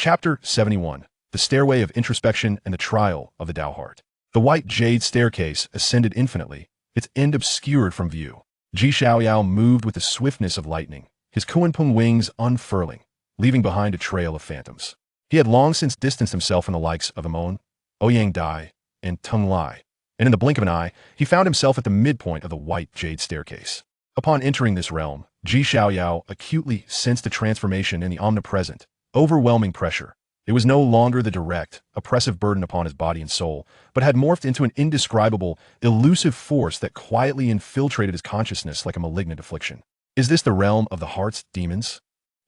Chapter 71. The Stairway of Introspection and the Trial of the Dao Heart. The white jade staircase ascended infinitely, its end obscured from view. Xiaoyao moved with the swiftness of lightning, his kunpeng wings unfurling, leaving behind a trail of phantoms. He had long since distanced himself from the likes of Amon, Ouyang Dai, and Tung Lai, and in the blink of an eye, he found himself at the midpoint of the white jade staircase. Upon entering this realm, Xiaoyao acutely sensed a transformation in the omnipresent, overwhelming pressure. It was no longer the direct, oppressive burden upon his body and soul, but had morphed into an indescribable, elusive force that quietly infiltrated his consciousness like a malignant affliction. Is this the realm of the heart's demons?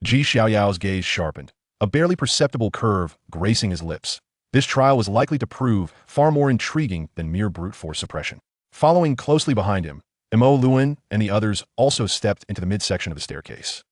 Xiaoyao's gaze sharpened, a barely perceptible curve gracing his lips. This trial was likely to prove far more intriguing than mere brute force suppression. Following closely behind him, Mo Luan and the others also stepped into the midsection of the staircase.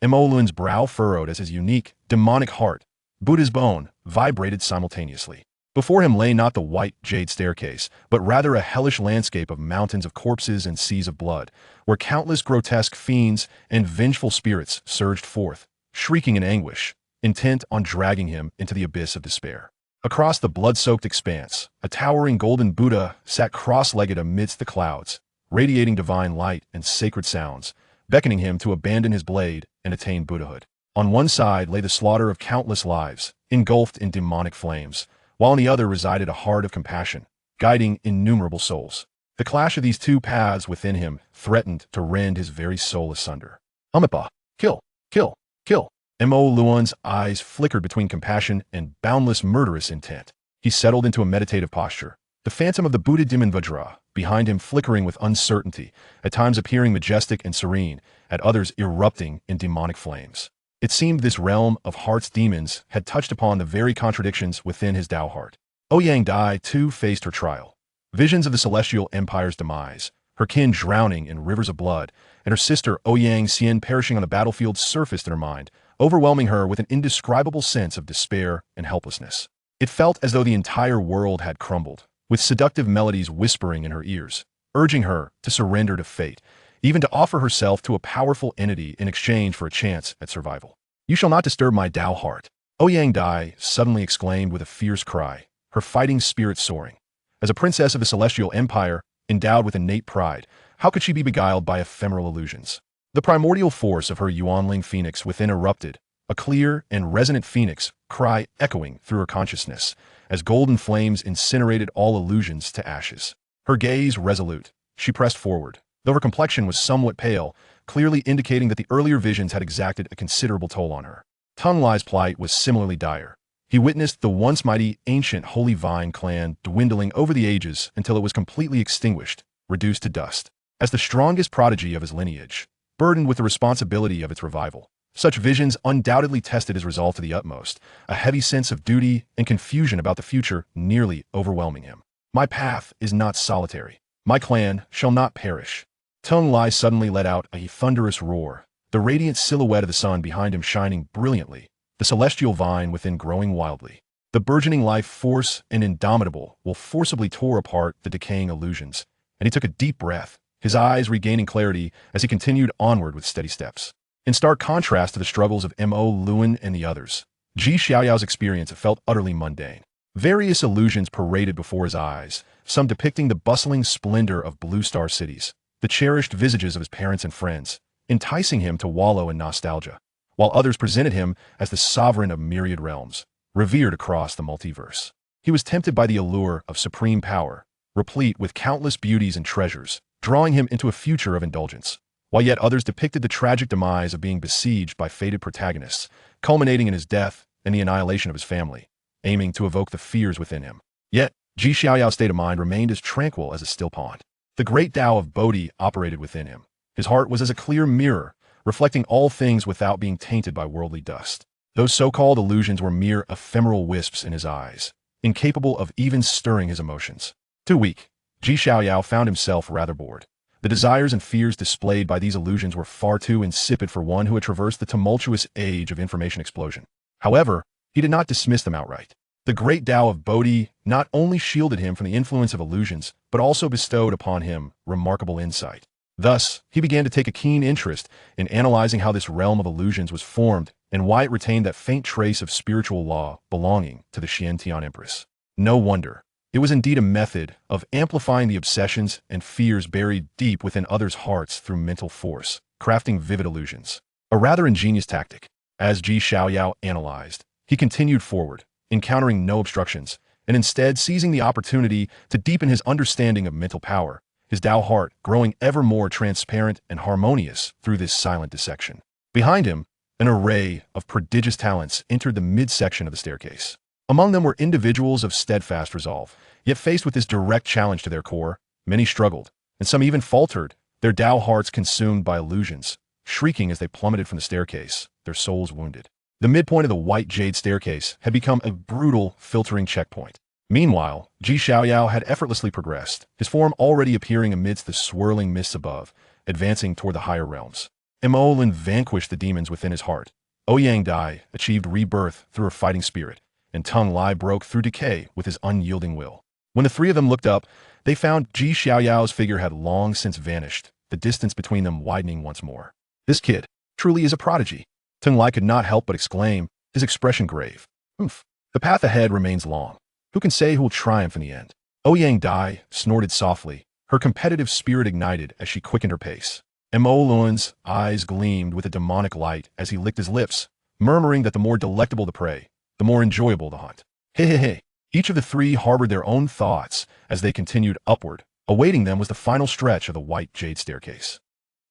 Mo Luan's brow furrowed as his unique, demonic heart, Buddha's bone, vibrated simultaneously. Before him lay not the white jade staircase, but rather a hellish landscape of mountains of corpses and seas of blood, where countless grotesque fiends and vengeful spirits surged forth, shrieking in anguish, intent on dragging him into the abyss of despair. Across the blood-soaked expanse, a towering golden Buddha sat cross-legged amidst the clouds, radiating divine light and sacred sounds, beckoning him to abandon his blade and attain Buddhahood. On one side lay the slaughter of countless lives, engulfed in demonic flames, while on the other resided a heart of compassion, guiding innumerable souls. The clash of these two paths within him threatened to rend his very soul asunder. Amipa, kill, kill, kill. Mo Luan's eyes flickered between compassion and boundless murderous intent. He settled into a meditative posture, the phantom of the Buddha Demon Vajra behind him flickering with uncertainty, at times appearing majestic and serene, at others erupting in demonic flames. It seemed this realm of heart's demons had touched upon the very contradictions within his Dao heart. Ouyang Dai, too, faced her trial. Visions of the celestial empire's demise, her kin drowning in rivers of blood, and her sister Ouyang Xian perishing on the battlefield surfaced in her mind, overwhelming her with an indescribable sense of despair and helplessness. It felt as though the entire world had crumbled, with seductive melodies whispering in her ears, urging her to surrender to fate, even to offer herself to a powerful entity in exchange for a chance at survival. "You shall not disturb my Dao heart," Ouyang Dai suddenly exclaimed with a fierce cry, her fighting spirit soaring. As a princess of the celestial empire, endowed with innate pride, how could she be beguiled by ephemeral illusions? The primordial force of her Yuanling phoenix within erupted, a clear and resonant phoenix cry echoing through her consciousness, as golden flames incinerated all illusions to ashes. Her gaze resolute, she pressed forward, though her complexion was somewhat pale, clearly indicating that the earlier visions had exacted a considerable toll on her. Tung Lai's plight was similarly dire. He witnessed the once mighty ancient Holy Vine clan dwindling over the ages until it was completely extinguished, reduced to dust. As the strongest prodigy of his lineage, burdened with the responsibility of its revival, such visions undoubtedly tested his resolve to the utmost, a heavy sense of duty and confusion about the future nearly overwhelming him. "My path is not solitary. My clan shall not perish." Tung Lai suddenly let out a thunderous roar, the radiant silhouette of the sun behind him shining brilliantly, the celestial vine within growing wildly. The burgeoning life force and indomitable will forcibly tore apart the decaying illusions, and he took a deep breath, his eyes regaining clarity as he continued onward with steady steps. In stark contrast to the struggles of Mo Luan and the others, Xiaoyao's experience felt utterly mundane. Various illusions paraded before his eyes, some depicting the bustling splendor of blue star cities, the cherished visages of his parents and friends, enticing him to wallow in nostalgia, while others presented him as the sovereign of myriad realms, revered across the multiverse. He was tempted by the allure of supreme power, replete with countless beauties and treasures, drawing him into a future of indulgence, while yet others depicted the tragic demise of being besieged by fated protagonists, culminating in his death and the annihilation of his family, aiming to evoke the fears within him. Yet, Xiaoyao's state of mind remained as tranquil as a still pond. The great Tao of Bodhi operated within him. His heart was as a clear mirror, reflecting all things without being tainted by worldly dust. Those so-called illusions were mere ephemeral wisps in his eyes, incapable of even stirring his emotions. Too weak, Xiaoyao found himself rather bored. The desires and fears displayed by these illusions were far too insipid for one who had traversed the tumultuous age of information explosion. However, he did not dismiss them outright. The great Tao of Bodhi not only shielded him from the influence of illusions, but also bestowed upon him remarkable insight. Thus, he began to take a keen interest in analyzing how this realm of illusions was formed and why it retained that faint trace of spiritual law belonging to the Xiantian Empress. No wonder. It was indeed a method of amplifying the obsessions and fears buried deep within others' hearts through mental force, crafting vivid illusions. A rather ingenious tactic. As Xiaoyao analyzed, he continued forward, encountering no obstructions, and instead seizing the opportunity to deepen his understanding of mental power, his Dao heart growing ever more transparent and harmonious through this silent dissection. Behind him, an array of prodigious talents entered the midsection of the staircase. Among them were individuals of steadfast resolve, yet faced with this direct challenge to their core, many struggled, and some even faltered, their Dao hearts consumed by illusions, shrieking as they plummeted from the staircase, their souls wounded. The midpoint of the white jade staircase had become a brutal filtering checkpoint. Meanwhile, Xiaoyao had effortlessly progressed, his form already appearing amidst the swirling mists above, advancing toward the higher realms. Imolan vanquished the demons within his heart. Ouyang Dai achieved rebirth through her fighting spirit, and Tung Lai broke through decay with his unyielding will. When the three of them looked up, they found Xiaoyao's figure had long since vanished, the distance between them widening once more. This kid truly is a prodigy. Tung Lai could not help but exclaim, his expression grave. Oof. The path ahead remains long. Who can say who will triumph in the end? Ouyang Dai snorted softly, her competitive spirit ignited as she quickened her pace. Imolan's eyes gleamed with a demonic light as he licked his lips, murmuring that the more delectable the prey, the more enjoyable the hunt. Hey. Each of the three harbored their own thoughts as they continued upward. Awaiting them was the final stretch of the white jade staircase.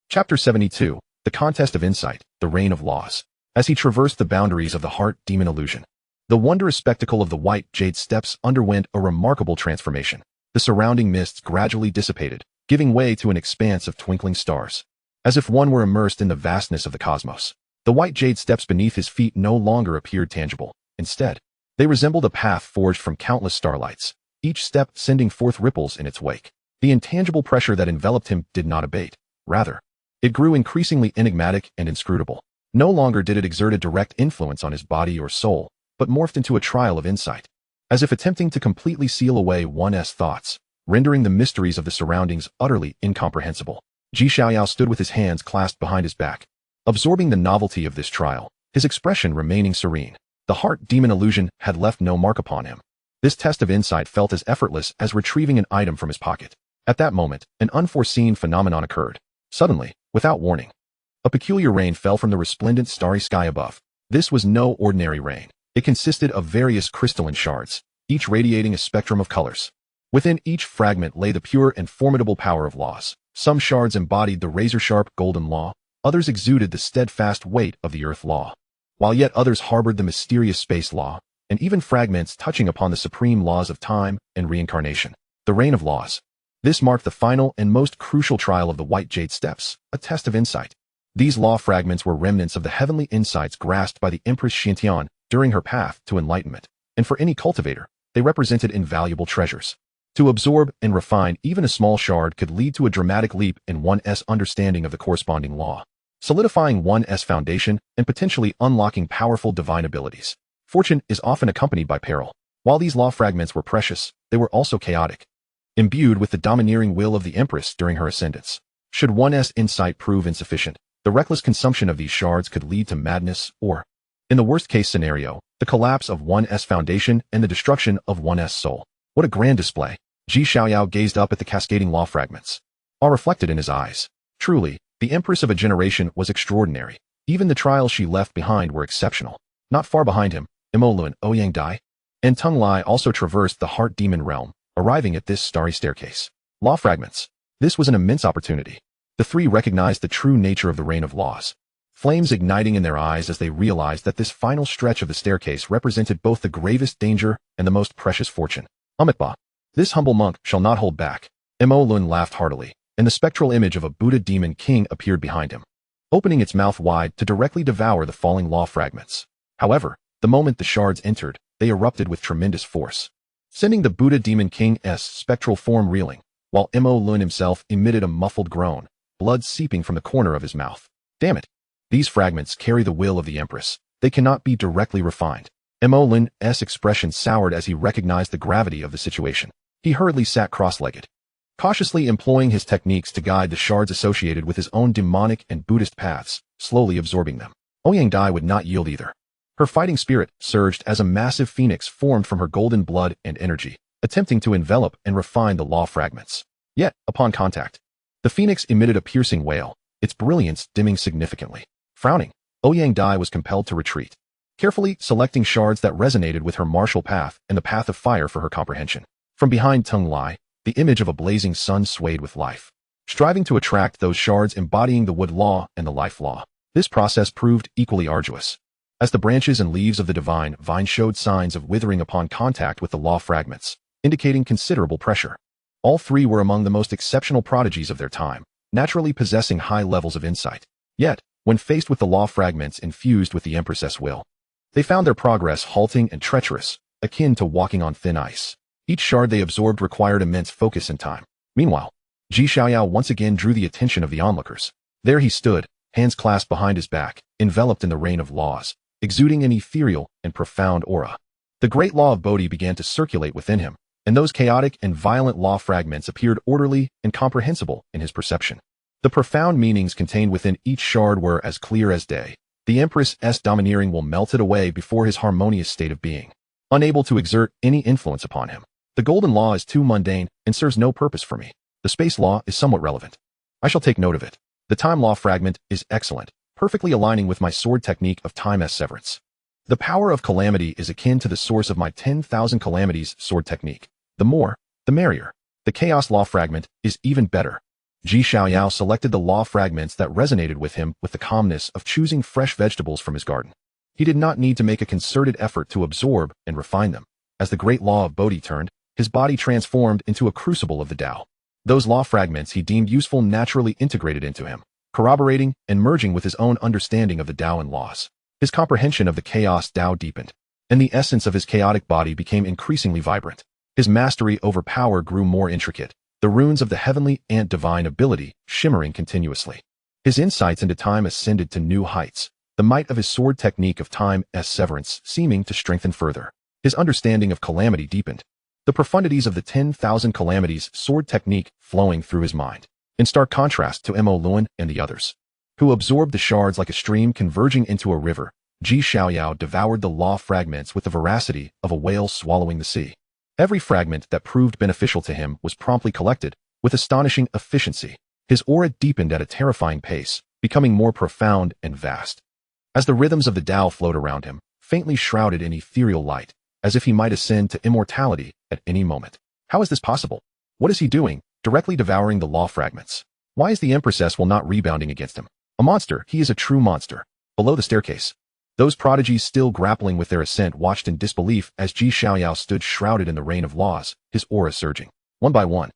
Chapter 72. The Contest of Insight, the Reign of Laws. As he traversed the boundaries of the heart demon illusion, the wondrous spectacle of the white jade steps underwent a remarkable transformation. The surrounding mists gradually dissipated, giving way to an expanse of twinkling stars. As if one were immersed in the vastness of the cosmos, the white jade steps beneath his feet no longer appeared tangible. Instead, they resembled a path forged from countless starlights, each step sending forth ripples in its wake. The intangible pressure that enveloped him did not abate. Rather, it grew increasingly enigmatic and inscrutable. No longer did it exert a direct influence on his body or soul, but morphed into a trial of insight, as if attempting to completely seal away one's thoughts, rendering the mysteries of the surroundings utterly incomprehensible. Xiaoyao stood with his hands clasped behind his back, absorbing the novelty of this trial, his expression remaining serene. The heart demon illusion had left no mark upon him. This test of insight felt as effortless as retrieving an item from his pocket. At that moment, an unforeseen phenomenon occurred. Suddenly, without warning, a peculiar rain fell from the resplendent starry sky above. This was no ordinary rain. It consisted of various crystalline shards, each radiating a spectrum of colors. Within each fragment lay the pure and formidable power of laws. Some shards embodied the razor-sharp golden law, others exuded the steadfast weight of the earth law, while yet others harbored the mysterious space law, and even fragments touching upon the supreme laws of time and reincarnation. The reign of laws. This marked the final and most crucial trial of the white jade steps, a test of insight. These law fragments were remnants of the heavenly insights grasped by the Empress Xiantian during her path to enlightenment, and for any cultivator, they represented invaluable treasures. To absorb and refine even a small shard could lead to a dramatic leap in one's understanding of the corresponding law, solidifying one's foundation and potentially unlocking powerful divine abilities. Fortune is often accompanied by peril. While these law fragments were precious, they were also chaotic, imbued with the domineering will of the Empress during her ascendance. Should one's insight prove insufficient, the reckless consumption of these shards could lead to madness or, in the worst-case scenario, the collapse of one's foundation and the destruction of one's soul. What a grand display! Xiaoyao gazed up at the cascading law fragments, all reflected in his eyes. Truly, the Empress of a generation was extraordinary. Even the trials she left behind were exceptional. Not far behind him, Imolan, Ouyang Dai, and Tung Lai also traversed the heart demon realm, arriving at this starry staircase. Law fragments. This was an immense opportunity. The three recognized the true nature of the reign of laws, flames igniting in their eyes as they realized that this final stretch of the staircase represented both the gravest danger and the most precious fortune. Amitba. This humble monk shall not hold back. Imolan laughed heartily, and the spectral image of a Buddha demon king appeared behind him, opening its mouth wide to directly devour the falling law fragments. However, the moment the shards entered, they erupted with tremendous force, sending the Buddha demon king's spectral form reeling, while Imolan himself emitted a muffled groan, blood seeping from the corner of his mouth. Damn it! These fragments carry the will of the Empress. They cannot be directly refined. Imolan's expression soured as he recognized the gravity of the situation. He hurriedly sat cross-legged, cautiously employing his techniques to guide the shards associated with his own demonic and Buddhist paths, slowly absorbing them. Ouyang Dai would not yield either. Her fighting spirit surged as a massive phoenix formed from her golden blood and energy, attempting to envelop and refine the law fragments. Yet, upon contact, the phoenix emitted a piercing wail, its brilliance dimming significantly. Frowning, Ouyang Dai was compelled to retreat, carefully selecting shards that resonated with her martial path and the path of fire for her comprehension. From behind Tung Lai, the image of a blazing sun swayed with life, striving to attract those shards embodying the wood law and the life law. This process proved equally arduous, as the branches and leaves of the divine vine showed signs of withering upon contact with the law fragments, indicating considerable pressure. All three were among the most exceptional prodigies of their time, naturally possessing high levels of insight. Yet, when faced with the law fragments infused with the Empress's will, they found their progress halting and treacherous, akin to walking on thin ice. Each shard they absorbed required immense focus and time. Meanwhile, Xiaoyao once again drew the attention of the onlookers. There he stood, hands clasped behind his back, enveloped in the rain of laws, exuding an ethereal and profound aura. The great law of Bodhi began to circulate within him, and those chaotic and violent law fragments appeared orderly and comprehensible in his perception. The profound meanings contained within each shard were as clear as day. The Empress's domineering will melted away before his harmonious state of being, unable to exert any influence upon him. The golden law is too mundane and serves no purpose for me. The space law is somewhat relevant. I shall take note of it. The time law fragment is excellent, perfectly aligning with my sword technique of time-s severance. The power of calamity is akin to the source of my 10,000 calamities sword technique. The more, the merrier. The chaos law fragment is even better. Xiaoyao selected the law fragments that resonated with him with the calmness of choosing fresh vegetables from his garden. He did not need to make a concerted effort to absorb and refine them. As the great law of Bodhi turned, his body transformed into a crucible of the Tao. Those law fragments he deemed useful naturally integrated into him, corroborating and merging with his own understanding of the Tao and laws. His comprehension of the chaos Tao deepened, and the essence of his chaotic body became increasingly vibrant. His mastery over power grew more intricate, the runes of the heavenly and divine ability shimmering continuously. His insights into time ascended to new heights, the might of his sword technique of time-s severance seeming to strengthen further. His understanding of calamity deepened, the profundities of the 10,000 calamities sword technique flowing through his mind, in stark contrast to Mo Luan and the others, who absorbed the shards like a stream converging into a river. Xiaoyao devoured the law fragments with the voracity of a whale swallowing the sea. Every fragment that proved beneficial to him was promptly collected, with astonishing efficiency. His aura deepened at a terrifying pace, becoming more profound and vast. As the rhythms of the Tao flowed around him, faintly shrouded in ethereal light, as if he might ascend to immortality at any moment. How is this possible? What is he doing, directly devouring the law fragments? Why is the Empress will not rebounding against him? A monster, he is a true monster. Below the staircase, those prodigies still grappling with their ascent watched in disbelief as Xiaoyao stood shrouded in the rain of laws, his aura surging. One by one,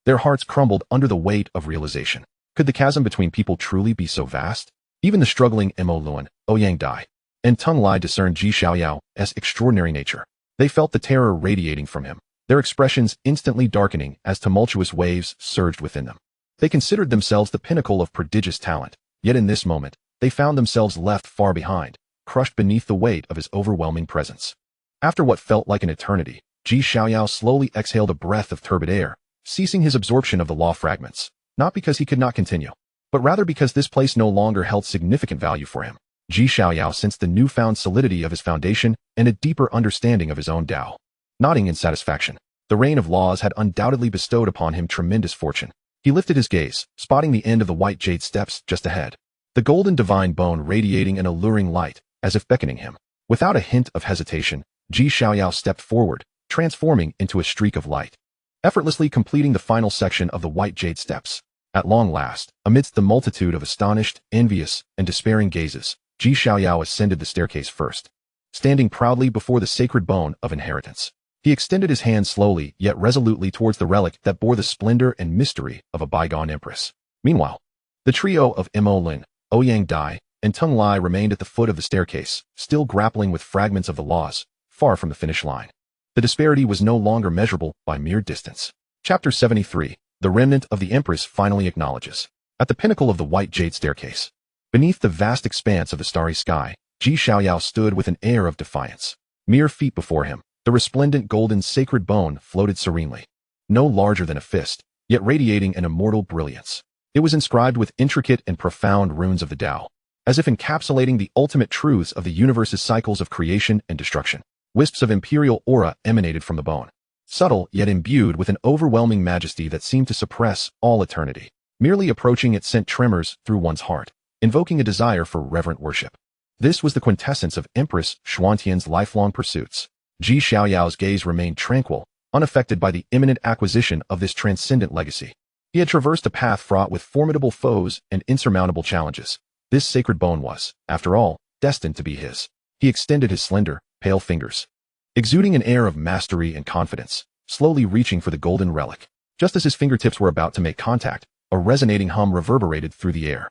their hearts crumbled under the weight of realization. Could the chasm between people truly be so vast? Even the struggling Mo Luan, Ouyang Dai, and Tung Lai discerned Xiaoyao's extraordinary nature. They felt the terror radiating from him, their expressions instantly darkening as tumultuous waves surged within them. They considered themselves the pinnacle of prodigious talent, yet in this moment, they found themselves left far behind, crushed beneath the weight of his overwhelming presence. After what felt like an eternity, Xiaoyao slowly exhaled a breath of turbid air, ceasing his absorption of the law fragments, not because he could not continue, but rather because this place no longer held significant value for him. Xiaoyao sensed the newfound solidity of his foundation and a deeper understanding of his own Tao. Nodding in satisfaction, the reign of laws had undoubtedly bestowed upon him tremendous fortune. He lifted his gaze, spotting the end of the white jade steps just ahead, the golden divine bone radiating an alluring light, as if beckoning him. Without a hint of hesitation, Xiaoyao stepped forward, transforming into a streak of light, effortlessly completing the final section of the white jade steps. At long last, amidst the multitude of astonished, envious, and despairing gazes, Xiaoyao ascended the staircase first. Standing proudly before the sacred bone of inheritance, he extended his hand slowly yet resolutely towards the relic that bore the splendor and mystery of a bygone empress. Meanwhile, the trio of Mo Luan, Ouyang Dai, and Tung Lai remained at the foot of the staircase, still grappling with fragments of the laws, far from the finish line. The disparity was no longer measurable by mere distance. Chapter 73. The remnant of the Empress finally acknowledges. At the pinnacle of the white jade staircase, beneath the vast expanse of the starry sky, Xiaoyao stood with an air of defiance. Mere feet before him, the resplendent golden sacred bone floated serenely. No larger than a fist, yet radiating an immortal brilliance. It was inscribed with intricate and profound runes of the Tao, as if encapsulating the ultimate truths of the universe's cycles of creation and destruction. Wisps of imperial aura emanated from the bone, subtle yet imbued with an overwhelming majesty that seemed to suppress all eternity. Merely approaching it sent tremors through one's heart, invoking a desire for reverent worship. This was the quintessence of Empress Xuantian's lifelong pursuits. Xiaoyao's gaze remained tranquil, unaffected by the imminent acquisition of this transcendent legacy. He had traversed a path fraught with formidable foes and insurmountable challenges. This sacred bone was, after all, destined to be his. He extended his slender, pale fingers, exuding an air of mastery and confidence, slowly reaching for the golden relic. Just as his fingertips were about to make contact, a resonating hum reverberated through the air.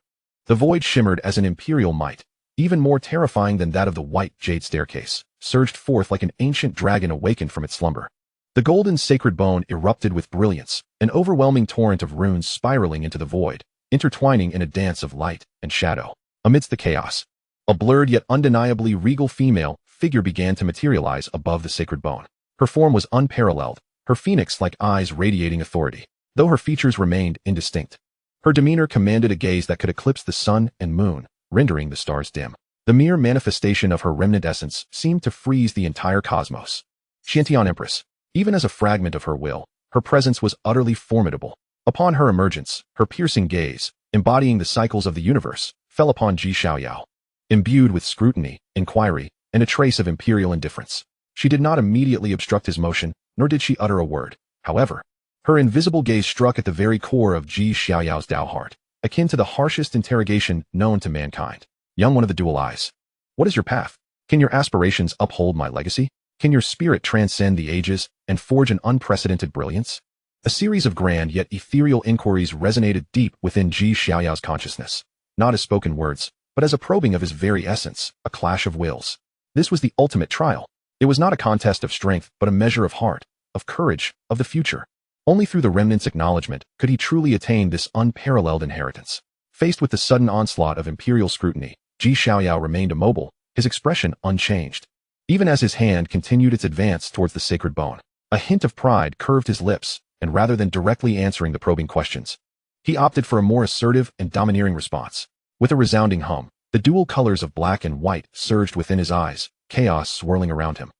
The void shimmered as an imperial might, even more terrifying than that of the white jade staircase, surged forth like an ancient dragon awakened from its slumber. The golden sacred bone erupted with brilliance, an overwhelming torrent of runes spiraling into the void, intertwining in a dance of light and shadow. Amidst the chaos, a blurred yet undeniably regal female figure began to materialize above the sacred bone. Her form was unparalleled, her phoenix-like eyes radiating authority, though her features remained indistinct. Her demeanor commanded a gaze that could eclipse the sun and moon, rendering the stars dim. The mere manifestation of her remnant essence seemed to freeze the entire cosmos. Xiantian Empress. Even as a fragment of her will, her presence was utterly formidable. Upon her emergence, her piercing gaze, embodying the cycles of the universe, fell upon Xiaoyao. Imbued with scrutiny, inquiry, and a trace of imperial indifference, she did not immediately obstruct his motion, nor did she utter a word. However, her invisible gaze struck at the very core of Xiaoyao's Tao heart, akin to the harshest interrogation known to mankind. Young one of the dual eyes, what is your path? Can your aspirations uphold my legacy? Can your spirit transcend the ages and forge an unprecedented brilliance? A series of grand yet ethereal inquiries resonated deep within Xiaoyao's consciousness, not as spoken words, but as a probing of his very essence, a clash of wills. This was the ultimate trial. It was not a contest of strength, but a measure of heart, of courage, of the future. Only through the remnant's acknowledgement could he truly attain this unparalleled inheritance. Faced with the sudden onslaught of imperial scrutiny, Xiaoyao remained immobile, his expression unchanged. Even as his hand continued its advance towards the sacred bone, a hint of pride curved his lips, and rather than directly answering the probing questions, he opted for a more assertive and domineering response. With a resounding hum, the dual colors of black and white surged within his eyes, chaos swirling around him.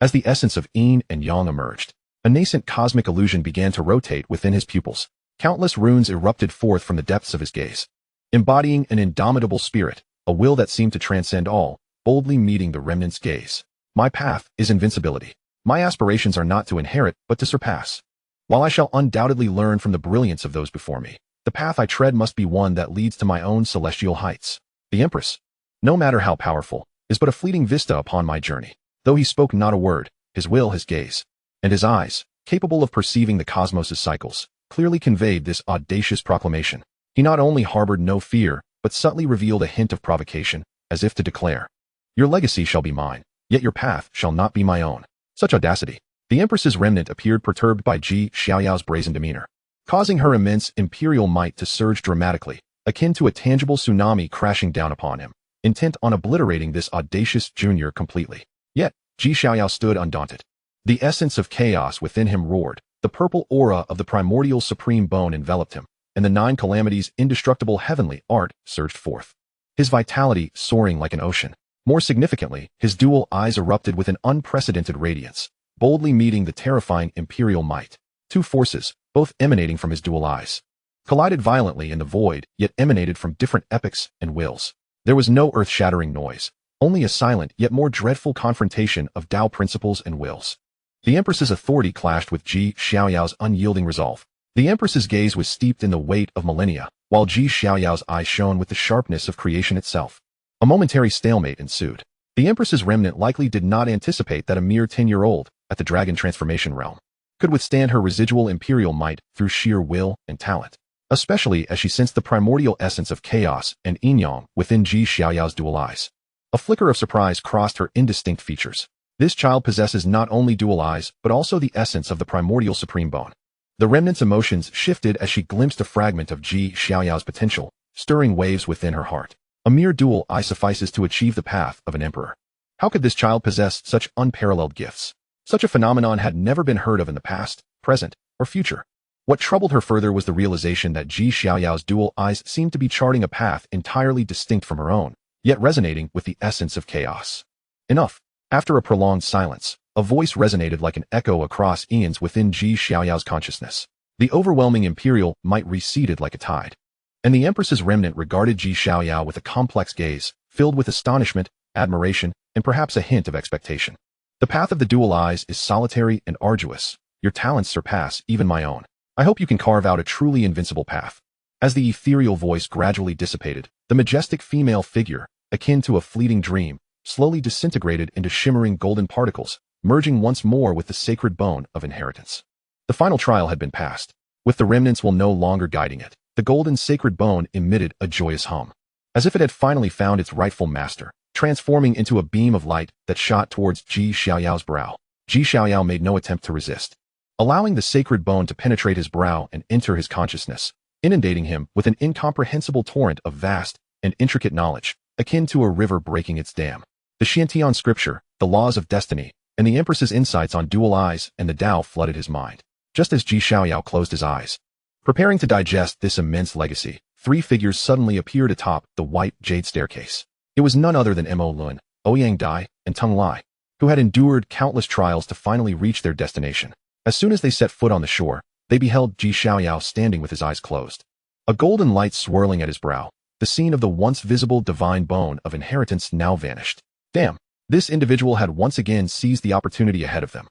As the essence of yin and yang emerged, a nascent cosmic illusion began to rotate within his pupils. Countless runes erupted forth from the depths of his gaze, embodying an indomitable spirit, a will that seemed to transcend all, boldly meeting the remnant's gaze. My path is invincibility. My aspirations are not to inherit, but to surpass. While I shall undoubtedly learn from the brilliance of those before me, the path I tread must be one that leads to my own celestial heights. The Empress, no matter how powerful, is but a fleeting vista upon my journey. Though he spoke not a word, his will, his gaze, and his eyes, capable of perceiving the cosmos's cycles, clearly conveyed this audacious proclamation. He not only harbored no fear, but subtly revealed a hint of provocation, as if to declare, your legacy shall be mine, yet your path shall not be my own. Such audacity. The Empress's remnant appeared perturbed by Xiaoyao's brazen demeanor, causing her immense imperial might to surge dramatically, akin to a tangible tsunami crashing down upon him, intent on obliterating this audacious junior completely. Yet, Xiaoyao stood undaunted. The essence of chaos within him roared, the purple aura of the primordial supreme bone enveloped him, and the nine calamities' indestructible heavenly art surged forth. His vitality soaring like an ocean. More significantly, his dual eyes erupted with an unprecedented radiance, boldly meeting the terrifying imperial might. Two forces, both emanating from his dual eyes, collided violently in the void, yet emanated from different epochs and wills. There was no earth-shattering noise, only a silent yet more dreadful confrontation of Tao principles and wills. The Empress's authority clashed with Xiaoyao's unyielding resolve. The Empress's gaze was steeped in the weight of millennia, while Xiaoyao's eyes shone with the sharpness of creation itself. A momentary stalemate ensued. The Empress's remnant likely did not anticipate that a mere 10-year-old, at the dragon transformation realm, could withstand her residual imperial might through sheer will and talent, especially as she sensed the primordial essence of chaos and yin-yang within Xiaoyao's dual eyes. A flicker of surprise crossed her indistinct features. This child possesses not only dual eyes, but also the essence of the primordial supreme bone. The remnant's emotions shifted as she glimpsed a fragment of Xiaoyao's potential, stirring waves within her heart. A mere dual eye suffices to achieve the path of an emperor. How could this child possess such unparalleled gifts? Such a phenomenon had never been heard of in the past, present, or future. What troubled her further was the realization that Xiaoyao's dual eyes seemed to be charting a path entirely distinct from her own, yet resonating with the essence of chaos. Enough. After a prolonged silence, a voice resonated like an echo across eons within Xiaoyao's consciousness. The overwhelming imperial might receded like a tide. And the Empress's remnant regarded Xiaoyao with a complex gaze, filled with astonishment, admiration, and perhaps a hint of expectation. The path of the dual eyes is solitary and arduous. Your talents surpass even my own. I hope you can carve out a truly invincible path. As the ethereal voice gradually dissipated, the majestic female figure, akin to a fleeting dream, slowly disintegrated into shimmering golden particles, merging once more with the sacred bone of inheritance. The final trial had been passed. With the remnants no longer guiding it, the golden sacred bone emitted a joyous hum, as if it had finally found its rightful master, transforming into a beam of light that shot towards Xiaoyao's brow. Xiaoyao made no attempt to resist, allowing the sacred bone to penetrate his brow and enter his consciousness, inundating him with an incomprehensible torrent of vast and intricate knowledge, akin to a river breaking its dam. The Xiantian scripture, the laws of destiny, and the Empress's insights on dual eyes and the Tao flooded his mind. Just as Xiaoyao closed his eyes, preparing to digest this immense legacy, three figures suddenly appeared atop the white jade staircase. It was none other than Mo Lun, Ouyang Dai, and Tung Lai, who had endured countless trials to finally reach their destination. As soon as they set foot on the shore, they beheld Xiaoyao standing with his eyes closed, a golden light swirling at his brow. The scene of the once visible divine bone of inheritance now vanished. Damn, this individual had once again seized the opportunity ahead of them.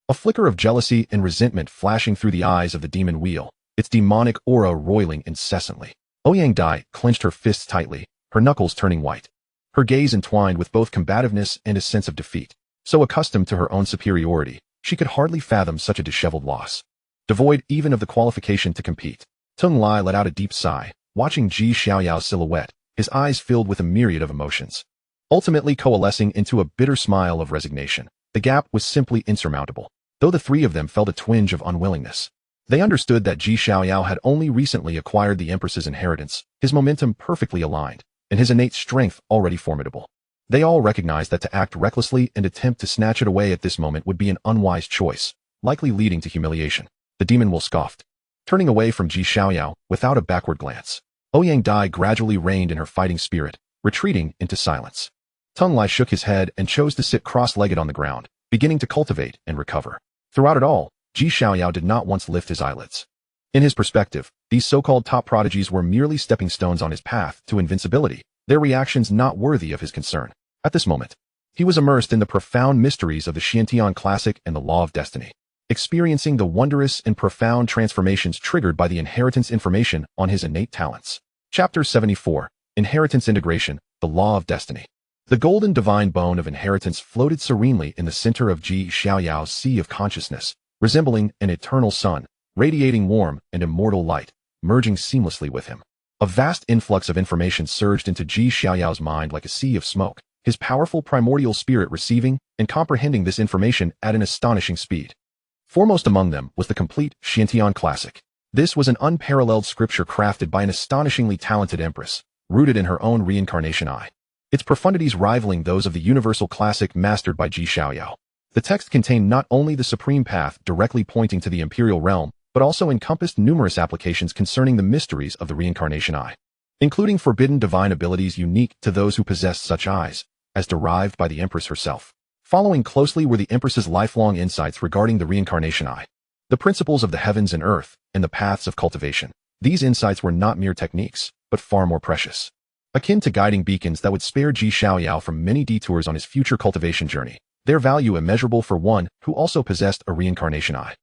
A flicker of jealousy and resentment flashing through the eyes of the demon wheel, its demonic aura roiling incessantly. Ouyang Dai clenched her fists tightly, her knuckles turning white. Her gaze entwined with both combativeness and a sense of defeat. So accustomed to her own superiority, she could hardly fathom such a disheveled loss. Devoid even of the qualification to compete, Tung Lai let out a deep sigh, watching Xiaoyao's silhouette, his eyes filled with a myriad of emotions. Ultimately coalescing into a bitter smile of resignation, the gap was simply insurmountable, though the three of them felt a twinge of unwillingness. They understood that Xiaoyao had only recently acquired the Empress's inheritance, his momentum perfectly aligned, and his innate strength already formidable. They all recognized that to act recklessly and attempt to snatch it away at this moment would be an unwise choice, likely leading to humiliation. The demon will scoffed, turning away from Xiaoyao without a backward glance. Ouyang Dai gradually reined in her fighting spirit, retreating into silence. Tung Lai shook his head and chose to sit cross-legged on the ground, beginning to cultivate and recover. Throughout it all, Xiaoyao did not once lift his eyelids. In his perspective, these so-called top prodigies were merely stepping stones on his path to invincibility, their reactions not worthy of his concern. At this moment, he was immersed in the profound mysteries of the Xiantian classic and the law of destiny, experiencing the wondrous and profound transformations triggered by the inheritance information on his innate talents. Chapter 74, Inheritance Integration, the Law of Destiny. The golden divine bone of inheritance floated serenely in the center of Xiaoyao's sea of consciousness, resembling an eternal sun, radiating warm and immortal light, merging seamlessly with him. A vast influx of information surged into Xiaoyao's mind like a sea of smoke, his powerful primordial spirit receiving and comprehending this information at an astonishing speed. Foremost among them was the complete Xiantian classic. This was an unparalleled scripture crafted by an astonishingly talented empress, rooted in her own reincarnation eye, its profundities rivaling those of the universal classic mastered by Xiaoyao. The text contained not only the supreme path directly pointing to the imperial realm, but also encompassed numerous applications concerning the mysteries of the reincarnation eye, including forbidden divine abilities unique to those who possessed such eyes, as derived by the Empress herself. Following closely were the Empress's lifelong insights regarding the reincarnation eye, the principles of the heavens and earth, and the paths of cultivation. These insights were not mere techniques, but far more precious, akin to guiding beacons that would spare Xiaoyao from many detours on his future cultivation journey, their value immeasurable for one who also possessed a reincarnation eye.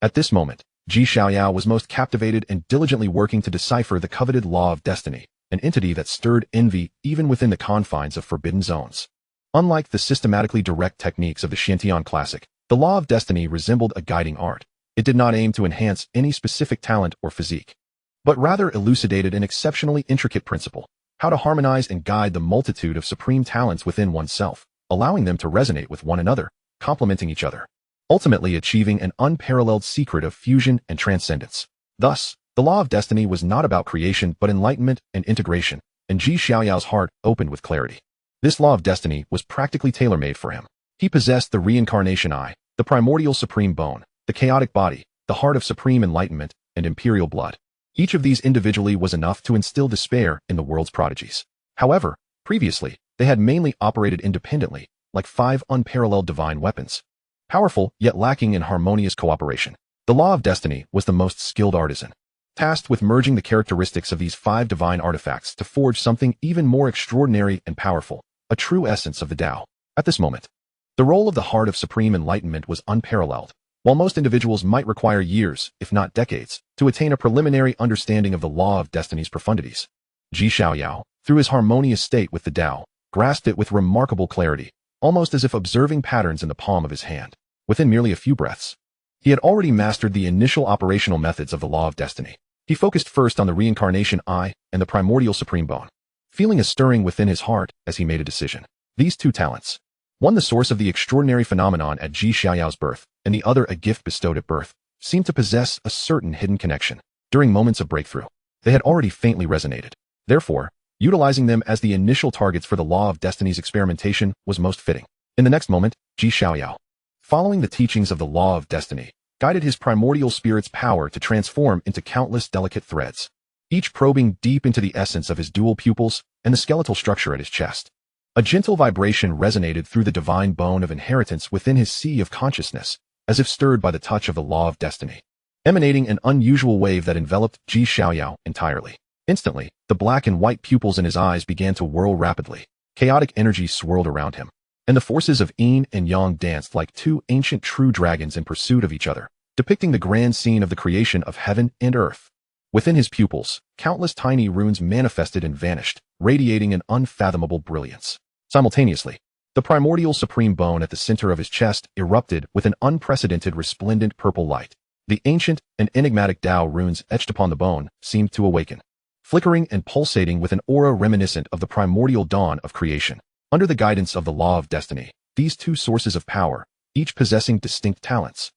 At this moment, Xiaoyao was most captivated and diligently working to decipher the coveted law of destiny, an entity that stirred envy even within the confines of forbidden zones. Unlike the systematically direct techniques of the Xiantian classic, the law of destiny resembled a guiding art. It did not aim to enhance any specific talent or physique, but rather elucidated an exceptionally intricate principle: how to harmonize and guide the multitude of supreme talents within oneself, allowing them to resonate with one another, complementing each other, ultimately achieving an unparalleled secret of fusion and transcendence. Thus, the law of destiny was not about creation but enlightenment and integration, and Xiaoyao's heart opened with clarity. This law of destiny was practically tailor-made for him. He possessed the reincarnation eye, the primordial supreme bone, the chaotic body, the heart of supreme enlightenment, and imperial blood. Each of these individually was enough to instill despair in the world's prodigies. However, previously, they had mainly operated independently, like 5 unparalleled divine weapons. Powerful, yet lacking in harmonious cooperation. The Law of Destiny was the most skilled artisan, tasked with merging the characteristics of these 5 divine artifacts to forge something even more extraordinary and powerful, a true essence of the Tao. At this moment, the role of the Heart of Supreme Enlightenment was unparalleled. While most individuals might require years, if not decades, to attain a preliminary understanding of the Law of Destiny's profundities, Xiaoyao, through his harmonious state with the Tao, grasped it with remarkable clarity, almost as if observing patterns in the palm of his hand. Within merely a few breaths, he had already mastered the initial operational methods of the Law of Destiny. He focused first on the reincarnation eye and the primordial supreme bone, feeling a stirring within his heart as he made a decision. These 2 talents, one the source of the extraordinary phenomenon at Xiaoyao's birth, and the other a gift bestowed at birth, seemed to possess a certain hidden connection. During moments of breakthrough, they had already faintly resonated. Therefore, utilizing them as the initial targets for the Law of Destiny's experimentation was most fitting. In the next moment, Xiaoyao, following the teachings of the Law of Destiny, guided his primordial spirit's power to transform into countless delicate threads, each probing deep into the essence of his dual pupils and the skeletal structure at his chest. A gentle vibration resonated through the divine bone of inheritance within his sea of consciousness, as if stirred by the touch of the Law of Destiny, emanating an unusual wave that enveloped Xiaoyao entirely. Instantly, the black and white pupils in his eyes began to whirl rapidly. Chaotic energy swirled around him, and the forces of yin and yang danced like 2 ancient true dragons in pursuit of each other, depicting the grand scene of the creation of heaven and earth. Within his pupils, countless tiny runes manifested and vanished, radiating an unfathomable brilliance. Simultaneously, the primordial supreme bone at the center of his chest erupted with an unprecedented resplendent purple light. The ancient and enigmatic Tao runes etched upon the bone seemed to awaken, flickering and pulsating with an aura reminiscent of the primordial dawn of creation. Under the guidance of the Law of Destiny, these 2 sources of power, each possessing distinct talents,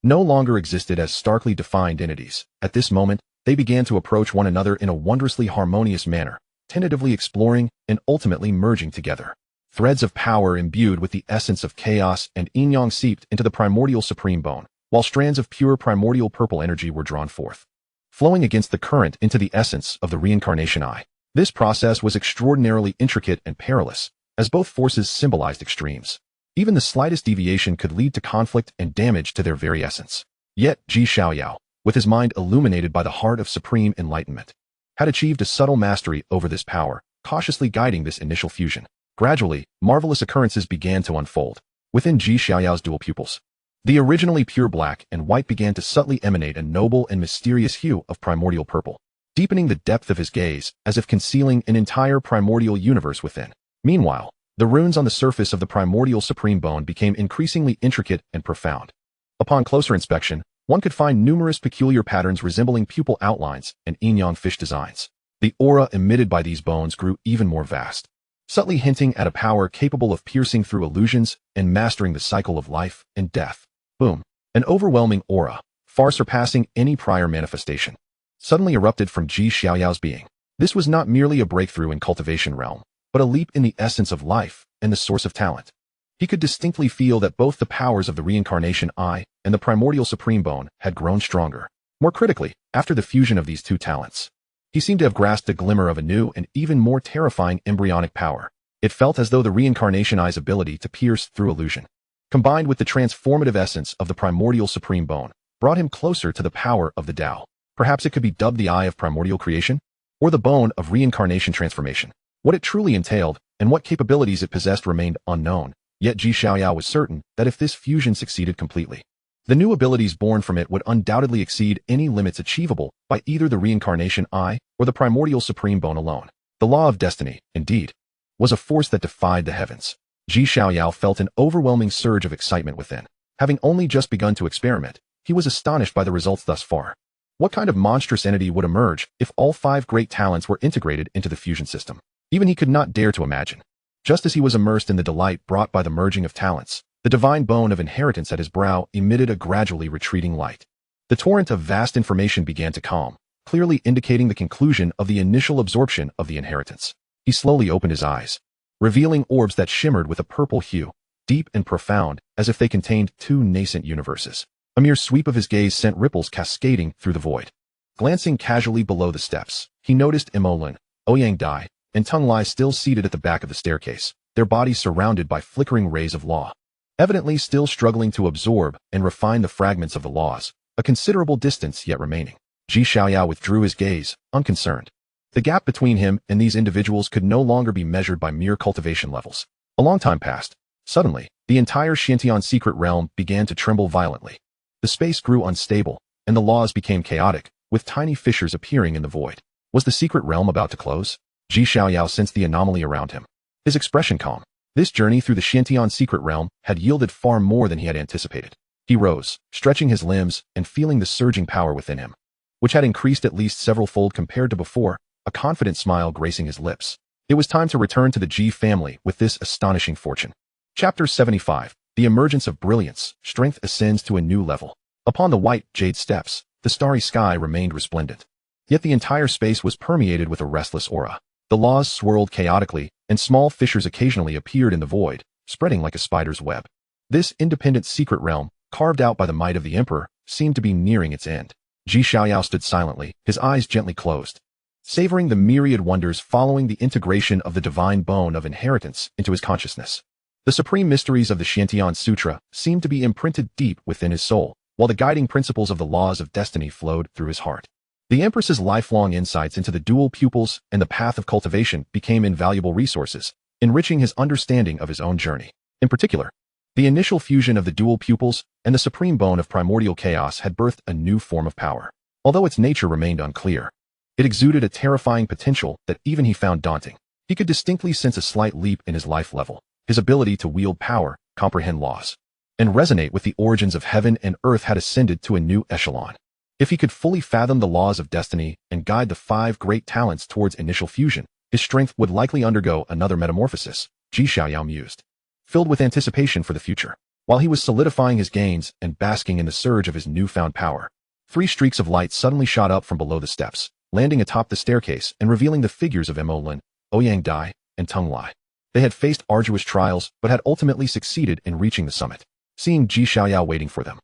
no longer existed as starkly defined entities. At this moment, they began to approach one another in a wondrously harmonious manner, tentatively exploring and ultimately merging together. Threads of power imbued with the essence of chaos and yin-yang seeped into the primordial supreme bone, while strands of pure primordial purple energy were drawn forth, flowing against the current into the essence of the reincarnation eye. This process was extraordinarily intricate and perilous, as both forces symbolized extremes. Even the slightest deviation could lead to conflict and damage to their very essence. Yet Xiaoyao, with his mind illuminated by the Heart of Supreme Enlightenment, had achieved a subtle mastery over this power, cautiously guiding this initial fusion. Gradually, marvelous occurrences began to unfold. Within Xiaoyao's dual pupils, the originally pure black and white began to subtly emanate a noble and mysterious hue of primordial purple, deepening the depth of his gaze as if concealing an entire primordial universe within. Meanwhile, the runes on the surface of the primordial supreme bone became increasingly intricate and profound. Upon closer inspection, one could find numerous peculiar patterns resembling pupil outlines and yin-yang fish designs. The aura emitted by these bones grew even more vast, subtly hinting at a power capable of piercing through illusions and mastering the cycle of life and death. Boom! An overwhelming aura, far surpassing any prior manifestation, suddenly erupted from Xiaoyao's being. This was not merely a breakthrough in cultivation realm, but a leap in the essence of life and the source of talent. He could distinctly feel that both the powers of the reincarnation eye and the primordial supreme bone had grown stronger. More critically, after the fusion of these 2 talents, he seemed to have grasped a glimmer of a new and even more terrifying embryonic power. It felt as though the reincarnation eye's ability to pierce through illusion, combined with the transformative essence of the primordial supreme bone, brought him closer to the power of the Tao. Perhaps it could be dubbed the eye of primordial creation, or the bone of reincarnation transformation. What it truly entailed and what capabilities it possessed remained unknown, yet Xiaoyao was certain that if this fusion succeeded completely, the new abilities born from it would undoubtedly exceed any limits achievable by either the reincarnation eye or the primordial supreme bone alone. The Law of Destiny, indeed, was a force that defied the heavens. Xiaoyao felt an overwhelming surge of excitement within. Having only just begun to experiment, he was astonished by the results thus far. What kind of monstrous entity would emerge if all 5 great talents were integrated into the fusion system? Even he could not dare to imagine. Just as he was immersed in the delight brought by the merging of talents, the divine bone of inheritance at his brow emitted a gradually retreating light. The torrent of vast information began to calm, clearly indicating the conclusion of the initial absorption of the inheritance. He slowly opened his eyes, revealing orbs that shimmered with a purple hue, deep and profound, as if they contained 2 nascent universes. A mere sweep of his gaze sent ripples cascading through the void, Glancing casually below the steps, he noticed Imolan, Ouyang Dai, and Tung Lai still seated at the back of the staircase, their bodies surrounded by flickering rays of law. Evidently still struggling to absorb and refine the fragments of the laws, a considerable distance yet remaining. Xiaoyao withdrew his gaze, unconcerned. The gap between him and these individuals could no longer be measured by mere cultivation levels. A long time passed. Suddenly, the entire Xiantian secret realm began to tremble violently. The space grew unstable, and the laws became chaotic, with tiny fissures appearing in the void. Was the secret realm about to close? Xiaoyao sensed the anomaly around him. His expression calm. This journey through the Xiantian secret realm had yielded far more than he had anticipated. He rose, stretching his limbs and feeling the surging power within him, which had increased at least several-fold compared to before, a confident smile gracing his lips. It was time to return to the Ji family with this astonishing fortune. Chapter 75. The emergence of brilliance, strength ascends to a new level. Upon the white jade steps, the starry sky remained resplendent. Yet the entire space was permeated with a restless aura. The laws swirled chaotically, and small fissures occasionally appeared in the void, spreading like a spider's web. This independent secret realm, carved out by the might of the emperor, seemed to be nearing its end. Xiaoyao stood silently, his eyes gently closed, savoring the myriad wonders following the integration of the divine bone of inheritance into his consciousness. The supreme mysteries of the Xiantian Sutra seemed to be imprinted deep within his soul, while the guiding principles of the laws of destiny flowed through his heart. The Empress's lifelong insights into the dual pupils and the path of cultivation became invaluable resources, enriching his understanding of his own journey. In particular, the initial fusion of the dual pupils and the supreme bone of primordial chaos had birthed a new form of power. Although its nature remained unclear, it exuded a terrifying potential that even he found daunting. He could distinctly sense a slight leap in his life level, his ability to wield power, comprehend laws, and resonate with the origins of heaven and earth had ascended to a new echelon. If he could fully fathom the laws of destiny and guide the 5 great talents towards initial fusion, his strength would likely undergo another metamorphosis, Xiaoyao mused, filled with anticipation for the future. While he was solidifying his gains and basking in the surge of his newfound power, 3 streaks of light suddenly shot up from below the steps, landing atop the staircase and revealing the figures of Imolan, Ouyang Dai, and Tung Lai. They had faced arduous trials but had ultimately succeeded in reaching the summit. Seeing Xiaoyao waiting for them,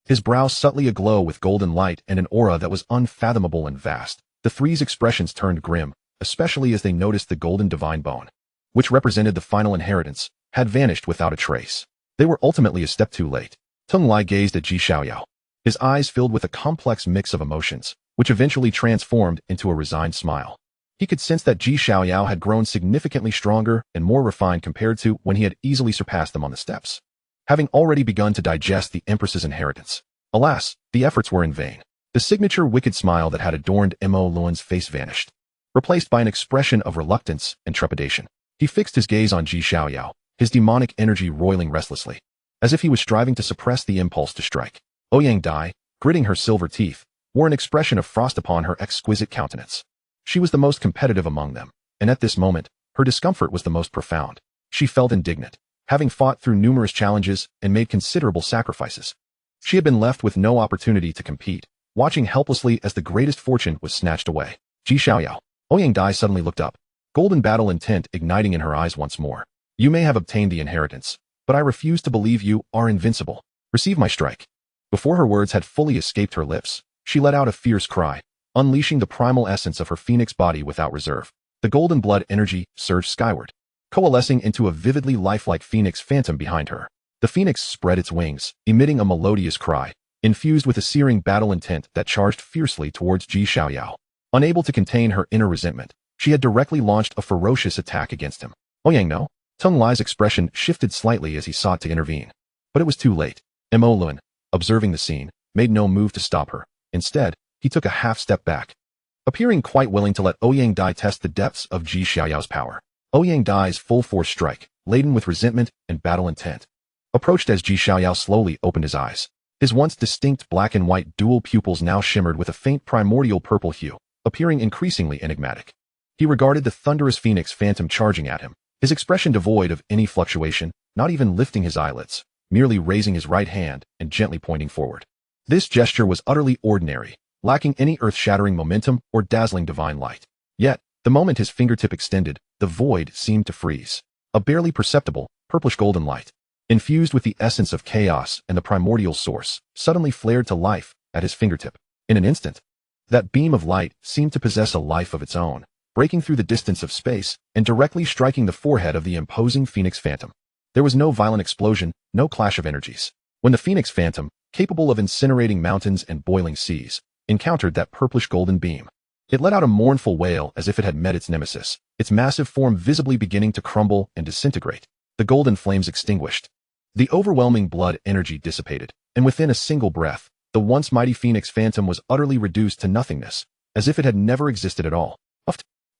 his brow subtly aglow with golden light and an aura that was unfathomable and vast, the three's expressions turned grim, especially as they noticed the golden divine bone, which represented the final inheritance, had vanished without a trace. They were ultimately a step too late. Tung Lai gazed at Xiaoyao, his eyes filled with a complex mix of emotions, which eventually transformed into a resigned smile. He could sense that Xiaoyao had grown significantly stronger and more refined compared to when he had easily surpassed them on the steps, having already begun to digest the Empress's inheritance. Alas, the efforts were in vain. The signature wicked smile that had adorned Mo Luan's face vanished, replaced by an expression of reluctance and trepidation. He fixed his gaze on Xiaoyao, his demonic energy roiling restlessly, as if he was striving to suppress the impulse to strike. Ouyang Dai, gritting her silver teeth, wore an expression of frost upon her exquisite countenance. She was the most competitive among them, and at this moment, her discomfort was the most profound. She felt indignant, having fought through numerous challenges and made considerable sacrifices. She had been left with no opportunity to compete, watching helplessly as the greatest fortune was snatched away. Xiaoyao. Ouyang Dai suddenly looked up, golden battle intent igniting in her eyes once more. You may have obtained the inheritance, but I refuse to believe you are invincible. Receive my strike. Before her words had fully escaped her lips, she let out a fierce cry, unleashing the primal essence of her phoenix body without reserve. The golden blood energy surged skyward, coalescing into a vividly lifelike phoenix phantom behind her. The phoenix spread its wings, emitting a melodious cry, infused with a searing battle intent that charged fiercely towards Xiaoyao. Unable to contain her inner resentment, she had directly launched a ferocious attack against him. Ouyang no? Tung Lai's expression shifted slightly as he sought to intervene. But it was too late. Mo Luan, observing the scene, made no move to stop her. Instead, he took a half-step back, appearing quite willing to let Ouyang Dai test the depths of Xiaoyao's power. Ouyang Dai's full-force strike, laden with resentment and battle intent, approached as Xiaoyao slowly opened his eyes. His once distinct black and white dual pupils now shimmered with a faint primordial purple hue, appearing increasingly enigmatic. He regarded the thunderous phoenix phantom charging at him, his expression devoid of any fluctuation, not even lifting his eyelids, merely raising his right hand and gently pointing forward. This gesture was utterly ordinary, lacking any earth-shattering momentum or dazzling divine light. Yet, the moment his fingertip extended, the void seemed to freeze. A barely perceptible, purplish-golden light, infused with the essence of chaos and the primordial source, suddenly flared to life at his fingertip. In an instant, That beam of light seemed to possess a life of its own, breaking through the distance of space and directly striking the forehead of the imposing Phoenix Phantom. There was no violent explosion, no clash of energies. When the Phoenix Phantom, capable of incinerating mountains and boiling seas, encountered that purplish golden beam, it let out a mournful wail as if it had met its nemesis, its massive form visibly beginning to crumble and disintegrate. The golden flames extinguished. The overwhelming blood energy dissipated, and within a single breath, the once mighty Phoenix Phantom was utterly reduced to nothingness, as if it had never existed at all.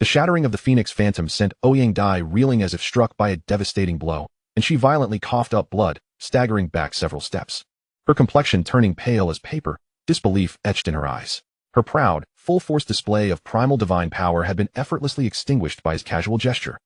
The shattering of the Phoenix Phantom sent Ouyang Dai reeling as if struck by a devastating blow, and she violently coughed up blood, staggering back several steps. Her complexion turning pale as paper, disbelief etched in her eyes. Her proud, full-force display of primal divine power had been effortlessly extinguished by his casual gesture.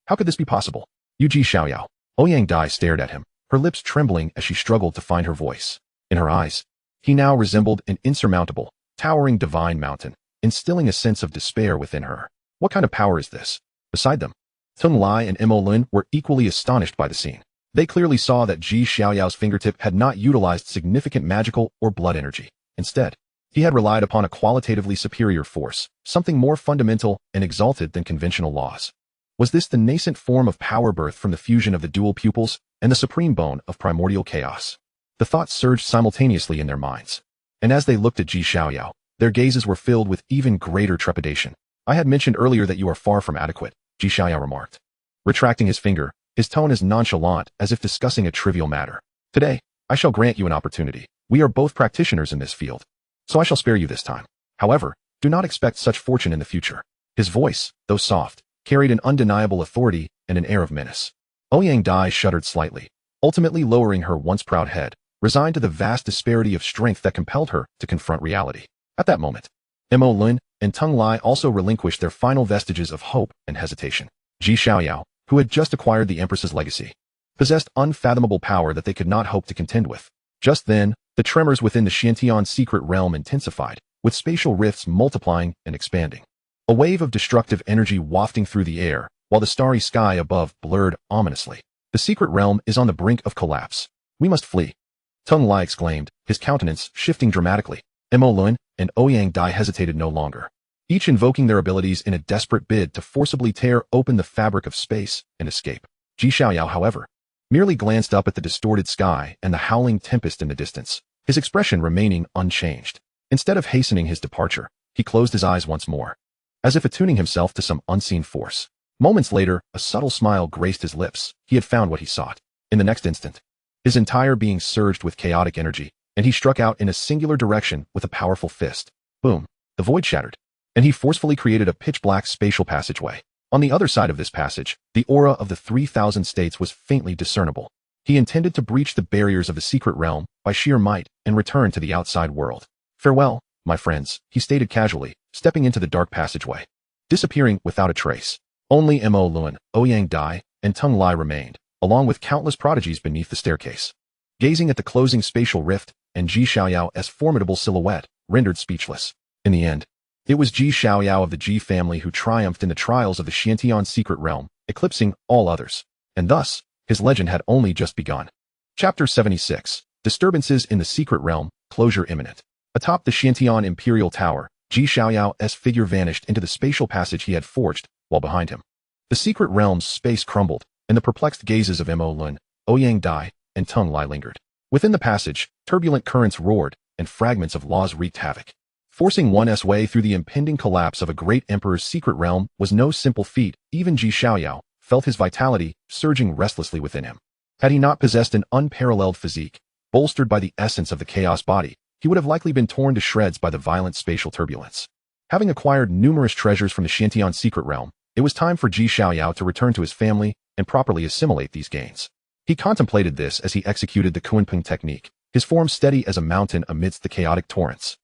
How could this be possible? Yuji Xiaoyao. Ouyang Dai stared at him, her lips trembling as she struggled to find her voice. In her eyes, he now resembled an insurmountable, towering divine mountain, instilling a sense of despair within her. What kind of power is this? Beside them, Tung Lai and Mo Lun were equally astonished by the scene. They clearly saw that Ji Xiaoyao's fingertip had not utilized significant magical or blood energy. Instead, he had relied upon a qualitatively superior force, something more fundamental and exalted than conventional laws. Was this the nascent form of power birthed from the fusion of the dual pupils and the supreme bone of primordial chaos? The thoughts surged simultaneously in their minds. And as they looked at Ji Xiaoyao, their gazes were filled with even greater trepidation. I had mentioned earlier that you are far from adequate, Ji Xiaoyao remarked. Retracting his finger, his tone as nonchalant as if discussing a trivial matter. Today, I shall grant you an opportunity. We are both practitioners in this field, so I shall spare you this time. However, do not expect such fortune in the future. His voice, though soft, carried an undeniable authority and an air of menace. Ouyang Dai shuddered slightly, ultimately lowering her once proud head, resigned to the vast disparity of strength that compelled her to confront reality. At that moment, Mo Lun and Tung Lai also relinquished their final vestiges of hope and hesitation. Ji Xiaoyao, who had just acquired the Empress's legacy, possessed unfathomable power that they could not hope to contend with. Just then, the tremors within the Xiantian secret realm intensified, with spatial rifts multiplying and expanding. A wave of destructive energy wafting through the air, while the starry sky above blurred ominously. The secret realm is on the brink of collapse. We must flee. Tung Lai exclaimed, his countenance shifting dramatically. Mo Lun and Ouyang Dai hesitated no longer, each invoking their abilities in a desperate bid to forcibly tear open the fabric of space and escape. Ji Xiaoyao, however, merely glanced up at the distorted sky and the howling tempest in the distance, his expression remaining unchanged. Instead of hastening his departure, he closed his eyes once more, as if attuning himself to some unseen force. Moments later, a subtle smile graced his lips. He had found what he sought. In the next instant, his entire being surged with chaotic energy, and he struck out in a singular direction with a powerful fist. Boom! The void shattered, and he forcefully created a pitch-black spatial passageway. On the other side of this passage, the aura of the 3,000 States was faintly discernible. He intended to breach the barriers of the secret realm by sheer might and return to the outside world. Farewell, my friends, he stated casually, stepping into the dark passageway, disappearing without a trace. Only Mo Lun, Ouyang Dai, and Tung Lai remained, along with countless prodigies beneath the staircase. Gazing at the closing spatial rift, and Ji Xiaoyao's formidable silhouette, rendered speechless. In the end, it was Ji Xiaoyao of the Ji family who triumphed in the trials of the Xiantian secret realm, eclipsing all others. And thus, his legend had only just begun. Chapter 76. Disturbances in the Secret Realm, Closure Imminent. Atop the Xiantian Imperial Tower, Ji Xiaoyao's figure vanished into the spatial passage he had forged, while behind him, the secret realm's space crumbled, and the perplexed gazes of Mo Lun, Ouyang Dai, and Tung Lai lingered. Within the passage, turbulent currents roared, and fragments of laws wreaked havoc. Forcing one's way through the impending collapse of a great emperor's secret realm was no simple feat. Even Ji Xiaoyao felt his vitality surging restlessly within him. Had he not possessed an unparalleled physique, bolstered by the essence of the chaos body, he would have likely been torn to shreds by the violent spatial turbulence. Having acquired numerous treasures from the Xiantian secret realm, it was time for Ji Xiaoyao to return to his family and properly assimilate these gains. He contemplated this as he executed the Kunpeng technique, his form steady as a mountain amidst the chaotic torrents,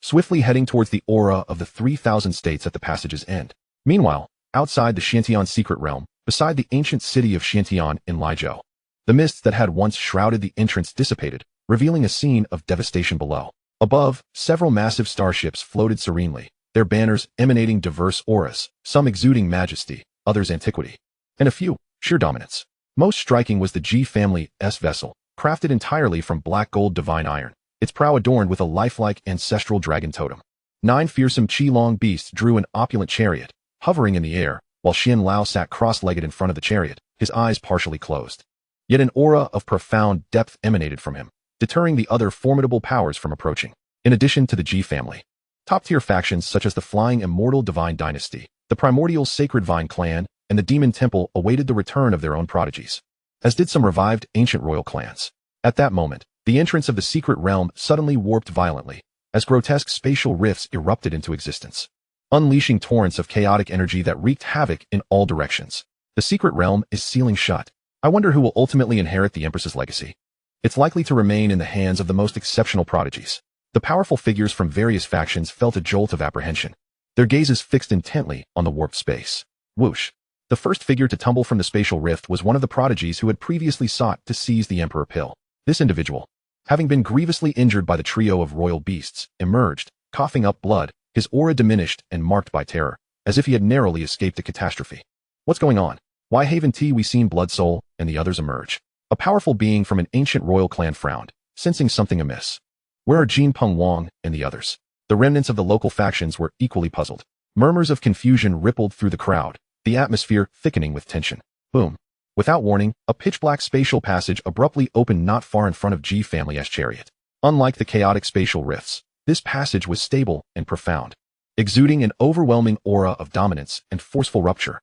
swiftly heading towards the aura of the 3,000 States at the passage's end. Meanwhile, outside the Xiantian secret realm, beside the ancient city of Xiantian in Lijiao, the mists that had once shrouded the entrance dissipated, revealing a scene of devastation below. Above, several massive starships floated serenely, their banners emanating diverse auras, some exuding majesty, others antiquity, and a few, sheer dominance. Most striking was the Ji family's vessel, crafted entirely from black gold divine iron, its prow adorned with a lifelike ancestral dragon totem. 9 fearsome Qi-Long beasts drew an opulent chariot, hovering in the air, while Xiaoyao sat cross-legged in front of the chariot, his eyes partially closed. Yet an aura of profound depth emanated from him, deterring the other formidable powers from approaching. In addition to the Ji family, top-tier factions such as the Flying Immortal Divine Dynasty, the Primordial Sacred Vine Clan, and the Demon Temple awaited the return of their own prodigies, as did some revived ancient royal clans. At that moment, the entrance of the secret realm suddenly warped violently, as grotesque spatial rifts erupted into existence, unleashing torrents of chaotic energy that wreaked havoc in all directions. The secret realm is sealing shut. I wonder who will ultimately inherit the Empress's legacy. It's likely to remain in the hands of the most exceptional prodigies. The powerful figures from various factions felt a jolt of apprehension, their gazes fixed intently on the warped space. Whoosh! The first figure to tumble from the spatial rift was one of the prodigies who had previously sought to seize the Emperor Pill. This individual, having been grievously injured by the trio of royal beasts, emerged, coughing up blood, his aura diminished and marked by terror, as if he had narrowly escaped a catastrophe. What's going on? Why haven't we seen Blood Soul and the others emerge? A powerful being from an ancient royal clan frowned, sensing something amiss. Where are Jin Peng Wang and the others? The remnants of the local factions were equally puzzled. Murmurs of confusion rippled through the crowd, the atmosphere thickening with tension. Boom. Without warning, a pitch-black spatial passage abruptly opened not far in front of Ji family's chariot. Unlike the chaotic spatial rifts, this passage was stable and profound, exuding an overwhelming aura of dominance and forceful rupture.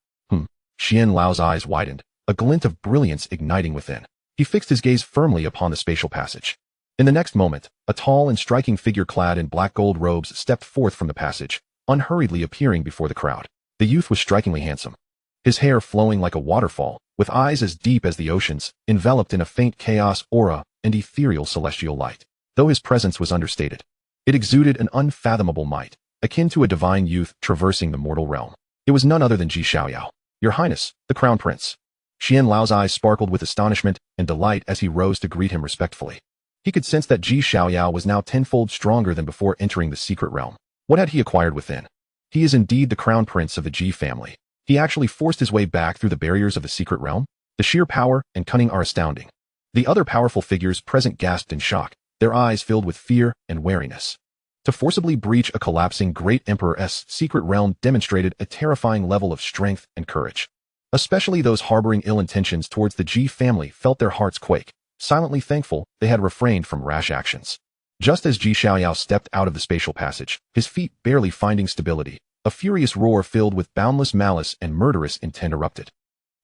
Xiaoyao's eyes widened, a glint of brilliance igniting within. He fixed his gaze firmly upon the spatial passage. In the next moment, a tall and striking figure clad in black gold robes stepped forth from the passage, unhurriedly appearing before the crowd. The youth was strikingly handsome, his hair flowing like a waterfall, with eyes as deep as the oceans, enveloped in a faint chaos aura and ethereal celestial light. Though his presence was understated, it exuded an unfathomable might, akin to a divine youth traversing the mortal realm. It was none other than Xiaoyao. Your Highness, the Crown Prince. Xiaoyao's eyes sparkled with astonishment and delight as he rose to greet him respectfully. He could sense that Xiaoyao was now tenfold stronger than before entering the secret realm. What had he acquired within? He is indeed the Crown Prince of the Ji family. He actually forced his way back through the barriers of the secret realm. The sheer power and cunning are astounding. The other powerful figures present gasped in shock, their eyes filled with fear and wariness. To forcibly breach a collapsing Great Emperor's secret realm demonstrated a terrifying level of strength and courage. Especially those harboring ill intentions towards the Ji family felt their hearts quake, silently thankful they had refrained from rash actions. Just as Xiaoyao stepped out of the spatial passage, his feet barely finding stability, a furious roar filled with boundless malice and murderous intent erupted,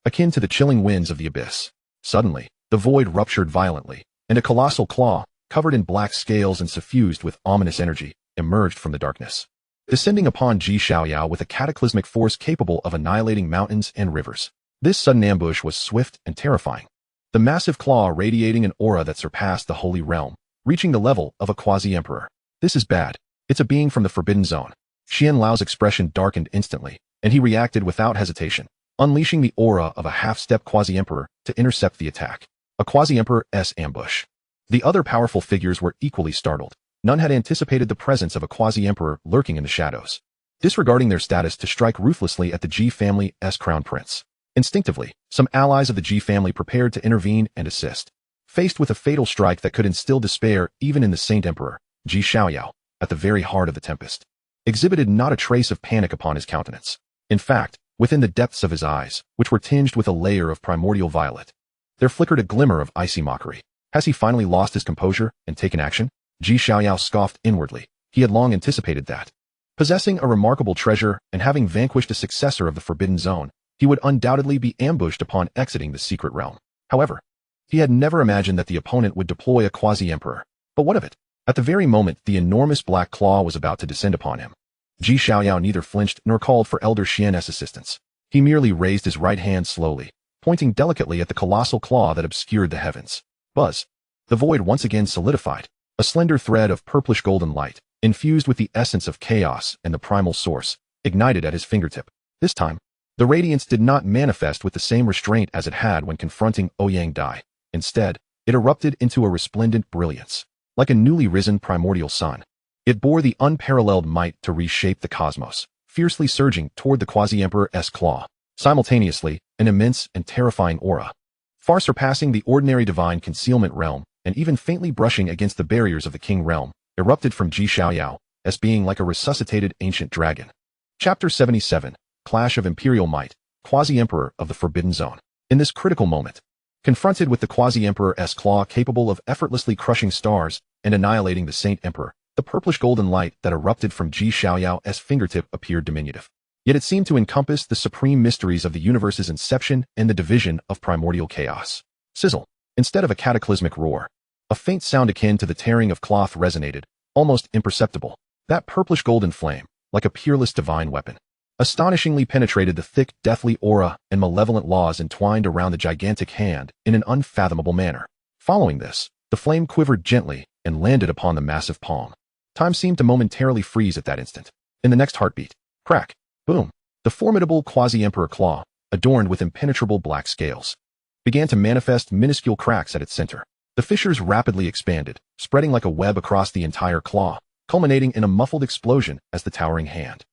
akin to the chilling winds of the abyss. Suddenly, the void ruptured violently, and a colossal claw, covered in black scales and suffused with ominous energy, emerged from the darkness, descending upon Xiaoyao with a cataclysmic force capable of annihilating mountains and rivers. This sudden ambush was swift and terrifying, the massive claw radiating an aura that surpassed the holy realm, reaching the level of a quasi-emperor. This is bad. It's a being from the Forbidden Zone. Xiaoyao's expression darkened instantly, and he reacted without hesitation, unleashing the aura of a half-step quasi-emperor to intercept the attack. A quasi-emperor's ambush. The other powerful figures were equally startled. None had anticipated the presence of a quasi-emperor lurking in the shadows, disregarding their status to strike ruthlessly at the Ji family's crown prince. Instinctively, some allies of the Ji family prepared to intervene and assist. Faced with a fatal strike that could instill despair even in the Saint Emperor, Xiaoyao, at the very heart of the tempest, exhibited not a trace of panic upon his countenance. In fact, within the depths of his eyes, which were tinged with a layer of primordial violet, there flickered a glimmer of icy mockery. Has he finally lost his composure and taken action? Xiaoyao scoffed inwardly. He had long anticipated that. Possessing a remarkable treasure and having vanquished a successor of the Forbidden Zone, he would undoubtedly be ambushed upon exiting the secret realm. However, he had never imagined that the opponent would deploy a quasi-emperor. But what of it? At the very moment the enormous black claw was about to descend upon him, Xiaoyao neither flinched nor called for Elder Xian's assistance. He merely raised his right hand slowly, pointing delicately at the colossal claw that obscured the heavens. Buzz. The void once again solidified, a slender thread of purplish golden light, infused with the essence of chaos and the primal source, ignited at his fingertip. This time, the radiance did not manifest with the same restraint as it had when confronting Ouyang Dai. Instead, it erupted into a resplendent brilliance, like a newly risen primordial sun. It bore the unparalleled might to reshape the cosmos, fiercely surging toward the quasi-emperor's claw. Simultaneously, an immense and terrifying aura, far surpassing the ordinary divine concealment realm, and even faintly brushing against the barriers of the king realm, erupted from Xiaoyao, as being like a resuscitated ancient dragon. Chapter 77, Clash of Imperial Might, Quasi-Emperor of the Forbidden Zone. In this critical moment, confronted with the Quasi-Emperor's claw capable of effortlessly crushing stars and annihilating the Saint Emperor, the purplish golden light that erupted from Xiaoyao's fingertip appeared diminutive. Yet it seemed to encompass the supreme mysteries of the universe's inception and the division of primordial chaos. Sizzle. Instead of a cataclysmic roar, a faint sound akin to the tearing of cloth resonated, almost imperceptible. That purplish golden flame, like a peerless divine weapon, astonishingly penetrated the thick, deathly aura and malevolent laws entwined around the gigantic hand in an unfathomable manner. Following this, the flame quivered gently and landed upon the massive palm. Time seemed to momentarily freeze at that instant. In the next heartbeat, crack, boom, the formidable Quasi-Emperor claw, adorned with impenetrable black scales, began to manifest minuscule cracks at its center. The fissures rapidly expanded, spreading like a web across the entire claw, culminating in a muffled explosion as the towering hand,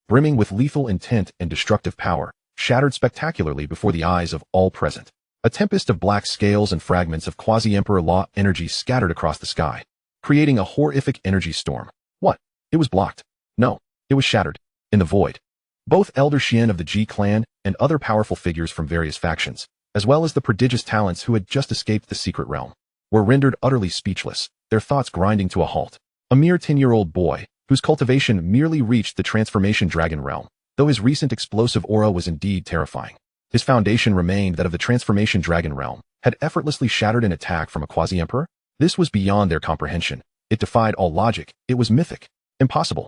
brimming with lethal intent and destructive power, shattered spectacularly before the eyes of all present. A tempest of black scales and fragments of Quasi-Emperor law energy scattered across the sky, creating a horrific energy storm. What? It was blocked. No, it was shattered. In the void, both Elder Xian of the Ji clan and other powerful figures from various factions, as well as the prodigious talents who had just escaped the secret realm, were rendered utterly speechless, their thoughts grinding to a halt. A mere 10-year-old boy, whose cultivation merely reached the transformation dragon realm, though his recent explosive aura was indeed terrifying. His foundation remained that of the transformation dragon realm, had effortlessly shattered an attack from a quasi-emperor. This was beyond their comprehension. It defied all logic. It was mythic. Impossible.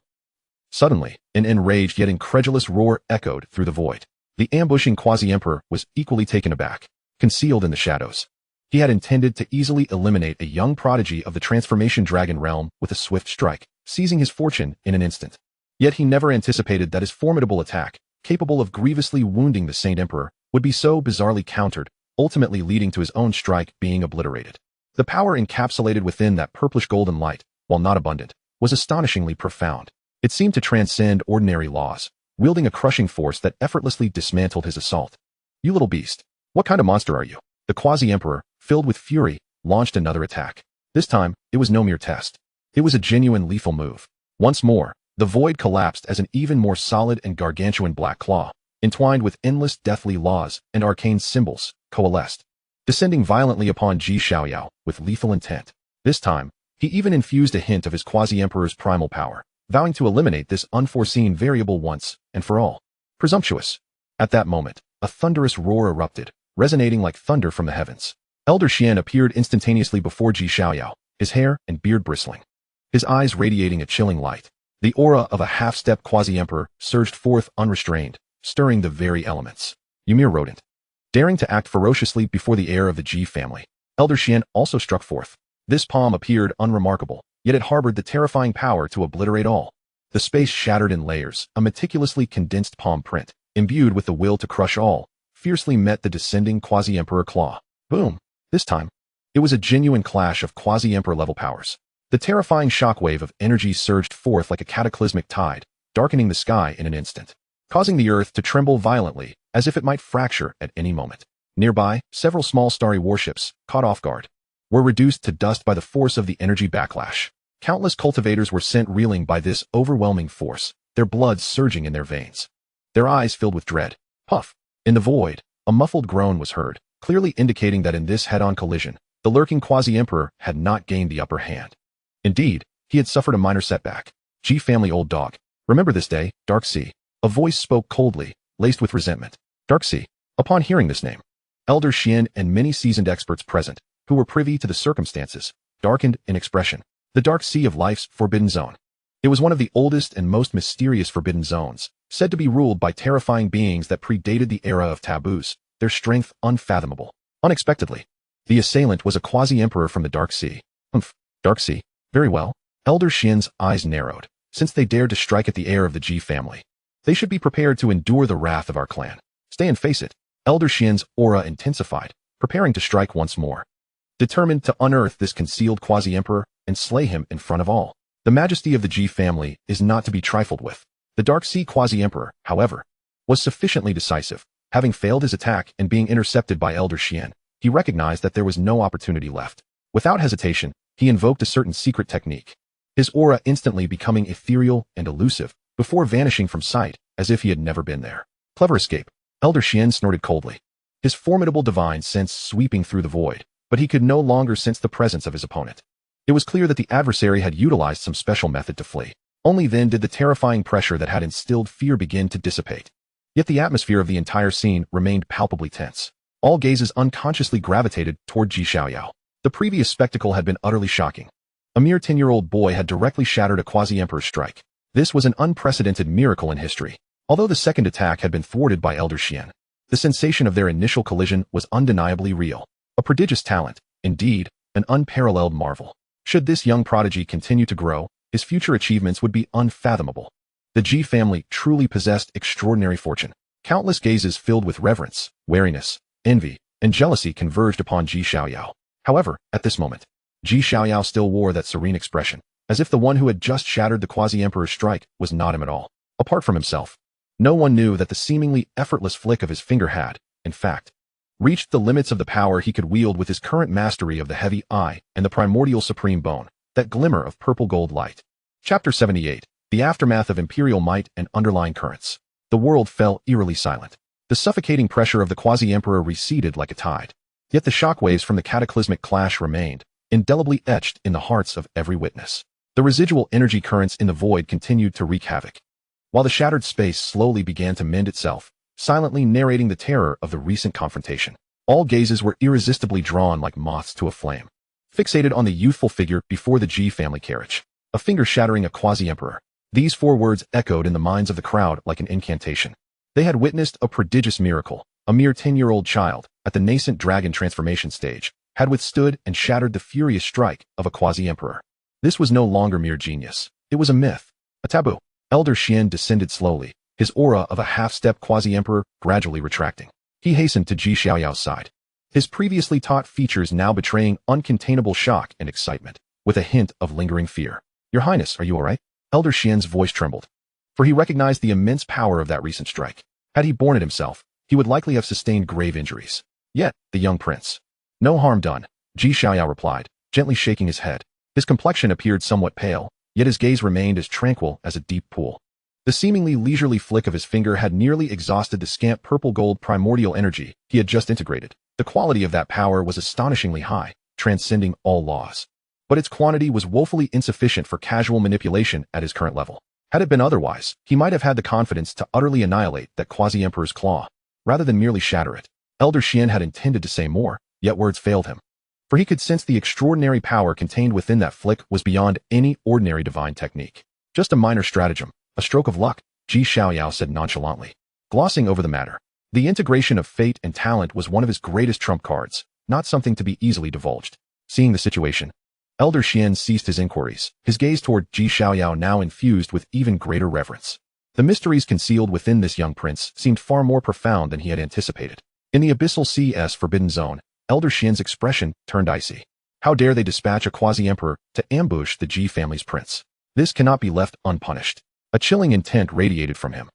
Suddenly, an enraged yet incredulous roar echoed through the void. The ambushing quasi-emperor was equally taken aback, concealed in the shadows. He had intended to easily eliminate a young prodigy of the transformation dragon realm with a swift strike, seizing his fortune in an instant. Yet he never anticipated that his formidable attack, capable of grievously wounding the Saint Emperor, would be so bizarrely countered, ultimately leading to his own strike being obliterated. The power encapsulated within that purplish golden light, while not abundant, was astonishingly profound. It seemed to transcend ordinary laws, wielding a crushing force that effortlessly dismantled his assault. "You little beast. What kind of monster are you?" The quasi-emperor, filled with fury, launched another attack. This time, it was no mere test. It was a genuine lethal move. Once more, the void collapsed as an even more solid and gargantuan black claw, entwined with endless deathly laws and arcane symbols, coalesced, descending violently upon Xiaoyao with lethal intent. This time, he even infused a hint of his quasi-emperor's primal power, vowing to eliminate this unforeseen variable once and for all. Presumptuous. At that moment, a thunderous roar erupted, resonating like thunder from the heavens. Elder Xian appeared instantaneously before Xiaoyao, his hair and beard bristling, his eyes radiating a chilling light. The aura of a half-step quasi-emperor surged forth unrestrained, stirring the very elements. "You mere rodent. Daring to act ferociously before the heir of the Ji family." Elder Xian also struck forth. This palm appeared unremarkable, yet it harbored the terrifying power to obliterate all. The space shattered in layers, a meticulously condensed palm print, imbued with the will to crush all, fiercely met the descending quasi-emperor claw. Boom! This time, it was a genuine clash of quasi-emperor level powers. The terrifying shockwave of energy surged forth like a cataclysmic tide, darkening the sky in an instant, causing the earth to tremble violently, as if it might fracture at any moment. Nearby, several small starry warships, caught off guard, were reduced to dust by the force of the energy backlash. Countless cultivators were sent reeling by this overwhelming force, their blood surging in their veins, their eyes filled with dread. Puff! In the void, a muffled groan was heard, clearly indicating that in this head-on collision, the lurking quasi-emperor had not gained the upper hand. Indeed, he had suffered a minor setback. Ji family old dog. Remember this day, Dark Sea. A voice spoke coldly, laced with resentment. Dark Sea. Upon hearing this name, Elder Xian and many seasoned experts present, who were privy to the circumstances, darkened in expression. The Dark Sea of life's forbidden zone. It was one of the oldest and most mysterious forbidden zones, said to be ruled by terrifying beings that predated the era of taboos, their strength unfathomable. Unexpectedly, the assailant was a quasi-emperor from the Dark Sea. Dark Sea. Very well. Elder Xian's eyes narrowed. Since they dared to strike at the heir of the Ji family, they should be prepared to endure the wrath of our clan. Stay and face it. Elder Xian's aura intensified, preparing to strike once more, determined to unearth this concealed quasi-emperor and slay him in front of all. The majesty of the Ji family is not to be trifled with. The Dark Sea quasi-emperor, however, was sufficiently decisive. Having failed his attack and being intercepted by Elder Xian, he recognized that there was no opportunity left. Without hesitation, he invoked a certain secret technique. his aura instantly becoming ethereal and elusive before vanishing from sight as if he had never been there. Clever escape. Elder Xian snorted coldly, his formidable divine sense sweeping through the void, but he could no longer sense the presence of his opponent. It was clear that the adversary had utilized some special method to flee. Only then did the terrifying pressure that had instilled fear begin to dissipate. Yet the atmosphere of the entire scene remained palpably tense. All gazes unconsciously gravitated toward Xiaoyao. The previous spectacle had been utterly shocking. A mere 10-year-old boy had directly shattered a quasi-emperor's strike. This was an unprecedented miracle in history. Although the second attack had been thwarted by Elder Xian, the sensation of their initial collision was undeniably real. A prodigious talent, indeed, an unparalleled marvel. Should this young prodigy continue to grow, his future achievements would be unfathomable. The Ji family truly possessed extraordinary fortune. Countless gazes filled with reverence, wariness, envy, and jealousy converged upon Ji Xiaoyao. However, at this moment, Ji Xiaoyao still wore that serene expression, as if the one who had just shattered the quasi-emperor's strike was not him at all. Apart from himself, no one knew that the seemingly effortless flick of his finger had, in fact, reached the limits of the power he could wield with his current mastery of the heavy eye and the primordial supreme bone, that glimmer of purple gold light. Chapter 78. The Aftermath of Imperial Might and Underlying Currents. The world fell eerily silent. The suffocating pressure of the quasi-emperor receded like a tide. Yet the shockwaves from the cataclysmic clash remained, indelibly etched in the hearts of every witness. The residual energy currents in the void continued to wreak havoc, while the shattered space slowly began to mend itself, silently narrating the terror of the recent confrontation. All gazes were irresistibly drawn like moths to a flame, fixated on the youthful figure before the Ji family carriage. A finger shattering a quasi-emperor. These 4 words echoed in the minds of the crowd like an incantation. They had witnessed a prodigious miracle. A mere 10-year-old child, at the nascent dragon transformation stage, had withstood and shattered the furious strike of a quasi-emperor. This was no longer mere genius. It was a myth, a taboo. Elder Xian descended slowly, his aura of a half-step quasi-emperor gradually retracting. He hastened to Ji Xiaoyao's side, his previously taught features now betraying uncontainable shock and excitement, with a hint of lingering fear. Your Highness, are you all right? Elder Xian's voice trembled, for he recognized the immense power of that recent strike. Had he borne it himself, he would likely have sustained grave injuries. Yet, the young prince. No harm done, Ji Xiaoyao replied, gently shaking his head. His complexion appeared somewhat pale, yet his gaze remained as tranquil as a deep pool. The seemingly leisurely flick of his finger had nearly exhausted the scant purple-gold primordial energy he had just integrated. The quality of that power was astonishingly high, transcending all laws. But its quantity was woefully insufficient for casual manipulation at his current level. Had it been otherwise, he might have had the confidence to utterly annihilate that quasi-emperor's claw, rather than merely shatter it. Elder Xian had intended to say more, yet words failed him, for he could sense the extraordinary power contained within that flick was beyond any ordinary divine technique. Just a minor stratagem, a stroke of luck, Ji Xiaoyao said nonchalantly, glossing over the matter. The integration of fate and talent was one of his greatest trump cards, not something to be easily divulged. Seeing the situation, Elder Xian ceased his inquiries, his gaze toward Ji Xiaoyao now infused with even greater reverence. The mysteries concealed within this young prince seemed far more profound than he had anticipated. In the abyssal sea's forbidden zone, Elder Xian's expression turned icy. How dare they dispatch a quasi-emperor to ambush the Ji family's prince? This cannot be left unpunished. A chilling intent radiated from him,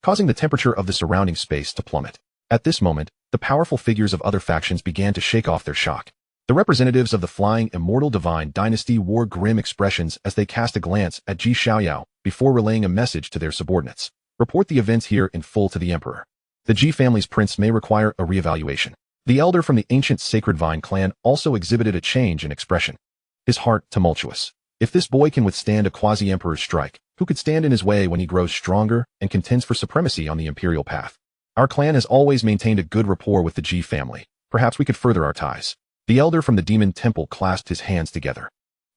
causing the temperature of the surrounding space to plummet. At this moment, the powerful figures of other factions began to shake off their shock. The representatives of the flying Immortal Divine Dynasty wore grim expressions as they cast a glance at Ji Xiaoyao before relaying a message to their subordinates. Report the events here in full to the emperor. The Ji family's prince may require a re-evaluation. The elder from the ancient Sacred Vine clan also exhibited a change in expression, his heart tumultuous. If this boy can withstand a quasi-emperor's strike, who could stand in his way when he grows stronger and contends for supremacy on the imperial path? Our clan has always maintained a good rapport with the Ji family. Perhaps we could further our ties. The elder from the demon temple clasped his hands together,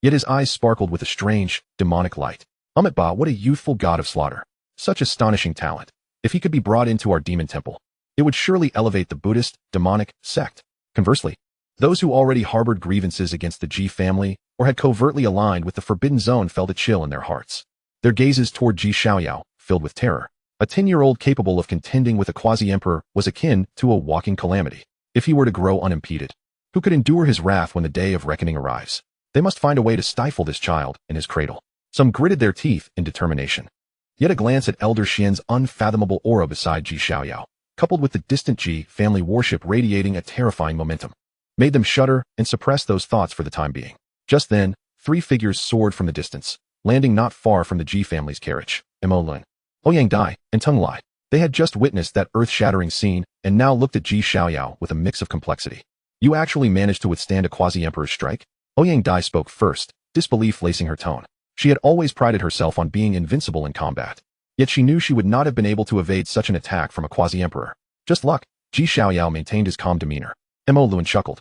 yet his eyes sparkled with a strange, demonic light. Amitabha, what a youthful god of slaughter. Such astonishing talent. If he could be brought into our demon temple, it would surely elevate the Buddhist, demonic, sect. Conversely, those who already harbored grievances against the Ji family or had covertly aligned with the Forbidden Zone felt a chill in their hearts. Their gazes toward Ji Xiaoyao, filled with terror. A 10-year-old capable of contending with a quasi-emperor was akin to a walking calamity. If he were to grow unimpeded, who could endure his wrath when the day of reckoning arrives? They must find a way to stifle this child in his cradle. Some gritted their teeth in determination. Yet a glance at Elder Xian's unfathomable aura beside Ji Xiaoyao, coupled with the distant Ji family worship radiating a terrifying momentum, made them shudder and suppress those thoughts for the time being. Just then, 3 figures soared from the distance, landing not far from the Ji family's carriage. Mo Lun, Ouyang Dai, and Tung Lai. They had just witnessed that earth-shattering scene and now looked at Ji Xiaoyao with a mix of complexity. You actually managed to withstand a quasi-emperor's strike? Ouyang Dai spoke first, disbelief lacing her tone. She had always prided herself on being invincible in combat. Yet she knew she would not have been able to evade such an attack from a quasi-emperor. Just luck. Ji Xiaoyao maintained his calm demeanor. Mo Lun chuckled,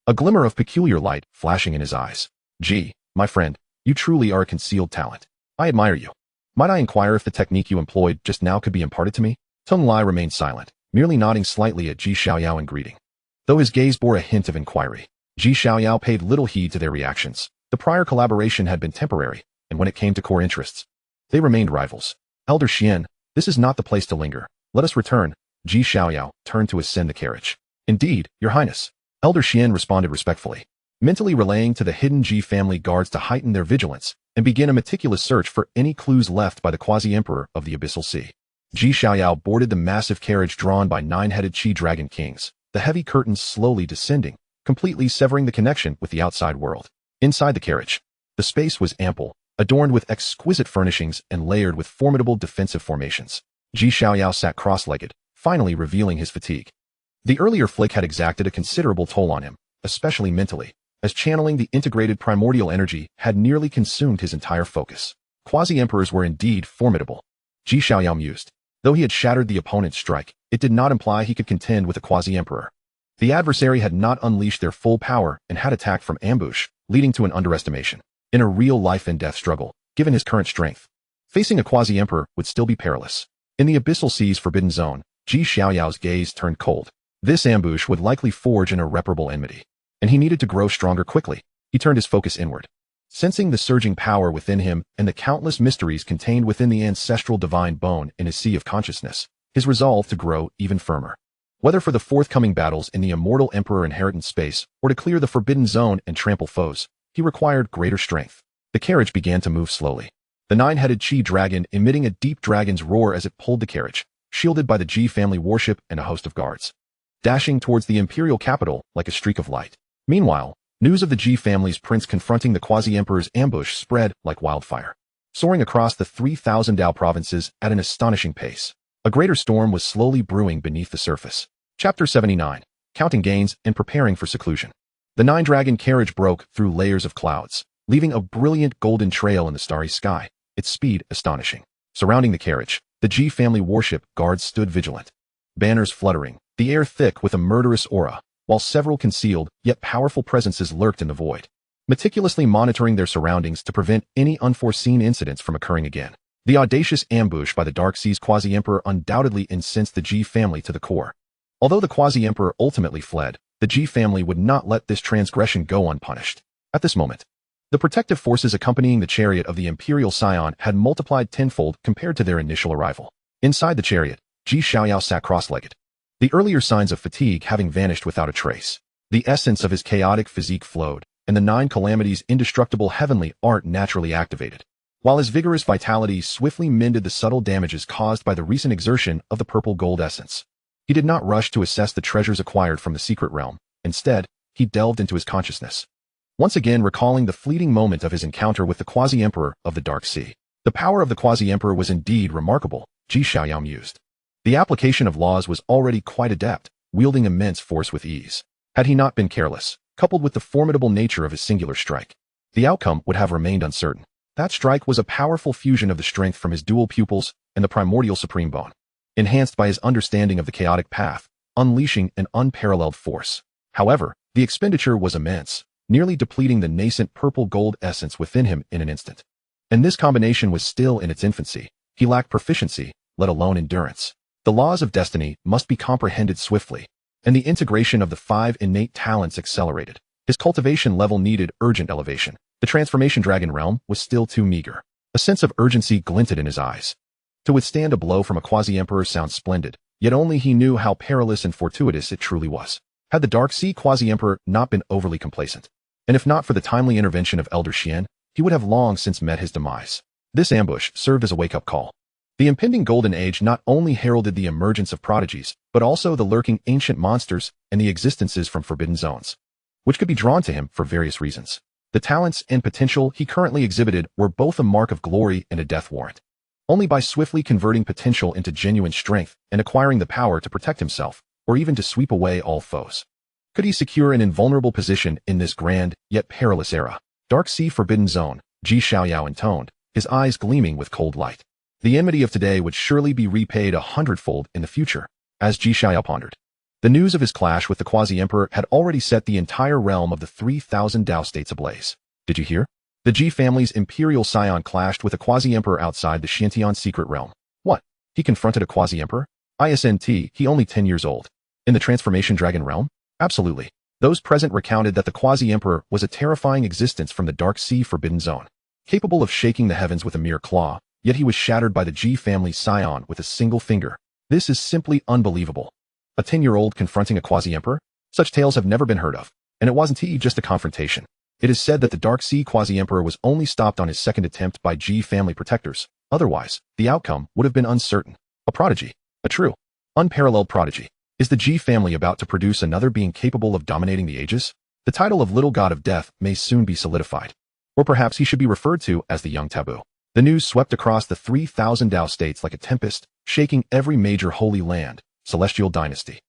a glimmer of peculiar light flashing in his eyes. Ji, my friend, you truly are a concealed talent. I admire you. Might I inquire if the technique you employed just now could be imparted to me? Tung Lai remained silent, merely nodding slightly at Ji Xiaoyao in greeting. Though his gaze bore a hint of inquiry, Ji Xiaoyao paid little heed to their reactions. The prior collaboration had been temporary, and when it came to core interests, they remained rivals. Elder Xian, this is not the place to linger. Let us return. Ji Xiaoyao turned to ascend the carriage. Indeed, Your Highness. Elder Xian responded respectfully, mentally relaying to the hidden Ji family guards to heighten their vigilance and begin a meticulous search for any clues left by the quasi-emperor of the Abyssal Sea. Ji Xiaoyao boarded the massive carriage drawn by 9-headed Qi dragon kings, the heavy curtains slowly descending, completely severing the connection with the outside world. Inside the carriage, the space was ample, adorned with exquisite furnishings and layered with formidable defensive formations. Ji Xiaoyao sat cross-legged, finally revealing his fatigue. The earlier flick had exacted a considerable toll on him, especially mentally, as channeling the integrated primordial energy had nearly consumed his entire focus. Quasi-emperors were indeed formidable. Ji Xiaoyao mused. Though he had shattered the opponent's strike, it did not imply he could contend with a quasi-emperor. The adversary had not unleashed their full power and had attacked from ambush, leading to an underestimation. In a real life-and-death struggle, given his current strength, facing a quasi-emperor would still be perilous. In the Abyssal Sea's forbidden zone, Ji Xiaoyao's gaze turned cold. This ambush would likely forge an irreparable enmity, and he needed to grow stronger quickly. He turned his focus inward. Sensing the surging power within him and the countless mysteries contained within the ancestral divine bone in his sea of consciousness, his resolve to grow even firmer. Whether for the forthcoming battles in the immortal emperor inheritance space or to clear the forbidden zone and trample foes, he required greater strength. The carriage began to move slowly. The 9-headed Qi dragon emitting a deep dragon's roar as it pulled the carriage, shielded by the Ji family warship and a host of guards, dashing towards the imperial capital like a streak of light. Meanwhile, news of the Ji family's prince confronting the quasi-emperor's ambush spread like wildfire, soaring across the 3,000 Dao provinces at an astonishing pace. A greater storm was slowly brewing beneath the surface. Chapter 79. Counting gains and preparing for seclusion. The 9-dragon carriage broke through layers of clouds, leaving a brilliant golden trail in the starry sky, its speed astonishing. Surrounding the carriage, the Ji family warship guards stood vigilant, banners fluttering, the air thick with a murderous aura, while several concealed yet powerful presences lurked in the void, meticulously monitoring their surroundings to prevent any unforeseen incidents from occurring again. The audacious ambush by the Dark Sea's quasi-emperor undoubtedly incensed the Ji family to the core. Although the quasi-emperor ultimately fled, the Ji family would not let this transgression go unpunished. At this moment, the protective forces accompanying the chariot of the imperial scion had multiplied tenfold compared to their initial arrival. Inside the chariot, Ji Xiaoyao sat cross-legged, the earlier signs of fatigue having vanished without a trace. The essence of his chaotic physique flowed, and the 9 calamities' indestructible heavenly art naturally activated, while his vigorous vitality swiftly mended the subtle damages caused by the recent exertion of the purple gold essence. He did not rush to assess the treasures acquired from the secret realm. Instead, he delved into his consciousness, once again recalling the fleeting moment of his encounter with the quasi-emperor of the Dark Sea. The power of the quasi-emperor was indeed remarkable, Ji Xiaoyao mused. The application of laws was already quite adept, wielding immense force with ease. Had he not been careless, coupled with the formidable nature of his singular strike, the outcome would have remained uncertain. That strike was a powerful fusion of the strength from his dual pupils and the primordial supreme bone, enhanced by his understanding of the chaotic path, unleashing an unparalleled force. However, the expenditure was immense, nearly depleting the nascent purple gold essence within him in an instant. And this combination was still in its infancy. He lacked proficiency, let alone endurance. The laws of destiny must be comprehended swiftly, and the integration of the 5 innate talents accelerated. His cultivation level needed urgent elevation. The transformation dragon realm was still too meager. A sense of urgency glinted in his eyes. To withstand a blow from a quasi-emperor sounds splendid, yet only he knew how perilous and fortuitous it truly was. Had the Dark Sea quasi-emperor not been overly complacent, and if not for the timely intervention of Elder Xian, he would have long since met his demise. This ambush served as a wake-up call. The impending Golden Age not only heralded the emergence of prodigies, but also the lurking ancient monsters and the existences from forbidden zones, which could be drawn to him for various reasons. The talents and potential he currently exhibited were both a mark of glory and a death warrant. Only by swiftly converting potential into genuine strength and acquiring the power to protect himself, or even to sweep away all foes, could he secure an invulnerable position in this grand, yet perilous era. Dark Sea Forbidden Zone, Xiaoyao intoned, his eyes gleaming with cold light. The enmity of today would surely be repaid 100-fold in the future, as Xiaoyao pondered. The news of his clash with the Quasi-Emperor had already set the entire realm of the 3,000 Dao States ablaze. Did you hear? The Ji family's imperial scion clashed with a Quasi-Emperor outside the Xiantian secret realm. What? He confronted a Quasi-Emperor? ISNT, he only 10 years old. In the Transformation Dragon realm? Absolutely. Those present recounted that the Quasi-Emperor was a terrifying existence from the Dark Sea Forbidden Zone, capable of shaking the heavens with a mere claw, yet he was shattered by the Ji family's scion with a single finger. This is simply unbelievable. A 10-year-old confronting a Quasi-Emperor? Such tales have never been heard of, and it wasn't just a confrontation. It is said that the Dark Sea Quasi-Emperor was only stopped on his second attempt by Ji family protectors. Otherwise, the outcome would have been uncertain. A prodigy. A true, unparalleled prodigy. Is the Ji family about to produce another being capable of dominating the ages? The title of Little God of Death may soon be solidified. Or perhaps he should be referred to as the Young Taboo. The news swept across the 3,000 Dao States like a tempest, shaking every major holy land, celestial dynasty,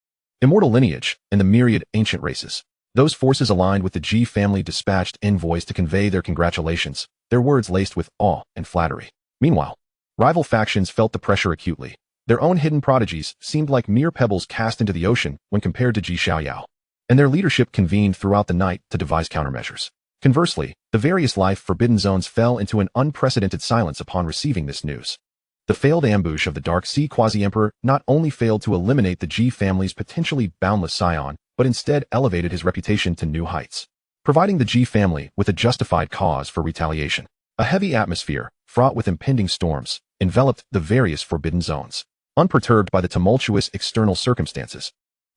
immortal lineage, and the myriad ancient races. Those forces aligned with the Ji family dispatched envoys to convey their congratulations, their words laced with awe and flattery. Meanwhile, rival factions felt the pressure acutely. Their own hidden prodigies seemed like mere pebbles cast into the ocean when compared to Xiaoyao, and their leadership convened throughout the night to devise countermeasures. Conversely, the various life-forbidden zones fell into an unprecedented silence upon receiving this news. The failed ambush of the Dark Sea Quasi-Emperor not only failed to eliminate the Ji family's potentially boundless scion, but instead elevated his reputation to new heights, providing the Ji family with a justified cause for retaliation. A heavy atmosphere, fraught with impending storms, enveloped the various forbidden zones. Unperturbed by the tumultuous external circumstances,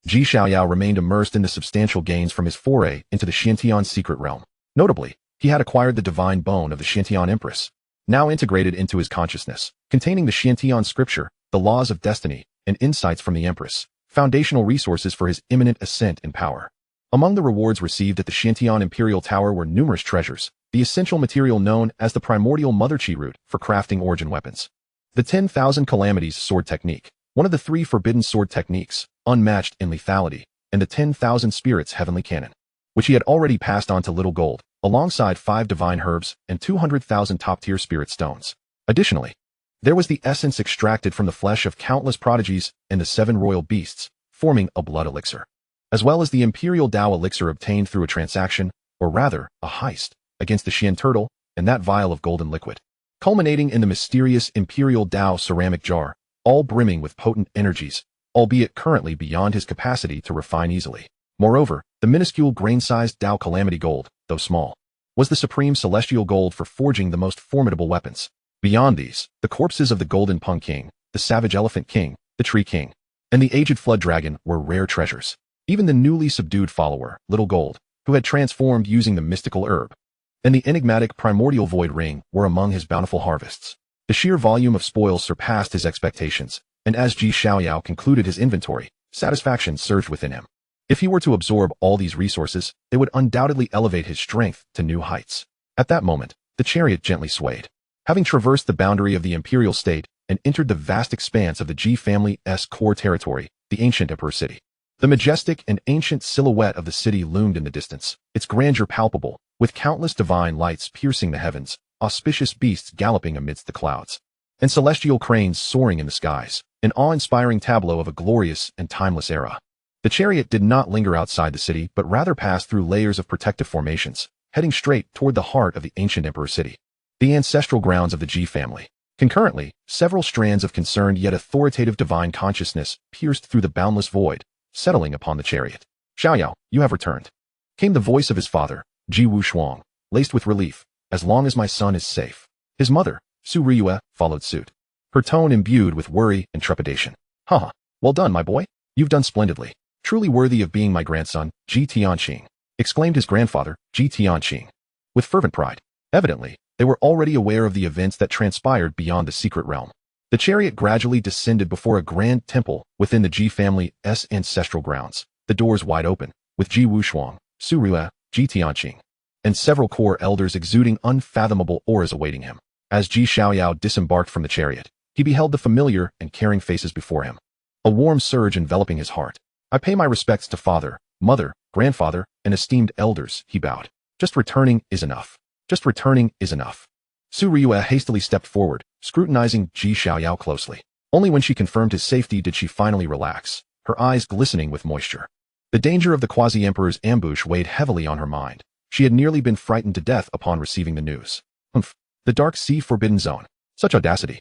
Xiaoyao remained immersed in the substantial gains from his foray into the Xiantian secret realm. Notably, he had acquired the divine bone of the Xiantian Empress, now integrated into his consciousness, containing the Xiantian scripture, the laws of destiny, and insights from the Empress, foundational resources for his imminent ascent in power. Among the rewards received at the Xiantian Imperial Tower were numerous treasures, the essential material known as the primordial mother chi root for crafting origin weapons, the 10,000 calamities sword technique, one of the 3 forbidden sword techniques, unmatched in lethality, and the 10,000 spirits heavenly cannon, which he had already passed on to Little Gold, alongside 5 divine herbs and 200,000 top-tier spirit stones. Additionally, there was the essence extracted from the flesh of countless prodigies and the 7 royal beasts, forming a blood elixir, as well as the imperial Dao elixir obtained through a transaction, or rather, a heist, against the Xian turtle and that vial of golden liquid, culminating in the mysterious imperial Dao ceramic jar, all brimming with potent energies, albeit currently beyond his capacity to refine easily. Moreover, the minuscule grain-sized Dao calamity gold, though small, was the supreme celestial gold for forging the most formidable weapons. Beyond these, the corpses of the Golden Pung King, the Savage Elephant King, the Tree King, and the Aged Flood Dragon were rare treasures. Even the newly subdued follower, Little Gold, who had transformed using the mystical herb, and the enigmatic primordial void ring were among his bountiful harvests. The sheer volume of spoils surpassed his expectations, and as Xiaoyao concluded his inventory, satisfaction surged within him. If he were to absorb all these resources, it would undoubtedly elevate his strength to new heights. At that moment, the chariot gently swayed. Having traversed the boundary of the imperial state and entered the vast expanse of the Ji family's core territory, the ancient Emperor City. The majestic and ancient silhouette of the city loomed in the distance, its grandeur palpable, with countless divine lights piercing the heavens, auspicious beasts galloping amidst the clouds, and celestial cranes soaring in the skies, an awe-inspiring tableau of a glorious and timeless era. The chariot did not linger outside the city, but rather passed through layers of protective formations, heading straight toward the heart of the ancient Emperor City, the ancestral grounds of the Ji family. Concurrently, several strands of concerned yet authoritative divine consciousness pierced through the boundless void, settling upon the chariot. "Xiaoyao, you have returned," came the voice of his father, Ji Wushuang, laced with relief. "As long as my son is safe." His mother, Su Riyue, followed suit, her tone imbued with worry and trepidation. "Haha, well done, my boy. You've done splendidly. Truly worthy of being my grandson, Ji Tianqing," exclaimed his grandfather, Ji Tianqing, with fervent pride. Evidently, they were already aware of the events that transpired beyond the secret realm. The chariot gradually descended before a grand temple within the Ji family's ancestral grounds, the doors wide open, with Ji Wushuang, Su Riyue, Ji Tianqing, and several core elders exuding unfathomable auras awaiting him. As Xiaoyao disembarked from the chariot, he beheld the familiar and caring faces before him. A warm surge enveloping his heart. I pay my respects to father, mother, grandfather, and esteemed elders, he bowed. Just returning is enough. Just returning is enough. Su Ryue hastily stepped forward, scrutinizing Xiaoyao closely. Only when she confirmed his safety did she finally relax, her eyes glistening with moisture. The danger of the Quasi-Emperor's ambush weighed heavily on her mind. She had nearly been frightened to death upon receiving the news. The Dark Sea Forbidden Zone. Such audacity.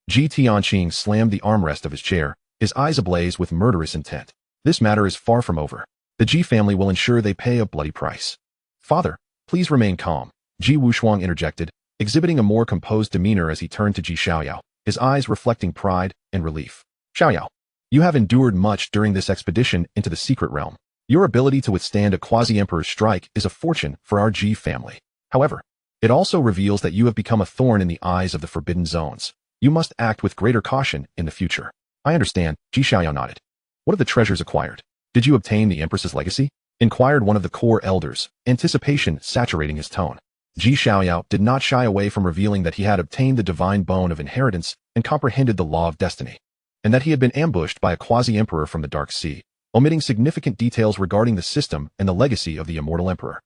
Ji Tianqing slammed the armrest of his chair, his eyes ablaze with murderous intent. This matter is far from over. The Ji family will ensure they pay a bloody price. Father, please remain calm, Ji Wuxiang interjected, exhibiting a more composed demeanor as he turned to Ji Xiaoyao, his eyes reflecting pride and relief. Xiaoyao, you have endured much during this expedition into the secret realm. Your ability to withstand a quasi-emperor's strike is a fortune for our Ji family. However, it also reveals that you have become a thorn in the eyes of the forbidden zones. You must act with greater caution in the future. I understand, Ji Xiaoyao nodded. What of the treasures acquired? Did you obtain the Empress's legacy? Inquired one of the core elders, anticipation saturating his tone. Ji Xiaoyao did not shy away from revealing that he had obtained the divine bone of inheritance and comprehended the law of destiny, and that he had been ambushed by a quasi-emperor from the Dark Sea, omitting significant details regarding the system and the legacy of the immortal emperor.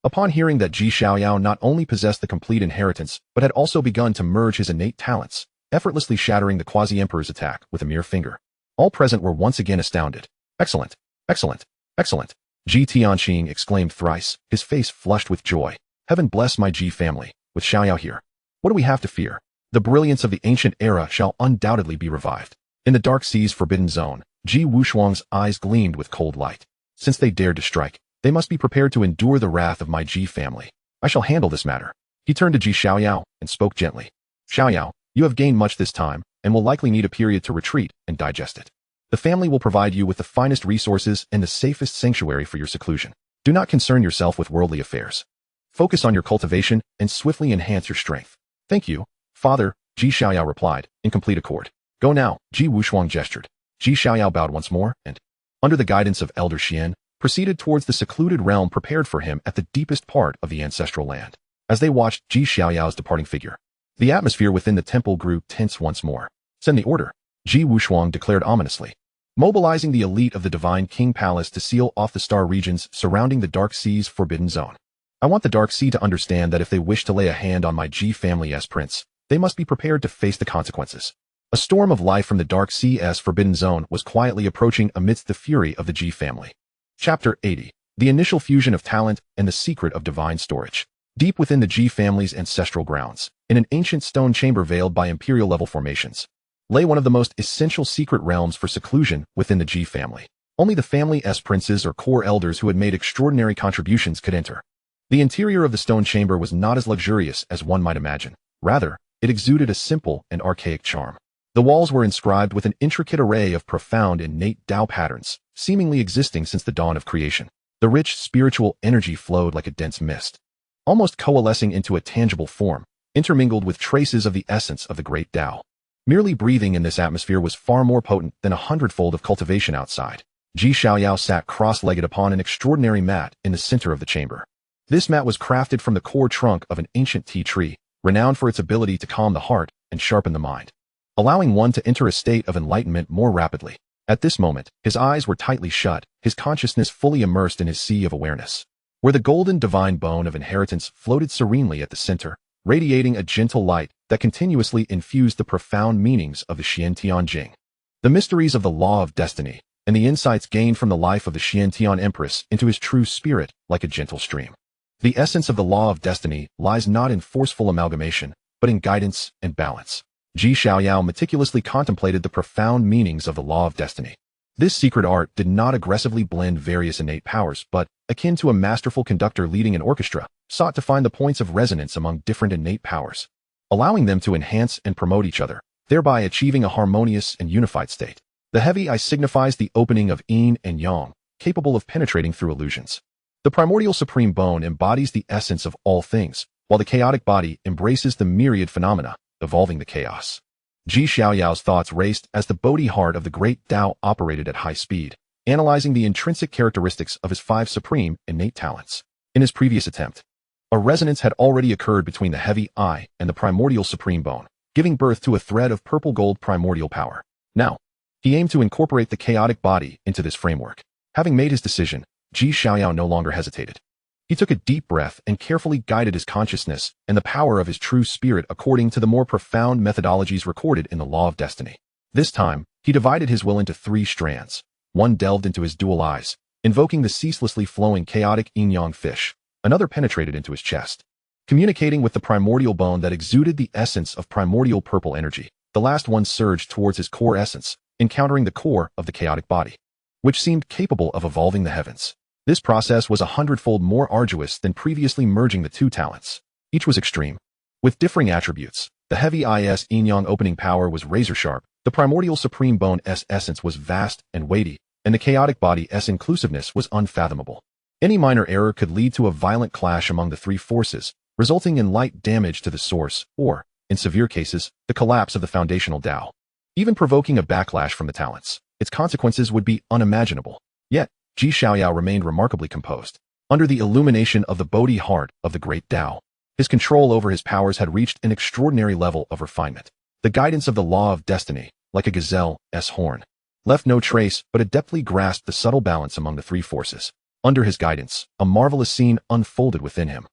Upon hearing that Ji Xiaoyao not only possessed the complete inheritance, but had also begun to merge his innate talents, effortlessly shattering the quasi-emperor's attack with a mere finger, all present were once again astounded. Excellent, excellent, excellent, Ji Tianqing exclaimed thrice, his face flushed with joy. Heaven bless my Ji family, with Xiaoyao here. What do we have to fear? The brilliance of the ancient era shall undoubtedly be revived. In the Dark Sea's forbidden zone, Ji Wuxiang's eyes gleamed with cold light. Since they dared to strike, they must be prepared to endure the wrath of my Ji family. I shall handle this matter. He turned to Ji Xiaoyao and spoke gently. Xiaoyao, you have gained much this time, and will likely need a period to retreat and digest it. The family will provide you with the finest resources and the safest sanctuary for your seclusion. Do not concern yourself with worldly affairs. Focus on your cultivation and swiftly enhance your strength. Thank you, father, Ji Xiaoyao replied, in complete accord. Go now, Ji Wuxiang gestured. Ji Xiaoyao bowed once more and, under the guidance of Elder Xian, proceeded towards the secluded realm prepared for him at the deepest part of the ancestral land. As they watched Ji Xiaoyao's departing figure, the atmosphere within the temple grew tense once more. Send the order, Ji Wuxiang declared ominously, mobilizing the elite of the Divine King Palace to seal off the star regions surrounding the Dark Sea's forbidden zone. I want the Dark Sea to understand that if they wish to lay a hand on my Ji family as prince, they must be prepared to face the consequences. A storm of life from the Dark Sea's forbidden zone was quietly approaching amidst the fury of the Ji family. Chapter 80. The initial fusion of talent and the secret of divine storage. Deep within the Ji family's ancestral grounds, in an ancient stone chamber veiled by imperial-level formations, lay one of the most essential secret realms for seclusion within the Ji family. Only the family's princes or core elders who had made extraordinary contributions could enter. The interior of the stone chamber was not as luxurious as one might imagine. Rather, it exuded a simple and archaic charm. The walls were inscribed with an intricate array of profound innate Tao patterns, seemingly existing since the dawn of creation. The rich spiritual energy flowed like a dense mist, almost coalescing into a tangible form, intermingled with traces of the essence of the great Tao. Merely breathing in this atmosphere was far more potent than 100-fold of cultivation outside. Ji Xiaoyao sat cross-legged upon an extraordinary mat in the center of the chamber. This mat was crafted from the core trunk of an ancient tea tree, renowned for its ability to calm the heart and sharpen the mind, allowing one to enter a state of enlightenment more rapidly. At this moment, his eyes were tightly shut, his consciousness fully immersed in his sea of awareness, where the golden divine bone of inheritance floated serenely at the center, radiating a gentle light that continuously infused the profound meanings of the Xiantian Jing, the mysteries of the law of destiny, and the insights gained from the life of the Xiantian Empress into his true spirit like a gentle stream. The essence of the law of destiny lies not in forceful amalgamation, but in guidance and balance. Ji Xiaoyao meticulously contemplated the profound meanings of the law of destiny. This secret art did not aggressively blend various innate powers, but, akin to a masterful conductor leading an orchestra, sought to find the points of resonance among different innate powers, allowing them to enhance and promote each other, thereby achieving a harmonious and unified state. The heavy I signifies the opening of yin and yang, capable of penetrating through illusions. The primordial supreme bone embodies the essence of all things, while the chaotic body embraces the myriad phenomena, evolving the chaos. Ji Xiaoyao's thoughts raced as the Bodhi heart of the great Tao operated at high speed, analyzing the intrinsic characteristics of his 5 supreme innate talents. In his previous attempt A resonance had already occurred between the heavy I and the primordial supreme bone, giving birth to a thread of purple-gold primordial power. Now, he aimed to incorporate the chaotic body into this framework. Having made his decision, Xiaoyao no longer hesitated. He took a deep breath and carefully guided his consciousness and the power of his true spirit according to the more profound methodologies recorded in the Law of Destiny. This time, he divided his will into 3 strands. One delved into his dual eyes, invoking the ceaselessly flowing chaotic yin-yang fish. Another penetrated into his chest, communicating with the primordial bone that exuded the essence of primordial purple energy. The last one surged towards his core essence, encountering the core of the chaotic body, which seemed capable of evolving the heavens. This process was 100-fold more arduous than previously merging the 2 talents. Each was extreme, with differing attributes. The heavy IS yin-yang opening power was razor-sharp, the primordial supreme bone S essence was vast and weighty, and the chaotic body S inclusiveness was unfathomable. Any minor error could lead to a violent clash among the 3 forces, resulting in light damage to the source, or, in severe cases, the collapse of the foundational Tao. Even provoking a backlash from the talents, its consequences would be unimaginable. Yet, Xiaoyao remained remarkably composed. Under the illumination of the Bodhi heart of the great Tao, his control over his powers had reached an extraordinary level of refinement. The guidance of the Law of Destiny, like a gazelle's horn, left no trace but adeptly grasped the subtle balance among the 3 forces. Under his guidance, a marvelous scene unfolded within him.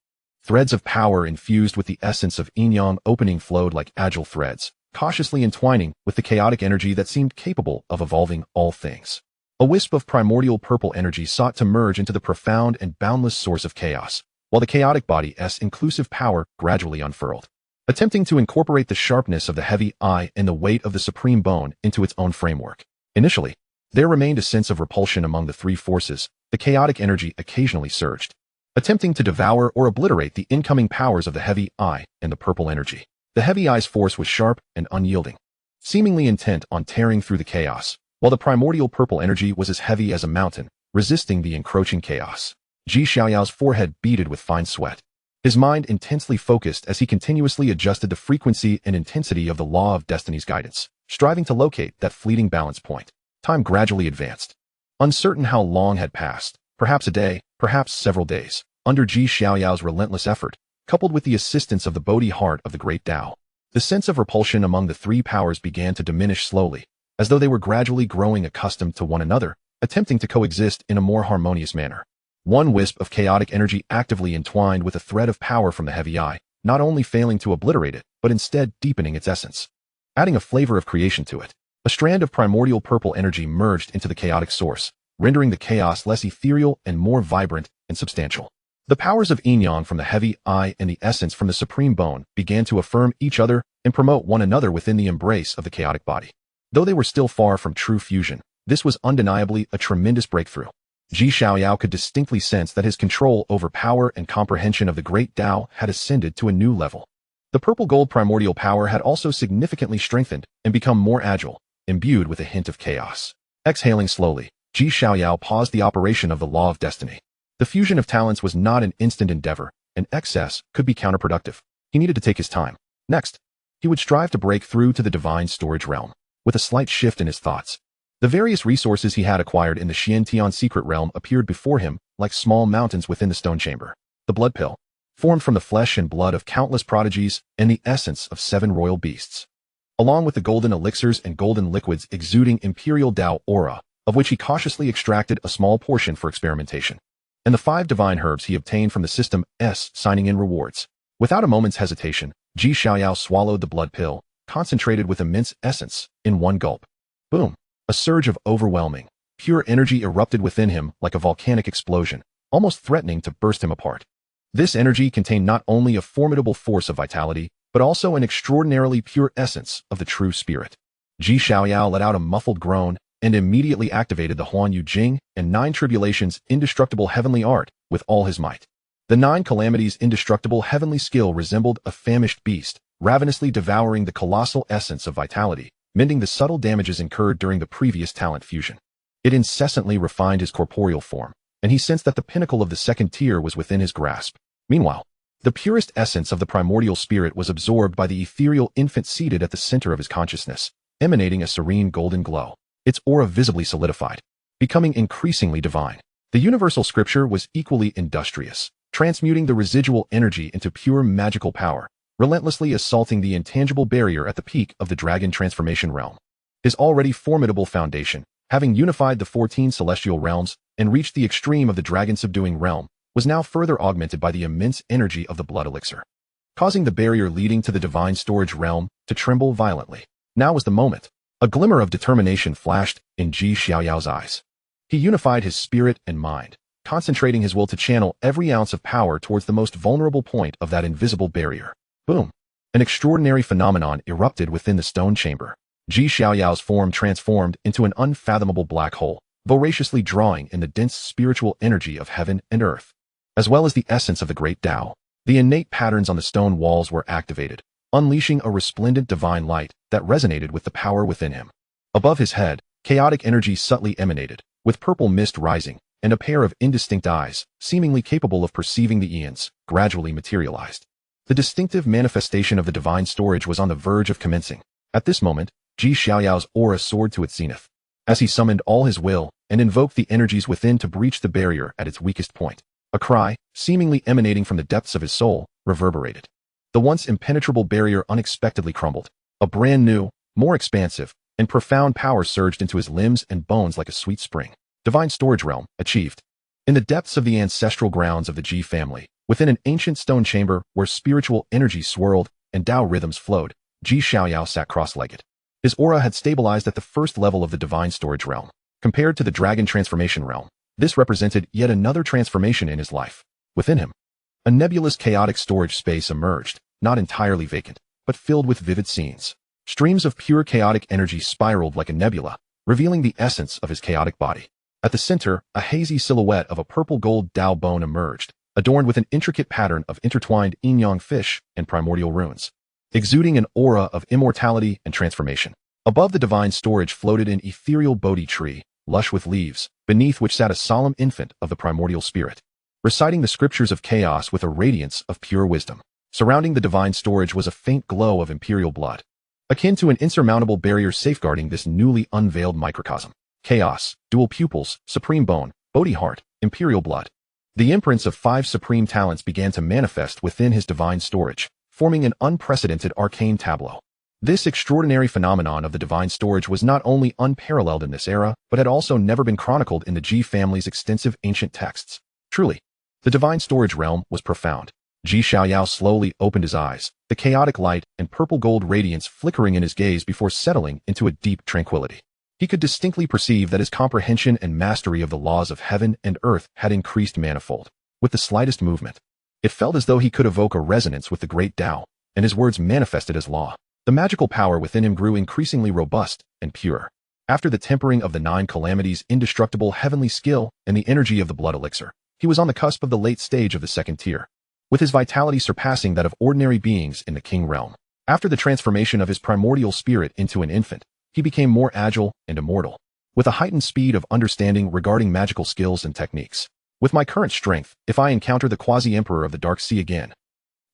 Threads of power infused with the essence of yin-yang opening flowed like agile threads, cautiously entwining with the chaotic energy that seemed capable of evolving all things. A wisp of primordial purple energy sought to merge into the profound and boundless source of chaos, while the chaotic body's inclusive power gradually unfurled, attempting to incorporate the sharpness of the heavy I and the weight of the supreme bone into its own framework. Initially, there remained a sense of repulsion among the 3 forces. The chaotic energy occasionally surged, attempting to devour or obliterate the incoming powers of the heavy I and the purple energy. The heavy I's force was sharp and unyielding, seemingly intent on tearing through the chaos, while the primordial purple energy was as heavy as a mountain, resisting the encroaching chaos. Xiaoyao's forehead beaded with fine sweat, his mind intensely focused as he continuously adjusted the frequency and intensity of the Law of Destiny's guidance, striving to locate that fleeting balance point. Time gradually advanced. Uncertain how long had passed, perhaps a day, perhaps several days, under Xiaoyao's relentless effort, coupled with the assistance of the Bodhi heart of the great Tao, the sense of repulsion among the 3 powers began to diminish slowly, as though they were gradually growing accustomed to one another, attempting to coexist in a more harmonious manner. One wisp of chaotic energy actively entwined with a thread of power from the heavy I, not only failing to obliterate it, but instead deepening its essence, adding a flavor of creation to it. A strand of primordial purple energy merged into the chaotic source, rendering the chaos less ethereal and more vibrant and substantial. The powers of yin-yang from the heavy I and the essence from the supreme bone began to affirm each other and promote one another within the embrace of the chaotic body. Though they were still far from true fusion, this was undeniably a tremendous breakthrough. Xiaoyao could distinctly sense that his control over power and comprehension of the great Tao had ascended to a new level. The purple-gold primordial power had also significantly strengthened and become more agile, imbued with a hint of chaos. Exhaling slowly, Xiaoyao paused the operation of the Law of Destiny. The fusion of talents was not an instant endeavor, and excess could be counterproductive. He needed to take his time. Next, he would strive to break through to the divine storage realm. With a slight shift in his thoughts, the various resources he had acquired in the Xiantian secret realm appeared before him like small mountains within the stone chamber. The blood pill, formed from the flesh and blood of countless prodigies and the essence of 7 royal beasts, along with the golden elixirs and golden liquids exuding imperial Tao aura, of which he cautiously extracted a small portion for experimentation, and the 5 divine herbs he obtained from the system signing in rewards. Without a moment's hesitation, Xiaoyao swallowed the blood pill, concentrated with immense essence, in one gulp. Boom! A surge of overwhelming, pure energy erupted within him like a volcanic explosion, almost threatening to burst him apart. This energy contained not only a formidable force of vitality, but also an extraordinarily pure essence of the true spirit. Xiaoyao let out a muffled groan and immediately activated the Huan Yu Jing and 9 Tribulations' indestructible heavenly art with all his might. The 9 Calamities' indestructible heavenly skill resembled a famished beast, ravenously devouring the colossal essence of vitality, mending the subtle damages incurred during the previous talent fusion. It incessantly refined his corporeal form, and he sensed that the pinnacle of the 2nd tier was within his grasp. Meanwhile, the purest essence of the primordial spirit was absorbed by the ethereal infant seated at the center of his consciousness, emanating a serene golden glow. Its aura visibly solidified, becoming increasingly divine. The universal scripture was equally industrious, transmuting the residual energy into pure magical power, relentlessly assaulting the intangible barrier at the peak of the dragon transformation realm. His already formidable foundation, having unified the 14 celestial realms and reached the extreme of the dragon-subduing realm, was now further augmented by the immense energy of the blood elixir, causing the barrier leading to the divine storage realm to tremble violently. Now was the moment. A glimmer of determination flashed in Xiaoyao's eyes. He unified his spirit and mind, concentrating his will to channel every ounce of power towards the most vulnerable point of that invisible barrier. Boom! An extraordinary phenomenon erupted within the stone chamber. Xiaoyao's form transformed into an unfathomable black hole, voraciously drawing in the dense spiritual energy of heaven and earth, as well as the essence of the great Tao. The innate patterns on the stone walls were activated, unleashing a resplendent divine light that resonated with the power within him. Above his head, chaotic energy subtly emanated, with purple mist rising, and a pair of indistinct eyes, seemingly capable of perceiving the eons, gradually materialized. The distinctive manifestation of the divine storage was on the verge of commencing. At this moment, Xiaoyao's aura soared to its zenith, as he summoned all his will and invoked the energies within to breach the barrier at its weakest point. A cry, seemingly emanating from the depths of his soul, reverberated. The once impenetrable barrier unexpectedly crumbled. A brand new, more expansive, and profound power surged into his limbs and bones like a sweet spring. Divine storage realm, achieved. In the depths of the ancestral grounds of the Ji family, within an ancient stone chamber where spiritual energy swirled and Tao rhythms flowed, Xiaoyao sat cross-legged. His aura had stabilized at the first level of the divine storage realm. Compared to the dragon transformation realm, this represented yet another transformation in his life. Within him, a nebulous chaotic storage space emerged, not entirely vacant, but filled with vivid scenes. Streams of pure chaotic energy spiraled like a nebula, revealing the essence of his chaotic body. At the center, a hazy silhouette of a purple-gold Tao bone emerged, adorned with an intricate pattern of intertwined yin-yang fish and primordial runes, exuding an aura of immortality and transformation. Above the divine storage floated an ethereal Bodhi tree, lush with leaves, beneath which sat a solemn infant of the primordial spirit, reciting the scriptures of chaos with a radiance of pure wisdom. Surrounding the divine storage was a faint glow of imperial blood, akin to an insurmountable barrier safeguarding this newly unveiled microcosm. Chaos, dual pupils, supreme bone, Bodhi heart, imperial blood. The imprints of 5 supreme talents began to manifest within his divine storage, forming an unprecedented arcane tableau. This extraordinary phenomenon of the divine storage was not only unparalleled in this era, but had also never been chronicled in the Ji family's extensive ancient texts. Truly, the divine storage realm was profound. Xiaoyao slowly opened his eyes, the chaotic light and purple gold radiance flickering in his gaze before settling into a deep tranquility. He could distinctly perceive that his comprehension and mastery of the laws of heaven and earth had increased manifold. With the slightest movement, it felt as though he could evoke a resonance with the great Tao, and his words manifested as law. The magical power within him grew increasingly robust and pure. After the tempering of the 9 calamities' indestructible heavenly skill and the energy of the blood elixir, he was on the cusp of the late stage of the second tier, with his vitality surpassing that of ordinary beings in the king realm. After the transformation of his primordial spirit into an infant, he became more agile and immortal, with a heightened speed of understanding regarding magical skills and techniques. With my current strength, if I encounter the quasi-emperor of the Dark Sea again.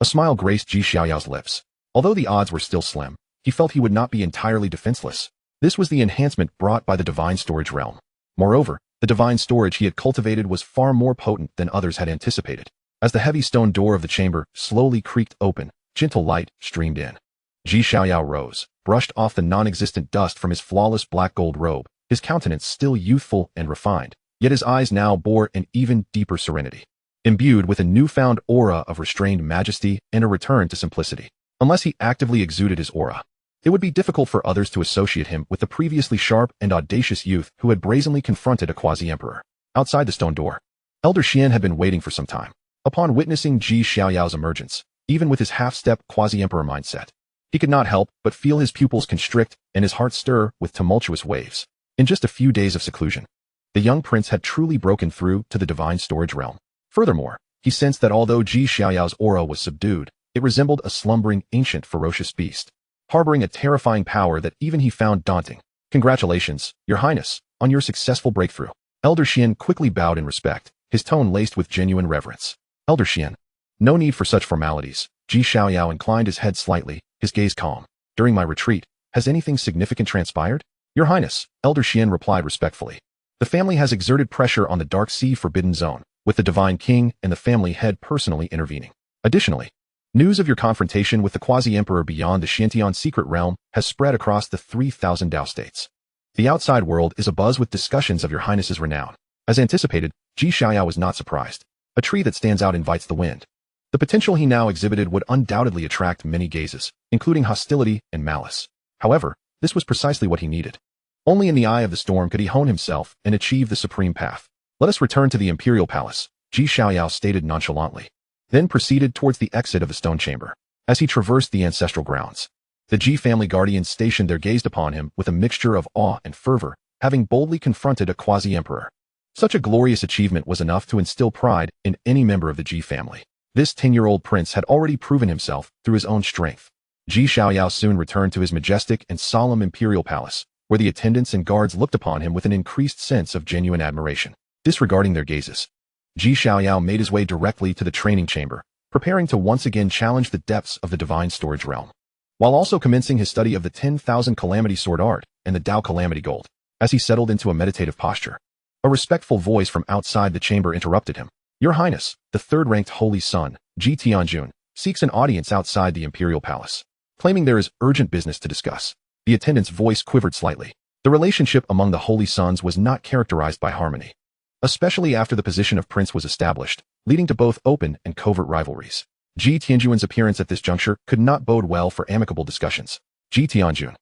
A smile graced Xiaoyao's lips. Although the odds were still slim, he felt he would not be entirely defenseless. This was the enhancement brought by the divine storage realm. Moreover, the divine storage he had cultivated was far more potent than others had anticipated. As the heavy stone door of the chamber slowly creaked open, gentle light streamed in. Xiaoyao rose, brushed off the non-existent dust from his flawless black gold robe, his countenance still youthful and refined, yet his eyes now bore an even deeper serenity, imbued with a newfound aura of restrained majesty and a return to simplicity. Unless he actively exuded his aura, it would be difficult for others to associate him with the previously sharp and audacious youth who had brazenly confronted a quasi-emperor. Outside the stone door, Elder Xian had been waiting for some time. Upon witnessing Xiaoyao's emergence, even with his half-step quasi-emperor mindset, he could not help but feel his pupils constrict and his heart stir with tumultuous waves. In just a few days of seclusion, the young prince had truly broken through to the divine storage realm. Furthermore, he sensed that although Xiaoyao's aura was subdued, it resembled a slumbering, ancient, ferocious beast, harboring a terrifying power that even he found daunting. Congratulations, Your Highness, on your successful breakthrough. Elder Xian quickly bowed in respect, his tone laced with genuine reverence. Elder Xian, no need for such formalities. Xiaoyao inclined his head slightly, his gaze calm. During my retreat, has anything significant transpired? Your Highness, Elder Xian replied respectfully. The family has exerted pressure on the Dark Sea Forbidden Zone, with the Divine King and the family head personally intervening. Additionally, news of your confrontation with the Quasi-Emperor beyond the Xiantian secret realm has spread across the 3,000 Dao States. The outside world is abuzz with discussions of your highness's renown. As anticipated, Xiaoyao was not surprised. A tree that stands out invites the wind. The potential he now exhibited would undoubtedly attract many gazes, including hostility and malice. However, this was precisely what he needed. Only in the eye of the storm could he hone himself and achieve the supreme path. Let us return to the imperial palace, Xiaoyao stated nonchalantly, then proceeded towards the exit of the stone chamber. As he traversed the ancestral grounds, the Ji family guardians stationed there gazed upon him with a mixture of awe and fervor, having boldly confronted a quasi-emperor. Such a glorious achievement was enough to instill pride in any member of the Ji family. This 10-year-old prince had already proven himself through his own strength. Xiaoyao soon returned to his majestic and solemn imperial palace, where the attendants and guards looked upon him with an increased sense of genuine admiration. Disregarding their gazes, Xiaoyao made his way directly to the training chamber, preparing to once again challenge the depths of the divine storage realm, while also commencing his study of the 10,000 Calamity Sword Art and the Dao Calamity Gold. As he settled into a meditative posture, a respectful voice from outside the chamber interrupted him. Your Highness, the third-ranked Holy Son, Ji Tianjun, seeks an audience outside the imperial palace, claiming there is urgent business to discuss. The attendant's voice quivered slightly. The relationship among the Holy Sons was not characterized by harmony, especially after the position of prince was established, leading to both open and covert rivalries. Ji Tianjun's appearance at this juncture could not bode well for amicable discussions. Ji Tianjun.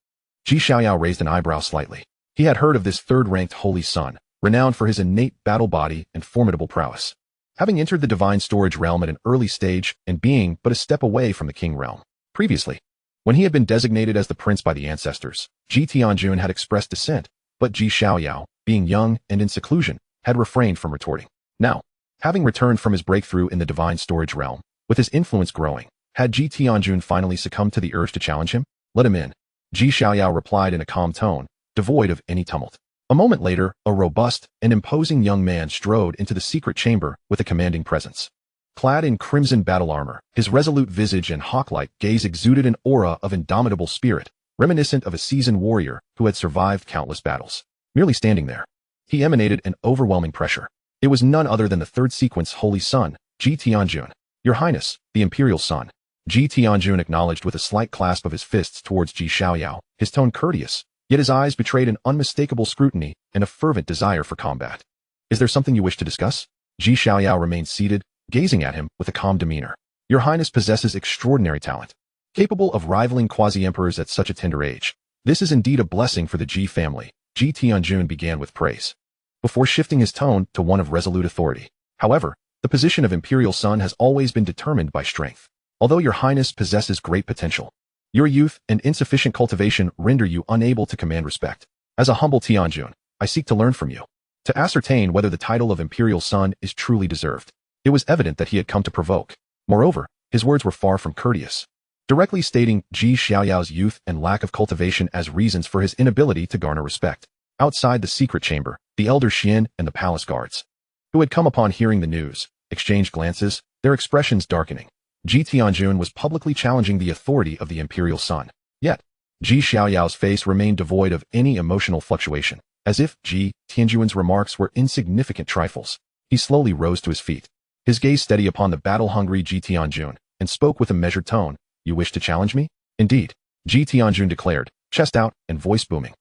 Xiaoyao raised an eyebrow slightly. He had heard of this third-ranked Holy Son, renowned for his innate battle body and formidable prowess, having entered the divine storage realm at an early stage and being but a step away from the king realm. Previously, when he had been designated as the prince by the ancestors, Ji Tianjun had expressed dissent, but Xiaoyao, being young and in seclusion, had refrained from retorting. Now, having returned from his breakthrough in the divine storage realm, with his influence growing, had Ji Tianjun finally succumbed to the urge to challenge him? Let him in, Xiaoyao replied in a calm tone, devoid of any tumult. A moment later, a robust and imposing young man strode into the secret chamber with a commanding presence. Clad in crimson battle armor, his resolute visage and hawk-like gaze exuded an aura of indomitable spirit, reminiscent of a seasoned warrior who had survived countless battles. Merely standing there, he emanated an overwhelming pressure. It was none other than the third sequence Holy Son, Ji Tianjun. Your Highness, the Imperial Son. Ji Tianjun acknowledged with a slight clasp of his fists towards Xiaoyao, his tone courteous, yet his eyes betrayed an unmistakable scrutiny and a fervent desire for combat. Is there something you wish to discuss? Xiaoyao remained seated, gazing at him with a calm demeanor. Your Highness possesses extraordinary talent, capable of rivaling quasi-emperors at such a tender age. This is indeed a blessing for the Ji family, Ji Tianjun began with praise, before shifting his tone to one of resolute authority. However, the position of Imperial Son has always been determined by strength. Although your Highness possesses great potential, your youth and insufficient cultivation render you unable to command respect. As a humble Tianjun, I seek to learn from you, to ascertain whether the title of Imperial Son is truly deserved. It was evident that he had come to provoke. Moreover, his words were far from courteous, directly stating Xiaoyao's youth and lack of cultivation as reasons for his inability to garner respect. Outside the secret chamber, the elder Xian and the palace guards, who had come upon hearing the news, exchanged glances, their expressions darkening. Ji Tianjun was publicly challenging the authority of the Imperial Son. Yet, Xiaoyao's face remained devoid of any emotional fluctuation, as if Ji Tianjun's remarks were insignificant trifles. He slowly rose to his feet, his gaze steady upon the battle-hungry Ji Tianjun, and spoke with a measured tone. You wish to challenge me? Indeed, Ji Tianjun declared, chest out and voice booming.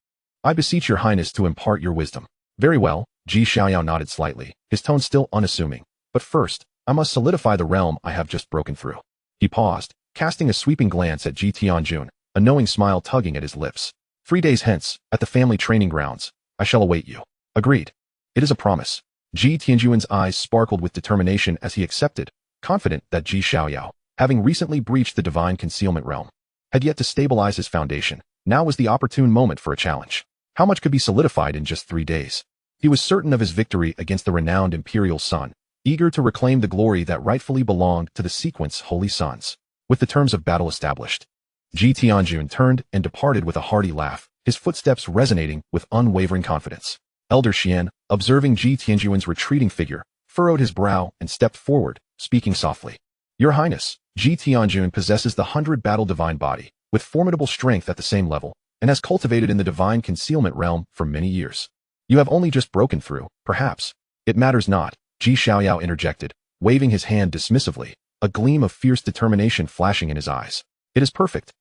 I beseech your Highness to impart your wisdom. Very well, Xiaoyao nodded slightly, his tone still unassuming. But first, I must solidify the realm I have just broken through. He paused, casting a sweeping glance at Ji Tianjun, a knowing smile tugging at his lips. 3 days hence, at the family training grounds, I shall await you. Agreed. It is a promise. Ji Tianjun's eyes sparkled with determination as he accepted, confident that Xiaoyao, having recently breached the divine concealment realm, had yet to stabilize his foundation. Now was the opportune moment for a challenge. How much could be solidified in just 3 days? He was certain of his victory against the renowned Imperial Son, eager to reclaim the glory that rightfully belonged to the sequence Holy Sons. With the terms of battle established, Ji Tianjun turned and departed with a hearty laugh, his footsteps resonating with unwavering confidence. Elder Xian, observing Ji Tianjun's retreating figure, furrowed his brow and stepped forward, speaking softly. Your Highness, Ji Tianjun possesses the 100 battle divine body, with formidable strength at the same level, and has cultivated in the divine concealment realm for many years. You have only just broken through, perhaps. It matters not. Xiaoyao interjected, waving his hand dismissively, a gleam of fierce determination flashing in his eyes. It is perfect.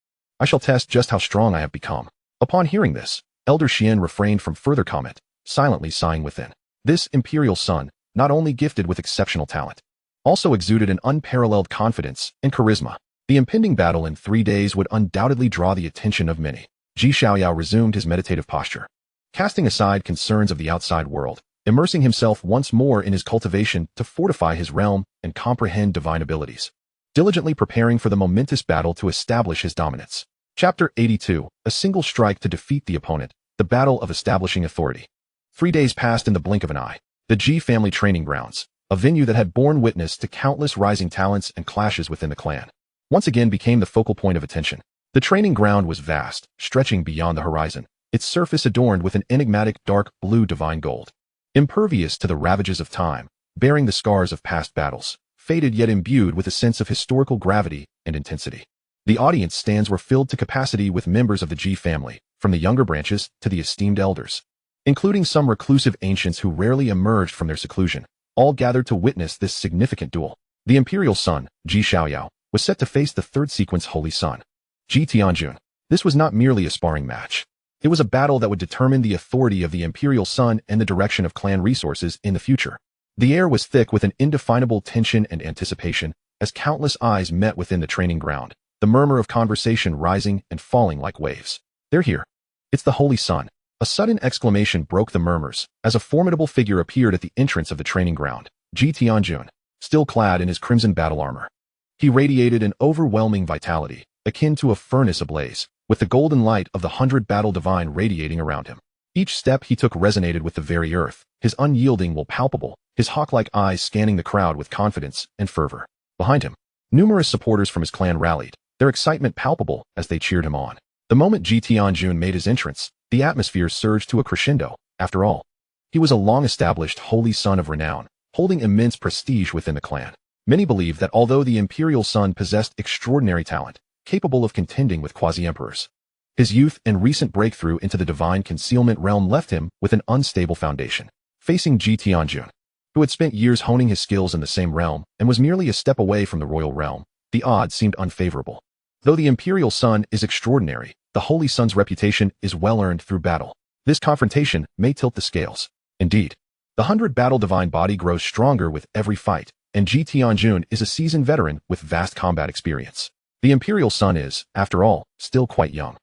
I shall test just how strong I have become. Upon hearing this, Elder Xian refrained from further comment, silently sighing within. This imperial son, not only gifted with exceptional talent, also exuded an unparalleled confidence and charisma. The impending battle in 3 days would undoubtedly draw the attention of many. Xiaoyao resumed his meditative posture, casting aside concerns of the outside world, immersing himself once more in his cultivation to fortify his realm and comprehend divine abilities, diligently preparing for the momentous battle to establish his dominance. Chapter 82, A Single Strike to Defeat the Opponent, the Battle of Establishing Authority. 3 days passed in the blink of an eye. The Ji family training grounds, a venue that had borne witness to countless rising talents and clashes within the clan, once again became the focal point of attention. The training ground was vast, stretching beyond the horizon, its surface adorned with an enigmatic dark blue divine gold. Impervious to the ravages of time, bearing the scars of past battles, faded yet imbued with a sense of historical gravity and intensity. The audience stands were filled to capacity with members of the Ji family, from the younger branches to the esteemed elders, including some reclusive ancients who rarely emerged from their seclusion, all gathered to witness this significant duel. The imperial son, Xiaoyao, was set to face the third sequence holy son, Ji Tianjun. This was not merely a sparring match. It was a battle that would determine the authority of the imperial son and the direction of clan resources in the future. The air was thick with an indefinable tension and anticipation as countless eyes met within the training ground, the murmur of conversation rising and falling like waves. They're here. It's the holy son. A sudden exclamation broke the murmurs as a formidable figure appeared at the entrance of the training ground, Ji Tianjun, still clad in his crimson battle armor. He radiated an overwhelming vitality, akin to a furnace ablaze, with the golden light of the 100 battle divine radiating around him. Each step he took resonated with the very earth, his unyielding will palpable, his hawk-like eyes scanning the crowd with confidence and fervor. Behind him, numerous supporters from his clan rallied, their excitement palpable as they cheered him on. The moment Ji Tianjun made his entrance, the atmosphere surged to a crescendo. After all, he was a long-established holy son of renown, holding immense prestige within the clan. Many believed that although the imperial son possessed extraordinary talent, capable of contending with quasi-emperors, his youth and recent breakthrough into the divine concealment realm left him with an unstable foundation. Facing Ji Tianjun, who had spent years honing his skills in the same realm and was merely a step away from the royal realm, the odds seemed unfavorable. Though the imperial son is extraordinary, the holy son's reputation is well-earned through battle. This confrontation may tilt the scales. Indeed, the 100 battle divine body grows stronger with every fight, and Ji Tianjun is a seasoned veteran with vast combat experience. The imperial son is, after all, still quite young.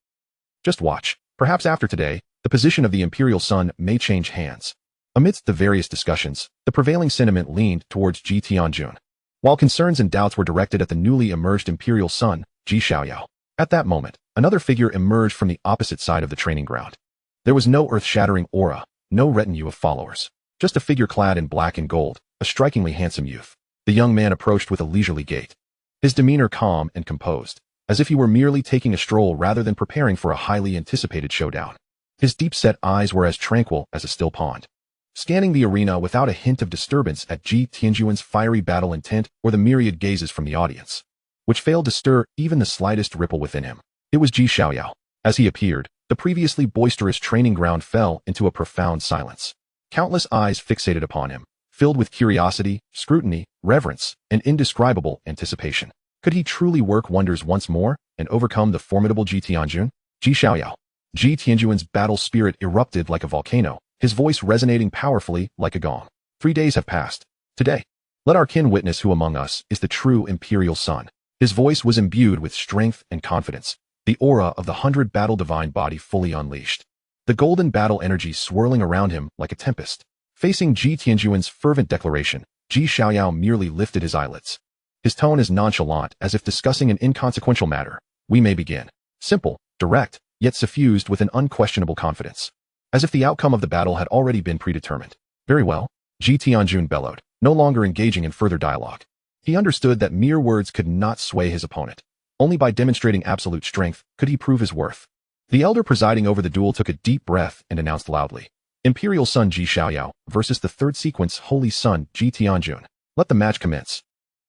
Just watch. Perhaps after today, the position of the imperial son may change hands. Amidst the various discussions, the prevailing sentiment leaned towards Ji Tianjun, while concerns and doubts were directed at the newly emerged imperial son, Xiaoyao. At that moment, another figure emerged from the opposite side of the training ground. There was no earth-shattering aura, no retinue of followers, just a figure clad in black and gold, a strikingly handsome youth. The young man approached with a leisurely gait, his demeanor calm and composed, as if he were merely taking a stroll rather than preparing for a highly anticipated showdown. His deep-set eyes were as tranquil as a still pond, scanning the arena without a hint of disturbance at Ji Tianjun's fiery battle intent or the myriad gazes from the audience, which failed to stir even the slightest ripple within him. It was Xiaoyao. As he appeared, the previously boisterous training ground fell into a profound silence. Countless eyes fixated upon him, filled with curiosity, scrutiny, reverence, and indescribable anticipation. Could he truly work wonders once more and overcome the formidable Ji Tianjun? Xiaoyao. Ji Tianjun's battle spirit erupted like a volcano, his voice resonating powerfully like a gong. 3 days have passed. Today, let our kin witness who among us is the true imperial son. His voice was imbued with strength and confidence, the aura of the 100 battle divine body fully unleashed, the golden battle energy swirling around him like a tempest. Facing Ji Tianjun's fervent declaration, Xiaoyao merely lifted his eyelids. His tone is nonchalant, as if discussing an inconsequential matter. We may begin. Simple, direct, yet suffused with an unquestionable confidence, as if the outcome of the battle had already been predetermined. Very well, Ji Tianjun bellowed, no longer engaging in further dialogue. He understood that mere words could not sway his opponent. Only by demonstrating absolute strength could he prove his worth. The elder presiding over the duel took a deep breath and announced loudly, Imperial son Xiaoyao versus the third sequence holy son Ji Tianjun. Let the match commence.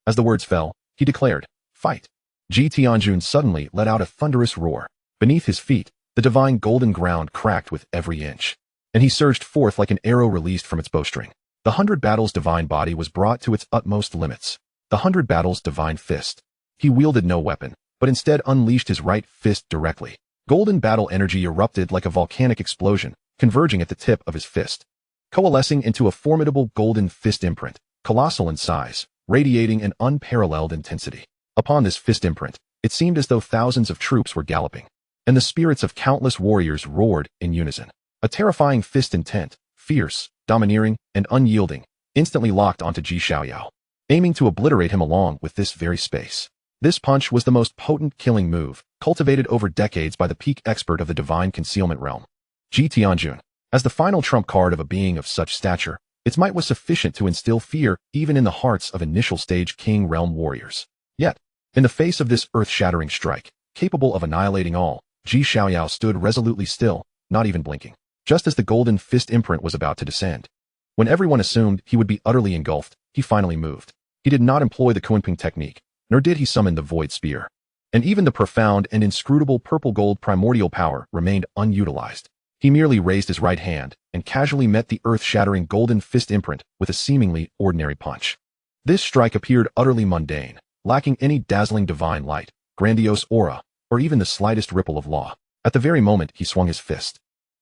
As the words fell, he declared, Fight. Ji Tianjun suddenly let out a thunderous roar. Beneath his feet, the divine golden ground cracked with every inch, and he surged forth like an arrow released from its bowstring. The 100 Battles divine body was brought to its utmost limits. The 100 Battles divine fist. He wielded no weapon, but instead unleashed his right fist directly. Golden battle energy erupted like a volcanic explosion, converging at the tip of his fist, coalescing into a formidable golden fist imprint, colossal in size, radiating an unparalleled intensity. Upon this fist imprint, it seemed as though thousands of troops were galloping, and the spirits of countless warriors roared in unison. A terrifying fist intent, fierce, domineering, and unyielding, instantly locked onto Xiaoyao, aiming to obliterate him along with this very space. This punch was the most potent killing move, cultivated over decades by the peak expert of the divine concealment realm, Tianjun. As the final trump card of a being of such stature, its might was sufficient to instill fear even in the hearts of initial stage king realm warriors. Yet, in the face of this earth-shattering strike, capable of annihilating all, Xiaoyao stood resolutely still, not even blinking, just as the golden fist imprint was about to descend. When everyone assumed he would be utterly engulfed, he finally moved. He did not employ the Kunping technique, nor did he summon the Void Spear. And even the profound and inscrutable purple-gold primordial power remained unutilized. He merely raised his right hand and casually met the earth-shattering golden fist imprint with a seemingly ordinary punch. This strike appeared utterly mundane, lacking any dazzling divine light, grandiose aura, or even the slightest ripple of law. At the very moment he swung his fist,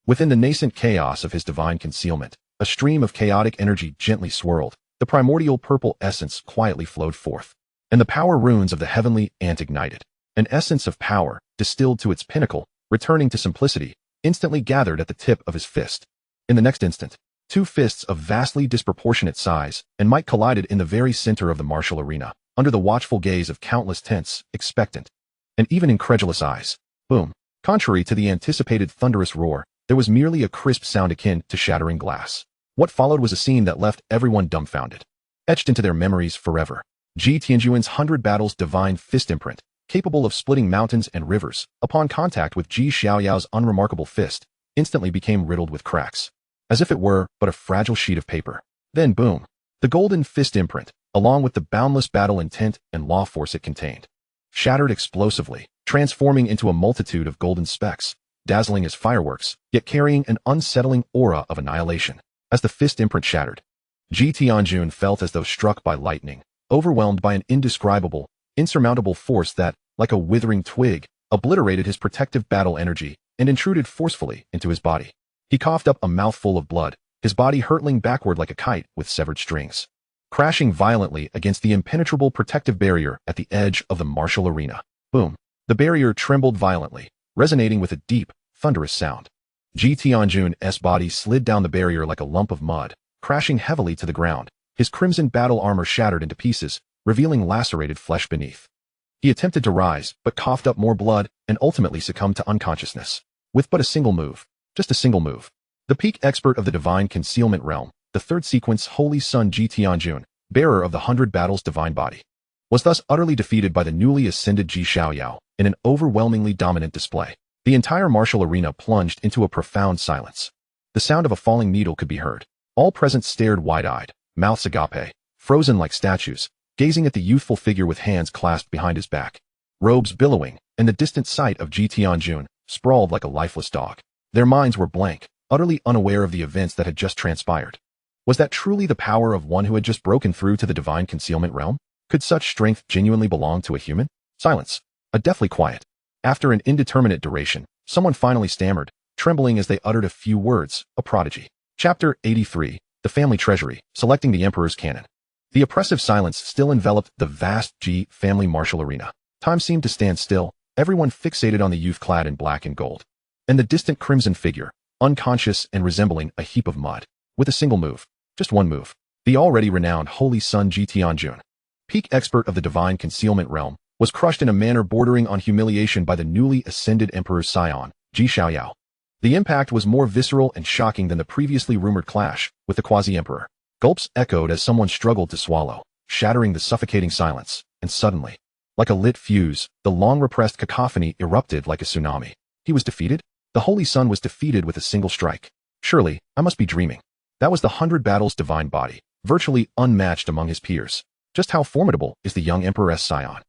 within the nascent chaos of his divine concealment, a stream of chaotic energy gently swirled, the primordial purple essence quietly flowed forth, and the power runes of the heavenly ant ignited. An essence of power, distilled to its pinnacle, returning to simplicity, instantly gathered at the tip of his fist. In the next instant, two fists of vastly disproportionate size and might collided in the very center of the martial arena, under the watchful gaze of countless tense, expectant, and even incredulous eyes. Boom. Contrary to the anticipated thunderous roar, there was merely a crisp sound akin to shattering glass. What followed was a scene that left everyone dumbfounded, etched into their memories forever. Tianjuan's 100 Battles divine fist imprint, capable of splitting mountains and rivers, upon contact with Xiaoyao's unremarkable fist, instantly became riddled with cracks, as if it were but a fragile sheet of paper. Then boom, the golden fist imprint, along with the boundless battle intent and law force it contained, shattered explosively, transforming into a multitude of golden specks, dazzling as fireworks, yet carrying an unsettling aura of annihilation. As the fist imprint shattered, Tianjun felt as though struck by lightning, overwhelmed by an indescribable, insurmountable force that, like a withering twig, obliterated his protective battle energy and intruded forcefully into his body. He coughed up a mouthful of blood, his body hurtling backward like a kite with severed strings, crashing violently against the impenetrable protective barrier at the edge of the martial arena. Boom! The barrier trembled violently, resonating with a deep, thunderous sound. Tianjun's body slid down the barrier like a lump of mud, crashing heavily to the ground, his crimson battle armor shattered into pieces, revealing lacerated flesh beneath. He attempted to rise, but coughed up more blood and ultimately succumbed to unconsciousness. With but a single move, just a single move, the peak expert of the divine concealment realm, the third sequence Holy Sun Tianjun, bearer of the 100 Battles divine body, was thus utterly defeated by the newly ascended Xiaoyao in an overwhelmingly dominant display. The entire martial arena plunged into a profound silence. The sound of a falling needle could be heard. All present stared wide-eyed, mouths agape, frozen like statues, gazing at the youthful figure with hands clasped behind his back, robes billowing, and the distant sight of Tianjun, sprawled like a lifeless dog. Their minds were blank, utterly unaware of the events that had just transpired. Was that truly the power of one who had just broken through to the divine concealment realm? Could such strength genuinely belong to a human? Silence. A deathly quiet. After an indeterminate duration, someone finally stammered, trembling as they uttered a few words, a prodigy. Chapter 83, The Family Treasury, Selecting the Emperor's Canon. The oppressive silence still enveloped the vast G family martial arena. Time seemed to stand still, everyone fixated on the youth clad in black and gold, and the distant crimson figure, unconscious and resembling a heap of mud. With a single move, just one move, the already renowned Holy Sun Tianjun, peak expert of the divine concealment realm, was crushed in a manner bordering on humiliation by the newly ascended emperor's scion, Xiaoyao. The impact was more visceral and shocking than the previously rumored clash with the quasi-emperor. Gulps echoed as someone struggled to swallow, shattering the suffocating silence, and suddenly, like a lit fuse, the long-repressed cacophony erupted like a tsunami. He was defeated? The Holy Sun was defeated with a single strike. Surely, I must be dreaming. That was the 100 Battles divine body, virtually unmatched among his peers. Just how formidable is the young emperor's scion?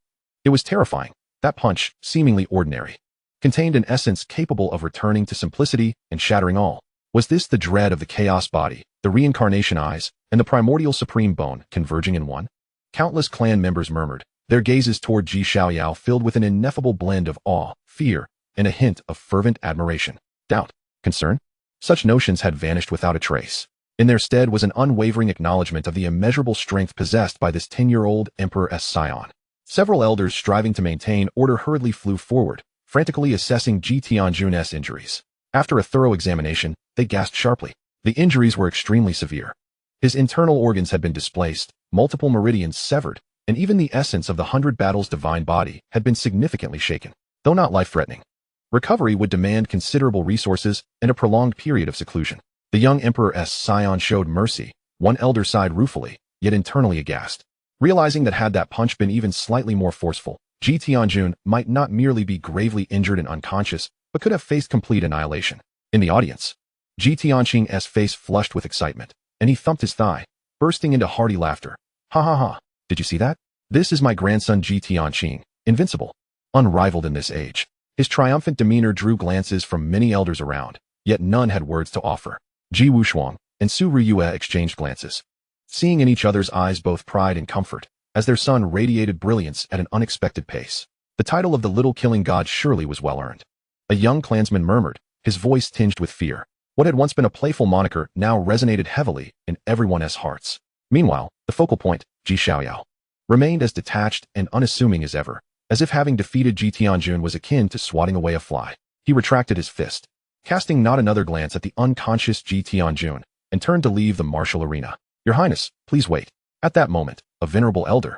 It was terrifying. That punch, seemingly ordinary, contained an essence capable of returning to simplicity and shattering all. Was this the dread of the chaos body, the reincarnation eyes, and the primordial supreme bone converging in one? Countless clan members murmured, their gazes toward Xiaoyao filled with an ineffable blend of awe, fear, and a hint of fervent admiration, doubt, concern. Such notions had vanished without a trace. In their stead was an unwavering acknowledgement of the immeasurable strength possessed by this 10-year-old emperor's scion. Several elders striving to maintain order hurriedly flew forward, frantically assessing Tianjun's injuries. After a thorough examination, they gasped sharply. The injuries were extremely severe. His internal organs had been displaced, multiple meridians severed, and even the essence of the 100 Battles divine body had been significantly shaken, though not life-threatening. Recovery would demand considerable resources and a prolonged period of seclusion. The young emperor's scion showed mercy. One elder sighed ruefully, yet internally aghast, realizing that had that punch been even slightly more forceful, Tianjun might not merely be gravely injured and unconscious, but could have faced complete annihilation. In the audience, Tianjun's face flushed with excitement, and he thumped his thigh, bursting into hearty laughter. Ha ha ha, did you see that? This is my grandson Tianjun, invincible, unrivaled in this age. His triumphant demeanor drew glances from many elders around, yet none had words to offer. Ji Wushuang and Su Riyue exchanged glances, seeing in each other's eyes both pride and comfort, as their son radiated brilliance at an unexpected pace. The title of the little killing god surely was well earned. A young clansman murmured, his voice tinged with fear. What had once been a playful moniker now resonated heavily in everyone's hearts. Meanwhile, the focal point, Xiaoyao, remained as detached and unassuming as ever, as if having defeated Tianjun was akin to swatting away a fly. He retracted his fist, casting not another glance at the unconscious Tianjun, and turned to leave the martial arena. Your Highness, please wait. At that moment, a venerable elder,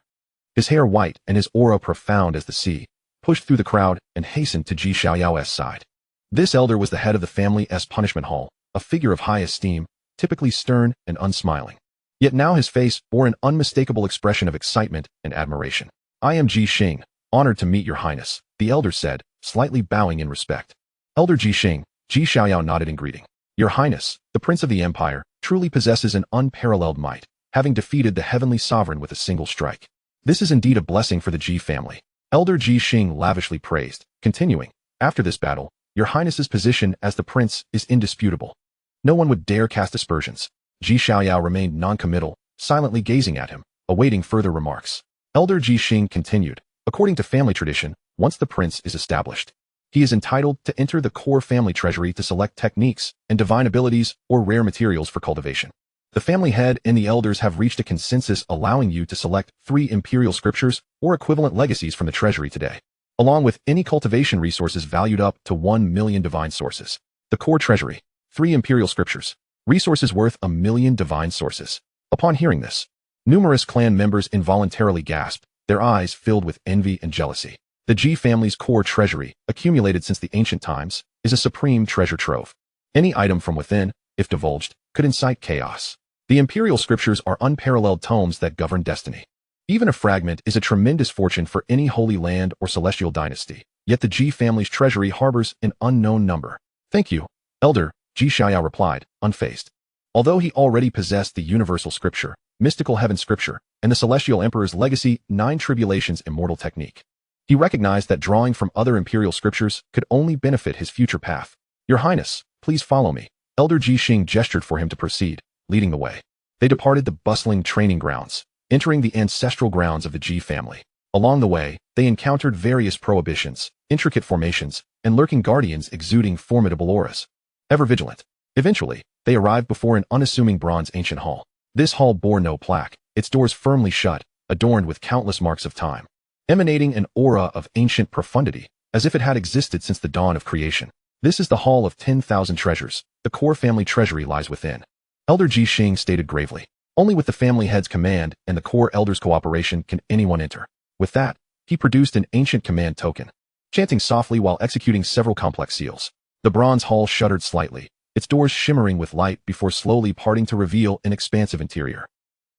his hair white and his aura profound as the sea, pushed through the crowd and hastened to Xiaoyao's side. This elder was the head of the family's punishment hall, a figure of high esteem, typically stern and unsmiling. Yet now his face bore an unmistakable expression of excitement and admiration. I am Ji Xing, honored to meet your Highness, the elder said, slightly bowing in respect. Elder Ji Xing, Xiaoyao nodded in greeting. Your Highness, the Prince of the Empire, truly possesses an unparalleled might, having defeated the heavenly sovereign with a single strike. This is indeed a blessing for the Ji family. Elder Ji Xing lavishly praised, continuing, after this battle, your Highness's position as the prince is indisputable. No one would dare cast aspersions. Xiaoyao remained non-committal, silently gazing at him, awaiting further remarks. Elder Ji Xing continued, according to family tradition, once the prince is established, he is entitled to enter the core family treasury to select techniques and divine abilities or rare materials for cultivation. The family head and the elders have reached a consensus allowing you to select 3 imperial scriptures or equivalent legacies from the treasury today, along with any cultivation resources valued up to 1 million divine sources. The core treasury, 3 imperial scriptures, resources worth 1 million divine sources. Upon hearing this, numerous clan members involuntarily gasped, their eyes filled with envy and jealousy. The Ji family's core treasury, accumulated since the ancient times, is a supreme treasure trove. Any item from within, if divulged, could incite chaos. The imperial scriptures are unparalleled tomes that govern destiny. Even a fragment is a tremendous fortune for any holy land or celestial dynasty, yet the Ji family's treasury harbors an unknown number. Thank you, Elder, Xiaoyao replied, unfazed. Although he already possessed the universal scripture, mystical heaven scripture, and the celestial emperor's legacy 9 tribulations immortal technique, he recognized that drawing from other imperial scriptures could only benefit his future path. Your Highness, please follow me. Elder Ji Xing gestured for him to proceed, leading the way. They departed the bustling training grounds, entering the ancestral grounds of the Ji family. Along the way, they encountered various prohibitions, intricate formations, and lurking guardians exuding formidable auras. Ever vigilant. Eventually, they arrived before an unassuming bronze ancient hall. This hall bore no plaque, its doors firmly shut, adorned with countless marks of time, emanating an aura of ancient profundity, as if it had existed since the dawn of creation. This is the Hall of 10,000 Treasures. The core family treasury lies within. Elder Ji Xing stated gravely. Only with the family head's command and the core elders' cooperation can anyone enter. With that, he produced an ancient command token, chanting softly while executing several complex seals. The bronze hall shuddered slightly, its doors shimmering with light before slowly parting to reveal an expansive interior.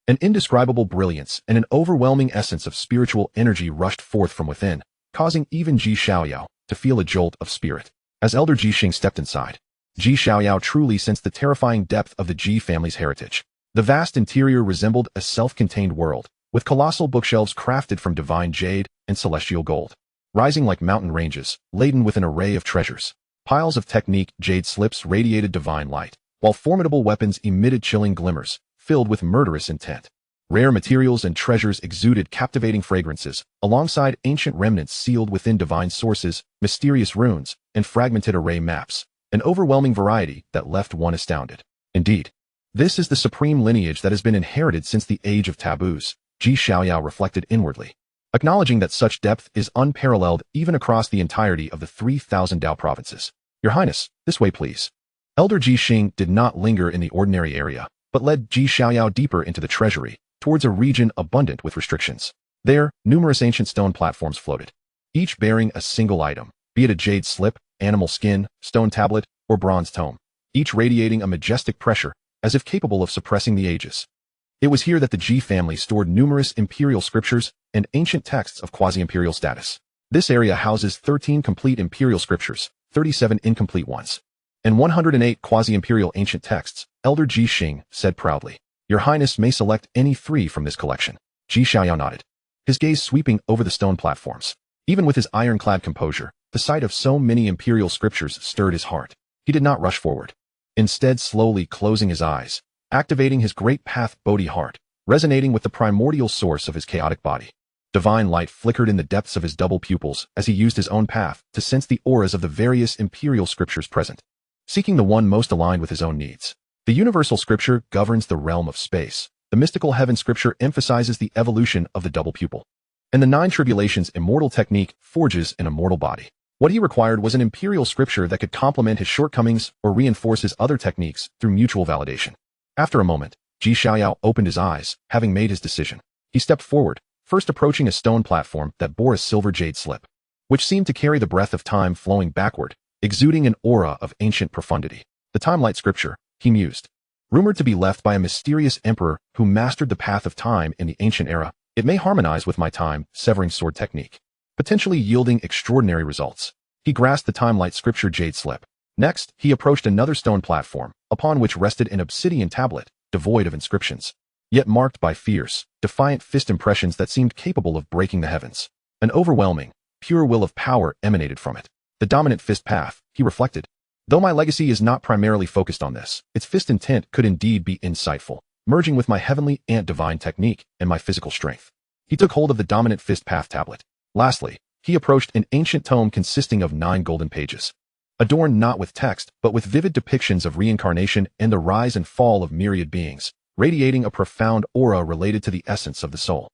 An indescribable brilliance and an overwhelming essence of spiritual energy rushed forth from within, causing even Xiaoyao to feel a jolt of spirit. As Elder Ji Xing stepped inside, Xiaoyao truly sensed the terrifying depth of the Ji family's heritage. The vast interior resembled a self-contained world, with colossal bookshelves crafted from divine jade and celestial gold, rising like mountain ranges, laden with an array of treasures. Piles of technique jade slips radiated divine light, while formidable weapons emitted chilling glimmers, filled with murderous intent. Rare materials and treasures exuded captivating fragrances, alongside ancient remnants sealed within divine sources, mysterious runes, and fragmented array maps, an overwhelming variety that left one astounded. Indeed, this is the supreme lineage that has been inherited since the age of taboos, Xiaoyao reflected inwardly, acknowledging that such depth is unparalleled even across the entirety of the 3,000 Dao provinces. Your Highness, this way please. Elder Jixing did not linger in the ordinary area, but led Xiaoyao deeper into the treasury, towards a region abundant with restrictions. There, numerous ancient stone platforms floated, each bearing a single item, be it a jade slip, animal skin, stone tablet, or bronze tome, each radiating a majestic pressure, as if capable of suppressing the ages. It was here that the Ji family stored numerous imperial scriptures and ancient texts of quasi-imperial status. This area houses 13 complete imperial scriptures, 37 incomplete ones, and 108 quasi-imperial ancient texts, Elder Jixing said proudly. Your Highness may select any 3 from this collection. Xiaoyao nodded, his gaze sweeping over the stone platforms. Even with his ironclad composure, the sight of so many imperial scriptures stirred his heart. He did not rush forward, instead slowly closing his eyes, activating his great path Bodhi heart, resonating with the primordial source of his chaotic body. Divine light flickered in the depths of his double pupils as he used his own path to sense the auras of the various imperial scriptures present, seeking the one most aligned with his own needs. The universal scripture governs the realm of space. The mystical heaven scripture emphasizes the evolution of the double pupil. And the 9 tribulations immortal technique forges an immortal body. What he required was an imperial scripture that could complement his shortcomings or reinforce his other techniques through mutual validation. After a moment, Xiaoyao opened his eyes, having made his decision. He stepped forward, first approaching a stone platform that bore a silver jade slip, which seemed to carry the breath of time flowing backward, exuding an aura of ancient profundity. The Timelight scripture, he mused. Rumored to be left by a mysterious emperor who mastered the path of time in the ancient era, it may harmonize with my time-severing sword technique, potentially yielding extraordinary results. He grasped the Timelight scripture jade slip. Next, he approached another stone platform, upon which rested an obsidian tablet, devoid of inscriptions, yet marked by fierce, defiant fist impressions that seemed capable of breaking the heavens. An overwhelming, pure will of power emanated from it. The dominant fist path, he reflected. Though my legacy is not primarily focused on this, its fist intent could indeed be insightful, merging with my heavenly and divine technique and my physical strength. He took hold of the dominant fist path tablet. Lastly, he approached an ancient tome consisting of 9 golden pages, adorned not with text, but with vivid depictions of reincarnation and the rise and fall of myriad beings, radiating a profound aura related to the essence of the soul.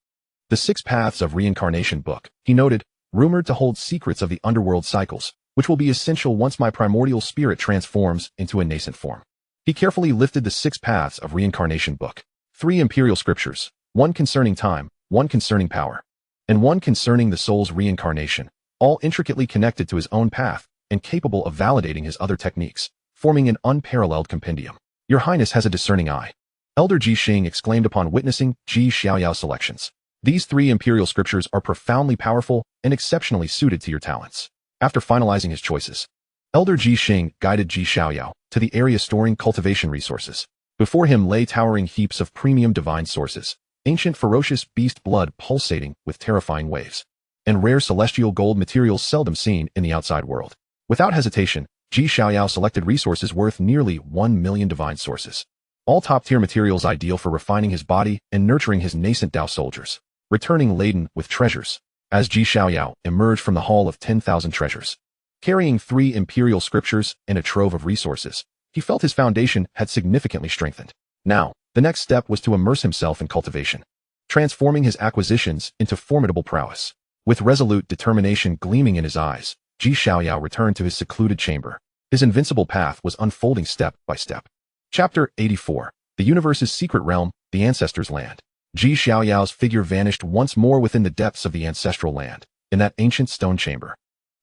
The 6 Paths of Reincarnation book, he noted, rumored to hold secrets of the underworld cycles, which will be essential once my primordial spirit transforms into a nascent form. He carefully lifted the 6 Paths of Reincarnation book, 3 imperial scriptures, 1 concerning time, 1 concerning power, and 1 concerning the soul's reincarnation, all intricately connected to his own path and capable of validating his other techniques, forming an unparalleled compendium. Your Highness has a discerning eye. Elder Jixing exclaimed upon witnessing Xiaoyao's selections. These 3 imperial scriptures are profoundly powerful and exceptionally suited to your talents. After finalizing his choices, Elder Jixing guided Xiaoyao to the area storing cultivation resources. Before him lay towering heaps of premium divine sources, ancient ferocious beast blood pulsating with terrifying waves, and rare celestial gold materials seldom seen in the outside world. Without hesitation, Xiaoyao selected resources worth nearly 1 million divine sources. All top-tier materials ideal for refining his body and nurturing his nascent Dao soldiers, returning laden with treasures. As Xiaoyao emerged from the Hall of 10,000 Treasures, carrying 3 imperial scriptures and a trove of resources, he felt his foundation had significantly strengthened. Now, the next step was to immerse himself in cultivation, transforming his acquisitions into formidable prowess. With resolute determination gleaming in his eyes, Xiaoyao returned to his secluded chamber. His invincible path was unfolding step by step. Chapter 84. The Universe's Secret Realm, the Ancestors' Land. Xiaoyao's figure vanished once more within the depths of the ancestral land, in that ancient stone chamber.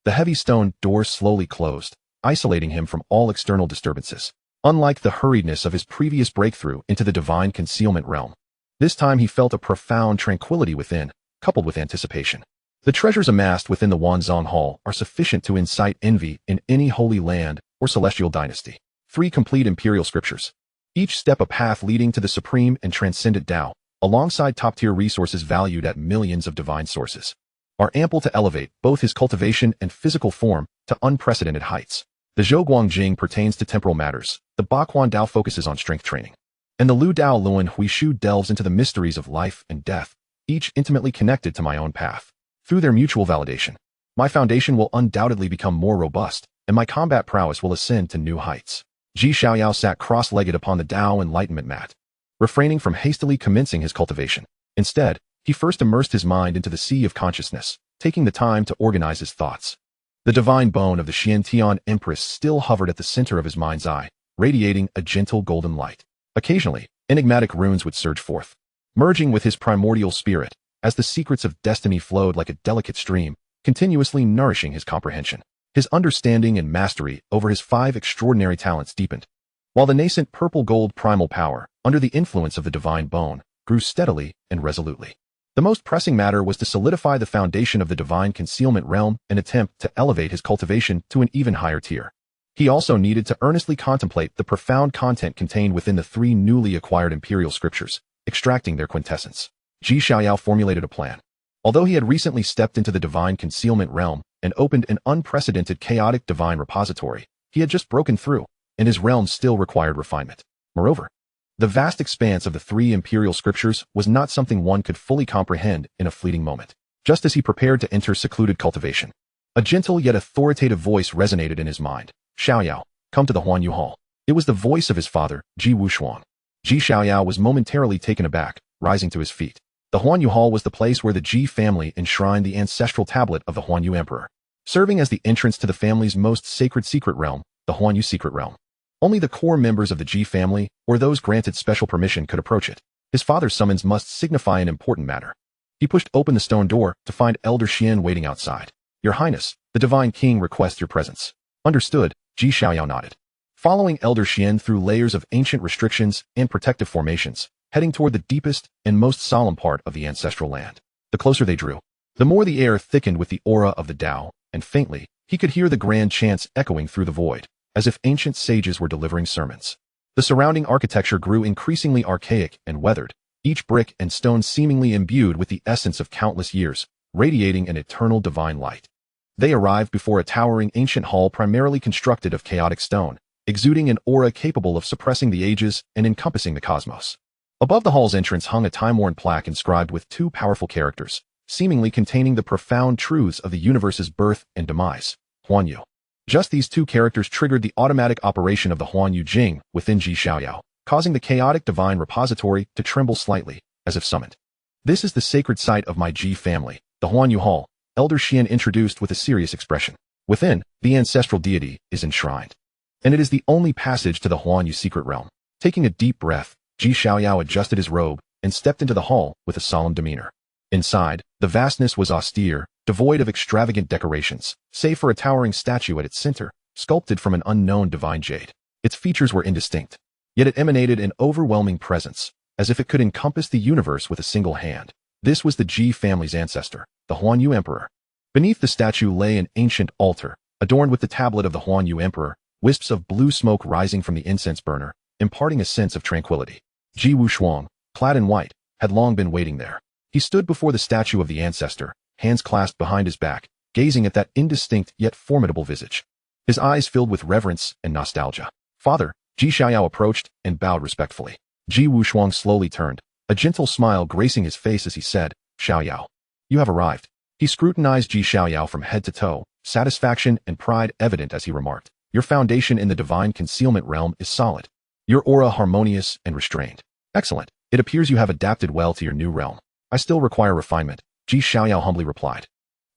The heavy stone door slowly closed, isolating him from all external disturbances. Unlike the hurriedness of his previous breakthrough into the divine concealment realm, this time he felt a profound tranquility within, coupled with anticipation. The treasures amassed within the Wanzhong Hall are sufficient to incite envy in any holy land or celestial dynasty. 3 complete imperial scriptures, each step a path leading to the supreme and transcendent Tao, alongside top-tier resources valued at millions of divine sources, are ample to elevate both his cultivation and physical form to unprecedented heights. The Zhou Guangjing pertains to temporal matters. The Baquan Dao focuses on strength training. and the Lu Dao Luan Huishu delves into the mysteries of life and death, each intimately connected to my own path. Through their mutual validation, my foundation will undoubtedly become more robust, and my combat prowess will ascend to new heights. Xiaoyao sat cross-legged upon the Dao enlightenment mat, refraining from hastily commencing his cultivation. Instead, he first immersed his mind into the sea of consciousness, taking the time to organize his thoughts. The divine bone of the Xiantian Empress still hovered at the center of his mind's eye, radiating a gentle golden light. Occasionally, enigmatic runes would surge forth, merging with his primordial spirit, as the secrets of destiny flowed like a delicate stream, continuously nourishing his comprehension. His understanding and mastery over his 5 extraordinary talents deepened, while the nascent purple-gold primal power, under the influence of the divine bone, grew steadily and resolutely. The most pressing matter was to solidify the foundation of the divine concealment realm and attempt to elevate his cultivation to an even higher tier. He also needed to earnestly contemplate the profound content contained within the 3 newly acquired imperial scriptures, extracting their quintessence. Xiaoyao formulated a plan. Although he had recently stepped into the divine concealment realm and opened an unprecedented chaotic divine repository, he had just broken through, and his realm still required refinement. Moreover, the vast expanse of the 3 imperial scriptures was not something one could fully comprehend in a fleeting moment. Just as he prepared to enter secluded cultivation, a gentle yet authoritative voice resonated in his mind. Xiaoyao, come to the Huanyu Hall. It was the voice of his father, Ji Wushuang. Xiaoyao was momentarily taken aback, rising to his feet. The Huanyu Hall was the place where the Ji family enshrined the ancestral tablet of the Huanyu Emperor, serving as the entrance to the family's most sacred secret realm, the Huanyu Secret Realm. Only the core members of the Ji family, or those granted special permission, could approach it. His father's summons must signify an important matter. He pushed open the stone door to find Elder Xian waiting outside. Your Highness, the Divine King requests your presence. Understood, Xiaoyao nodded. Following Elder Xian through layers of ancient restrictions and protective formations, heading toward the deepest and most solemn part of the ancestral land. The closer they drew, the more the air thickened with the aura of the Tao, and faintly, he could hear the grand chants echoing through the void, as if ancient sages were delivering sermons. The surrounding architecture grew increasingly archaic and weathered, each brick and stone seemingly imbued with the essence of countless years, radiating an eternal divine light. They arrived before a towering ancient hall primarily constructed of chaotic stone, exuding an aura capable of suppressing the ages and encompassing the cosmos. Above the hall's entrance hung a time-worn plaque inscribed with 2 powerful characters, seemingly containing the profound truths of the universe's birth and demise. Huanyu. Just these 2 characters triggered the automatic operation of the Huanyu Jing within Xiaoyao, causing the chaotic divine repository to tremble slightly, as if summoned. This is the sacred site of my Ji family, the Huanyu Hall, Elder Xian introduced with a serious expression. Within, the ancestral deity is enshrined, and it is the only passage to the Huanyu secret realm. Taking a deep breath, Xiaoyao adjusted his robe and stepped into the hall with a solemn demeanor. Inside, the vastness was austere, devoid of extravagant decorations, save for a towering statue at its center, sculpted from an unknown divine jade. Its features were indistinct, yet it emanated an overwhelming presence, as if it could encompass the universe with a single hand. This was the Ji family's ancestor, the Huanyu Emperor. Beneath the statue lay an ancient altar, adorned with the tablet of the Huanyu Emperor, wisps of blue smoke rising from the incense burner, imparting a sense of tranquility. Ji Wushuang, clad in white, had long been waiting there. He stood before the statue of the ancestor, hands clasped behind his back, gazing at that indistinct yet formidable visage. His eyes filled with reverence and nostalgia. Father, Xiaoyao approached and bowed respectfully. Ji Wushuang slowly turned, a gentle smile gracing his face as he said, Xiaoyao, you have arrived. He scrutinized Xiaoyao from head to toe, satisfaction and pride evident as he remarked, your foundation in the divine concealment realm is solid. Your aura harmonious and restrained. Excellent. It appears you have adapted well to your new realm. I still require refinement, Xiaoyao humbly replied.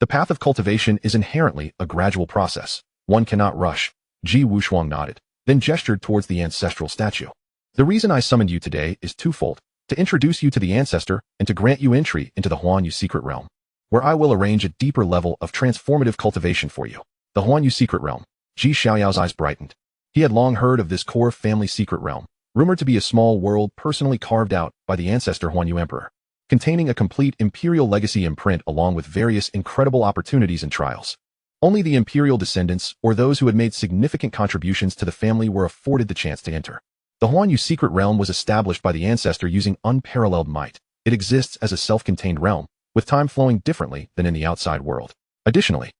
The path of cultivation is inherently a gradual process. One cannot rush. Ji Wushuang nodded, then gestured towards the ancestral statue. The reason I summoned you today is twofold, to introduce you to the ancestor and to grant you entry into the Huanyu secret realm, where I will arrange a deeper level of transformative cultivation for you. The Huanyu secret realm. Xiaoyao's eyes brightened. He had long heard of this core family secret realm, rumored to be a small world personally carved out by the ancestor Huanyu Emperor, containing a complete imperial legacy imprint along with various incredible opportunities and trials. Only the imperial descendants or those who had made significant contributions to the family were afforded the chance to enter. The Huanyu secret realm was established by the ancestor using unparalleled might. It exists as a self-contained realm, with time flowing differently than in the outside world. Additionally,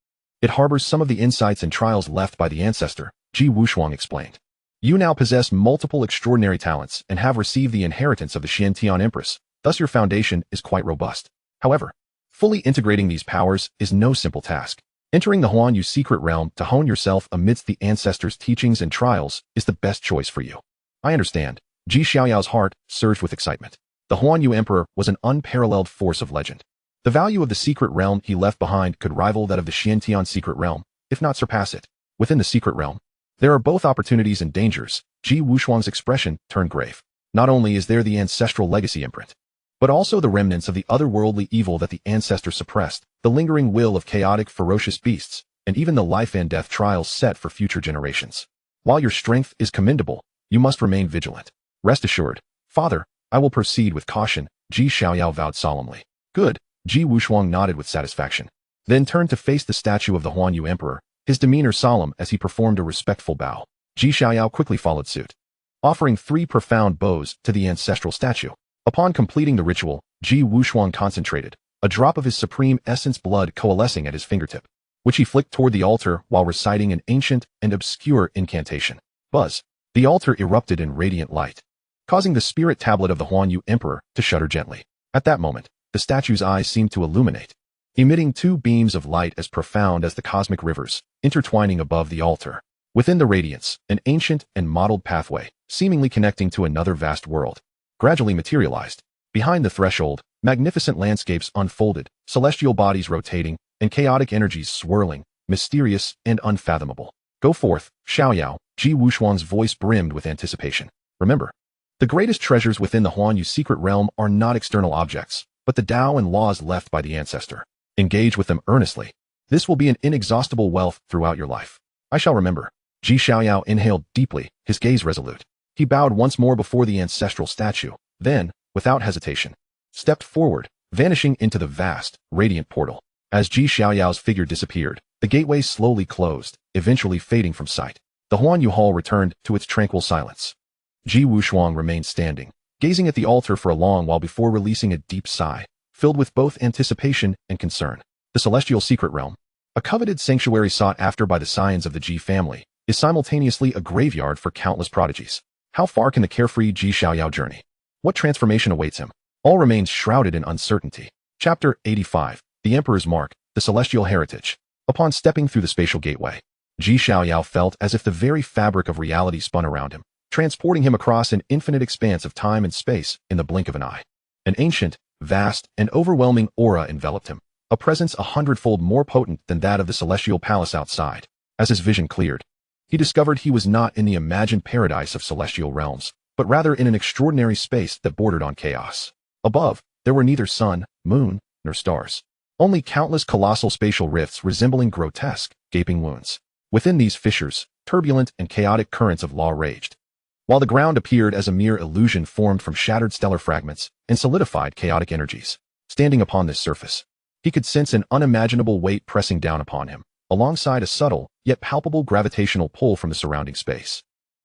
it harbors some of the insights and trials left by the ancestor, Ji Wushuang explained. You now possess multiple extraordinary talents and have received the inheritance of the Xiantian Empress, thus your foundation is quite robust. However, fully integrating these powers is no simple task. Entering the Huanyu secret realm to hone yourself amidst the ancestors' teachings and trials is the best choice for you. I understand. Xiaoyao's heart surged with excitement. The Huanyu Emperor was an unparalleled force of legend. The value of the secret realm he left behind could rival that of the Xiantian secret realm, if not surpass it. Within the secret realm, there are both opportunities and dangers. Ji Wushuang's expression turned grave. Not only is there the ancestral legacy imprint, but also the remnants of the otherworldly evil that the ancestors suppressed, the lingering will of chaotic, ferocious beasts, and even the life and death trials set for future generations. While your strength is commendable, you must remain vigilant. Rest assured, Father, I will proceed with caution, Ji Xiaoyao vowed solemnly. Good, Ji Wushuang nodded with satisfaction, then turned to face the statue of the Huanyu Emperor, his demeanor solemn as he performed a respectful bow. Ji Xiaoyao quickly followed suit, offering 3 profound bows to the ancestral statue. Upon completing the ritual, Ji Wushuang concentrated, a drop of his supreme essence blood coalescing at his fingertip, which he flicked toward the altar while reciting an ancient and obscure incantation. Buzz! The altar erupted in radiant light, causing the spirit tablet of the Huanyu Emperor to shudder gently. At that moment, the statue's eyes seemed to illuminate, emitting 2 beams of light as profound as the cosmic rivers, intertwining above the altar. Within the radiance, an ancient and modeled pathway, seemingly connecting to another vast world, gradually materialized. Behind the threshold, magnificent landscapes unfolded, celestial bodies rotating, and chaotic energies swirling, mysterious and unfathomable. Go forth, Xiaoyao, Ji Wushuang's voice brimmed with anticipation. Remember, the greatest treasures within the Huanyu secret realm are not external objects, but the Tao and laws left by the ancestor. Engage with them earnestly. This will be an inexhaustible wealth throughout your life. I shall remember. Ji Xiaoyao inhaled deeply, his gaze resolute. He bowed once more before the ancestral statue, then, without hesitation, stepped forward, vanishing into the vast, radiant portal. As Ji Xiaoyao's figure disappeared, the gateway slowly closed, eventually fading from sight. The Huanyu Hall returned to its tranquil silence. Ji Wushuang remained standing, gazing at the altar for a long while before releasing a deep sigh, filled with both anticipation and concern. The celestial secret realm, a coveted sanctuary sought after by the scions of the Ji family, is simultaneously a graveyard for countless prodigies. How far can the carefree Ji Xiaoyao journey? What transformation awaits him? All remains shrouded in uncertainty. Chapter 85. The Emperor's Mark, the Celestial Heritage. Upon stepping through the spatial gateway, Ji Xiaoyao felt as if the very fabric of reality spun around him, transporting him across an infinite expanse of time and space in the blink of an eye. An ancient, vast, and overwhelming aura enveloped him, a presence 100-fold more potent than that of the celestial palace outside. As his vision cleared, he discovered he was not in the imagined paradise of celestial realms, but rather in an extraordinary space that bordered on chaos. Above, there were neither sun, moon, nor stars. Only countless colossal spatial rifts resembling grotesque, gaping wounds. Within these fissures, turbulent and chaotic currents of law raged, while the ground appeared as a mere illusion formed from shattered stellar fragments and solidified chaotic energies. Standing upon this surface, he could sense an unimaginable weight pressing down upon him, alongside a subtle, yet palpable gravitational pull from the surrounding space.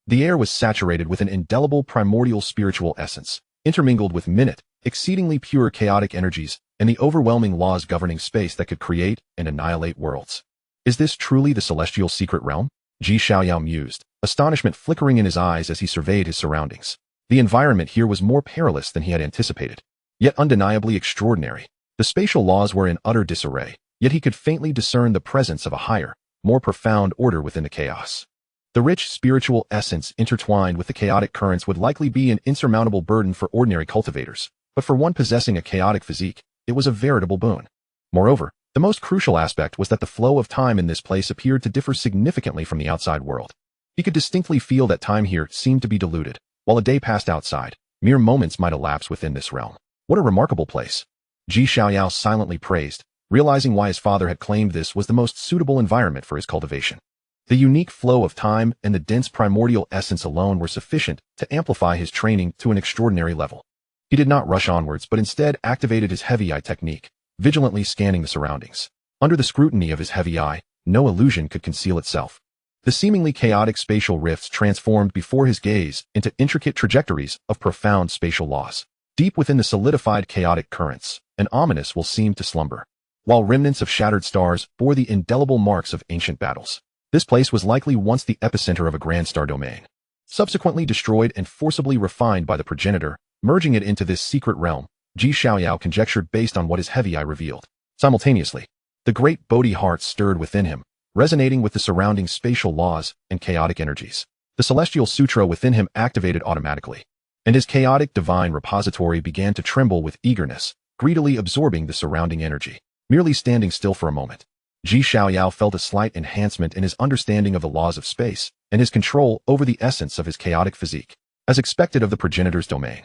The air was saturated with an indelible primordial spiritual essence, intermingled with minute, exceedingly pure chaotic energies and the overwhelming laws governing space that could create and annihilate worlds. Is this truly the celestial secret realm? Ji Xiaoyao mused, astonishment flickering in his eyes as he surveyed his surroundings. The environment here was more perilous than he had anticipated, yet undeniably extraordinary. The spatial laws were in utter disarray, yet he could faintly discern the presence of a higher, more profound order within the chaos. The rich spiritual essence intertwined with the chaotic currents would likely be an insurmountable burden for ordinary cultivators, but for one possessing a chaotic physique, it was a veritable boon. Moreover, the most crucial aspect was that the flow of time in this place appeared to differ significantly from the outside world. He could distinctly feel that time here seemed to be diluted. While a day passed outside, mere moments might elapse within this realm. What a remarkable place! Ji Xiaoyao silently praised, realizing why his father had claimed this was the most suitable environment for his cultivation. The unique flow of time and the dense primordial essence alone were sufficient to amplify his training to an extraordinary level. He did not rush onwards but instead activated his heavy eye technique, vigilantly scanning the surroundings. Under the scrutiny of his heavy eye, no illusion could conceal itself. The seemingly chaotic spatial rifts transformed before his gaze into intricate trajectories of profound spatial laws. Deep within the solidified chaotic currents, an ominous will seemed to slumber, while remnants of shattered stars bore the indelible marks of ancient battles. This place was likely once the epicenter of a grand star domain. subsequently destroyed and forcibly refined by the progenitor, merging it into this secret realm, Xiaoyao conjectured based on what his heavy eye revealed. Simultaneously, the great Bodhi heart stirred within him, resonating with the surrounding spatial laws and chaotic energies. The celestial sutra within him activated automatically, and his chaotic divine repository began to tremble with eagerness, greedily absorbing the surrounding energy. Merely standing still for a moment, Xiaoyao felt a slight enhancement in his understanding of the laws of space and his control over the essence of his chaotic physique. As expected of the progenitor's domain,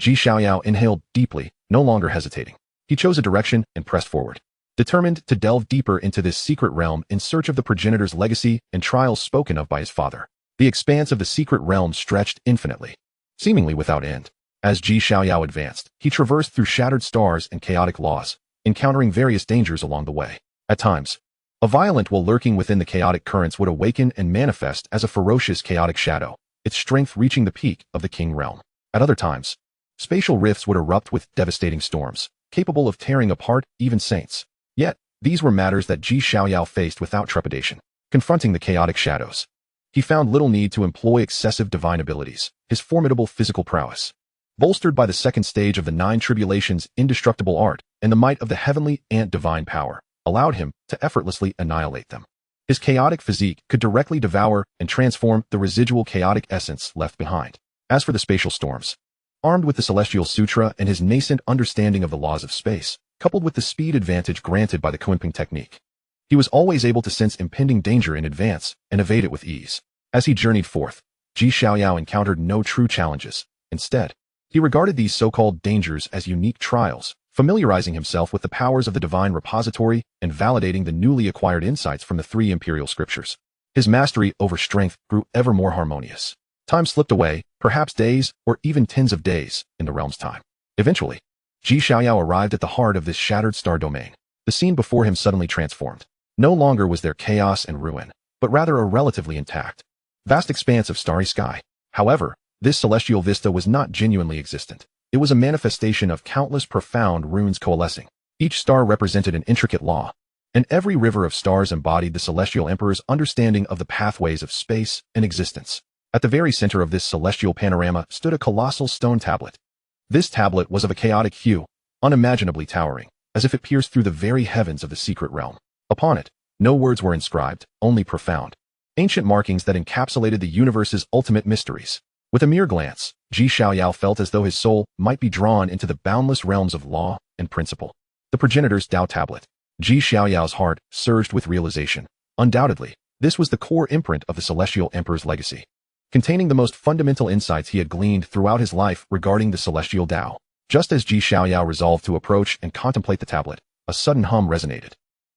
Xiaoyao inhaled deeply, no longer hesitating. He chose a direction and pressed forward, determined to delve deeper into this secret realm in search of the progenitor's legacy and trials spoken of by his father. The expanse of the secret realm stretched infinitely, seemingly without end. As Xiaoyao advanced, he traversed through shattered stars and chaotic laws, encountering various dangers along the way. At times, a violent will lurking within the chaotic currents would awaken and manifest as a ferocious chaotic shadow, its strength reaching the peak of the king realm. At other times, spatial rifts would erupt with devastating storms, capable of tearing apart even saints. Yet, these were matters that Xiaoyao faced without trepidation. Confronting the chaotic shadows, he found little need to employ excessive divine abilities. His formidable physical prowess, bolstered by the second stage of the Nine Tribulations' indestructible art and the might of the heavenly and divine power, allowed him to effortlessly annihilate them. His chaotic physique could directly devour and transform the residual chaotic essence left behind. As for the spatial storms, armed with the Celestial Sutra and his nascent understanding of the laws of space, coupled with the speed advantage granted by the Quimping technique, he was always able to sense impending danger in advance and evade it with ease. As he journeyed forth, Xiaoyao encountered no true challenges. Instead, he regarded these so-called dangers as unique trials, familiarizing himself with the powers of the divine repository and validating the newly acquired insights from the three imperial scriptures. His mastery over strength grew ever more harmonious. Time slipped away, perhaps days or even tens of days in the realm's time. Eventually, Xiaoyao arrived at the heart of this shattered star domain. The scene before him suddenly transformed. No longer was there chaos and ruin, but rather a relatively intact, vast expanse of starry sky. However, this celestial vista was not genuinely existent. It was a manifestation of countless profound runes coalescing. Each star represented an intricate law, and every river of stars embodied the celestial emperor's understanding of the pathways of space and existence. At the very center of this celestial panorama stood a colossal stone tablet. This tablet was of a chaotic hue, unimaginably towering, as if it pierced through the very heavens of the secret realm. Upon it, no words were inscribed, only profound, ancient markings that encapsulated the universe's ultimate mysteries. With a mere glance, Xiaoyao felt as though his soul might be drawn into the boundless realms of law and principle. The progenitor's Tao tablet. Xiaoyao's heart surged with realization. Undoubtedly, this was the core imprint of the celestial emperor's legacy, containing the most fundamental insights he had gleaned throughout his life regarding the celestial Tao. Just as Xiaoyao resolved to approach and contemplate the tablet, a sudden hum resonated.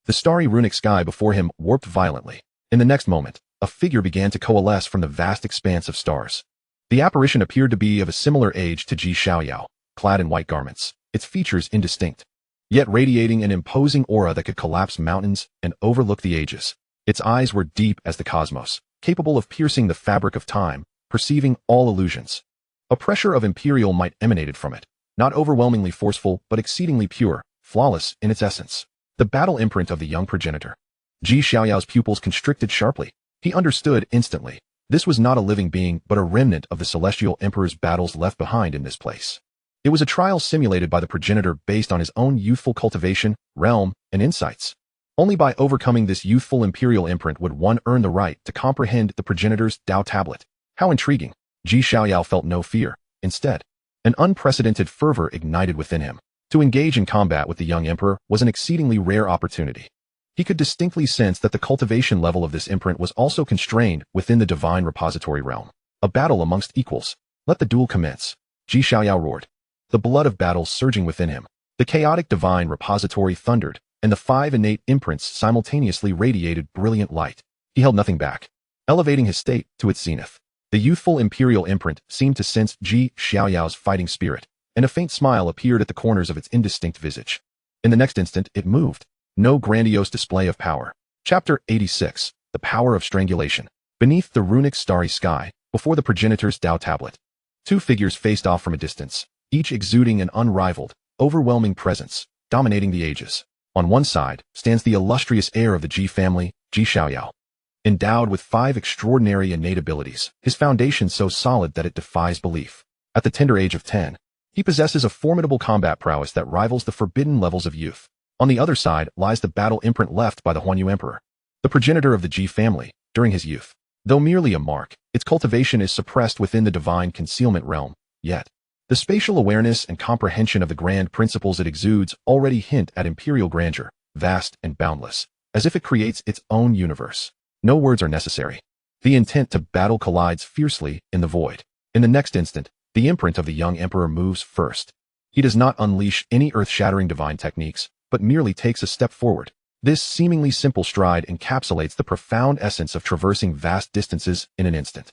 The starry runic sky before him warped violently. In the next moment, a figure began to coalesce from the vast expanse of stars. The apparition appeared to be of a similar age to Xiaoyao, clad in white garments, its features indistinct, yet radiating an imposing aura that could collapse mountains and overlook the ages. Its eyes were deep as the cosmos, capable of piercing the fabric of time, perceiving all illusions. A pressure of imperial might emanated from it, not overwhelmingly forceful but exceedingly pure, flawless in its essence. The battle imprint of the young progenitor. Xiaoyao's pupils constricted sharply. He understood instantly. This was not a living being but a remnant of the celestial emperor's battles left behind in this place. It was a trial simulated by the progenitor based on his own youthful cultivation, realm, and insights. Only by overcoming this youthful imperial imprint would one earn the right to comprehend the progenitor's Tao tablet. How intriguing! Xiaoyao felt no fear. Instead, an unprecedented fervor ignited within him. To engage in combat with the young emperor was an exceedingly rare opportunity. He could distinctly sense that the cultivation level of this imprint was also constrained within the divine repository realm. A battle amongst equals. Let the duel commence. Xiaoyao roared, the blood of battle surging within him. The chaotic divine repository thundered, and the 5 innate imprints simultaneously radiated brilliant light. He held nothing back, elevating his state to its zenith. The youthful imperial imprint seemed to sense Xiaoyao's fighting spirit, and a faint smile appeared at the corners of its indistinct visage. In the next instant, it moved. No grandiose display of power. Chapter 86. The Power of Strangulation. Beneath the runic starry sky, before the progenitor's Tao tablet, 2 figures faced off from a distance, each exuding an unrivaled, overwhelming presence, dominating the ages. On one side stands the illustrious heir of the Ji family, Xiaoyao. Endowed with 5 extraordinary innate abilities, his foundation so solid that it defies belief. At the tender age of 10, he possesses a formidable combat prowess that rivals the forbidden levels of youth. On the other side lies the battle imprint left by the Huanyu Emperor, the progenitor of the Ji family, during his youth. Though merely a mark, its cultivation is suppressed within the divine concealment realm, yet the spatial awareness and comprehension of the grand principles it exudes already hint at imperial grandeur, vast and boundless, as if it creates its own universe. No words are necessary. The intent to battle collides fiercely in the void. In the next instant, the imprint of the young emperor moves first. He does not unleash any earth-shattering divine techniques, but merely takes a step forward. This seemingly simple stride encapsulates the profound essence of traversing vast distances in an instant.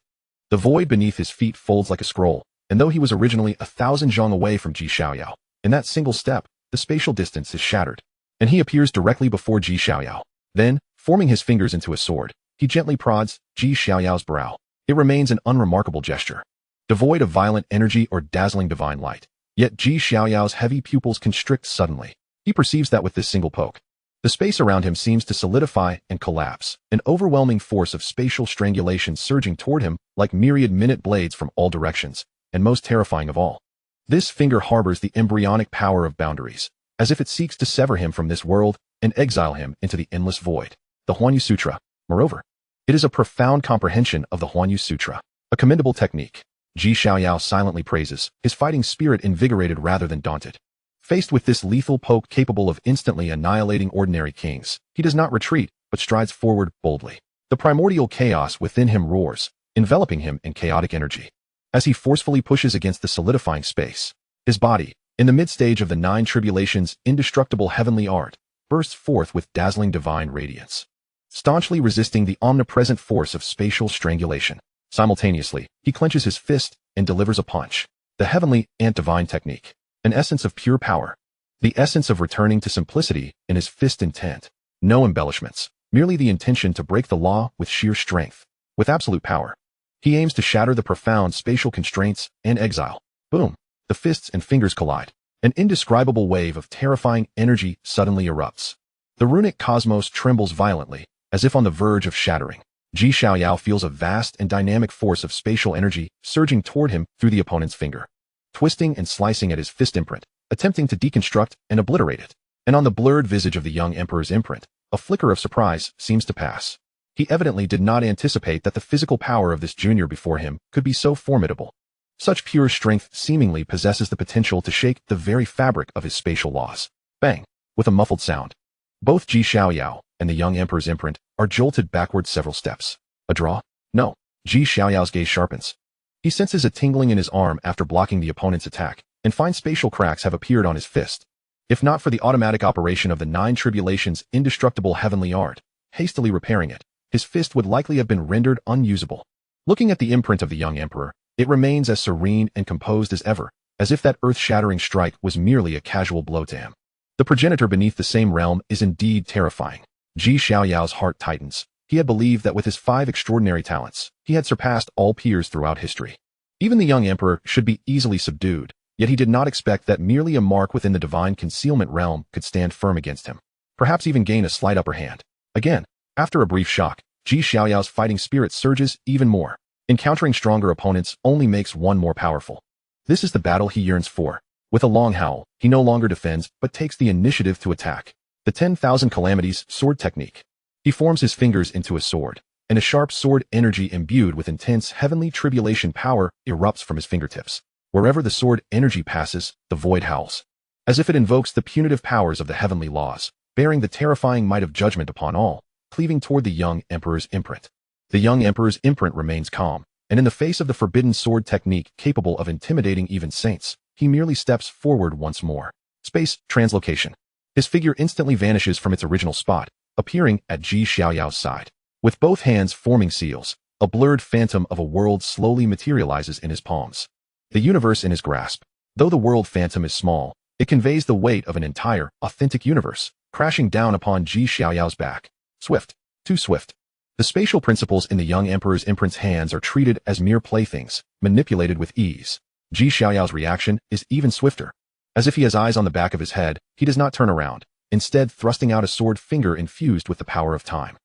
The void beneath his feet folds like a scroll, and though he was originally 1,000 zhang away from Ji Xiaoyao, in that single step, the spatial distance is shattered, and he appears directly before Ji Xiaoyao. Then, forming his fingers into a sword, he gently prods Ji Xiaoyao's brow. It remains an unremarkable gesture, devoid of violent energy or dazzling divine light. Yet Ji Xiaoyao's heavy pupils constrict suddenly. He perceives that with this single poke, the space around him seems to solidify and collapse, an overwhelming force of spatial strangulation surging toward him like myriad minute blades from all directions, and most terrifying of all, this finger harbors the embryonic power of boundaries, as if it seeks to sever him from this world and exile him into the endless void. The Huanyu Sutra, moreover, it is a profound comprehension of the Huanyu Sutra, a commendable technique. Ji Xiaoyao silently praises, his fighting spirit invigorated rather than daunted. Faced with this lethal poke capable of instantly annihilating ordinary kings, he does not retreat, but strides forward boldly. The primordial chaos within him roars, enveloping him in chaotic energy. As he forcefully pushes against the solidifying space, his body, in the mid-stage of the 9 tribulations' indestructible heavenly art, bursts forth with dazzling divine radiance, staunchly resisting the omnipresent force of spatial strangulation. Simultaneously, he clenches his fist and delivers a punch, the heavenly and divine technique, an essence of pure power, the essence of returning to simplicity in his fist intent. No embellishments, merely the intention to break the law with sheer strength, with absolute power. He aims to shatter the profound spatial constraints and exile. Boom! The fists and fingers collide. An indescribable wave of terrifying energy suddenly erupts. The runic cosmos trembles violently, as if on the verge of shattering. Ji Xiaoyao feels a vast and dynamic force of spatial energy surging toward him through the opponent's finger, twisting and slicing at his fist imprint, attempting to deconstruct and obliterate it. And on the blurred visage of the young emperor's imprint, a flicker of surprise seems to pass. He evidently did not anticipate that the physical power of this junior before him could be so formidable. Such pure strength seemingly possesses the potential to shake the very fabric of his spatial laws. Bang! With a muffled sound, both Ji Xiaoyao and the young emperor's imprint are jolted backward several steps. A draw? No. Ji Xiaoyao's gaze sharpens. He senses a tingling in his arm after blocking the opponent's attack, and fine spatial cracks have appeared on his fist. If not for the automatic operation of the 9 tribulations' indestructible heavenly art, hastily repairing it, his fist would likely have been rendered unusable. Looking at the imprint of the young emperor, it remains as serene and composed as ever, as if that earth-shattering strike was merely a casual blow to him. The progenitor beneath the same realm is indeed terrifying. Ji Xiaoyao's heart tightens. He had believed that with his 5 extraordinary talents, he had surpassed all peers throughout history. Even the young emperor should be easily subdued, yet he did not expect that merely a mark within the divine concealment realm could stand firm against him, perhaps even gain a slight upper hand. Again, after a brief shock, Ji Xiaoyao's fighting spirit surges even more. Encountering stronger opponents only makes one more powerful. This is the battle he yearns for. With a long howl, he no longer defends, but takes the initiative to attack. The 10,000 calamities sword technique. He forms his fingers into a sword, and a sharp sword energy imbued with intense heavenly tribulation power erupts from his fingertips. Wherever the sword energy passes, the void howls, as if it invokes the punitive powers of the heavenly laws, bearing the terrifying might of judgment upon all, cleaving toward the young emperor's imprint. The young emperor's imprint remains calm, and in the face of the forbidden sword technique capable of intimidating even saints, he merely steps forward once more. Space translocation. His figure instantly vanishes from its original spot, appearing at Ji Xiaoyao's side. With both hands forming seals, a blurred phantom of a world slowly materializes in his palms. The universe in his grasp. Though the world phantom is small, it conveys the weight of an entire, authentic universe, crashing down upon Ji Xiaoyao's back. Swift. Too swift. The spatial principles in the young emperor's imprint's hands are treated as mere playthings, manipulated with ease. Ji Xiaoyao's reaction is even swifter. As if he has eyes on the back of his head, he does not turn around, instead thrusting out a sword finger infused with the power of time.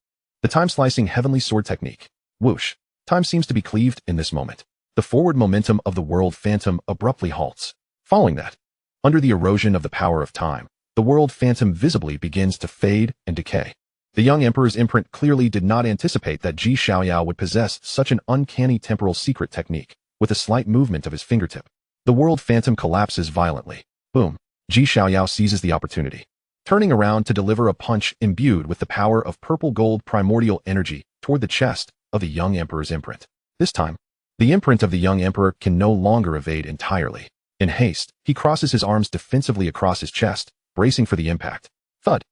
The time-slicing heavenly sword technique. Whoosh. Time seems to be cleaved in this moment. The forward momentum of the world phantom abruptly halts. Following that, under the erosion of the power of time, the world phantom visibly begins to fade and decay. The young emperor's imprint clearly did not anticipate that Xiaoyao would possess such an uncanny temporal secret technique. With a slight movement of his fingertip, the world phantom collapses violently. Boom. Xiaoyao seizes the opportunity, turning around to deliver a punch imbued with the power of purple gold primordial energy toward the chest of the young emperor's imprint. This time, the imprint of the young emperor can no longer evade entirely. In haste, he crosses his arms defensively across his chest, bracing for the impact. Thud.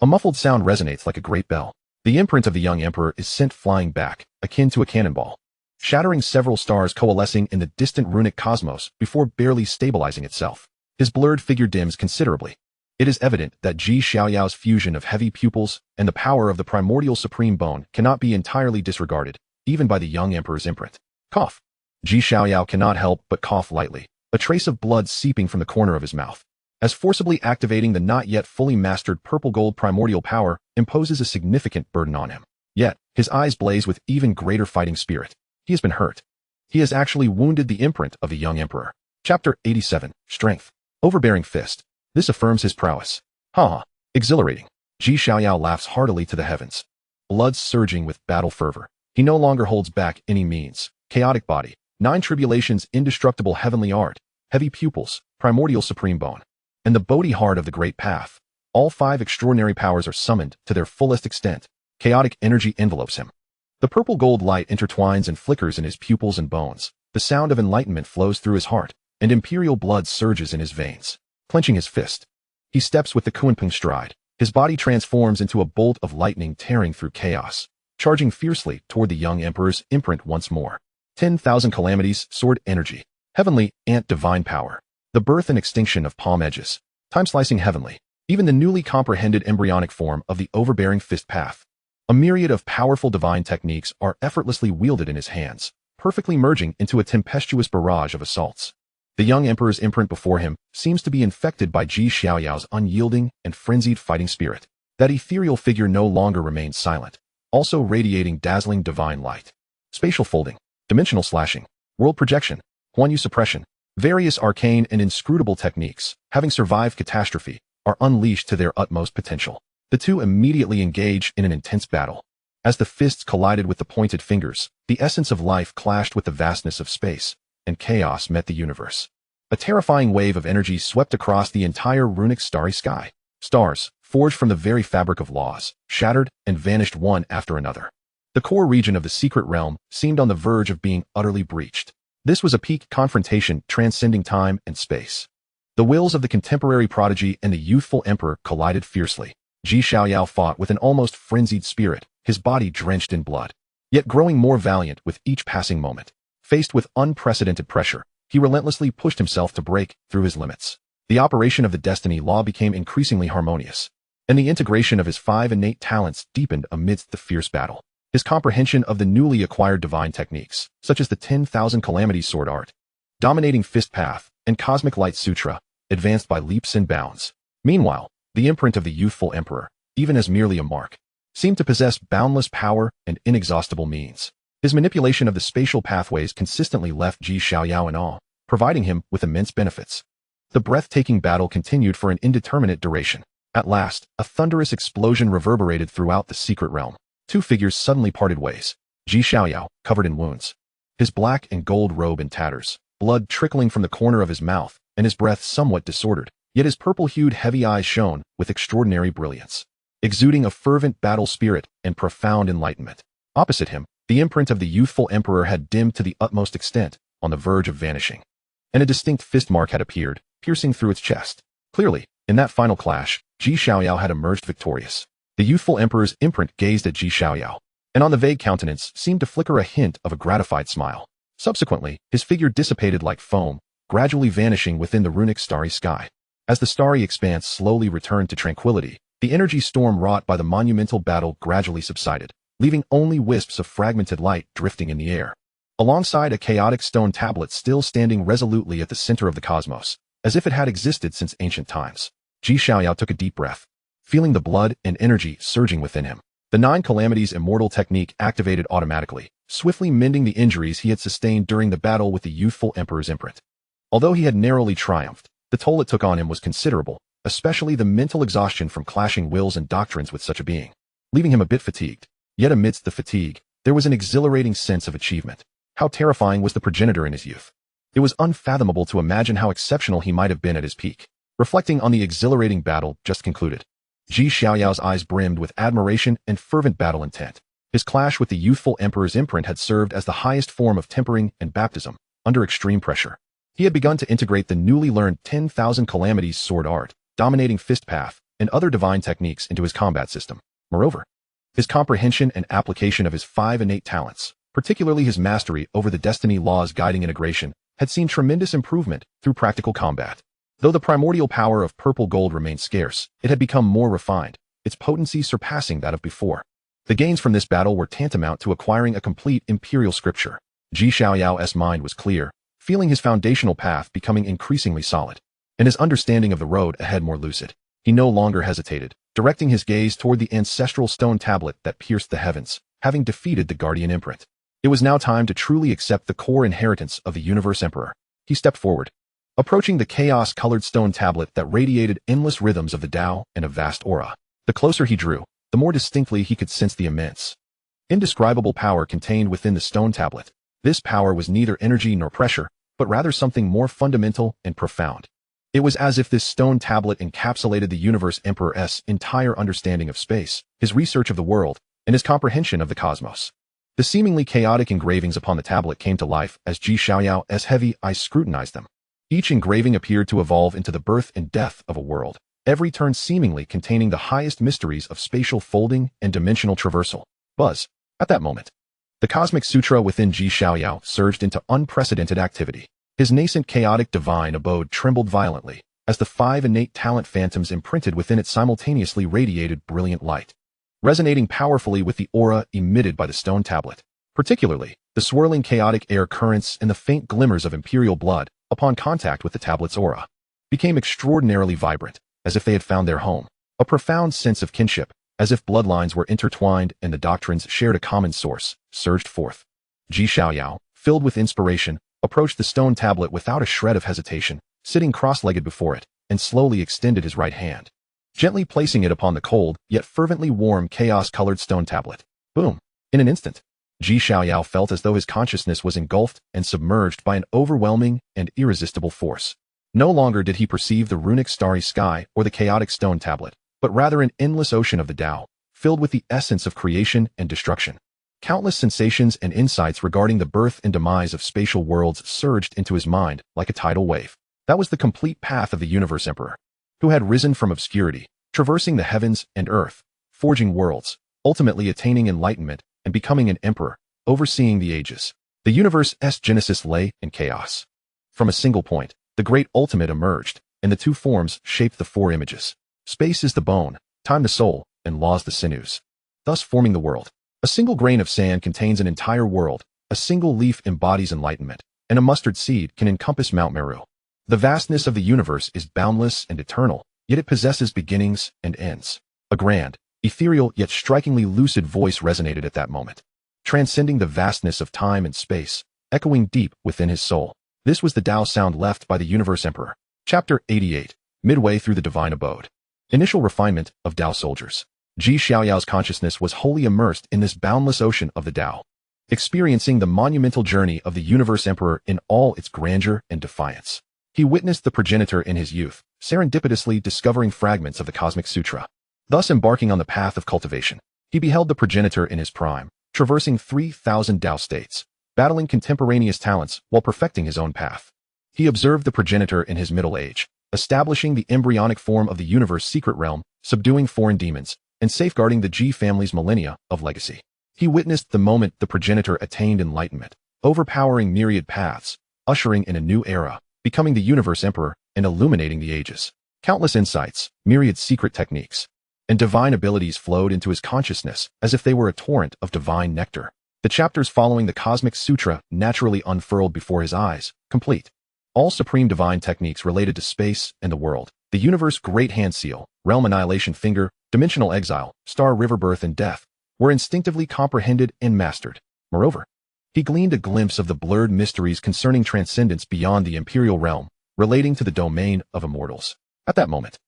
A muffled sound resonates like a great bell. The imprint of the young emperor is sent flying back, akin to a cannonball, shattering several stars coalescing in the distant runic cosmos before barely stabilizing itself. His blurred figure dims considerably. It is evident that Xiaoyao's fusion of heavy pupils and the power of the primordial supreme bone cannot be entirely disregarded, even by the young emperor's imprint. Cough. Xiaoyao cannot help but cough lightly, a trace of blood seeping from the corner of his mouth, as forcibly activating the not yet fully mastered purple gold primordial power imposes a significant burden on him. Yet, his eyes blaze with even greater fighting spirit. He has been hurt. He has actually wounded the imprint of the young emperor. Chapter 87. Strength. Overbearing fist. This affirms his prowess. Ha! Exhilarating. Xiaoyao laughs heartily to the heavens, blood surging with battle fervor. He no longer holds back any means. Chaotic body, 9 tribulations, indestructible heavenly art, heavy pupils, primordial supreme bone, and the Bodhi heart of the great path. All 5 extraordinary powers are summoned to their fullest extent. Chaotic energy envelopes him. The purple gold light intertwines and flickers in his pupils and bones. The sound of enlightenment flows through his heart, and imperial blood surges in his veins. Clenching his fist, he steps with the Kunpeng stride. His body transforms into a bolt of lightning tearing through chaos, charging fiercely toward the young emperor's imprint once more. 10,000 calamities, sword energy, heavenly, ant divine power. The birth and extinction of palm edges, time-slicing heavenly, even the newly comprehended embryonic form of the overbearing fist path. A myriad of powerful divine techniques are effortlessly wielded in his hands, perfectly merging into a tempestuous barrage of assaults. The young emperor's imprint before him seems to be infected by Xiaoyao's unyielding and frenzied fighting spirit. That ethereal figure no longer remains silent, also radiating dazzling divine light. Spatial folding, dimensional slashing, world projection, Huanyu suppression, various arcane and inscrutable techniques, having survived catastrophe, are unleashed to their utmost potential. The two immediately engage in an intense battle. As the fists collided with the pointed fingers, the essence of life clashed with the vastness of space, and chaos met the universe. A terrifying wave of energy swept across the entire runic starry sky. Stars, forged from the very fabric of laws, shattered and vanished one after another. The core region of the secret realm seemed on the verge of being utterly breached. This was a peak confrontation transcending time and space. The wills of the contemporary prodigy and the youthful emperor collided fiercely. Xiaoyao fought with an almost frenzied spirit, his body drenched in blood, yet growing more valiant with each passing moment. Faced with unprecedented pressure, he relentlessly pushed himself to break through his limits. The operation of the destiny law became increasingly harmonious, and the integration of his 5 innate talents deepened amidst the fierce battle. His comprehension of the newly acquired divine techniques, such as the 10,000 calamities sword art, dominating fist path, and cosmic light sutra, advanced by leaps and bounds. Meanwhile, the imprint of the youthful emperor, even as merely a mark, seemed to possess boundless power and inexhaustible means. His manipulation of the spatial pathways consistently left Xiaoyao in awe, providing him with immense benefits. The breathtaking battle continued for an indeterminate duration. At last, a thunderous explosion reverberated throughout the secret realm. 2 figures suddenly parted ways. Xiaoyao, covered in wounds, his black and gold robe in tatters, blood trickling from the corner of his mouth, and his breath somewhat disordered, yet his purple-hued heavy eyes shone with extraordinary brilliance, exuding a fervent battle spirit and profound enlightenment. Opposite him, the imprint of the youthful emperor had dimmed to the utmost extent, on the verge of vanishing, and a distinct fist mark had appeared, piercing through its chest. Clearly, in that final clash, Xiaoyao had emerged victorious. The youthful emperor's imprint gazed at Xiaoyao, and on the vague countenance seemed to flicker a hint of a gratified smile. Subsequently, his figure dissipated like foam, gradually vanishing within the runic starry sky. As the starry expanse slowly returned to tranquility, the energy storm wrought by the monumental battle gradually subsided, leaving only wisps of fragmented light drifting in the air. Alongside a chaotic stone tablet still standing resolutely at the center of the cosmos, as if it had existed since ancient times. Xiaoyao took a deep breath, feeling the blood and energy surging within him. The 9 Calamities Immortal technique activated automatically, swiftly mending the injuries he had sustained during the battle with the youthful Emperor's imprint. Although he had narrowly triumphed, the toll it took on him was considerable, especially the mental exhaustion from clashing wills and doctrines with such a being, leaving him a bit fatigued. Yet amidst the fatigue, there was an exhilarating sense of achievement. How terrifying was the progenitor in his youth! It was unfathomable to imagine how exceptional he might have been at his peak. Reflecting on the exhilarating battle just concluded, Xiaoyao's eyes brimmed with admiration and fervent battle intent. His clash with the youthful Emperor's imprint had served as the highest form of tempering and baptism, under extreme pressure. He had begun to integrate the newly learned 10,000 Calamities sword art, dominating fist path, and other divine techniques into his combat system. Moreover, his comprehension and application of his 5 innate talents, particularly his mastery over the destiny laws guiding integration, had seen tremendous improvement through practical combat. Though the primordial power of purple gold remained scarce, it had become more refined, its potency surpassing that of before. The gains from this battle were tantamount to acquiring a complete imperial scripture. Xiaoyao's mind was clear, feeling his foundational path becoming increasingly solid, and his understanding of the road ahead more lucid. He no longer hesitated, directing his gaze toward the ancestral stone tablet that pierced the heavens, having defeated the guardian imprint. It was now time to truly accept the core inheritance of the Universe Emperor. He stepped forward, approaching the chaos-colored stone tablet that radiated endless rhythms of the Tao and a vast aura. The closer he drew, the more distinctly he could sense the immense, indescribable power contained within the stone tablet. This power was neither energy nor pressure, but rather something more fundamental and profound. It was as if this stone tablet encapsulated the Universe Emperor's entire understanding of space, his research of the world, and his comprehension of the cosmos. The seemingly chaotic engravings upon the tablet came to life as Xiaoyao's heavy eyes scrutinized them. Each engraving appeared to evolve into the birth and death of a world, every turn seemingly containing the highest mysteries of spatial folding and dimensional traversal. Buzz. At that moment, the cosmic sutra within Xiaoyao surged into unprecedented activity. His nascent chaotic divine abode trembled violently, as the 5 innate talent phantoms imprinted within it simultaneously radiated brilliant light, resonating powerfully with the aura emitted by the stone tablet. Particularly, the swirling chaotic air currents and the faint glimmers of imperial blood, upon contact with the tablet's aura, became extraordinarily vibrant, as if they had found their home. A profound sense of kinship, as if bloodlines were intertwined and the doctrines shared a common source, surged forth. Xiaoyao, filled with inspiration, approached the stone tablet without a shred of hesitation, sitting cross-legged before it, and slowly extended his right hand, gently placing it upon the cold, yet fervently warm chaos-colored stone tablet. Boom! In an instant, Xiaoyao felt as though his consciousness was engulfed and submerged by an overwhelming and irresistible force. No longer did he perceive the runic starry sky or the chaotic stone tablet, but rather an endless ocean of the Tao, filled with the essence of creation and destruction. Countless sensations and insights regarding the birth and demise of spatial worlds surged into his mind like a tidal wave. That was the complete path of the Universe Emperor, who had risen from obscurity, traversing the heavens and earth, forging worlds, ultimately attaining enlightenment and becoming an emperor, overseeing the ages. The universe's genesis lay in chaos. From a single point, the great ultimate emerged, and the 2 forms shaped the 4 images. Space is the bone, time the soul, and laws the sinews, thus forming the world. A single grain of sand contains an entire world, a single leaf embodies enlightenment, and a mustard seed can encompass Mount Meru. The vastness of the universe is boundless and eternal, yet it possesses beginnings and ends. A grand, ethereal yet strikingly lucid voice resonated at that moment, transcending the vastness of time and space, echoing deep within his soul. This was the Tao sound left by the Universe Emperor. Chapter 88, midway through the Divine Abode. Initial refinement of Tao soldiers. Xiaoyao's consciousness was wholly immersed in this boundless ocean of the Tao, experiencing the monumental journey of the Universe Emperor in all its grandeur and defiance. He witnessed the progenitor in his youth, serendipitously discovering fragments of the Cosmic Sutra, thus embarking on the path of cultivation. He beheld the progenitor in his prime, traversing 3,000 Dao States, battling contemporaneous talents while perfecting his own path. He observed the progenitor in his middle age, establishing the embryonic form of the universe secret realm, subduing foreign demons, and safeguarding the G family's millennia of legacy. He witnessed the moment the progenitor attained enlightenment, overpowering myriad paths, ushering in a new era, becoming the Universe Emperor and illuminating the ages. Countless insights, myriad secret techniques, and divine abilities flowed into his consciousness as if they were a torrent of divine nectar. The chapters following the Cosmic Sutra naturally unfurled before his eyes, complete. All supreme divine techniques related to space and the world, the universe Great Hand Seal, Realm Annihilation Finger, Dimensional Exile, Star River Birth and Death, were instinctively comprehended and mastered. Moreover, he gleaned a glimpse of the blurred mysteries concerning transcendence beyond the imperial realm, relating to the domain of immortals. At that moment,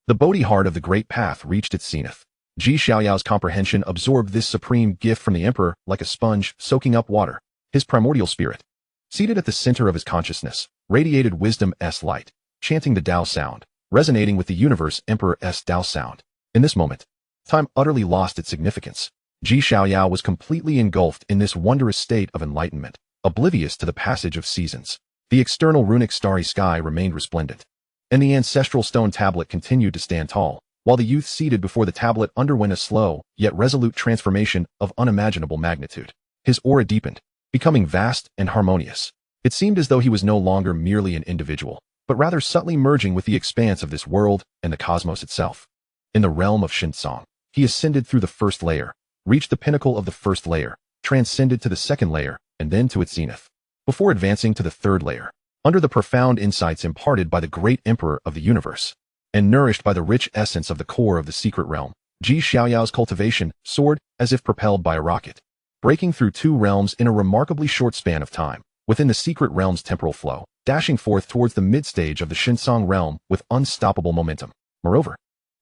the Bodhi heart of the Great Path reached its zenith. Xiaoyao's comprehension absorbed this supreme gift from the emperor like a sponge soaking up water. His primordial spirit, seated at the center of his consciousness, radiated wisdom's light, chanting the Tao sound, resonating with the universe emperor's Tao sound. In this moment, time utterly lost its significance. Xiaoyao was completely engulfed in this wondrous state of enlightenment, oblivious to the passage of seasons. The external runic starry sky remained resplendent, and the ancestral stone tablet continued to stand tall, while the youth seated before the tablet underwent a slow, yet resolute transformation of unimaginable magnitude. His aura deepened, becoming vast and harmonious. It seemed as though he was no longer merely an individual, but rather subtly merging with the expanse of this world and the cosmos itself. In the realm of Shinsong, he ascended through the first layer, reached the pinnacle of the first layer, transcended to the second layer, and then to its zenith, before advancing to the third layer. Under the profound insights imparted by the great emperor of the universe, and nourished by the rich essence of the core of the secret realm, Xiaoyao's cultivation soared as if propelled by a rocket, breaking through two realms in a remarkably short span of time, within the secret realm's temporal flow, dashing forth towards the mid-stage of the Shinsong realm with unstoppable momentum. Moreover,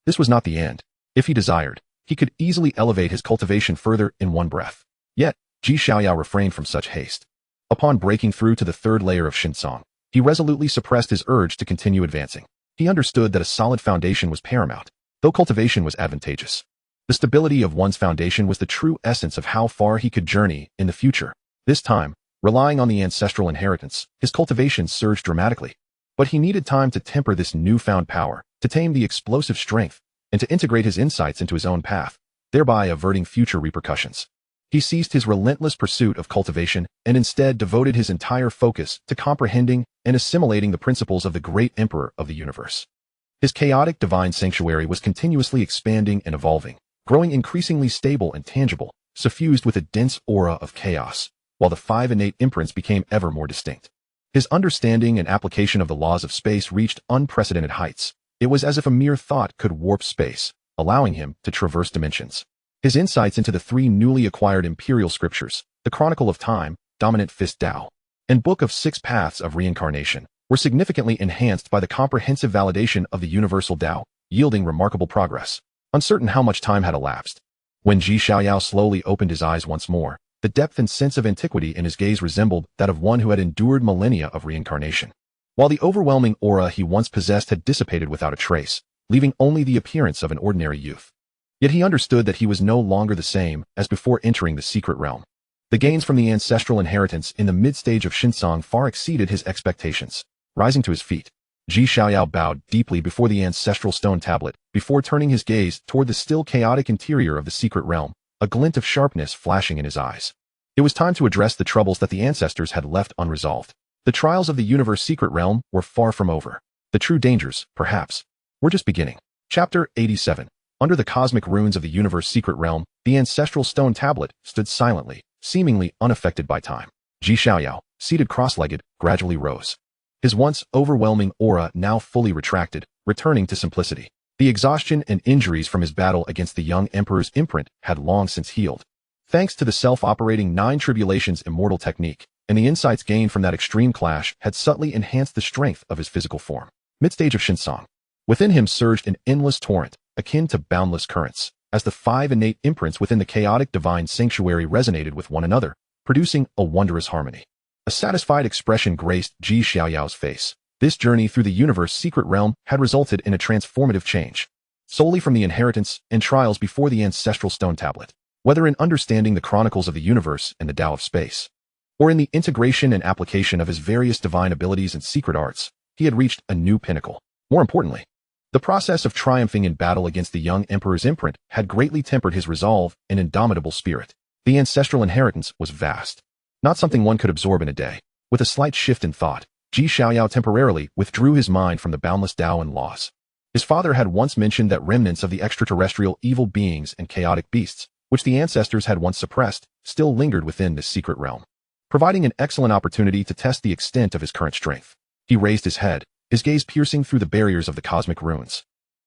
this was not the end. If he desired, he could easily elevate his cultivation further in one breath. Yet, Xiaoyao refrained from such haste. Upon breaking through to the third layer of Shinsong, he resolutely suppressed his urge to continue advancing. He understood that a solid foundation was paramount, though cultivation was advantageous. The stability of one's foundation was the true essence of how far he could journey in the future. This time, relying on the ancestral inheritance, his cultivation surged dramatically. But he needed time to temper this newfound power, to tame the explosive strength, and to integrate his insights into his own path, thereby averting future repercussions. He ceased his relentless pursuit of cultivation and instead devoted his entire focus to comprehending and assimilating the principles of the great emperor of the universe. His chaotic divine sanctuary was continuously expanding and evolving, growing increasingly stable and tangible, suffused with a dense aura of chaos, while the five innate imprints became ever more distinct. His understanding and application of the laws of space reached unprecedented heights. It was as if a mere thought could warp space, allowing him to traverse dimensions. His insights into the three newly acquired imperial scriptures, the Chronicle of Time, Dominant Fist Tao, and Book of Six Paths of Reincarnation, were significantly enhanced by the comprehensive validation of the universal Tao, yielding remarkable progress. Uncertain how much time had elapsed, when Xiaoyao slowly opened his eyes once more, the depth and sense of antiquity in his gaze resembled that of one who had endured millennia of reincarnation. While the overwhelming aura he once possessed had dissipated without a trace, leaving only the appearance of an ordinary youth. Yet he understood that he was no longer the same as before entering the secret realm. The gains from the ancestral inheritance in the mid-stage of Shinsong far exceeded his expectations. Rising to his feet, Xiaoyao bowed deeply before the ancestral stone tablet, before turning his gaze toward the still chaotic interior of the secret realm, a glint of sharpness flashing in his eyes. It was time to address the troubles that the ancestors had left unresolved. The trials of the universe secret realm were far from over. The true dangers, perhaps, were just beginning. Chapter 87. Under the cosmic runes of the universe secret realm, the ancestral stone tablet stood silently, seemingly unaffected by time. Xiaoyao, seated cross-legged, gradually rose. His once overwhelming aura now fully retracted, returning to simplicity. The exhaustion and injuries from his battle against the young emperor's imprint had long since healed. Thanks to the self-operating Nine Tribulations immortal technique, and the insights gained from that extreme clash had subtly enhanced the strength of his physical form. Mid-stage of Shinsong. Within him surged an endless torrent, akin to boundless currents, as the five innate imprints within the chaotic divine sanctuary resonated with one another, producing a wondrous harmony. A satisfied expression graced Xiaoyao's face. This journey through the universe secret realm had resulted in a transformative change, solely from the inheritance and trials before the ancestral stone tablet. Whether in understanding the chronicles of the universe and the Tao of space, or in the integration and application of his various divine abilities and secret arts, he had reached a new pinnacle. More importantly, the process of triumphing in battle against the young emperor's imprint had greatly tempered his resolve and indomitable spirit. The ancestral inheritance was vast, not something one could absorb in a day. With a slight shift in thought, Xiaoyao temporarily withdrew his mind from the boundless Tao and laws. His father had once mentioned that remnants of the extraterrestrial evil beings and chaotic beasts, which the ancestors had once suppressed, still lingered within this secret realm, providing an excellent opportunity to test the extent of his current strength. He raised his head, his gaze piercing through the barriers of the cosmic runes.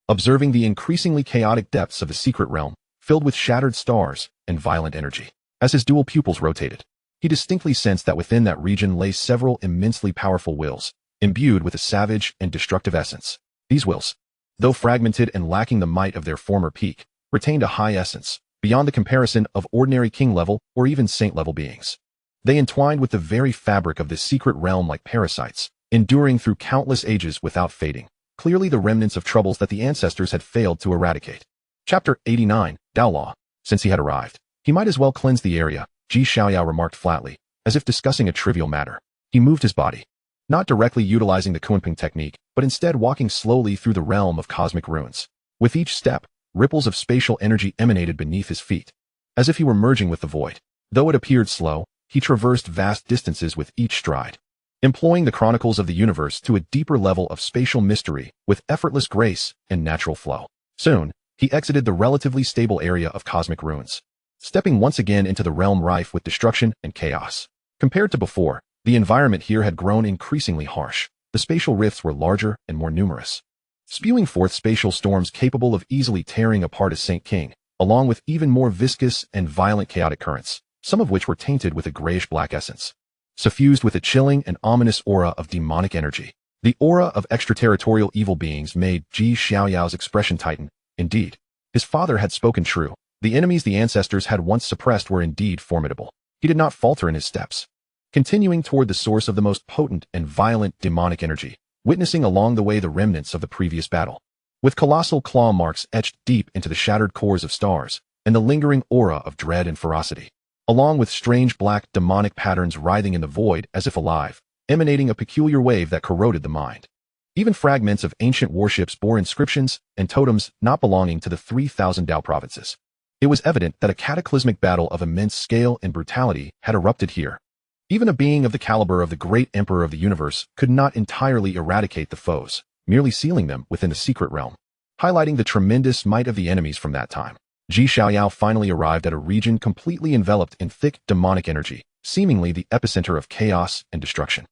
Observing the increasingly chaotic depths of the secret realm, filled with shattered stars, and violent energy. As his dual pupils rotated, he distinctly sensed that within that region lay several immensely powerful wills, imbued with a savage and destructive essence. These wills, though fragmented and lacking the might of their former peak, retained a high essence, beyond the comparison of ordinary king-level or even saint-level beings. They entwined with the very fabric of this secret realm like parasites, enduring through countless ages without fading, clearly the remnants of troubles that the ancestors had failed to eradicate. Chapter 89, Dao Law. Since he had arrived, he might as well cleanse the area, Xiaoyao remarked flatly, as if discussing a trivial matter. He moved his body, not directly utilizing the Kunping technique, but instead walking slowly through the realm of cosmic ruins. With each step, ripples of spatial energy emanated beneath his feet, as if he were merging with the void. Though it appeared slow, he traversed vast distances with each stride, employing the chronicles of the universe to a deeper level of spatial mystery with effortless grace and natural flow. Soon, he exited the relatively stable area of cosmic ruins, stepping once again into the realm rife with destruction and chaos. Compared to before, the environment here had grown increasingly harsh. The spatial rifts were larger and more numerous, spewing forth spatial storms capable of easily tearing apart a Saint King, along with even more viscous and violent chaotic currents, some of which were tainted with a grayish-black essence, suffused with a chilling and ominous aura of demonic energy. The aura of extraterritorial evil beings made Xiaoyao's expression tighten. Indeed, his father had spoken true. The enemies the ancestors had once suppressed were indeed formidable. He did not falter in his steps, continuing toward the source of the most potent and violent demonic energy, witnessing along the way the remnants of the previous battle, with colossal claw marks etched deep into the shattered cores of stars, and the lingering aura of dread and ferocity, along with strange black demonic patterns writhing in the void as if alive, emanating a peculiar wave that corroded the mind. Even fragments of ancient warships bore inscriptions and totems not belonging to the 3,000 Dao provinces. It was evident that a cataclysmic battle of immense scale and brutality had erupted here. Even a being of the caliber of the great emperor of the universe could not entirely eradicate the foes, merely sealing them within the secret realm, highlighting the tremendous might of the enemies from that time. Xiaoyao finally arrived at a region completely enveloped in thick demonic energy, seemingly the epicenter of chaos and destruction.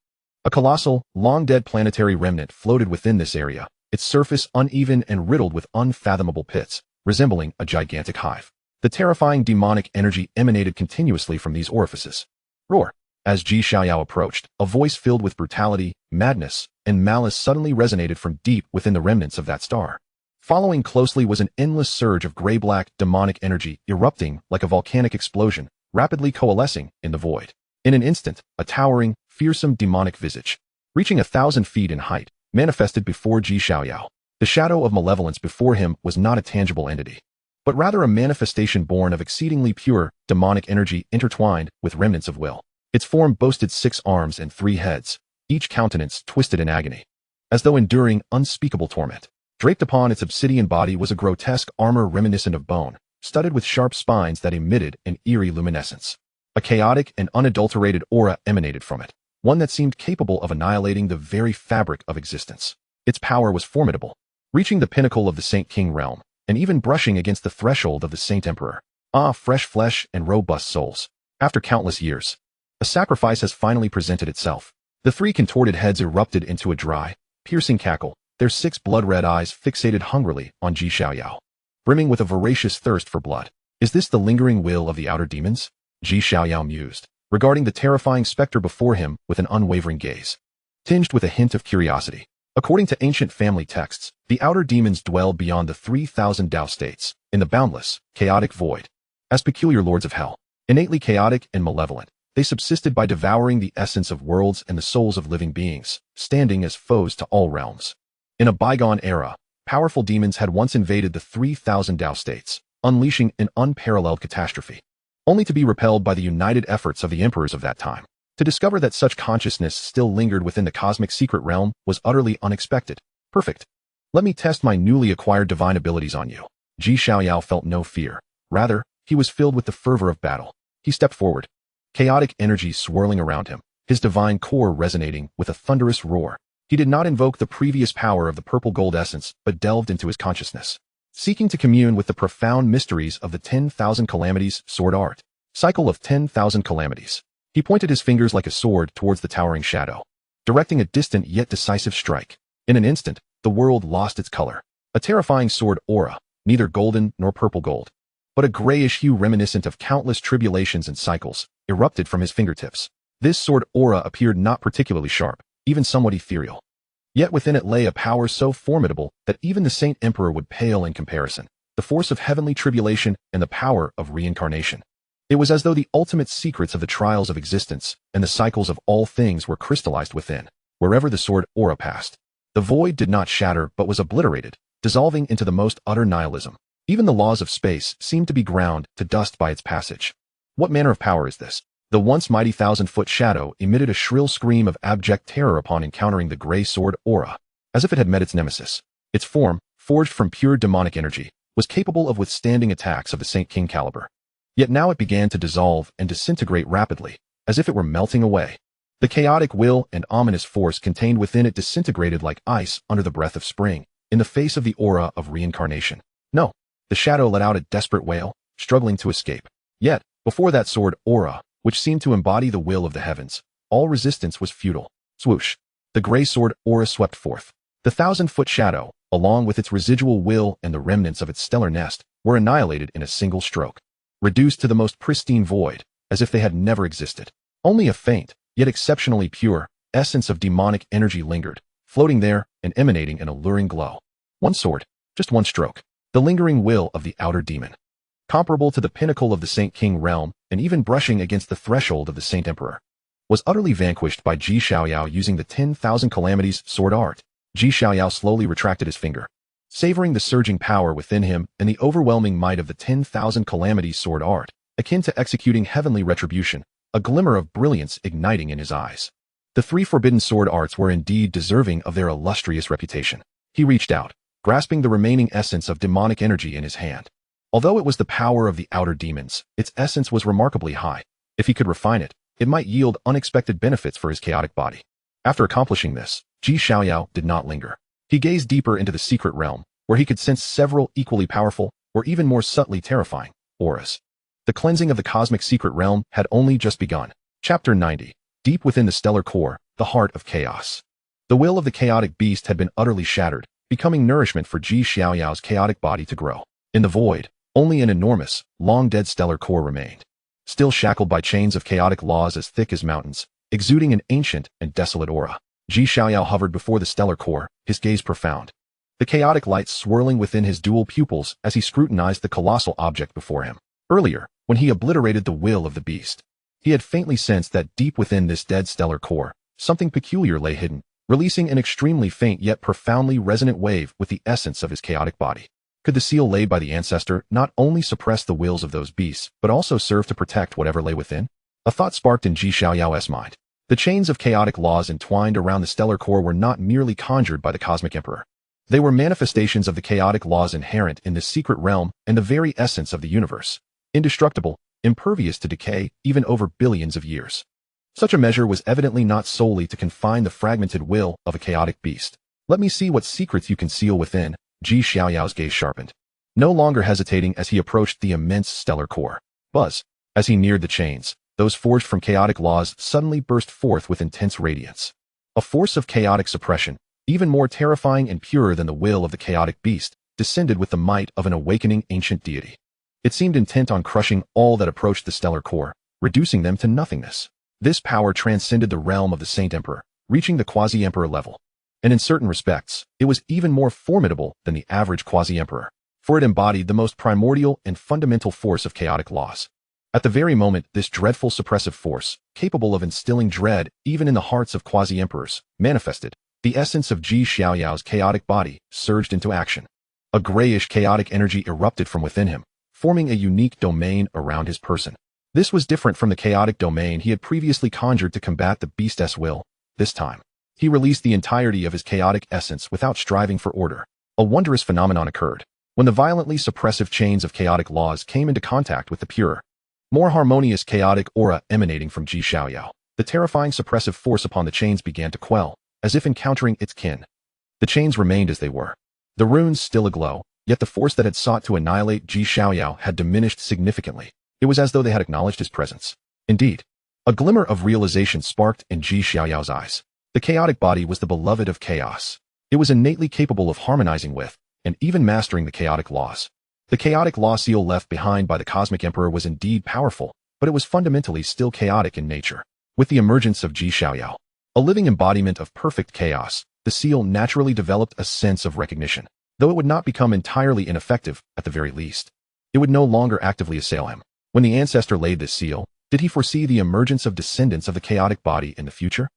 A colossal, long-dead planetary remnant floated within this area, its surface uneven and riddled with unfathomable pits, resembling a gigantic hive. The terrifying demonic energy emanated continuously from these orifices. Roar! As Xiaoyao approached, a voice filled with brutality, madness, and malice suddenly resonated from deep within the remnants of that star. Following closely was an endless surge of gray-black demonic energy erupting like a volcanic explosion, rapidly coalescing in the void. In an instant, a towering, fearsome demonic visage, reaching 1,000 feet in height, manifested before Xiaoyao. The shadow of malevolence before him was not a tangible entity, but rather a manifestation born of exceedingly pure, demonic energy intertwined with remnants of will. Its form boasted 6 arms and 3 heads, each countenance twisted in agony, as though enduring unspeakable torment. Draped upon its obsidian body was a grotesque armor reminiscent of bone, studded with sharp spines that emitted an eerie luminescence. A chaotic and unadulterated aura emanated from it, one that seemed capable of annihilating the very fabric of existence. Its power was formidable, reaching the pinnacle of the Saint King realm, and even brushing against the threshold of the Saint Emperor. Ah, fresh flesh and robust souls. After countless years, a sacrifice has finally presented itself. The 3 contorted heads erupted into a dry, piercing cackle, their 6 blood-red eyes fixated hungrily on Xiaoyao, brimming with a voracious thirst for blood. Is this the lingering will of the outer demons? Xiaoyao mused, regarding the terrifying specter before him with an unwavering gaze, tinged with a hint of curiosity. According to ancient family texts, the outer demons dwell beyond the 3,000 Dao States, in the boundless, chaotic void. As peculiar lords of hell, innately chaotic and malevolent, they subsisted by devouring the essence of worlds and the souls of living beings, standing as foes to all realms. In a bygone era, powerful demons had once invaded the 3,000 Dao States, unleashing an unparalleled catastrophe, only to be repelled by the united efforts of the emperors of that time. To discover that such consciousness still lingered within the cosmic secret realm was utterly unexpected. Perfect. Let me test my newly acquired divine abilities on you. Xiaoyao felt no fear. Rather, he was filled with the fervor of battle. He stepped forward, chaotic energy swirling around him, his divine core resonating with a thunderous roar. He did not invoke the previous power of the purple gold essence, but delved into his consciousness, seeking to commune with the profound mysteries of the 10,000 calamities sword art. Cycle of 10,000 calamities. He pointed his fingers like a sword towards the towering shadow, directing a distant yet decisive strike. In an instant, the world lost its color. A terrifying sword aura, neither golden nor purple gold, but a grayish hue reminiscent of countless tribulations and cycles erupted from his fingertips. This sword aura appeared not particularly sharp, even somewhat ethereal. Yet within it lay a power so formidable that even the Saint Emperor would pale in comparison, the force of heavenly tribulation and the power of reincarnation. It was as though the ultimate secrets of the trials of existence and the cycles of all things were crystallized within, wherever the sword aura passed. The void did not shatter but was obliterated, dissolving into the most utter nihilism. Even the laws of space seemed to be ground to dust by its passage. What manner of power is this? The once mighty 1,000-foot shadow emitted a shrill scream of abject terror upon encountering the gray sword aura, as if it had met its nemesis. Its form, forged from pure demonic energy, was capable of withstanding attacks of the Saint King caliber. Yet now it began to dissolve and disintegrate rapidly, as if it were melting away. The chaotic will and ominous force contained within it disintegrated like ice under the breath of spring, in the face of the aura of reincarnation. No, the shadow let out a desperate wail, struggling to escape. Yet, before that sword aura, which seemed to embody the will of the heavens, all resistance was futile. Swoosh! The gray sword aura swept forth. The 1,000-foot shadow, along with its residual will and the remnants of its stellar nest, were annihilated in a single stroke, reduced to the most pristine void, as if they had never existed. Only a faint, yet exceptionally pure, essence of demonic energy lingered, floating there and emanating an alluring glow. One sword, just one stroke, the lingering will of the outer demon. Comparable to the pinnacle of the Saint King realm, and even brushing against the threshold of the Saint Emperor, was utterly vanquished by Xiaoyao using the 10,000 calamities sword art. Xiaoyao slowly retracted his finger, savoring the surging power within him and the overwhelming might of the 10,000 calamities sword art, akin to executing heavenly retribution, a glimmer of brilliance igniting in his eyes. The three forbidden sword arts were indeed deserving of their illustrious reputation. He reached out, grasping the remaining essence of demonic energy in his hand. Although it was the power of the outer demons, its essence was remarkably high. If he could refine it, it might yield unexpected benefits for his chaotic body. After accomplishing this, Xiaoyao did not linger. He gazed deeper into the secret realm, where he could sense several equally powerful, or even more subtly terrifying, auras. The cleansing of the cosmic secret realm had only just begun. Chapter 90. Deep within the stellar core, the heart of chaos. The will of the chaotic beast had been utterly shattered, becoming nourishment for Xiaoyao's chaotic body to grow. In the void, only an enormous, long-dead stellar core remained, still shackled by chains of chaotic laws as thick as mountains, exuding an ancient and desolate aura. Xiaoyao hovered before the stellar core, his gaze profound, the chaotic light swirling within his dual pupils as he scrutinized the colossal object before him. Earlier, when he obliterated the will of the beast, he had faintly sensed that deep within this dead stellar core, something peculiar lay hidden, releasing an extremely faint yet profoundly resonant wave with the essence of his chaotic body. Could the seal laid by the ancestor not only suppress the wills of those beasts, but also serve to protect whatever lay within? A thought sparked in Xiaoyao's mind. The chains of chaotic laws entwined around the stellar core were not merely conjured by the cosmic emperor. They were manifestations of the chaotic laws inherent in this secret realm and the very essence of the universe. Indestructible, impervious to decay, even over billions of years. Such a measure was evidently not solely to confine the fragmented will of a chaotic beast. Let me see what secrets you conceal within. Xiaoyao's gaze sharpened, no longer hesitating as he approached the immense stellar core. Buzz. As he neared the chains, those forged from chaotic laws suddenly burst forth with intense radiance. A force of chaotic suppression, even more terrifying and purer than the will of the chaotic beast, descended with the might of an awakening ancient deity. It seemed intent on crushing all that approached the stellar core, reducing them to nothingness. This power transcended the realm of the Saint Emperor, reaching the quasi-emperor level. And in certain respects, it was even more formidable than the average quasi-emperor, for it embodied the most primordial and fundamental force of chaotic laws. At the very moment this dreadful suppressive force, capable of instilling dread even in the hearts of quasi-emperors, manifested, the essence of Xiaoyao's chaotic body surged into action. A grayish chaotic energy erupted from within him, forming a unique domain around his person. This was different from the chaotic domain he had previously conjured to combat the beast's will. This time, he released the entirety of his chaotic essence without striving for order. A wondrous phenomenon occurred. When the violently suppressive chains of chaotic laws came into contact with the pure, more harmonious chaotic aura emanating from Xiaoyao, the terrifying suppressive force upon the chains began to quell, as if encountering its kin. The chains remained as they were, the runes still aglow, yet the force that had sought to annihilate Xiaoyao had diminished significantly. It was as though they had acknowledged his presence. Indeed, a glimmer of realization sparked in Xiaoyao's eyes. The chaotic body was the beloved of chaos. It was innately capable of harmonizing with, and even mastering the chaotic laws. The chaotic law seal left behind by the Cosmic Emperor was indeed powerful, but it was fundamentally still chaotic in nature. With the emergence of Xiaoyao, a living embodiment of perfect chaos, the seal naturally developed a sense of recognition. Though it would not become entirely ineffective, at the very least, it would no longer actively assail him. When the ancestor laid this seal, did he foresee the emergence of descendants of the chaotic body in the future?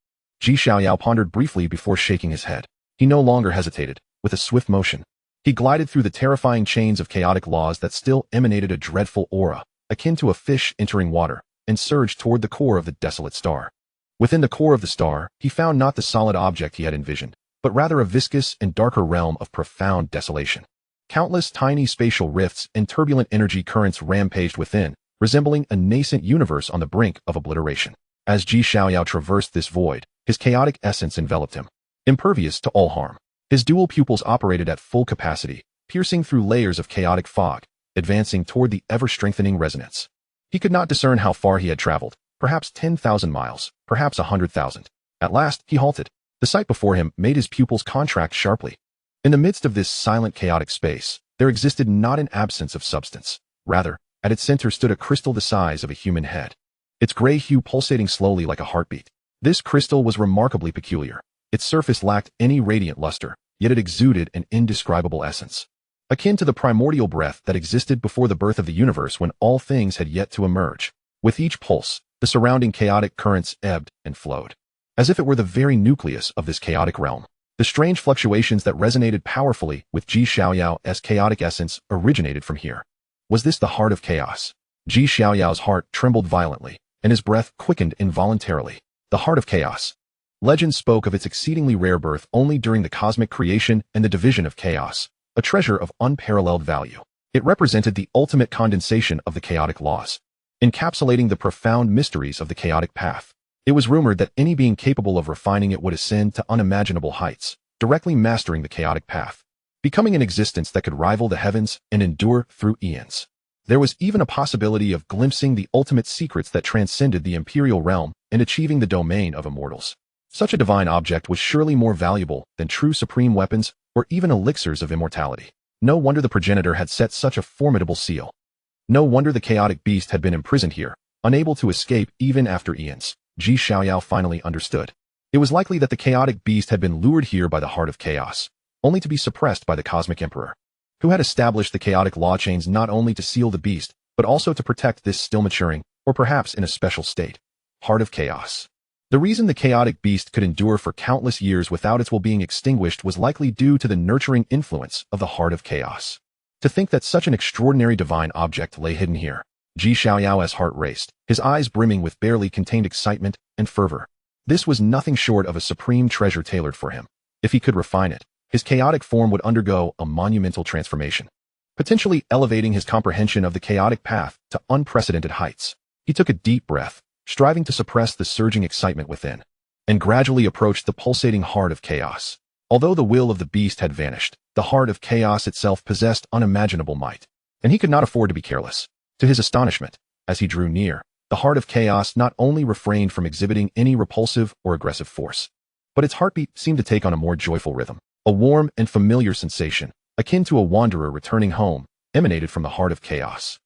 Xiaoyao pondered briefly before shaking his head. He no longer hesitated. With a swift motion, he glided through the terrifying chains of chaotic laws that still emanated a dreadful aura, akin to a fish entering water, and surged toward the core of the desolate star. Within the core of the star, he found not the solid object he had envisioned, but rather a viscous and darker realm of profound desolation. Countless tiny spatial rifts and turbulent energy currents rampaged within, resembling a nascent universe on the brink of obliteration. As Xiaoyao traversed this void, his chaotic essence enveloped him, impervious to all harm. His dual pupils operated at full capacity, piercing through layers of chaotic fog, advancing toward the ever-strengthening resonance. He could not discern how far he had traveled, perhaps 10,000 miles, perhaps 100,000. At last, he halted. The sight before him made his pupils contract sharply. In the midst of this silent chaotic space, there existed not an absence of substance. Rather, at its center stood a crystal the size of a human head, its gray hue pulsating slowly like a heartbeat. This crystal was remarkably peculiar. Its surface lacked any radiant luster, yet it exuded an indescribable essence, akin to the primordial breath that existed before the birth of the universe when all things had yet to emerge. With each pulse, the surrounding chaotic currents ebbed and flowed, as if it were the very nucleus of this chaotic realm. The strange fluctuations that resonated powerfully with Xiaoyao's chaotic essence originated from here. Was this the heart of chaos? Xiaoyao's heart trembled violently, and his breath quickened involuntarily. The heart of chaos. Legend spoke of its exceedingly rare birth only during the cosmic creation and the division of chaos, a treasure of unparalleled value. It represented the ultimate condensation of the chaotic laws, encapsulating the profound mysteries of the chaotic path. It was rumored that any being capable of refining it would ascend to unimaginable heights, directly mastering the chaotic path, becoming an existence that could rival the heavens and endure through eons. There was even a possibility of glimpsing the ultimate secrets that transcended the imperial realm and achieving the domain of immortals. Such a divine object was surely more valuable than true supreme weapons or even elixirs of immortality. No wonder the progenitor had set such a formidable seal. No wonder the chaotic beast had been imprisoned here, unable to escape even after eons. Xiaoyao finally understood. It was likely that the chaotic beast had been lured here by the heart of chaos, only to be suppressed by the Cosmic Emperor, who had established the chaotic law chains not only to seal the beast, but also to protect this still maturing, or perhaps in a special state, heart of chaos. The reason the chaotic beast could endure for countless years without its will being extinguished was likely due to the nurturing influence of the heart of chaos. To think that such an extraordinary divine object lay hidden here. Xiaoyao's heart raced, his eyes brimming with barely contained excitement and fervor. This was nothing short of a supreme treasure tailored for him. If he could refine it, his chaotic form would undergo a monumental transformation, potentially elevating his comprehension of the chaotic path to unprecedented heights. He took a deep breath, striving to suppress the surging excitement within, and gradually approached the pulsating heart of chaos. Although the will of the beast had vanished, the heart of chaos itself possessed unimaginable might, and he could not afford to be careless. To his astonishment, as he drew near, the heart of chaos not only refrained from exhibiting any repulsive or aggressive force, but its heartbeat seemed to take on a more joyful rhythm. A warm and familiar sensation, akin to a wanderer returning home, emanated from the heart of chaos.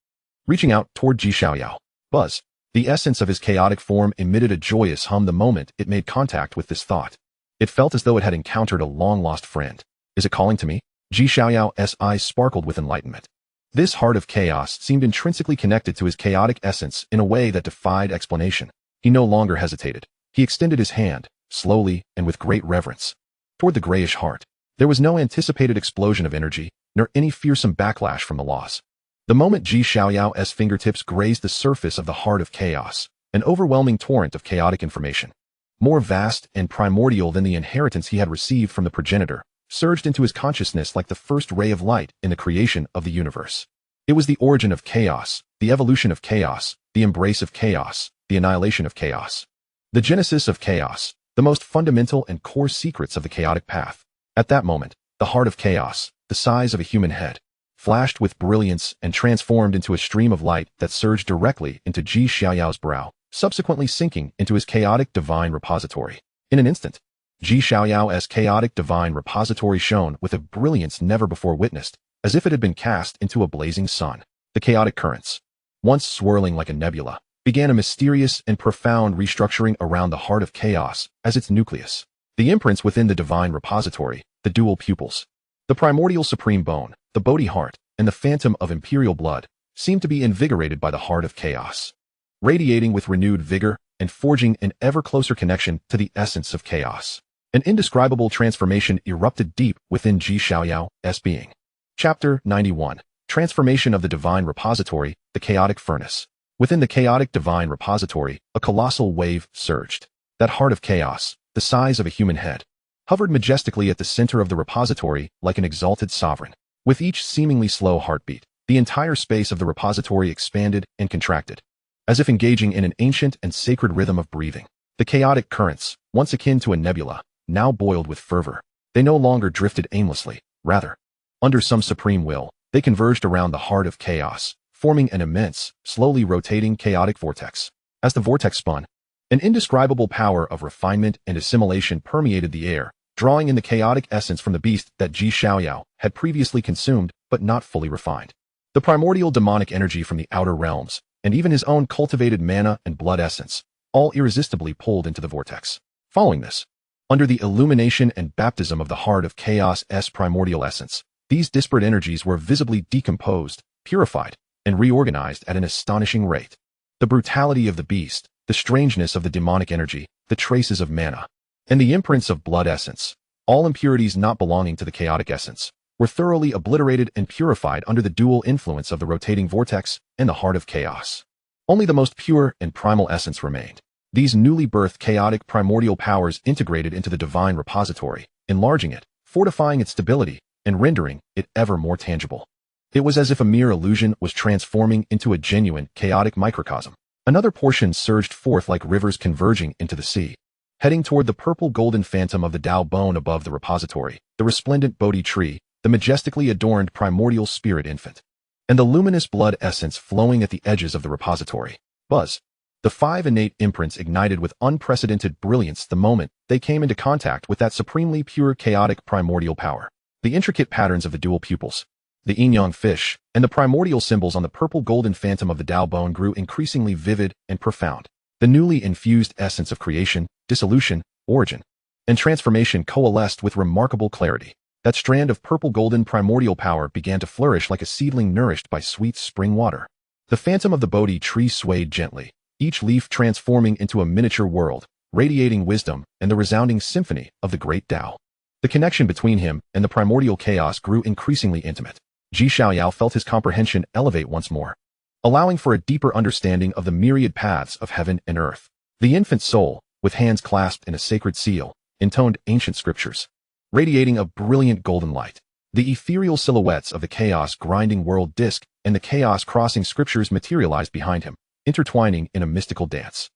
Reaching out toward Xiaoyao, Buzz, the essence of his chaotic form emitted a joyous hum the moment it made contact with this thought. It felt as though it had encountered a long-lost friend. Is it calling to me? Xiaoyao's eyes sparkled with enlightenment. This heart of chaos seemed intrinsically connected to his chaotic essence in a way that defied explanation. He no longer hesitated. He extended his hand, slowly and with great reverence, toward the grayish heart. There was no anticipated explosion of energy, nor any fearsome backlash from the loss. The moment Xiaoyao's fingertips grazed the surface of the heart of chaos, an overwhelming torrent of chaotic information, more vast and primordial than the inheritance he had received from the progenitor, surged into his consciousness like the first ray of light in the creation of the universe. It was the origin of chaos, the evolution of chaos, the embrace of chaos, the annihilation of chaos, the genesis of chaos, the most fundamental and core secrets of the chaotic path. At that moment, the heart of chaos, the size of a human head, flashed with brilliance and transformed into a stream of light that surged directly into Xiaoyao's brow, subsequently sinking into his chaotic divine repository. In an instant, Xiaoyao's chaotic divine repository shone with a brilliance never before witnessed, as if it had been cast into a blazing sun. The chaotic currents, once swirling like a nebula, began a mysterious and profound restructuring around the heart of chaos as its nucleus. The imprints within the divine repository, the dual pupils, the primordial supreme bone, the Bodhi heart, and the phantom of imperial blood, seemed to be invigorated by the heart of chaos, radiating with renewed vigor and forging an ever closer connection to the essence of chaos. An indescribable transformation erupted deep within Xiaoyao's being. Chapter 91. Transformation of the Divine Repository, the Chaotic Furnace. Within the chaotic divine repository, a colossal wave surged. That heart of chaos, the size of a human head, hovered majestically at the center of the repository like an exalted sovereign. With each seemingly slow heartbeat, the entire space of the repository expanded and contracted, as if engaging in an ancient and sacred rhythm of breathing. The chaotic currents, once akin to a nebula, now boiled with fervor. They no longer drifted aimlessly. Rather, under some supreme will, they converged around the heart of chaos, forming an immense, slowly rotating chaotic vortex. As the vortex spun, an indescribable power of refinement and assimilation permeated the air, drawing in the chaotic essence from the beast that Xiaoyao had previously consumed but not fully refined. The primordial demonic energy from the outer realms, and even his own cultivated mana and blood essence, all irresistibly pulled into the vortex. Following this, under the illumination and baptism of the heart of chaos's primordial essence, these disparate energies were visibly decomposed, purified, and reorganized at an astonishing rate. The brutality of the beast, the strangeness of the demonic energy, the traces of mana, and the imprints of blood essence, all impurities not belonging to the chaotic essence, were thoroughly obliterated and purified under the dual influence of the rotating vortex and the heart of chaos. Only the most pure and primal essence remained. These newly birthed chaotic primordial powers integrated into the divine repository, enlarging it, fortifying its stability, and rendering it ever more tangible. It was as if a mere illusion was transforming into a genuine, chaotic microcosm. Another portion surged forth like rivers converging into the sea, heading toward the purple-golden phantom of the Dao bone above the repository, the resplendent Bodhi tree, the majestically adorned primordial spirit infant, and the luminous blood essence flowing at the edges of the repository. Buzz. The 5 innate imprints ignited with unprecedented brilliance the moment they came into contact with that supremely pure chaotic primordial power. The intricate patterns of the dual pupils, the yin-yang fish, and the primordial symbols on the purple-golden phantom of the Dao bone grew increasingly vivid and profound. The newly infused essence of creation, dissolution, origin, and transformation coalesced with remarkable clarity. That strand of purple-golden primordial power began to flourish like a seedling nourished by sweet spring water. The phantom of the Bodhi tree swayed gently, each leaf transforming into a miniature world, radiating wisdom and the resounding symphony of the great Tao. The connection between him and the primordial chaos grew increasingly intimate. Xiaoyao felt his comprehension elevate once more, allowing for a deeper understanding of the myriad paths of heaven and earth. The infant soul, with hands clasped in a sacred seal, intoned ancient scriptures, radiating a brilliant golden light. The ethereal silhouettes of the chaos grinding world disk and the chaos crossing scriptures materialized behind him, intertwining in a mystical dance.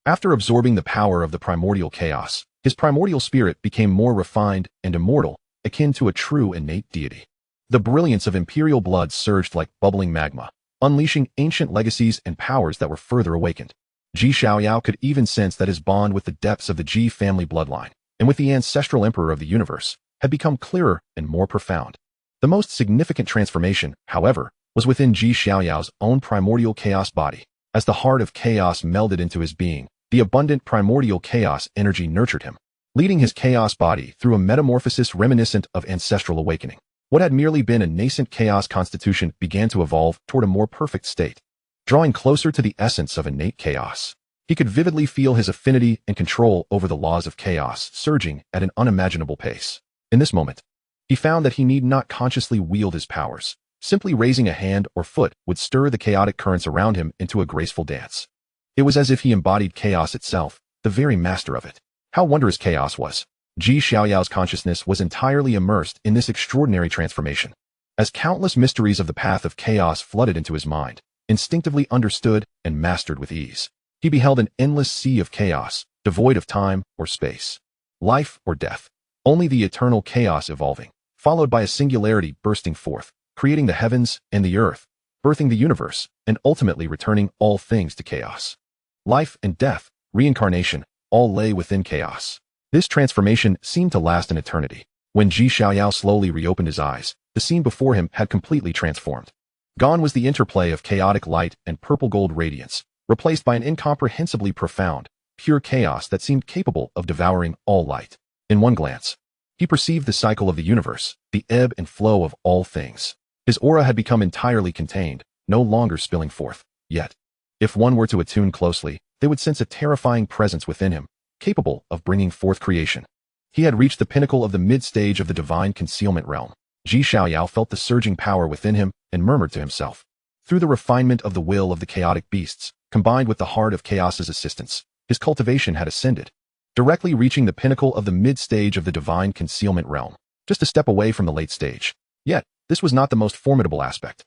After absorbing the power of the primordial chaos, his primordial spirit became more refined and immortal, akin to a true innate deity. The brilliance of imperial blood surged like bubbling magma, unleashing ancient legacies and powers that were further awakened. Xiaoyao could even sense that his bond with the depths of the Ji family bloodline, and with the ancestral emperor of the universe, had become clearer and more profound. The most significant transformation, however, was within Xiaoyao's own primordial chaos body. As the heart of chaos melded into his being, the abundant primordial chaos energy nurtured him, leading his chaos body through a metamorphosis reminiscent of ancestral awakening. What had merely been a nascent chaos constitution began to evolve toward a more perfect state, drawing closer to the essence of innate chaos. He could vividly feel his affinity and control over the laws of chaos surging at an unimaginable pace. In this moment, he found that he need not consciously wield his powers. Simply raising a hand or foot would stir the chaotic currents around him into a graceful dance. It was as if he embodied chaos itself, the very master of it. How wondrous chaos was! Xiaoyao's consciousness was entirely immersed in this extraordinary transformation. As countless mysteries of the path of chaos flooded into his mind, instinctively understood and mastered with ease, he beheld an endless sea of chaos, devoid of time or space, life or death, only the eternal chaos evolving, followed by a singularity bursting forth, creating the heavens and the earth, birthing the universe, and ultimately returning all things to chaos. Life and death, reincarnation, all lay within chaos. This transformation seemed to last an eternity. When Xiaoyao slowly reopened his eyes, The scene before him had completely transformed. Gone was the interplay of chaotic light and purple-gold radiance, replaced by an incomprehensibly profound, pure chaos that seemed capable of devouring all light. In one glance, he perceived the cycle of the universe, the ebb and flow of all things. His aura had become entirely contained, no longer spilling forth. Yet, if one were to attune closely, they would sense a terrifying presence within him, capable of bringing forth creation. He had reached the pinnacle of the mid-stage of the divine concealment realm. Xiaoyao felt the surging power within him and murmured to himself. Through the refinement of the will of the chaotic beasts, combined with the heart of chaos's assistance, his cultivation had ascended, directly reaching the pinnacle of the mid-stage of the divine concealment realm, just a step away from the late stage. Yet, this was not the most formidable aspect.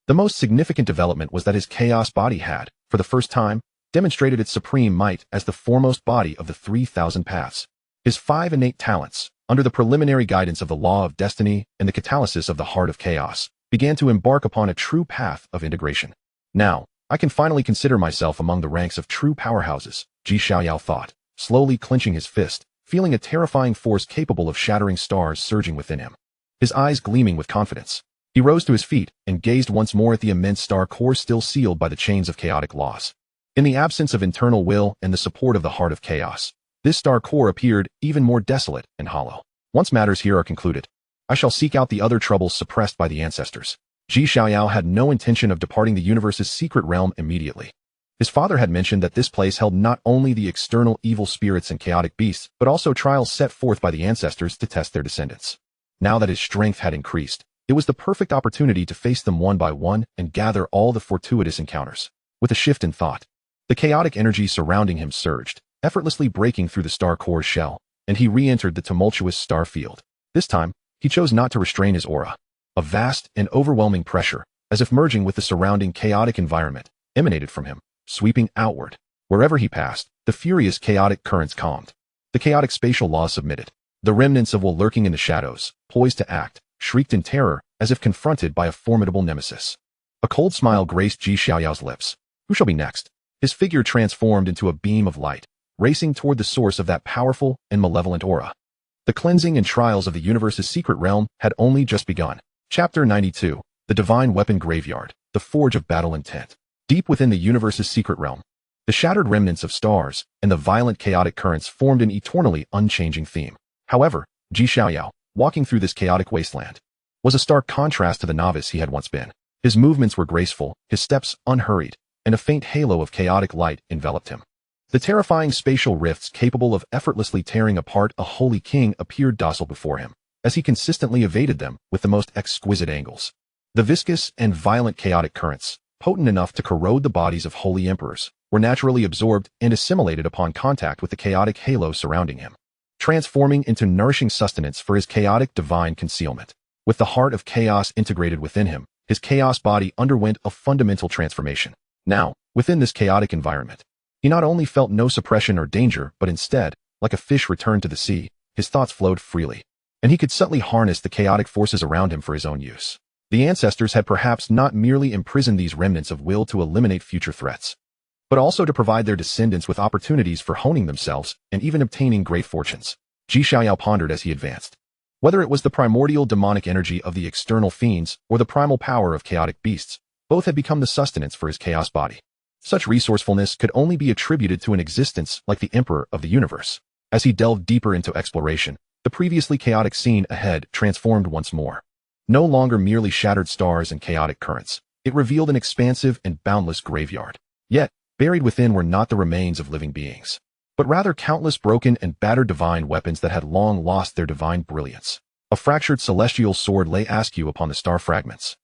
The most significant development was that his chaos body had, for the first time, demonstrated its supreme might as the foremost body of the 3,000 paths. His 5 innate talents, under the preliminary guidance of the law of destiny and the catalysis of the heart of chaos, began to embark upon a true path of integration. Now, I can finally consider myself among the ranks of true powerhouses, Xiaoyao thought, slowly clenching his fist, feeling a terrifying force capable of shattering stars surging within him. His eyes gleaming with confidence, he rose to his feet and gazed once more at the immense star core still sealed by the chains of chaotic laws. In the absence of internal will and the support of the heart of chaos, this star core appeared even more desolate and hollow. Once matters here are concluded, I shall seek out the other troubles suppressed by the ancestors. Xiaoyao had no intention of departing the universe's secret realm immediately. His father had mentioned that this place held not only the external evil spirits and chaotic beasts, but also trials set forth by the ancestors to test their descendants. Now that his strength had increased, it was the perfect opportunity to face them one by one and gather all the fortuitous encounters. With a shift in thought, the chaotic energy surrounding him surged, effortlessly breaking through the star core's shell, and he re-entered the tumultuous star field. This time, he chose not to restrain his aura. A vast and overwhelming pressure, as if merging with the surrounding chaotic environment, emanated from him, sweeping outward. Wherever he passed, the furious chaotic currents calmed. The chaotic spatial law submitted. The remnants of will lurking in the shadows, poised to act, shrieked in terror as if confronted by a formidable nemesis. A cold smile graced Xiaoyao's lips. Who shall be next? His figure transformed into a beam of light, racing toward the source of that powerful and malevolent aura. The cleansing and trials of the universe's secret realm had only just begun. Chapter 92, The Divine Weapon Graveyard, the Forge of Battle Intent. Deep within the universe's secret realm, the shattered remnants of stars and the violent chaotic currents formed an eternally unchanging theme. However, Xiaoyao, walking through this chaotic wasteland, was a stark contrast to the novice he had once been. His movements were graceful, his steps unhurried, and a faint halo of chaotic light enveloped him. The terrifying spatial rifts capable of effortlessly tearing apart a holy king appeared docile before him, as he consistently evaded them with the most exquisite angles. The viscous and violent chaotic currents, potent enough to corrode the bodies of holy emperors, were naturally absorbed and assimilated upon contact with the chaotic halo surrounding him, transforming into nourishing sustenance for his chaotic divine concealment. With the heart of chaos integrated within him, his chaos body underwent a fundamental transformation. Now, within this chaotic environment, he not only felt no suppression or danger, but instead, like a fish returned to the sea, his thoughts flowed freely, and he could subtly harness the chaotic forces around him for his own use. The ancestors had perhaps not merely imprisoned these remnants of will to eliminate future threats, but also to provide their descendants with opportunities for honing themselves and even obtaining great fortunes. Xiaoyao pondered as he advanced. Whether it was the primordial demonic energy of the external fiends or the primal power of chaotic beasts, both had become the sustenance for his chaos body. Such resourcefulness could only be attributed to an existence like the Emperor of the universe. As he delved deeper into exploration, the previously chaotic scene ahead transformed once more. No longer merely shattered stars and chaotic currents, it revealed an expansive and boundless graveyard. Yet, buried within were not the remains of living beings, but rather countless broken and battered divine weapons that had long lost their divine brilliance. A fractured celestial sword lay askew upon the star fragments,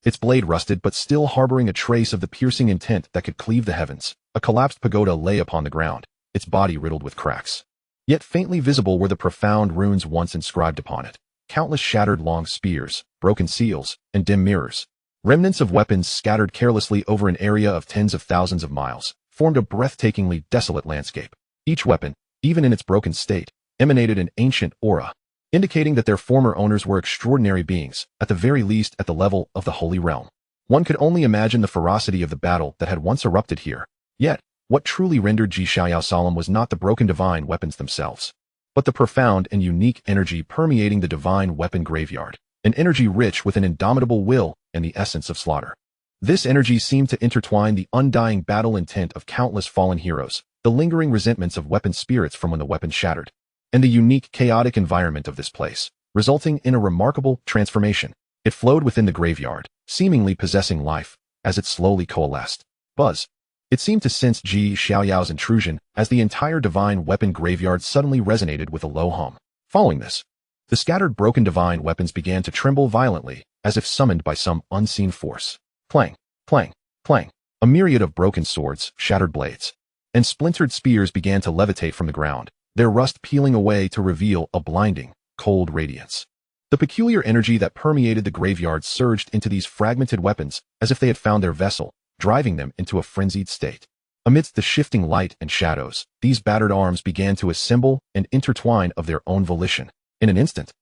its blade rusted but still harboring a trace of the piercing intent that could cleave the heavens. A collapsed pagoda lay upon the ground, its body riddled with cracks. Yet faintly visible were the profound runes once inscribed upon it. Countless shattered long spears, broken seals, and dim mirrors, remnants of weapons scattered carelessly over an area of tens of thousands of miles, formed a breathtakingly desolate landscape. Each weapon, even in its broken state, emanated an ancient aura, indicating that their former owners were extraordinary beings, at the very least at the level of the Holy Realm. One could only imagine the ferocity of the battle that had once erupted here. Yet, what truly rendered Xiaoyao solemn was not the broken divine weapons themselves, but the profound and unique energy permeating the divine weapon graveyard. an energy rich with an indomitable will and the essence of slaughter. This energy seemed to intertwine the undying battle intent of countless fallen heroes, the lingering resentments of weapon spirits from when the weapon shattered, and the unique chaotic environment of this place, resulting in a remarkable transformation. It flowed within the graveyard, seemingly possessing life, as it slowly coalesced. Buzz. It seemed to sense Xiaoyao's intrusion as the entire divine weapon graveyard suddenly resonated with a low hum. Following this, the scattered broken divine weapons began to tremble violently, as if summoned by some unseen force. Clang, clang, clang. A myriad of broken swords, shattered blades, and splintered spears began to levitate from the ground, their rust peeling away to reveal a blinding, cold radiance. The peculiar energy that permeated the graveyard surged into these fragmented weapons as if they had found their vessel, driving them into a frenzied state. Amidst the shifting light and shadows, these battered arms began to assemble and intertwine of their own volition. In an instant,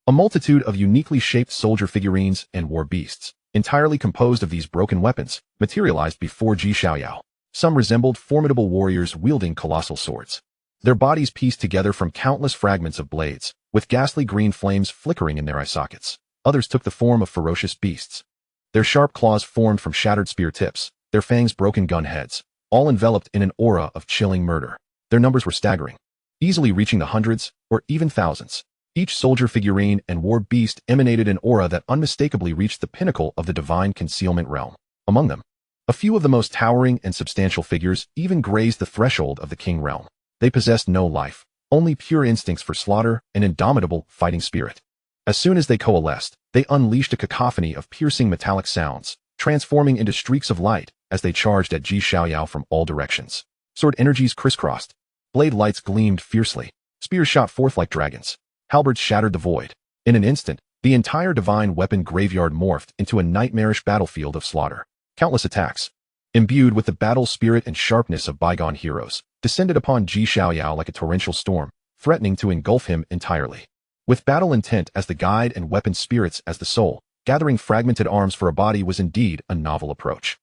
a multitude of uniquely shaped soldier figurines and war beasts, entirely composed of these broken weapons, materialized before Xiaoyao. Some resembled formidable warriors wielding colossal swords, their bodies pieced together from countless fragments of blades, with ghastly green flames flickering in their eye sockets. Others took the form of ferocious beasts, their sharp claws formed from shattered spear tips, their fangs broken gun heads, all enveloped in an aura of chilling murder. Their numbers were staggering, easily reaching the hundreds or even thousands. Each soldier figurine and war beast emanated an aura that unmistakably reached the pinnacle of the divine concealment realm. Among them, a few of the most towering and substantial figures even grazed the threshold of the king realm. They possessed no life, only pure instincts for slaughter and indomitable fighting spirit. As soon as they coalesced, they unleashed a cacophony of piercing metallic sounds, transforming into streaks of light as they charged at Xiaoyao from all directions. Sword energies crisscrossed, blade lights gleamed fiercely, spears shot forth like dragons, halberds shattered the void. In an instant, the entire divine weapon graveyard morphed into a nightmarish battlefield of slaughter. Countless attacks, imbued with the battle spirit and sharpness of bygone heroes, descended upon Xiaoyao like a torrential storm, threatening to engulf him entirely. With battle intent as the guide and weapon spirits as the soul, gathering fragmented arms for a body was indeed a novel approach.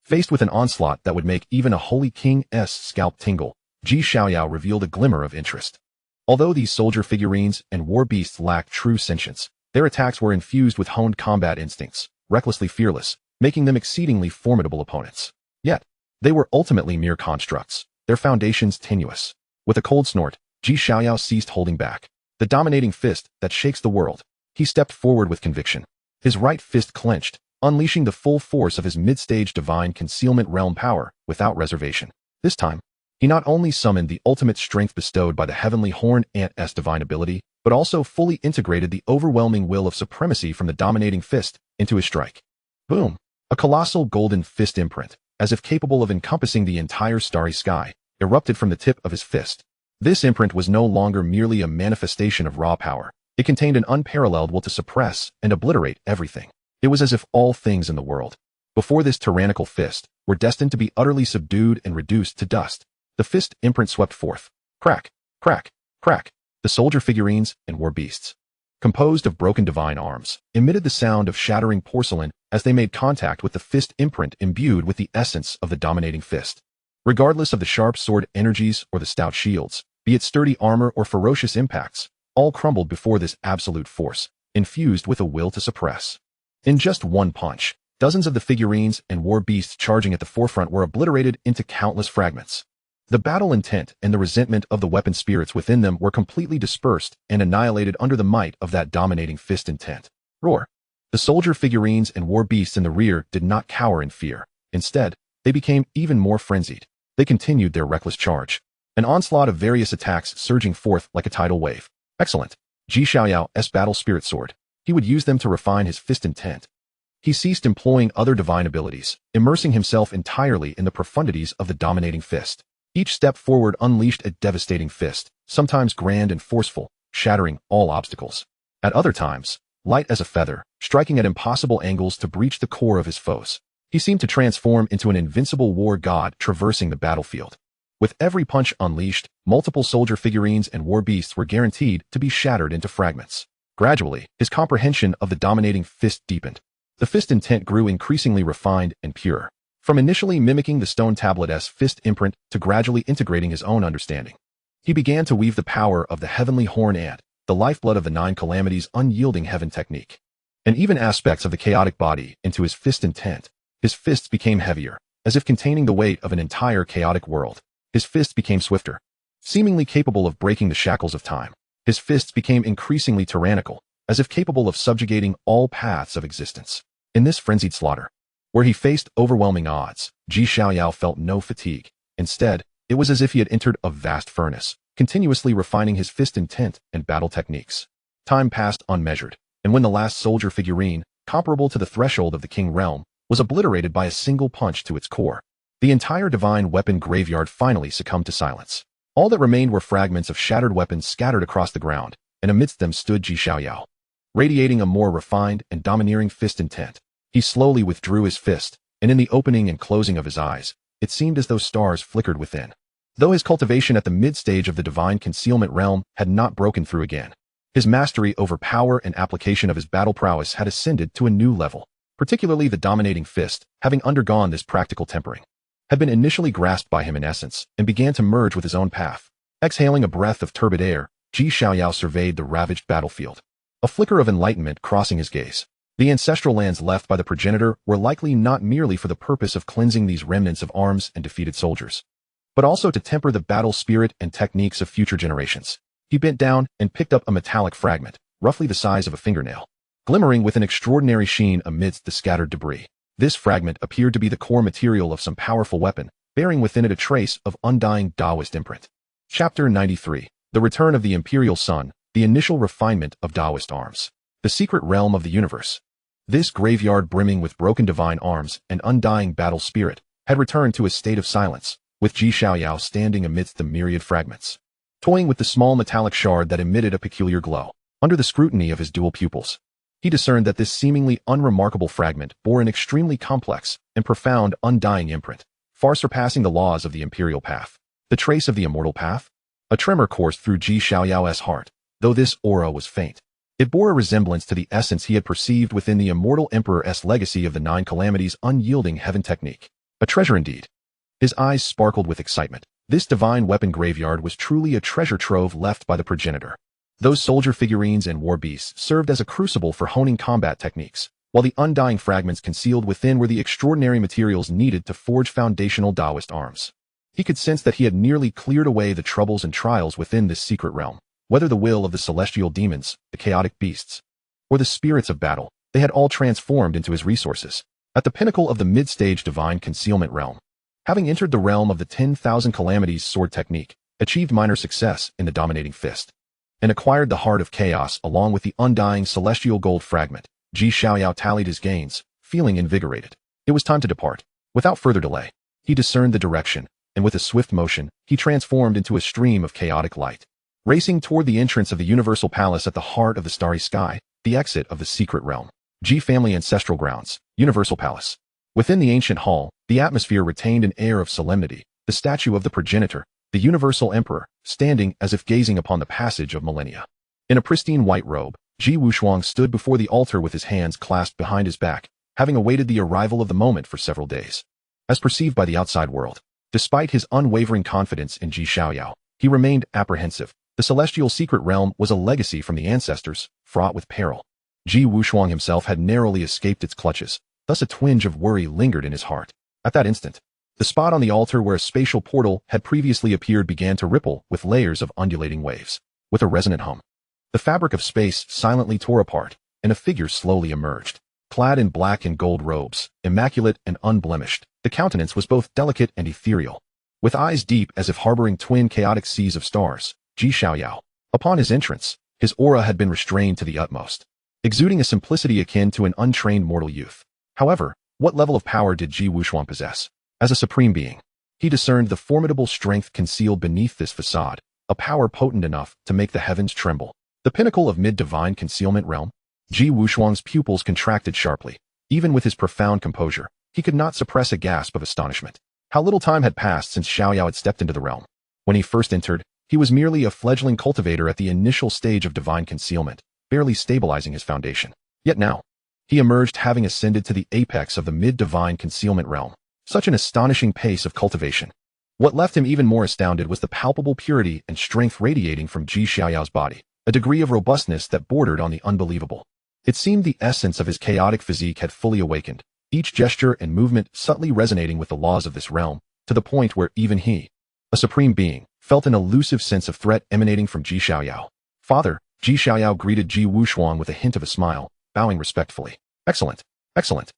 Faced with an onslaught that would make even a holy king's scalp tingle, Xiaoyao revealed a glimmer of interest. Although these soldier figurines and war beasts lacked true sentience, their attacks were infused with honed combat instincts, recklessly fearless, making them exceedingly formidable opponents. Yet, they were ultimately mere constructs, their foundations tenuous. With a cold snort, Xiaoyao ceased holding back. The dominating fist that shakes the world. He stepped forward with conviction. His right fist clenched, unleashing the full force of his mid-stage divine concealment realm power without reservation. This time, he not only summoned the ultimate strength bestowed by the heavenly horn ant's divine ability, but also fully integrated the overwhelming will of supremacy from the dominating fist into his strike. Boom! A colossal golden fist imprint, as if capable of encompassing the entire starry sky, erupted from the tip of his fist. This imprint was no longer merely a manifestation of raw power. It contained an unparalleled will to suppress and obliterate everything. It was as if all things in the world, before this tyrannical fist, were destined to be utterly subdued and reduced to dust. The fist imprint swept forth. Crack, crack, crack. The soldier figurines and war beasts, composed of broken divine arms, emitted the sound of shattering porcelain as they made contact with the fist imprint imbued with the essence of the dominating fist. Regardless of the sharp sword energies or the stout shields, be it sturdy armor or ferocious impacts, all crumbled before this absolute force, infused with a will to suppress. In just one punch, dozens of the figurines and war beasts charging at the forefront were obliterated into countless fragments. The battle intent and the resentment of the weapon spirits within them were completely dispersed and annihilated under the might of that dominating fist intent. Roar! The soldier figurines and war beasts in the rear did not cower in fear. Instead, they became even more frenzied. They continued their reckless charge, an onslaught of various attacks surging forth like a tidal wave. Excellent. Xiaoyao's battle spirit sword. He would use them to refine his fist intent. He ceased employing other divine abilities, immersing himself entirely in the profundities of the dominating fist. Each step forward unleashed a devastating fist, sometimes grand and forceful, shattering all obstacles. At other times, light as a feather, striking at impossible angles to breach the core of his foes. He seemed to transform into an invincible war god traversing the battlefield. With every punch unleashed, multiple soldier figurines and war beasts were guaranteed to be shattered into fragments. Gradually, his comprehension of the dominating fist deepened. The fist intent grew increasingly refined and pure, from initially mimicking the stone tablet's fist imprint to gradually integrating his own understanding. He began to weave the power of the heavenly horn ant, the lifeblood of the nine calamities unyielding heaven technique. and even aspects of the chaotic body into his fist intent. His fists became heavier, as if containing the weight of an entire chaotic world. His fists became swifter, seemingly capable of breaking the shackles of time. His fists became increasingly tyrannical, as if capable of subjugating all paths of existence. In this frenzied slaughter, where he faced overwhelming odds, Xiaoyao felt no fatigue. Instead, it was as if he had entered a vast furnace, continuously refining his fist intent and battle techniques. Time passed unmeasured, and when the last soldier figurine, comparable to the threshold of the King realm, was obliterated by a single punch to its core, the entire divine weapon graveyard finally succumbed to silence. All that remained were fragments of shattered weapons scattered across the ground, and amidst them stood Xiaoyao, radiating a more refined and domineering fist intent. He slowly withdrew his fist, and in the opening and closing of his eyes, it seemed as though stars flickered within. Though his cultivation at the mid-stage of the divine concealment realm had not broken through again, his mastery over power and application of his battle prowess had ascended to a new level. Particularly the dominating fist, having undergone this practical tempering, had been initially grasped by him in essence and began to merge with his own path. Exhaling a breath of turbid air, Xiaoyao surveyed the ravaged battlefield, a flicker of enlightenment crossing his gaze. The ancestral lands left by the progenitor were likely not merely for the purpose of cleansing these remnants of arms and defeated soldiers, but also to temper the battle spirit and techniques of future generations. He bent down and picked up a metallic fragment, roughly the size of a fingernail, glimmering with an extraordinary sheen amidst the scattered debris. This fragment appeared to be the core material of some powerful weapon, bearing within it a trace of undying Taoist imprint. Chapter 93. The Return of the Imperial Sun, the Initial Refinement of Taoist Arms. The Secret Realm of the Universe. This graveyard brimming with broken divine arms and undying battle spirit had returned to a state of silence, with Xiaoyao standing amidst the myriad fragments, toying with the small metallic shard that emitted a peculiar glow. Under the scrutiny of his dual pupils, he discerned that this seemingly unremarkable fragment bore an extremely complex and profound undying imprint, far surpassing the laws of the imperial path. The trace of the immortal path? A tremor coursed through Xiaoyao's heart, though this aura was faint. It bore a resemblance to the essence he had perceived within the immortal emperor's legacy of the Nine Calamities' unyielding heaven technique. A treasure indeed. His eyes sparkled with excitement. This divine weapon graveyard was truly a treasure trove left by the progenitor. Those soldier figurines and war beasts served as a crucible for honing combat techniques, while the undying fragments concealed within were the extraordinary materials needed to forge foundational Taoist arms. He could sense that he had nearly cleared away the troubles and trials within this secret realm. Whether the will of the celestial demons, the chaotic beasts, or the spirits of battle, they had all transformed into his resources. At the pinnacle of the mid-stage divine concealment realm, having entered the realm of the 10,000 Calamities sword technique, achieved minor success in the dominating fist, and acquired the Heart of Chaos along with the undying celestial gold fragment, Xiaoyao tallied his gains, feeling invigorated. It was time to depart. Without further delay, he discerned the direction, and with a swift motion, he transformed into a stream of chaotic light, racing toward the entrance of the Universal Palace at the heart of the starry sky, the exit of the secret realm. Family Ancestral Grounds, Universal Palace. Within the ancient hall, the atmosphere retained an air of solemnity. The statue of the progenitor, the Universal Emperor, standing as if gazing upon the passage of millennia. In a pristine white robe, Ji Wuxiang stood before the altar with his hands clasped behind his back, having awaited the arrival of the moment for several days. As perceived by the outside world, despite his unwavering confidence in Xiaoyao, he remained apprehensive. The celestial secret realm was a legacy from the ancestors, fraught with peril. Ji Wuxiang himself had narrowly escaped its clutches, thus a twinge of worry lingered in his heart. At that instant, the spot on the altar where a spatial portal had previously appeared began to ripple with layers of undulating waves. With a resonant hum, the fabric of space silently tore apart, and a figure slowly emerged. Clad in black and gold robes, immaculate and unblemished, the countenance was both delicate and ethereal, with eyes deep as if harboring twin chaotic seas of stars. Xiaoyao. Upon his entrance, his aura had been restrained to the utmost, exuding a simplicity akin to an untrained mortal youth. However, what level of power did Ji Wuxiang possess? As a supreme being, he discerned the formidable strength concealed beneath this facade, a power potent enough to make the heavens tremble. The pinnacle of mid-divine concealment realm? Ji Wuxiang's pupils contracted sharply. Even with his profound composure, he could not suppress a gasp of astonishment. How little time had passed since Xiaoyao had stepped into the realm. When he first entered, he was merely a fledgling cultivator at the initial stage of divine concealment, barely stabilizing his foundation. Yet now, he emerged having ascended to the apex of the mid-divine concealment realm. Such an astonishing pace of cultivation. What left him even more astounded was the palpable purity and strength radiating from Xiaoyao's body, a degree of robustness that bordered on the unbelievable. It seemed the essence of his chaotic physique had fully awakened, each gesture and movement subtly resonating with the laws of this realm, to the point where even he, a supreme being, felt an elusive sense of threat emanating from Xiaoyao. Father, Xiaoyao greeted Wuxiang with a hint of a smile, bowing respectfully. Excellent, excellent.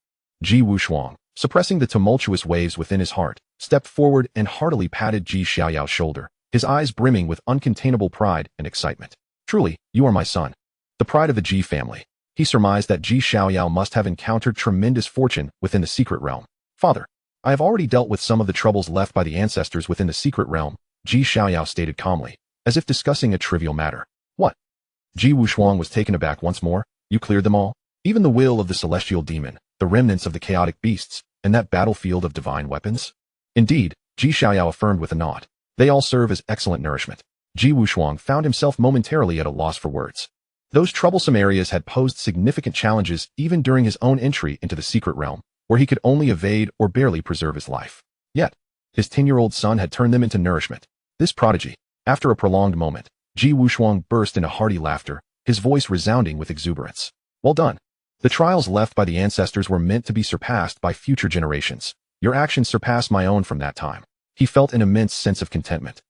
Wuxiang, suppressing the tumultuous waves within his heart, stepped forward and heartily patted Xiaoyao's shoulder, his eyes brimming with uncontainable pride and excitement. Truly, you are my son. The pride of the Ji family. He surmised that Xiaoyao must have encountered tremendous fortune within the secret realm. Father, I have already dealt with some of the troubles left by the ancestors within the secret realm, Xiaoyao stated calmly, as if discussing a trivial matter. What? Wuxiang was taken aback once more. You cleared them all? Even the will of the celestial demon, the remnants of the chaotic beasts, and that battlefield of divine weapons? Indeed, Xiaoyao affirmed with a nod. They all serve as excellent nourishment. Wuxiang found himself momentarily at a loss for words. Those troublesome areas had posed significant challenges even during his own entry into the secret realm, where he could only evade or barely preserve his life. Yet, his 10-year-old son had turned them into nourishment. This prodigy, after a prolonged moment, Wuxiang burst into hearty laughter, his voice resounding with exuberance. Well done. The trials left by the ancestors were meant to be surpassed by future generations. Your actions surpassed my own from that time. He felt an immense sense of contentment.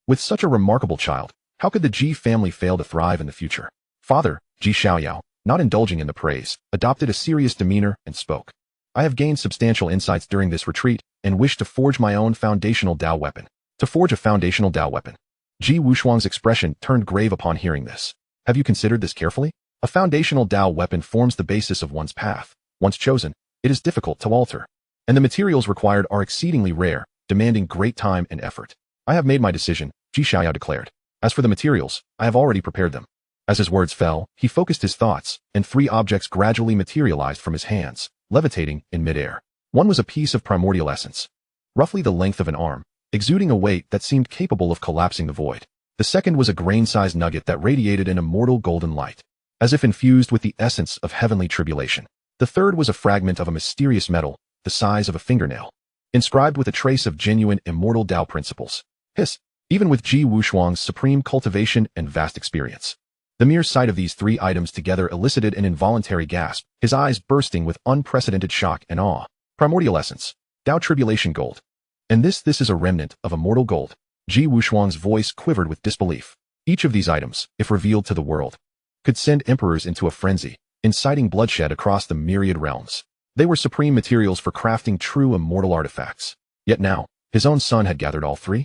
With such a remarkable child, how could the Ji family fail to thrive in the future? Father, Xiaoyao, not indulging in the praise, adopted a serious demeanor and spoke. I have gained substantial insights during this retreat and wish to forge my own foundational Dao weapon. To forge a foundational Dao weapon. Wuxiang's expression turned grave upon hearing this. Have you considered this carefully? A foundational Dao weapon forms the basis of one's path. Once chosen, it is difficult to alter. And the materials required are exceedingly rare, demanding great time and effort. I have made my decision, Xiaoyao declared. As for the materials, I have already prepared them. As his words fell, he focused his thoughts, and 3 objects gradually materialized from his hands, levitating in midair. One was a piece of primordial essence, roughly the length of an arm, exuding a weight that seemed capable of collapsing the void. The second was a grain-sized nugget that radiated an immortal golden light, as if infused with the essence of heavenly tribulation. The third was a fragment of a mysterious metal, the size of a fingernail, inscribed with a trace of genuine immortal Dao principles. Hiss! Even with Wuxiang's supreme cultivation and vast experience, the mere sight of these 3 items together elicited an involuntary gasp, his eyes bursting with unprecedented shock and awe. Primordial essence, Dao tribulation gold. And this is a remnant of immortal gold. Wuxiang's voice quivered with disbelief. Each of these items, if revealed to the world, could send emperors into a frenzy, inciting bloodshed across the myriad realms. They were supreme materials for crafting true immortal artifacts. Yet now, his own son had gathered all 3?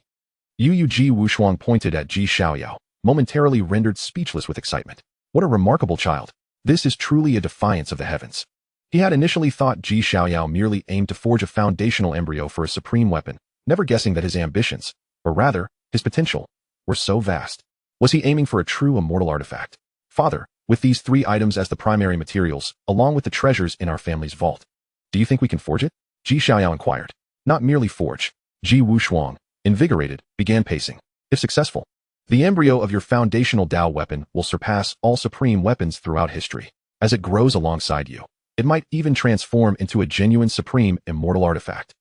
Wuxiang pointed at Xiaoyao, momentarily rendered speechless with excitement. What a remarkable child. This is truly a defiance of the heavens. He had initially thought Xiaoyao merely aimed to forge a foundational embryo for a supreme weapon, never guessing that his ambitions, or rather, his potential, were so vast. Was he aiming for a true immortal artifact? Father, with these 3 items as the primary materials, along with the treasures in our family's vault, do you think we can forge it? Xiaoyao inquired. Not merely forge. Wuxiang, invigorated, began pacing. If successful, the embryo of your foundational Dao weapon will surpass all supreme weapons throughout history. As it grows alongside you, it might even transform into a genuine supreme immortal artifact.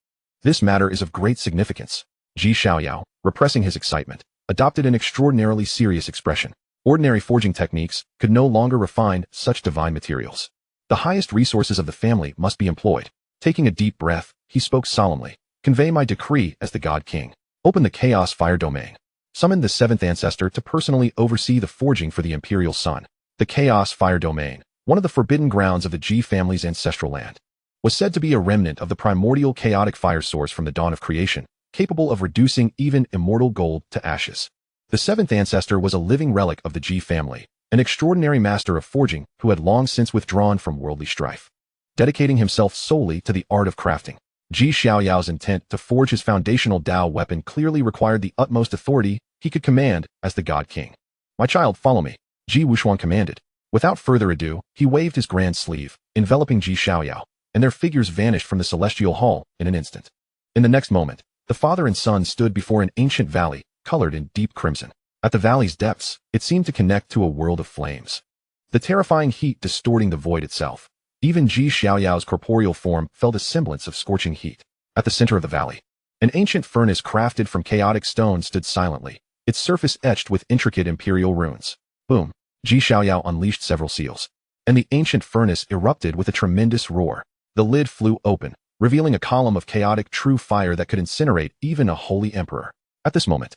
This matter is of great significance. Xiaoyao, repressing his excitement, adopted an extraordinarily serious expression. Ordinary forging techniques could no longer refine such divine materials. The highest resources of the family must be employed. Taking a deep breath, he spoke solemnly. Convey my decree as the God King. Open the Chaos Fire domain. Summon the 7th ancestor to personally oversee the forging for the imperial sun. The Chaos Fire domain, one of the forbidden grounds of the Ji family's ancestral land, was said to be a remnant of the primordial chaotic fire source from the dawn of creation, capable of reducing even immortal gold to ashes. The 7th ancestor was a living relic of the Ji family, an extraordinary master of forging who had long since withdrawn from worldly strife, dedicating himself solely to the art of crafting. Xiaoyao's intent to forge his foundational Dao weapon clearly required the utmost authority he could command as the God King. My child, follow me, Wuxiang commanded. Without further ado, he waved his grand sleeve, enveloping Xiaoyao, and their figures vanished from the celestial hall in an instant. In the next moment, the father and son stood before an ancient valley, colored in deep crimson. At the valley's depths, it seemed to connect to a world of flames, the terrifying heat distorting the void itself. Even Xiaoyao's corporeal form felt a semblance of scorching heat. At the center of the valley, an ancient furnace crafted from chaotic stone stood silently, its surface etched with intricate imperial runes. Boom! Xiaoyao unleashed several seals. and the ancient furnace erupted with a tremendous roar. The lid flew open, revealing a column of chaotic true fire that could incinerate even a holy emperor. At this moment,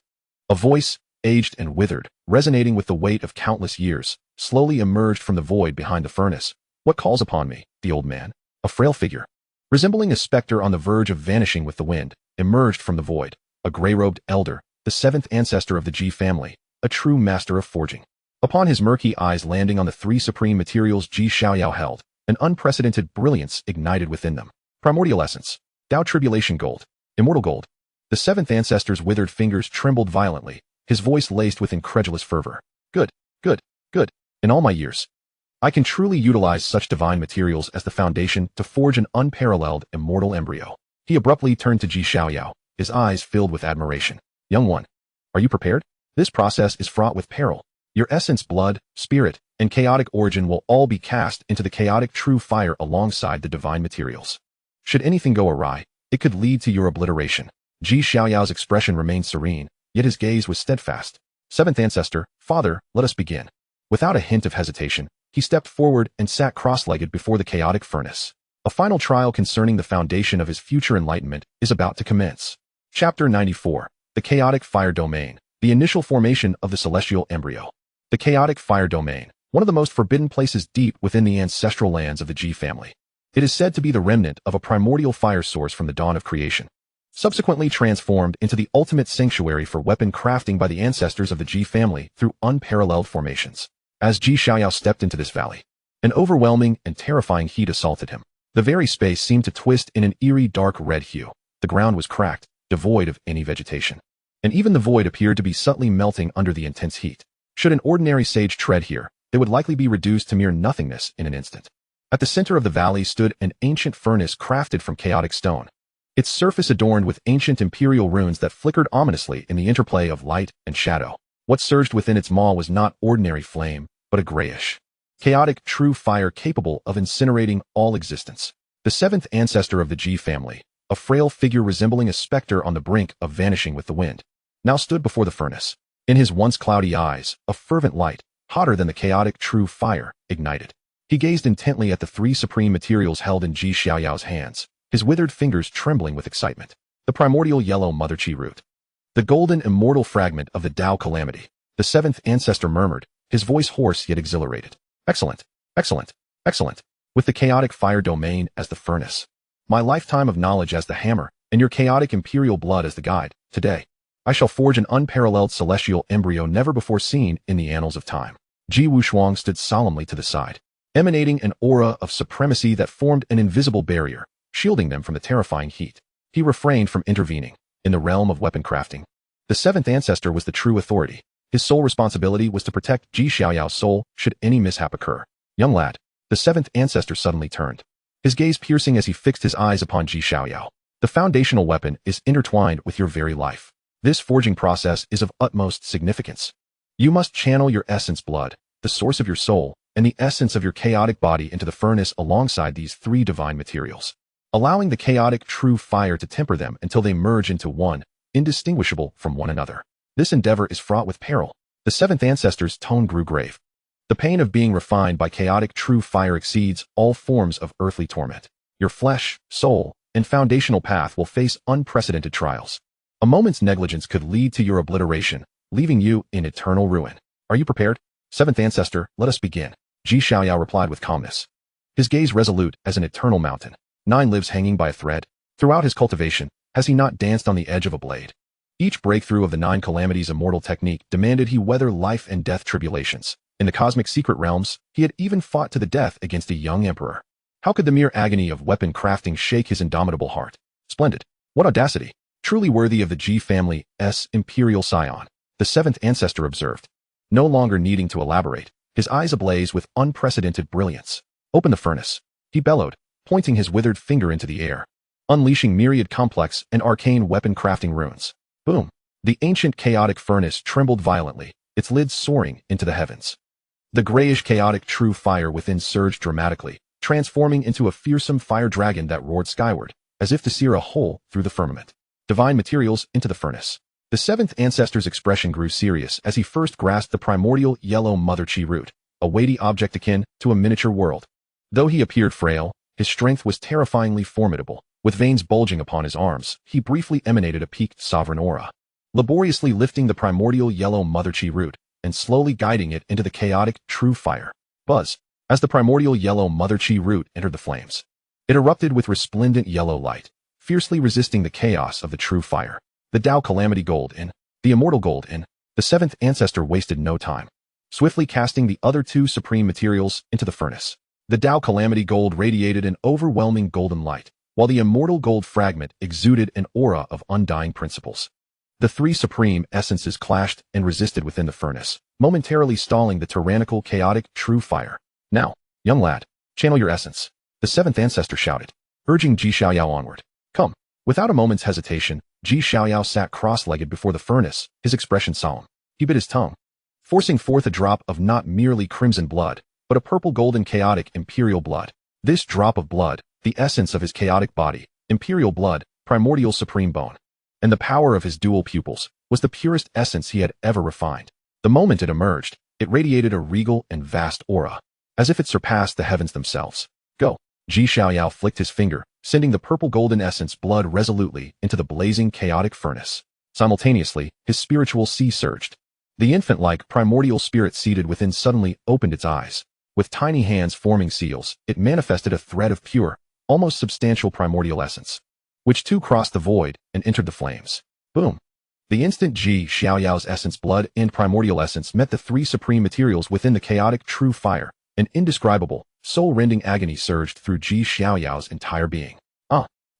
a voice, aged and withered, resonating with the weight of countless years, slowly emerged from the void behind the furnace. "What calls upon me?" The old man, a frail figure, resembling a specter on the verge of vanishing with the wind, emerged from the void. A gray-robed elder, the seventh ancestor of the Ji family, a true master of forging. Upon his murky eyes landing on the three supreme materials Ji Xiaoyao held, an unprecedented brilliance ignited within them. Primordial essence, Dao tribulation gold, immortal gold. The seventh ancestor's withered fingers trembled violently, his voice laced with incredulous fervor. Good, good, good. In all my years, I can truly utilize such divine materials as the foundation to forge an unparalleled immortal embryo. He abruptly turned to Ji Xiaoyao, his eyes filled with admiration. Young one, are you prepared? This process is fraught with peril. Your essence, blood, spirit, and chaotic origin will all be cast into the chaotic true fire alongside the divine materials. Should anything go awry, it could lead to your obliteration. Ji Xiaoyao's expression remained serene, yet his gaze was steadfast. Seventh ancestor, father, let us begin. Without a hint of hesitation, he stepped forward and sat cross-legged before the chaotic furnace. A final trial concerning the foundation of his future enlightenment is about to commence. Chapter 94. The Chaotic Fire Domain. The initial formation of the celestial embryo. The chaotic fire domain, one of the most forbidden places deep within the ancestral lands of the Ji family. It is said to be the remnant of a primordial fire source from the dawn of creation, subsequently transformed into the ultimate sanctuary for weapon crafting by the ancestors of the Ji family through unparalleled formations. As Ji Xiaoyao stepped into this valley, an overwhelming and terrifying heat assaulted him. The very space seemed to twist in an eerie dark red hue. The ground was cracked, devoid of any vegetation, and even the void appeared to be subtly melting under the intense heat. Should an ordinary sage tread here, they would likely be reduced to mere nothingness in an instant. At the center of the valley stood an ancient furnace crafted from chaotic stone, its surface adorned with ancient imperial runes that flickered ominously in the interplay of light and shadow. What surged within its maw was not ordinary flame, but a grayish, chaotic true fire capable of incinerating all existence. The seventh ancestor of the Ji family, a frail figure resembling a specter on the brink of vanishing with the wind, now stood before the furnace. In his once cloudy eyes, a fervent light, hotter than the chaotic true fire, ignited. He gazed intently at the three supreme materials held in Ji Xiaoyao's hands, his withered fingers trembling with excitement. The primordial yellow mother chi root, the golden immortal fragment of the Dao calamity, the seventh ancestor murmured, his voice hoarse yet exhilarated. Excellent, excellent, excellent. With the chaotic fire domain as the furnace, my lifetime of knowledge as the hammer, and your chaotic imperial blood as the guide, today, I shall forge an unparalleled celestial embryo never before seen in the annals of time. Ji Wushuang stood solemnly to the side, emanating an aura of supremacy that formed an invisible barrier, shielding them from the terrifying heat. He refrained from intervening. In the realm of weapon crafting, the seventh ancestor was the true authority. His sole responsibility was to protect Ji Xiaoyao's soul should any mishap occur. Young lad, the seventh ancestor suddenly turned, his gaze piercing as he fixed his eyes upon Ji Xiaoyao. The foundational weapon is intertwined with your very life. This forging process is of utmost significance. You must channel your essence blood, the source of your soul, and the essence of your chaotic body into the furnace alongside these three divine materials, allowing the chaotic true fire to temper them until they merge into one, indistinguishable from one another. This endeavor is fraught with peril. The seventh ancestor's tone grew grave. The pain of being refined by chaotic true fire exceeds all forms of earthly torment. Your flesh, soul, and foundational path will face unprecedented trials. A moment's negligence could lead to your obliteration, leaving you in eternal ruin. Are you prepared? Seventh ancestor, let us begin. Ji Xiaoyao replied with calmness, his gaze resolute as an eternal mountain. 9 lives hanging by a thread. Throughout his cultivation, has he not danced on the edge of a blade? Each breakthrough of the 9 calamities immortal technique demanded he weather life and death tribulations. In the cosmic secret realms, he had even fought to the death against a young emperor. How could the mere agony of weapon crafting shake his indomitable heart? Splendid. What audacity. Truly worthy of the Ji family's imperial scion, the seventh ancestor observed, no longer needing to elaborate, his eyes ablaze with unprecedented brilliance. Open the furnace, he bellowed, pointing his withered finger into the air, unleashing myriad complex and arcane weapon crafting runes. Boom! The ancient chaotic furnace trembled violently, its lids soaring into the heavens. The grayish chaotic true fire within surged dramatically, transforming into a fearsome fire dragon that roared skyward, as if to sear a hole through the firmament. Divine materials into the furnace. The seventh ancestor's expression grew serious as he first grasped the primordial yellow mother chi root, a weighty object akin to a miniature world. Though he appeared frail, his strength was terrifyingly formidable. With veins bulging upon his arms, he briefly emanated a peaked sovereign aura. Laboriously lifting the primordial yellow mother chi root and slowly guiding it into the chaotic true fire. Buzz. As the primordial yellow mother chi root entered the flames, it erupted with resplendent yellow light, fiercely resisting the chaos of the true fire. The Tao Calamity Gold in, the Immortal Gold in, the seventh ancestor wasted no time, swiftly casting the other two supreme materials into the furnace. The Tao Calamity Gold radiated an overwhelming golden light, while the Immortal Gold fragment exuded an aura of undying principles. The three supreme essences clashed and resisted within the furnace, momentarily stalling the tyrannical chaotic true fire. Now, young lad, channel your essence, the seventh ancestor shouted, urging Xiaoyao onward. Come. Without a moment's hesitation, Xiaoyao sat cross-legged before the furnace, his expression solemn. He bit his tongue, forcing forth a drop of not merely crimson blood, but a purple golden chaotic imperial blood. This drop of blood, the essence of his chaotic body, imperial blood, primordial supreme bone, and the power of his dual pupils, was the purest essence he had ever refined. The moment it emerged, it radiated a regal and vast aura, as if it surpassed the heavens themselves. Go. Xiaoyao flicked his finger, sending the purple golden essence blood resolutely into the blazing chaotic furnace. Simultaneously, his spiritual sea surged. The infant-like primordial spirit seated within suddenly opened its eyes. With tiny hands forming seals, it manifested a thread of pure, almost substantial primordial essence, which too crossed the void and entered the flames. Boom. The instant Xiaoyao's essence blood and primordial essence met the three supreme materials within the chaotic true fire, an indescribable, soul-rending agony surged through Xiaoyao's entire being.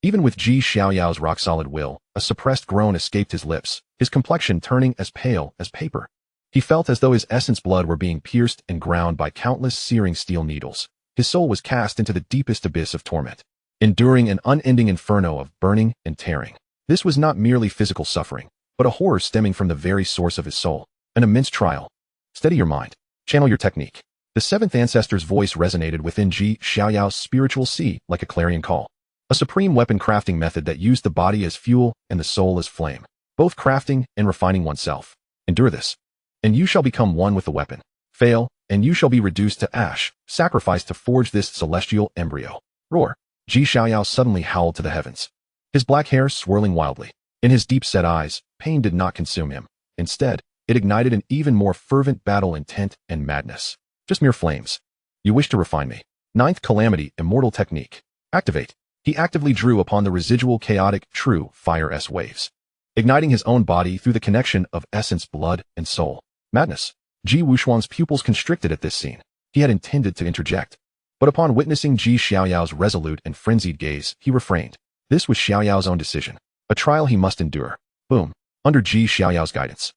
Even with Xiaoyao's rock-solid will, a suppressed groan escaped his lips, his complexion turning as pale as paper. He felt as though his essence blood were being pierced and ground by countless searing steel needles. His soul was cast into the deepest abyss of torment, enduring an unending inferno of burning and tearing. This was not merely physical suffering, but a horror stemming from the very source of his soul, an immense trial. Steady your mind. Channel your technique. The seventh ancestor's voice resonated within Xiaoyao's spiritual sea like a clarion call. A supreme weapon crafting method that used the body as fuel and the soul as flame, both crafting and refining oneself. Endure this, and you shall become one with the weapon. Fail, and you shall be reduced to ash, sacrificed to forge this celestial embryo. Roar. Xiaoyao suddenly howled to the heavens, his black hair swirling wildly. In his deep-set eyes, pain did not consume him. Instead, it ignited an even more fervent battle intent and madness. Just mere flames. You wish to refine me. Ninth Calamity Immortal Technique. Activate. He actively drew upon the residual chaotic true fire S waves, igniting his own body through the connection of essence, blood, and soul. Madness. Ji Wuxuan's pupils constricted at this scene. He had intended to interject, but upon witnessing Xiaoyao's resolute and frenzied gaze, he refrained. This was Xiaoyao's own decision, a trial he must endure. Boom. Under Xiaoyao's guidance,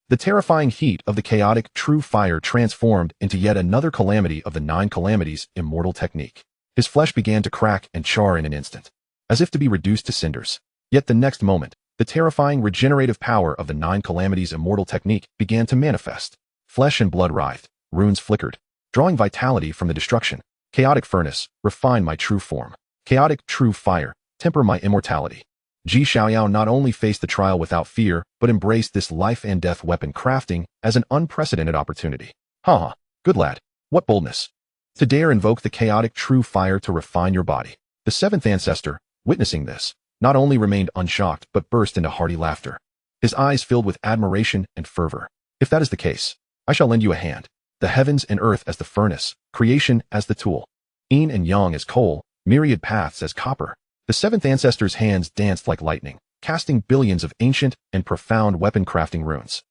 the terrifying heat of the chaotic true fire transformed into yet another calamity of the nine calamities immortal technique. His flesh began to crack and char in an instant, as if to be reduced to cinders. Yet the next moment, the terrifying regenerative power of the nine calamities immortal technique began to manifest. Flesh and blood writhed, runes flickered, drawing vitality from the destruction. Chaotic furnace, refine my true form. Chaotic true fire, temper my immortality. Xiaoyao not only faced the trial without fear, but embraced this life and death weapon crafting as an unprecedented opportunity. Haha, good lad. What boldness. To dare invoke the chaotic true fire to refine your body. The seventh ancestor, witnessing this, not only remained unshocked but burst into hearty laughter. His eyes filled with admiration and fervor. If that is the case, I shall lend you a hand. The heavens and earth as the furnace, creation as the tool, yin and yang as coal, myriad paths as copper. The seventh ancestor's hands danced like lightning, casting billions of ancient and profound weapon crafting runes.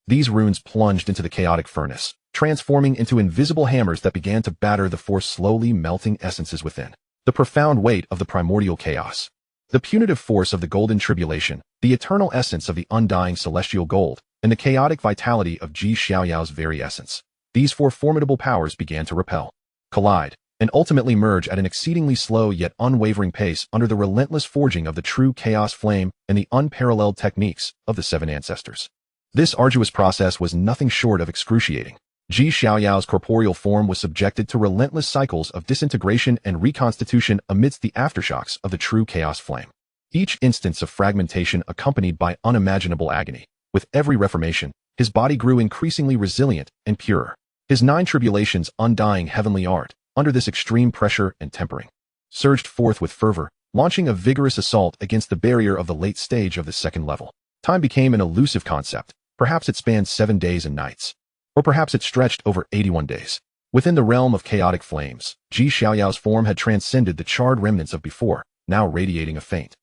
These runes plunged into the chaotic furnace, transforming into invisible hammers that began to batter the four slowly melting essences within. The profound weight of the primordial chaos, the punitive force of the golden tribulation, the eternal essence of the undying celestial gold, and the chaotic vitality of Xiaoyao's very essence. These four formidable powers began to repel, collide, and ultimately merge at an exceedingly slow yet unwavering pace under the relentless forging of the true chaos flame and the unparalleled techniques of the seven ancestors. This arduous process was nothing short of excruciating. Xiaoyao's corporeal form was subjected to relentless cycles of disintegration and reconstitution amidst the aftershocks of the true chaos flame. Each instance of fragmentation accompanied by unimaginable agony. With every reformation, his body grew increasingly resilient and purer. His 9 tribulations undying heavenly art, under this extreme pressure and tempering, surged forth with fervor, launching a vigorous assault against the barrier of the late stage of the second level. Time became an elusive concept. Perhaps it spanned 7 days and nights. Or perhaps it stretched over 81 days. Within the realm of chaotic flames, Xiaoyao's form had transcended the charred remnants of before, now radiating a faint,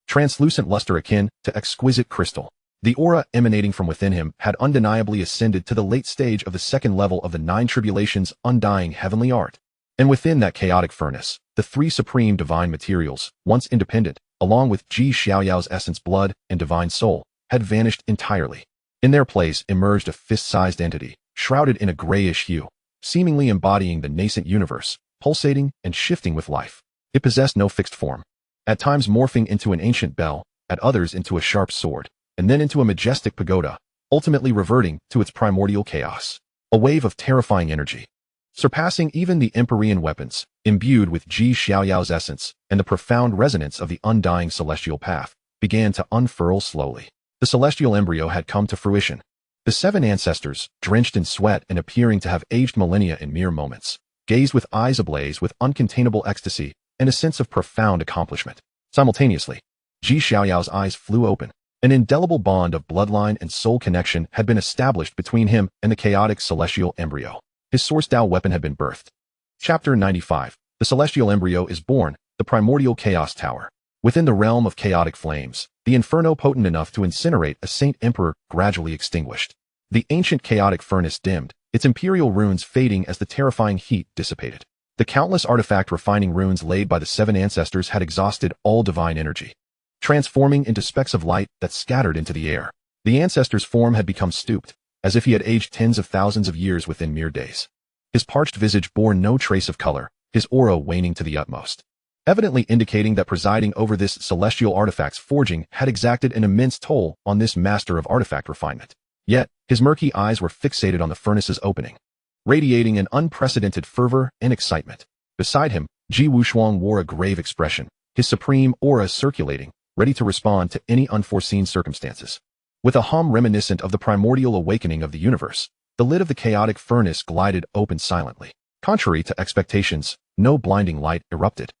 translucent luster akin to exquisite crystal. The aura emanating from within him had undeniably ascended to the late stage of the second level of the 9 tribulations undying heavenly art. And within that chaotic furnace, the 3 supreme divine materials, once independent, along with Xiaoyao's essence, blood, and divine soul, had vanished entirely. In their place emerged a fist-sized entity, shrouded in a grayish hue, seemingly embodying the nascent universe, pulsating and shifting with life. It possessed no fixed form, at times morphing into an ancient bell, at others into a sharp sword, and then into a majestic pagoda, ultimately reverting to its primordial chaos. A wave of terrifying energy, surpassing even the Empyrean weapons, imbued with Xiaoyao's essence and the profound resonance of the undying celestial path, began to unfurl slowly. The celestial embryo had come to fruition. The 7 ancestors, drenched in sweat and appearing to have aged millennia in mere moments, gazed with eyes ablaze with uncontainable ecstasy and a sense of profound accomplishment. Simultaneously, Xiaoyao's eyes flew open. An indelible bond of bloodline and soul connection had been established between him and the chaotic celestial embryo. His source Tao weapon had been birthed. Chapter 95. The celestial embryo is born, the primordial chaos tower. Within the realm of chaotic flames, the inferno potent enough to incinerate a saint emperor gradually extinguished. The ancient chaotic furnace dimmed, its imperial runes fading as the terrifying heat dissipated. The countless artifact refining runes laid by the 7 ancestors had exhausted all divine energy, transforming into specks of light that scattered into the air. The ancestor's form had become stooped, as if he had aged tens of thousands of years within mere days. His parched visage bore no trace of color, his aura waning to the utmost, evidently indicating that presiding over this celestial artifact's forging had exacted an immense toll on this master of artifact refinement. Yet, his murky eyes were fixated on the furnace's opening, radiating an unprecedented fervor and excitement. Beside him, Ji Wushuang wore a grave expression, his supreme aura circulating, ready to respond to any unforeseen circumstances. With a hum reminiscent of the primordial awakening of the universe, the lid of the chaotic furnace glided open silently. Contrary to expectations, no blinding light erupted,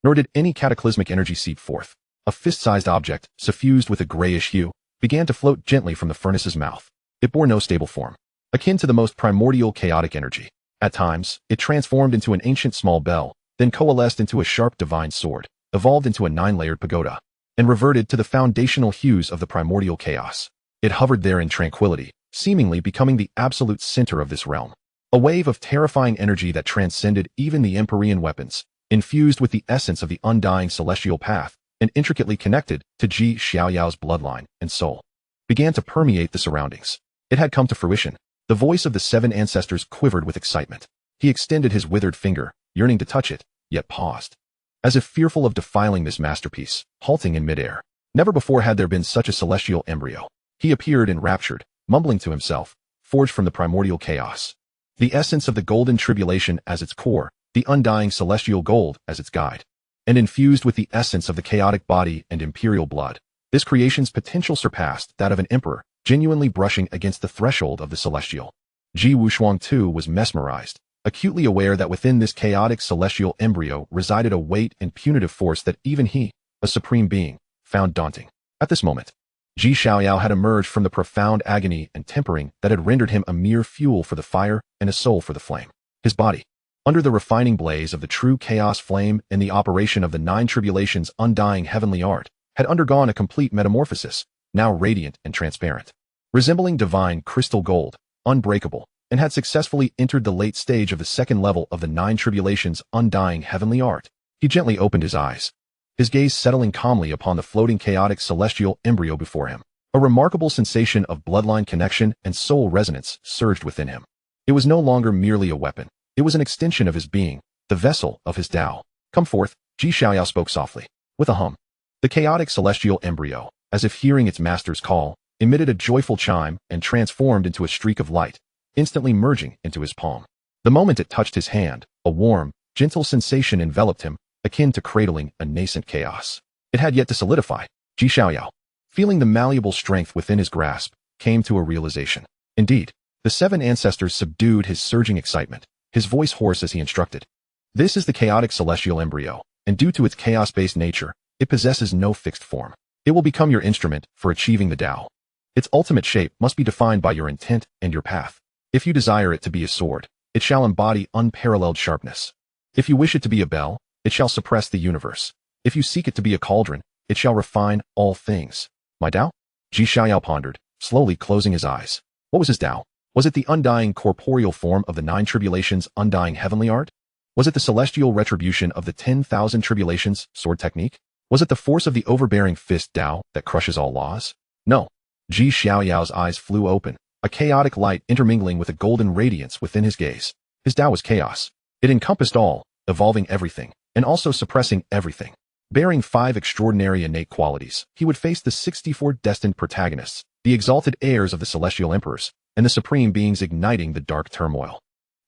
nor did any cataclysmic energy seep forth. A fist-sized object, suffused with a grayish hue, began to float gently from the furnace's mouth. It bore no stable form, akin to the most primordial chaotic energy. At times, it transformed into an ancient small bell, then coalesced into a sharp divine sword, evolved into a 9-layered pagoda, and reverted to the foundational hues of the primordial chaos. It hovered there in tranquility, seemingly becoming the absolute center of this realm. A wave of terrifying energy that transcended even the Empyrean weapons, infused with the essence of the undying celestial path, and intricately connected to Xiaoyao's bloodline and soul, began to permeate the surroundings. It had come to fruition. The voice of the 7 ancestors quivered with excitement. He extended his withered finger, yearning to touch it, yet paused, as if fearful of defiling this masterpiece, halting in midair. Never before had there been such a celestial embryo. He appeared enraptured, mumbling to himself, forged from the primordial chaos. The essence of the golden tribulation as its core, the undying celestial gold as its guide, and infused with the essence of the chaotic body and imperial blood. This creation's potential surpassed that of an emperor, genuinely brushing against the threshold of the celestial. Ji Wushuang too was mesmerized, acutely aware that within this chaotic celestial embryo resided a weight and punitive force that even he, a supreme being, found daunting. At this moment, Xiaoyao had emerged from the profound agony and tempering that had rendered him a mere fuel for the fire and a soul for the flame. His body, under the refining blaze of the true chaos flame and the operation of the 9 tribulations undying heavenly art, had undergone a complete metamorphosis, now radiant and transparent, resembling divine crystal gold, unbreakable, and had successfully entered the late stage of the second level of the 9 tribulations undying heavenly art. He gently opened his eyes, his gaze settling calmly upon the floating chaotic celestial embryo before him. A remarkable sensation of bloodline connection and soul resonance surged within him. It was no longer merely a weapon. It was an extension of his being, the vessel of his Tao. Come forth, Xiaoyao spoke softly. With a hum, the chaotic celestial embryo, as if hearing its master's call, emitted a joyful chime and transformed into a streak of light, instantly merging into his palm. The moment it touched his hand, a warm, gentle sensation enveloped him, akin to cradling a nascent chaos. It had yet to solidify. Xiaoyao, feeling the malleable strength within his grasp, came to a realization. Indeed, The seven ancestors subdued his surging excitement, his voice hoarse as he instructed. This is the chaotic celestial embryo, and due to its chaos-based nature, it possesses no fixed form. It will become your instrument for achieving the Tao. Its ultimate shape must be defined by your intent and your path. If you desire it to be a sword, it shall embody unparalleled sharpness. If you wish it to be a bell, it shall suppress the universe. If you seek it to be a cauldron, it shall refine all things. My Tao? Xiaoyao pondered, slowly closing his eyes. What was his Tao? Was it the undying corporeal form of the 9 tribulations' undying heavenly art? Was it the celestial retribution of the 10,000 tribulations' sword technique? Was it the force of the overbearing fist Tao that crushes all laws? No. Xiaoyao's eyes flew open, a chaotic light intermingling with a golden radiance within his gaze. His Tao was chaos. It encompassed all, evolving everything, and also suppressing everything. Bearing 5 extraordinary innate qualities, he would face the 64 destined protagonists, the exalted heirs of the celestial emperors, and the supreme beings igniting the dark turmoil.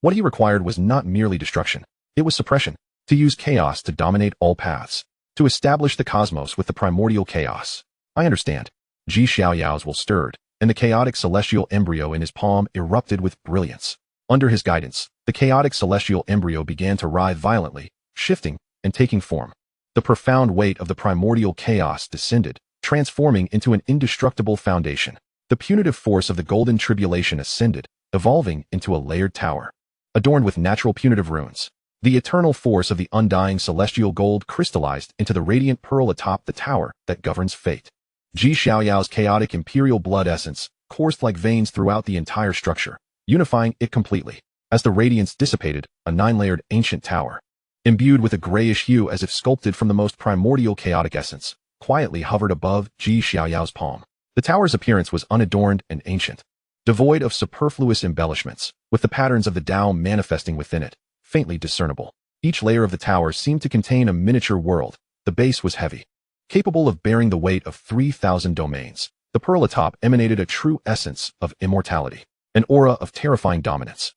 What he required was not merely destruction. It was suppression. To use chaos to dominate all paths. To establish the cosmos with the primordial chaos. I understand. Xiaoyao's will stirred, and the chaotic celestial embryo in his palm erupted with brilliance. Under his guidance, the chaotic celestial embryo began to writhe violently, shifting and taking form. The profound weight of the primordial chaos descended, transforming into an indestructible foundation. The punitive force of the golden tribulation ascended, evolving into a layered tower. Adorned with natural punitive runes, the eternal force of the undying celestial gold crystallized into the radiant pearl atop the tower that governs fate. Xiaoyao's chaotic imperial blood essence coursed like veins throughout the entire structure, unifying it completely. As the radiance dissipated, a 9-layered ancient tower, imbued with a grayish hue as if sculpted from the most primordial chaotic essence, quietly hovered above Xiaoyao's palm. The tower's appearance was unadorned and ancient, devoid of superfluous embellishments, with the patterns of the Tao manifesting within it, faintly discernible. Each layer of the tower seemed to contain a miniature world. The base was heavy, capable of bearing the weight of 3,000 domains. The pearl atop emanated a true essence of immortality, an aura of terrifying dominance.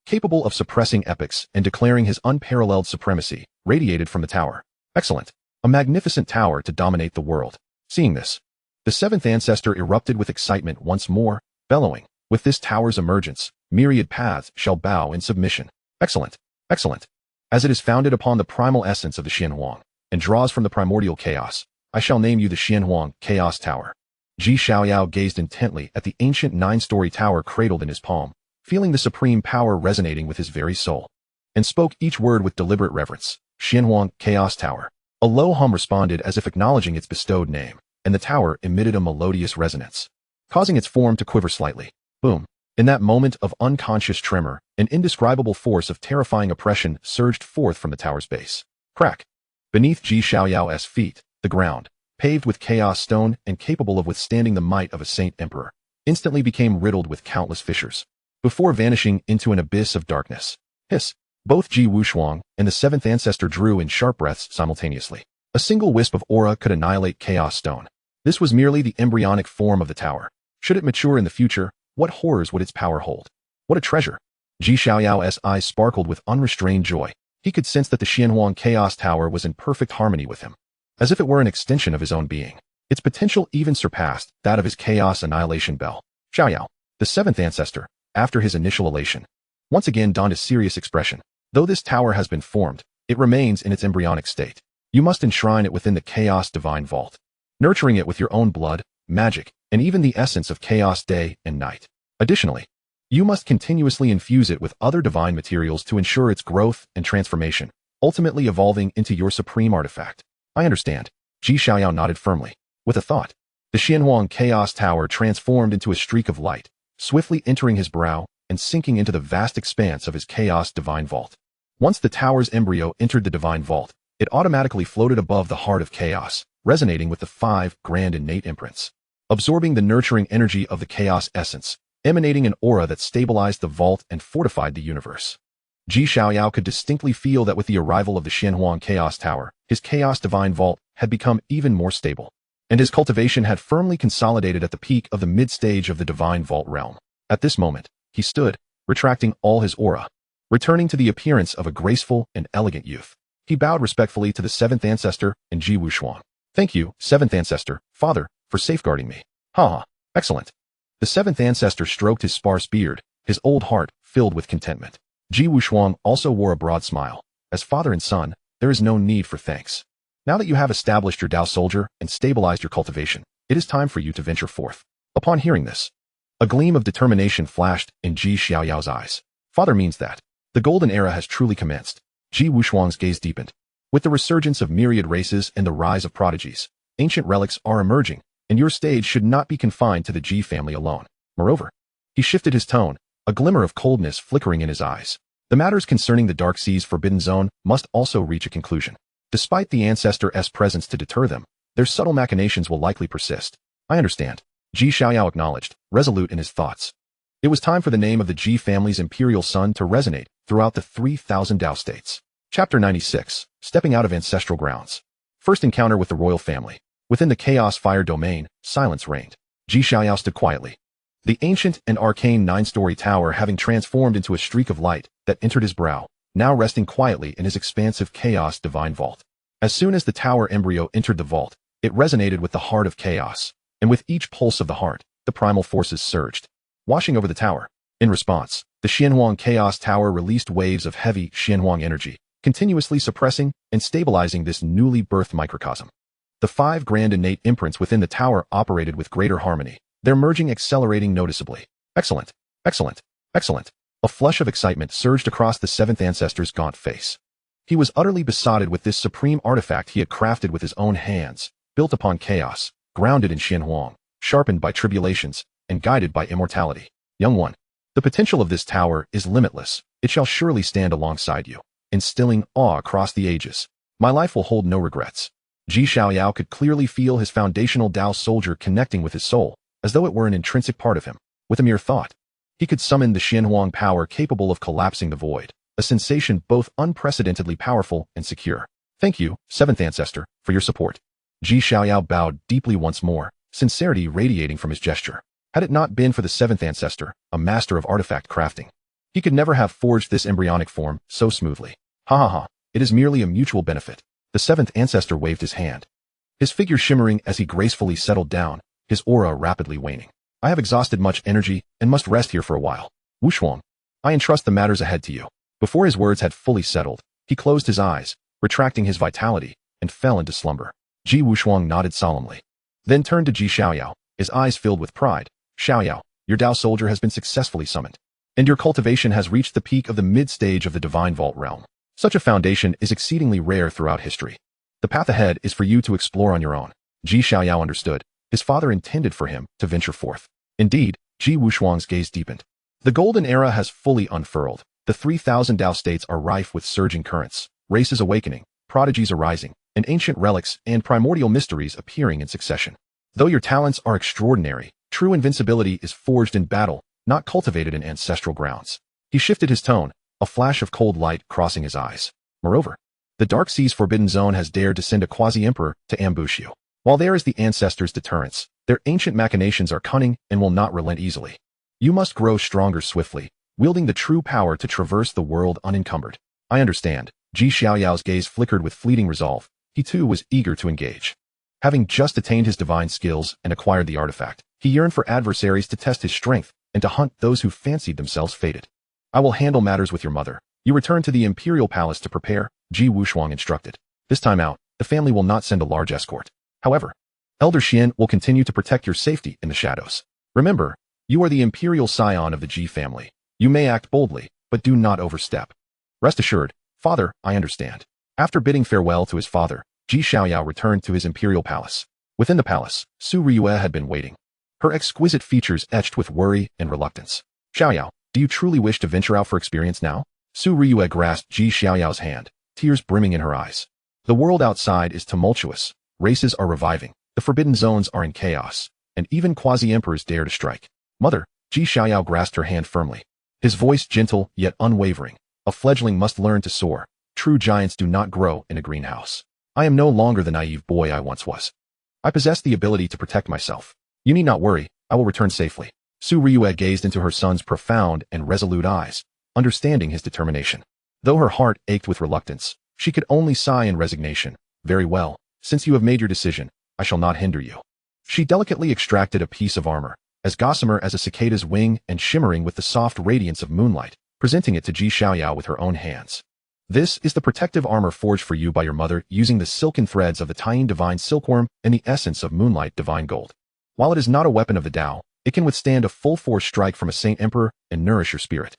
Capable of suppressing epics and declaring his unparalleled supremacy, radiated from the tower. Excellent. A magnificent tower to dominate the world. Seeing this, the 7th ancestor erupted with excitement once more, bellowing, with this tower's emergence, myriad paths shall bow in submission. Excellent. Excellent. As it is founded upon the primal essence of the Xianhuang, and draws from the primordial chaos, I shall name you the Xianhuang Chaos Tower. Xiaoyao gazed intently at the ancient 9-story tower cradled in his palm, feeling the supreme power resonating with his very soul, and spoke each word with deliberate reverence. Xianhuang Chaos Tower. A low hum responded as if acknowledging its bestowed name, and the tower emitted a melodious resonance, causing its form to quiver slightly. Boom. In that moment of unconscious tremor, an indescribable force of terrifying oppression surged forth from the tower's base. Crack. Beneath Xiaoyao's feet, the ground, paved with chaos stone and capable of withstanding the might of a saint emperor, instantly became riddled with countless fissures, before vanishing into an abyss of darkness. Hiss. Both Ji Wushuang and the 7th ancestor drew in sharp breaths simultaneously. A single wisp of aura could annihilate chaos stone. This was merely the embryonic form of the tower. Should it mature in the future, what horrors would its power hold? What a treasure! Xiaoyao's eyes sparkled with unrestrained joy. He could sense that the Xianhuang Chaos Tower was in perfect harmony with him, as if it were an extension of his own being. Its potential even surpassed that of his chaos annihilation bell. Xiaoyao, the 7th ancestor, after his initial elation, once again donned a serious expression. Though this tower has been formed, it remains in its embryonic state. You must enshrine it within the Chaos Divine Vault, nurturing it with your own blood, magic, and even the essence of chaos day and night. Additionally, you must continuously infuse it with other divine materials to ensure its growth and transformation, ultimately evolving into your supreme artifact. I understand. Xiaoyao nodded firmly, with a thought. The Xianhuang Chaos Tower transformed into a streak of light, swiftly entering his brow and sinking into the vast expanse of his Chaos Divine Vault. Once the tower's embryo entered the Divine Vault, it automatically floated above the heart of chaos, resonating with the 5 grand innate imprints, absorbing the nurturing energy of the chaos essence, emanating an aura that stabilized the vault and fortified the universe. Xiaoyao could distinctly feel that with the arrival of the Xianhuang Chaos Tower, his Chaos Divine Vault had become even more stable, and his cultivation had firmly consolidated at the peak of the mid-stage of the Divine Vault realm. At this moment, he stood, retracting all his aura, returning to the appearance of a graceful and elegant youth. He bowed respectfully to the 7th ancestor and Ji Wushuang. Thank you, 7th ancestor, father, for safeguarding me. Ha ha, excellent. The 7th ancestor stroked his sparse beard, his old heart filled with contentment. Ji Wushuang also wore a broad smile. As father and son, there is no need for thanks. Now that you have established your Dao soldier and stabilized your cultivation, it is time for you to venture forth. Upon hearing this, a gleam of determination flashed in Ji Xiaoyao's eyes. Father means that the golden era has truly commenced. Ji Wushuang's gaze deepened. With the resurgence of myriad races and the rise of prodigies, ancient relics are emerging, and your stage should not be confined to the Ji family alone. Moreover, he shifted his tone, a glimmer of coldness flickering in his eyes. The matters concerning the Dark Sea's Forbidden Zone must also reach a conclusion. Despite the Ancestor's presence to deter them, their subtle machinations will likely persist. I understand. Ji Xiaoyao acknowledged, resolute in his thoughts. It was time for the name of the Ji family's imperial son to resonate throughout the 3,000 Dao States. Chapter 96, Stepping Out of Ancestral Grounds. First encounter with the royal family. Within the Chaos Fire domain, silence reigned. Ji Xiaoyao stood quietly. The ancient and arcane 9-story tower having transformed into a streak of light that entered his brow, now resting quietly in his expansive Chaos Divine Vault. As soon as the tower embryo entered the vault, it resonated with the heart of chaos, and with each pulse of the heart, the primal forces surged, washing over the tower. In response, the Xianhuang Chaos Tower released waves of heavy Xianhuang energy, continuously suppressing and stabilizing this newly birthed microcosm. The 5 grand innate imprints within the tower operated with greater harmony, their merging accelerating noticeably. Excellent, excellent, excellent. A flush of excitement surged across the 7th Ancestor's gaunt face. He was utterly besotted with this supreme artifact he had crafted with his own hands, built upon chaos, grounded in Xianhuang, sharpened by tribulations, and guided by immortality. Young one, the potential of this tower is limitless. It shall surely stand alongside you, instilling awe across the ages. My life will hold no regrets. Ji Xiaoyao could clearly feel his foundational Dao soldier connecting with his soul, as though it were an intrinsic part of him. With a mere thought, he could summon the Xianhuang power capable of collapsing the void, a sensation both unprecedentedly powerful and secure. Thank you, 7th Ancestor, for your support. Ji Xiaoyao bowed deeply once more, sincerity radiating from his gesture. Had it not been for the 7th Ancestor, a master of artifact crafting, he could never have forged this embryonic form so smoothly. Ha ha ha, it is merely a mutual benefit. The 7th Ancestor waved his hand, his figure shimmering as he gracefully settled down, his aura rapidly waning. I have exhausted much energy and must rest here for a while. Wushuang, I entrust the matters ahead to you. Before his words had fully settled, he closed his eyes, retracting his vitality, and fell into slumber. Ji Wushuang nodded solemnly, then turned to Ji Xiaoyao, his eyes filled with pride. Xiaoyao, your Dao soldier has been successfully summoned, and your cultivation has reached the peak of the mid-stage of the Divine Vault realm. Such a foundation is exceedingly rare throughout history. The path ahead is for you to explore on your own. Ji Xiaoyao understood. His father intended for him to venture forth. Indeed, Ji Wushuang's gaze deepened. The golden era has fully unfurled. The 3,000 Dao States are rife with surging currents, races awakening, prodigies arising, and ancient relics and primordial mysteries appearing in succession. Though your talents are extraordinary, true invincibility is forged in battle, not cultivated in ancestral grounds. He shifted his tone, a flash of cold light crossing his eyes. Moreover, the Dark Sea's Forbidden Zone has dared to send a quasi-emperor to ambush you. While there is the Ancestors' deterrence, their ancient machinations are cunning and will not relent easily. You must grow stronger swiftly, wielding the true power to traverse the world unencumbered. I understand. Ji Xiaoyao's gaze flickered with fleeting resolve. He too was eager to engage. Having just attained his divine skills and acquired the artifact, he yearned for adversaries to test his strength and to hunt those who fancied themselves fated. I will handle matters with your mother. You return to the imperial palace to prepare, Ji Wushuang instructed. This time out, the family will not send a large escort. However, Elder Xian will continue to protect your safety in the shadows. Remember, you are the imperial scion of the Ji family. You may act boldly, but do not overstep. Rest assured, father, I understand. After bidding farewell to his father, Ji Xiaoyao returned to his imperial palace. Within the palace, Su Riyue had been waiting, her exquisite features etched with worry and reluctance. Xiaoyao, do you truly wish to venture out for experience now? Su Riyue grasped Ji Xiaoyao's hand, tears brimming in her eyes. The world outside is tumultuous. Races are reviving, the forbidden zones are in chaos, and even quasi-emperors dare to strike. Mother, Ji Xiaoyao grasped her hand firmly, his voice gentle yet unwavering. A fledgling must learn to soar. True giants do not grow in a greenhouse. I am no longer the naive boy I once was. I possess the ability to protect myself. You need not worry, I will return safely. Su Riyue gazed into her son's profound and resolute eyes, understanding his determination. Though her heart ached with reluctance, she could only sigh in resignation. Very well. Since you have made your decision, I shall not hinder you. She delicately extracted a piece of armor, as gossamer as a cicada's wing and shimmering with the soft radiance of moonlight, presenting it to Xiaoyao with her own hands. This is the protective armor forged for you by your mother using the silken threads of the Taiyu divine silkworm and the essence of moonlight divine gold. While it is not a weapon of the Tao, it can withstand a full-force strike from a Saint Emperor and nourish your spirit.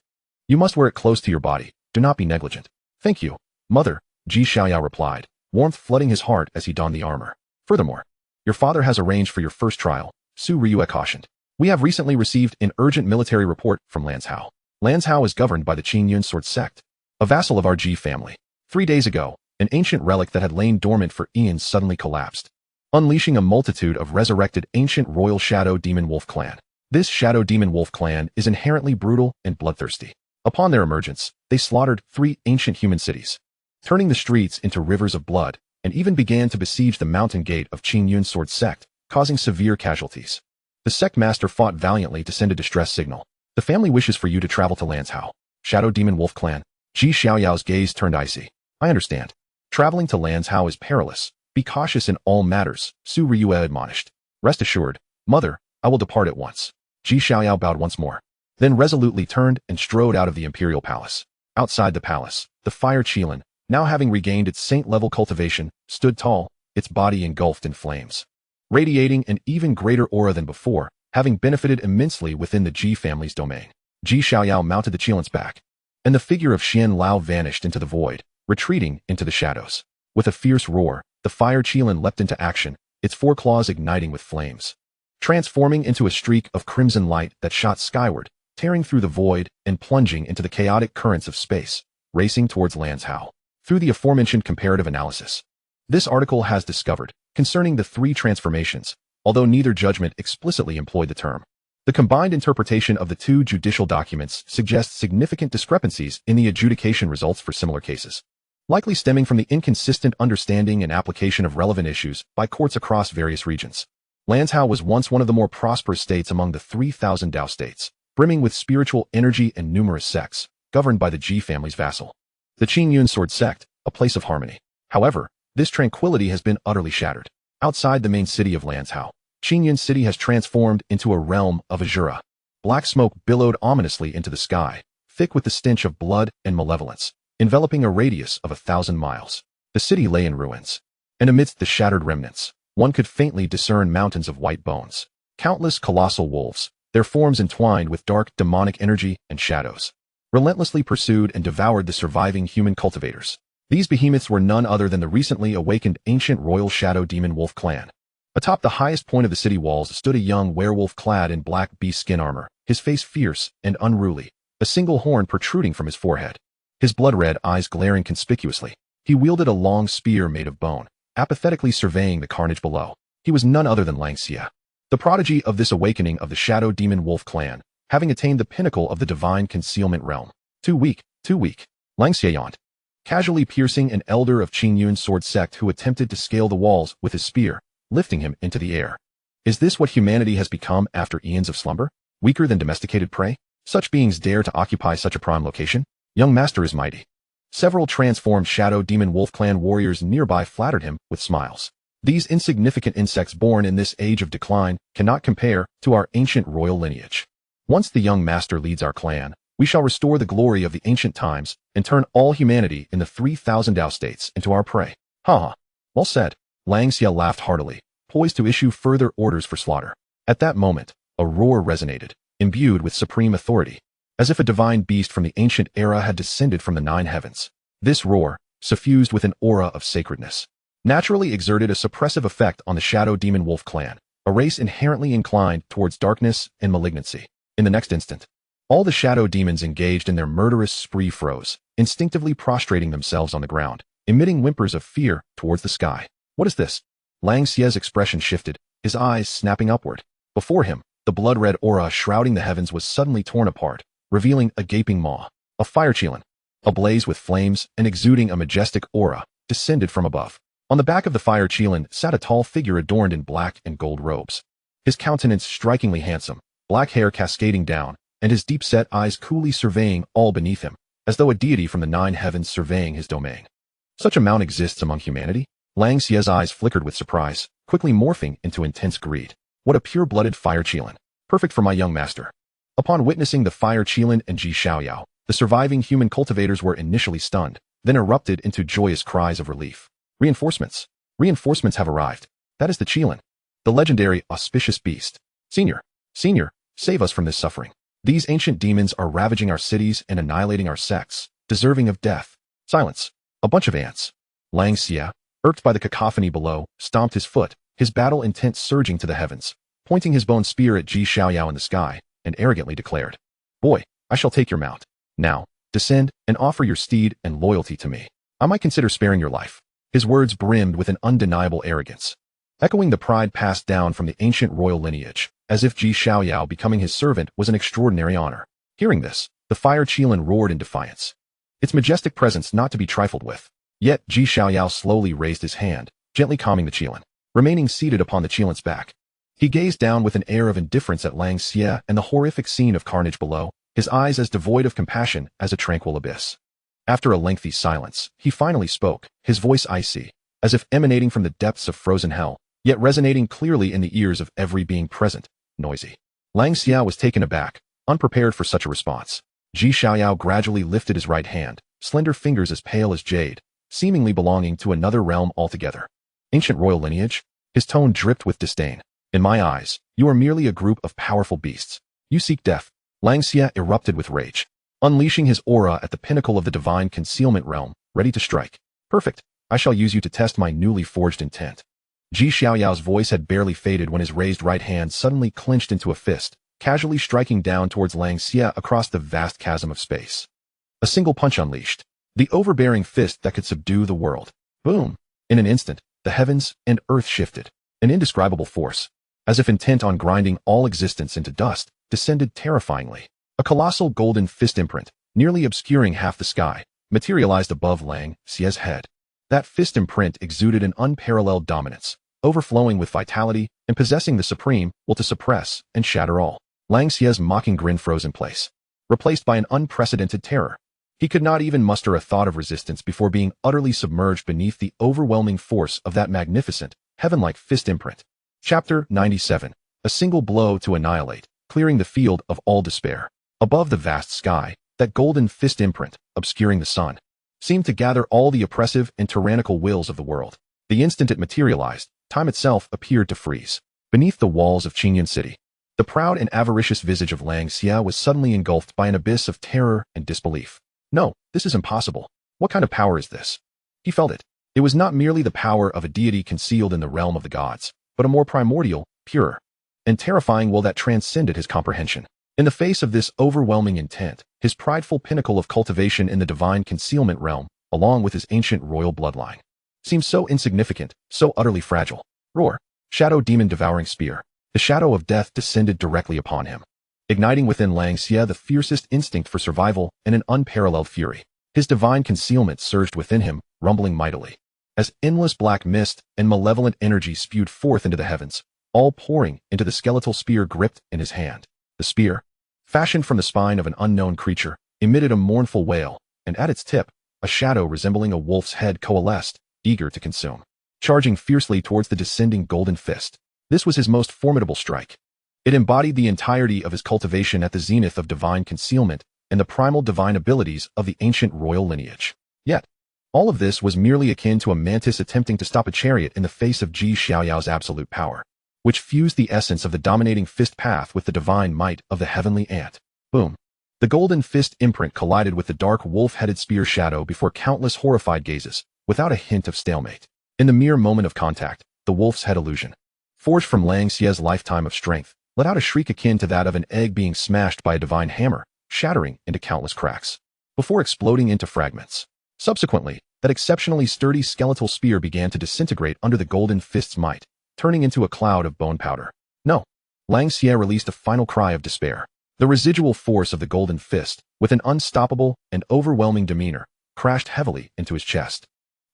You must wear it close to your body. Do not be negligent. Thank you, mother, Xiaoyao replied, warmth flooding his heart as he donned the armor. Furthermore, your father has arranged for your first trial, Su Ryue cautioned. We have recently received an urgent military report from Lanzhao. Lanzhao is governed by the Qingyun sword sect, a vassal of our Ji family. 3 days ago, an ancient relic that had lain dormant for eons suddenly collapsed, unleashing a multitude of resurrected ancient royal shadow demon wolf clan. This shadow demon wolf clan is inherently brutal and bloodthirsty. Upon their emergence, they slaughtered 3 ancient human cities, turning the streets into rivers of blood, and even began to besiege the mountain gate of Qingyun sword sect, causing severe casualties. The sect master fought valiantly to send a distress signal. The family wishes for you to travel to Lanzhao. Shadow demon wolf clan. Xiaoyao's gaze turned icy. I understand. Traveling to Lanzhao is perilous. Be cautious in all matters, Su Ryue admonished. Rest assured, mother, I will depart at once. Xiaoyao bowed once more, then resolutely turned and strode out of the imperial palace. Outside the palace, the fire Qilin, now having regained its saint-level cultivation, stood tall, its body engulfed in flames, radiating an even greater aura than before, having benefited immensely within the Ji family's domain. Xiaoyao mounted the Qilin's back, and the figure of Xian Lao vanished into the void, retreating into the shadows. With a fierce roar, the fire Qilin leapt into action, its 4 claws igniting with flames, transforming into a streak of crimson light that shot skyward, tearing through the void and plunging into the chaotic currents of space, racing towards Lanzhao. Through the aforementioned comparative analysis, this article has discovered, concerning the 3 transformations, although neither judgment explicitly employed the term, the combined interpretation of the 2 judicial documents suggests significant discrepancies in the adjudication results for similar cases, likely stemming from the inconsistent understanding and application of relevant issues by courts across various regions. Lanzhao was once one of the more prosperous states among the 3,000 Dao States, brimming with spiritual energy and numerous sects, governed by the Ji family's vassal, the Qingyun sword sect, a place of harmony. However, this tranquility has been utterly shattered. Outside the main city of Lanzhao, Qingyun City has transformed into a realm of azura. Black smoke billowed ominously into the sky, thick with the stench of blood and malevolence, enveloping a radius of 1,000 miles. The city lay in ruins, and amidst the shattered remnants, one could faintly discern mountains of white bones. Countless colossal wolves, their forms entwined with dark demonic energy and shadows, relentlessly pursued and devoured the surviving human cultivators. These behemoths were none other than the recently awakened ancient royal shadow demon wolf clan. Atop the highest point of the city walls stood a young werewolf clad in black beast skin armor, his face fierce and unruly, a single horn protruding from his forehead, his blood-red eyes glaring conspicuously. He wielded a long spear made of bone, apathetically surveying the carnage below. He was none other than Lang Xie, the prodigy of this awakening of the shadow demon wolf clan, having attained the pinnacle of the divine concealment realm. Too weak, Lang Xie yawned, casually piercing an elder of Qingyun sword sect who attempted to scale the walls with his spear, lifting him into the air. Is this what humanity has become after eons of slumber? Weaker than domesticated prey? Such beings dare to occupy such a prime location? Young master is mighty. Several transformed shadow demon wolf clan warriors nearby flattered him with smiles. These insignificant insects born in this age of decline cannot compare to our ancient royal lineage. Once the young master leads our clan, we shall restore the glory of the ancient times and turn all humanity in the 3,000 Dao States into our prey. Ha! Well said. Lang Xie laughed heartily, poised to issue further orders for slaughter. At that moment, a roar resonated, imbued with supreme authority, as if a divine beast from the ancient era had descended from the 9 heavens. This roar, suffused with an aura of sacredness, naturally exerted a suppressive effect on the shadow demon wolf clan, a race inherently inclined towards darkness and malignancy. In the next instant, all the shadow demons engaged in their murderous spree froze, instinctively prostrating themselves on the ground, emitting whimpers of fear towards the sky. What is this? Lang Xie's expression shifted, his eyes snapping upward. Before him, the blood-red aura shrouding the heavens was suddenly torn apart, revealing a gaping maw. A fire Qilin, ablaze with flames and exuding a majestic aura, descended from above. On the back of the fire Qilin sat a tall figure adorned in black and gold robes, his countenance strikingly handsome, black hair cascading down, and his deep-set eyes coolly surveying all beneath him, as though a deity from the 9 heavens surveying his domain. Such a mount exists among humanity? Lang Xie's eyes flickered with surprise, quickly morphing into intense greed. What a pure-blooded fire Qilin. Perfect for my young master. Upon witnessing the fire Qilin and Xiaoyao, the surviving human cultivators were initially stunned, then erupted into joyous cries of relief. Reinforcements. Reinforcements have arrived. That is the Qilin, the legendary auspicious beast. Senior, save us from this suffering. These ancient demons are ravaging our cities and annihilating our sects, deserving of death. Silence. A bunch of ants. Lang Xia, irked by the cacophony below, stomped his foot, his battle intent surging to the heavens, pointing his bone spear at Xiaoyao in the sky, and arrogantly declared, "Boy, I shall take your mount. Now, descend and offer your steed and loyalty to me. I might consider sparing your life." His words brimmed with an undeniable arrogance, echoing the pride passed down from the ancient royal lineage, as if Xiaoyao becoming his servant was an extraordinary honor. Hearing this, the fire Qilin roared in defiance, its majestic presence not to be trifled with. Yet Xiaoyao slowly raised his hand, gently calming the Qilin, remaining seated upon the Qilin's back. He gazed down with an air of indifference at Lang Xia and the horrific scene of carnage below, his eyes as devoid of compassion as a tranquil abyss. After a lengthy silence, he finally spoke, his voice icy, as if emanating from the depths of frozen hell, yet resonating clearly in the ears of every being present. Noisy. Lang Xia was taken aback, unprepared for such a response. Xiaoyao gradually lifted his right hand, slender fingers as pale as jade, seemingly belonging to another realm altogether. Ancient royal lineage? His tone dripped with disdain. In my eyes, you are merely a group of powerful beasts. You seek death. Lang Xia erupted with rage, unleashing his aura at the pinnacle of the divine concealment realm, ready to strike. Perfect. I shall use you to test my newly forged intent. Xiaoyao's voice had barely faded when his raised right hand suddenly clenched into a fist, casually striking down towards Lang Xia across the vast chasm of space. A single punch unleashed, the overbearing fist that could subdue the world. Boom! In an instant, the heavens and earth shifted. An indescribable force, as if intent on grinding all existence into dust, descended terrifyingly. A colossal golden fist imprint, nearly obscuring half the sky, materialized above Lang Xia's head. That fist imprint exuded an unparalleled dominance, overflowing with vitality and possessing the supreme will to suppress and shatter all. Lang Xia's mocking grin froze in place, replaced by an unprecedented terror. He could not even muster a thought of resistance before being utterly submerged beneath the overwhelming force of that magnificent, heaven-like fist imprint. Chapter 97. A single blow to annihilate, clearing the field of all despair. Above the vast sky, that golden fist imprint, obscuring the sun, seemed to gather all the oppressive and tyrannical wills of the world. The instant it materialized, time itself appeared to freeze. Beneath the walls of Qingyan City, the proud and avaricious visage of Lang Xia was suddenly engulfed by an abyss of terror and disbelief. No, this is impossible. What kind of power is this? He felt it. It was not merely the power of a deity concealed in the realm of the gods, but a more primordial, purer, and terrifying will that transcended his comprehension. In the face of this overwhelming intent, his prideful pinnacle of cultivation in the divine concealment realm, along with his ancient royal bloodline, seemed so insignificant, so utterly fragile. Roar! Shadow demon devouring spear. The shadow of death descended directly upon him, igniting within Lang Xia the fiercest instinct for survival and an unparalleled fury. His divine concealment surged within him, rumbling mightily, as endless black mist and malevolent energy spewed forth into the heavens, all pouring into the skeletal spear gripped in his hand. The spear, fashioned from the spine of an unknown creature, emitted a mournful wail, and at its tip, a shadow resembling a wolf's head coalesced, eager to consume, charging fiercely towards the descending golden fist. This was his most formidable strike. It embodied the entirety of his cultivation at the zenith of divine concealment and the primal divine abilities of the ancient royal lineage. Yet, all of this was merely akin to a mantis attempting to stop a chariot in the face of Xiaoyao's absolute power, which fused the essence of the dominating fist path with the divine might of the heavenly ant. Boom! The golden fist imprint collided with the dark wolf-headed spear shadow before countless horrified gazes, without a hint of stalemate. In the mere moment of contact, the wolf's head illusion, forged from Lang Xia's lifetime of strength, let out a shriek akin to that of an egg being smashed by a divine hammer, shattering into countless cracks, before exploding into fragments. Subsequently, that exceptionally sturdy skeletal spear began to disintegrate under the golden fist's might, turning into a cloud of bone powder. No! Lang Xia released a final cry of despair. The residual force of the golden fist, with an unstoppable and overwhelming demeanor, crashed heavily into his chest.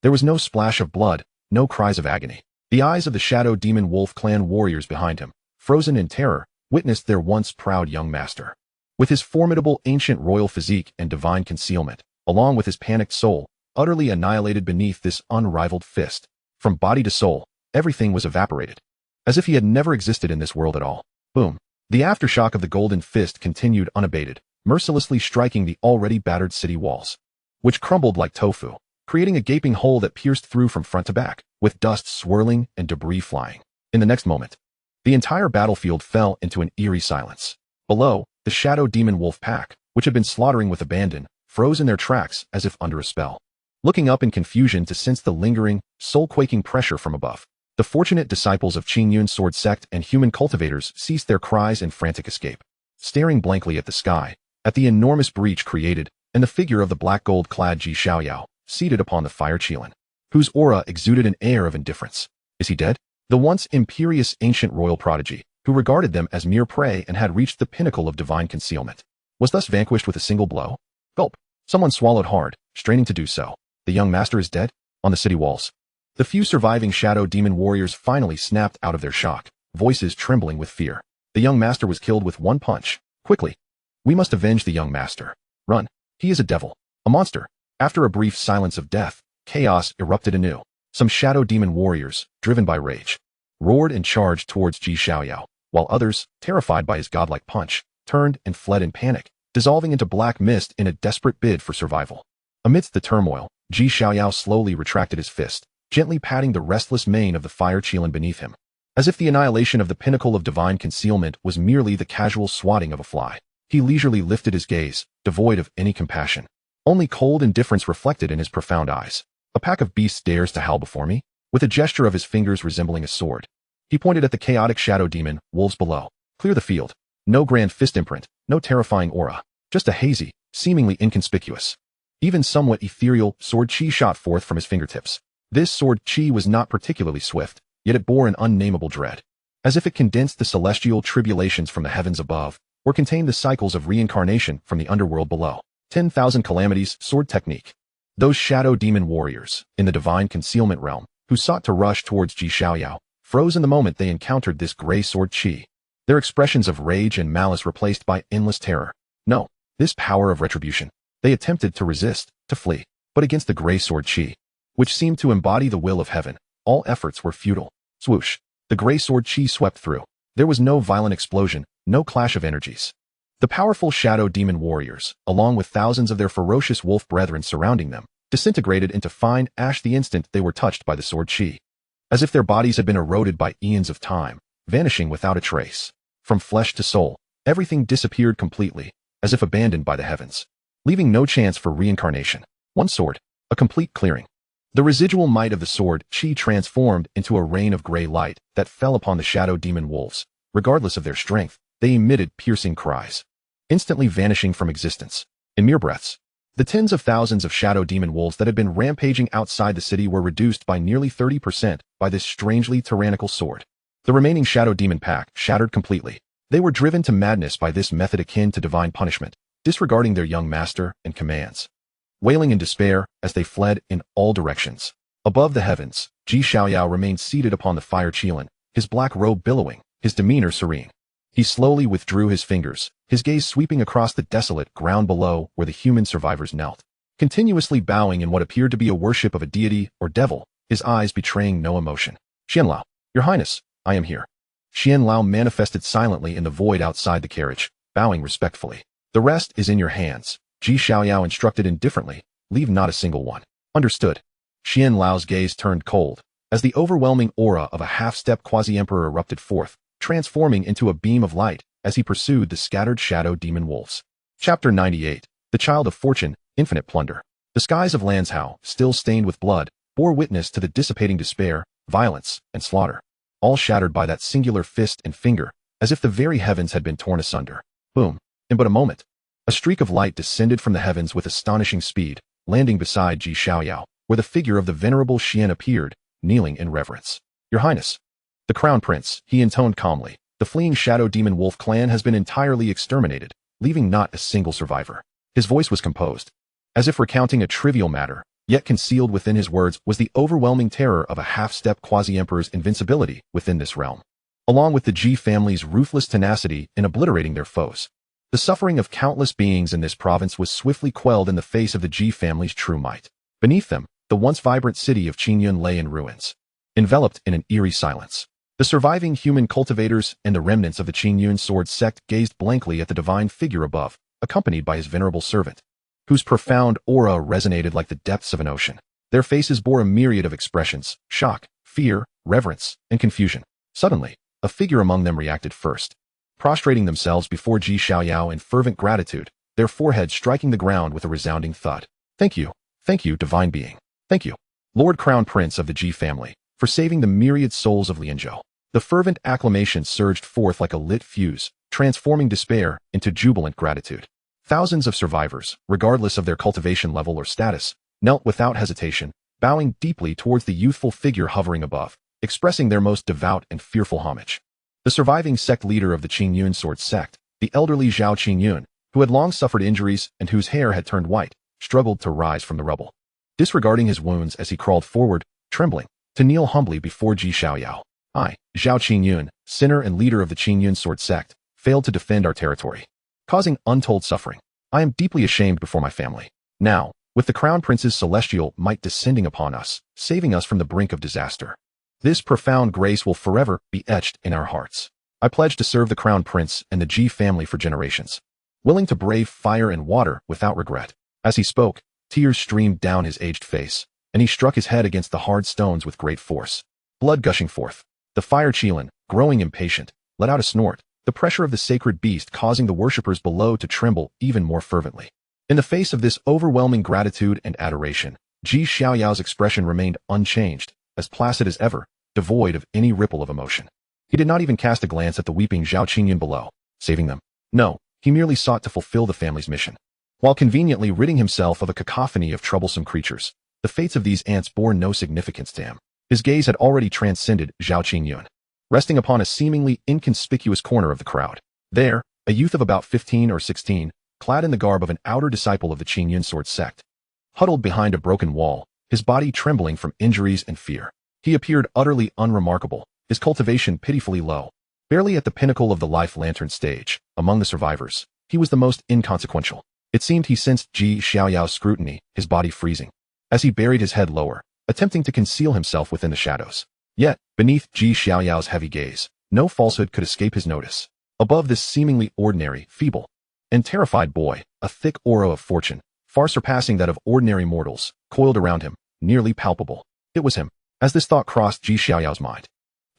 There was no splash of blood, no cries of agony. The eyes of the Shadow Demon Wolf clan warriors behind him, frozen in terror, witnessed their once proud young master. With his formidable ancient royal physique and divine concealment, along with his panicked soul, utterly annihilated beneath this unrivaled fist. From body to soul, everything was evaporated, as if he had never existed in this world at all. Boom! The aftershock of the golden fist continued unabated, mercilessly striking the already battered city walls, which crumbled like tofu, creating a gaping hole that pierced through from front to back, with dust swirling and debris flying. In the next moment, the entire battlefield fell into an eerie silence. Below, the shadow demon wolf pack, which had been slaughtering with abandon, froze in their tracks as if under a spell, looking up in confusion to sense the lingering, soul-quaking pressure from above. The fortunate disciples of Qingyun's sword sect and human cultivators ceased their cries in frantic escape, staring blankly at the sky, at the enormous breach created, and the figure of the black gold-clad Xiaoyao, seated upon the fire Qilin, whose aura exuded an air of indifference. Is he dead? The once imperious ancient royal prodigy, who regarded them as mere prey and had reached the pinnacle of divine concealment, was thus vanquished with a single blow? Gulp. Someone swallowed hard, straining to do so. The young master is dead? On the city walls, the few surviving shadow demon warriors finally snapped out of their shock, voices trembling with fear. The young master was killed with one punch. Quickly. We must avenge the young master. Run. He is a devil. A monster. After a brief silence of death, chaos erupted anew. Some shadow demon warriors, driven by rage, roared and charged towards Xiaoyao, while others, terrified by his godlike punch, turned and fled in panic, dissolving into black mist in a desperate bid for survival. Amidst the turmoil, Xiaoyao slowly retracted his fist, gently patting the restless mane of the fire Qilin beneath him, as if the annihilation of the pinnacle of divine concealment was merely the casual swatting of a fly. He leisurely lifted his gaze, devoid of any compassion, only cold indifference reflected in his profound eyes. A pack of beasts dares to howl before me? With a gesture of his fingers resembling a sword, he pointed at the chaotic shadow demon, wolves below. Clear the field. No grand fist imprint, no terrifying aura, just a hazy, seemingly inconspicuous, even somewhat ethereal sword chi shot forth from his fingertips. This sword chi was not particularly swift, yet it bore an unnameable dread, as if it condensed the celestial tribulations from the heavens above, or contained the cycles of reincarnation from the underworld below. 10,000 calamities, sword technique. Those shadow demon warriors, in the divine concealment realm, who sought to rush towards Xiaoyao, froze in the moment they encountered this gray sword chi, their expressions of rage and malice replaced by endless terror. No, this power of retribution. They attempted to resist, to flee, but against the gray sword chi, which seemed to embody the will of heaven, all efforts were futile. Swoosh. The gray sword chi swept through. There was no violent explosion, no clash of energies. The powerful shadow demon warriors, along with thousands of their ferocious wolf brethren surrounding them, disintegrated into fine ash the instant they were touched by the sword chi, as if their bodies had been eroded by eons of time, vanishing without a trace. From flesh to soul, everything disappeared completely, as if abandoned by the heavens, leaving no chance for reincarnation. One sword, a complete clearing. The residual might of the sword chi transformed into a rain of gray light that fell upon the shadow demon wolves. Regardless of their strength, they emitted piercing cries, instantly vanishing from existence. In mere breaths, the tens of thousands of shadow demon wolves that had been rampaging outside the city were reduced by nearly 30% by this strangely tyrannical sword. The remaining shadow demon pack shattered completely. They were driven to madness by this method akin to divine punishment, disregarding their young master and commands, wailing in despair as they fled in all directions. Above the heavens, Xiaoyao remained seated upon the fire Qilin, his black robe billowing, his demeanor serene. He slowly withdrew his fingers, his gaze sweeping across the desolate ground below where the human survivors knelt, continuously bowing in what appeared to be a worship of a deity or devil, his eyes betraying no emotion. Xianlao, Your Highness, I am here. Xianlao manifested silently in the void outside the carriage, bowing respectfully. The rest is in your hands. Xiaoyao instructed indifferently, leave not a single one. Understood. Xianlao's gaze turned cold, as the overwhelming aura of a half-step quasi-emperor erupted forth, transforming into a beam of light as he pursued the scattered shadow demon wolves. Chapter 98. The Child of Fortune, Infinite Plunder. The skies of Lanzhou, still stained with blood, bore witness to the dissipating despair, violence, and slaughter, all shattered by that singular fist and finger, as if the very heavens had been torn asunder. Boom. In but a moment, a streak of light descended from the heavens with astonishing speed, landing beside Xiaoyao, where the figure of the venerable Xian appeared, kneeling in reverence. Your Highness. The Crown Prince, he intoned calmly, the fleeing shadow demon wolf clan has been entirely exterminated, leaving not a single survivor. His voice was composed, as if recounting a trivial matter, yet concealed within his words was the overwhelming terror of a half-step quasi-emperor's invincibility within this realm, along with the Ji family's ruthless tenacity in obliterating their foes. The suffering of countless beings in this province was swiftly quelled in the face of the Ji family's true might. Beneath them, the once vibrant city of Qingyun lay in ruins, enveloped in an eerie silence. The surviving human cultivators and the remnants of the Qingyun sword sect gazed blankly at the divine figure above, accompanied by his venerable servant, whose profound aura resonated like the depths of an ocean. Their faces bore a myriad of expressions: shock, fear, reverence, and confusion. Suddenly, a figure among them reacted first, prostrating themselves before Xiaoyao in fervent gratitude, their foreheads striking the ground with a resounding thud. Thank you, divine being. Thank you, Lord Crown Prince of the Ji family, for saving the myriad souls of Lianzhou. The fervent acclamations surged forth like a lit fuse, transforming despair into jubilant gratitude. Thousands of survivors, regardless of their cultivation level or status, knelt without hesitation, bowing deeply towards the youthful figure hovering above, expressing their most devout and fearful homage. The surviving sect leader of the Qingyun sword sect, the elderly Zhao Qingyun, who had long suffered injuries and whose hair had turned white, struggled to rise from the rubble. Disregarding his wounds as he crawled forward, trembling, to kneel humbly before Xiaoyao. I, Zhao Qingyun, sinner and leader of the Qingyun sword sect, failed to defend our territory, causing untold suffering. I am deeply ashamed before my family. Now, with the Crown Prince's celestial might descending upon us, saving us from the brink of disaster, this profound grace will forever be etched in our hearts. I pledge to serve the Crown Prince and the Ji family for generations, willing to brave fire and water without regret. As he spoke, tears streamed down his aged face, and he struck his head against the hard stones with great force, blood gushing forth. The fire Qilin, growing impatient, let out a snort, the pressure of the sacred beast causing the worshippers below to tremble even more fervently. In the face of this overwhelming gratitude and adoration, Xiaoyao's expression remained unchanged, as placid as ever, devoid of any ripple of emotion. He did not even cast a glance at the weeping Zhao Qingyun below, saving them. No, he merely sought to fulfill the family's mission. While conveniently ridding himself of a cacophony of troublesome creatures, the fates of these ants bore no significance to him. His gaze had already transcended Zhao Qingyun, resting upon a seemingly inconspicuous corner of the crowd. There, a youth of about 15 or 16, clad in the garb of an outer disciple of the Qingyun sword sect, huddled behind a broken wall, his body trembling from injuries and fear. He appeared utterly unremarkable, his cultivation pitifully low. Barely at the pinnacle of the life lantern stage, among the survivors, he was the most inconsequential. It seemed he sensed Xiaoyao's scrutiny, his body freezing, as he buried his head lower, attempting to conceal himself within the shadows. Yet, beneath Xiaoyao's heavy gaze, no falsehood could escape his notice. Above this seemingly ordinary, feeble, and terrified boy, a thick aura of fortune, far surpassing that of ordinary mortals, coiled around him, nearly palpable. It was him. As this thought crossed Xiaoyao's mind,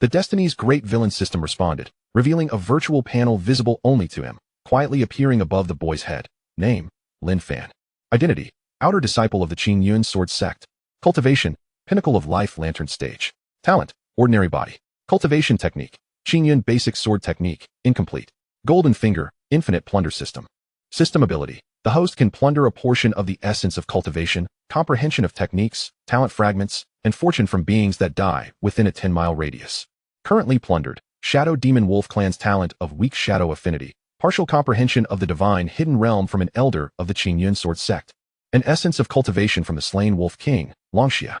the Destiny's Great Villain System responded, revealing a virtual panel visible only to him, quietly appearing above the boy's head. Name: Lin Fan. Identity: outer disciple of the Qingyun sword sect. Cultivation: pinnacle of life lantern stage. Talent: ordinary body. Cultivation technique: Qingyun basic sword technique, incomplete. Golden finger: infinite plunder system. System ability: the host can plunder a portion of the essence of cultivation, comprehension of techniques, talent fragments, and fortune from beings that die within a 10-mile radius. Currently plundered: Shadow Demon Wolf Clan's talent of weak shadow affinity, partial comprehension of the divine hidden realm from an elder of the Qingyun sword sect, an essence of cultivation from the slain Wolf King, Longxia.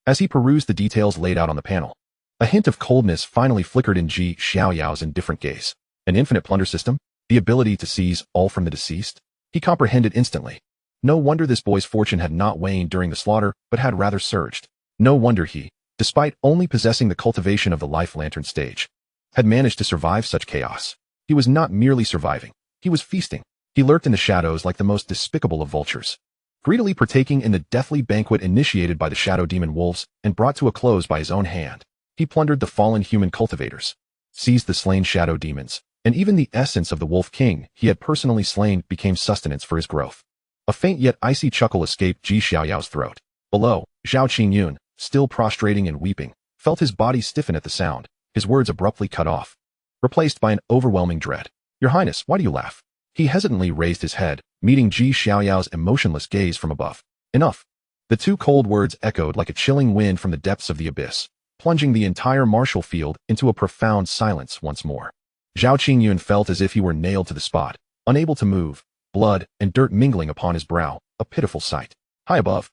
As he perused the details laid out on the panel, a hint of coldness finally flickered in Xiaoyao's indifferent gaze. An infinite plunder system? The ability to seize all from the deceased? He comprehended instantly. No wonder this boy's fortune had not waned during the slaughter, but had rather surged. No wonder he, despite only possessing the cultivation of the life lantern stage, had managed to survive such chaos. He was not merely surviving, he was feasting. He lurked in the shadows like the most despicable of vultures, greedily partaking in the deathly banquet initiated by the shadow demon wolves and brought to a close by his own hand. He plundered the fallen human cultivators, seized the slain shadow demons, and even the essence of the Wolf King he had personally slain became sustenance for his growth. A faint yet icy chuckle escaped Xiaoyao's throat. Below, Zhao Qingyun, still prostrating and weeping, felt his body stiffen at the sound, his words abruptly cut off, replaced by an overwhelming dread. Your Highness, why do you laugh? He hesitantly raised his head, meeting Xiaoyao's emotionless gaze from above. Enough. The two cold words echoed like a chilling wind from the depths of the abyss, plunging the entire martial field into a profound silence once more. Zhao Qingyun felt as if he were nailed to the spot, unable to move, blood and dirt mingling upon his brow, a pitiful sight. High above,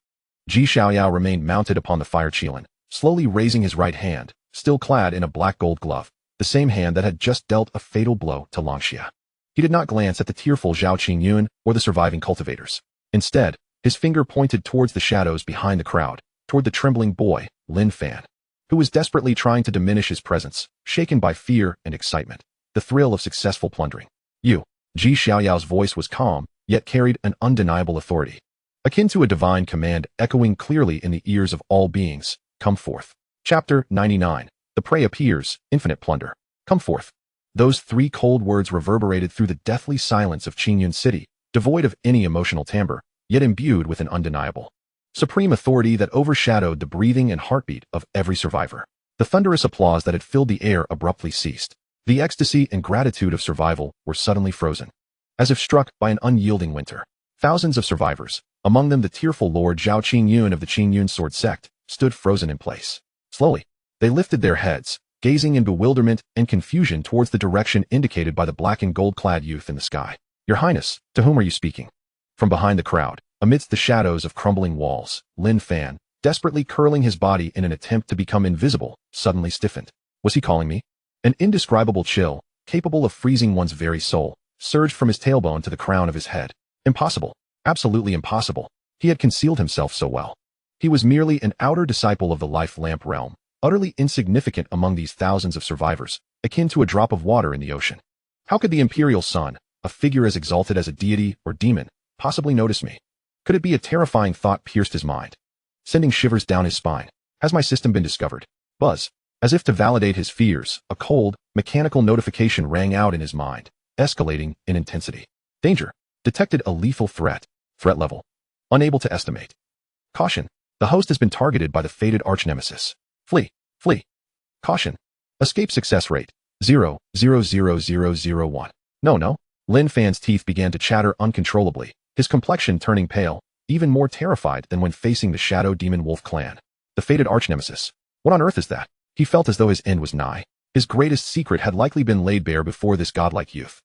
Xiaoyao remained mounted upon the fire Qilin, slowly raising his right hand, still clad in a black gold glove, the same hand that had just dealt a fatal blow to Longxia. He did not glance at the tearful Zhao Qingyun or the surviving cultivators. Instead, his finger pointed towards the shadows behind the crowd, toward the trembling boy, Lin Fan. who was desperately trying to diminish his presence, shaken by fear and excitement, the thrill of successful plundering. You. Xiaoyao's voice was calm, yet carried an undeniable authority, akin to a divine command echoing clearly in the ears of all beings. Come forth. Chapter 99. The prey appears, infinite plunder. Come forth. Those three cold words reverberated through the deathly silence of Qingyun City, devoid of any emotional timbre, yet imbued with an undeniable, supreme authority that overshadowed the breathing and heartbeat of every survivor. The thunderous applause that had filled the air abruptly ceased. The ecstasy and gratitude of survival were suddenly frozen, as if struck by an unyielding winter. Thousands of survivors, among them the tearful Lord Zhao Qingyun of the Qingyun Sword Sect, stood frozen in place. Slowly, they lifted their heads, gazing in bewilderment and confusion towards the direction indicated by the black and gold-clad youth in the sky. Your Highness, to whom are you speaking? From behind the crowd, amidst the shadows of crumbling walls, Lin Fan, desperately curling his body in an attempt to become invisible, suddenly stiffened. Was he calling me? An indescribable chill, capable of freezing one's very soul, surged from his tailbone to the crown of his head. Impossible. Absolutely impossible. He had concealed himself so well. He was merely an outer disciple of the life lamp realm, utterly insignificant among these thousands of survivors, akin to a drop of water in the ocean. How could the imperial son, a figure as exalted as a deity or demon, possibly notice me? Could it be? A terrifying thought pierced his mind, sending shivers down his spine. Has my system been discovered? Buzz. As if to validate his fears, a cold, mechanical notification rang out in his mind, escalating in intensity. Danger. Detected a lethal threat. Threat level. Unable to estimate. Caution. The host has been targeted by the fated arch-nemesis. Flee. Flee. Caution. Escape success rate. 0.00001. No. Lin Fan's teeth began to chatter uncontrollably, his complexion turning pale, even more terrified than when facing the Shadow Demon Wolf clan. The fated arch-nemesis. What on earth is that? He felt as though his end was nigh. His greatest secret had likely been laid bare before this godlike youth.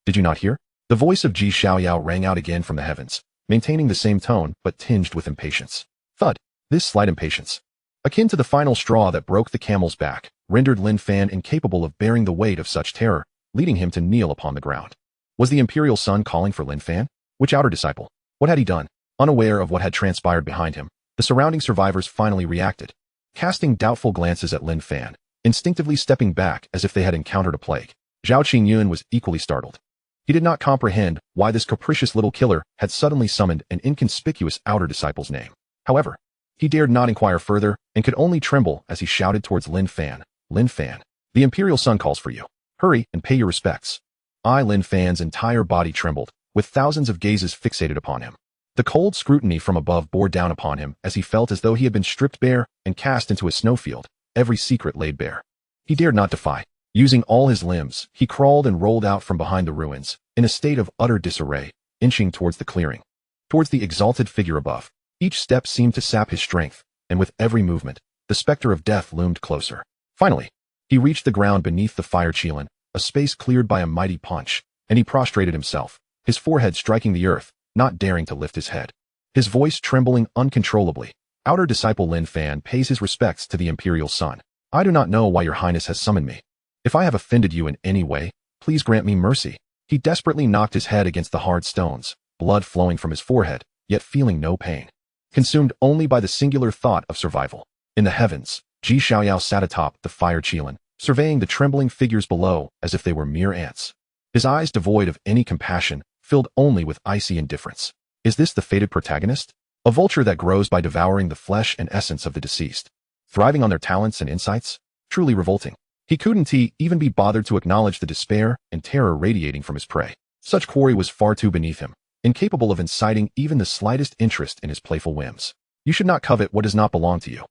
Did you not hear? The voice of Xiaoyao rang out again from the heavens, maintaining the same tone but tinged with impatience. Thud. This slight impatience, akin to the final straw that broke the camel's back, rendered Lin Fan incapable of bearing the weight of such terror, leading him to kneel upon the ground. Was the imperial son calling for Lin Fan? Which outer disciple? What had he done? Unaware of what had transpired behind him, the surrounding survivors finally reacted, casting doubtful glances at Lin Fan, instinctively stepping back as if they had encountered a plague. Zhao Qingyun was equally startled. He did not comprehend why this capricious little killer had suddenly summoned an inconspicuous outer disciple's name. However, he dared not inquire further and could only tremble as he shouted towards Lin Fan. Lin Fan, the imperial son calls for you. Hurry and pay your respects. Lin Fan's entire body trembled, with thousands of gazes fixated upon him. The cold scrutiny from above bore down upon him as he felt as though he had been stripped bare and cast into a snowfield, every secret laid bare. He dared not defy. Using all his limbs, he crawled and rolled out from behind the ruins, in a state of utter disarray, inching towards the clearing, towards the exalted figure above. Each step seemed to sap his strength, and with every movement, the specter of death loomed closer. Finally, he reached the ground beneath the fire Qilin, a space cleared by a mighty punch, and he prostrated himself, his forehead striking the earth, not daring to lift his head. His voice trembling uncontrollably. Outer disciple Lin Fan pays his respects to the imperial son. I do not know why your highness has summoned me. If I have offended you in any way, please grant me mercy. He desperately knocked his head against the hard stones, blood flowing from his forehead, yet feeling no pain. Consumed only by the singular thought of survival. In the heavens, Xiaoyao sat atop the fire Qilin, surveying the trembling figures below as if they were mere ants. His eyes devoid of any compassion, filled only with icy indifference. Is this the fated protagonist? A vulture that grows by devouring the flesh and essence of the deceased, thriving on their talents and insights? Truly revolting. He couldn't even be bothered to acknowledge the despair and terror radiating from his prey. Such quarry was far too beneath him, incapable of inciting even the slightest interest in his playful whims. You should not covet what does not belong to you.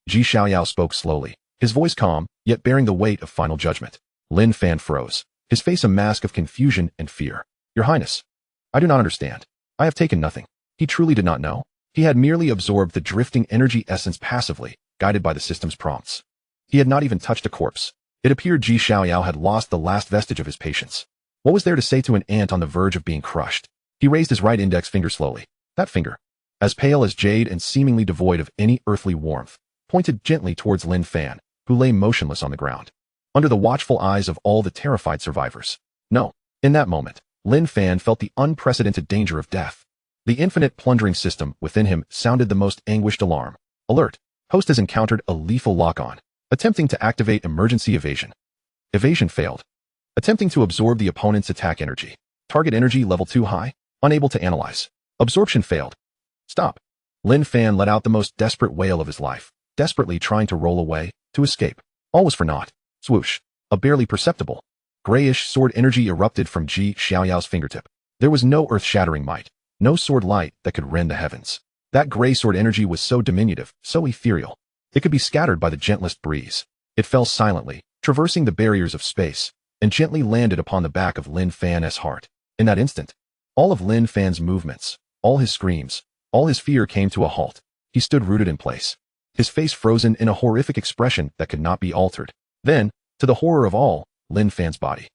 Xiaoyao spoke slowly, his voice calm, yet bearing the weight of final judgment. Lin Fan froze, his face a mask of confusion and fear. Your Highness, I do not understand. I have taken nothing. He truly did not know. He had merely absorbed the drifting energy essence passively, guided by the system's prompts. He had not even touched a corpse. It appeared Xiaoyao had lost the last vestige of his patience. What was there to say to an ant on the verge of being crushed? He raised his right index finger slowly. That finger, as pale as jade and seemingly devoid of any earthly warmth, pointed gently towards Lin Fan, who lay motionless on the ground, under the watchful eyes of all the terrified survivors. No. In that moment, Lin Fan felt the unprecedented danger of death. The infinite plundering system within him sounded the most anguished alarm. Alert! Host has encountered a lethal lock-on. Attempting to activate emergency evasion. Evasion failed. Attempting to absorb the opponent's attack energy. Target energy level too high. Unable to analyze. Absorption failed. Stop. Lin Fan let out the most desperate wail of his life, desperately trying to roll away, to escape. All was for naught. Swoosh. A barely perceptible, grayish sword energy erupted from Xiaoyao's fingertip. There was no earth-shattering might, no sword light that could rend the heavens. That gray sword energy was so diminutive, so ethereal. It could be scattered by the gentlest breeze. It fell silently, traversing the barriers of space, and gently landed upon the back of Lin Fan's heart. In that instant, all of Lin Fan's movements, all his screams, all his fear came to a halt. He stood rooted in place, his face frozen in a horrific expression that could not be altered. Then, to the horror of all, Lin Fan's body,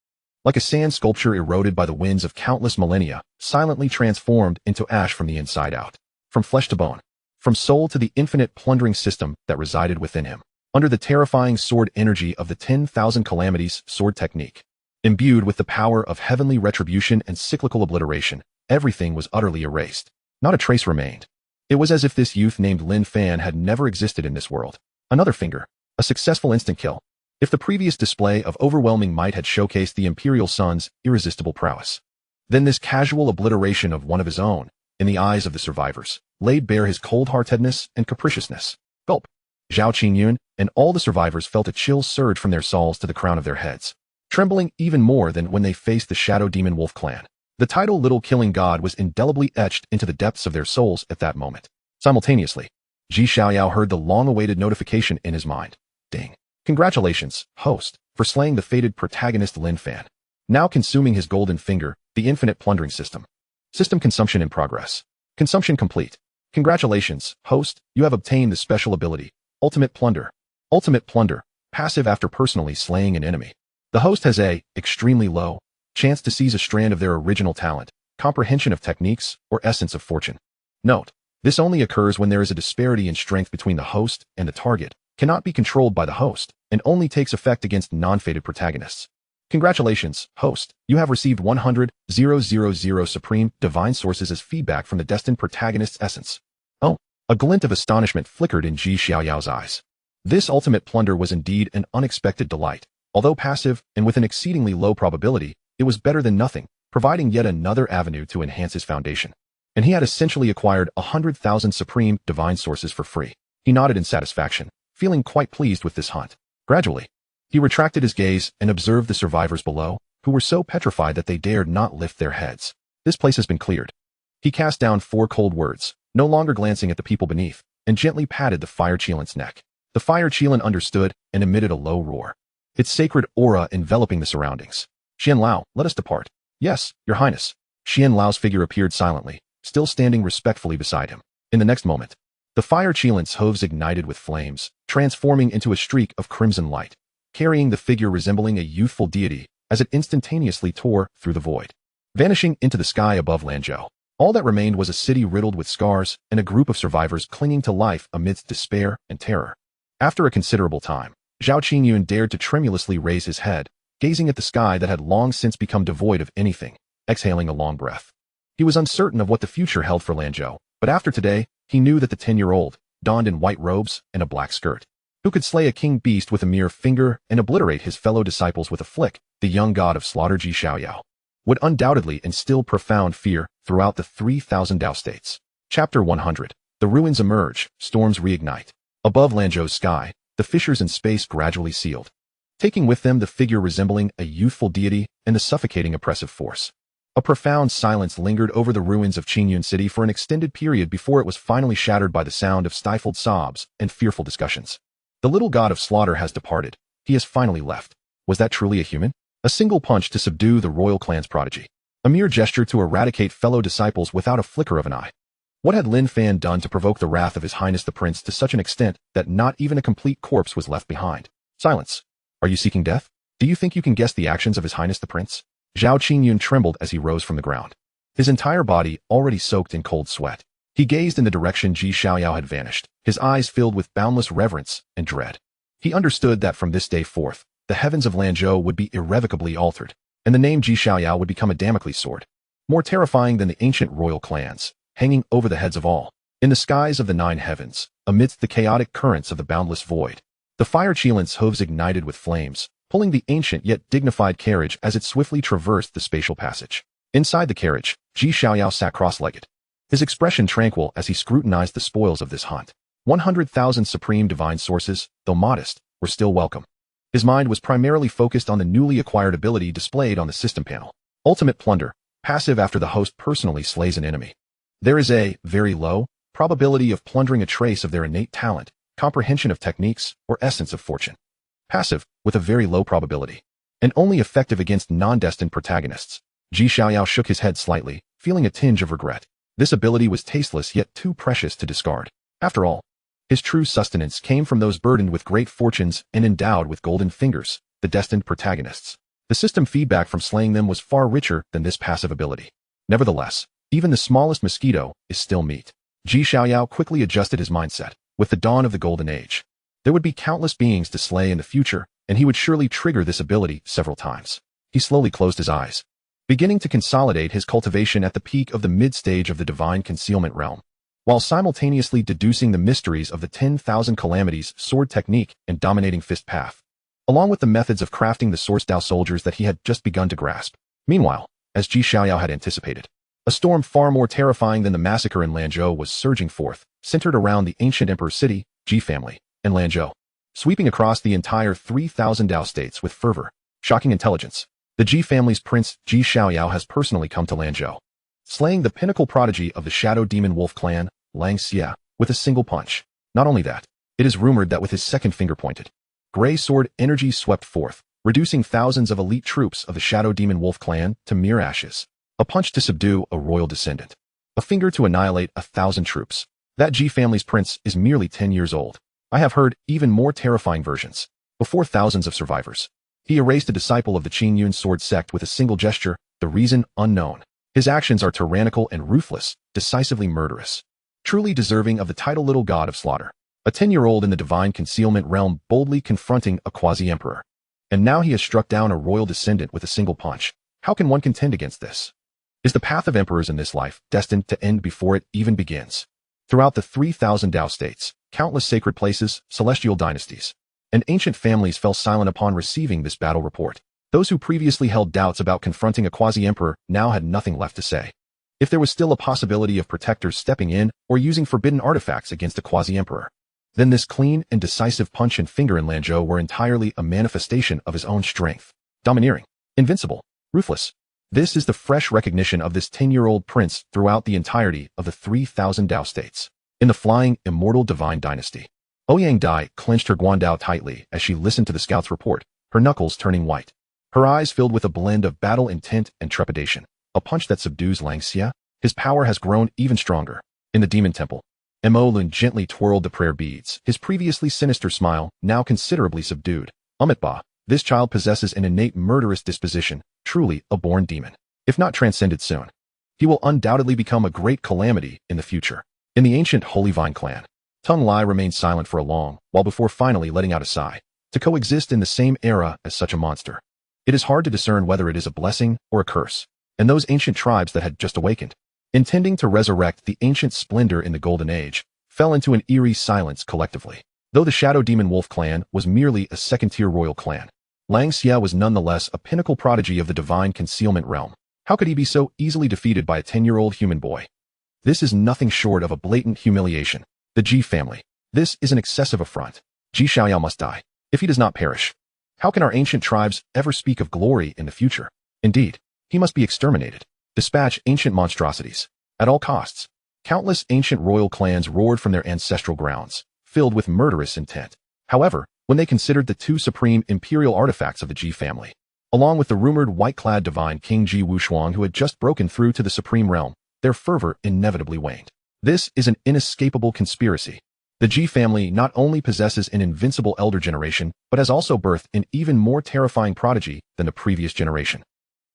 like a sand sculpture eroded by the winds of countless millennia, silently transformed into ash from the inside out. From flesh to bone, from soul to the infinite plundering system that resided within him, under the terrifying sword energy of the 10,000 calamities sword technique. Imbued with the power of heavenly retribution and cyclical obliteration, everything was utterly erased. Not a trace remained. It was as if this youth named Lin Fan had never existed in this world. Another finger. A successful instant kill. If the previous display of overwhelming might had showcased the imperial son's irresistible prowess, then this casual obliteration of one of his own, in the eyes of the survivors, laid bare his cold-heartedness and capriciousness. Gulp. Zhao Qingyun and all the survivors felt a chill surge from their souls to the crown of their heads, trembling even more than when they faced the Shadow Demon Wolf clan. The title Little Killing God was indelibly etched into the depths of their souls at that moment. Simultaneously, Xiaoyao heard the long-awaited notification in his mind. Ding. Congratulations, host, for slaying the fated protagonist Lin Fan. Now consuming his golden finger, the infinite plundering system. System consumption in progress. Consumption complete. Congratulations, host, you have obtained the special ability, Ultimate Plunder. Ultimate Plunder, passive after personally slaying an enemy. The host has a, extremely low, chance to seize a strand of their original talent, comprehension of techniques, or essence of fortune. Note, this only occurs when there is a disparity in strength between the host and the target, cannot be controlled by the host, and only takes effect against non-fated protagonists. Congratulations, host, you have received 100,000 supreme divine sources as feedback from the destined protagonist's essence. Oh, a glint of astonishment flickered in Xiaoyao's eyes. This ultimate plunder was indeed an unexpected delight. Although passive and with an exceedingly low probability, it was better than nothing, providing yet another avenue to enhance his foundation. And he had essentially acquired 100,000 supreme divine sources for free. He nodded in satisfaction, feeling quite pleased with this hunt. Gradually, he retracted his gaze and observed the survivors below, who were so petrified that they dared not lift their heads. This place has been cleared. He cast down 4 cold words, no longer glancing at the people beneath, and gently patted the fire Qilin's neck. The fire Qilin understood and emitted a low roar, its sacred aura enveloping the surroundings. Xianlao, let us depart. Yes, your highness. Xianlao's figure appeared silently, still standing respectfully beside him. In the next moment, the fire Qilin's hooves ignited with flames, transforming into a streak of crimson light, carrying the figure resembling a youthful deity as it instantaneously tore through the void, vanishing into the sky above Lanzhou. All that remained was a city riddled with scars and a group of survivors clinging to life amidst despair and terror. After a considerable time, Zhao Qingyun dared to tremulously raise his head, gazing at the sky that had long since become devoid of anything, exhaling a long breath. He was uncertain of what the future held for Lanzhou, but after today, he knew that the 10-year-old, donned in white robes and a black skirt, who could slay a king beast with a mere finger and obliterate his fellow disciples with a flick, the young god of slaughter Xiaoyao, would undoubtedly instill profound fear throughout the 3,000 Dao States. Chapter 100. The ruins emerge, storms reignite. Above Lanzhou's sky, the fissures in space gradually sealed, taking with them the figure resembling a youthful deity and the suffocating oppressive force. A profound silence lingered over the ruins of Qingyun City for an extended period before it was finally shattered by the sound of stifled sobs and fearful discussions. The little god of slaughter has departed. He has finally left. Was that truly a human? A single punch to subdue the royal clan's prodigy. A mere gesture to eradicate fellow disciples without a flicker of an eye. What had Lin Fan done to provoke the wrath of His Highness the Prince to such an extent that not even a complete corpse was left behind? Silence. Are you seeking death? Do you think you can guess the actions of His Highness the Prince? Zhao Qingyun trembled as he rose from the ground, his entire body already soaked in cold sweat. He gazed in the direction Xiaoyao had vanished, his eyes filled with boundless reverence and dread. He understood that from this day forth, the heavens of Lanzhou would be irrevocably altered, and the name Xiaoyao would become a Damocles sword, more terrifying than the ancient royal clans, hanging over the heads of all. In the skies of the 9 heavens, amidst the chaotic currents of the boundless void, The fire Qilint's hooves ignited with flames, pulling the ancient yet dignified carriage as it swiftly traversed the spatial passage. Inside the carriage, Xiaoyao sat cross-legged, his expression tranquil as he scrutinized the spoils of this hunt. 100,000 supreme divine sources, though modest, were still welcome. His mind was primarily focused on the newly acquired ability displayed on the system panel. Ultimate Plunder, passive after the host personally slays an enemy. There is a, very low, probability of plundering a trace of their innate talent, comprehension of techniques, or essence of fortune. Passive, with a very low probability. And only effective against non-destined protagonists. Xiaoyao shook his head slightly, feeling a tinge of regret. This ability was tasteless yet too precious to discard. After all, his true sustenance came from those burdened with great fortunes and endowed with golden fingers, the destined protagonists. The system feedback from slaying them was far richer than this passive ability. Nevertheless, even the smallest mosquito is still meat. Xiaoyao quickly adjusted his mindset. With the dawn of the Golden Age, there would be countless beings to slay in the future, and he would surely trigger this ability several times. He slowly closed his eyes, beginning to consolidate his cultivation at the peak of the mid-stage of the divine concealment realm, while simultaneously deducing the mysteries of the 10,000 calamities sword technique and dominating fist path, along with the methods of crafting the source Dao soldiers that he had just begun to grasp. Meanwhile, as Xiaoyao had anticipated, a storm far more terrifying than the massacre in Lanzhou was surging forth, centered around the ancient emperor city, Ji family, and Lanzhou, sweeping across the entire 3,000 Dao States with fervor. Shocking intelligence. The Ji family's prince, Xiaoyao, has personally come to Lanzhou, slaying the pinnacle prodigy of the Shadow Demon Wolf clan, Lang Xia, with a single punch. Not only that, it is rumored that with his second finger pointed, gray sword energy swept forth, reducing thousands of elite troops of the Shadow Demon Wolf clan to mere ashes. A punch to subdue a royal descendant. A finger to annihilate 1,000 troops. That Ji family's prince is merely 10 years old. I have heard even more terrifying versions. Before thousands of survivors, he erased a disciple of the Qingyun sword sect with a single gesture, the reason unknown. His actions are tyrannical and ruthless, decisively murderous. Truly deserving of the title Little God of Slaughter. A 10-year-old in the divine concealment realm boldly confronting a quasi-emperor. And now he has struck down a royal descendant with a single punch. How can one contend against this? Is the path of emperors in this life destined to end before it even begins? Throughout the 3,000 Dao States, countless sacred places, celestial dynasties, and ancient families fell silent upon receiving this battle report. Those who previously held doubts about confronting a quasi-emperor now had nothing left to say. If there was still a possibility of protectors stepping in or using forbidden artifacts against a quasi-emperor, then this clean and decisive punch and finger in Lanzhou were entirely a manifestation of his own strength. Domineering, invincible, ruthless. This is the fresh recognition of this 10-year-old prince throughout the entirety of the 3,000 Dao States. In the flying, immortal divine dynasty, Ouyang Dai clenched her guandao tightly as she listened to the scout's report, her knuckles turning white. Her eyes filled with a blend of battle intent and trepidation. A punch that subdues Lang Xia? His power has grown even stronger. In the demon temple, Mo Lun gently twirled the prayer beads, his previously sinister smile now considerably subdued. Amitba, this child possesses an innate murderous disposition, truly a born demon. If not transcended soon, he will undoubtedly become a great calamity in the future. In the ancient Holy Vine clan, Tung Lai remained silent for a long while before finally letting out a sigh. To coexist in the same era as such a monster, it is hard to discern whether it is a blessing or a curse. And those ancient tribes that had just awakened, intending to resurrect the ancient splendor in the Golden Age, fell into an eerie silence collectively. Though the Shadow Demon Wolf clan was merely a second-tier royal clan, Lang Xia was nonetheless a pinnacle prodigy of the divine concealment realm. How could he be so easily defeated by a 10-year-old human boy? This is nothing short of a blatant humiliation. The Ji family. This is an excessive affront. Xiaoyao must die. If he does not perish, how can our ancient tribes ever speak of glory in the future? Indeed, he must be exterminated. Dispatch ancient monstrosities. At all costs. Countless ancient royal clans roared from their ancestral grounds, filled with murderous intent. However, when they considered the two supreme imperial artifacts of the Ji family, along with the rumored white-clad divine King Ji Wushuang who had just broken through to the supreme realm, their fervor inevitably waned. This is an inescapable conspiracy. The Ji family not only possesses an invincible elder generation, but has also birthed an even more terrifying prodigy than the previous generation.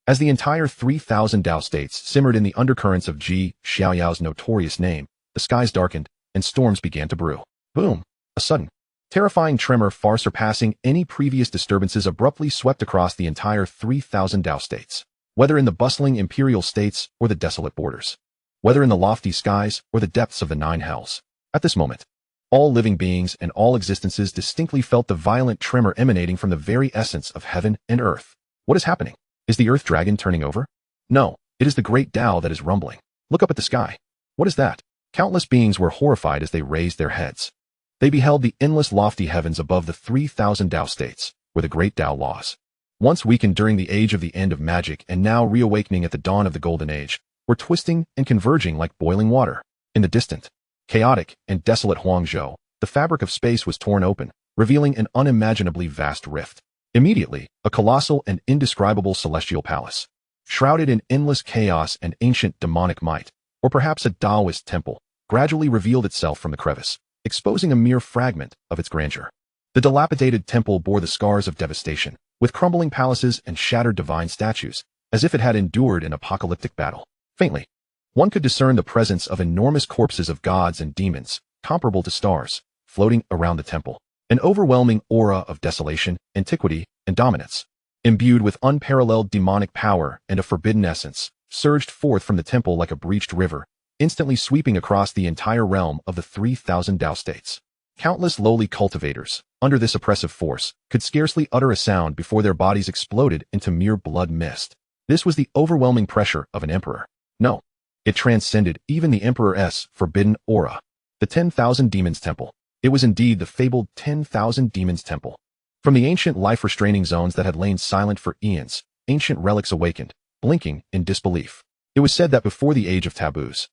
As the entire 3,000 Dao States simmered in the undercurrents of Xiaoyao's notorious name, the skies darkened, and storms began to brew. Boom! A sudden, terrifying tremor far surpassing any previous disturbances abruptly swept across the entire 3,000 Dao States. Whether in the bustling imperial states or the desolate borders. Whether in the lofty skies or the depths of the nine hells. At this moment, All living beings and all existences distinctly felt the violent tremor emanating from the very essence of heaven and earth. What is happening? Is the earth dragon turning over? No, it is the great Tao that is rumbling. Look up at the sky. What is that? Countless beings were horrified as they raised their heads. They beheld the endless lofty heavens above the 3,000 Dao States, where the great Tao laws, once weakened during the age of the end of magic and now reawakening at the dawn of the Golden Age, were twisting and converging like boiling water. In the distant, chaotic, and desolate Huangzhou, the fabric of space was torn open, revealing an unimaginably vast rift. Immediately, a colossal and indescribable celestial palace, shrouded in endless chaos and ancient demonic might, or perhaps a Taoist temple, gradually revealed itself from the crevice, exposing a mere fragment of its grandeur. The dilapidated temple bore the scars of devastation, with crumbling palaces and shattered divine statues, as if it had endured an apocalyptic battle. Faintly, one could discern the presence of enormous corpses of gods and demons, comparable to stars, floating around the temple. An overwhelming aura of desolation, antiquity, and dominance, imbued with unparalleled demonic power and a forbidden essence, surged forth from the temple like a breached river, instantly sweeping across the entire realm of the 3,000 Dao States. Countless lowly cultivators, under this oppressive force, could scarcely utter a sound before their bodies exploded into mere blood mist. This was the overwhelming pressure of an emperor. No, it transcended even the emperor's forbidden aura. The 10,000 Demons Temple. It was indeed the fabled 10,000 Demons Temple. From the ancient life-restraining zones that had lain silent for eons, ancient relics awakened, blinking in disbelief. It was said that before the age of taboos,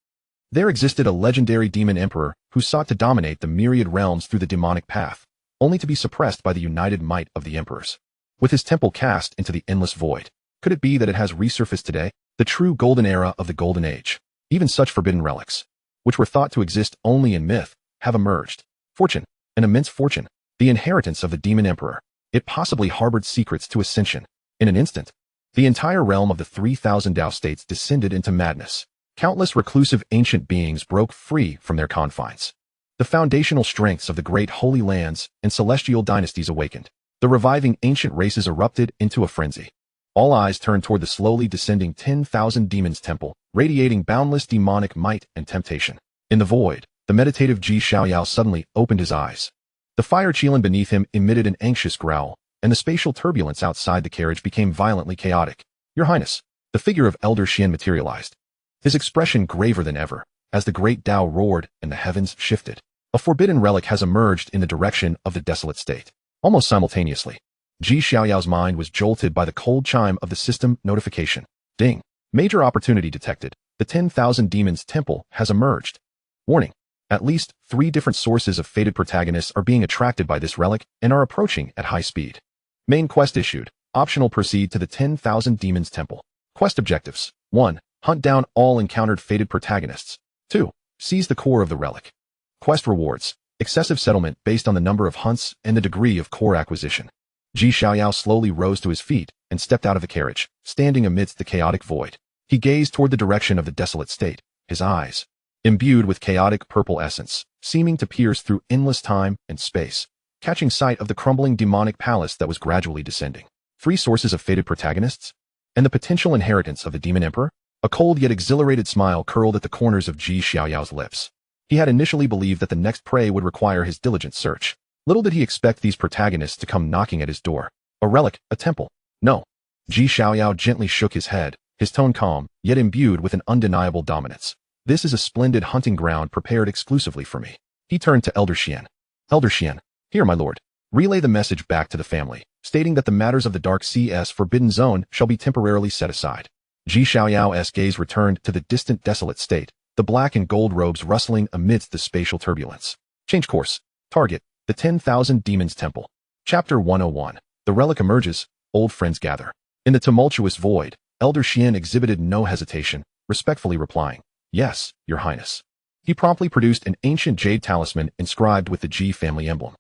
there existed a legendary demon emperor who sought to dominate the myriad realms through the demonic path, only to be suppressed by the united might of the emperors. With his temple cast into the endless void, could it be that it has resurfaced today, the true golden era of the Golden Age? Even such forbidden relics, which were thought to exist only in myth, have emerged. Fortune, an immense fortune, the inheritance of the demon emperor. It possibly harbored secrets to ascension. In an instant, the entire realm of the 3,000 Dao States descended into madness. Countless reclusive ancient beings broke free from their confines. The foundational strengths of the great holy lands and celestial dynasties awakened. The reviving ancient races erupted into a frenzy. All eyes turned toward the slowly descending 10,000 Demons Temple, radiating boundless demonic might and temptation. In the void, the meditative Xiaoyao suddenly opened his eyes. The fire Qilin beneath him emitted an anxious growl, and the spatial turbulence outside the carriage became violently chaotic. Your Highness, the figure of Elder Xian materialized, his expression graver than ever, as the great Tao roared and the heavens shifted. A forbidden relic has emerged in the direction of the desolate state. Almost simultaneously, Xiaoyao's mind was jolted by the cold chime of the system notification. Ding. Major opportunity detected. The 10,000 Demons Temple has emerged. Warning. At least 3 different sources of fated protagonists are being attracted by this relic and are approaching at high speed. Main quest issued. Optional proceed to the 10,000 Demons Temple. Quest objectives. 1. Hunt down all encountered fated protagonists. 2. Seize the core of the relic. Quest rewards. Excessive settlement based on the number of hunts and the degree of core acquisition. Xiaoyao slowly rose to his feet and stepped out of the carriage, standing amidst the chaotic void. He gazed toward the direction of the desolate state, his eyes imbued with chaotic purple essence, seeming to pierce through endless time and space, catching sight of the crumbling demonic palace that was gradually descending. 3 sources of fated protagonists, and the potential inheritance of the demon emperor. A cold yet exhilarated smile curled at the corners of Xiaoyao's lips. He had initially believed that the next prey would require his diligent search. Little did he expect these protagonists to come knocking at his door. A relic, a temple. No. Xiaoyao gently shook his head, his tone calm, yet imbued with an undeniable dominance. This is a splendid hunting ground prepared exclusively for me. He turned to Elder Xian. Elder Xian, here my lord. Relay the message back to the family, stating that the matters of the Dark Sea's forbidden zone shall be temporarily set aside. Xiaoyao's gaze returned to the distant desolate state, the black and gold robes rustling amidst the spatial turbulence. Change course. Target, the 10,000 Demons Temple. Chapter 101. The relic emerges, old friends gather. In the tumultuous void, Elder Xian exhibited no hesitation, respectfully replying, Yes, Your Highness. He promptly produced an ancient jade talisman inscribed with the Ji family emblem.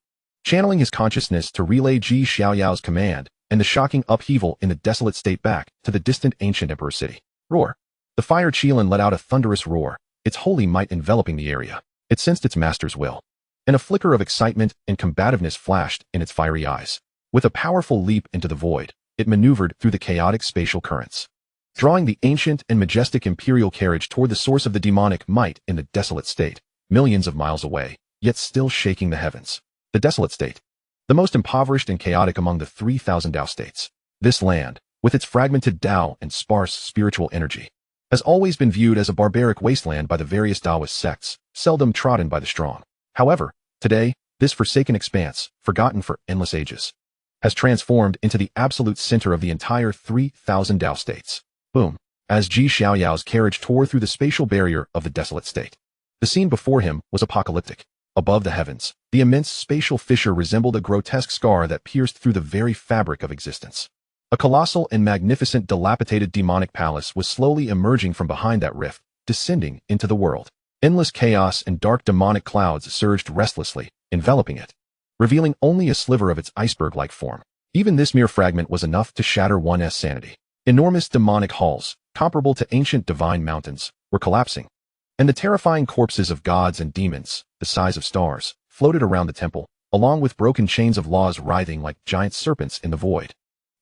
Channeling his consciousness to relay Xiaoyao's command and the shocking upheaval in the desolate state back to the distant ancient emperor city. Roar. The fire Qilin let out a thunderous roar, its holy might enveloping the area. It sensed its master's will, and a flicker of excitement and combativeness flashed in its fiery eyes. With a powerful leap into the void, it maneuvered through the chaotic spatial currents, drawing the ancient and majestic imperial carriage toward the source of the demonic might in the desolate state, millions of miles away. yet still shaking the heavens. The desolate state. The most impoverished and chaotic among the 3,000 Dao states. This land, with its fragmented Dao and sparse spiritual energy, has always been viewed as a barbaric wasteland by the various Taoist sects, seldom trodden by the strong. However, today, this forsaken expanse, forgotten for endless ages, has transformed into the absolute center of the entire 3,000 Dao states. Boom. As Xiaoyao's carriage tore through the spatial barrier of the desolate state, the scene before him was apocalyptic. Above the heavens, the immense spatial fissure resembled a grotesque scar that pierced through the very fabric of existence. A colossal and magnificent dilapidated demonic palace was slowly emerging from behind that rift, descending into the world. Endless chaos and dark demonic clouds surged restlessly, enveloping it, revealing only a sliver of its iceberg-like form. Even this mere fragment was enough to shatter one's sanity. Enormous demonic halls, comparable to ancient divine mountains, were collapsing, and the terrifying corpses of gods and demons, the size of stars, floated around the temple, along with broken chains of laws writhing like giant serpents in the void.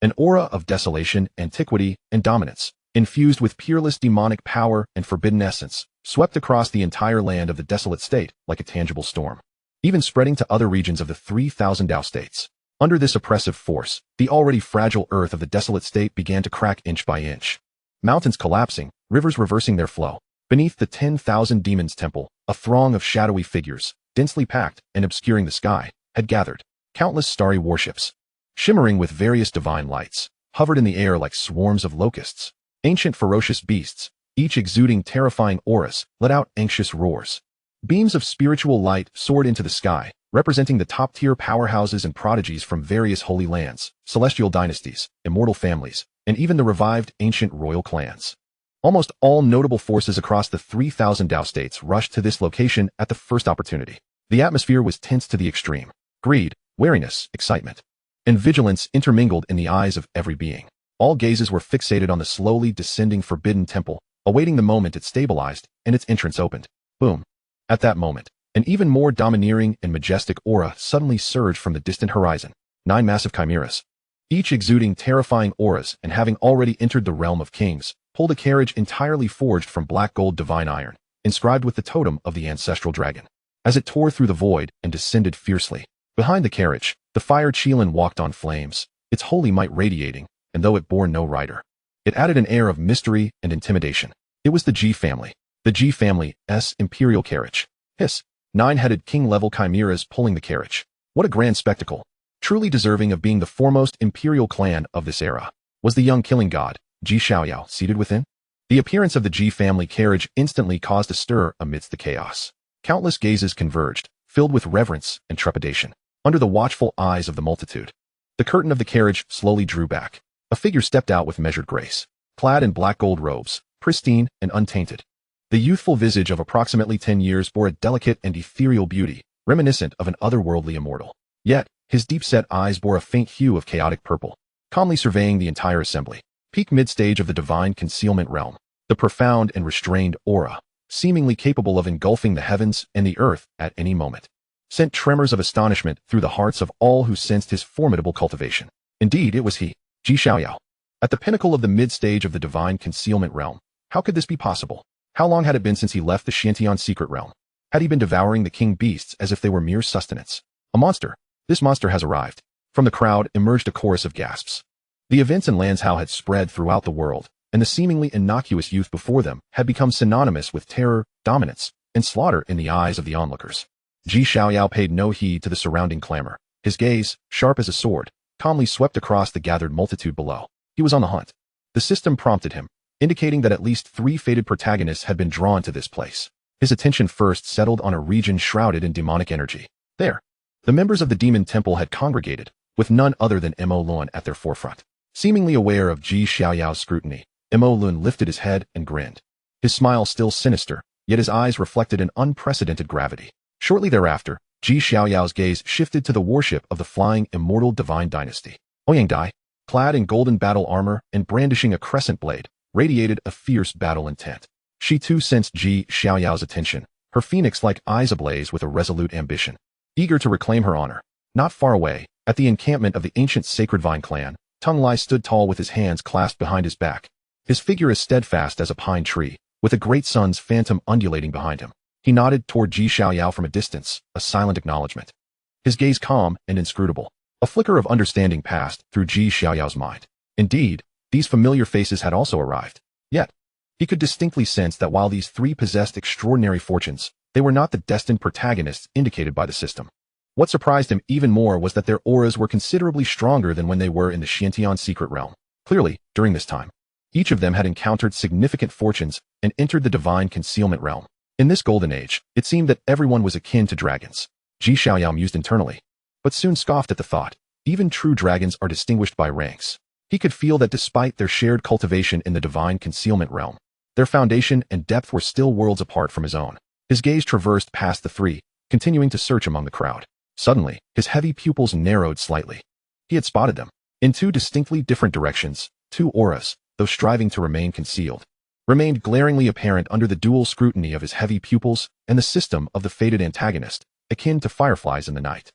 An aura of desolation, antiquity, and dominance, infused with peerless demonic power and forbidden essence, swept across the entire land of the desolate state like a tangible storm, even spreading to other regions of the 3,000 Dao states. Under this oppressive force, the already fragile earth of the desolate state began to crack inch by inch. Mountains collapsing, rivers reversing their flow. Beneath the 10,000 demons temple, a throng of shadowy figures, densely packed and obscuring the sky, had gathered. Countless starry warships, shimmering with various divine lights, hovered in the air like swarms of locusts. Ancient ferocious beasts, each exuding terrifying auras, let out anxious roars. Beams of spiritual light soared into the sky, representing the top-tier powerhouses and prodigies from various holy lands, celestial dynasties, immortal families, and even the revived ancient royal clans. Almost all notable forces across the 3,000 Dao states rushed to this location at the first opportunity. The atmosphere was tense to the extreme. Greed, wariness, excitement, and vigilance intermingled in the eyes of every being. All gazes were fixated on the slowly descending forbidden temple, awaiting the moment it stabilized and its entrance opened. Boom. At that moment, an even more domineering and majestic aura suddenly surged from the distant horizon. 9 massive chimeras, each exuding terrifying auras and having already entered the realm of kings, pulled a carriage entirely forged from black gold divine iron, inscribed with the totem of the ancestral dragon. As it tore through the void and descended fiercely, behind the carriage, the fire Qilin walked on flames, its holy might radiating, and though it bore no rider, it added an air of mystery and intimidation. It was the G family. The G family's imperial carriage. Hiss. 9-headed king-level chimeras pulling the carriage. What a grand spectacle. Truly deserving of being the foremost imperial clan of this era. Was the young killing god, Xiaoyao, seated within? The appearance of the G family carriage instantly caused a stir amidst the chaos. Countless gazes converged, filled with reverence and trepidation, under the watchful eyes of the multitude. The curtain of the carriage slowly drew back. A figure stepped out with measured grace, clad in black gold robes, pristine and untainted. The youthful visage of approximately 10 years bore a delicate and ethereal beauty, reminiscent of an otherworldly immortal. Yet, his deep-set eyes bore a faint hue of chaotic purple, calmly surveying the entire assembly. Peak mid-stage of the divine concealment realm, the profound and restrained aura, seemingly capable of engulfing the heavens and the earth at any moment, sent tremors of astonishment through the hearts of all who sensed his formidable cultivation. Indeed, it was he, Xiaoyao. At the pinnacle of the mid-stage of the divine concealment realm. How could this be possible? How long had it been since he left the Xiantian secret realm? Had he been devouring the king beasts as if they were mere sustenance? A monster. This monster has arrived. From the crowd emerged a chorus of gasps. The events in Lanzhou had spread throughout the world, and the seemingly innocuous youth before them had become synonymous with terror, dominance, and slaughter in the eyes of the onlookers. Xiaoyao paid no heed to the surrounding clamor. His gaze, sharp as a sword, calmly swept across the gathered multitude below. He was on the hunt. The system prompted him, indicating that at least 3 fated protagonists had been drawn to this place. His attention first settled on a region shrouded in demonic energy. There, the members of the demon temple had congregated, with none other than Mo Lun at their forefront. Seemingly aware of Xiaoyao's scrutiny, Mo Lun lifted his head and grinned. His smile still sinister, yet his eyes reflected an unprecedented gravity. Shortly thereafter, Xiaoyao's gaze shifted to the warship of the flying immortal divine dynasty. Ouyang Dai, clad in golden battle armor and brandishing a crescent blade, radiated a fierce battle intent. She too sensed Xiaoyao's attention, her phoenix-like eyes ablaze with a resolute ambition. Eager to reclaim her honor. Not far away, at the encampment of the ancient Sacred Vine clan, Tung Lai stood tall with his hands clasped behind his back. His figure as steadfast as a pine tree, with a great sun's phantom undulating behind him. He nodded toward Xiaoyao from a distance, a silent acknowledgement. His gaze calm and inscrutable. A flicker of understanding passed through Xiaoyao's mind. Indeed, these familiar faces had also arrived. Yet, he could distinctly sense that while these three possessed extraordinary fortunes, they were not the destined protagonists indicated by the system. What surprised him even more was that their auras were considerably stronger than when they were in the Xiantian secret realm. Clearly, during this time, each of them had encountered significant fortunes and entered the divine concealment realm. In this golden age, it seemed that everyone was akin to dragons. Xiaoyao mused internally, but soon scoffed at the thought. Even true dragons are distinguished by ranks. He could feel that despite their shared cultivation in the divine concealment realm, their foundation and depth were still worlds apart from his own. His gaze traversed past the three, continuing to search among the crowd. Suddenly, his heavy pupils narrowed slightly. He had spotted them. In two distinctly different directions, two auras, though striving to remain concealed, remained glaringly apparent under the dual scrutiny of his heavy pupils and the system of the fated antagonist, akin to fireflies in the night.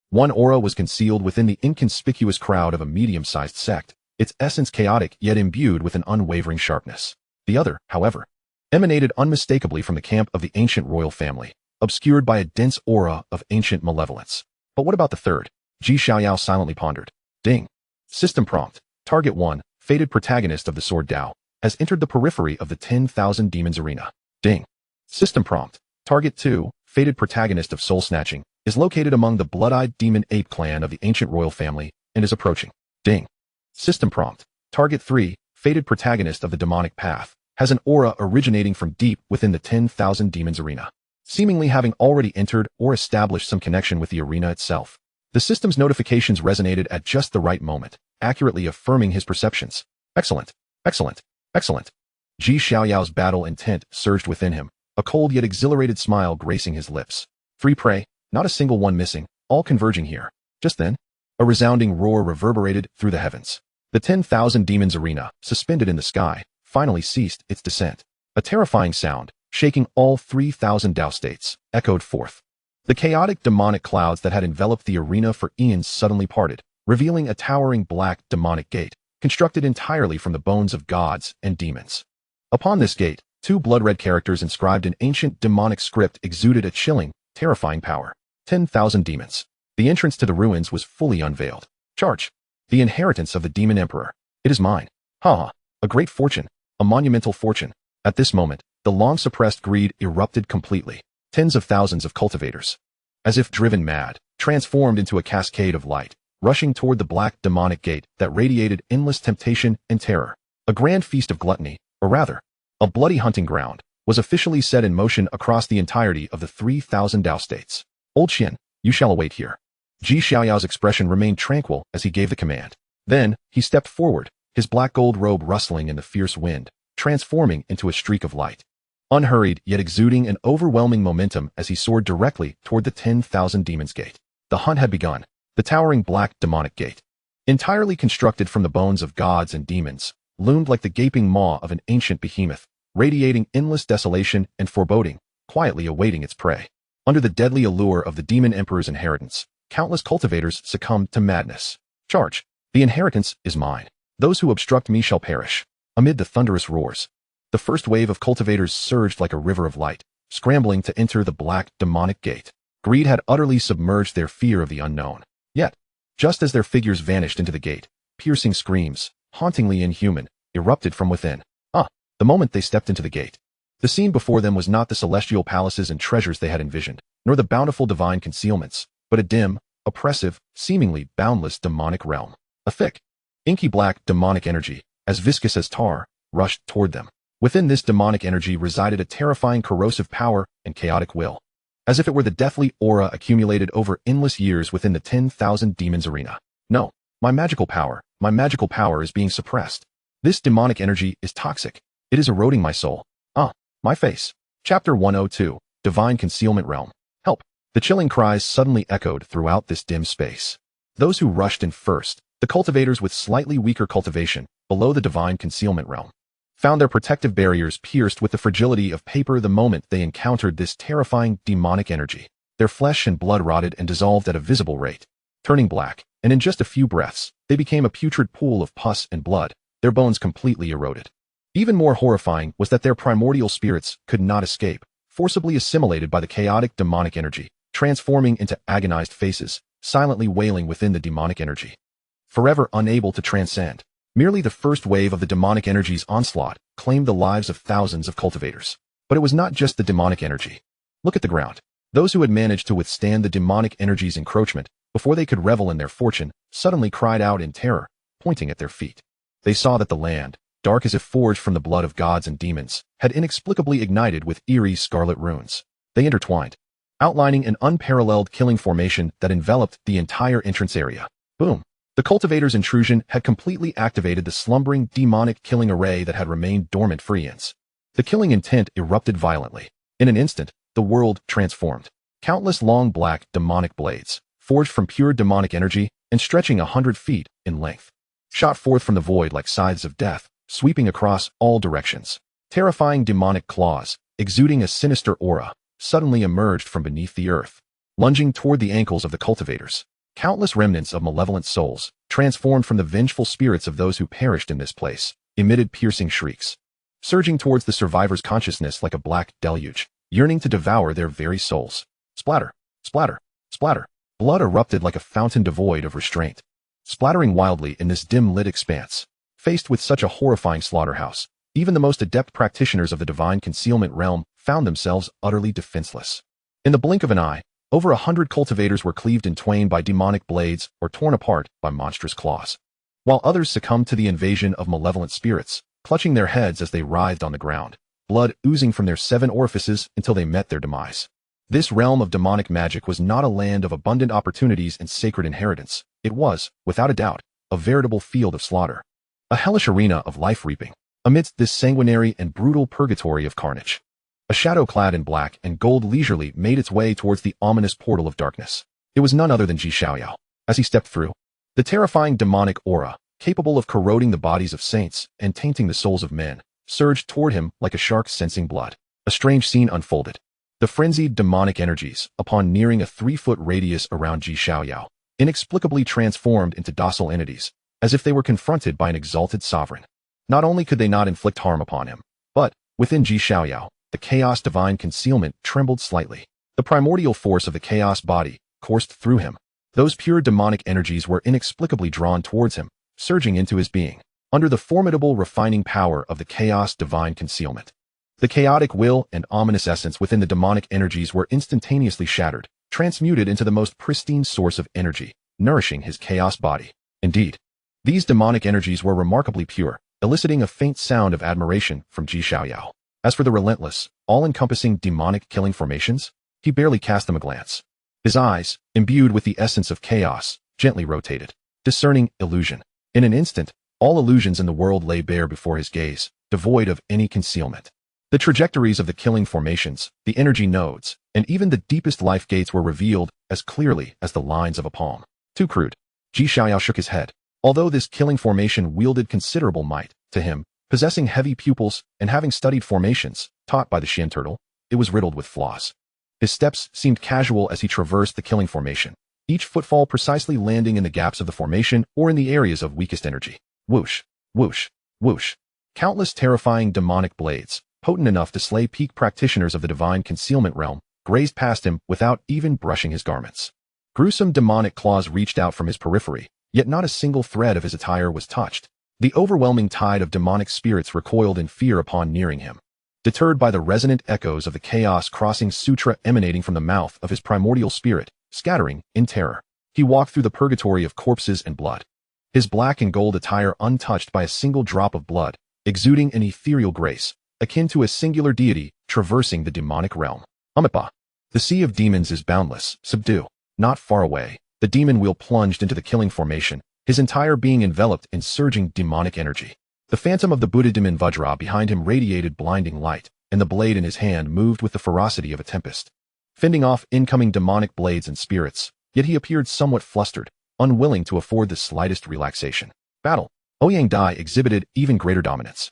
One aura was concealed within the inconspicuous crowd of a medium-sized sect, its essence chaotic yet imbued with an unwavering sharpness. The other, however, emanated unmistakably from the camp of the ancient royal family, obscured by a dense aura of ancient malevolence. But what about the third? Xiaoyao silently pondered. Ding. System prompt. Target 1, fated protagonist of the Sword Dao, has entered the periphery of the 10,000 Demons Arena. Ding. System prompt. Target 2, fated protagonist of Soul Snatching, is located among the blood-eyed demon ape clan of the ancient royal family and is approaching. Ding. System prompt. Target 3, fated protagonist of the demonic path, has an aura originating from deep within the 10,000 Demons Arena, seemingly having already entered or established some connection with the arena itself. The system's notifications resonated at just the right moment, accurately affirming his perceptions. Excellent, excellent, excellent. Xiaoyao's battle intent surged within him, a cold yet exhilarated smile gracing his lips. Free prey, not a single one missing, all converging here. Just then, a resounding roar reverberated through the heavens. The 10,000 Demons Arena, suspended in the sky, finally ceased its descent. A terrifying sound, shaking all 3,000 Dao States, echoed forth. The chaotic demonic clouds that had enveloped the arena for eons suddenly parted, revealing a towering black demonic gate, constructed entirely from the bones of gods and demons. Upon this gate, two blood-red characters inscribed in ancient demonic script exuded a chilling, terrifying power. 10,000 demons. The entrance to the ruins was fully unveiled. Charge. The inheritance of the demon emperor. It is mine. Ha! A great fortune. A monumental fortune. At this moment, the long-suppressed greed erupted completely. Tens of thousands of cultivators, as if driven mad, transformed into a cascade of light, rushing toward the black demonic gate that radiated endless temptation and terror. A grand feast of gluttony, or rather, a bloody hunting ground, was officially set in motion across the entirety of the 3,000 Dao States. Old Xian, you shall await here. Xiaoyao's expression remained tranquil as he gave the command. Then, he stepped forward, his black gold robe rustling in the fierce wind, transforming into a streak of light. Unhurried, yet exuding an overwhelming momentum as he soared directly toward the 10,000 Demons Gate. The hunt had begun. The towering black demonic gate, entirely constructed from the bones of gods and demons, loomed like the gaping maw of an ancient behemoth, radiating endless desolation and foreboding, quietly awaiting its prey. Under the deadly allure of the demon emperor's inheritance, countless cultivators succumbed to madness. Charge! The inheritance is mine. Those who obstruct me shall perish. Amid the thunderous roars, the first wave of cultivators surged like a river of light, scrambling to enter the black demonic gate. Greed had utterly submerged their fear of the unknown. Yet, just as their figures vanished into the gate, piercing screams, hauntingly inhuman, erupted from within. The moment they stepped into the gate, the scene before them was not the celestial palaces and treasures they had envisioned, nor the bountiful divine concealments, but a dim, oppressive, seemingly boundless demonic realm. A thick, inky black demonic energy, as viscous as tar, rushed toward them. Within this demonic energy resided a terrifying corrosive power and chaotic will, as if it were the deathly aura accumulated over endless years within the 10,000 Demons Arena. No, my magical power is being suppressed. This demonic energy is toxic. It is eroding my soul. My face. Chapter 102, Divine Concealment Realm. Help. The chilling cries suddenly echoed throughout this dim space. Those who rushed in first, the cultivators with slightly weaker cultivation, below the divine concealment realm, found their protective barriers pierced with the fragility of paper the moment they encountered this terrifying demonic energy. Their flesh and blood rotted and dissolved at a visible rate, turning black, and in just a few breaths, they became a putrid pool of pus and blood, their bones completely eroded. Even more horrifying was that their primordial spirits could not escape, forcibly assimilated by the chaotic demonic energy, transforming into agonized faces, silently wailing within the demonic energy. Forever unable to transcend, merely the first wave of the demonic energy's onslaught claimed the lives of thousands of cultivators. But it was not just the demonic energy. Look at the ground. Those who had managed to withstand the demonic energy's encroachment before they could revel in their fortune suddenly cried out in terror, pointing at their feet. They saw that the land, dark as if forged from the blood of gods and demons, had inexplicably ignited with eerie scarlet runes. They intertwined, outlining an unparalleled killing formation that enveloped the entire entrance area. Boom! The cultivator's intrusion had completely activated the slumbering demonic killing array that had remained dormant for eons. The killing intent erupted violently. In an instant, the world transformed. Countless long black demonic blades, forged from pure demonic energy and stretching 100 feet in length, shot forth from the void like scythes of death, sweeping across all directions. Terrifying demonic claws, exuding a sinister aura, suddenly emerged from beneath the earth, lunging toward the ankles of the cultivators. Countless remnants of malevolent souls, transformed from the vengeful spirits of those who perished in this place, emitted piercing shrieks, surging towards the survivors' consciousness like a black deluge, yearning to devour their very souls. Splatter, splatter, splatter. Blood erupted like a fountain devoid of restraint, splattering wildly in this dim-lit expanse. Faced with such a horrifying slaughterhouse, even the most adept practitioners of the divine concealment realm found themselves utterly defenseless. In the blink of an eye, over 100 cultivators were cleaved in twain by demonic blades or torn apart by monstrous claws, while others succumbed to the invasion of malevolent spirits, clutching their heads as they writhed on the ground, blood oozing from their 7 orifices until they met their demise. This realm of demonic magic was not a land of abundant opportunities and sacred inheritance. It was, without a doubt, a veritable field of slaughter, a hellish arena of life-reaping. Amidst this sanguinary and brutal purgatory of carnage, a shadow clad in black and gold leisurely made its way towards the ominous portal of darkness. It was none other than Xiaoyao. As he stepped through, the terrifying demonic aura, capable of corroding the bodies of saints and tainting the souls of men, surged toward him like a shark sensing blood. A strange scene unfolded. The frenzied demonic energies, upon nearing a 3-foot radius around Xiaoyao, inexplicably transformed into docile entities, as if they were confronted by an exalted sovereign. Not only could they not inflict harm upon him, but, within Xiaoyao, the chaos divine concealment trembled slightly. The primordial force of the chaos body coursed through him. Those pure demonic energies were inexplicably drawn towards him, surging into his being, under the formidable refining power of the chaos divine concealment. The chaotic will and ominous essence within the demonic energies were instantaneously shattered, transmuted into the most pristine source of energy, nourishing his chaos body. Indeed, these demonic energies were remarkably pure, eliciting a faint sound of admiration from Xiaoyao. As for the relentless, all-encompassing demonic killing formations, he barely cast them a glance. His eyes, imbued with the essence of chaos, gently rotated, discerning illusion. In an instant, all illusions in the world lay bare before his gaze, devoid of any concealment. The trajectories of the killing formations, the energy nodes, and even the deepest life gates were revealed as clearly as the lines of a palm. Too crude. Xiaoyao shook his head. Although this killing formation wielded considerable might, to him, possessing heavy pupils and having studied formations, taught by the Shin turtle, it was riddled with flaws. His steps seemed casual as he traversed the killing formation, each footfall precisely landing in the gaps of the formation or in the areas of weakest energy. Whoosh, whoosh, whoosh. Countless terrifying demonic blades, potent enough to slay peak practitioners of the divine concealment realm, grazed past him without even brushing his garments. Gruesome demonic claws reached out from his periphery, yet not a single thread of his attire was touched. The overwhelming tide of demonic spirits recoiled in fear upon nearing him, deterred by the resonant echoes of the chaos-crossing sutra emanating from the mouth of his primordial spirit, scattering in terror. He walked through the purgatory of corpses and blood, his black and gold attire untouched by a single drop of blood, exuding an ethereal grace, akin to a singular deity traversing the demonic realm. Amipa. The sea of demons is boundless. Subdue. Not far away, the demon wheel plunged into the killing formation, his entire being enveloped in surging demonic energy. The phantom of the Buddha-demon Vajra behind him radiated blinding light, and the blade in his hand moved with the ferocity of a tempest, fending off incoming demonic blades and spirits, yet he appeared somewhat flustered, unwilling to afford the slightest relaxation. Battle. Ouyang Dai exhibited even greater dominance,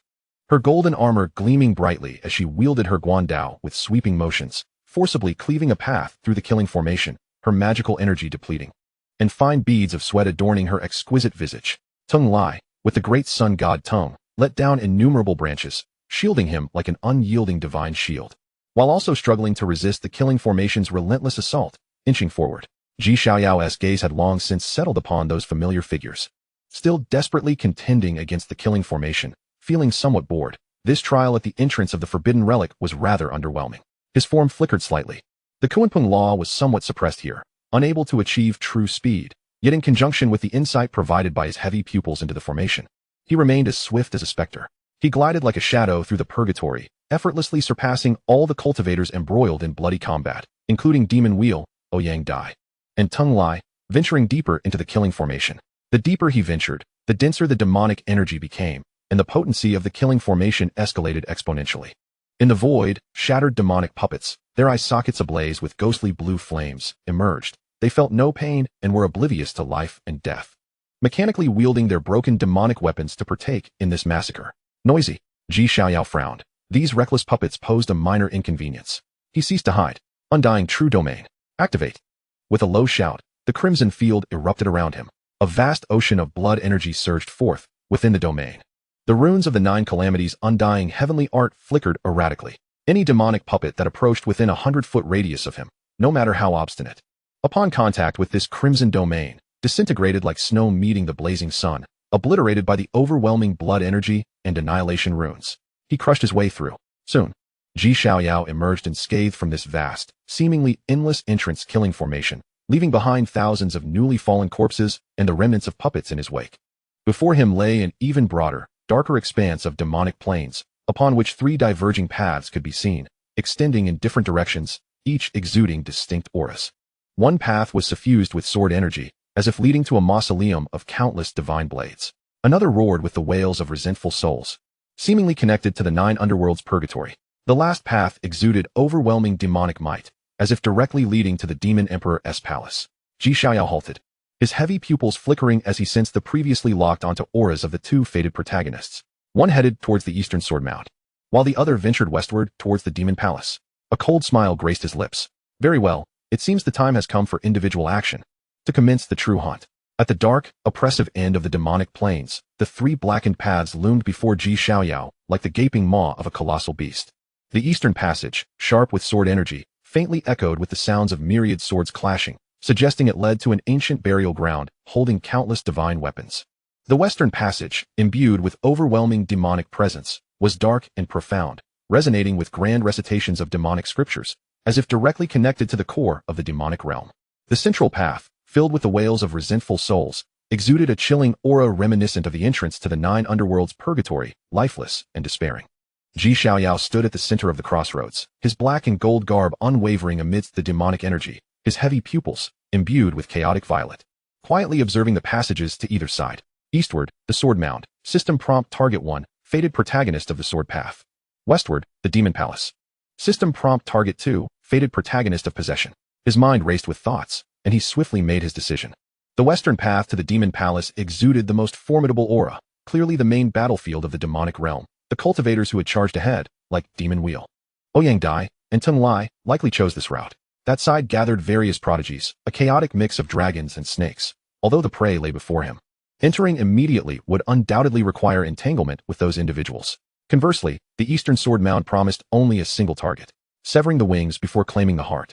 her golden armor gleaming brightly as she wielded her guandao with sweeping motions, forcibly cleaving a path through the killing formation, her magical energy depleting, and fine beads of sweat adorning her exquisite visage. Tung Lai, with the great sun god Tung, let down innumerable branches, shielding him like an unyielding divine shield. while also struggling to resist the killing formation's relentless assault, inching forward. Xiaoyao's gaze had long since settled upon those familiar figures. Still desperately contending against the killing formation, feeling somewhat bored, this trial at the entrance of the forbidden relic was rather underwhelming. His form flickered slightly. The Kuanping law was somewhat suppressed here, unable to achieve true speed, yet in conjunction with the insight provided by his heavy pupils into the formation, he remained as swift as a specter. He glided like a shadow through the purgatory, effortlessly surpassing all the cultivators embroiled in bloody combat, including Demon Wheel, Ouyang Dai, and Tung Lai, venturing deeper into the killing formation. The deeper he ventured, the denser the demonic energy became, and the potency of the killing formation escalated exponentially. In the void, shattered demonic puppets, their eye sockets ablaze with ghostly blue flames, emerged. They felt no pain and were oblivious to life and death, mechanically wielding their broken demonic weapons to partake in this massacre. Noisy. Xiaoyao frowned. These reckless puppets posed a minor inconvenience. He ceased to hide. Undying True Domain. Activate. With a low shout, the crimson field erupted around him. A vast ocean of blood energy surged forth within the domain. The runes of the 9 calamities' undying heavenly art flickered erratically. Any demonic puppet that approached within 100-foot radius of him, no matter how obstinate, upon contact with this crimson domain, disintegrated like snow meeting the blazing sun, obliterated by the overwhelming blood energy and annihilation runes. He crushed his way through. Soon, Xiaoyao emerged unscathed from this vast, seemingly endless entrance killing formation, leaving behind thousands of newly fallen corpses and the remnants of puppets in his wake. Before him lay an even broader, darker expanse of demonic planes, upon which 3 diverging paths could be seen, extending in different directions, each exuding distinct auras. One path was suffused with sword energy, as if leading to a mausoleum of countless divine blades. Another roared with the wails of resentful souls, seemingly connected to the 9 underworlds' purgatory. The last path exuded overwhelming demonic might, as if directly leading to the Demon Emperor's palace. Xiaoyao halted, his heavy pupils flickering as he sensed the previously locked onto auras of the 2 fated protagonists. One headed towards the eastern sword mount, while the other ventured westward towards the demon palace. A cold smile graced his lips. Very well, it seems the time has come for individual action, to commence the true hunt. At the dark, oppressive end of the demonic plains, the 3 blackened paths loomed before Xiaoyao like the gaping maw of a colossal beast. The eastern passage, sharp with sword energy, faintly echoed with the sounds of myriad swords clashing, suggesting it led to an ancient burial ground holding countless divine weapons. The western passage, imbued with overwhelming demonic presence, was dark and profound, resonating with grand recitations of demonic scriptures, as if directly connected to the core of the demonic realm. The central path, filled with the wails of resentful souls, exuded a chilling aura reminiscent of the entrance to the 9 underworlds' purgatory, lifeless and despairing. Xiaoyao stood at the center of the crossroads, his black and gold garb unwavering amidst the demonic energy, his heavy pupils, imbued with chaotic violet, quietly observing the passages to either side. Eastward, the sword mound, system prompt target 1, fated protagonist of the sword path. Westward, the demon palace. System prompt target 2, fated protagonist of possession. His mind raced with thoughts, and he swiftly made his decision. The western path to the demon palace exuded the most formidable aura, clearly the main battlefield of the demonic realm. The cultivators who had charged ahead, like Demon Wheel, Ouyang Dai, and Tung Lai, likely chose this route. That side gathered various prodigies, a chaotic mix of dragons and snakes, although the prey lay before him. Entering immediately would undoubtedly require entanglement with those individuals. Conversely, the eastern sword mound promised only a single target, severing the wings before claiming the heart.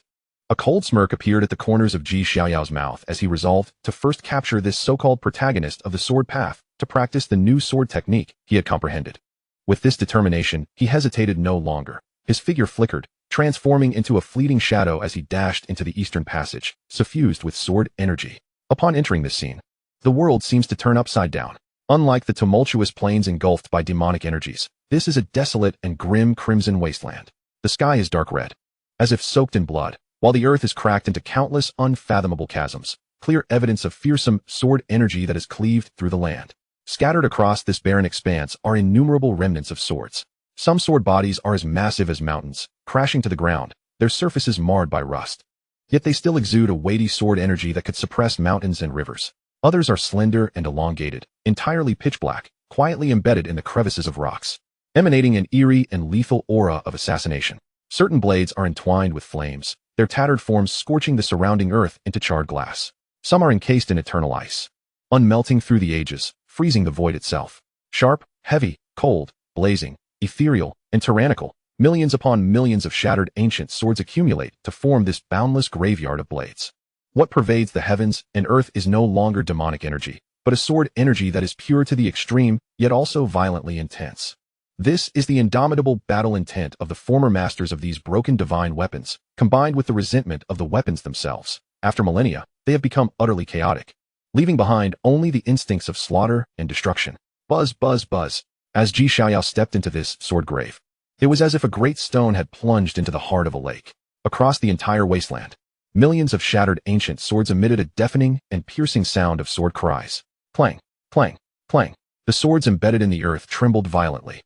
A cold smirk appeared at the corners of Xiaoyao's mouth as he resolved to first capture this so-called protagonist of the sword path to practice the new sword technique he had comprehended. With this determination, he hesitated no longer. His figure flickered, transforming into a fleeting shadow as he dashed into the eastern passage, suffused with sword energy. Upon entering this scene, the world seems to turn upside down. Unlike the tumultuous plains engulfed by demonic energies, this is a desolate and grim crimson wasteland. The sky is dark red, as if soaked in blood, while the earth is cracked into countless unfathomable chasms, clear evidence of fearsome sword energy that has cleaved through the land. Scattered across this barren expanse are innumerable remnants of swords. Some sword bodies are as massive as mountains, crashing to the ground, their surfaces marred by rust. Yet they still exude a weighty sword energy that could suppress mountains and rivers. Others are slender and elongated, entirely pitch black, quietly embedded in the crevices of rocks, emanating an eerie and lethal aura of assassination. Certain blades are entwined with flames, their tattered forms scorching the surrounding earth into charred glass. Some are encased in eternal ice, unmelting through the ages, freezing the void itself. Sharp, heavy, cold, blazing, ethereal, and tyrannical, Millions upon millions of shattered ancient swords accumulate to form this boundless graveyard of blades. What pervades the heavens and earth is no longer demonic energy, but a sword energy that is pure to the extreme, yet also violently intense. This is the indomitable battle intent of the former masters of these broken divine weapons, combined with the resentment of the weapons themselves. After millennia, they have become utterly chaotic, leaving behind only the instincts of slaughter and destruction. Buzz, buzz, buzz. As Xiaoyao stepped into this sword grave, it was as if a great stone had plunged into the heart of a lake. Across the entire wasteland, millions of shattered ancient swords emitted a deafening and piercing sound of sword cries. Clang, clang, clang. The swords embedded in the earth trembled violently.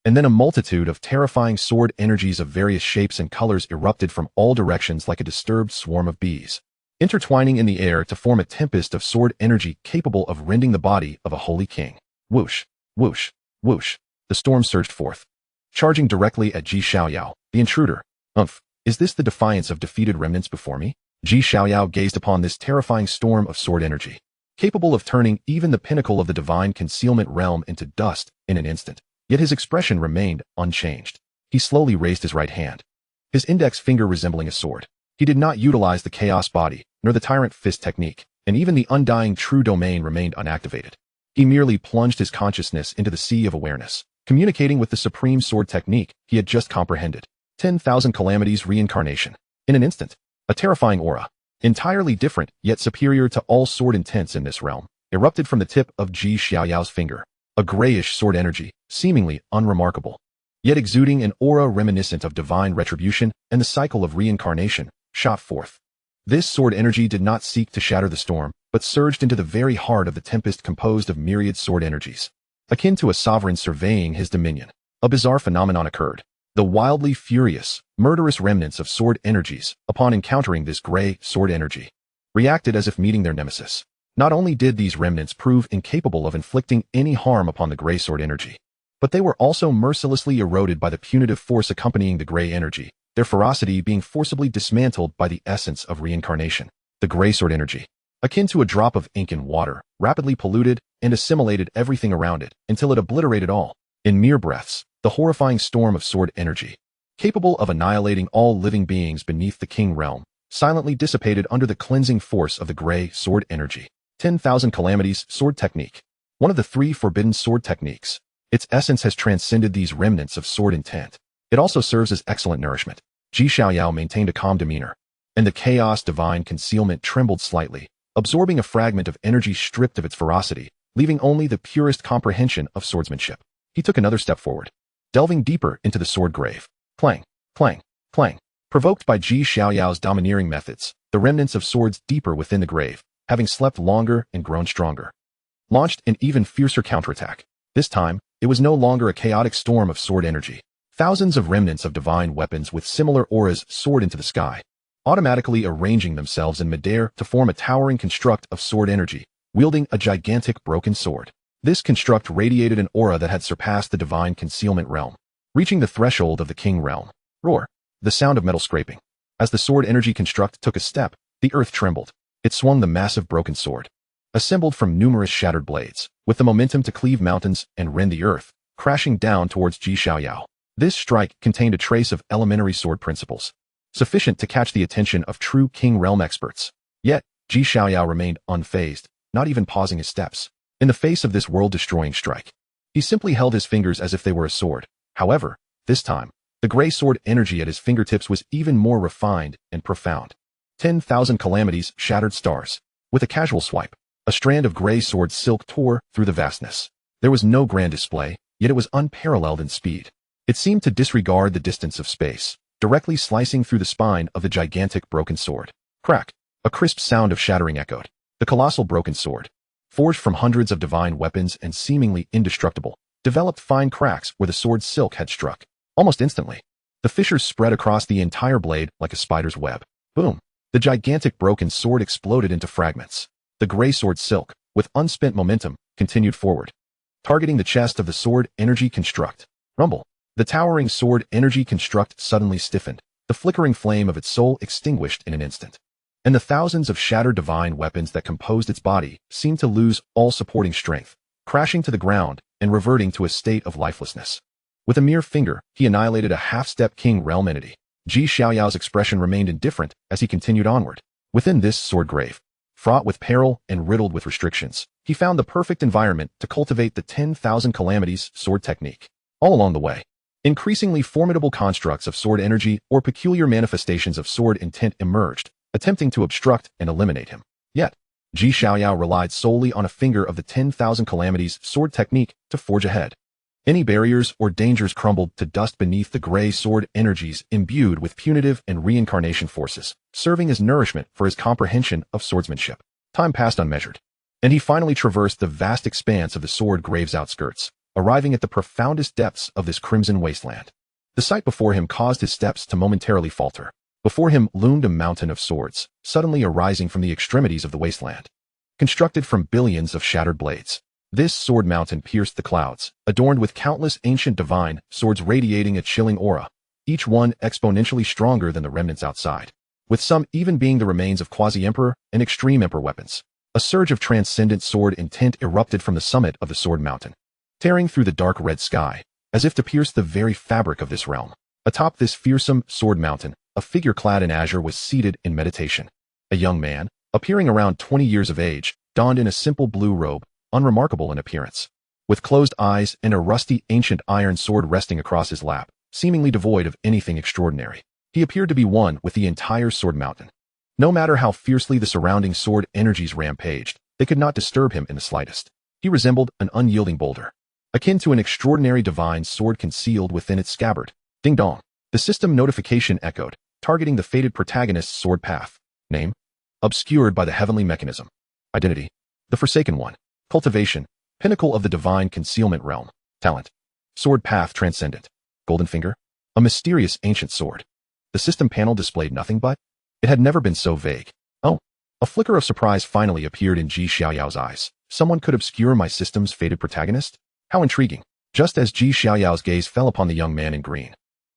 And then a multitude of terrifying sword energies of various shapes and colors erupted from all directions like a disturbed swarm of bees, intertwining in the air to form a tempest of sword energy capable of rending the body of a holy king. Whoosh, whoosh, whoosh. The storm surged forth, charging directly at Xiaoyao, the intruder. Is this the defiance of defeated remnants before me? Xiaoyao gazed upon this terrifying storm of sword energy, capable of turning even the pinnacle of the divine concealment realm into dust in an instant. Yet his expression remained unchanged. He slowly raised his right hand, his index finger resembling a sword. He did not utilize the chaos body, nor the tyrant fist technique, and even the undying true domain remained unactivated. He merely plunged his consciousness into the sea of awareness, communicating with the supreme sword technique he had just comprehended. 10,000 calamities reincarnation. In an instant, a terrifying aura, entirely different yet superior to all sword intents in this realm, erupted from the tip of Xiaoyao's finger. A grayish sword energy, seemingly unremarkable, yet exuding an aura reminiscent of divine retribution and the cycle of reincarnation, shot forth. This sword energy did not seek to shatter the storm, but surged into the very heart of the tempest composed of myriad sword energies. Akin to a sovereign surveying his dominion, a bizarre phenomenon occurred. The wildly furious, murderous remnants of sword energies, upon encountering this gray sword energy, reacted as if meeting their nemesis. Not only did these remnants prove incapable of inflicting any harm upon the gray sword energy, but they were also mercilessly eroded by the punitive force accompanying the gray energy, their ferocity being forcibly dismantled by the essence of reincarnation. The gray sword energy, akin to a drop of ink in water, rapidly polluted and assimilated everything around it until it obliterated all. In mere breaths, the horrifying storm of sword energy, capable of annihilating all living beings beneath the king realm, silently dissipated under the cleansing force of the gray sword energy. 10,000 calamities sword technique. One of the three forbidden sword techniques. Its essence has transcended these remnants of sword intent. It also serves as excellent nourishment. Xiaoyao maintained a calm demeanor, and the chaos divine concealment trembled slightly, absorbing a fragment of energy stripped of its ferocity, leaving only the purest comprehension of swordsmanship. He took another step forward, delving deeper into the sword grave. Clang, clang, clang. Provoked by Xiaoyao's domineering methods, the remnants of swords deeper within the grave, having slept longer and grown stronger, launched an even fiercer counterattack. This time, it was no longer a chaotic storm of sword energy. Thousands of remnants of divine weapons with similar auras soared into the sky, automatically arranging themselves in midair to form a towering construct of sword energy, wielding a gigantic broken sword. This construct radiated an aura that had surpassed the divine concealment realm, reaching the threshold of the king realm. Roar! The sound of metal scraping. As the sword energy construct took a step, the earth trembled. It swung the massive broken sword, assembled from numerous shattered blades, with the momentum to cleave mountains and rend the earth, crashing down towards Xiaoyao. This strike contained a trace of elementary sword principles, sufficient to catch the attention of true king realm experts. Yet, Xiaoyao remained unfazed, not even pausing his steps. In the face of this world-destroying strike, he simply held his fingers as if they were a sword. However, this time, the gray sword energy at his fingertips was even more refined and profound. 10,000 calamities shattered stars. With a casual swipe, a strand of gray sword silk tore through the vastness. There was no grand display, yet it was unparalleled in speed. It seemed to disregard the distance of space, directly slicing through the spine of the gigantic broken sword. Crack! A crisp sound of shattering echoed. The colossal broken sword, forged from hundreds of divine weapons and seemingly indestructible, developed fine cracks where the sword's silk had struck. Almost instantly, the fissures spread across the entire blade like a spider's web. Boom! The gigantic broken sword exploded into fragments. The gray sword silk, with unspent momentum, continued forward, targeting the chest of the sword energy construct. Rumble! The towering sword energy construct suddenly stiffened, the flickering flame of its soul extinguished in an instant, and the thousands of shattered divine weapons that composed its body seemed to lose all supporting strength, crashing to the ground and reverting to a state of lifelessness. With a mere finger, he annihilated a half-step king realm entity. Xiaoyao's expression remained indifferent as he continued onward. Within this sword grave, fraught with peril and riddled with restrictions, he found the perfect environment to cultivate the 10,000 calamities sword technique. All along the way, increasingly formidable constructs of sword energy or peculiar manifestations of sword intent emerged, attempting to obstruct and eliminate him. Yet, Xiaoyao relied solely on a finger of the 10,000 calamities sword technique to forge ahead. Any barriers or dangers crumbled to dust beneath the gray sword energies imbued with punitive and reincarnation forces, serving as nourishment for his comprehension of swordsmanship. Time passed unmeasured, and he finally traversed the vast expanse of the sword grave's outskirts, arriving at the profoundest depths of this crimson wasteland. The sight before him caused his steps to momentarily falter. Before him loomed a mountain of swords, suddenly arising from the extremities of the wasteland. Constructed from billions of shattered blades, this sword mountain pierced the clouds, adorned with countless ancient divine swords radiating a chilling aura, each one exponentially stronger than the remnants outside, with some even being the remains of quasi-emperor and extreme emperor weapons. A surge of transcendent sword intent erupted from the summit of the sword mountain, tearing through the dark red sky, as if to pierce the very fabric of this realm. Atop this fearsome sword mountain, a figure clad in azure was seated in meditation. A young man, appearing around 20 years of age, donned in a simple blue robe, unremarkable in appearance. With closed eyes and a rusty ancient iron sword resting across his lap, seemingly devoid of anything extraordinary, he appeared to be one with the entire sword mountain. No matter how fiercely the surrounding sword energies rampaged, they could not disturb him in the slightest. He resembled an unyielding boulder, akin to an extraordinary divine sword concealed within its scabbard. Ding dong. The system notification echoed, targeting the fated protagonist's sword path. Name: obscured by the heavenly mechanism. Identity: the Forsaken One. Cultivation: pinnacle of the divine concealment realm. Talent: sword path transcendent. Golden finger: a mysterious ancient sword. The system panel displayed nothing but. It had never been so vague. Oh. A flicker of surprise finally appeared in Xiaoyao's eyes. Someone could obscure my system's fated protagonist? How intriguing. Just as Xiaoyao's gaze fell upon the young man in green,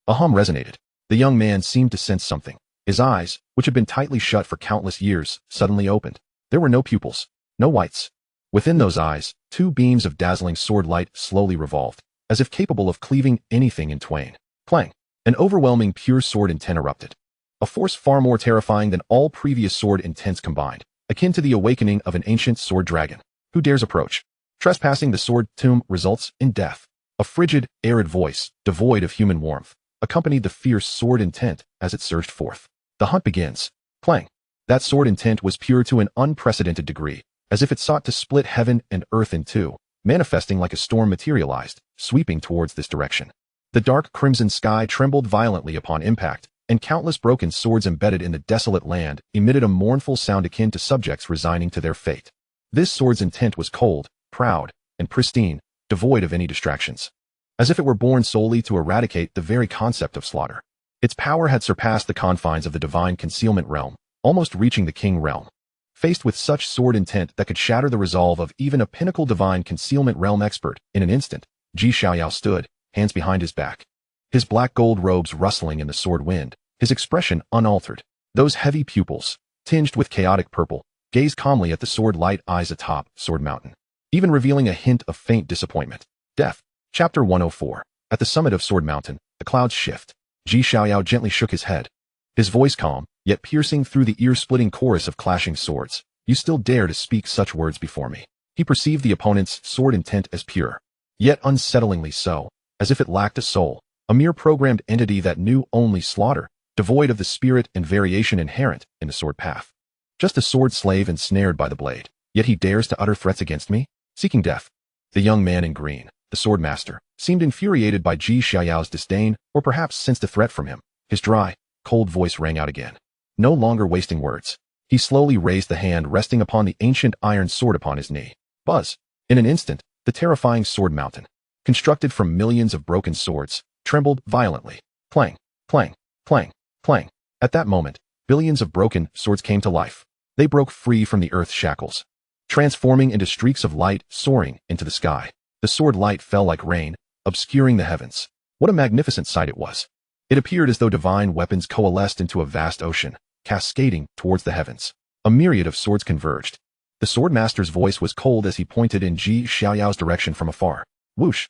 a hum resonated. The young man seemed to sense something. His eyes, which had been tightly shut for countless years, suddenly opened. There were no pupils, no whites. Within those eyes, two beams of dazzling sword light slowly revolved, as if capable of cleaving anything in twain. Clang! An overwhelming pure sword intent erupted. A force far more terrifying than all previous sword intents combined, akin to the awakening of an ancient sword dragon. Who dares approach? Trespassing the sword tomb results in death. A frigid, arid voice, devoid of human warmth, accompanied the fierce sword intent as it surged forth. The hunt begins. Clang! That sword intent was pure to an unprecedented degree, as if it sought to split heaven and earth in two, manifesting like a storm materialized, sweeping towards this direction. The dark crimson sky trembled violently upon impact, and countless broken swords embedded in the desolate land emitted a mournful sound akin to subjects resigning to their fate. This sword's intent was cold, proud, and pristine, devoid of any distractions, as if it were born solely to eradicate the very concept of slaughter. Its power had surpassed the confines of the divine concealment realm, almost reaching the king realm. Faced with such sword intent that could shatter the resolve of even a pinnacle divine concealment realm expert, in an instant, Xiaoyao stood, hands behind his back, his black gold robes rustling in the sword wind, his expression unaltered. Those heavy pupils, tinged with chaotic purple, gazed calmly at the sword light eyes atop Sword Mountain, even revealing a hint of faint disappointment. Death. Chapter 104. At the summit of Sword Mountain, the clouds shift. Xiaoyao gently shook his head, his voice calm, yet piercing through the ear-splitting chorus of clashing swords. You still dare to speak such words before me? He perceived the opponent's sword intent as pure, yet unsettlingly so, as if it lacked a soul, a mere programmed entity that knew only slaughter, devoid of the spirit and variation inherent in the sword path. Just a sword slave ensnared by the blade, yet he dares to utter threats against me? Seeking death. The young man in green, the sword master, seemed infuriated by Xiaoyao's disdain, or perhaps sensed a threat from him. His dry, cold voice rang out again. No longer wasting words, he slowly raised the hand resting upon the ancient iron sword upon his knee. Buzz! In an instant, the terrifying sword mountain, constructed from millions of broken swords, trembled violently. Clang! Clang! Clang! Clang! At that moment, billions of broken swords came to life. They broke free from the earth's shackles, transforming into streaks of light soaring into the sky. The sword light fell like rain, obscuring the heavens. What a magnificent sight it was! It appeared as though divine weapons coalesced into a vast ocean, cascading towards the heavens. A myriad of swords converged. The sword master's voice was cold as he pointed in Xiaoyao's direction from afar. Whoosh!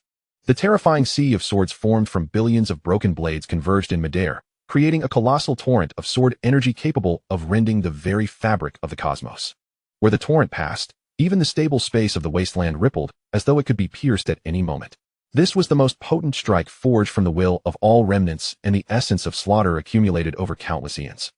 The terrifying sea of swords formed from billions of broken blades converged in midair, creating a colossal torrent of sword energy capable of rending the very fabric of the cosmos. Where the torrent passed, even the stable space of the wasteland rippled, as though it could be pierced at any moment. This was the most potent strike forged from the will of all remnants and the essence of slaughter accumulated over countless eons,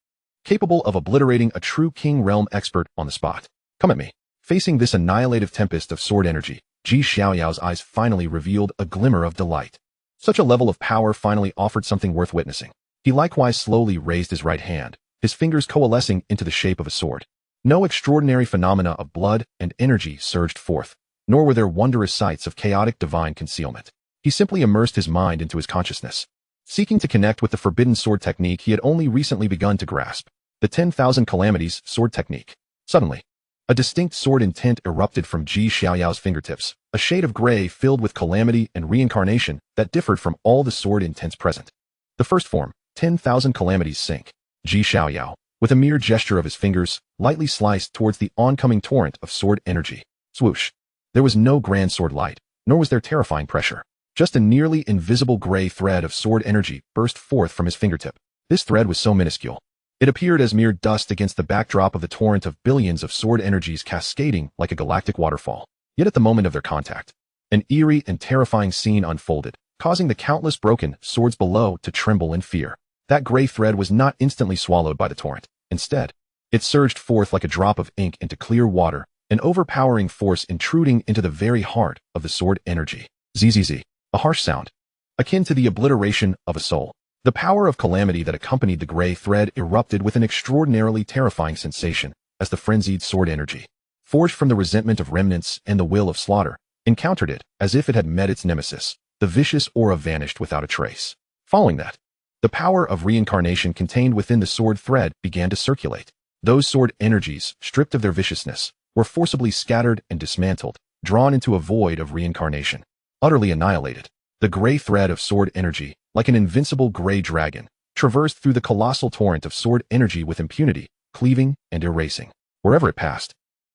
capable of obliterating a true king realm expert on the spot. Come at me. Facing this annihilative tempest of sword energy, Xiaoyao's eyes finally revealed a glimmer of delight. Such a level of power finally offered something worth witnessing. He likewise slowly raised his right hand, his fingers coalescing into the shape of a sword. No extraordinary phenomena of blood and energy surged forth, nor were there wondrous sights of chaotic divine concealment. He simply immersed his mind into his consciousness, seeking to connect with the forbidden sword technique he had only recently begun to grasp, the 10,000 Calamities sword technique. Suddenly, a distinct sword intent erupted from Xiaoyao's fingertips, a shade of gray filled with calamity and reincarnation that differed from all the sword intents present. The first form, 10,000 Calamities sink. Xiaoyao, with a mere gesture of his fingers, lightly sliced towards the oncoming torrent of sword energy. Swoosh. There was no grand sword light, nor was there terrifying pressure. Just a nearly invisible gray thread of sword energy burst forth from his fingertip. This thread was so minuscule. It appeared as mere dust against the backdrop of the torrent of billions of sword energies cascading like a galactic waterfall. Yet at the moment of their contact, an eerie and terrifying scene unfolded, causing the countless broken swords below to tremble in fear. That gray thread was not instantly swallowed by the torrent. Instead, it surged forth like a drop of ink into clear water, an overpowering force intruding into the very heart of the sword energy. Zzz, a harsh sound, akin to the obliteration of a soul. The power of calamity that accompanied the gray thread erupted with an extraordinarily terrifying sensation as the frenzied sword energy, forged from the resentment of remnants and the will of slaughter, encountered it as if it had met its nemesis. The vicious aura vanished without a trace. Following that, the power of reincarnation contained within the sword thread began to circulate. Those sword energies, stripped of their viciousness, were forcibly scattered and dismantled, drawn into a void of reincarnation, utterly annihilated. The gray thread of sword energy, like an invincible gray dragon, traversed through the colossal torrent of sword energy with impunity, cleaving and erasing. Wherever it passed,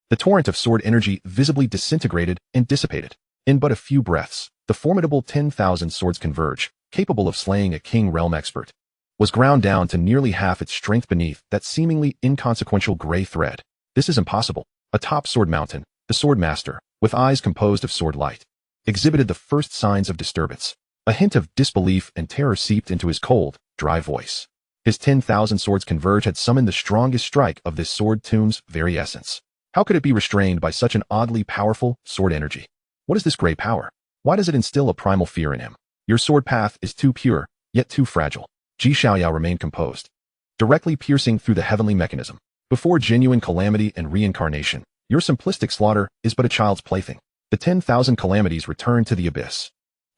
the torrent of sword energy visibly disintegrated and dissipated. In but a few breaths, the formidable 10,000 swords converge, capable of slaying a king realm expert, was ground down to nearly half its strength beneath that seemingly inconsequential gray thread. This is impossible. Atop Sword Mountain, the sword master, with eyes composed of sword light, exhibited the first signs of disturbance. A hint of disbelief and terror seeped into his cold, dry voice. His 10,000 swords converge had summoned the strongest strike of this sword tomb's very essence. How could it be restrained by such an oddly powerful sword energy? What is this gray power? Why does it instill a primal fear in him? Your sword path is too pure, yet too fragile. Xiaoyao remained composed, directly piercing through the heavenly mechanism. Before genuine calamity and reincarnation, your simplistic slaughter is but a child's plaything. The 10,000 calamities returned to the abyss.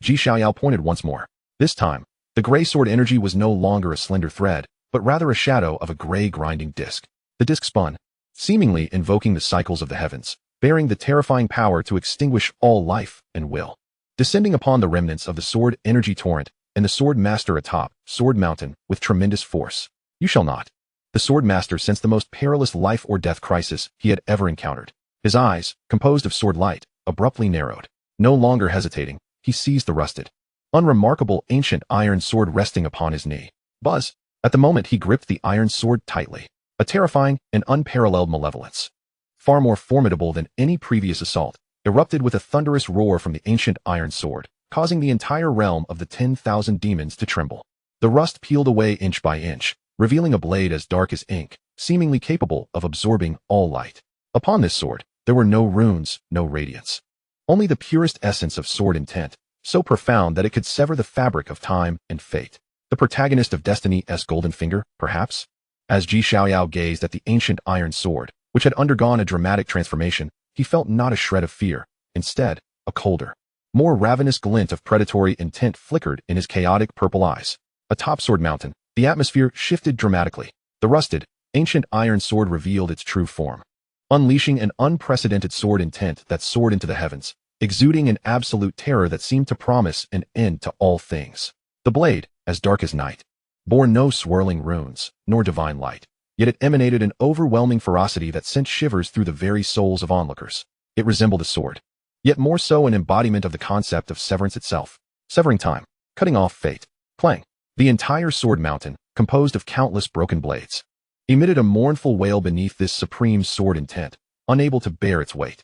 Xiaoyao pointed once more. This time, the gray sword energy was no longer a slender thread, but rather a shadow of a gray grinding disk. The disk spun, seemingly invoking the cycles of the heavens, bearing the terrifying power to extinguish all life and will. Descending upon the remnants of the sword energy torrent and the sword master atop Sword Mountain with tremendous force. You shall not. The sword master sensed the most perilous life or death crisis he had ever encountered. His eyes, composed of sword light, abruptly narrowed. No longer hesitating, he seized the rusted, unremarkable ancient iron sword resting upon his knee. Buzz! At the moment he gripped the iron sword tightly. A terrifying and unparalleled malevolence, far more formidable than any previous assault, erupted with a thunderous roar from the ancient iron sword, causing the entire realm of the 10,000 demons to tremble. The rust peeled away inch by inch, revealing a blade as dark as ink, seemingly capable of absorbing all light. Upon this sword, there were no runes, no radiance. Only the purest essence of sword intent, so profound that it could sever the fabric of time and fate. The protagonist of Destiny's Golden Finger, perhaps? As Xiaoyao gazed at the ancient iron sword, which had undergone a dramatic transformation, he felt not a shred of fear. Instead, a colder, more ravenous glint of predatory intent flickered in his chaotic purple eyes. Atop Sword Mountain, the atmosphere shifted dramatically. The rusted, ancient iron sword revealed its true form, unleashing an unprecedented sword intent that soared into the heavens, exuding an absolute terror that seemed to promise an end to all things. The blade, as dark as night, bore no swirling runes, nor divine light, yet it emanated an overwhelming ferocity that sent shivers through the very souls of onlookers. It resembled a sword, yet more so an embodiment of the concept of severance itself. severing time, cutting off fate. Clang. The entire sword mountain, composed of countless broken blades, emitted a mournful wail beneath this supreme sword intent, unable to bear its weight.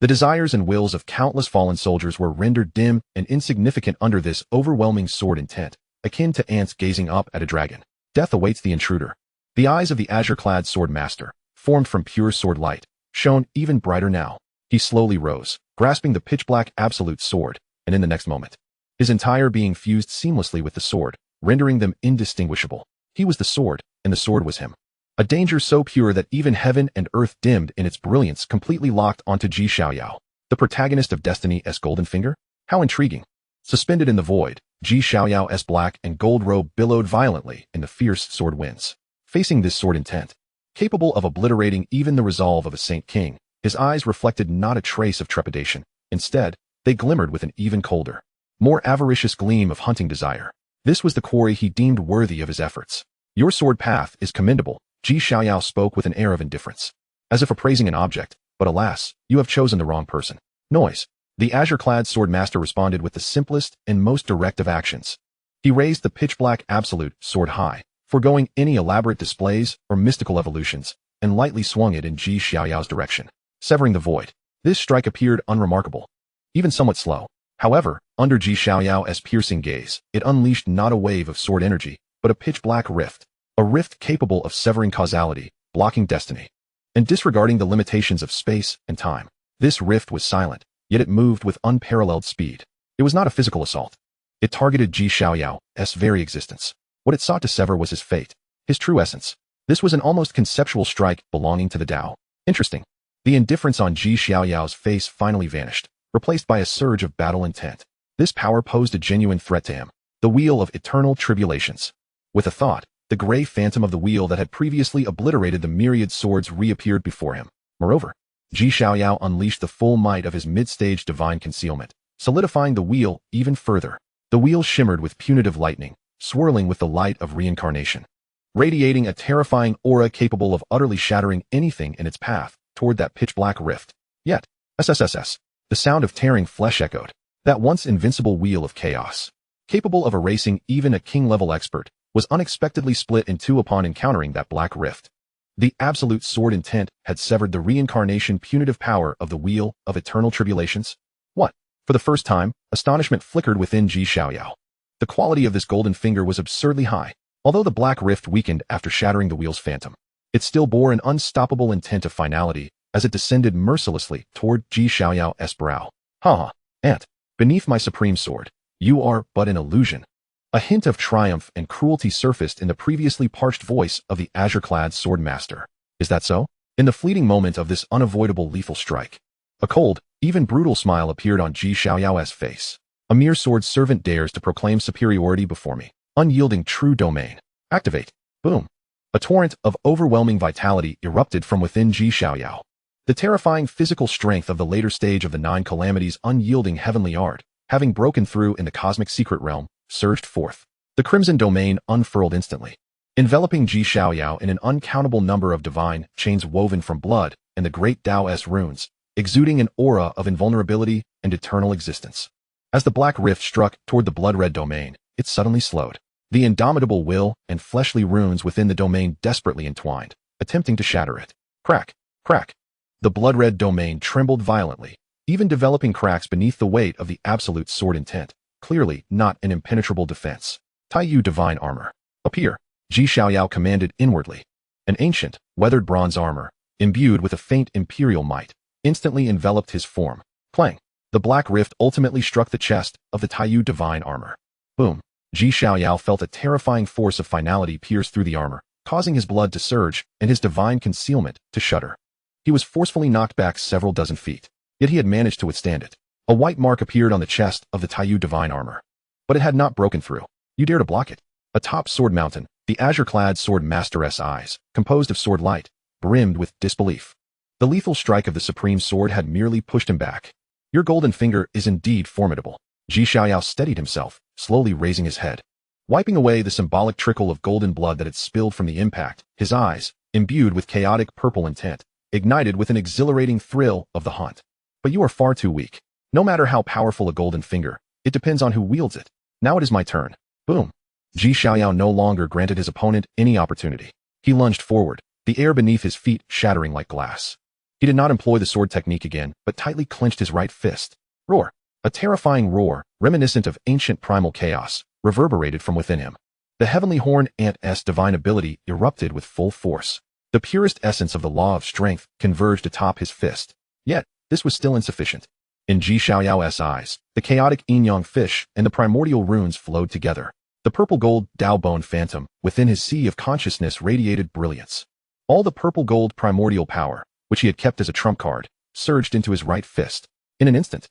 The desires and wills of countless fallen soldiers were rendered dim and insignificant under this overwhelming sword intent, akin to ants gazing up at a dragon. Death awaits the intruder. The eyes of the azure-clad sword master, formed from pure sword light, shone even brighter now. He slowly rose, grasping the pitch-black absolute sword, and in the next moment, his entire being fused seamlessly with the sword, rendering them indistinguishable. He was the sword, and the sword was him. A danger so pure that even heaven and earth dimmed in its brilliance completely locked onto Xiaoyao, the protagonist of Destiny's Golden Finger? How intriguing. Suspended in the void, Xiaoyao's black and gold robe billowed violently in the fierce sword winds. Facing this sword intent, capable of obliterating even the resolve of a Saint King, his eyes reflected not a trace of trepidation. Instead, they glimmered with an even colder, more avaricious gleam of hunting desire. This was the quarry he deemed worthy of his efforts. Your sword path is commendable, Xiaoyao spoke with an air of indifference, as if appraising an object, but alas, you have chosen the wrong person. Noise. The azure-clad sword master responded with the simplest and most direct of actions. He raised the pitch-black absolute sword high, foregoing any elaborate displays or mystical evolutions, and lightly swung it in Xiaoyao's direction, severing the void. This strike appeared unremarkable, even somewhat slow. However, under Xiaoyao's piercing gaze, it unleashed not a wave of sword energy, but a pitch-black rift. A rift capable of severing causality, blocking destiny, and disregarding the limitations of space and time. This rift was silent, yet it moved with unparalleled speed. It was not a physical assault. It targeted Xiaoyao's very existence. What it sought to sever was his fate, his true essence. This was an almost conceptual strike belonging to the Tao. Interesting. The indifference on Xiaoyao's face finally vanished, replaced by a surge of battle intent. This power posed a genuine threat to him. The wheel of eternal tribulations. With a thought, the gray phantom of the wheel that had previously obliterated the myriad swords reappeared before him. Moreover, Xiaoyao unleashed the full might of his mid-stage divine concealment, solidifying the wheel even further. The wheel shimmered with punitive lightning, swirling with the light of reincarnation, radiating a terrifying aura capable of utterly shattering anything in its path toward that pitch-black rift. Yet, SSSS, the sound of tearing flesh echoed. That once invincible wheel of chaos, capable of erasing even a king-level expert, was unexpectedly split in two upon encountering that black rift. The absolute sword intent had severed the reincarnation punitive power of the wheel of eternal tribulations. What? For the first time, astonishment flickered within Xiaoyao. The quality of this golden finger was absurdly high. Although the black rift weakened after shattering the wheel's phantom, it still bore an unstoppable intent of finality as it descended mercilessly toward Xiaoyao's brow. Ha! Ant, beneath my supreme sword, you are but an illusion. A hint of triumph and cruelty surfaced in the previously parched voice of the azure-clad sword master. Is that so? In the fleeting moment of this unavoidable lethal strike, a cold, even brutal smile appeared on Xiaoyao's face. A mere sword servant dares to proclaim superiority before me. Unyielding true domain. Activate. Boom. A torrent of overwhelming vitality erupted from within Xiaoyao. The terrifying physical strength of the later stage of the Nine Calamities' unyielding heavenly art, having broken through in the cosmic secret realm, surged forth. The crimson domain unfurled instantly, enveloping Xiaoyao in an uncountable number of divine chains woven from blood and the great Taoist runes, exuding an aura of invulnerability and eternal existence. As the black rift struck toward the blood-red domain, it suddenly slowed. The indomitable will and fleshly runes within the domain desperately entwined, attempting to shatter it. Crack, crack. The blood-red domain trembled violently, even developing cracks beneath the weight of the absolute sword intent. Clearly not an impenetrable defense. Taiyu divine armor. Appear. Xiaoyao commanded inwardly. An ancient, weathered bronze armor, imbued with a faint imperial might, instantly enveloped his form. Clang. The black rift ultimately struck the chest of the Taiyu divine armor. Boom. Xiaoyao felt a terrifying force of finality pierce through the armor, causing his blood to surge and his divine concealment to shudder. He was forcefully knocked back several dozen feet, yet he had managed to withstand it. A white mark appeared on the chest of the Taiyu divine armor, but it had not broken through. You dare to block it? Atop sword mountain, the azure-clad sword master's eyes, composed of sword light, brimmed with disbelief. The lethal strike of the supreme sword had merely pushed him back. Your golden finger is indeed formidable. Xiaoyao steadied himself, slowly raising his head. Wiping away the symbolic trickle of golden blood that had spilled from the impact, his eyes, imbued with chaotic purple intent, ignited with an exhilarating thrill of the hunt. But you are far too weak. No matter how powerful a golden finger, It depends on who wields it. Now it is my turn. Boom. Xiaoyao no longer granted his opponent any opportunity. He lunged forward, the air beneath his feet shattering like glass. He did not employ the sword technique again, but tightly clenched his right fist. Roar. A terrifying roar, reminiscent of ancient primal chaos, reverberated from within him. The heavenly horn ant's divine ability erupted with full force. The purest essence of the law of strength converged atop his fist. Yet, this was still insufficient. In Xiaoyao's eyes, the chaotic yin-yang fish and the primordial runes flowed together. The purple-gold Dao-bone phantom within his sea of consciousness radiated brilliance. All the purple-gold primordial power, which he had kept as a trump card, surged into his right fist. In an instant,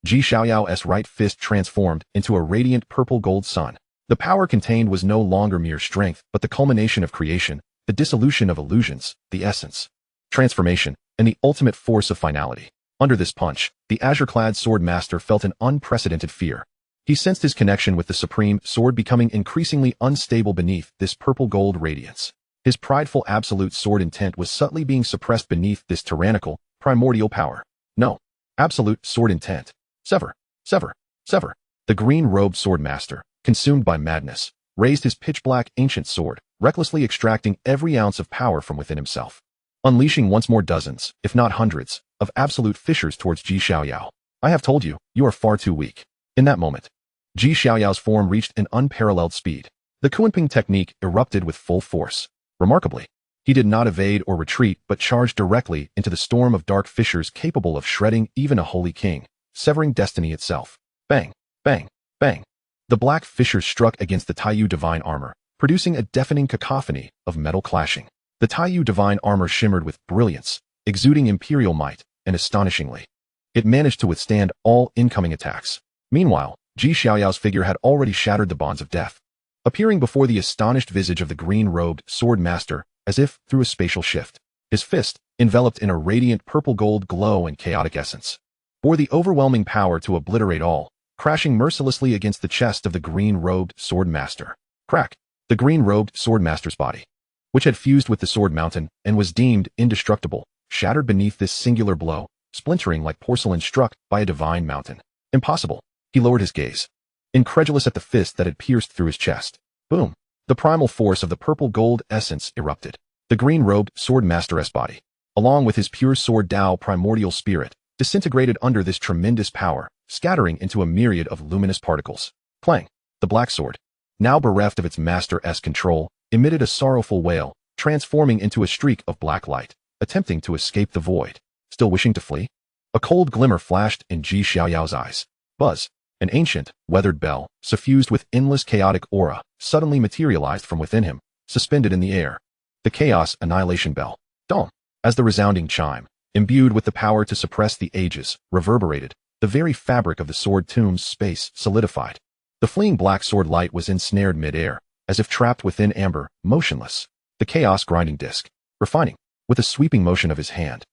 Xiaoyao's right fist transformed into a radiant purple-gold sun. The power contained was no longer mere strength, but the culmination of creation, the dissolution of illusions, the essence, transformation, and the ultimate force of finality. Under this punch, the azure-clad sword master felt an unprecedented fear. He sensed his connection with the supreme sword becoming increasingly unstable beneath this purple-gold radiance. His prideful absolute sword intent was subtly being suppressed beneath this tyrannical, primordial power. No. Absolute sword intent. Sever. Sever. Sever. The green-robed sword master, consumed by madness, raised his pitch-black ancient sword, recklessly extracting every ounce of power from within himself, unleashing once more dozens, if not hundreds, of absolute fissures towards Xiaoyao. I have told you, you are far too weak. In that moment, Xiaoyao's form reached an unparalleled speed. The Kunping technique erupted with full force. Remarkably, he did not evade or retreat but charged directly into the storm of dark fissures capable of shredding even a holy king, severing destiny itself. Bang, bang, bang. The black fissures struck against the Taiyu divine armor, producing a deafening cacophony of metal clashing. The Taiyu divine armor shimmered with brilliance, exuding imperial might, and astonishingly, it managed to withstand all incoming attacks. Meanwhile, Xiaoyao's figure had already shattered the bonds of death, appearing before the astonished visage of the green-robed sword master as if through a spatial shift. His fist, enveloped in a radiant purple-gold glow and chaotic essence, bore the overwhelming power to obliterate all, crashing mercilessly against the chest of the green-robed sword master. Crack! The green-robed sword master's body, which had fused with the sword mountain and was deemed indestructible, shattered beneath this singular blow, splintering like porcelain struck by a divine mountain. Impossible. He lowered his gaze, incredulous at the fist that had pierced through his chest. Boom! The primal force of the purple-gold essence erupted. The green-robed sword master's body, along with his pure sword Dao primordial spirit, disintegrated under this tremendous power, scattering into a myriad of luminous particles. Clang! The black sword, now bereft of its master's control, emitted a sorrowful wail, transforming into a streak of black light, attempting to escape the void. Still wishing to flee? A cold glimmer flashed in Xiaoyao's eyes. Buzz! An ancient, weathered bell, suffused with endless chaotic aura, suddenly materialized from within him, suspended in the air. The Chaos Annihilation Bell. Dong! As the resounding chime, imbued with the power to suppress the ages, reverberated, the very fabric of the sword tomb's space solidified. The fleeing black sword light was ensnared mid-air, as if trapped within amber, motionless. The chaos grinding disc, refining, with a sweeping motion of his hand.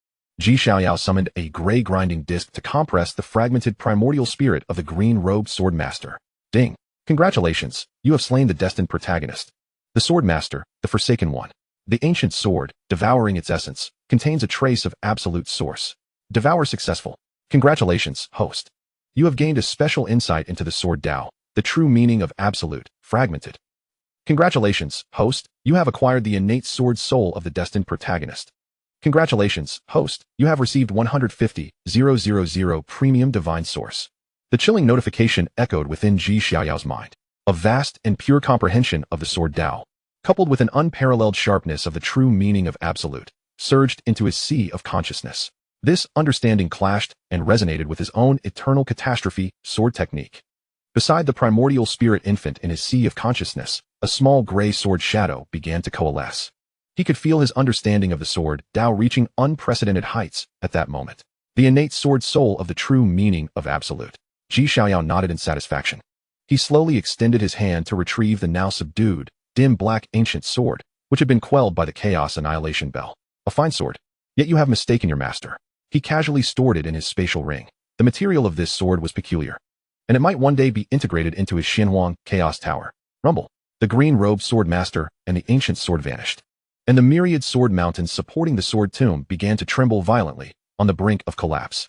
Xiaoyao summoned a gray grinding disc to compress the fragmented primordial spirit of the green-robed sword master. Ding! Congratulations, you have slain the destined protagonist. The sword master, the forsaken one. The ancient sword, devouring its essence, contains a trace of absolute source. Devour successful. Congratulations, host. You have gained a special insight into the sword Dao, the true meaning of absolute, fragmented. Congratulations, host, you have acquired the innate sword soul of the destined protagonist. Congratulations, host, you have received 150,000 premium divine source. The chilling notification echoed within Xiaoyao's mind. A vast and pure comprehension of the sword Dao, coupled with an unparalleled sharpness of the true meaning of absolute, surged into his sea of consciousness. This understanding clashed and resonated with his own eternal catastrophe sword technique. Beside the primordial spirit infant in his sea of consciousness, a small gray sword shadow began to coalesce. He could feel his understanding of the sword Dao reaching unprecedented heights at that moment. The innate sword soul of the true meaning of absolute. Xiaoyao nodded in satisfaction. He slowly extended his hand to retrieve the now subdued, dim black ancient sword, which had been quelled by the Chaos Annihilation Bell. A fine sword. Yet you have mistaken your master. He casually stored it in his spatial ring. The material of this sword was peculiar, and it might one day be integrated into his Xinhuang Chaos Tower. Rumble. The green-robed sword master and the ancient sword vanished, and the myriad sword mountains supporting the sword tomb began to tremble violently, on the brink of collapse.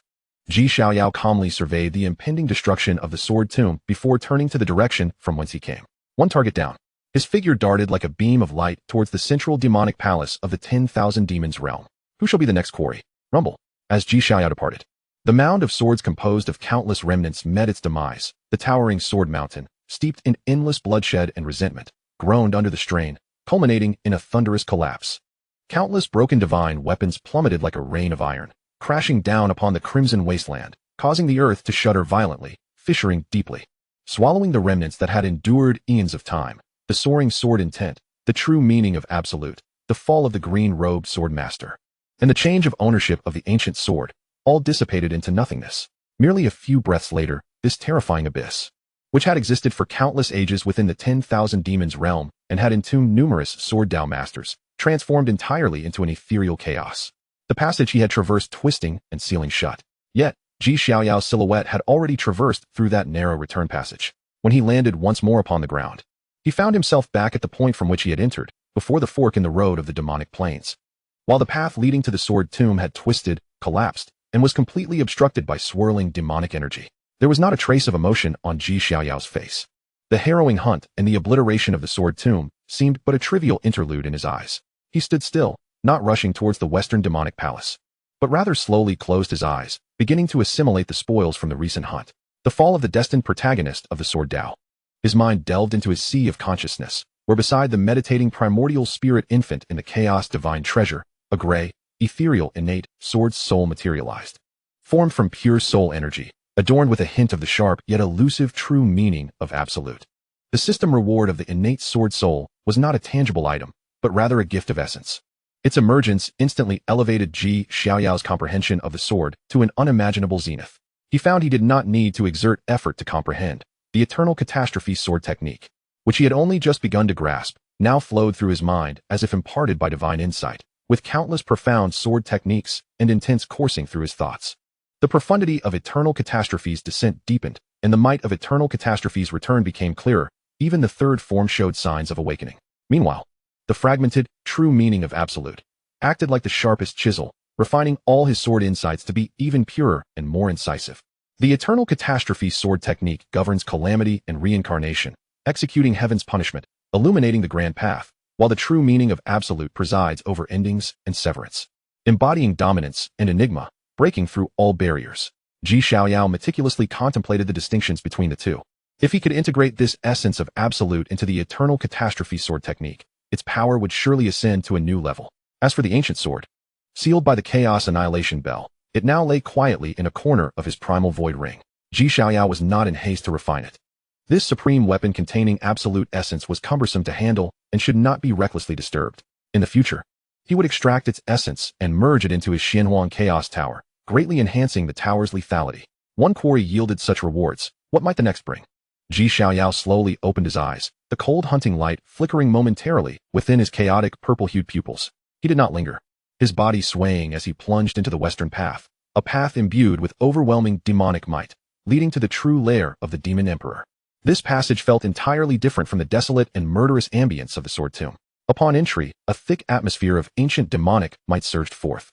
Xiaoyao calmly surveyed the impending destruction of the sword tomb before turning to the direction from whence he came. One target down. His figure darted like a beam of light towards the central demonic palace of the 10,000 demons realm. Who shall be the next quarry? Rumble. As Xiaoyao departed. The mound of swords composed of countless remnants met its demise. The towering sword mountain, steeped in endless bloodshed and resentment, groaned under the strain, culminating in a thunderous collapse. Countless broken divine weapons plummeted like a rain of iron, crashing down upon the crimson wasteland, causing the earth to shudder violently, fissuring deeply. Swallowing the remnants that had endured eons of time, the soaring sword intent, the true meaning of absolute, the fall of the green-robed sword master, and the change of ownership of the ancient sword, all dissipated into nothingness. Merely a few breaths later, this terrifying abyss, which had existed for countless ages within the 10,000 demons realm and had entombed numerous sword Dao masters, transformed entirely into an ethereal chaos. The passage he had traversed twisting and sealing shut. Yet, Xiaoyao's silhouette had already traversed through that narrow return passage. When he landed once more upon the ground, he found himself back at the point from which he had entered, before the fork in the road of the demonic plains. While the path leading to the sword tomb had twisted, collapsed, and was completely obstructed by swirling demonic energy, there was not a trace of emotion on Xiaoyao's face. The harrowing hunt and the obliteration of the sword tomb seemed but a trivial interlude in his eyes. He stood still, not rushing towards the western demonic palace, but rather slowly closed his eyes, beginning to assimilate the spoils from the recent hunt, the fall of the destined protagonist of the sword Dao. His mind delved into his sea of consciousness, where beside the meditating primordial spirit infant in the chaos divine treasure, a gray, ethereal innate sword soul materialized. Formed from pure soul energy, adorned with a hint of the sharp yet elusive true meaning of absolute. The system reward of the innate sword soul was not a tangible item, but rather a gift of essence. Its emergence instantly elevated Xiaoyao's comprehension of the sword to an unimaginable zenith. He found he did not need to exert effort to comprehend. The eternal catastrophe sword technique, which he had only just begun to grasp, now flowed through his mind as if imparted by divine insight, with countless profound sword techniques and intents coursing through his thoughts. The profundity of eternal catastrophe's descent deepened, and the might of eternal catastrophe's return became clearer. Even the third form showed signs of awakening. Meanwhile, the fragmented, true meaning of absolute acted like the sharpest chisel, refining all his sword insights to be even purer and more incisive. The eternal catastrophe sword technique governs calamity and reincarnation, executing heaven's punishment, illuminating the grand path, while the true meaning of absolute presides over endings and severance, embodying dominance and enigma, breaking through all barriers. Xiaoyao meticulously contemplated the distinctions between the two. If he could integrate this essence of absolute into the eternal catastrophe sword technique, its power would surely ascend to a new level. As for the ancient sword, sealed by the chaos annihilation bell, it now lay quietly in a corner of his primal void ring. Xiaoyao was not in haste to refine it. This supreme weapon containing absolute essence was cumbersome to handle and should not be recklessly disturbed. In the future, he would extract its essence and merge it into his Xianhuang Chaos Tower, greatly enhancing the tower's lethality. One quarry yielded such rewards. What might the next bring? Xiaoyao slowly opened his eyes, the cold hunting light flickering momentarily within his chaotic purple-hued pupils. He did not linger, his body swaying as he plunged into the western path, a path imbued with overwhelming demonic might, leading to the true lair of the demon emperor. This passage felt entirely different from the desolate and murderous ambience of the sword tomb. Upon entry, a thick atmosphere of ancient demonic might surged forth,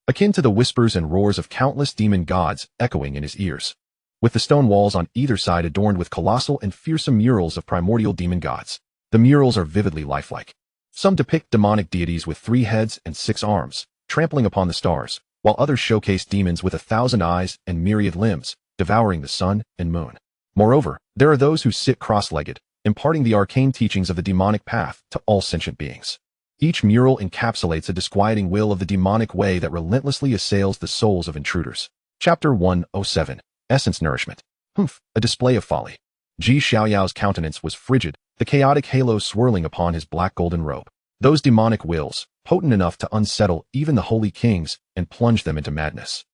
akin to the whispers and roars of countless demon gods echoing in his ears, with the stone walls on either side adorned with colossal and fearsome murals of primordial demon gods. The murals are vividly lifelike. Some depict demonic deities with 3 heads and 6 arms, trampling upon the stars, while others showcase demons with 1,000 eyes and myriad limbs, devouring the sun and moon. Moreover, there are those who sit cross-legged, imparting the arcane teachings of the demonic path to all sentient beings. Each mural encapsulates a disquieting will of the demonic way that relentlessly assails the souls of intruders. Chapter 107. Essence Nourishment. Humph, a display of folly. Xiaoyao's countenance was frigid, the chaotic halo swirling upon his black golden robe. Those demonic wills, potent enough to unsettle even the holy kings and plunge them into madness,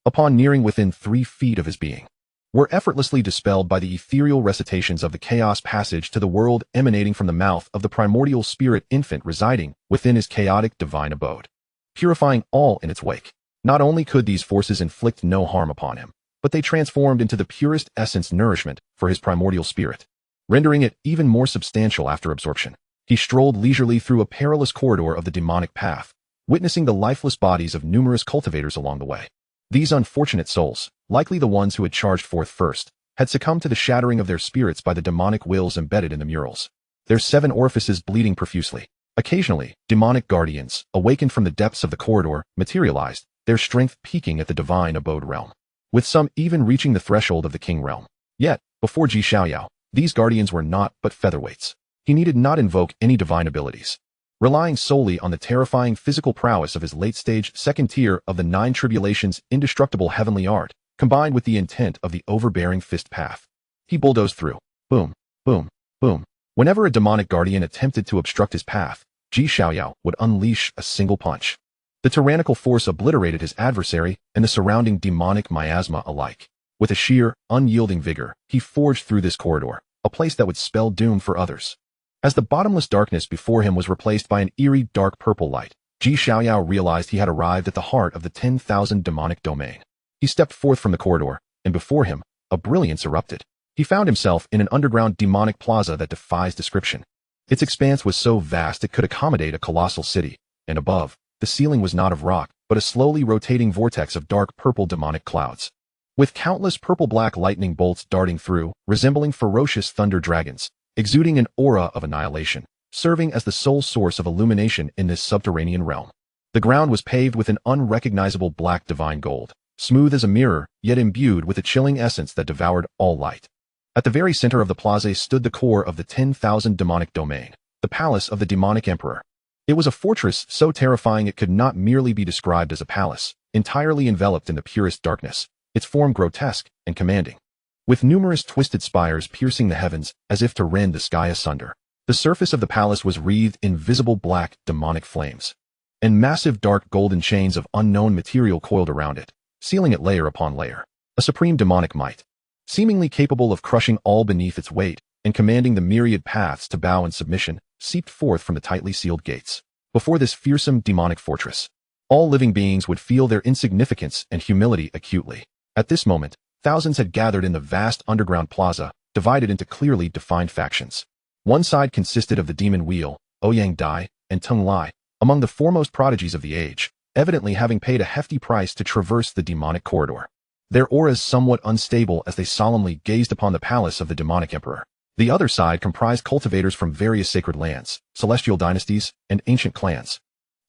upon nearing within 3 feet of his being, were effortlessly dispelled by the ethereal recitations of the chaos passage to the world emanating from the mouth of the primordial spirit infant residing within his chaotic divine abode, purifying all in its wake. Not only could these forces inflict no harm upon him, but they transformed into the purest essence nourishment for his primordial spirit, rendering it even more substantial after absorption. He strolled leisurely through a perilous corridor of the demonic path, witnessing the lifeless bodies of numerous cultivators along the way. These unfortunate souls, likely the ones who had charged forth first, had succumbed to the shattering of their spirits by the demonic wills embedded in the murals, their 7 orifices bleeding profusely. Occasionally, demonic guardians, awakened from the depths of the corridor, materialized, their strength peaking at the divine abode realm, with some even reaching the threshold of the king realm. Yet, before Xiaoyao, these guardians were naught but featherweights. He needed not invoke any divine abilities. Relying solely on the terrifying physical prowess of his late-stage second tier of the 9 tribulations indestructible heavenly art, combined with the intent of the overbearing fist path, he bulldozed through. Boom, boom, boom. Whenever a demonic guardian attempted to obstruct his path, Xiaoyao would unleash a single punch. The tyrannical force obliterated his adversary and the surrounding demonic miasma alike. With a sheer, unyielding vigor, he forged through this corridor, a place that would spell doom for others. As the bottomless darkness before him was replaced by an eerie dark purple light, Xiaoyao realized he had arrived at the heart of the 10,000 demonic domain. He stepped forth from the corridor, and before him, a brilliance erupted. He found himself in an underground demonic plaza that defies description. Its expanse was so vast it could accommodate a colossal city, and above, the ceiling was not of rock, but a slowly rotating vortex of dark purple demonic clouds, with countless purple-black lightning bolts darting through, resembling ferocious thunder dragons, exuding an aura of annihilation, serving as the sole source of illumination in this subterranean realm. The ground was paved with an unrecognizable black divine gold, smooth as a mirror, yet imbued with a chilling essence that devoured all light. At the very center of the plaza stood the core of the 10,000 demonic domain, the palace of the demonic emperor. It was a fortress so terrifying it could not merely be described as a palace, entirely enveloped in the purest darkness, its form grotesque and commanding, with numerous twisted spires piercing the heavens as if to rend the sky asunder. The surface of the palace was wreathed in visible black, demonic flames, and massive dark golden chains of unknown material coiled around it, sealing it layer upon layer. A supreme demonic might, seemingly capable of crushing all beneath its weight and commanding the myriad paths to bow in submission, seeped forth from the tightly sealed gates. Before this fearsome demonic fortress, all living beings would feel their insignificance and humility acutely. At this moment, thousands had gathered in the vast underground plaza, divided into clearly defined factions. One side consisted of the demon wheel, Ouyang Dai, and Tung Lai, among the foremost prodigies of the age, evidently having paid a hefty price to traverse the demonic corridor, their auras somewhat unstable as they solemnly gazed upon the palace of the demonic emperor. The other side comprised cultivators from various sacred lands, celestial dynasties, and ancient clans.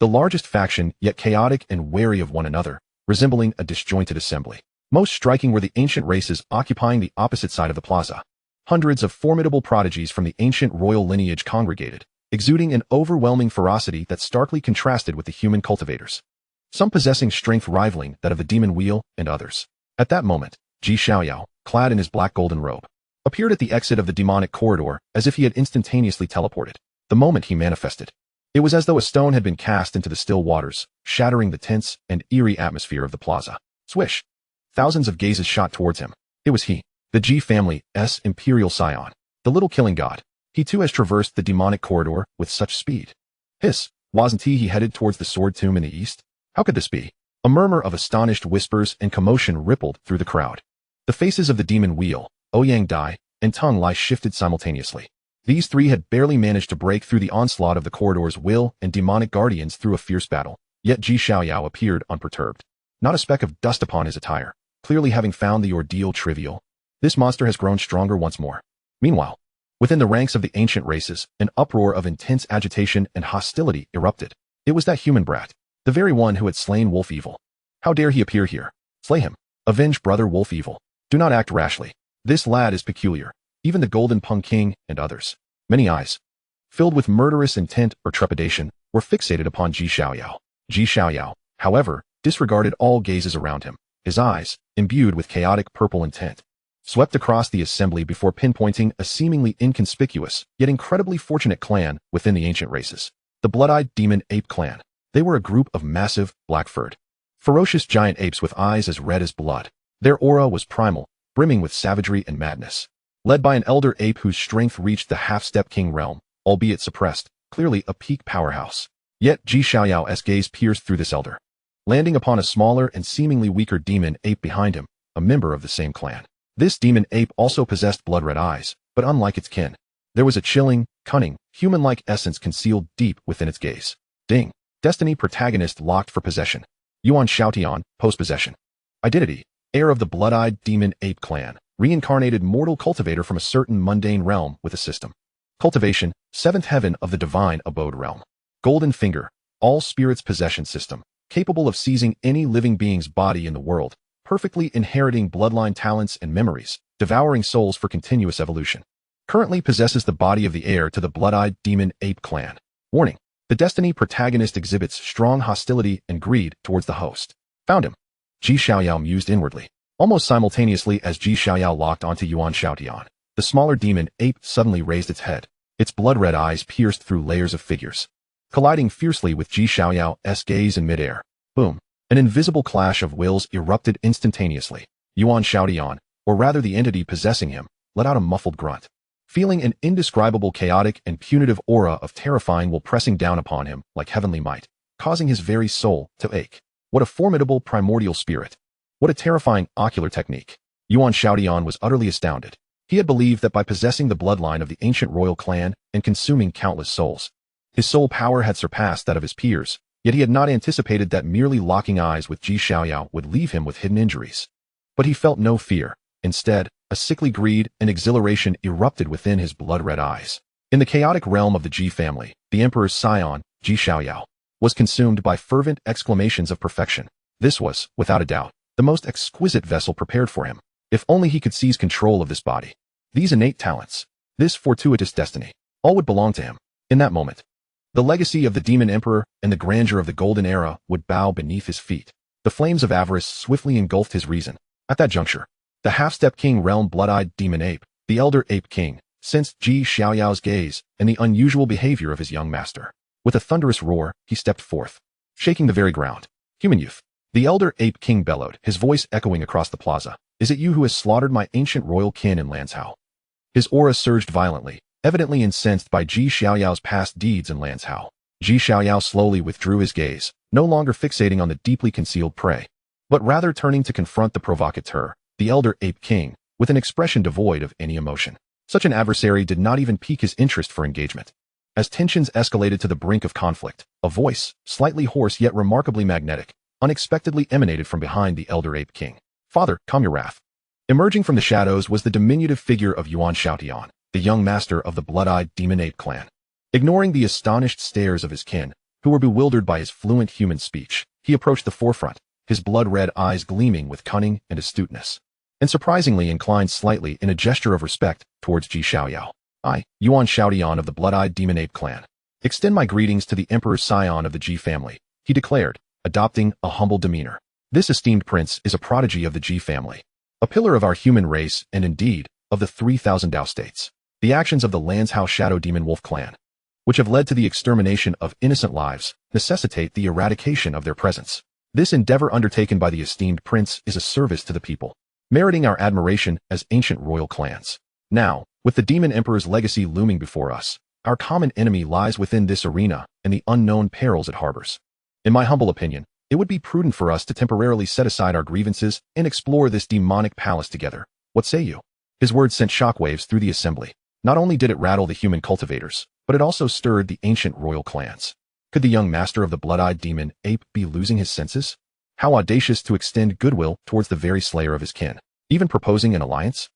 The largest faction, yet chaotic and wary of one another, resembling a disjointed assembly. Most striking were the ancient races occupying the opposite side of the plaza. Hundreds of formidable prodigies from the ancient royal lineage congregated, exuding an overwhelming ferocity that starkly contrasted with the human cultivators, some possessing strength rivaling that of the demon wheel, and others. At that moment, Xiaoyao, clad in his black golden robe, appeared at the exit of the demonic corridor as if he had instantaneously teleported. The moment he manifested, it was as though a stone had been cast into the still waters, shattering the tense and eerie atmosphere of the plaza. Swish! Thousands of gazes shot towards him. It was he, the G family's imperial scion, the little killing god. He too has traversed the demonic corridor with such speed. Hiss! Wasn't he headed towards the sword tomb in the east? How could this be? A murmur of astonished whispers and commotion rippled through the crowd. The faces of the demon wheel, Ouyang Dai, and Tung Lai shifted simultaneously. These three had barely managed to break through the onslaught of the corridor's will and demonic guardians through a fierce battle, yet Xiaoyao appeared unperturbed. Not a speck of dust upon his attire, clearly having found the ordeal trivial. This monster has grown stronger once more. Meanwhile, within the ranks of the ancient races, an uproar of intense agitation and hostility erupted. It was that human brat, the very one who had slain Wolf Evil. How dare he appear here? Slay him. Avenge brother Wolf Evil. Do not act rashly. This lad is peculiar. Even the Golden Pung King and others. Many eyes, filled with murderous intent or trepidation, were fixated upon Xiaoyao. Xiaoyao, however, disregarded all gazes around him. His eyes, imbued with chaotic purple intent, swept across the assembly before pinpointing a seemingly inconspicuous, yet incredibly fortunate clan within the ancient races. The blood-eyed demon ape clan. They were a group of massive, black-furred, ferocious giant apes with eyes as red as blood. Their aura was primal, brimming with savagery and madness. Led by an elder ape whose strength reached the half-step king realm, albeit suppressed, clearly a peak powerhouse. Yet Xiaoyao's gaze pierced through this elder, landing upon a smaller and seemingly weaker demon ape behind him, a member of the same clan. This demon ape also possessed blood-red eyes, but unlike its kin, there was a chilling, cunning, human-like essence concealed deep within its gaze. Ding! Destiny protagonist locked for possession. Yuan Xiaotian, post-possession. Identity: heir of the blood-eyed demon ape clan, reincarnated mortal cultivator from a certain mundane realm with a system. Cultivation: seventh heaven of the divine abode realm. Golden finger: all spirits possession system, capable of seizing any living being's body in the world, perfectly inheriting bloodline talents and memories, devouring souls for continuous evolution. Currently possesses the body of the heir to the blood-eyed demon ape clan. Warning: the Destiny protagonist exhibits strong hostility and greed towards the host. Found him. Xiaoyao mused inwardly. Almost simultaneously as Xiaoyao locked onto Yuan Xiaotian, the smaller demon ape suddenly raised its head. Its blood-red eyes pierced through layers of figures, colliding fiercely with Xiaoyao's gaze in midair. Boom. An invisible clash of wills erupted instantaneously. Yuan Xiaotian, or rather the entity possessing him, let out a muffled grunt, feeling an indescribable chaotic and punitive aura of terrifying will pressing down upon him like heavenly might, causing his very soul to ache. What a formidable primordial spirit. What a terrifying ocular technique. Yuan Xiaotian was utterly astounded. He had believed that by possessing the bloodline of the ancient royal clan and consuming countless souls, his soul power had surpassed that of his peers, yet he had not anticipated that merely locking eyes with Xiaoyao would leave him with hidden injuries. But he felt no fear. Instead, a sickly greed and exhilaration erupted within his blood-red eyes. In the chaotic realm of the Ji family, the emperor's scion, Xiaoyao, was consumed by fervent exclamations of perfection. This was, without a doubt, the most exquisite vessel prepared for him. If only he could seize control of this body. These innate talents, this fortuitous destiny, all would belong to him. In that moment, the legacy of the demon emperor and the grandeur of the golden era would bow beneath his feet. The flames of avarice swiftly engulfed his reason. At that juncture, the half-step king realm blood-eyed demon ape, the elder ape king, sensed Xiaoyao's gaze and the unusual behavior of his young master. With a thunderous roar, he stepped forth, shaking the very ground. Human youth. The elder ape king bellowed, his voice echoing across the plaza. Is it you who has slaughtered my ancient royal kin in Lanzhou? His aura surged violently, evidently incensed by Xiaoyao's past deeds in Lanzhou. Xiaoyao slowly withdrew his gaze, no longer fixating on the deeply concealed prey, but rather turning to confront the provocateur, the elder ape king, with an expression devoid of any emotion. Such an adversary did not even pique his interest for engagement. As tensions escalated to the brink of conflict, a voice, slightly hoarse yet remarkably magnetic, unexpectedly emanated from behind the elder ape king. Father, calm your wrath. Emerging from the shadows was the diminutive figure of Yuan Xiaotian, the young master of the blood-eyed demon ape clan. Ignoring the astonished stares of his kin, who were bewildered by his fluent human speech, he approached the forefront, his blood-red eyes gleaming with cunning and astuteness, and surprisingly inclined slightly in a gesture of respect towards Xiaoyao. I, Yuan Xiaotian of the blood-eyed demon ape clan, extend my greetings to the emperor's scion of the Ji family, he declared, adopting a humble demeanor. This esteemed prince is a prodigy of the Ji family, a pillar of our human race and indeed, of the 3,000 Dao States. The actions of the Lanzhou Shadow Demon Wolf clan, which have led to the extermination of innocent lives, necessitate the eradication of their presence. This endeavor undertaken by the esteemed prince is a service to the people, meriting our admiration as ancient royal clans. Now, with the demon emperor's legacy looming before us, our common enemy lies within this arena and the unknown perils it harbors. In my humble opinion, it would be prudent for us to temporarily set aside our grievances and explore this demonic palace together. What say you? His words sent shockwaves through the assembly. Not only did it rattle the human cultivators, but it also stirred the ancient royal clans. Could the young master of the blood-eyed demon ape be losing his senses? How audacious to extend goodwill towards the very slayer of his kin, even proposing an alliance?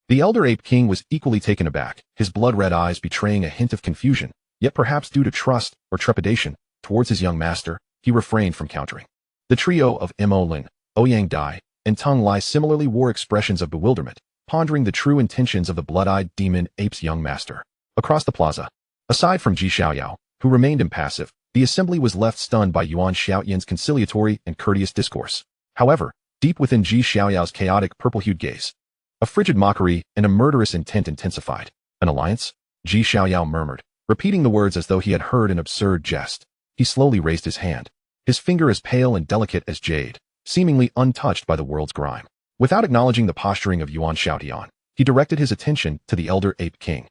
The elder ape king was equally taken aback, his blood-red eyes betraying a hint of confusion, yet perhaps due to trust or trepidation towards his young master, he refrained from countering. The trio of Mo Lin, Ouyang Dai, and Tung Lai similarly wore expressions of bewilderment, pondering the true intentions of the blood-eyed demon ape's young master. Across the plaza, aside from Xiaoyao, who remained impassive, the assembly was left stunned by Yuan Xiaotian's conciliatory and courteous discourse. However, deep within Xiaoyao's chaotic purple-hued gaze, a frigid mockery and a murderous intent intensified. An alliance? Xiaoyao murmured, repeating the words as though he had heard an absurd jest. He slowly raised his hand, his finger as pale and delicate as jade, seemingly untouched by the world's grime. Without acknowledging the posturing of Yuan Xiaotian, he directed his attention to the elder ape king,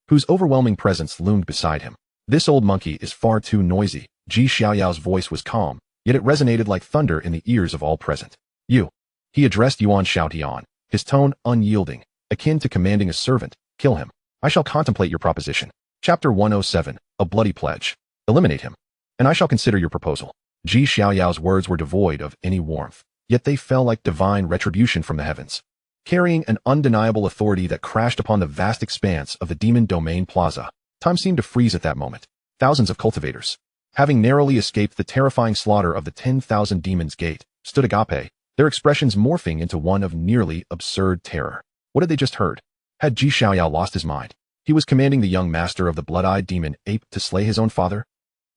whose overwhelming presence loomed beside him. This old monkey is far too noisy. Xiaoyao's voice was calm, yet it resonated like thunder in the ears of all present. You. He addressed Yuan Xiaotian, his tone unyielding, akin to commanding a servant. Kill him. I shall contemplate your proposition. Chapter 107, A Bloody Pledge. Eliminate him, and I shall consider your proposal. Xiaoyao's words were devoid of any warmth. yet they fell like divine retribution from the heavens, carrying an undeniable authority that crashed upon the vast expanse of the demon domain plaza. Time seemed to freeze at that moment. Thousands of cultivators, having narrowly escaped the terrifying slaughter of the 10,000 demons gate, stood agape, their expressions morphing into one of nearly absurd terror. What had they just heard? Had Xiaoyao lost his mind? He was commanding the young master of the blood-eyed demon ape to slay his own father?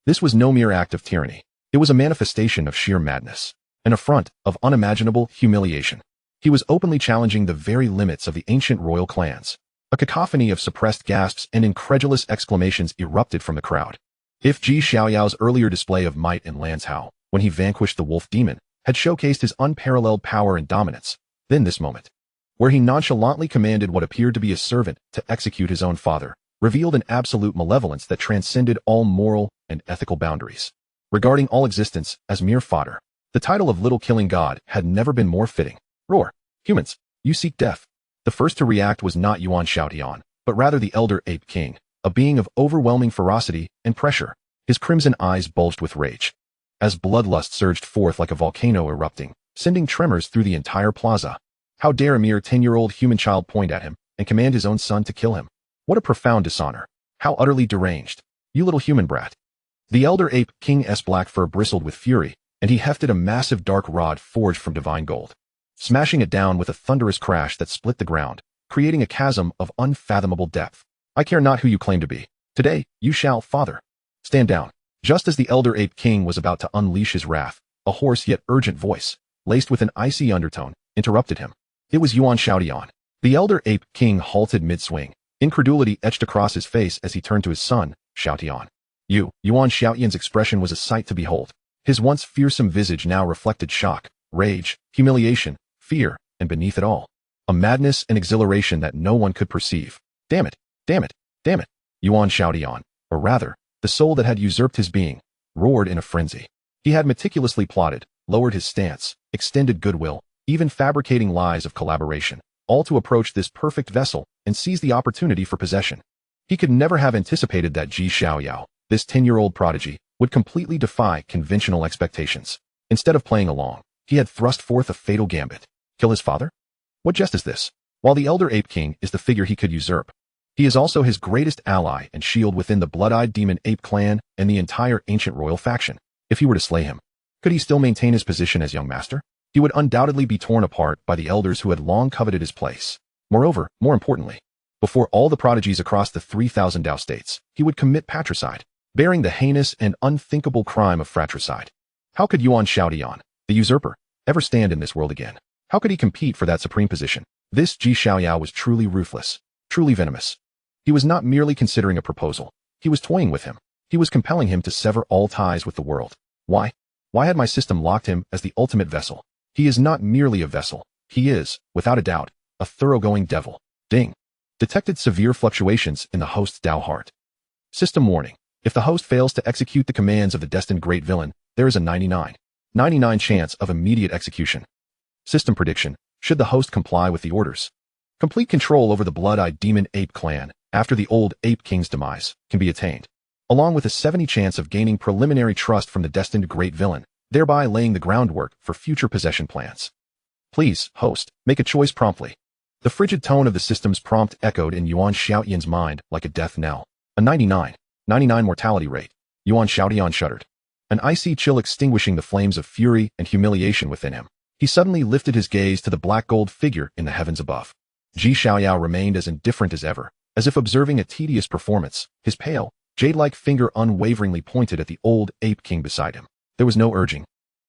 This was no mere act of tyranny. It was a manifestation of sheer madness, an affront of unimaginable humiliation. He was openly challenging the very limits of the ancient royal clans. A cacophony of suppressed gasps and incredulous exclamations erupted from the crowd. If Xiaoyao's earlier display of might in Lanzhou, when he vanquished the wolf demon, had showcased his unparalleled power and dominance, then this moment, where he nonchalantly commanded what appeared to be a servant to execute his own father, revealed an absolute malevolence that transcended all moral and ethical boundaries. Regarding all existence as mere fodder, the title of Little Killing God had never been more fitting. Roar! Humans, you seek death. The first to react was not Yuan Shaotian, but rather the Elder Ape King, a being of overwhelming ferocity and pressure. His crimson eyes bulged with rage, as bloodlust surged forth like a volcano erupting, sending tremors through the entire plaza. How dare a mere 10-year-old human child point at him and command his own son to kill him? What a profound dishonor. How utterly deranged. You little human brat. The Elder Ape King's black fur bristled with fury, and he hefted a massive dark rod forged from divine gold, smashing it down with a thunderous crash that split the ground, creating a chasm of unfathomable depth. I care not who you claim to be. Today, you shall, father. Stand down. Just as the Elder Ape King was about to unleash his wrath, a hoarse yet urgent voice, laced with an icy undertone, interrupted him. It was Yuan Shaotian. The Elder Ape King halted mid-swing, incredulity etched across his face as he turned to his son, Shaotian. Yuan Shaotian's expression was a sight to behold. His once fearsome visage now reflected shock, rage, humiliation, fear, and beneath it all, a madness and exhilaration that no one could perceive. Damn it, damn it, damn it. Yuan Shaotian, or rather, the soul that had usurped his being, roared in a frenzy. He had meticulously plotted, lowered his stance, extended goodwill, even fabricating lies of collaboration, all to approach this perfect vessel and seize the opportunity for possession. He could never have anticipated that Xiaoyao, this 10-year-old prodigy, would completely defy conventional expectations. Instead of playing along, he had thrust forth a fatal gambit. Kill his father? What jest is this? While the Elder Ape King is the figure he could usurp, he is also his greatest ally and shield within the blood-eyed demon ape clan and the entire ancient royal faction. If he were to slay him, could he still maintain his position as young master? He would undoubtedly be torn apart by the elders who had long coveted his place. Moreover, more importantly, before all the prodigies across the 3,000 Dao States, he would commit patricide, bearing the heinous and unthinkable crime of fratricide. How could Yuan Shaotian, the usurper, ever stand in this world again? How could he compete for that supreme position? This Xiaoyao was truly ruthless, truly venomous. He was not merely considering a proposal. He was toying with him. He was compelling him to sever all ties with the world. Why? Why had my system locked him as the ultimate vessel? He is not merely a vessel. He is, without a doubt, a thoroughgoing devil. Ding. Detected severe fluctuations in the host's Dao heart. System warning. If the host fails to execute the commands of the destined great villain, there is a 99 chance of immediate execution. System prediction. Should the host comply with the orders, complete control over the blood-eyed demon ape clan after the old ape king's demise can be attained, along with a 70 chance of gaining preliminary trust from the destined great villain, thereby laying the groundwork for future possession plans. Please, host, make a choice promptly. The frigid tone of the system's prompt echoed in Yuan Shaotian's mind like a death knell. A 99 mortality rate. Yuan Shaotian shuddered, an icy chill extinguishing the flames of fury and humiliation within him. He suddenly lifted his gaze to the black gold figure in the heavens above. Xiaoyao remained as indifferent as ever, as if observing a tedious performance, his pale, jade-like finger unwaveringly pointed at the old ape king beside him. There was no urging,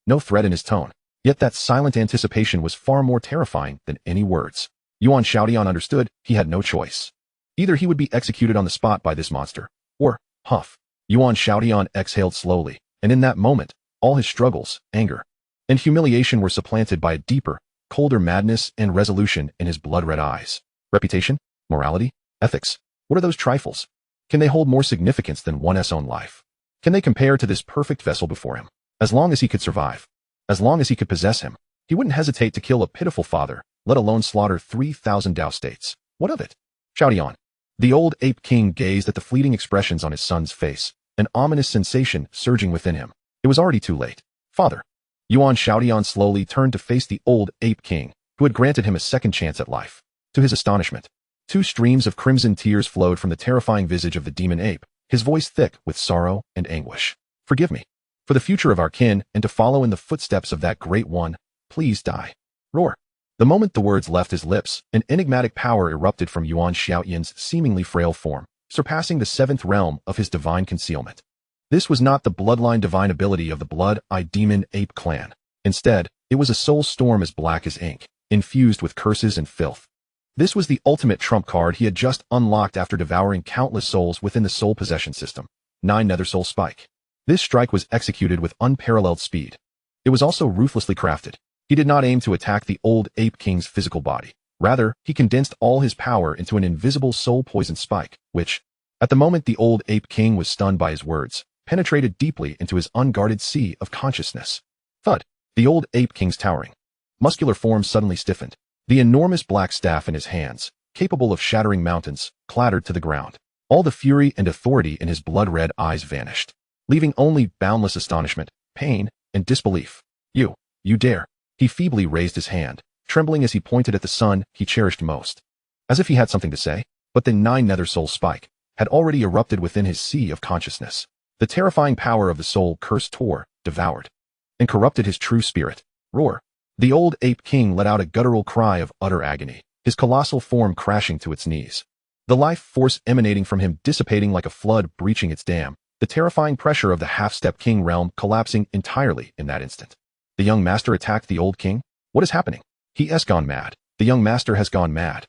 no threat in his tone, yet that silent anticipation was far more terrifying than any words. Yuan Shaotian understood he had no choice. Either he would be executed on the spot by this monster, or, huff. Yuan Shaotian exhaled slowly, and in that moment, all his struggles, anger, and humiliation were supplanted by a deeper, colder madness and resolution in his blood-red eyes. Reputation? Morality? Ethics? What are those trifles? Can they hold more significance than one's own life? Can they compare to this perfect vessel before him? As long as he could survive, as long as he could possess him, he wouldn't hesitate to kill a pitiful father, let alone slaughter 3,000 Dao States. What of it? Shaotian. The old ape king gazed at the fleeting expressions on his son's face, an ominous sensation surging within him. It was already too late. Father. Yuan Xiaotian slowly turned to face the old ape king, who had granted him a second chance at life. To his astonishment, 2 streams of crimson tears flowed from the terrifying visage of the demon ape, his voice thick with sorrow and anguish. Forgive me. For the future of our kin and to follow in the footsteps of that great one, please die. Roar. The moment the words left his lips, an enigmatic power erupted from Yuan Xiaotian's seemingly frail form, surpassing the 7th realm of his divine concealment. This was not the bloodline divine ability of the blood-eyed demon ape clan. Instead, it was a soul storm as black as ink, infused with curses and filth. This was the ultimate trump card he had just unlocked after devouring countless souls within the soul possession system, 9 Nether Soul Spike. This strike was executed with unparalleled speed. It was also ruthlessly crafted. He did not aim to attack the old ape king's physical body. Rather, he condensed all his power into an invisible soul poison spike, which, at the moment the old ape king was stunned by his words, penetrated deeply into his unguarded sea of consciousness. Thud. The old ape king's towering, muscular form suddenly stiffened. The enormous black staff in his hands, capable of shattering mountains, clattered to the ground. All the fury and authority in his blood-red eyes vanished, leaving only boundless astonishment, pain, and disbelief. You dare. He feebly raised his hand, trembling as he pointed at the son he cherished most. As if he had something to say, but the 9 Nether Soul Spike had already erupted within his sea of consciousness. The terrifying power of the soul curse tore, devoured, and corrupted his true spirit. Roar. The old ape king let out a guttural cry of utter agony, his colossal form crashing to its knees. The life force emanating from him dissipating like a flood breaching its dam, the terrifying pressure of the half-step king realm collapsing entirely in that instant. The young master attacked the old king? What is happening? He has gone mad. The young master has gone mad.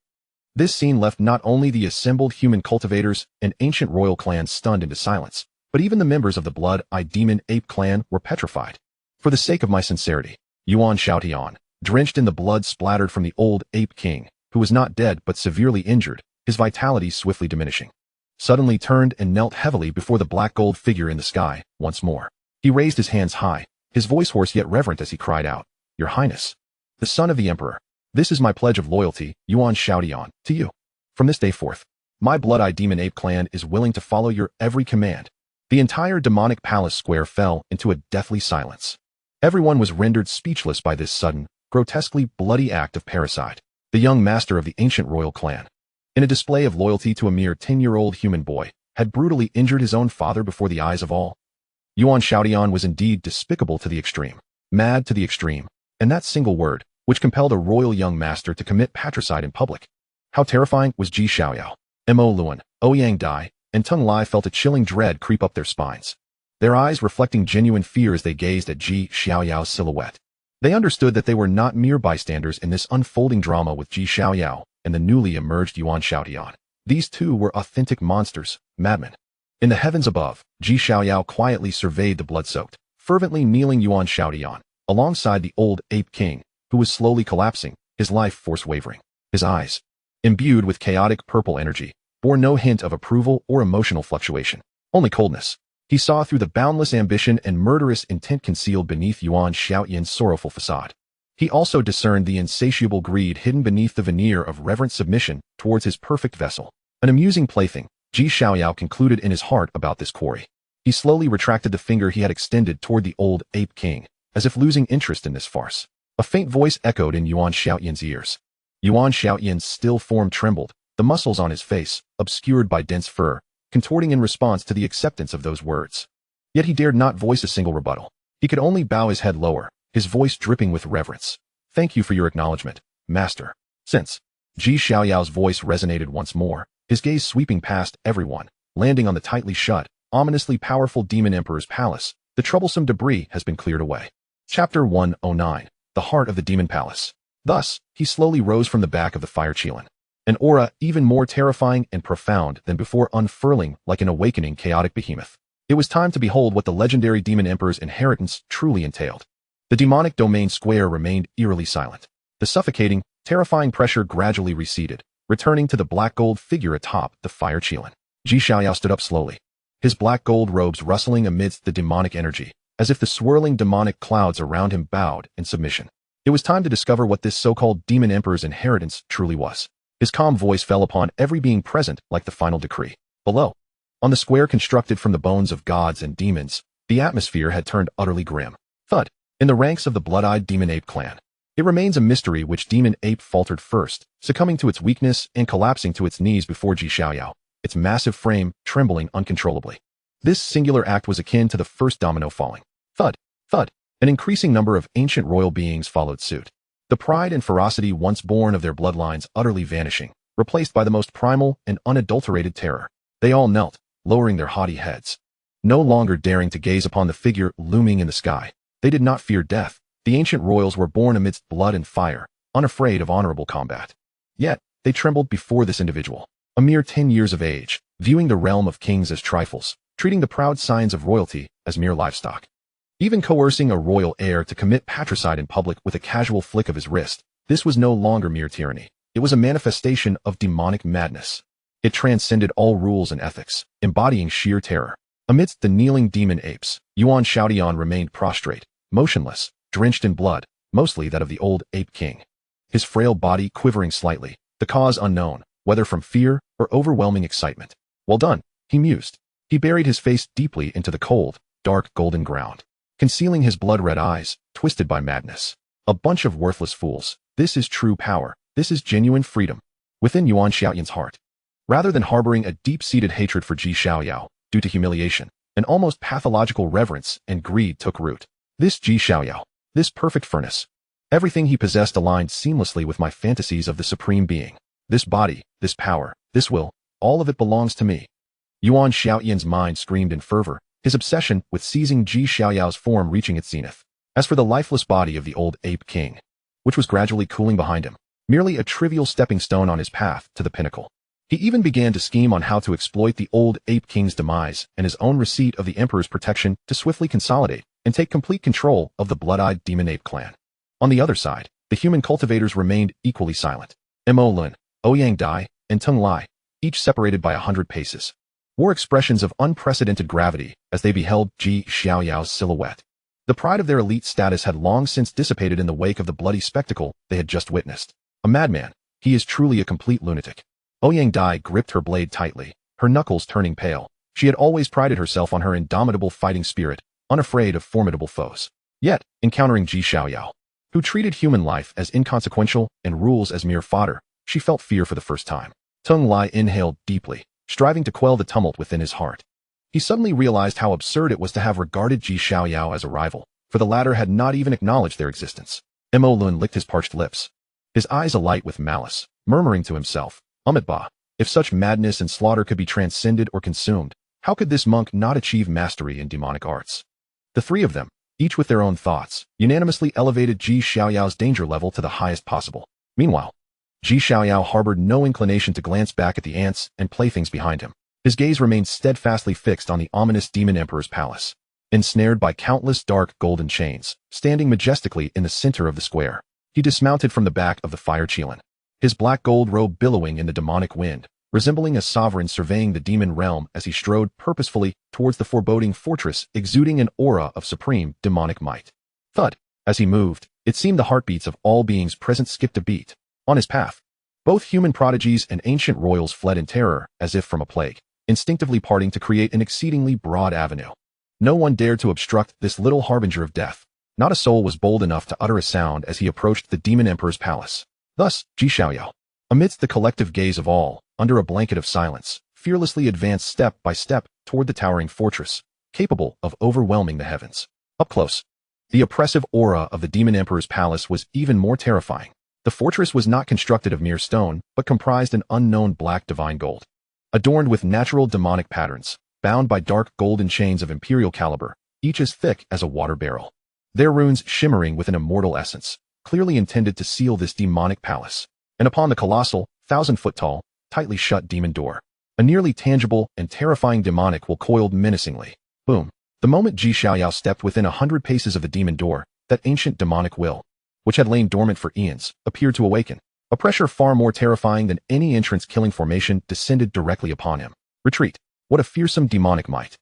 This scene left not only the assembled human cultivators and ancient royal clans stunned into silence, but even the members of the blood-eyed demon ape clan were petrified. For the sake of my sincerity, Yuan Xiaotian, drenched in the blood splattered from the old ape king, who was not dead but severely injured, his vitality swiftly diminishing, suddenly turned and knelt heavily before the black gold figure in the sky, once more. He raised his hands high, his voice hoarse yet reverent as he cried out, Your Highness, the son of the Emperor, this is my pledge of loyalty, Yuan Xiaotian, to you. From this day forth, my blood-eyed demon ape clan is willing to follow your every command. The entire demonic palace square fell into a deathly silence. Everyone was rendered speechless by this sudden, grotesquely bloody act of parricide. The young master of the ancient royal clan, in a display of loyalty to a mere 10-year-old human boy, had brutally injured his own father before the eyes of all. Yuan Xiaotian was indeed despicable to the extreme, mad to the extreme, and that single word, which compelled a royal young master to commit patricide in public. How terrifying was Ji Xiaoyao, Mo Luan, Ouyang Dai, and Tung Lai felt a chilling dread creep up their spines, their eyes reflecting genuine fear as they gazed at Ji Xiaoyao's silhouette. They understood that they were not mere bystanders in this unfolding drama with Ji Xiaoyao and the newly emerged Yuan Xiaotian. These two were authentic monsters, madmen. In the heavens above, Ji Xiaoyao quietly surveyed the blood-soaked, fervently kneeling Yuan Xiaotian, alongside the old ape king, who was slowly collapsing, his life force wavering. His eyes, imbued with chaotic purple energy, bore no hint of approval or emotional fluctuation, only coldness. He saw through the boundless ambition and murderous intent concealed beneath Yuan Xiaotian's sorrowful facade. He also discerned the insatiable greed hidden beneath the veneer of reverent submission towards his perfect vessel. An amusing plaything, Ji Xiaoyao concluded in his heart about this quarry. He slowly retracted the finger he had extended toward the old ape king, as if losing interest in this farce. A faint voice echoed in Yuan Xiaotian's ears. Yuan Xiaotian's still form trembled, the muscles on his face, obscured by dense fur, contorting in response to the acceptance of those words. Yet he dared not voice a single rebuttal. He could only bow his head lower, his voice dripping with reverence. Thank you for your acknowledgement, Master. Since Ji Xiaoyao's voice resonated once more, his gaze sweeping past everyone, landing on the tightly shut, ominously powerful Demon Emperor's palace, the troublesome debris has been cleared away. Chapter 109. The Heart of the Demon Palace. Thus, he slowly rose from the back of the fire Qilin, an aura even more terrifying and profound than before unfurling like an awakening chaotic behemoth. It was time to behold what the legendary Demon Emperor's inheritance truly entailed. The demonic domain square remained eerily silent. The suffocating, terrifying pressure gradually receded, returning to the black gold figure atop the fire Qilin. Ji Xiaoyao stood up slowly, his black gold robes rustling amidst the demonic energy, as if the swirling demonic clouds around him bowed in submission. It was time to discover what this so-called Demon Emperor's inheritance truly was. His calm voice fell upon every being present like the final decree. Below, on the square constructed from the bones of gods and demons, the atmosphere had turned utterly grim. Thud. In the ranks of the blood-eyed demon ape clan, it remains a mystery which demon ape faltered first, succumbing to its weakness and collapsing to its knees before Xiaoyao, its massive frame trembling uncontrollably. This singular act was akin to the first domino falling. Thud, thud. An increasing number of ancient royal beings followed suit. The pride and ferocity once born of their bloodlines utterly vanishing, replaced by the most primal and unadulterated terror. They all knelt, lowering their haughty heads, no longer daring to gaze upon the figure looming in the sky. They did not fear death. The ancient royals were born amidst blood and fire, unafraid of honorable combat. Yet, they trembled before this individual, a mere 10 years of age, viewing the realm of kings as trifles, treating the proud scions of royalty as mere livestock. Even coercing a royal heir to commit patricide in public with a casual flick of his wrist, this was no longer mere tyranny. It was a manifestation of demonic madness. It transcended all rules and ethics, embodying sheer terror. Amidst the kneeling demon apes, Yuan Shaodian remained prostrate, motionless, drenched in blood, mostly that of the old ape king. His frail body quivering slightly, the cause unknown, whether from fear or overwhelming excitement. Well done, he mused. He buried his face deeply into the cold, dark golden ground, concealing his blood-red eyes, twisted by madness. A bunch of worthless fools. This is true power. This is genuine freedom. Within Yuan Xiaoyan's heart, rather than harboring a deep-seated hatred for Xiaoyao, due to humiliation, an almost pathological reverence and greed took root. This Xiaoyao, this perfect furnace. Everything he possessed aligned seamlessly with my fantasies of the supreme being. This body, this power, this will, all of it belongs to me. Yuan Xiaoyan's mind screamed in fervor, his obsession with seizing Xiaoyao's form reaching its zenith. As for the lifeless body of the old ape king, which was gradually cooling behind him, merely a trivial stepping stone on his path to the pinnacle. He even began to scheme on how to exploit the old ape king's demise and his own receipt of the emperor's protection to swiftly consolidate and take complete control of the blood-eyed demon ape clan. On the other side, the human cultivators remained equally silent. Mo Lun, Ouyang Dai, and Tung Lai, each separated by 100 paces, wore expressions of unprecedented gravity as they beheld Xiaoyao's silhouette. The pride of their elite status had long since dissipated in the wake of the bloody spectacle they had just witnessed. A madman, he is truly a complete lunatic. Ouyang Dai gripped her blade tightly, her knuckles turning pale. She had always prided herself on her indomitable fighting spirit, unafraid of formidable foes. Yet, encountering Xiaoyao, who treated human life as inconsequential and rules as mere fodder, she felt fear for the first time. Tung Lai inhaled deeply, striving to quell the tumult within his heart. He suddenly realized how absurd it was to have regarded Xiaoyao as a rival, for the latter had not even acknowledged their existence. Mo Lun licked his parched lips, his eyes alight with malice, murmuring to himself, Amitabha, if such madness and slaughter could be transcended or consumed, how could this monk not achieve mastery in demonic arts? The three of them, each with their own thoughts, unanimously elevated Xiaoyao's danger level to the highest possible. Meanwhile, Xiaoyao harbored no inclination to glance back at the ants and playthings behind him. His gaze remained steadfastly fixed on the ominous demon emperor's palace, ensnared by countless dark golden chains, standing majestically in the center of the square. He dismounted from the back of the fire Qilin, his black gold robe billowing in the demonic wind, resembling a sovereign surveying the demon realm as he strode purposefully towards the foreboding fortress, exuding an aura of supreme demonic might. Thud. As he moved, it seemed the heartbeats of all beings present skipped a beat. On his path, both human prodigies and ancient royals fled in terror as if from a plague, instinctively parting to create an exceedingly broad avenue. No one dared to obstruct this little harbinger of death. Not a soul was bold enough to utter a sound as he approached the demon emperor's palace. Thus, Xiaoyao, amidst the collective gaze of all, under a blanket of silence, fearlessly advanced step by step toward the towering fortress, capable of overwhelming the heavens. Up close, the oppressive aura of the demon emperor's palace was even more terrifying. The fortress was not constructed of mere stone, but comprised an unknown black divine gold, adorned with natural demonic patterns, bound by dark golden chains of imperial caliber, each as thick as a water barrel. Their runes shimmering with an immortal essence, clearly intended to seal this demonic palace. And upon the colossal, 1,000-foot-tall, tightly shut demon door, a nearly tangible and terrifying demonic will coiled menacingly. Boom. The moment Xiaoyao stepped within 100 paces of the demon door, that ancient demonic will, which had lain dormant for eons, appeared to awaken. A pressure far more terrifying than any entrance-killing formation descended directly upon him. Retreat. What a fearsome demonic might.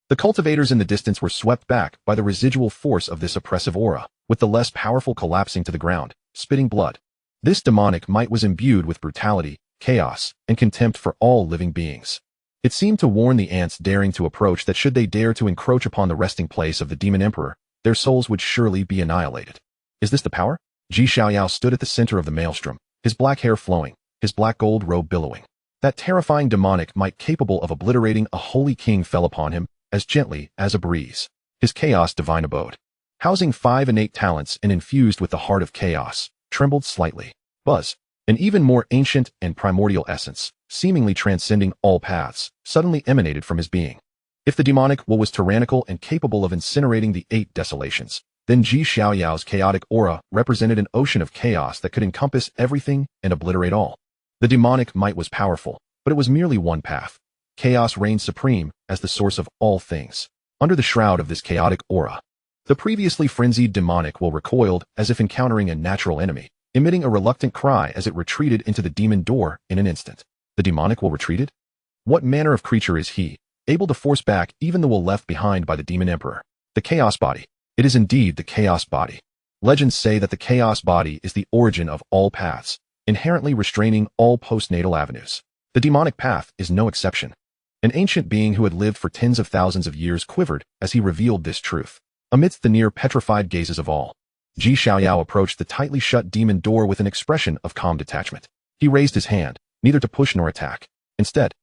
The cultivators in the distance were swept back by the residual force of this oppressive aura, with the less powerful collapsing to the ground, spitting blood. This demonic might was imbued with brutality, chaos, and contempt for all living beings. It seemed to warn the ants daring to approach that should they dare to encroach upon the resting place of the demon emperor, their souls would surely be annihilated. Is this the power? Xiaoyao stood at the center of the maelstrom, his black hair flowing, his black gold robe billowing. That terrifying demonic might capable of obliterating a holy king fell upon him, as gently as a breeze. His chaos divine abode, housing 5 innate talents and infused with the heart of chaos, trembled slightly. Buzz, an even more ancient and primordial essence, seemingly transcending all paths, suddenly emanated from his being. If the demonic will was tyrannical and capable of incinerating the 8 desolations, then Xiaoyao's chaotic aura represented an ocean of chaos that could encompass everything and obliterate all. The demonic might was powerful, but it was merely one path. Chaos reigned supreme as the source of all things. Under the shroud of this chaotic aura, the previously frenzied demonic will recoiled as if encountering a natural enemy, emitting a reluctant cry as it retreated into the demon door in an instant. The demonic will retreated? What manner of creature is he, able to force back even the will left behind by the demon emperor? The chaos body. It is indeed the chaos body. Legends say that the chaos body is the origin of all paths, inherently restraining all postnatal avenues. The demonic path is no exception. An ancient being who had lived for tens of thousands of years quivered as he revealed this truth. Amidst the near-petrified gazes of all, Xiaoyao approached the tightly shut demon door with an expression of calm detachment. He raised his hand, neither to push nor attack. Instead,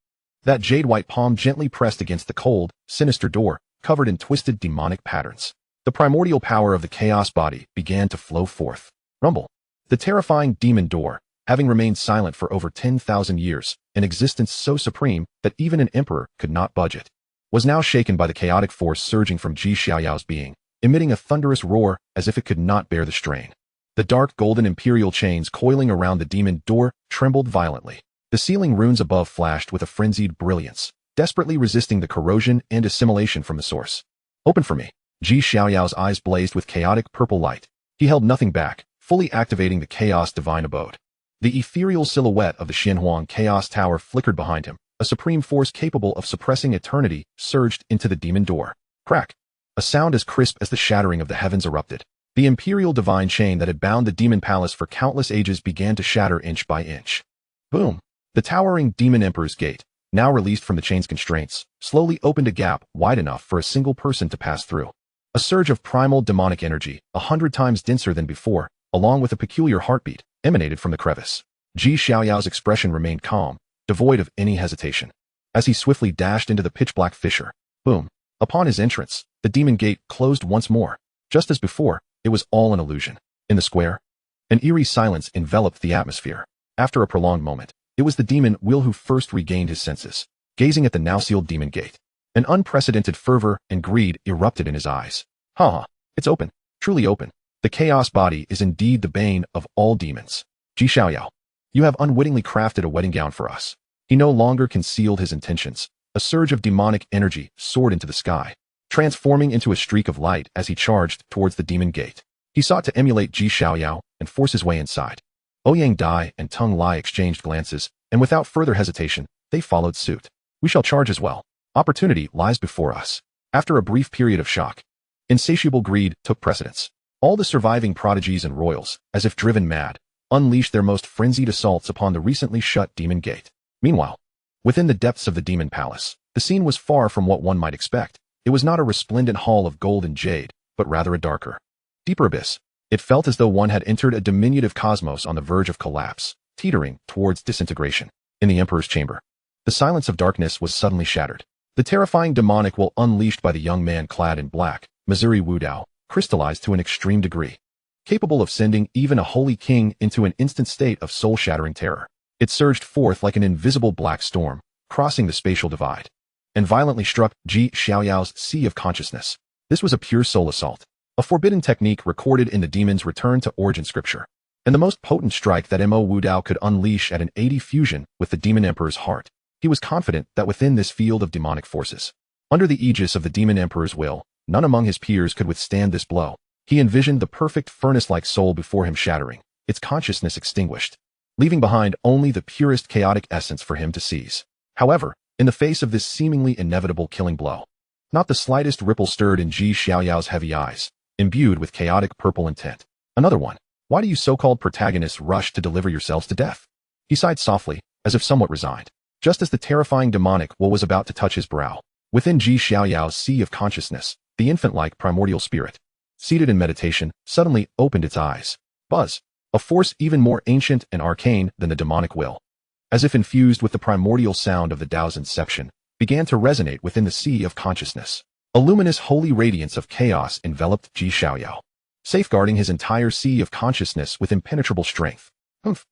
that jade-white palm gently pressed against the cold, sinister door, covered in twisted demonic patterns. The primordial power of the chaos body began to flow forth. Rumble. The terrifying demon door, having remained silent for over 10,000 years, an existence so supreme that even an emperor could not budge it, was now shaken by the chaotic force surging from Xiaoyao's being, emitting a thunderous roar as if it could not bear the strain. The dark golden imperial chains coiling around the demon door trembled violently. The ceiling runes above flashed with a frenzied brilliance, desperately resisting the corrosion and assimilation from the source. Open for me. Xiaoyao's eyes blazed with chaotic purple light. He held nothing back, fully activating the chaos divine abode. The ethereal silhouette of the Shenhuang Chaos Tower flickered behind him. A supreme force capable of suppressing eternity surged into the demon door. Crack! A sound as crisp as the shattering of the heavens erupted. The imperial divine chain that had bound the demon palace for countless ages began to shatter inch by inch. Boom! The towering demon emperor's gate, now released from the chain's constraints, slowly opened a gap wide enough for a single person to pass through. A surge of primal demonic energy, 100 times denser than before, along with a peculiar heartbeat, emanated from the crevice. Xiaoyao's expression remained calm, devoid of any hesitation, as he swiftly dashed into the pitch-black fissure. Boom! Upon his entrance, the demon gate closed once more. Just as before, it was all an illusion. In the square, an eerie silence enveloped the atmosphere. After a prolonged moment, it was the demon Will who first regained his senses, gazing at the now-sealed demon gate. An unprecedented fervor and greed erupted in his eyes. Ha! It's open, truly open. The chaos body is indeed the bane of all demons. Xiaoyao, you have unwittingly crafted a wedding gown for us. He no longer concealed his intentions. A surge of demonic energy soared into the sky, transforming into a streak of light as he charged towards the demon gate. He sought to emulate Xiaoyao and force his way inside. Ouyang Dai and Tung Lai exchanged glances, and without further hesitation, they followed suit. We shall charge as well. Opportunity lies before us. After a brief period of shock, insatiable greed took precedence. All the surviving prodigies and royals, as if driven mad, unleashed their most frenzied assaults upon the recently shut demon gate. Meanwhile, within the depths of the demon palace, the scene was far from what one might expect. It was not a resplendent hall of gold and jade, but rather a darker, deeper abyss. It felt as though one had entered a diminutive cosmos on the verge of collapse, teetering towards disintegration. In the emperor's chamber, the silence of darkness was suddenly shattered. The terrifying demonic will unleashed by the young man clad in black, Missouri Wudao, crystallized to an extreme degree, capable of sending even a holy king into an instant state of soul-shattering terror. It surged forth like an invisible black storm, crossing the spatial divide, and violently struck Xiaoyao's sea of consciousness. This was a pure soul assault, a forbidden technique recorded in the demon's return to origin scripture, and the most potent strike that Mo Wudao could unleash at an 80 fusion with the demon emperor's heart. He was confident that within this field of demonic forces, under the aegis of the demon emperor's will, none among his peers could withstand this blow. He envisioned the perfect furnace-like soul before him shattering, its consciousness extinguished, leaving behind only the purest chaotic essence for him to seize. However, in the face of this seemingly inevitable killing blow, not the slightest ripple stirred in Xiaoyao's heavy eyes, imbued with chaotic purple intent. Another one. Why do you so-called protagonists rush to deliver yourselves to death? He sighed softly, as if somewhat resigned. Just as the terrifying demonic will was about to touch his brow, within Xiaoyao's sea of consciousness, the infant-like primordial spirit, seated in meditation, suddenly opened its eyes. Buzz. A force even more ancient and arcane than the demonic will, as if infused with the primordial sound of the Tao's inception, began to resonate within the sea of consciousness. A luminous holy radiance of chaos enveloped Xiaoyao, safeguarding his entire sea of consciousness with impenetrable strength.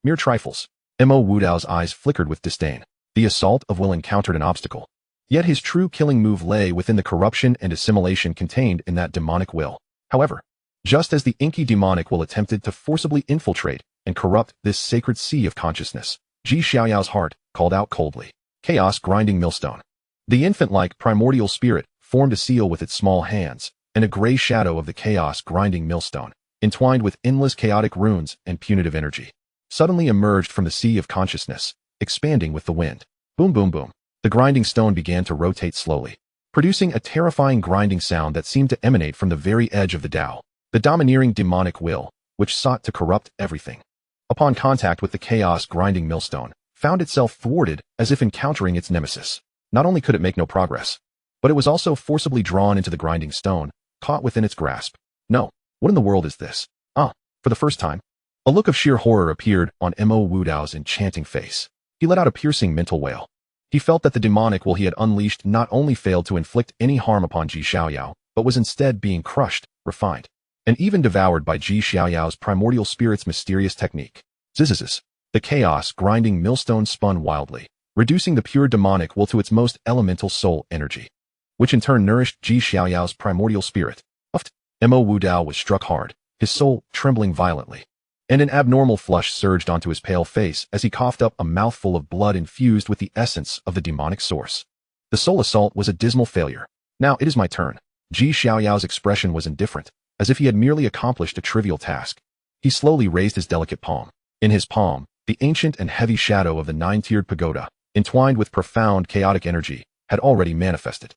Mere trifles. Manhwaedu's eyes flickered with disdain. The assault of will encountered an obstacle. Yet his true killing move lay within the corruption and assimilation contained in that demonic will. However, just as the inky demonic will attempted to forcibly infiltrate and corrupt this sacred sea of consciousness, Xiaoyao's heart called out coldly. Chaos grinding millstone. The infant-like primordial spirit formed a seal with its small hands, and a gray shadow of the chaos grinding millstone, entwined with endless chaotic runes and punitive energy, suddenly emerged from the sea of consciousness, expanding with the wind. Boom, boom, boom. The grinding stone began to rotate slowly, producing a terrifying grinding sound that seemed to emanate from the very edge of the Tao, the domineering demonic will, which sought to corrupt everything. Upon contact with the chaos grinding millstone, found itself thwarted as if encountering its nemesis. Not only could it make no progress, but it was also forcibly drawn into the grinding stone, caught within its grasp. No, what in the world is this? For the first time, a look of sheer horror appeared on Manhwaedu's enchanting face. He let out a piercing mental wail. He felt that the demonic will he had unleashed not only failed to inflict any harm upon Xiaoyao, but was instead being crushed, refined, and even devoured by Xiaoyao's primordial spirit's mysterious technique. Zzz. The chaos grinding millstone spun wildly, reducing the pure demonic will to its most elemental soul energy, which in turn nourished Xiaoyao's primordial spirit. Manhwaedu was struck hard, his soul trembling violently, and an abnormal flush surged onto his pale face as he coughed up a mouthful of blood infused with the essence of the demonic source. The soul assault was a dismal failure. Now it is my turn. Xiaoyao's expression was indifferent, as if he had merely accomplished a trivial task. He slowly raised his delicate palm. In his palm, the ancient and heavy shadow of the nine-tiered pagoda, entwined with profound chaotic energy, had already manifested.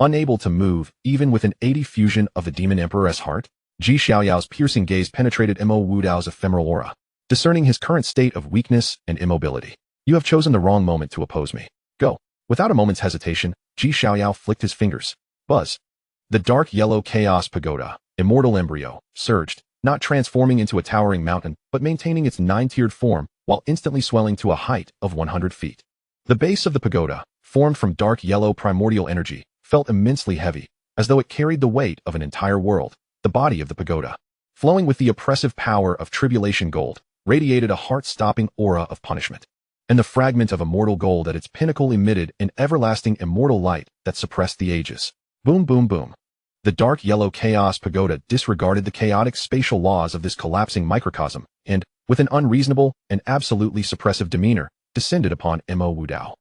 Unable to move, even with an 80 fusion of the demon emperor's heart, Xiaoyao's piercing gaze penetrated Manhwaedu's ephemeral aura, discerning his current state of weakness and immobility. You have chosen the wrong moment to oppose me. Go. Without a moment's hesitation, Xiaoyao flicked his fingers. Buzz. The dark yellow chaos pagoda, immortal embryo, surged, not transforming into a towering mountain, but maintaining its nine-tiered form while instantly swelling to a height of 100 feet. The base of the pagoda, formed from dark yellow primordial energy, felt immensely heavy, as though it carried the weight of an entire world. The body of the pagoda, flowing with the oppressive power of tribulation gold, radiated a heart-stopping aura of punishment, and the fragment of immortal gold at its pinnacle emitted an everlasting immortal light that suppressed the ages. Boom, boom, boom. The dark yellow chaos pagoda disregarded the chaotic spatial laws of this collapsing microcosm, and, with an unreasonable and absolutely suppressive demeanor, descended upon Manhwaedu.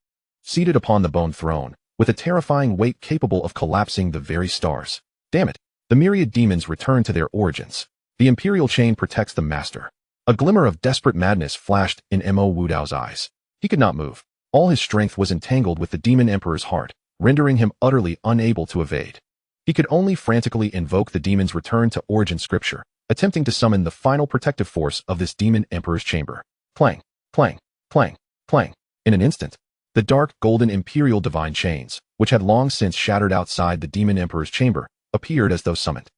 Seated upon the bone throne, with a terrifying weight capable of collapsing the very stars. Damn it. The myriad demons return to their origins. The imperial chain protects the master. A glimmer of desperate madness flashed in Manhwaedu's eyes. He could not move. All his strength was entangled with the demon emperor's heart, rendering him utterly unable to evade. He could only frantically invoke the demon's return to origin scripture, attempting to summon the final protective force of this demon emperor's chamber. Clang, clang, clang, clang. In an instant, the dark golden imperial divine chains, which had long since shattered outside the demon emperor's chamber, appeared as though summoned.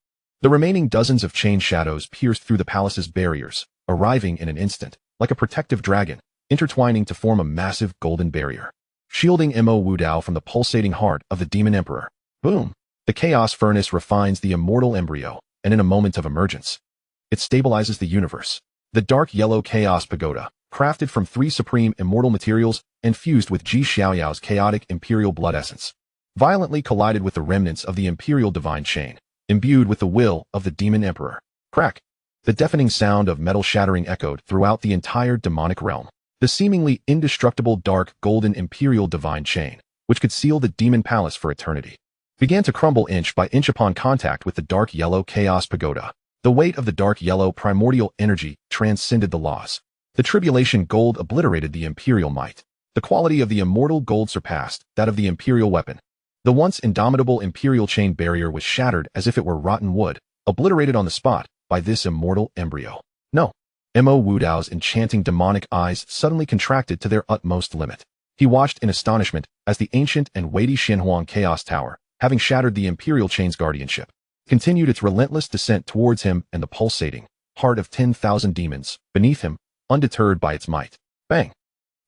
The remaining dozens of chain shadows pierced through the palace's barriers, arriving in an instant, like a protective dragon, intertwining to form a massive golden barrier, shielding Manhwaedu from the pulsating heart of the demon emperor. Boom! The chaos furnace refines the immortal embryo, and in a moment of emergence, it stabilizes the universe. The dark yellow chaos pagoda, crafted from 3 supreme immortal materials and fused with Xiaoyao's chaotic imperial blood essence, violently collided with the remnants of the imperial divine chain, imbued with the will of the demon emperor. Crack! The deafening sound of metal shattering echoed throughout the entire demonic realm. The seemingly indestructible dark golden imperial divine chain, which could seal the demon palace for eternity, began to crumble inch by inch upon contact with the dark yellow chaos pagoda. The weight of the dark yellow primordial energy transcended the laws. The tribulation gold obliterated the imperial might. The quality of the immortal gold surpassed that of the imperial weapon. The once indomitable imperial chain barrier was shattered as if it were rotten wood, obliterated on the spot by this immortal embryo. No. Manhwaedu's enchanting demonic eyes suddenly contracted to their utmost limit. He watched in astonishment as the ancient and weighty Shenhuang Chaos Tower, having shattered the imperial chain's guardianship, continued its relentless descent towards him and the pulsating heart of 10,000 demons beneath him, undeterred by its might. Bang!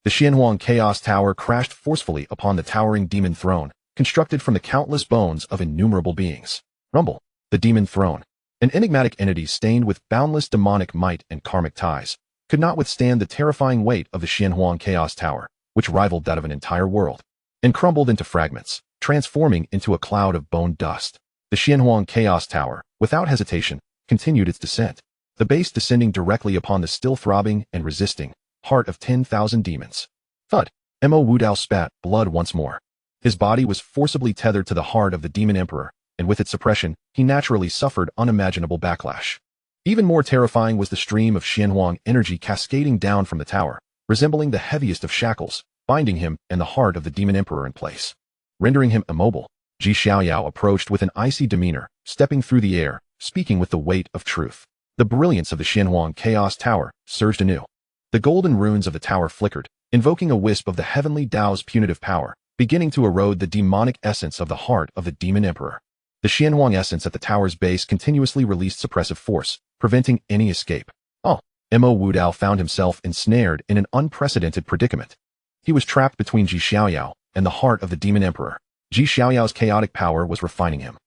The Xianhuang Chaos Tower crashed forcefully upon the towering demon throne, constructed from the countless bones of innumerable beings. Rumble! The demon throne, an enigmatic entity stained with boundless demonic might and karmic ties, could not withstand the terrifying weight of the Xianhuang Chaos Tower, which rivaled that of an entire world, and crumbled into fragments, transforming into a cloud of bone dust. The Xianhuang Chaos Tower, without hesitation, continued its descent, the base descending directly upon the still throbbing and resisting heart of 10,000 demons. Thud! Mo Wudao spat blood once more. His body was forcibly tethered to the heart of the demon emperor, and with its suppression, he naturally suffered unimaginable backlash. Even more terrifying was the stream of Xianhuang energy cascading down from the tower, resembling the heaviest of shackles, binding him and the heart of the demon emperor in place. Rendering him immobile, Xiaoyao approached with an icy demeanor, stepping through the air, speaking with the weight of truth. The brilliance of the Xianhuang Chaos Tower surged anew. The golden runes of the tower flickered, invoking a wisp of the heavenly Tao's punitive power, beginning to erode the demonic essence of the heart of the demon emperor. The Xianhuang essence at the tower's base continuously released suppressive force, preventing any escape. Mo Wudao found himself ensnared in an unprecedented predicament. He was trapped between Xiaoyao and the heart of the demon emperor. Xiaoyao's chaotic power was refining him.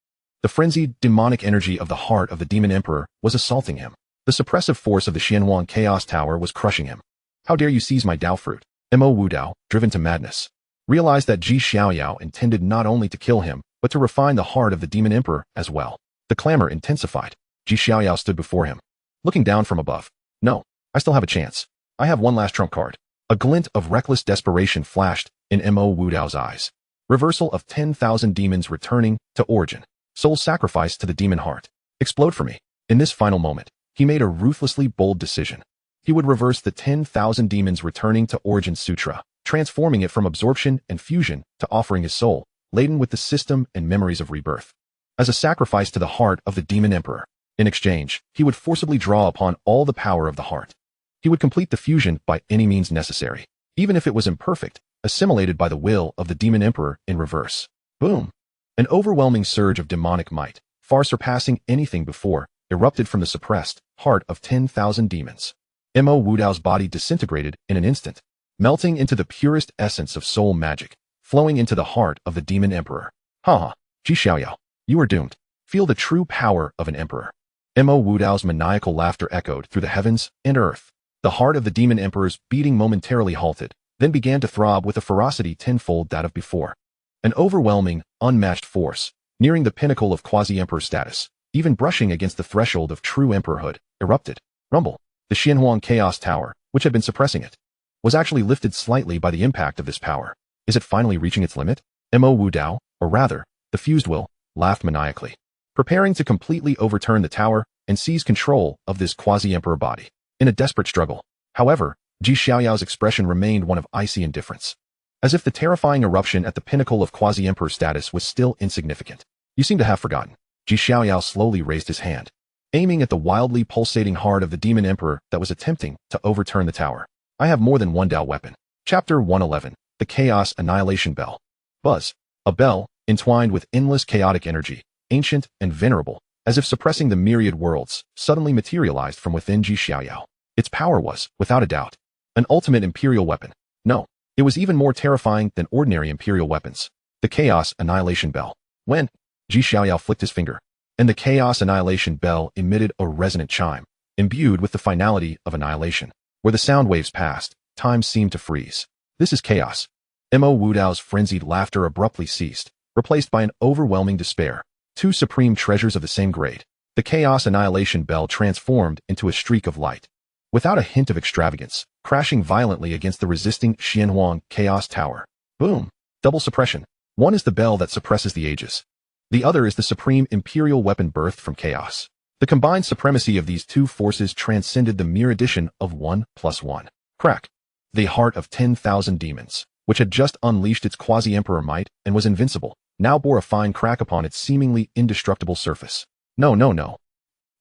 The frenzied, demonic energy of the heart of the demon emperor was assaulting him. The suppressive force of the Xianhuang Chaos Tower was crushing him. How dare you seize my Dao fruit? Mo Wudao, driven to madness, realized that Xiaoyao intended not only to kill him, but to refine the heart of the demon emperor as well. The clamor intensified. Xiaoyao stood before him, looking down from above. No, I still have a chance. I have one last trump card. A glint of reckless desperation flashed in Mo Wudao's eyes. Reversal of 10,000 demons returning to origin. Soul sacrifice to the demon heart. Explode for me. In this final moment, he made a ruthlessly bold decision. He would reverse the 10,000 demons returning to origin sutra, transforming it from absorption and fusion to offering his soul, laden with the system and memories of rebirth, as a sacrifice to the heart of the demon emperor. In exchange, he would forcibly draw upon all the power of the heart. He would complete the fusion by any means necessary, even if it was imperfect, assimilated by the will of the demon emperor in reverse. Boom! An overwhelming surge of demonic might, far surpassing anything before, erupted from the suppressed heart of 10,000 demons. Mo Wudao's body disintegrated in an instant, melting into the purest essence of soul magic, flowing into the heart of the demon emperor. Ha! Xiaoyao, you are doomed. Feel the true power of an emperor. Mo Wudao's maniacal laughter echoed through the heavens and earth. The heart of the demon emperor's beating momentarily halted, then began to throb with a ferocity tenfold that of before. An overwhelming, unmatched force, nearing the pinnacle of quasi-emperor status, even brushing against the threshold of true emperorhood, erupted. Rumble! The Xianhuang Chaos Tower, which had been suppressing it, was actually lifted slightly by the impact of this power. Is it finally reaching its limit? Mo Wudao, or rather, the fused will, laughed maniacally, preparing to completely overturn the tower and seize control of this quasi-emperor body. In a desperate struggle, however, Xiaoyao's expression remained one of icy indifference, as if the terrifying eruption at the pinnacle of quasi-emperor status was still insignificant. You seem to have forgotten. Xiaoyao slowly raised his hand, aiming at the wildly pulsating heart of the demon emperor that was attempting to overturn the tower. I have more than one Dao weapon. Chapter 111, The Chaos Annihilation Bell. Buzz. A bell, entwined with endless chaotic energy, ancient and venerable, as if suppressing the myriad worlds, suddenly materialized from within Xiaoyao. Its power was, without a doubt, an ultimate imperial weapon. No, it was even more terrifying than ordinary imperial weapons. The Chaos Annihilation Bell. When Xiaoyao flicked his finger, and the Chaos Annihilation Bell emitted a resonant chime, imbued with the finality of annihilation. Where the sound waves passed, time seemed to freeze. This is chaos. Mo Wudao's frenzied laughter abruptly ceased, replaced by an overwhelming despair. Two supreme treasures of the same grade. The Chaos Annihilation Bell transformed into a streak of light, without a hint of extravagance, crashing violently against the resisting Xianhuang Chaos Tower. Boom! Double suppression. One is the bell that suppresses the ages. The other is the supreme imperial weapon birthed from chaos. The combined supremacy of these two forces transcended the mere addition of 1 + 1. Crack! The heart of 10,000 demons, which had just unleashed its quasi-emperor might and was invincible, now bore a fine crack upon its seemingly indestructible surface. No. Mo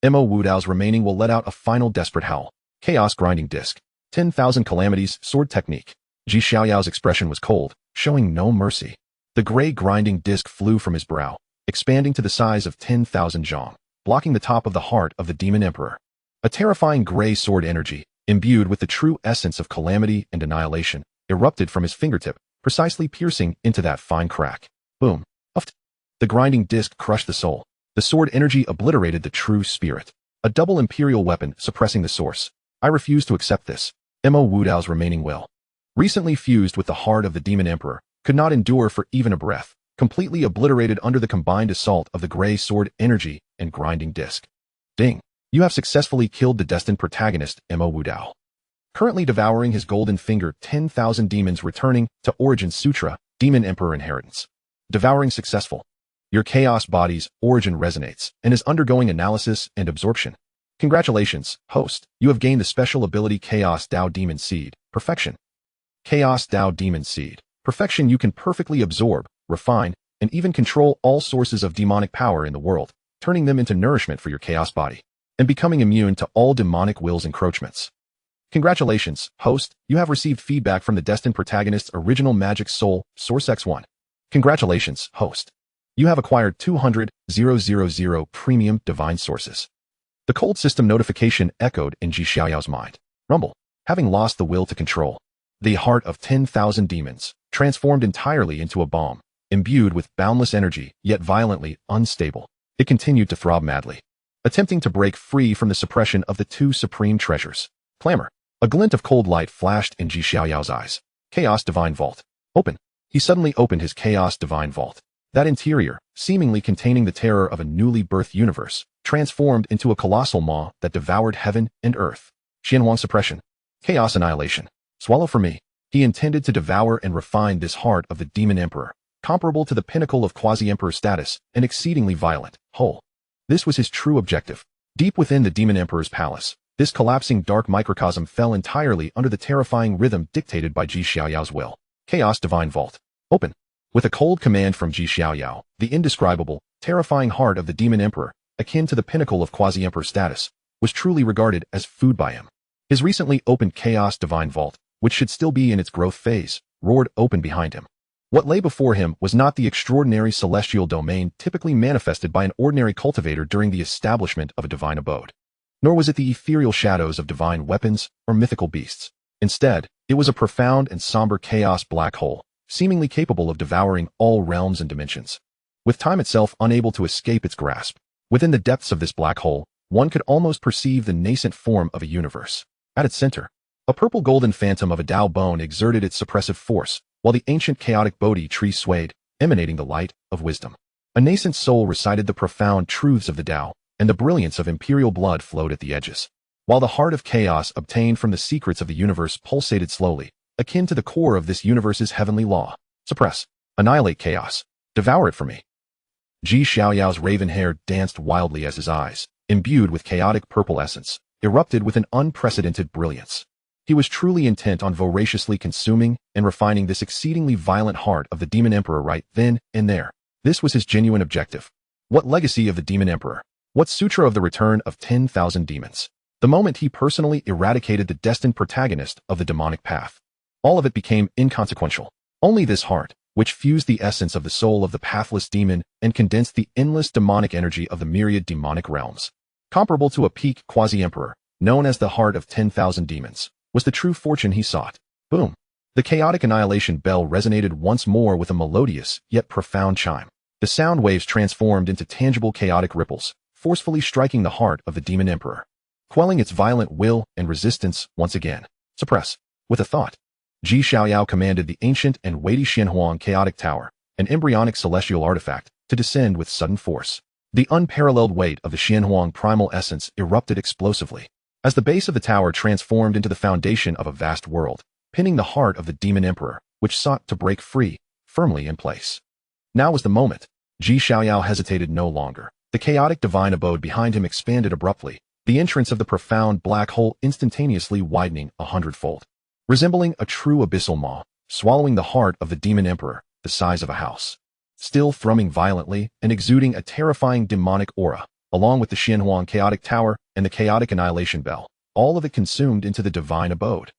Wudao's remaining will let out a final desperate howl. Chaos grinding disc. 10,000 calamities, sword technique. Xiaoyao's expression was cold, showing no mercy. The gray grinding disc flew from his brow, expanding to the size of 10,000 zhong, blocking the top of the heart of the Demon Emperor. A terrifying gray sword energy, imbued with the true essence of calamity and annihilation, erupted from his fingertip, precisely piercing into that fine crack. Boom. Uft. The grinding disc crushed the soul. The sword energy obliterated the true spirit. A double imperial weapon suppressing the source. I refuse to accept this. Mo Wudao's remaining will, recently fused with the heart of the Demon Emperor, could not endure for even a breath, completely obliterated under the combined assault of the gray sword energy and grinding disc. Ding. You have successfully killed the destined protagonist, Mo Wudao. Currently devouring his golden finger 10,000 demons returning to Origin Sutra, Demon Emperor Inheritance. Devouring successful. Your chaos body's origin resonates and is undergoing analysis and absorption. Congratulations, host. You have gained the special ability Chaos Dao Demon Seed, Perfection. Chaos Dao Demon Seed, Perfection. You can perfectly absorb, refine, and even control all sources of demonic power in the world, turning them into nourishment for your chaos body, and becoming immune to all demonic will's encroachments. Congratulations, host. You have received feedback from the destined protagonist's original magic soul, Source X1. Congratulations, host. You have acquired 200,000 premium divine sources. The cold system notification echoed in Xiaoyao's mind. Rumble. Having lost the will to control, the heart of 10,000 demons, transformed entirely into a bomb, imbued with boundless energy, yet violently unstable. It continued to throb madly, attempting to break free from the suppression of the two supreme treasures. Clamor. A glint of cold light flashed in Xiaoyao's eyes. Chaos Divine Vault. Open. He suddenly opened his Chaos Divine Vault. That interior, seemingly containing the terror of a newly birthed universe, transformed into a colossal maw that devoured heaven and earth. Xianhuang Suppression. Chaos Annihilation. Swallow for me. He intended to devour and refine this heart of the Demon Emperor, comparable to the pinnacle of quasi-emperor status and exceedingly violent, whole. This was his true objective. Deep within the Demon Emperor's palace, this collapsing dark microcosm fell entirely under the terrifying rhythm dictated by Xiaoyao's will. Chaos Divine Vault. Open. With a cold command from Xiaoyao, the indescribable, terrifying heart of the Demon Emperor, akin to the pinnacle of quasi-emperor status, was truly regarded as food by him. His recently opened Chaos Divine Vault, which should still be in its growth phase, roared open behind him. What lay before him was not the extraordinary celestial domain typically manifested by an ordinary cultivator during the establishment of a divine abode. Nor was it the ethereal shadows of divine weapons or mythical beasts. Instead, it was a profound and somber chaos black hole, seemingly capable of devouring all realms and dimensions, with time itself unable to escape its grasp. Within the depths of this black hole, one could almost perceive the nascent form of a universe. At its center, a purple-golden phantom of a Dao bone exerted its suppressive force, while the ancient chaotic Bodhi tree swayed, emanating the light of wisdom. A nascent soul recited the profound truths of the Dao, and the brilliance of imperial blood flowed at the edges. While the heart of chaos obtained from the secrets of the universe pulsated slowly, akin to the core of this universe's heavenly law. Suppress. Annihilate chaos. Devour it for me. Xiaoyao's raven hair danced wildly as his eyes, imbued with chaotic purple essence, erupted with an unprecedented brilliance. He was truly intent on voraciously consuming and refining this exceedingly violent heart of the Demon Emperor right then and there. This was his genuine objective. What legacy of the Demon Emperor? What sutra of the return of 10,000 demons? The moment he personally eradicated the destined protagonist of the demonic path, all of it became inconsequential. Only this heart, which fused the essence of the soul of the pathless demon and condensed the endless demonic energy of the myriad demonic realms, comparable to a peak quasi-emperor, known as the heart of 10,000 demons, was the true fortune he sought. Boom. The chaotic annihilation bell resonated once more with a melodious yet profound chime. The sound waves transformed into tangible chaotic ripples, forcefully striking the heart of the Demon Emperor, quelling its violent will and resistance once again. Suppress. With a thought, Xiaoyao commanded the ancient and weighty Xianhuang Chaotic Tower, an embryonic celestial artifact, to descend with sudden force. The unparalleled weight of the Xianhuang primal essence erupted explosively, as the base of the tower transformed into the foundation of a vast world, pinning the heart of the Demon Emperor, which sought to break free, firmly in place. Now was the moment. Xiaoyao hesitated no longer. The chaotic divine abode behind him expanded abruptly, the entrance of the profound black hole instantaneously widening 100-fold. Resembling a true abyssal maw, swallowing the heart of the Demon Emperor, the size of a house. Still thrumming violently and exuding a terrifying demonic aura, along with the Xianhuang Chaotic Tower and the Chaotic Annihilation Bell, all of it consumed into the divine abode.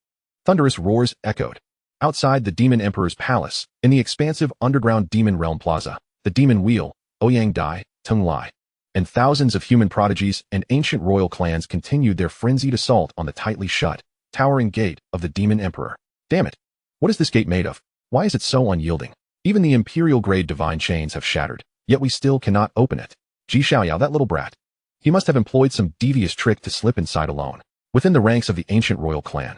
Thunderous roars echoed. Outside the Demon Emperor's palace, in the expansive underground Demon Realm Plaza, the Demon Wheel, Ouyang Dai, Tung Lai, and thousands of human prodigies and ancient royal clans continued their frenzied assault on the tightly shut, towering gate of the Demon Emperor. Damn it! What is this gate made of? Why is it so unyielding? Even the imperial-grade divine chains have shattered, yet we still cannot open it. Xiaoyao, that little brat. He must have employed some devious trick to slip inside alone. Within the ranks of the ancient royal clan,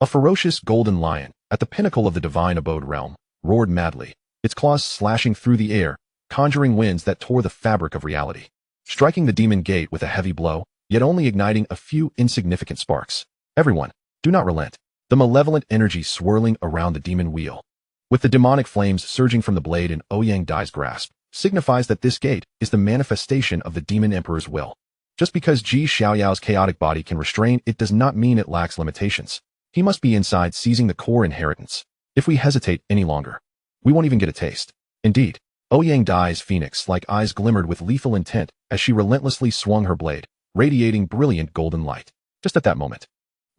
a ferocious golden lion, at the pinnacle of the divine abode realm, roared madly, its claws slashing through the air, conjuring winds that tore the fabric of reality, striking the demon gate with a heavy blow, yet only igniting a few insignificant sparks. Everyone, do not relent. The malevolent energy swirling around the demon wheel, with the demonic flames surging from the blade in Ouyang Dai's grasp, signifies that this gate is the manifestation of the Demon Emperor's will. Just because Xiaoyao's chaotic body can restrain it does not mean it lacks limitations. He must be inside seizing the core inheritance. If we hesitate any longer, we won't even get a taste. Indeed, Ouyang Dai's phoenix-like eyes glimmered with lethal intent as she relentlessly swung her blade, radiating brilliant golden light. Just at that moment,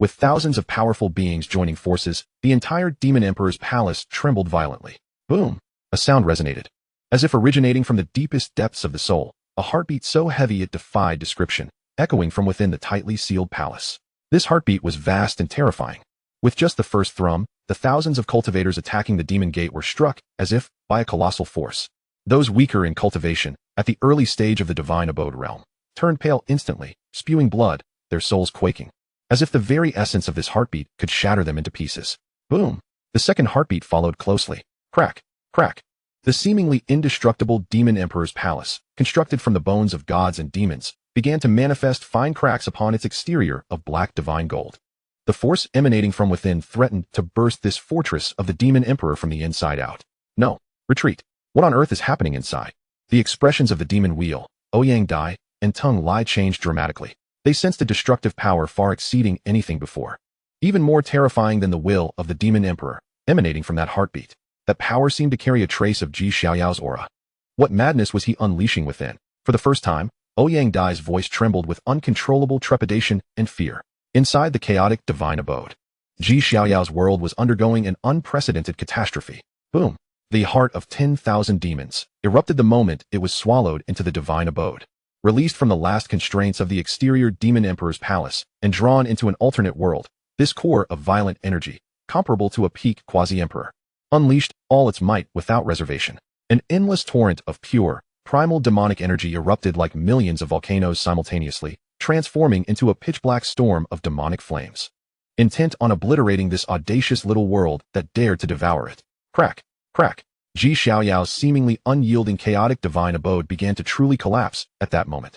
with thousands of powerful beings joining forces, the entire Demon Emperor's palace trembled violently. Boom! A sound resonated, as if originating from the deepest depths of the soul, a heartbeat so heavy it defied description, echoing from within the tightly sealed palace. This heartbeat was vast and terrifying. With just the first thrum, the thousands of cultivators attacking the demon gate were struck, as if by a colossal force. Those weaker in cultivation, at the early stage of the divine abode realm, turned pale instantly, spewing blood, their souls quaking, as if the very essence of this heartbeat could shatter them into pieces. Boom! The second heartbeat followed closely. Crack! Crack! The seemingly indestructible Demon Emperor's palace, constructed from the bones of gods and demons, began to manifest fine cracks upon its exterior of black divine gold. The force emanating from within threatened to burst this fortress of the Demon Emperor from the inside out. No! Retreat! What on earth is happening inside? The expressions of the demon wheel, Ouyang Dai, and Tung Lai changed dramatically. They sensed a destructive power far exceeding anything before. Even more terrifying than the will of the Demon Emperor, emanating from that heartbeat. That power seemed to carry a trace of Xiaoyao's aura. What madness was he unleashing within? For the first time, Ouyang Dai's voice trembled with uncontrollable trepidation and fear. Inside the chaotic divine abode, Xiaoyao's world was undergoing an unprecedented catastrophe. Boom! The heart of 10,000 demons erupted the moment it was swallowed into the divine abode. Released from the last constraints of the exterior Demon Emperor's palace and drawn into an alternate world, this core of violent energy, comparable to a peak quasi-emperor, unleashed all its might without reservation. An endless torrent of pure, primal demonic energy erupted like millions of volcanoes simultaneously, transforming into a pitch-black storm of demonic flames, intent on obliterating this audacious little world that dared to devour it. Crack! Crack! Xiaoyao's seemingly unyielding chaotic divine abode began to truly collapse at that moment.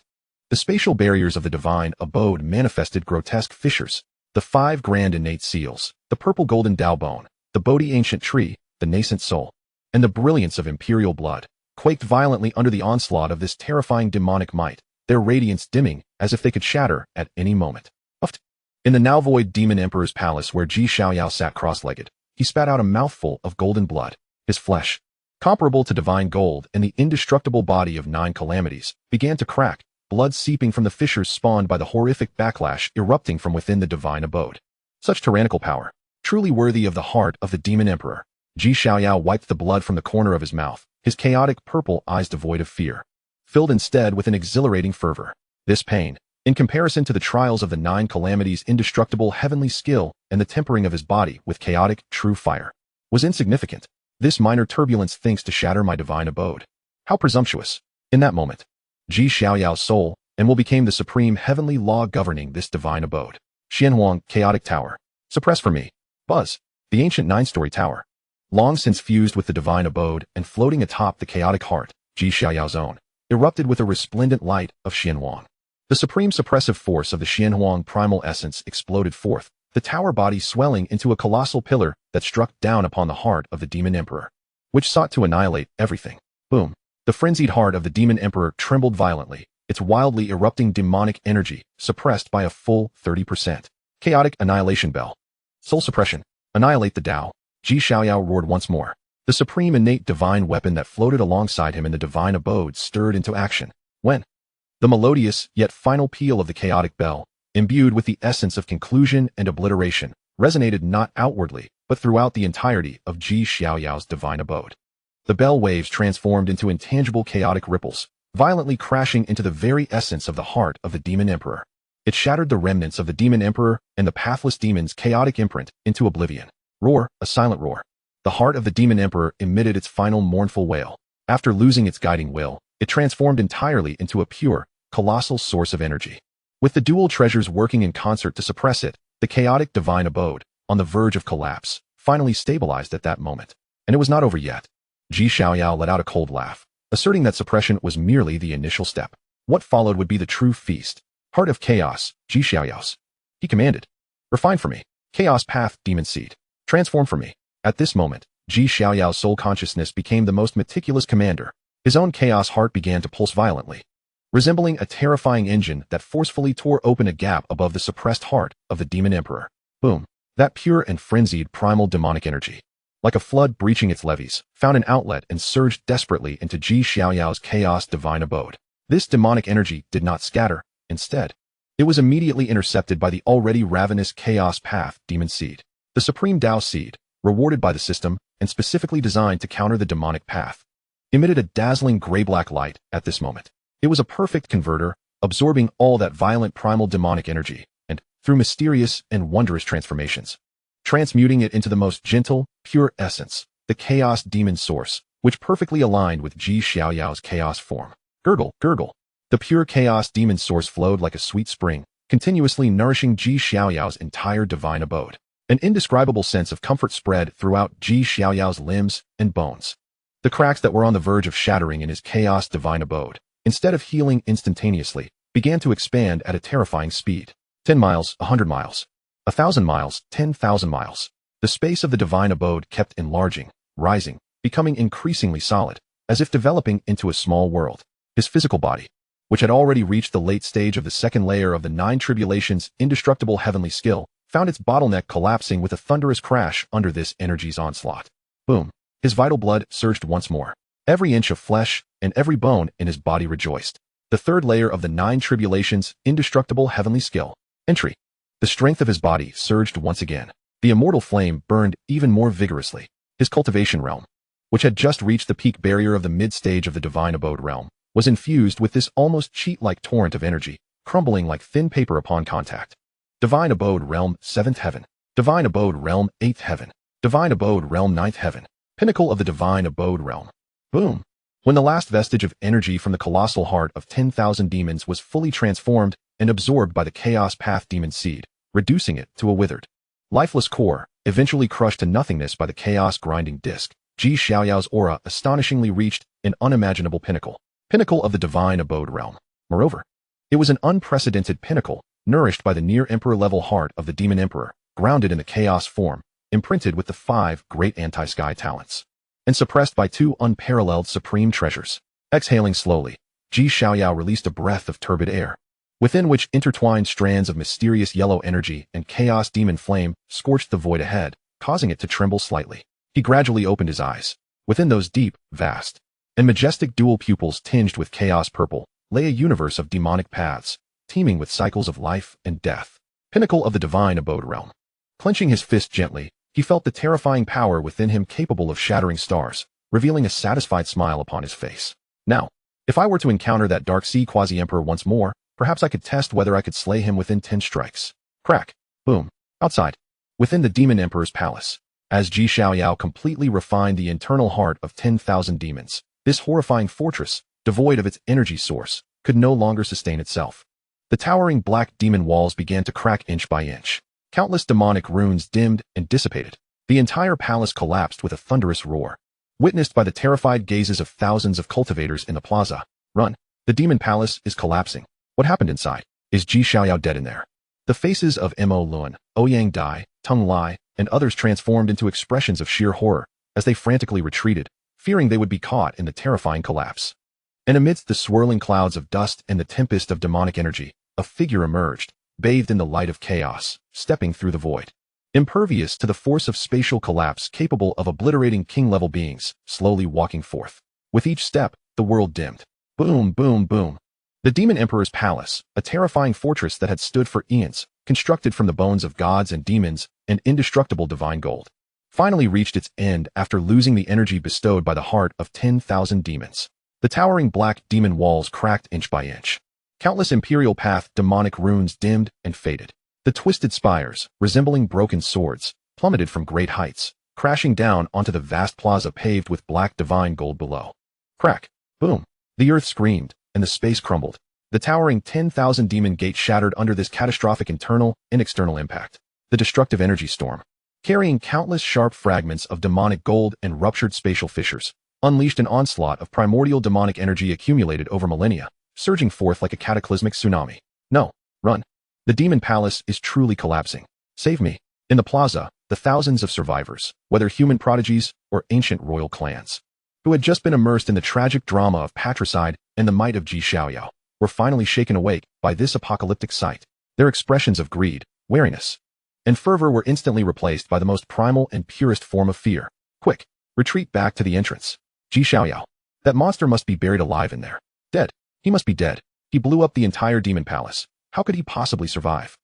The spatial barriers of the divine abode manifested grotesque fissures. The 5 grand innate seals, the purple golden Dao bone, the Bodhi ancient tree, the nascent soul, and the brilliance of imperial blood, quaked violently under the onslaught of this terrifying demonic might, their radiance dimming as if they could shatter at any moment. Uft. In the now void Demon Emperor's palace where Xiaoyao sat cross-legged, he spat out a mouthful of golden blood. His flesh, comparable to divine gold and the indestructible body of 9 calamities, began to crack, blood seeping from the fissures spawned by the horrific backlash erupting from within the divine abode. Such tyrannical power, truly worthy of the heart of the Demon Emperor. Xiaoyao wiped the blood from the corner of his mouth, his chaotic purple eyes devoid of fear, filled instead with an exhilarating fervor. This pain, in comparison to the trials of the 9 calamities' indestructible heavenly skill and the tempering of his body with chaotic, true fire, was insignificant. This minor turbulence thinks to shatter my divine abode. How presumptuous. In that moment, Xiaoyao's soul and will became the supreme heavenly law governing this divine abode. Xianhuang, chaotic tower. Suppress for me. Buzz, the ancient 9-story tower. Long since fused with the divine abode and floating atop the chaotic heart, Xiaoyao's own, erupted with a resplendent light of Xianhuang. The supreme suppressive force of the Xianhuang primal essence exploded forth, the tower body swelling into a colossal pillar that struck down upon the heart of the Demon Emperor, which sought to annihilate everything. Boom! The frenzied heart of the Demon Emperor trembled violently, its wildly erupting demonic energy suppressed by a full 30%. Chaotic annihilation bell. Soul suppression. Annihilate the Tao. Xiaoyao roared once more. The supreme innate divine weapon that floated alongside him in the divine abode stirred into action. When the melodious yet final peal of the chaotic bell, imbued with the essence of conclusion and obliteration, resonated not outwardly, but throughout the entirety of Xiaoyao's divine abode. The bell waves transformed into intangible chaotic ripples, violently crashing into the very essence of the heart of the Demon Emperor. It shattered the remnants of the Demon Emperor and the pathless demon's chaotic imprint into oblivion. Roar, a silent roar. The heart of the Demon Emperor emitted its final mournful wail. After losing its guiding will, it transformed entirely into a pure, colossal source of energy. With the dual treasures working in concert to suppress it, the chaotic divine abode, on the verge of collapse, finally stabilized at that moment. And it was not over yet. Xiaoyao let out a cold laugh, asserting that suppression was merely the initial step. What followed would be the true feast. Heart of Chaos, Xiaoyao's. He commanded. Refine for me. Chaos Path, Demon Seed. Transform for me. At this moment, Xiaoyao's soul consciousness became the most meticulous commander. His own chaos heart began to pulse violently, resembling a terrifying engine that forcefully tore open a gap above the suppressed heart of the Demon Emperor. Boom. That pure and frenzied primal demonic energy, like a flood breaching its levees, found an outlet and surged desperately into Xiaoyao's chaos divine abode. This demonic energy did not scatter. Instead, it was immediately intercepted by the already ravenous Chaos Path Demon Seed, the supreme Dao Seed, rewarded by the system and specifically designed to counter the demonic path, emitted a dazzling gray-black light at this moment. It was a perfect converter, absorbing all that violent primal demonic energy and, through mysterious and wondrous transformations, transmuting it into the most gentle, pure essence, the Chaos Demon Source, which perfectly aligned with Xiaoyao's chaos form. Gurgle, gurgle. The pure Chaos Demon Source flowed like a sweet spring, continuously nourishing Xiaoyao's entire divine abode. An indescribable sense of comfort spread throughout Xiaoyao's limbs and bones. The cracks that were on the verge of shattering in his chaos divine abode, instead of healing instantaneously, began to expand at a terrifying speed. 10 miles, 100 miles. 1,000 miles, 10,000 miles. The space of the divine abode kept enlarging, rising, becoming increasingly solid, as if developing into a small world. His physical body, which had already reached the late stage of the second layer of the Nine Tribulations' indestructible heavenly skill, found its bottleneck collapsing with a thunderous crash under this energy's onslaught. Boom. His vital blood surged once more. Every inch of flesh and every bone in his body rejoiced. The third layer of the Nine Tribulations' indestructible heavenly skill. Entry. The strength of his body surged once again. The immortal flame burned even more vigorously. His cultivation realm, which had just reached the peak barrier of the mid-stage of the divine abode realm, was infused with this almost cheat-like torrent of energy, crumbling like thin paper upon contact. Divine Abode Realm 7th Heaven. Divine Abode Realm 8th Heaven. Divine Abode Realm 9th Heaven. Pinnacle of the Divine Abode Realm. Boom. When the last vestige of energy from the colossal heart of 10,000 demons was fully transformed and absorbed by the Chaos Path Demon Seed, reducing it to a withered, lifeless core, eventually crushed to nothingness by the chaos grinding disc, Xiaoyao's aura astonishingly reached an unimaginable pinnacle. Pinnacle of the Divine Abode Realm. Moreover, it was an unprecedented pinnacle, nourished by the near-emperor-level heart of the Demon Emperor, grounded in the chaos form, imprinted with the 5 great anti-sky talents, and suppressed by 2 unparalleled supreme treasures. Exhaling slowly, Xiaoyao released a breath of turbid air, within which intertwined strands of mysterious yellow energy and chaos demon flame scorched the void ahead, causing it to tremble slightly. He gradually opened his eyes. Within those deep, vast, and majestic dual pupils tinged with chaos purple, lay a universe of demonic paths, teeming with cycles of life and death. Pinnacle of the Divine Abode Realm. Clenching his fist gently, he felt the terrifying power within him capable of shattering stars, revealing a satisfied smile upon his face. Now, if I were to encounter that Dark Sea Quasi-Emperor once more, perhaps I could test whether I could slay him within 10 strikes. Crack. Boom. Outside, within the Demon Emperor's palace, as Xiaoyao completely refined the internal heart of 10,000 demons, this horrifying fortress, devoid of its energy source, could no longer sustain itself. The towering black demon walls began to crack inch by inch. Countless demonic runes dimmed and dissipated. The entire palace collapsed with a thunderous roar, witnessed by the terrified gazes of thousands of cultivators in the plaza. Run. The demon palace is collapsing. What happened inside? Is Xiaoyao dead in there? The faces of Mo Luan, Ouyang Dai, Tung Lai, and others transformed into expressions of sheer horror as they frantically retreated, fearing they would be caught in the terrifying collapse. And amidst the swirling clouds of dust and the tempest of demonic energy, a figure emerged, bathed in the light of chaos, stepping through the void. Impervious to the force of spatial collapse capable of obliterating king-level beings, slowly walking forth. With each step, the world dimmed. Boom, boom, boom. The Demon Emperor's palace, a terrifying fortress that had stood for eons, constructed from the bones of gods and demons and indestructible divine gold, finally reached its end after losing the energy bestowed by the heart of 10,000 demons. The towering black demon walls cracked inch by inch. Countless imperial path demonic runes dimmed and faded. The twisted spires, resembling broken swords, plummeted from great heights, crashing down onto the vast plaza paved with black divine gold below. Crack! Boom! The earth screamed, and the space crumbled. The towering 10,000 demon gate shattered under this catastrophic internal and external impact. The destructive energy storm, carrying countless sharp fragments of demonic gold and ruptured spatial fissures, unleashed an onslaught of primordial demonic energy accumulated over millennia, surging forth like a cataclysmic tsunami. No, run. The demon palace is truly collapsing. Save me. In the plaza, the thousands of survivors, whether human prodigies or ancient royal clans, who had just been immersed in the tragic drama of patricide and the might of Xiaoyao, were finally shaken awake by this apocalyptic sight. Their expressions of greed, wariness, and fervor were instantly replaced by the most primal and purest form of fear. Quick, retreat back to the entrance. Xiaoyao. That monster must be buried alive in there. Dead. He must be dead. He blew up the entire demon palace. How could he possibly survive?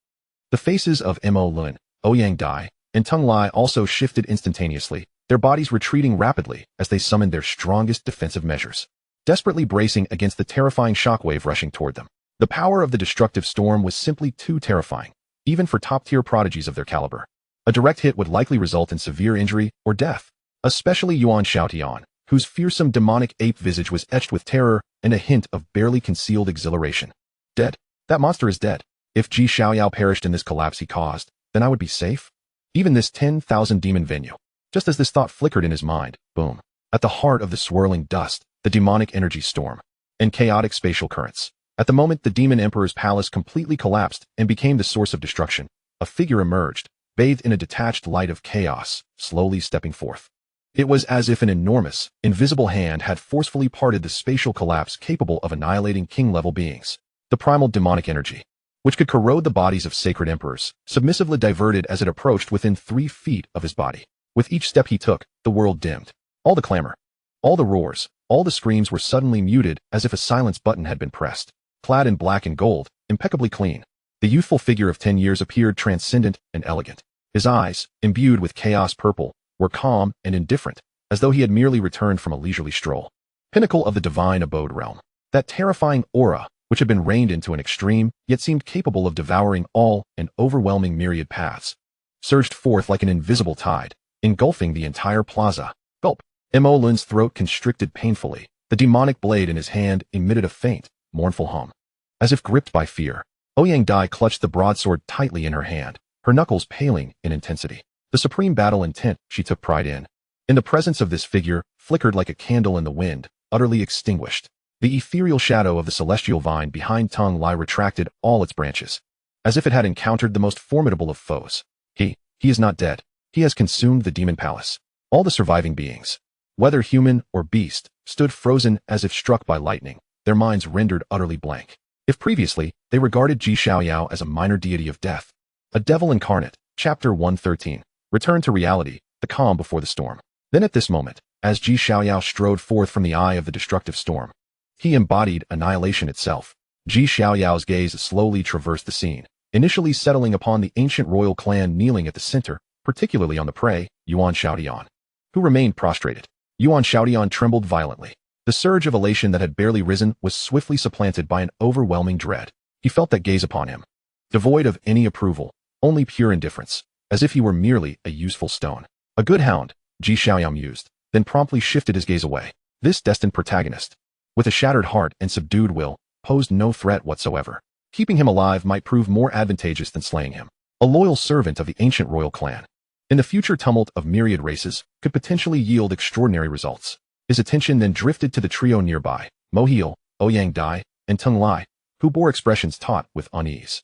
The faces of Mo Lun, Ouyang Dai, and Tung Lai also shifted instantaneously, their bodies retreating rapidly as they summoned their strongest defensive measures, desperately bracing against the terrifying shockwave rushing toward them. The power of the destructive storm was simply too terrifying, even for top-tier prodigies of their caliber. A direct hit would likely result in severe injury or death, especially Yuan Xiaotian, whose fearsome demonic ape visage was etched with terror and a hint of barely concealed exhilaration. Dead. That monster is dead. If Xiaoyao perished in this collapse he caused, then I would be safe? Even this 10,000 demon venue. Just as this thought flickered in his mind, boom. At the heart of the swirling dust, the demonic energy storm, and chaotic spatial currents. At the moment the demon emperor's palace completely collapsed and became the source of destruction, a figure emerged, bathed in a detached light of chaos, slowly stepping forth. It was as if an enormous, invisible hand had forcefully parted the spatial collapse capable of annihilating king-level beings. The primal demonic energy, which could corrode the bodies of sacred emperors, submissively diverted as it approached within 3 feet of his body. With each step he took, the world dimmed. All the clamor, all the roars, all the screams were suddenly muted as if a silence button had been pressed. Clad in black and gold, impeccably clean, the youthful figure of 10 years appeared transcendent and elegant. His eyes, imbued with chaos purple, were calm and indifferent, as though he had merely returned from a leisurely stroll. Pinnacle of the divine abode realm. That terrifying aura, which had been reined into an extreme, yet seemed capable of devouring all and overwhelming myriad paths, surged forth like an invisible tide, engulfing the entire plaza. Gulp. Mo Lun's throat constricted painfully. The demonic blade in his hand emitted a faint, mournful hum. As if gripped by fear, Ouyang Dai clutched the broadsword tightly in her hand, her knuckles paling in intensity. The supreme battle intent she took pride in. In the presence of this figure, flickered like a candle in the wind, utterly extinguished. The ethereal shadow of the celestial vine behind Tung Lai retracted all its branches, as if it had encountered the most formidable of foes. He is not dead. He has consumed the demon palace. All the surviving beings, whether human or beast, stood frozen as if struck by lightning, their minds rendered utterly blank. If previously, they regarded Xiaoyao as a minor deity of death, a devil incarnate, Chapter 113, Return to reality, the calm before the storm. Then at this moment, as Xiaoyao strode forth from the eye of the destructive storm, he embodied annihilation itself. Xiaoyao's gaze slowly traversed the scene, initially settling upon the ancient royal clan kneeling at the center, particularly on the prey, Yuan Xiaotian, who remained prostrated. Yuan Xiaotian trembled violently. The surge of elation that had barely risen was swiftly supplanted by an overwhelming dread. He felt that gaze upon him, devoid of any approval, only pure indifference, as if he were merely a useful stone. A good hound, Xiaoyao mused, then promptly shifted his gaze away. This destined protagonist, with a shattered heart and subdued will, posed no threat whatsoever. Keeping him alive might prove more advantageous than slaying him. A loyal servant of the ancient royal clan, in the future tumult of myriad races, could potentially yield extraordinary results. His attention then drifted to the trio nearby, Mo Heal, Ouyang Dai, and Tung Lai, who bore expressions taut with unease.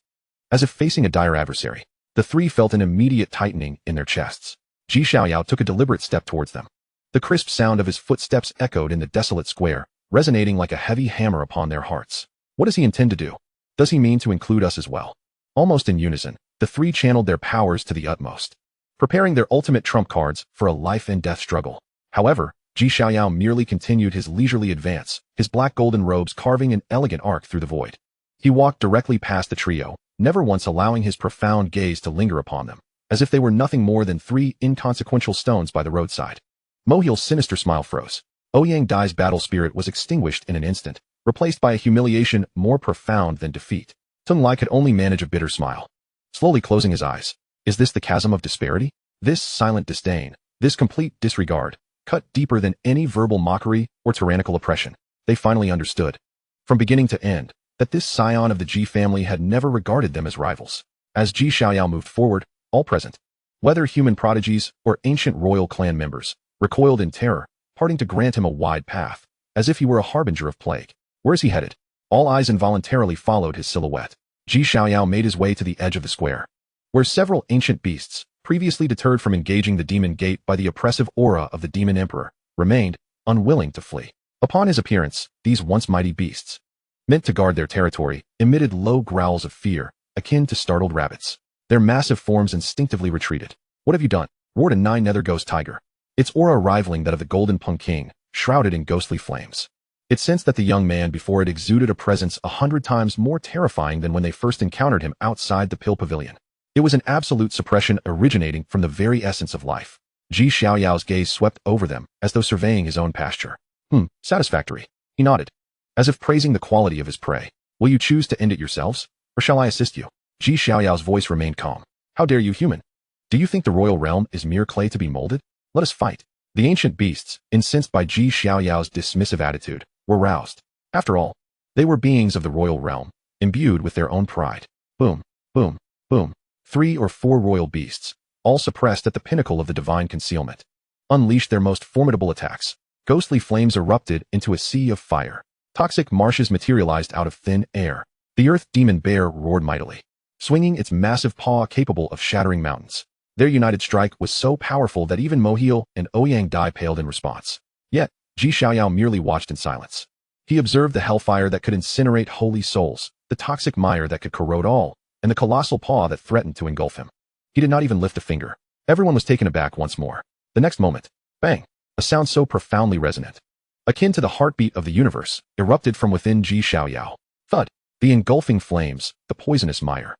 As if facing a dire adversary, the three felt an immediate tightening in their chests. Xiaoyao took a deliberate step towards them. The crisp sound of his footsteps echoed in the desolate square, resonating like a heavy hammer upon their hearts. What does he intend to do? Does he mean to include us as well? Almost in unison, the three channeled their powers to the utmost, preparing their ultimate trump cards for a life and death struggle. However, Xiaoyao merely continued his leisurely advance, his black golden robes carving an elegant arc through the void. He walked directly past the trio, never once allowing his profound gaze to linger upon them. as if they were nothing more than 3 inconsequential stones by the roadside. Mohiel's sinister smile froze. Ouyang Dai's battle spirit was extinguished in an instant, replaced by a humiliation more profound than defeat. Tung Lai could only manage a bitter smile. Slowly closing his eyes. Is this the chasm of disparity? This silent disdain, this complete disregard, cut deeper than any verbal mockery or tyrannical oppression. They finally understood, from beginning to end, that this scion of the Ji family had never regarded them as rivals. As Ji Xiaoyao moved forward, all present, whether human prodigies or ancient royal clan members, recoiled in terror, parting to grant him a wide path, as if he were a harbinger of plague. Where is he headed? All eyes involuntarily followed his silhouette. Ji Xiaoyao made his way to the edge of the square, where several ancient beasts, previously deterred from engaging the demon gate by the oppressive aura of the demon emperor, remained unwilling to flee. Upon his appearance, these once mighty beasts, meant to guard their territory, emitted low growls of fear, akin to startled rabbits. Their massive forms instinctively retreated. What have you done? Roared a 9-nether ghost tiger, its aura rivaling that of the golden Peng King, shrouded in ghostly flames. It sensed that the young man before it exuded a presence 100 times more terrifying than when they first encountered him outside the Pill Pavilion. It was an absolute suppression originating from the very essence of life. Ji Xiaoyao's gaze swept over them, as though surveying his own pasture. Satisfactory. He nodded, as if praising the quality of his prey. Will you choose to end it yourselves, or shall I assist you? Ji Xiaoyao's voice remained calm. How dare you, human? Do you think the royal realm is mere clay to be molded? Let us fight. The ancient beasts, incensed by Ji Xiaoyao's dismissive attitude, were roused. After all, they were beings of the royal realm, imbued with their own pride. Boom, boom, boom. 3 or 4 royal beasts, all suppressed at the pinnacle of the divine concealment, unleashed their most formidable attacks. Ghostly flames erupted into a sea of fire. Toxic marshes materialized out of thin air. The earth demon bear roared mightily, swinging its massive paw capable of shattering mountains. Their united strike was so powerful that even Mohiel and Ouyang Dai paled in response. Yet, Ji Xiaoyao merely watched in silence. He observed the hellfire that could incinerate holy souls, the toxic mire that could corrode all, and the colossal paw that threatened to engulf him. He did not even lift a finger. Everyone was taken aback once more. The next moment, bang, a sound so profoundly resonant, akin to the heartbeat of the universe, erupted from within Ji Xiaoyao. Thud, the engulfing flames, the poisonous mire,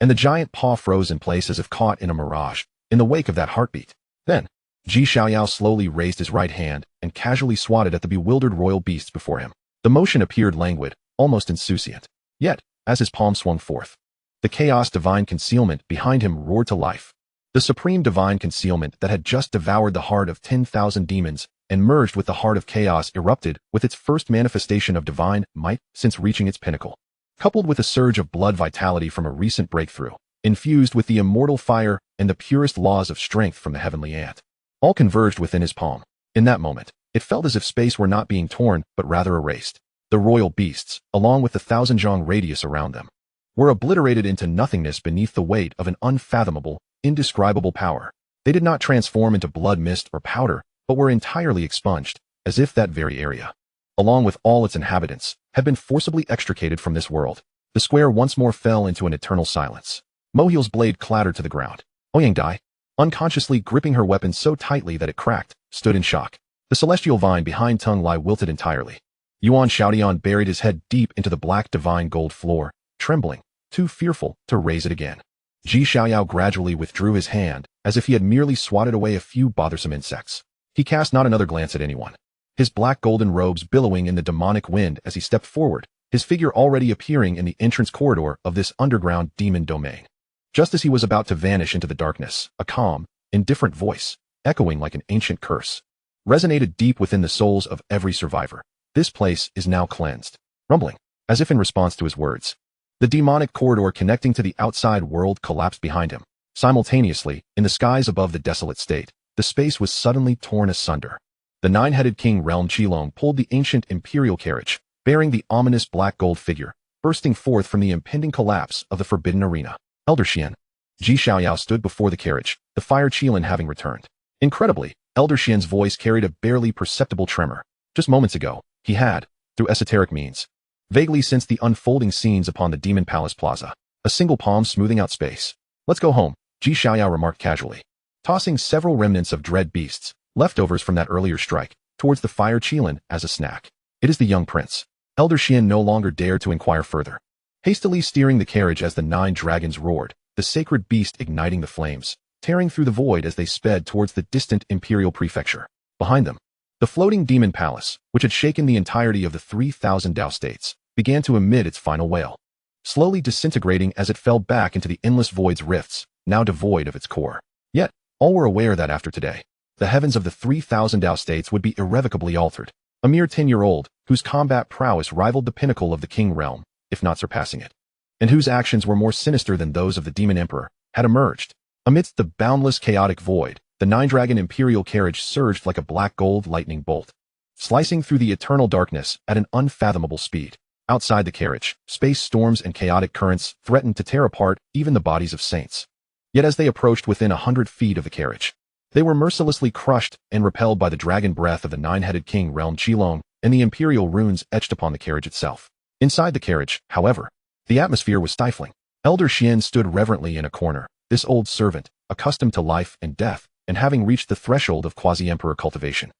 and the giant paw froze in place as if caught in a mirage, in the wake of that heartbeat. Then, Ji Xiaoyao slowly raised his right hand and casually swatted at the bewildered royal beasts before him. The motion appeared languid, almost insouciant. Yet, as his palm swung forth, the chaos divine concealment behind him roared to life. The supreme divine concealment that had just devoured the heart of 10,000 demons and merged with the heart of chaos erupted with its first manifestation of divine might since reaching its pinnacle. Coupled with a surge of blood vitality from a recent breakthrough, infused with the immortal fire and the purest laws of strength from the heavenly ant, all converged within his palm. In that moment, it felt as if space were not being torn, but rather erased. The royal beasts, along with the 1,000-zhang radius around them, were obliterated into nothingness beneath the weight of an unfathomable, indescribable power. They did not transform into blood mist or powder, but were entirely expunged, as if that very area, along with all its inhabitants, had been forcibly extricated from this world. The square once more fell into an eternal silence. Mohiel's blade clattered to the ground. Ouyang Dai, unconsciously gripping her weapon so tightly that it cracked, stood in shock. The celestial vine behind Tung Lai wilted entirely. Yuan Shaodian buried his head deep into the black divine gold floor, trembling, too fearful to raise it again. Ji Xiaoyao gradually withdrew his hand, as if he had merely swatted away a few bothersome insects. He cast not another glance at anyone. His black golden robes billowing in the demonic wind as he stepped forward, his figure already appearing in the entrance corridor of this underground demon domain. Just as he was about to vanish into the darkness, a calm, indifferent voice, echoing like an ancient curse, resonated deep within the souls of every survivor. This place is now cleansed. Rumbling, as if in response to his words, the demonic corridor connecting to the outside world collapsed behind him. Simultaneously, in the skies above the desolate state, the space was suddenly torn asunder. The 9-headed king Realm Qilong pulled the ancient imperial carriage, bearing the ominous black gold figure, bursting forth from the impending collapse of the forbidden arena. Elder Xian. Ji Xiaoyao stood before the carriage, the fire Qilin having returned. Incredibly, Elder Xian's voice carried a barely perceptible tremor. Just moments ago, he had, through esoteric means, vaguely sensed the unfolding scenes upon the Demon Palace Plaza, a single palm smoothing out space. Let's go home, Ji Xiaoyao remarked casually, tossing several remnants of dread beasts, leftovers from that earlier strike, towards the fire Qilin as a snack. It is the young prince. Elder Xian no longer dared to inquire further. Hastily steering the carriage as the 9 dragons roared, the sacred beast igniting the flames, tearing through the void as they sped towards the distant imperial prefecture. Behind them, the floating demon palace, which had shaken the entirety of the 3,000 Dao States, began to emit its final wail, slowly disintegrating as it fell back into the endless void's rifts, now devoid of its core. Yet, all were aware that after today, the heavens of the 3,000 Dao States would be irrevocably altered. A mere 10-year-old, whose combat prowess rivaled the pinnacle of the king realm, if not surpassing it, and whose actions were more sinister than those of the demon emperor, had emerged. Amidst the boundless chaotic void, the nine-dragon imperial carriage surged like a black gold lightning bolt, slicing through the eternal darkness at an unfathomable speed. Outside the carriage, space storms and chaotic currents threatened to tear apart even the bodies of saints. Yet as they approached within 100 feet of the carriage, they were mercilessly crushed and repelled by the dragon breath of the nine-headed king realm Qilong and the imperial runes etched upon the carriage itself. Inside the carriage, however, the atmosphere was stifling. Elder Xian stood reverently in a corner, this old servant, accustomed to life and death, and having reached the threshold of quasi-emperor cultivation,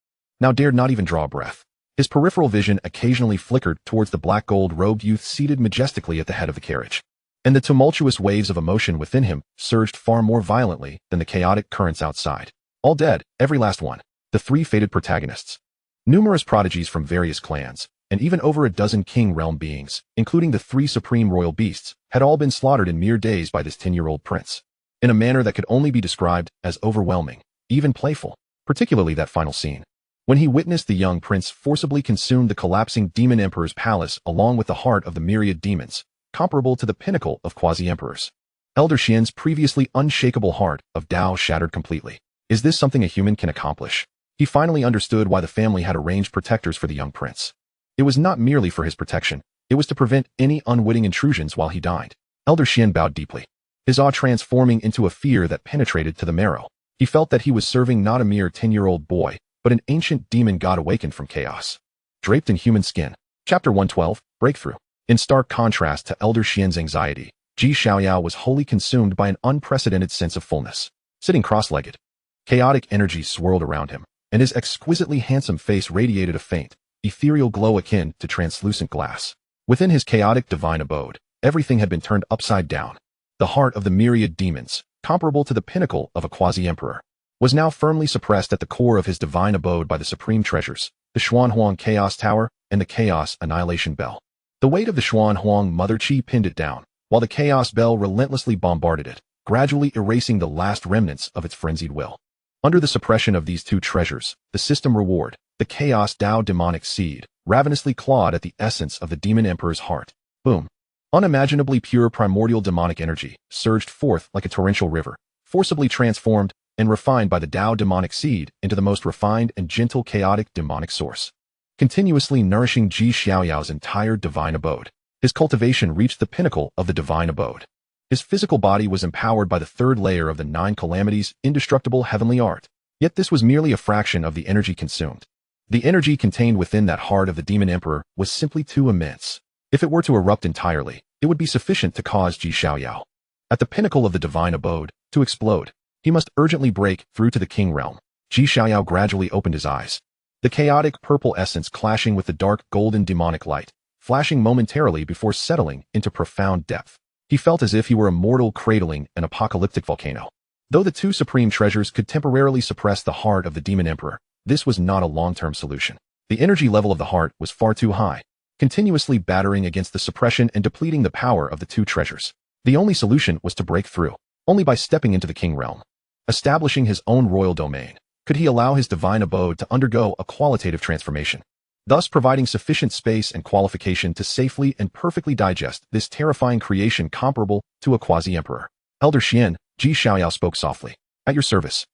now dared not even draw a breath. His peripheral vision occasionally flickered towards the black gold-robed youth seated majestically at the head of the carriage, and the tumultuous waves of emotion within him surged far more violently than the chaotic currents outside. All dead, every last one. The three fated protagonists. Numerous prodigies from various clans, and even over a dozen king realm beings, including the three supreme royal beasts, had all been slaughtered in mere days by this 10-year-old prince, in a manner that could only be described as overwhelming, even playful, particularly that final scene, when he witnessed the young prince forcibly consume the collapsing demon emperor's palace along with the heart of the myriad demons, comparable to the pinnacle of quasi-emperors. Elder Xian's previously unshakable heart of Dao shattered completely. Is this something a human can accomplish? He finally understood why the family had arranged protectors for the young prince. It was not merely for his protection, it was to prevent any unwitting intrusions while he dined. Elder Xian bowed deeply, his awe transforming into a fear that penetrated to the marrow. He felt that he was serving not a mere 10-year-old boy, but an ancient demon god awakened from chaos, draped in human skin. Chapter 112, Breakthrough. In stark contrast to Elder Xian's anxiety, Xiaoyao was wholly consumed by an unprecedented sense of fullness. Sitting cross-legged, chaotic energy swirled around him, and his exquisitely handsome face radiated a faint, ethereal glow akin to translucent glass. Within his chaotic divine abode, everything had been turned upside down. The heart of the myriad demons, comparable to the pinnacle of a quasi-emperor, was now firmly suppressed at the core of his divine abode by the supreme treasures, the Xuanhuang Chaos Tower and the Chaos Annihilation Bell. The weight of the Xuanhuang Mother Qi pinned it down, while the Chaos Bell relentlessly bombarded it, gradually erasing the last remnants of its frenzied will. Under the suppression of these two treasures, the system reward, the Chaos Dao demonic seed, ravenously clawed at the essence of the demon emperor's heart. Boom. Unimaginably pure primordial demonic energy surged forth like a torrential river, forcibly transformed and refined by the Dao demonic seed into the most refined and gentle chaotic demonic source, continuously nourishing Xiaoyao's entire divine abode. His cultivation reached the pinnacle of the divine abode. His physical body was empowered by the third layer of the nine calamities' indestructible heavenly art. Yet this was merely a fraction of the energy consumed. The energy contained within that heart of the demon emperor was simply too immense. If it were to erupt entirely, it would be sufficient to cause Xiaoyao, at the pinnacle of the divine abode, to explode. He must urgently break through to the king realm. Xiaoyao gradually opened his eyes, the chaotic purple essence clashing with the dark golden demonic light, flashing momentarily before settling into profound depth. He felt as if he were a mortal cradling an apocalyptic volcano. Though the two supreme treasures could temporarily suppress the heart of the demon emperor, this was not a long-term solution. The energy level of the heart was far too high, continuously battering against the suppression and depleting the power of the two treasures. The only solution was to break through. Only by stepping into the king realm, establishing his own royal domain, could he allow his divine abode to undergo a qualitative transformation, thus providing sufficient space and qualification to safely and perfectly digest this terrifying creation comparable to a quasi-emperor. Elder Xian, Xiaoyao spoke softly. At your service.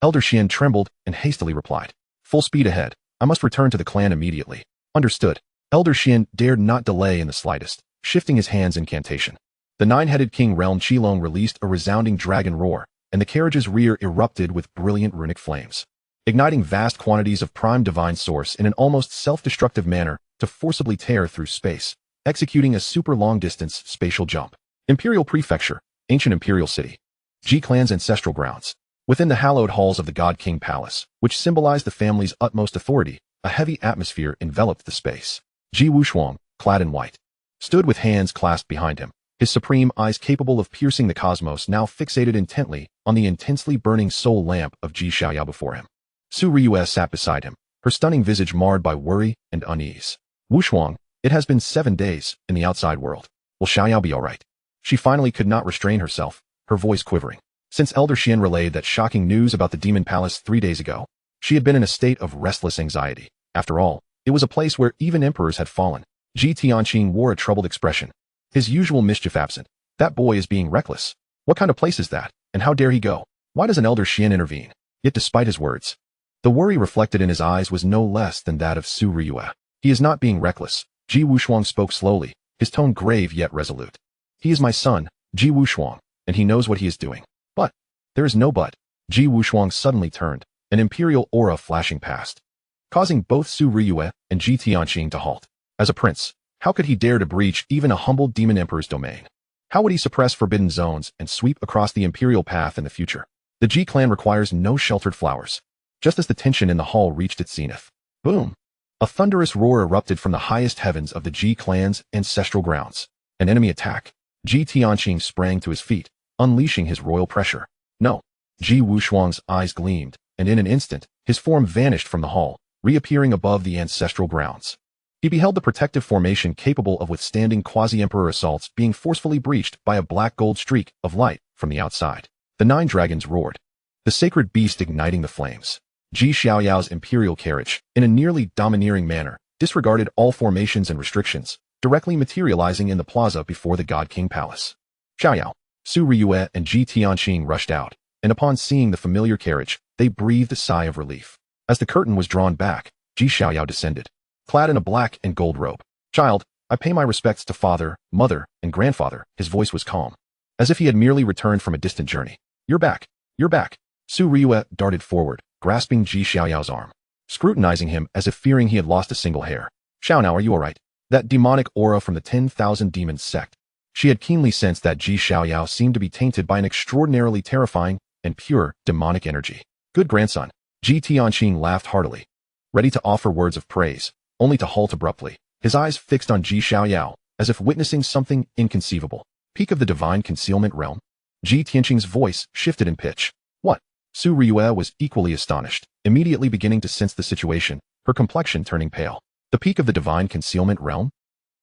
Elder Xian trembled and hastily replied. Full speed ahead. I must return to the clan immediately. Understood. Elder Xian dared not delay in the slightest, shifting his hand's incantation. The nine-headed king realm Qilong released a resounding dragon roar, and the carriage's rear erupted with brilliant runic flames, igniting vast quantities of prime divine source in an almost self-destructive manner to forcibly tear through space, executing a super long-distance spatial jump. Imperial Prefecture, ancient imperial city. G-clan's ancestral grounds. Within the hallowed halls of the God King Palace, which symbolized the family's utmost authority, a heavy atmosphere enveloped the space. Ji Wushuang, clad in white, stood with hands clasped behind him, his supreme eyes capable of piercing the cosmos now fixated intently on the intensely burning soul lamp of Xiaoyao before him. Su Ryue sat beside him, her stunning visage marred by worry and unease. Wuxuang, it has been 7 days in the outside world. Will Xiaoyao be all right? She finally could not restrain herself, her voice quivering. Since Elder Xian relayed that shocking news about the Demon Palace 3 days ago, she had been in a state of restless anxiety. After all, it was a place where even emperors had fallen. Ji Tianqing wore a troubled expression, his usual mischief absent. That boy is being reckless. What kind of place is that, and how dare he go? Why doesn't Elder Xian intervene? Yet despite his words, the worry reflected in his eyes was no less than that of Su Ryue. He is not being reckless. Ji Wuxuang spoke slowly, his tone grave yet resolute. He is my son, Ji Wuxuang, and he knows what he is doing. But, there is no but. Ji Wuxuang suddenly turned, an imperial aura flashing past, causing both Su Ryue and Ji Tianqing to halt. As a prince, how could he dare to breach even a humble demon emperor's domain? How would he suppress forbidden zones and sweep across the imperial path in the future? The Ji clan requires no sheltered flowers. Just as the tension in the hall reached its zenith, boom! A thunderous roar erupted from the highest heavens of the Ji clan's ancestral grounds. An enemy attack. Ji Tianqing sprang to his feet, unleashing his royal pressure. No. Ji Wuxuang's eyes gleamed, and in an instant, his form vanished from the hall, reappearing above the ancestral grounds. He beheld the protective formation capable of withstanding quasi-emperor assaults being forcefully breached by a black-gold streak of light from the outside. The 9 dragons roared, the sacred beast igniting the flames. Ji Xiaoyao's imperial carriage, in a nearly domineering manner, disregarded all formations and restrictions, directly materializing in the plaza before the God King Palace. Xiaoyao, Su Ryue and Ji Tianqing rushed out, and upon seeing the familiar carriage, they breathed a sigh of relief. As the curtain was drawn back, Ji Xiaoyao descended, clad in a black and gold robe. Child, I pay my respects to father, mother, and grandfather. His voice was calm, as if he had merely returned from a distant journey. You're back. You're back. Su Ryue darted forward, grasping Ji Xiaoyao's arm, scrutinizing him as if fearing he had lost a single hair. Xiaoyao, are you all right? That demonic aura from the 10,000 Demons sect. She had keenly sensed that Ji Xiaoyao seemed to be tainted by an extraordinarily terrifying and pure demonic energy. Good grandson. Ji Tianqing laughed heartily, ready to offer words of praise, only to halt abruptly, his eyes fixed on Ji Xiaoyao, as if witnessing something inconceivable. Peak of the divine concealment realm? Ji Tianqing's voice shifted in pitch. What? Su Ryue was equally astonished, immediately beginning to sense the situation, her complexion turning pale. The peak of the divine concealment realm?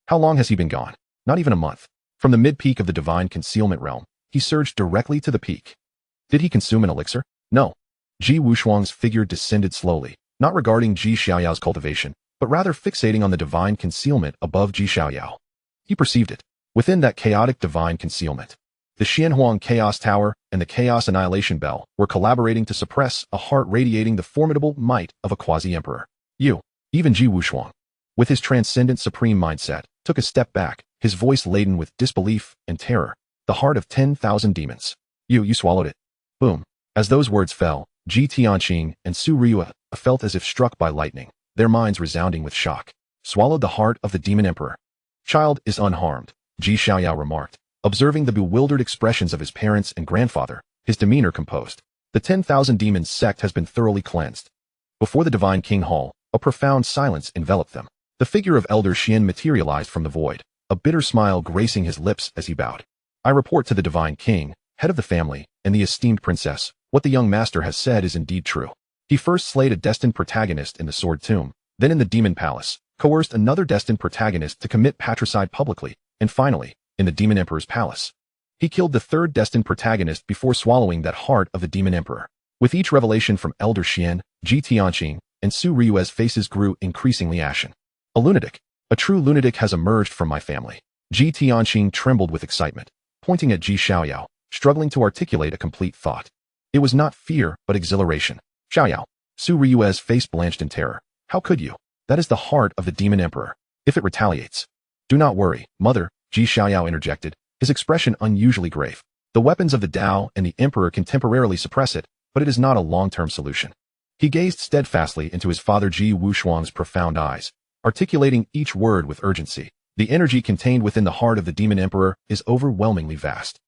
How long has he been gone? Not even a month. From the mid-peak of the divine concealment realm, he surged directly to the peak. Did he consume an elixir? No. Ji Wuxuang's figure descended slowly, not regarding Ji Xiaoyao's cultivation, but rather fixating on the divine concealment above Ji Xiaoyao. He perceived it. Within that chaotic divine concealment, the Xianhuang Chaos Tower and the Chaos Annihilation Bell were collaborating to suppress a heart radiating the formidable might of a quasi-emperor. Even Ji Wuxuang, with his transcendent supreme mindset, took a step back, his voice laden with disbelief and terror. The heart of 10,000 demons. You swallowed it. Boom. As those words fell, Ji Tianqing and Su Ryue felt as if struck by lightning, their minds resounding with shock. Swallowed the heart of the demon emperor. Child is unharmed, Ji Xiaoyao remarked, observing the bewildered expressions of his parents and grandfather, his demeanor composed. The 10,000 demons sect has been thoroughly cleansed. Before the divine king hall, a profound silence enveloped them. The figure of Elder Xian materialized from the void, a bitter smile gracing his lips as he bowed. I report to the divine king, head of the family, and the esteemed princess, what the young master has said is indeed true. He first slayed a destined protagonist in the Sword Tomb, then in the Demon Palace, coerced another destined protagonist to commit patricide publicly, and finally, in the Demon Emperor's palace, he killed the third destined protagonist before swallowing that heart of the Demon Emperor. With each revelation from Elder Xian, Ji Tianqing, and Su Ryue's faces grew increasingly ashen. A lunatic. A true lunatic has emerged from my family. Ji Tianqing trembled with excitement, pointing at Ji Xiaoyao, struggling to articulate a complete thought. It was not fear, but exhilaration. Xiaoyao. Su Ryue's face blanched in terror. How could you? That is the heart of the Demon Emperor. If it retaliates. Do not worry, mother, Ji Xiaoyao interjected, his expression unusually grave. The weapons of the Tao and the Emperor can temporarily suppress it, but it is not a long-term solution. He gazed steadfastly into his father Ji Wuxuang's profound eyes, articulating each word with urgency. The energy contained within the heart of the Demon Emperor is overwhelmingly vast,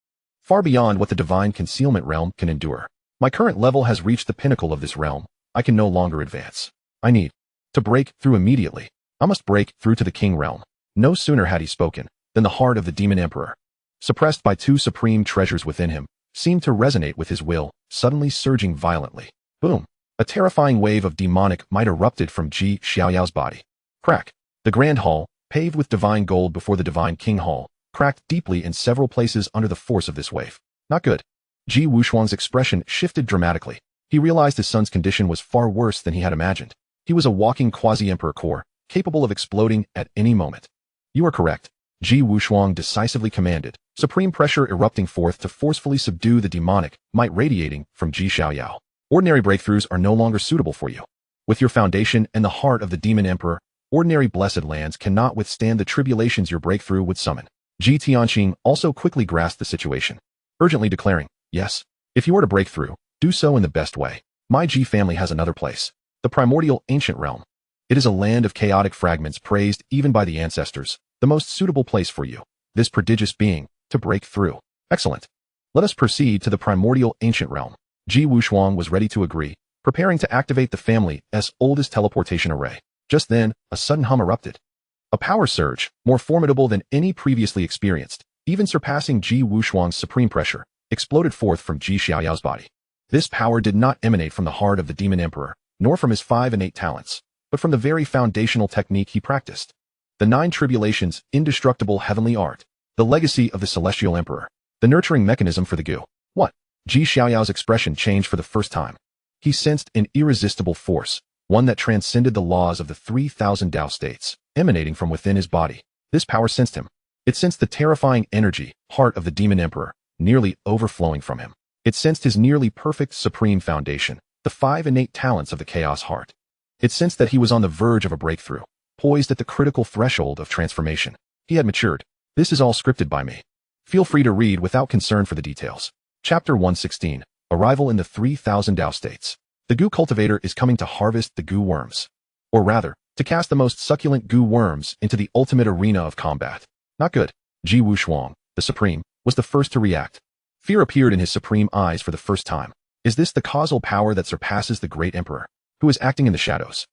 far beyond what the divine concealment realm can endure. My current level has reached the pinnacle of this realm. I can no longer advance. I need to break through immediately. I must break through to the king realm. No sooner had he spoken than the heart of the Demon Emperor, suppressed by two supreme treasures within him, seemed to resonate with his will, suddenly surging violently. Boom! A terrifying wave of demonic might erupted from Xiaoyao's body. Crack! The Grand Hall, paved with divine gold before the Divine King Hall, cracked deeply in several places under the force of this wave. Not good. Ji Wuxuang's expression shifted dramatically. He realized his son's condition was far worse than he had imagined. He was a walking quasi-emperor core, capable of exploding at any moment. You are correct. Ji Wuxuang decisively commanded, supreme pressure erupting forth to forcefully subdue the demonic might radiating from Ji Xiaoyao. Ordinary breakthroughs are no longer suitable for you. With your foundation and the heart of the demon emperor, ordinary blessed lands cannot withstand the tribulations your breakthrough would summon. Ji Tianqing also quickly grasped the situation, urgently declaring, yes, if you are to break through, do so in the best way. My Ji family has another place, the primordial ancient realm. It is a land of chaotic fragments praised even by the ancestors, the most suitable place for you, this prodigious being, to break through. Excellent. Let us proceed to the primordial ancient realm. Ji Wuxuang was ready to agree, preparing to activate the family's oldest teleportation array. Just then, a sudden hum erupted. A power surge, more formidable than any previously experienced, even surpassing Ji Wuxuang's supreme pressure, exploded forth from Ji Xiaoyao's body. This power did not emanate from the heart of the demon emperor, nor from his 5 innate talents, but from the very foundational technique he practiced. The 9 tribulations, indestructible heavenly art, the legacy of the celestial emperor, the nurturing mechanism for the gu. What? Ji Xiaoyao's expression changed for the first time. He sensed an irresistible force, one that transcended the laws of the 3,000 Dao States, emanating from within his body. This power sensed him. It sensed the terrifying energy, heart of the demon emperor, nearly overflowing from him. It sensed his nearly perfect supreme foundation, the 5 innate talents of the chaos heart. It sensed that he was on the verge of a breakthrough, poised at the critical threshold of transformation. He had matured. This is all scripted by me. Feel free to read without concern for the details. Chapter 116, Arrival in the 3,000 Dao States. The Gu cultivator is coming to harvest the Gu worms. Or rather, to cast the most succulent Gu worms into the ultimate arena of combat. Not good. Ji Wuxuang, the Supreme, was the first to react. Fear appeared in his supreme eyes for the first time. Is this the causal power that surpasses the great emperor, who is acting in the shadows?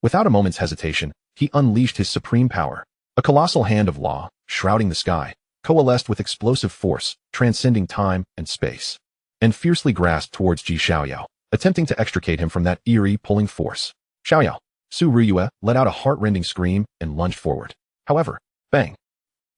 Without a moment's hesitation, he unleashed his supreme power. A colossal hand of law, shrouding the sky, coalesced with explosive force, transcending time and space, and fiercely grasped towards Ji Xiaoyao, attempting to extricate him from that eerie pulling force. Xiaoyao, Su Riyue let out a heart-rending scream and lunged forward. However, bang!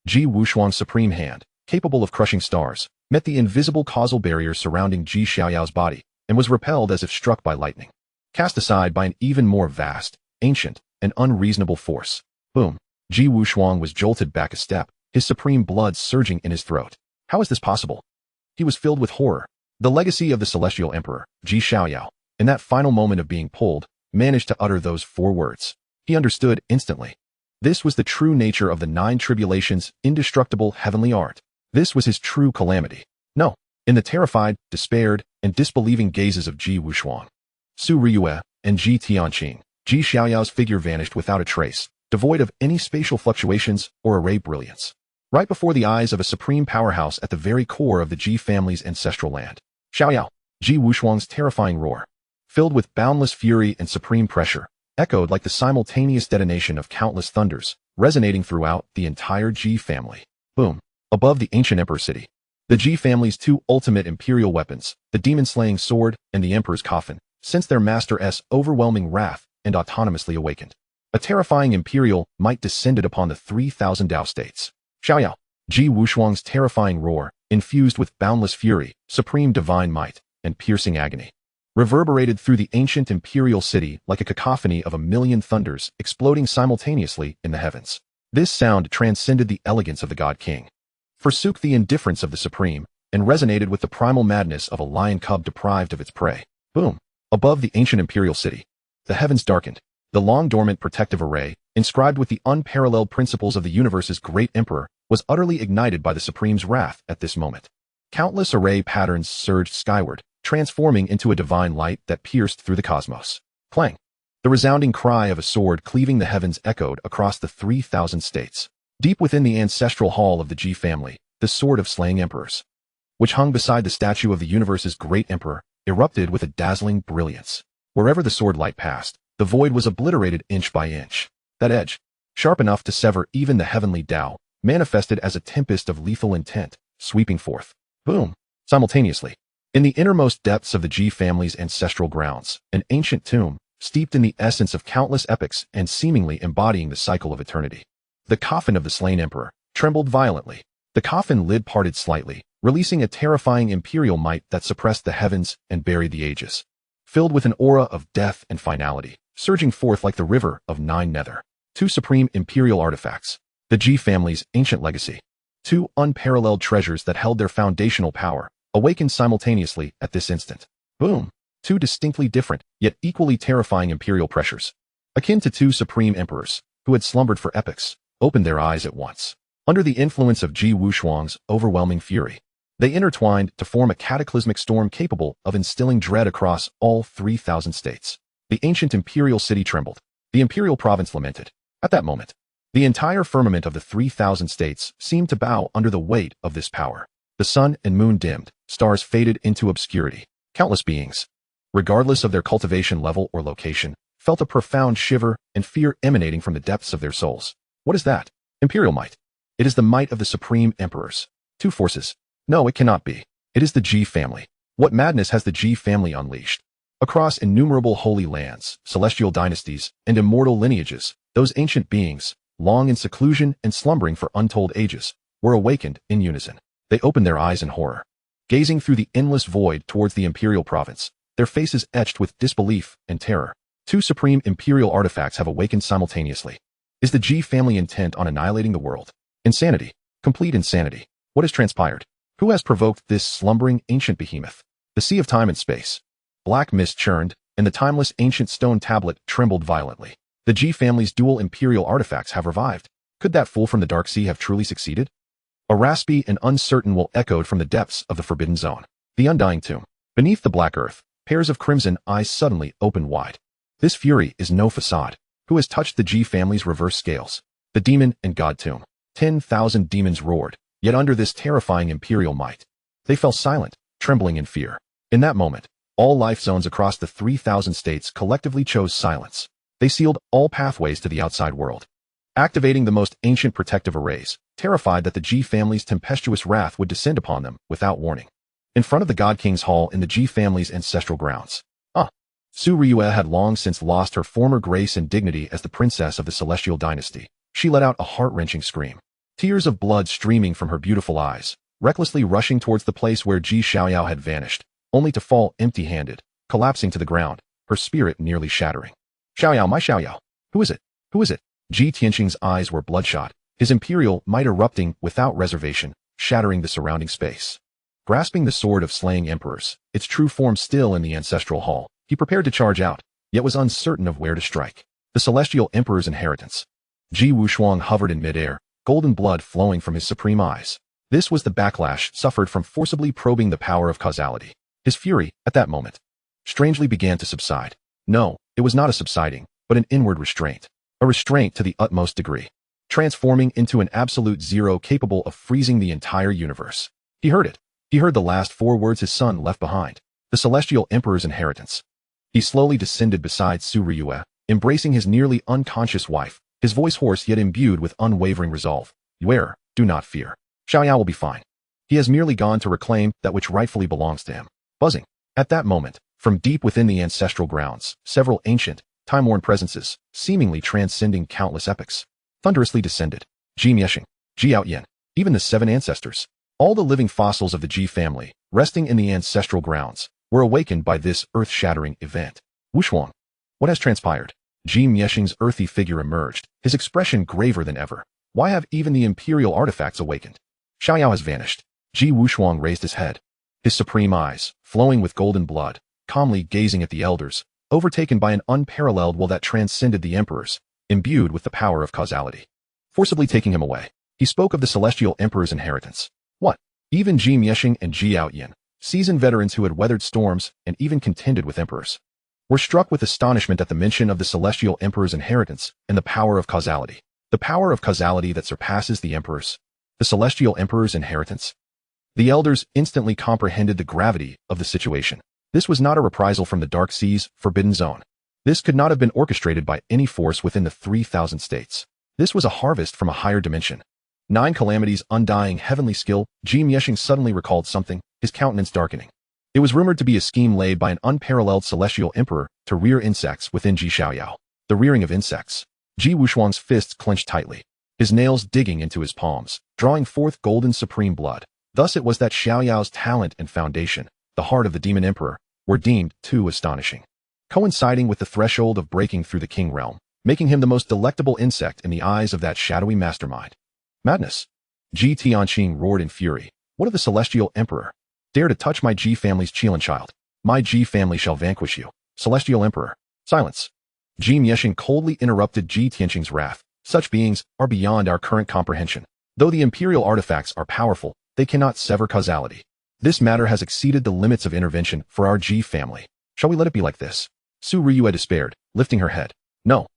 Ji Wuxuang's supreme hand, capable of crushing stars, met the invisible causal barrier surrounding Ji Xiaoyao's body, and was repelled as if struck by lightning. Cast aside by an even more vast, ancient, and unreasonable force. Boom! Ji Wuxuang was jolted back a step, his supreme blood surging in his throat. How is this possible? He was filled with horror. The legacy of the celestial emperor, Ji Xiaoyao, in that final moment of being pulled, managed to utter those 4 words. He understood instantly. This was the true nature of the 9 tribulations, indestructible heavenly art. This was his true calamity. No. In the terrified, despaired, and disbelieving gazes of Ji Wuxuang, Su Riyue, and Ji Tianqing, Ji Xiaoyao's figure vanished without a trace, devoid of any spatial fluctuations or array brilliance. Right before the eyes of a supreme powerhouse at the very core of the Ji family's ancestral land. Xiaoyao! Ji Wuxuang's terrifying roar, filled with boundless fury and supreme pressure, echoed like the simultaneous detonation of countless thunders, resonating throughout the entire Ji family. Boom! Above the ancient emperor city, the Ji family's 2 ultimate imperial weapons, the demon-slaying sword and the emperor's coffin, sensed their master's overwhelming wrath and autonomously awakened. A terrifying imperial might descended upon the 3,000 Dao States. Xiaoyao! Ji Wuxuang's terrifying roar, infused with boundless fury, supreme divine might, and piercing agony, reverberated through the ancient imperial city like a cacophony of 1,000,000 thunders exploding simultaneously in the heavens. This sound transcended the elegance of the God King, forsook the indifference of the Supreme, and resonated with the primal madness of a lion cub deprived of its prey. Boom! Above the ancient imperial city, the heavens darkened. The long-dormant protective array, inscribed with the unparalleled principles of the universe's great emperor, was utterly ignited by the Supreme's wrath at this moment. Countless array patterns surged skyward, transforming into a divine light that pierced through the cosmos. Clang! The resounding cry of a sword cleaving the heavens echoed across the 3,000 states. Deep within the ancestral hall of the Ji family, the sword of slaying emperors, which hung beside the statue of the universe's great emperor, erupted with a dazzling brilliance. Wherever the sword light passed, the void was obliterated inch by inch. That edge, sharp enough to sever even the heavenly Tao, manifested as a tempest of lethal intent, sweeping forth. Boom! Simultaneously. In the innermost depths of the Ji family's ancestral grounds, an ancient tomb, steeped in the essence of countless epochs and seemingly embodying the cycle of eternity. The coffin of the slain emperor trembled violently. The coffin lid parted slightly, releasing a terrifying imperial might that suppressed the heavens and buried the ages. Filled with an aura of death and finality, surging forth like the river of Nine Nether. Two supreme imperial artifacts. The Ji family's ancient legacy. Two unparalleled treasures that held their foundational power, awakened simultaneously at this instant. Boom! Two distinctly different, yet equally terrifying imperial pressures. Akin to two supreme emperors, who had slumbered for epochs, opened their eyes at once. Under the influence of Ji Wushuang's overwhelming fury, they intertwined to form a cataclysmic storm capable of instilling dread across all 3,000 states. The ancient imperial city trembled. The imperial province lamented. At that moment, the entire firmament of the 3,000 states seemed to bow under the weight of this power. The sun and moon dimmed, stars faded into obscurity. Countless beings, regardless of their cultivation level or location, felt a profound shiver and fear emanating from the depths of their souls. What is that? Imperial might. It is the might of the supreme emperors. Two forces. No, it cannot be. It is the Ji family. What madness has the Ji family unleashed? Across innumerable holy lands, celestial dynasties, and immortal lineages, those ancient beings, long in seclusion and slumbering for untold ages, were awakened in unison. They opened their eyes in horror, gazing through the endless void towards the imperial province, their faces etched with disbelief and terror. Two supreme imperial artifacts have awakened simultaneously. Is the Ji family intent on annihilating the world? Insanity. Complete insanity. What has transpired? Who has provoked this slumbering ancient behemoth? The sea of time and space. Black mist churned, and the timeless ancient stone tablet trembled violently. The Ji family's dual imperial artifacts have revived. Could that fool from the dark sea have truly succeeded? A raspy and uncertain wail echoed from the depths of the forbidden zone. The undying tomb. Beneath the black earth, pairs of crimson eyes suddenly opened wide. This fury is no facade. Who has touched the Ji family's reverse scales? The demon and god tomb. 10,000 demons roared, yet under this terrifying imperial might, they fell silent, trembling in fear. In that moment, all life zones across the 3,000 states collectively chose silence. They sealed all pathways to the outside world, activating the most ancient protective arrays, terrified that the Ji family's tempestuous wrath would descend upon them without warning. In front of the God King's hall in the Ji family's ancestral grounds, Su Ryue had long since lost her former grace and dignity as the princess of the Celestial Dynasty. She let out a heart-wrenching scream. Tears of blood streaming from her beautiful eyes, recklessly rushing towards the place where Ji Xiaoyao had vanished, only to fall empty-handed, collapsing to the ground, her spirit nearly shattering. Xiaoyao, my Xiaoyao. Who is it? Who is it? Ji Tianqing's eyes were bloodshot, his imperial might erupting without reservation, shattering the surrounding space. Grasping the sword of slaying emperors, its true form still in the ancestral hall, he prepared to charge out, yet was uncertain of where to strike. The celestial emperor's inheritance. Ji Wushuang hovered in midair, golden blood flowing from his supreme eyes. This was the backlash suffered from forcibly probing the power of causality. His fury, at that moment, strangely began to subside. No, it was not a subsiding, but an inward restraint. A restraint to the utmost degree, transforming into an absolute zero capable of freezing the entire universe. He heard it. He heard the last 4 words his son left behind. The celestial emperor's inheritance. He slowly descended beside Su Ryue, embracing his nearly unconscious wife, his voice hoarse yet imbued with unwavering resolve. Yue, do not fear. Xiaoyao will be fine. He has merely gone to reclaim that which rightfully belongs to him. Buzzing. At that moment, from deep within the ancestral grounds, several ancient, time-worn presences, seemingly transcending countless epochs, thunderously descended. Ji Miexing, Ji Yaoyan, even the 7 ancestors, all the living fossils of the Ji family, resting in the ancestral grounds, were awakened by this earth-shattering event. Wushuang. What has transpired? Ji Miexing's earthy figure emerged, his expression graver than ever. Why have even the imperial artifacts awakened? Xiaoyao has vanished. Ji Wushuang raised his head, his supreme eyes, flowing with golden blood, calmly gazing at the elders, overtaken by an unparalleled will that transcended the emperors, imbued with the power of causality. Forcibly taking him away, he spoke of the celestial emperor's inheritance. What? Even Ji Miexing and Ji Yaoyan, seasoned veterans who had weathered storms and even contended with emperors, were struck with astonishment at the mention of the celestial emperor's inheritance and the power of causality. The power of causality that surpasses the emperor's. The celestial emperor's inheritance. The elders instantly comprehended the gravity of the situation. This was not a reprisal from the Dark Sea's forbidden zone. This could not have been orchestrated by any force within the 3,000 states. This was a harvest from a higher dimension. Nine calamities, undying heavenly skill. Ji Mieshing suddenly recalled something, his countenance darkening. It was rumored to be a scheme laid by an unparalleled celestial emperor to rear insects within Ji Xiaoyao. The rearing of insects. Ji Wuxuang's fists clenched tightly, his nails digging into his palms, drawing forth golden supreme blood. Thus it was that Xiaoyao's talent and foundation, the heart of the demon emperor, were deemed too astonishing, coinciding with the threshold of breaking through the king realm, making him the most delectable insect in the eyes of that shadowy mastermind. Madness! Ji Tianqing roared in fury. What of the celestial emperor? Dare to touch my Ji family's Qilin child. My Ji family shall vanquish you, celestial emperor. Silence! Ji Mieshing coldly interrupted Ji Tianqing's wrath. Such beings are beyond our current comprehension. Though the imperial artifacts are powerful, they cannot sever causality. This matter has exceeded the limits of intervention for our Ji family. Shall we let it be like this? Su Riyue despaired, lifting her head. No.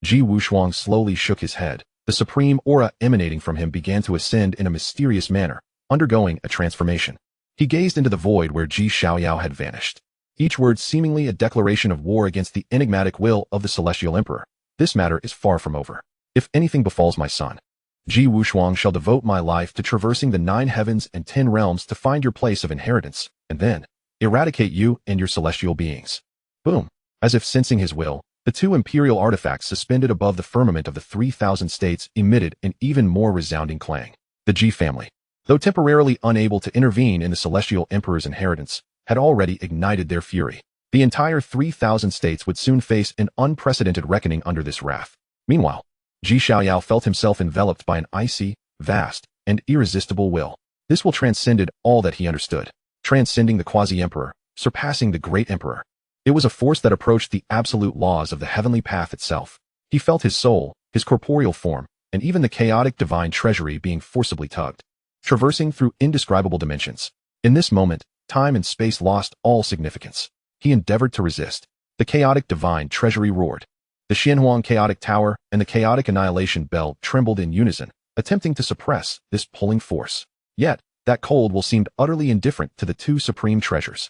Ji Wuxuang slowly shook his head. The supreme aura emanating from him began to ascend in a mysterious manner, undergoing a transformation. He gazed into the void where Ji Xiaoyao had vanished. Each word seemingly a declaration of war against the enigmatic will of the celestial emperor. This matter is far from over. If anything befalls my son, Ji Wuxuang shall devote my life to traversing the 9 heavens and 10 realms to find your place of inheritance, and then eradicate you and your celestial beings. Boom! As if sensing his will, the 2 imperial artifacts suspended above the firmament of the 3,000 states emitted an even more resounding clang. The Ji family, though temporarily unable to intervene in the celestial emperor's inheritance, had already ignited their fury. The entire 3,000 states would soon face an unprecedented reckoning under this wrath. Meanwhile, Ji Xiaoyao felt himself enveloped by an icy, vast, and irresistible will. This will transcended all that he understood, transcending the quasi-emperor, surpassing the great emperor. It was a force that approached the absolute laws of the heavenly path itself. He felt his soul, his corporeal form, and even the chaotic divine treasury being forcibly tugged, traversing through indescribable dimensions. In this moment, time and space lost all significance. He endeavored to resist. The chaotic divine treasury roared. The Xianhuang chaotic tower and the chaotic annihilation bell trembled in unison, attempting to suppress this pulling force. Yet, that cold will seemed utterly indifferent to the 2 supreme treasures.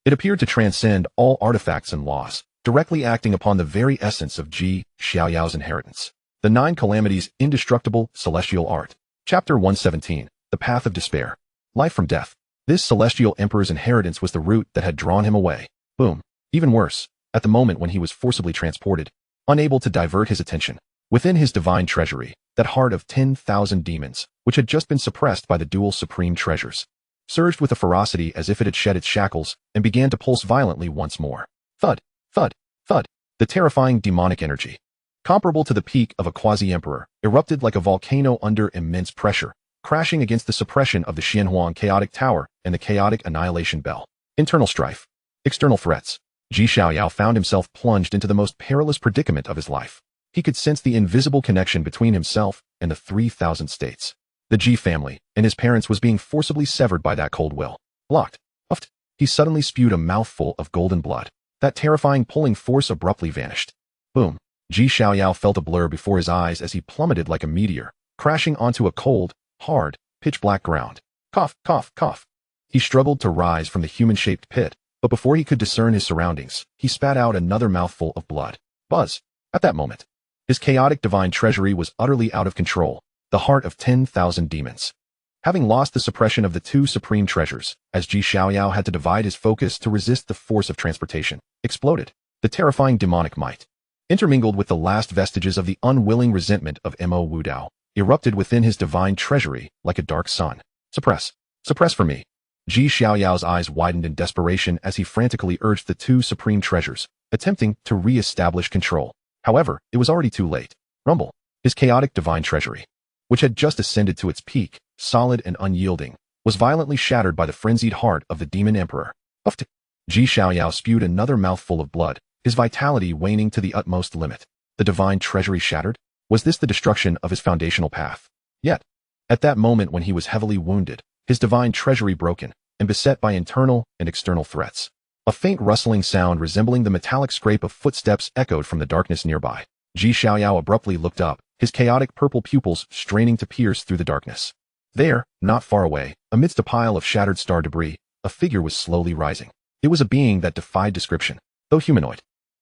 It appeared to transcend all artifacts and laws, directly acting upon the very essence of Ji Xiaoyao's inheritance. The 9 calamities, indestructible celestial art. Chapter 117. The Path of Despair. Life from death. This celestial emperor's inheritance was the root that had drawn him away. Boom. Even worse, at the moment when he was forcibly transported, unable to divert his attention, within his divine treasury, that heart of 10,000 demons, which had just been suppressed by the dual supreme treasures, surged with a ferocity as if it had shed its shackles and began to pulse violently once more. Thud, thud, thud. The terrifying demonic energy, comparable to the peak of a quasi-emperor, erupted like a volcano under immense pressure, crashing against the suppression of the Xianhuang chaotic tower and the chaotic annihilation bell. Internal strife. External threats. Ji Xiaoyao found himself plunged into the most perilous predicament of his life. He could sense the invisible connection between himself and the 3,000 states. The Ji family and his parents was being forcibly severed by that cold will. Blocked. Puffed. He suddenly spewed a mouthful of golden blood. That terrifying pulling force abruptly vanished. Boom. Ji Xiaoyao felt a blur before his eyes as he plummeted like a meteor, crashing onto a cold, hard, pitch-black ground. Cough, cough, cough. He struggled to rise from the human-shaped pit, but before he could discern his surroundings, he spat out another mouthful of blood. Buzz. At that moment, his chaotic divine treasury was utterly out of control, the heart of 10,000 demons. Having lost the suppression of the 2 supreme treasures, as Ji Xiaoyao had to divide his focus to resist the force of transportation, exploded. The terrifying demonic might, intermingled with the last vestiges of the unwilling resentment of Mo Wudao, erupted within his divine treasury like a dark sun. Suppress. Suppress for me. Ji Xiaoyao's eyes widened in desperation as he frantically urged the 2 supreme treasures, attempting to re-establish control. However, it was already too late. Rumble. His chaotic divine treasury, which had just ascended to its peak, solid and unyielding, was violently shattered by the frenzied heart of the demon emperor. Puffed. Ji Xiaoyao spewed another mouthful of blood, his vitality waning to the utmost limit. The divine treasury shattered? Was this the destruction of his foundational path? Yet, at that moment when he was heavily wounded, his divine treasury broken, and beset by internal and external threats, a faint rustling sound resembling the metallic scrape of footsteps echoed from the darkness nearby. Ji Xiaoyao abruptly looked up, his chaotic purple pupils straining to pierce through the darkness. There, not far away, amidst a pile of shattered star debris, a figure was slowly rising. It was a being that defied description, though humanoid.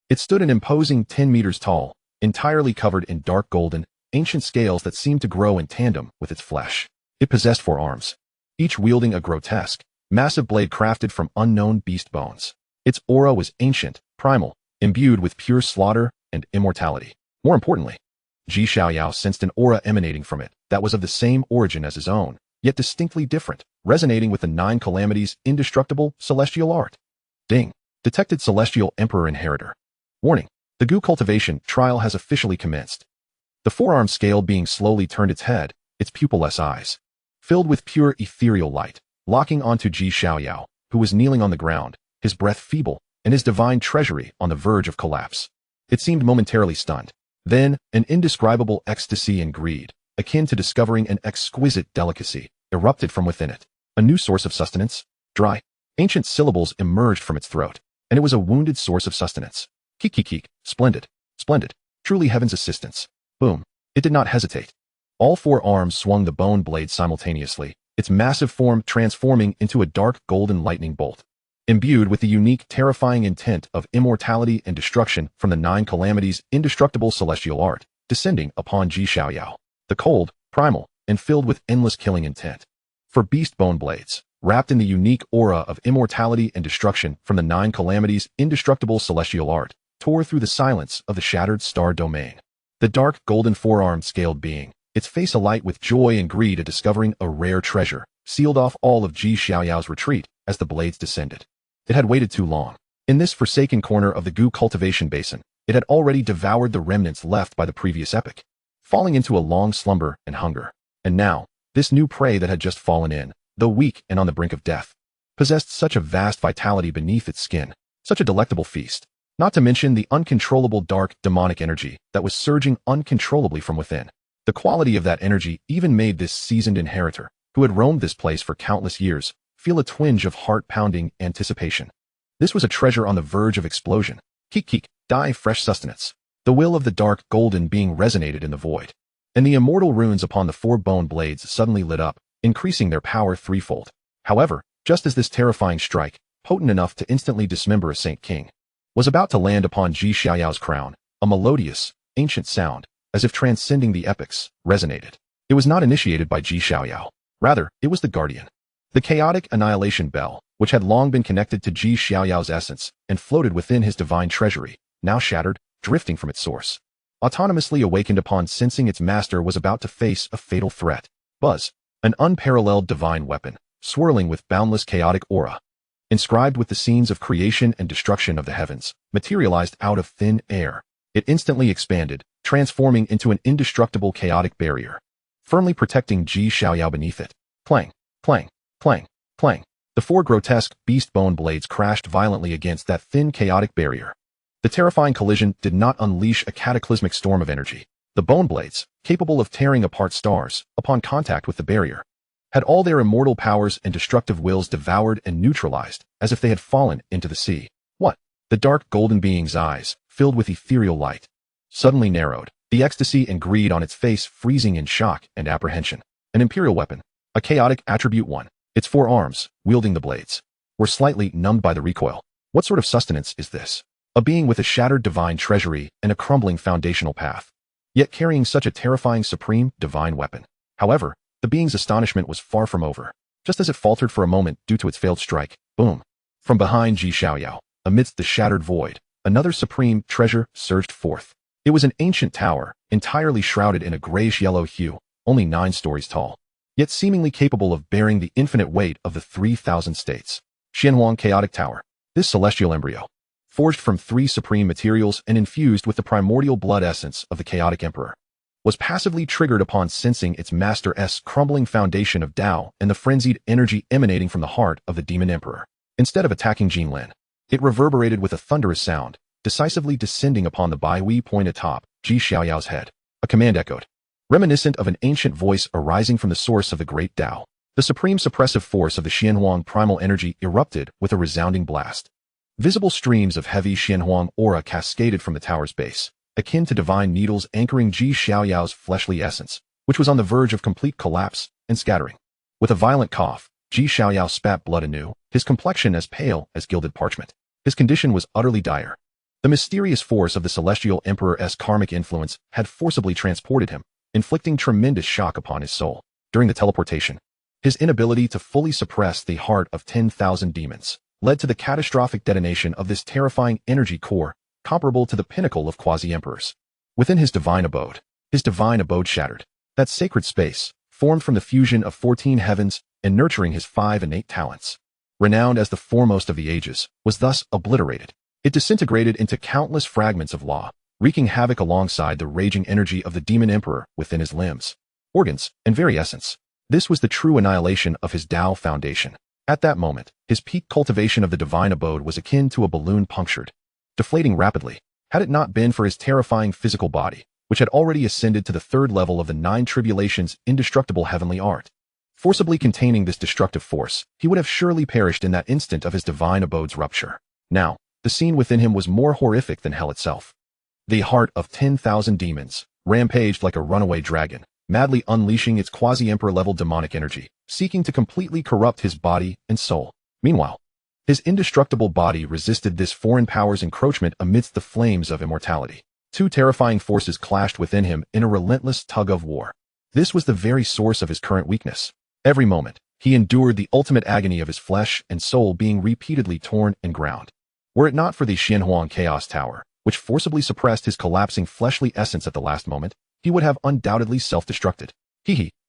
It stood an imposing 10 meters tall, entirely covered in dark golden, ancient scales that seemed to grow in tandem with its flesh. It possessed 4 arms, each wielding a grotesque, massive blade crafted from unknown beast bones. Its aura was ancient, primal, imbued with pure slaughter and immortality. More importantly, Xiaoyao sensed an aura emanating from it that was of the same origin as his own, yet distinctly different, resonating with the 9 calamities' indestructible celestial art. Ding. Detected Celestial Emperor Inheritor. Warning. The Gu cultivation trial has officially commenced. The 4-arm scale being slowly turned its head, its pupilless eyes filled with pure ethereal light, locking onto Xiaoyao, who was kneeling on the ground, his breath feeble, and his divine treasury on the verge of collapse. It seemed momentarily stunned. Then, an indescribable ecstasy and greed, akin to discovering an exquisite delicacy, erupted from within it. A new source of sustenance? Dry, ancient syllables emerged from its throat, and it was a wounded source of sustenance. Keek, splendid, splendid, truly heaven's assistance. Boom. It did not hesitate. All 4 arms swung the bone blade simultaneously, its massive form transforming into a dark golden lightning bolt. Imbued with the unique, terrifying intent of immortality and destruction from the 9 calamities' indestructible celestial art, descending upon Xiaoyao. The cold, primal, and filled with endless killing intent. For beast bone blades, wrapped in the unique aura of immortality and destruction from the 9 calamities' indestructible celestial art, tore through the silence of the shattered star domain. The dark golden 4-armed scaled being, its face alight with joy and greed at discovering a rare treasure, sealed off all of Xiaoyao's retreat as the blades descended. It had waited too long. In this forsaken corner of the Gu cultivation basin, it had already devoured the remnants left by the previous epoch, falling into a long slumber and hunger. And now, this new prey that had just fallen in, though weak and on the brink of death, possessed such a vast vitality beneath its skin, such a delectable feast, not to mention the uncontrollable dark, demonic energy that was surging uncontrollably from within. The quality of that energy even made this seasoned inheritor, who had roamed this place for countless years, feel a twinge of heart-pounding anticipation. This was a treasure on the verge of explosion. Keek, die fresh sustenance. The will of the dark golden being resonated in the void, and the immortal runes upon the 4 bone blades suddenly lit up, increasing their power 3-fold. However, just as this terrifying strike, potent enough to instantly dismember a Saint King, was about to land upon Xiaoyao's crown, a melodious, ancient sound, as if transcending the epochs, resonated. It was not initiated by Xiaoyao. Rather, it was the guardian. The chaotic annihilation bell, which had long been connected to Xiaoyao's essence and floated within his divine treasury, now shattered, drifting from its source. Autonomously awakened upon sensing its master was about to face a fatal threat. Buzz, an unparalleled divine weapon, swirling with boundless chaotic aura, inscribed with the scenes of creation and destruction of the heavens, materialized out of thin air. It instantly expanded, transforming into an indestructible chaotic barrier, firmly protecting Xiaoyao beneath it. Clang, clang, clang, clang. The 4 grotesque beast bone blades crashed violently against that thin chaotic barrier. The terrifying collision did not unleash a cataclysmic storm of energy. The bone blades, capable of tearing apart stars upon contact with the barrier, had all their immortal powers and destructive wills devoured and neutralized, as if they had fallen into the sea. What? The dark golden being's eyes, filled with ethereal light, suddenly narrowed, the ecstasy and greed on its face freezing in shock and apprehension. An imperial weapon, a chaotic attribute 1. Its 4 arms, wielding the blades, were slightly numbed by the recoil. What sort of sustenance is this? A being with a shattered divine treasury and a crumbling foundational path, yet carrying such a terrifying supreme divine weapon. However, the being's astonishment was far from over. Just as it faltered for a moment due to its failed strike, boom! From behind Xiaoyao, amidst the shattered void, another supreme treasure surged forth. It was an ancient tower, entirely shrouded in a grayish-yellow hue, only 9 stories tall, yet seemingly capable of bearing the infinite weight of the 3,000 states. Xianhuang Chaotic Tower. This celestial embryo, forged from 3 supreme materials and infused with the primordial blood essence of the chaotic emperor, was passively triggered upon sensing its master's crumbling foundation of Tao and the frenzied energy emanating from the heart of the demon emperor. Instead of attacking Jinlin, it reverberated with a thunderous sound, decisively descending upon the Baihui point atop Xiaoyao's head. A command echoed, reminiscent of an ancient voice arising from the source of the great Tao. The supreme suppressive force of the Xianhuang primal energy erupted with a resounding blast. Visible streams of heavy Xianhuang aura cascaded from the tower's base, akin to divine needles anchoring Xiaoyao's fleshly essence, which was on the verge of complete collapse and scattering. With a violent cough, Xiaoyao spat blood anew, his complexion as pale as gilded parchment. His condition was utterly dire. The mysterious force of the celestial emperor's karmic influence had forcibly transported him, inflicting tremendous shock upon his soul. During the teleportation, his inability to fully suppress the heart of 10,000 demons led to the catastrophic detonation of this terrifying energy core, comparable to the pinnacle of quasi-emperors. Within his divine abode shattered. That sacred space, formed from the fusion of 14 heavens and nurturing his 5 innate talents, renowned as the foremost of the ages, was thus obliterated. It disintegrated into countless fragments of law, wreaking havoc alongside the raging energy of the demon emperor within his limbs, organs, and very essence. This was the true annihilation of his Tao foundation. At that moment, his peak cultivation of the divine abode was akin to a balloon punctured, deflating rapidly. Had it not been for his terrifying physical body, which had already ascended to the 3rd level of the 9 tribulations' indestructible heavenly art, forcibly containing this destructive force, he would have surely perished in that instant of his divine abode's rupture. Now, the scene within him was more horrific than hell itself. The heart of 10,000 demons rampaged like a runaway dragon, madly unleashing its quasi-emperor level demonic energy, seeking to completely corrupt his body and soul. Meanwhile, his indestructible body resisted this foreign power's encroachment amidst the flames of immortality. 2 terrifying forces clashed within him in a relentless tug of war. This was the very source of his current weakness. Every moment, he endured the ultimate agony of his flesh and soul being repeatedly torn and ground. Were it not for the Xianhuang Chaos Tower, which forcibly suppressed his collapsing fleshly essence at the last moment, he would have undoubtedly self-destructed.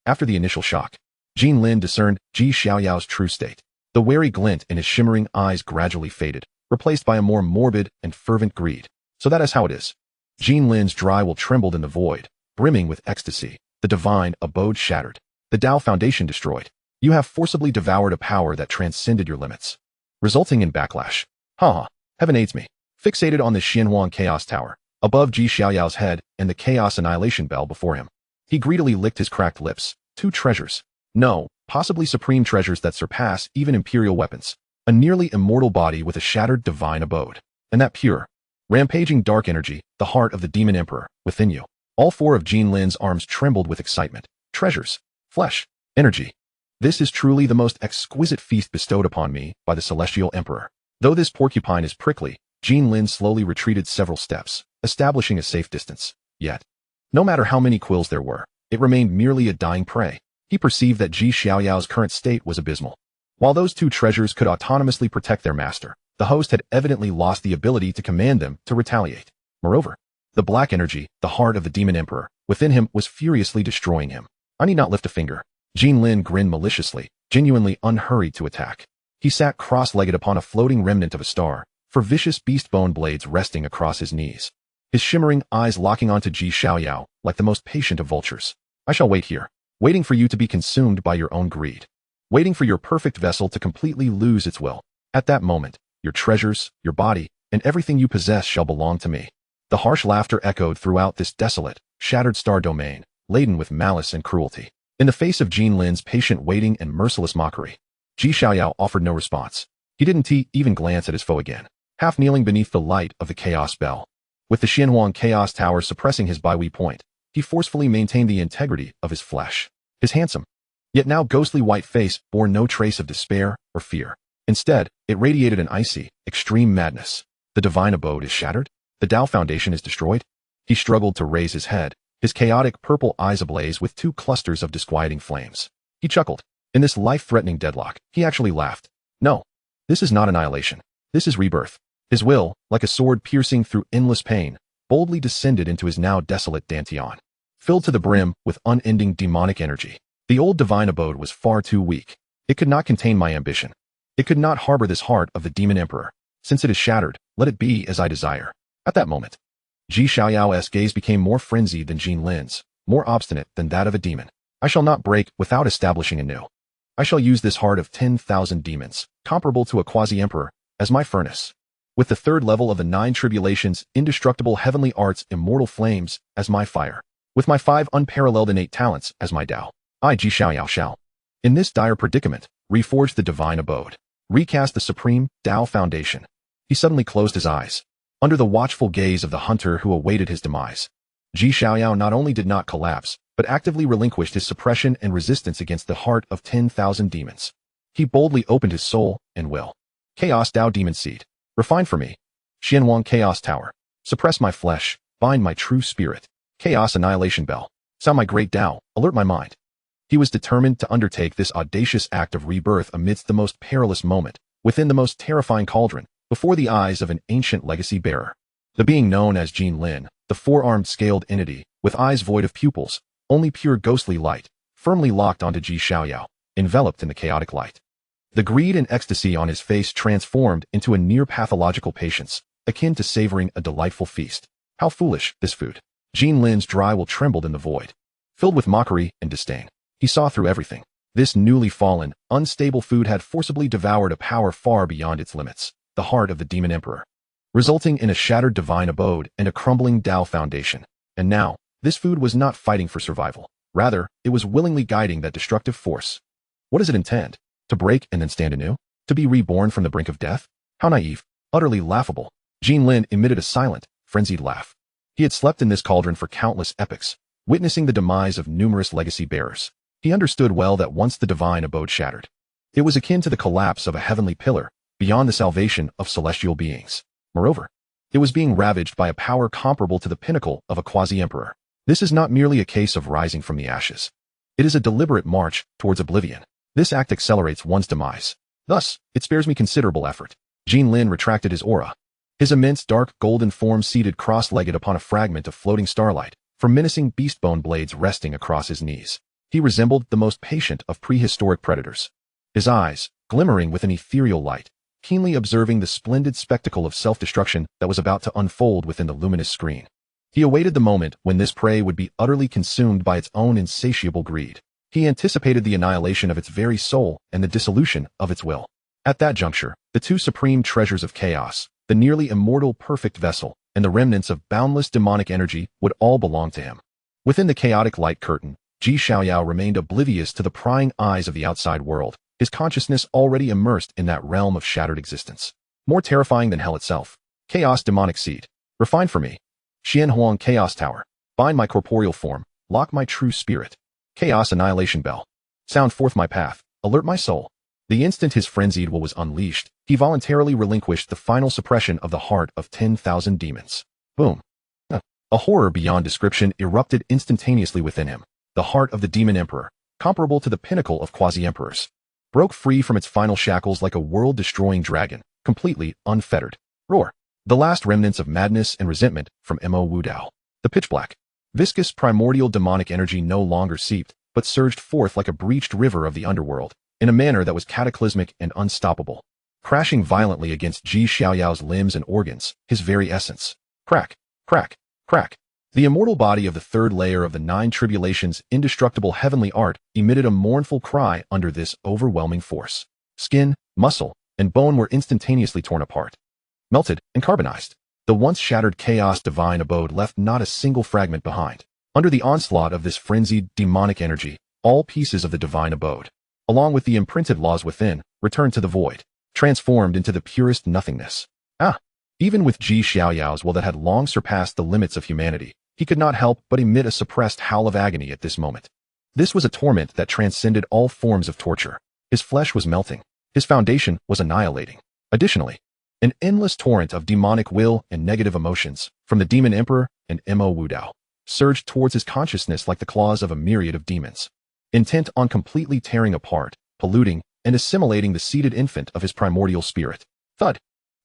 After the initial shock, Jin Lin discerned Xiaoyao's true state. The wary glint in his shimmering eyes gradually faded, replaced by a more morbid and fervent greed. So that is how it is. Jin Lin's dry will trembled in the void, brimming with ecstasy, the divine abode shattered, the Tao foundation destroyed. You have forcibly devoured a power that transcended your limits, resulting in backlash. Heaven aids me. Fixated on the Xianhuang Chaos Tower, above Xiaoyao's head and the Chaos Annihilation Bell before him, he greedily licked his cracked lips. 2 treasures. No, possibly supreme treasures that surpass even imperial weapons. A nearly immortal body with a shattered divine abode. And that pure, rampaging dark energy, the heart of the demon emperor, within you. All 4 of Jin Lin's arms trembled with excitement. Treasures. Flesh. Energy. This is truly the most exquisite feast bestowed upon me by the celestial emperor. Though this porcupine is prickly, Jin Lin slowly retreated several steps, establishing a safe distance. Yet, no matter how many quills there were, it remained merely a dying prey. He perceived that Xiaoyao's current state was abysmal. While those 2 treasures could autonomously protect their master, the host had evidently lost the ability to command them to retaliate. Moreover, the black energy, the heart of the demon emperor, within him was furiously destroying him. I need not lift a finger. Jin Lin grinned maliciously, genuinely unhurried to attack. He sat cross-legged upon a floating remnant of a star, for vicious beast bone blades resting across his knees. His shimmering eyes locking onto Xiaoyao like the most patient of vultures. I shall wait here, waiting for you to be consumed by your own greed, waiting for your perfect vessel to completely lose its will. At that moment, your treasures, your body, and everything you possess shall belong to me. The harsh laughter echoed throughout this desolate, shattered star domain, laden with malice and cruelty. In the face of Jin Lin's patient waiting and merciless mockery, Xiaoyao offered no response. He didn't even glance at his foe again, half kneeling beneath the light of the Chaos Bell. With the Xianhuang Chaos Tower suppressing his Baihui point, he forcefully maintained the integrity of his flesh. His handsome, yet now ghostly white face bore no trace of despair or fear. Instead, it radiated an icy, extreme madness. The divine abode is shattered? The Tao foundation is destroyed? He struggled to raise his head, his chaotic purple eyes ablaze with 2 clusters of disquieting flames. He chuckled. In this life-threatening deadlock, he actually laughed. No, this is not annihilation. This is rebirth. His will, like a sword piercing through endless pain, boldly descended into his now desolate Dantian, filled to the brim with unending demonic energy. The old divine abode was far too weak. It could not contain my ambition. It could not harbor this heart of the demon emperor. Since it is shattered, let it be as I desire. At that moment, Xiaoyao's gaze became more frenzied than Jin Lin's, more obstinate than that of a demon. I shall not break without establishing anew. I shall use this heart of 10,000 demons, comparable to a quasi-emperor, as my furnace. With the 3rd level of the 9 tribulations, indestructible heavenly arts, immortal flames, as my fire. With my 5 unparalleled innate talents, as my Tao. I Xiaoyao shall, in this dire predicament, reforge the divine abode. Recast the supreme Tao foundation. He suddenly closed his eyes, under the watchful gaze of the hunter who awaited his demise. Xiaoyao not only did not collapse, but actively relinquished his suppression and resistance against the heart of 10,000 demons. He boldly opened his soul and will. Chaos Tao Demon Seed. Refine for me. Xianhuang Chaos Tower. Suppress my flesh, bind my true spirit. Chaos Annihilation Bell. Sound my great Tao, alert my mind. He was determined to undertake this audacious act of rebirth amidst the most perilous moment, within the most terrifying cauldron, before the eyes of an ancient legacy bearer. The being known as Jin Lin, the four-armed scaled entity, with eyes void of pupils, only pure ghostly light, firmly locked onto Xiaoyao, enveloped in the chaotic light. The greed and ecstasy on his face transformed into a near-pathological patience, akin to savoring a delightful feast. How foolish, this food. Jin Lin's dry will trembled in the void. Filled with mockery and disdain, he saw through everything. This newly fallen, unstable food had forcibly devoured a power far beyond its limits, the heart of the demon emperor, resulting in a shattered divine abode and a crumbling Dao foundation. And now, this food was not fighting for survival. Rather, it was willingly guiding that destructive force. What does it intend? To break and then stand anew? To be reborn from the brink of death? How naive, utterly laughable. Jin Lin emitted a silent, frenzied laugh. He had slept in this cauldron for countless epochs, witnessing the demise of numerous legacy bearers. He understood well that once the divine abode shattered, it was akin to the collapse of a heavenly pillar, beyond the salvation of celestial beings. Moreover, it was being ravaged by a power comparable to the pinnacle of a quasi-emperor. This is not merely a case of rising from the ashes. It is a deliberate march towards oblivion. This act accelerates one's demise. Thus, it spares me considerable effort. Jin Lin retracted his aura. His immense dark golden form seated cross-legged upon a fragment of floating starlight, from menacing beast-bone blades resting across his knees. He resembled the most patient of prehistoric predators. His eyes, glimmering with an ethereal light, keenly observing the splendid spectacle of self-destruction that was about to unfold within the luminous screen. He awaited the moment when this prey would be utterly consumed by its own insatiable greed. He anticipated the annihilation of its very soul and the dissolution of its will. At that juncture, the two supreme treasures of chaos, the nearly immortal perfect vessel, and the remnants of boundless demonic energy would all belong to him. Within the chaotic light curtain, Xiaoyao remained oblivious to the prying eyes of the outside world, his consciousness already immersed in that realm of shattered existence. More terrifying than hell itself. Chaos demonic seed. Refine for me. Xianhuang Chaos Tower. Bind my corporeal form. Lock my true spirit. Chaos annihilation bell. Sound forth my path. Alert my soul. The instant his frenzied will was unleashed, he voluntarily relinquished the final suppression of the heart of 10,000 demons. Boom. A horror beyond description erupted instantaneously within him. The heart of the demon emperor, comparable to the pinnacle of quasi-emperors, broke free from its final shackles like a world-destroying dragon, completely unfettered. Roar. The last remnants of madness and resentment from Manhwaedit. The pitch-black, viscous primordial demonic energy no longer seeped, but surged forth like a breached river of the underworld, in a manner that was cataclysmic and unstoppable, crashing violently against Xiaoyao's limbs and organs, his very essence. Crack, crack, crack. The immortal body of the third layer of the nine tribulations' indestructible heavenly art emitted a mournful cry under this overwhelming force. Skin, muscle, and bone were instantaneously torn apart, melted and carbonized. The once shattered chaos divine abode left not a single fragment behind. Under the onslaught of this frenzied demonic energy, all pieces of the divine abode, along with the imprinted laws within, returned to the void, transformed into the purest nothingness. Even with Xiaoyao's will that had long surpassed the limits of humanity, he could not help but emit a suppressed howl of agony at this moment. This was a torment that transcended all forms of torture. His flesh was melting. His foundation was annihilating. Additionally, an endless torrent of demonic will and negative emotions, from the demon emperor and Manhwaedit, surged towards his consciousness like the claws of a myriad of demons, intent on completely tearing apart, polluting, and assimilating the seated infant of his primordial spirit. Thud.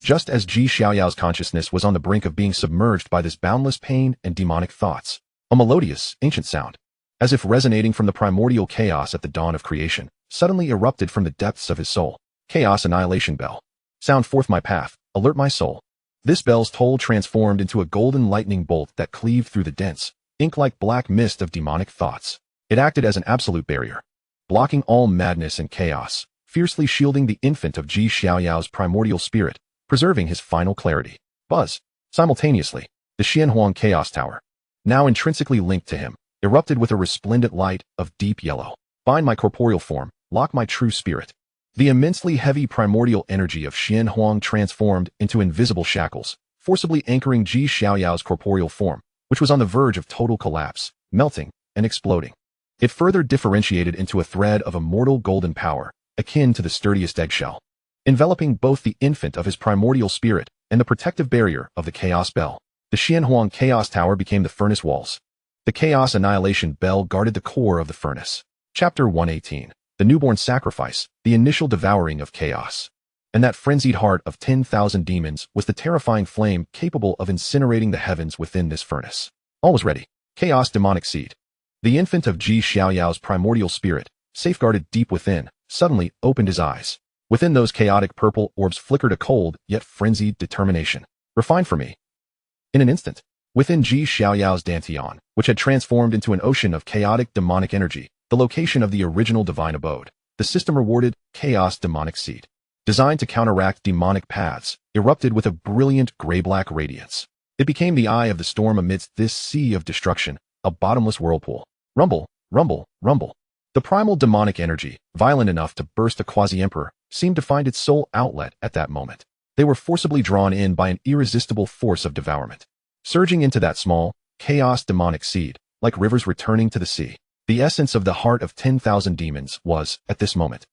Just as Xiaoyao's consciousness was on the brink of being submerged by this boundless pain and demonic thoughts, a melodious, ancient sound, as if resonating from the primordial chaos at the dawn of creation, suddenly erupted from the depths of his soul. Chaos annihilation bell. Sound forth my path, alert my soul. This bell's toll transformed into a golden lightning bolt that cleaved through the dense, ink-like black mist of demonic thoughts. It acted as an absolute barrier, blocking all madness and chaos, fiercely shielding the infant of Xiaoyao's primordial spirit, preserving his final clarity. Buzz. Simultaneously, the Xianhuang Chaos Tower, now intrinsically linked to him, erupted with a resplendent light of deep yellow. Bind my corporeal form, lock my true spirit. The immensely heavy primordial energy of Xianhuang transformed into invisible shackles, forcibly anchoring Xiaoyao's corporeal form, which was on the verge of total collapse, melting, and exploding. It further differentiated into a thread of immortal golden power, akin to the sturdiest eggshell, enveloping both the infant of his primordial spirit and the protective barrier of the chaos bell. The Xianhuang Chaos Tower became the furnace walls, The Chaos Annihilation Bell guarded the core of the furnace. Chapter 118. The Newborn Sacrifice, the Initial Devouring of Chaos. And that frenzied heart of 10,000 demons was the terrifying flame capable of incinerating the heavens within this furnace. All was ready. Chaos Demonic Seed. The infant of Xiaoyao's primordial spirit, safeguarded deep within, suddenly opened his eyes. Within those chaotic purple orbs flickered a cold, yet frenzied determination. Refine for me. In an instant, within Xiaoyao's Dantian, which had transformed into an ocean of chaotic demonic energy, the location of the original divine abode, the system rewarded Chaos Demonic Seed. Designed to counteract demonic paths, erupted with a brilliant gray-black radiance. It became the eye of the storm amidst this sea of destruction, a bottomless whirlpool. Rumble, rumble, rumble. The primal demonic energy, violent enough to burst the quasi-emperor, seemed to find its sole outlet at that moment. They were forcibly drawn in by an irresistible force of devourment. Surging into that small, chaos demonic seed, like rivers returning to the sea. The essence of the heart of 10,000 demons was, at this moment,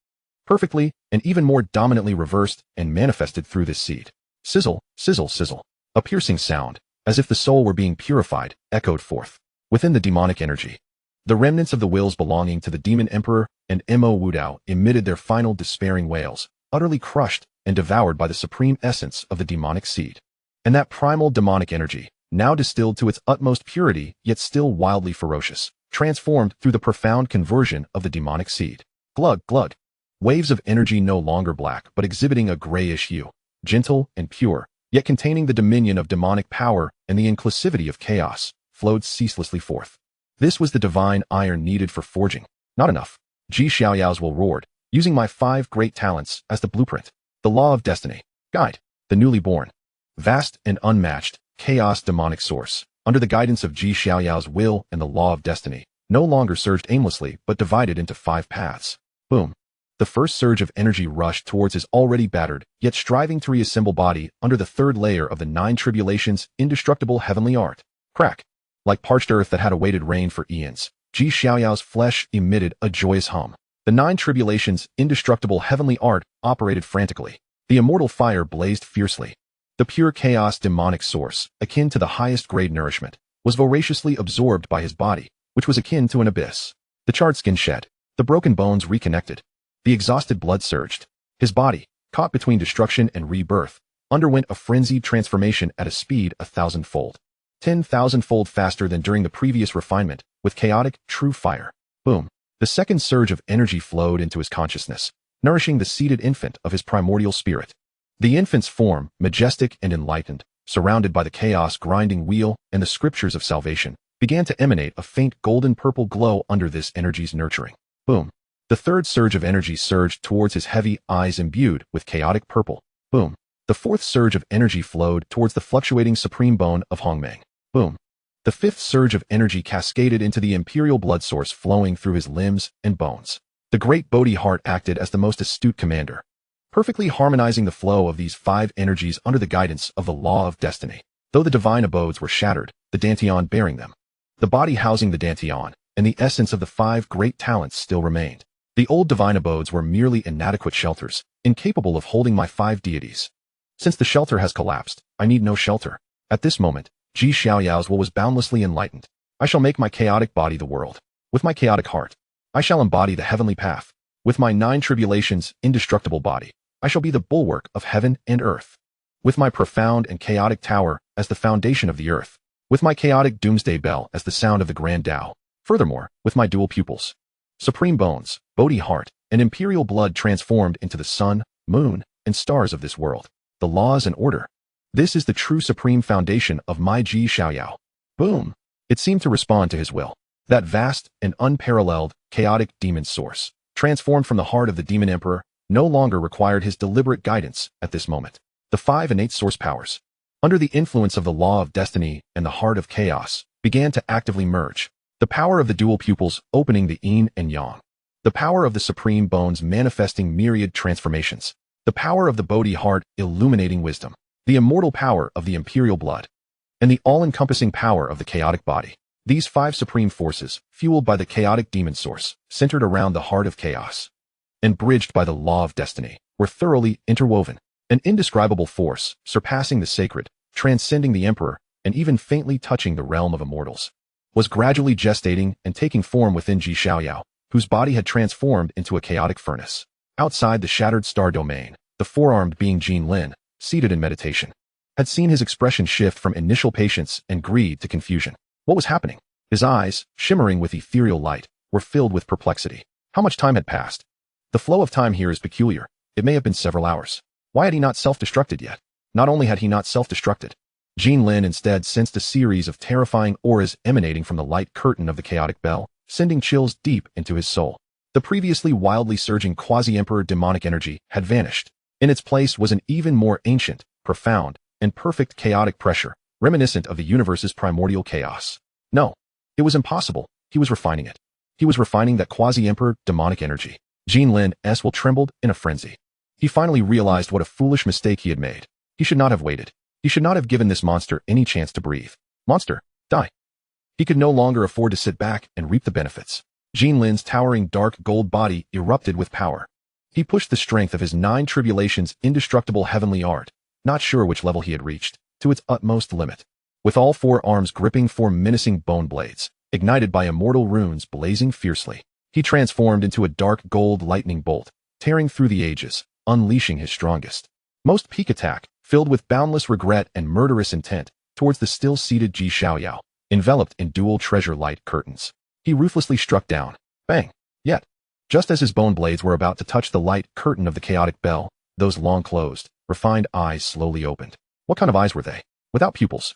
perfectly and even more dominantly reversed and manifested through this seed. Sizzle, sizzle, sizzle. A piercing sound, as if the soul were being purified, echoed forth. Within the demonic energy, the remnants of the wills belonging to the demon emperor and Manhwaedit emitted their final despairing wails, utterly crushed and devoured by the supreme essence of the demonic seed. And that primal demonic energy, now distilled to its utmost purity yet still wildly ferocious, transformed through the profound conversion of the demonic seed. Glug, glug. Waves of energy no longer black but exhibiting a grayish hue, gentle and pure, yet containing the dominion of demonic power and the inclusivity of chaos, flowed ceaselessly forth. This was the divine iron needed for forging. Not enough. Xiaoyao's will roared, using my 5 great talents as the blueprint. The law of destiny. Guide. The newly born. Vast and unmatched, chaos demonic source, under the guidance of Xiaoyao's will and the law of destiny, no longer surged aimlessly but divided into 5 paths. Boom. The first surge of energy rushed towards his already battered, yet striving to reassemble body under the 3rd layer of the 9 tribulations' indestructible heavenly art. Crack. Like parched earth that had awaited rain for eons, Xiaoyao's flesh emitted a joyous hum. The 9 tribulations' indestructible heavenly art operated frantically. The immortal fire blazed fiercely. The pure chaos demonic source, akin to the highest grade nourishment, was voraciously absorbed by his body, which was akin to an abyss. The charred skin shed. The broken bones reconnected. The exhausted blood surged. His body, caught between destruction and rebirth, underwent a frenzied transformation at a speed 1,000-fold. 10,000-fold faster than during the previous refinement, with chaotic, true fire. Boom. The second surge of energy flowed into his consciousness, nourishing the seated infant of his primordial spirit. The infant's form, majestic and enlightened, surrounded by the chaos grinding wheel and the scriptures of salvation, began to emanate a faint golden-purple glow under this energy's nurturing. Boom. The third surge of energy surged towards his heavy eyes imbued with chaotic purple. Boom. The fourth surge of energy flowed towards the fluctuating supreme bone of Hongmeng. Boom. The fifth surge of energy cascaded into the imperial blood source flowing through his limbs and bones. The great Bodhi heart acted as the most astute commander, perfectly harmonizing the flow of these 5 energies under the guidance of the law of destiny. Though the divine abodes were shattered, the Dantian bearing them, the body housing the Dantian, and the essence of the 5 great talents still remained. The old divine abodes were merely inadequate shelters, incapable of holding my 5 deities. Since the shelter has collapsed, I need no shelter. At this moment, Xiaoyao's will was boundlessly enlightened. I shall make my chaotic body the world. With my chaotic heart, I shall embody the heavenly path. With my 9 tribulations' indestructible body, I shall be the bulwark of heaven and earth. With my profound and chaotic tower as the foundation of the earth. With my chaotic doomsday bell as the sound of the grand Tao. Furthermore, with my dual pupils, supreme bones, Bodhi heart, and imperial blood transformed into the sun, moon, and stars of this world, the laws and order. This is the true supreme foundation of my Xiaoyao. Boom! It seemed to respond to his will. That vast and unparalleled, chaotic demon source, transformed from the heart of the demon emperor, no longer required his deliberate guidance at this moment. The 5 innate source powers, under the influence of the law of destiny and the heart of chaos, began to actively merge. The power of the dual pupils opening the yin and yang. The power of the supreme bones manifesting myriad transformations. The power of the Bodhi heart illuminating wisdom. The immortal power of the imperial blood. And the all-encompassing power of the chaotic body. These 5 supreme forces, fueled by the chaotic demon source, centered around the heart of chaos, and bridged by the law of destiny, were thoroughly interwoven. An indescribable force, surpassing the sacred, transcending the emperor, and even faintly touching the realm of immortals. was gradually gestating and taking form within Xiaoyao, whose body had transformed into a chaotic furnace. Outside the shattered star domain, the four-armed being Jin Lin, seated in meditation, had seen his expression shift from initial patience and greed to confusion. What was happening? His eyes, shimmering with ethereal light, were filled with perplexity. How much time had passed? The flow of time here is peculiar. It may have been several hours. Why had he not self-destructed yet? Not only had he not self-destructed, Jin Lin instead sensed a series of terrifying auras emanating from the light curtain of the chaotic bell, sending chills deep into his soul. The previously wildly surging quasi-emperor demonic energy had vanished. In its place was an even more ancient, profound, and perfect chaotic pressure, reminiscent of the universe's primordial chaos. No, it was impossible. He was refining it. He was refining that quasi-emperor demonic energy. Jin Lin's will trembled in a frenzy. He finally realized what a foolish mistake he had made. He should not have waited. He should not have given this monster any chance to breathe. Monster, die. He could no longer afford to sit back and reap the benefits. Jin Lin's towering dark gold body erupted with power. He pushed the strength of his 9 tribulations indestructible heavenly art, not sure which level he had reached, to its utmost limit. With all 4 arms gripping 4 menacing bone blades, ignited by immortal runes blazing fiercely, he transformed into a dark gold lightning bolt, tearing through the ages, unleashing his strongest, most peak attack, filled with boundless regret and murderous intent, towards the still-seated Xiaoyao, enveloped in dual treasure light curtains. He ruthlessly struck down. Bang! Yet, just as his bone blades were about to touch the light curtain of the chaotic bell, those long-closed, refined eyes slowly opened. What kind of eyes were they? Without pupils.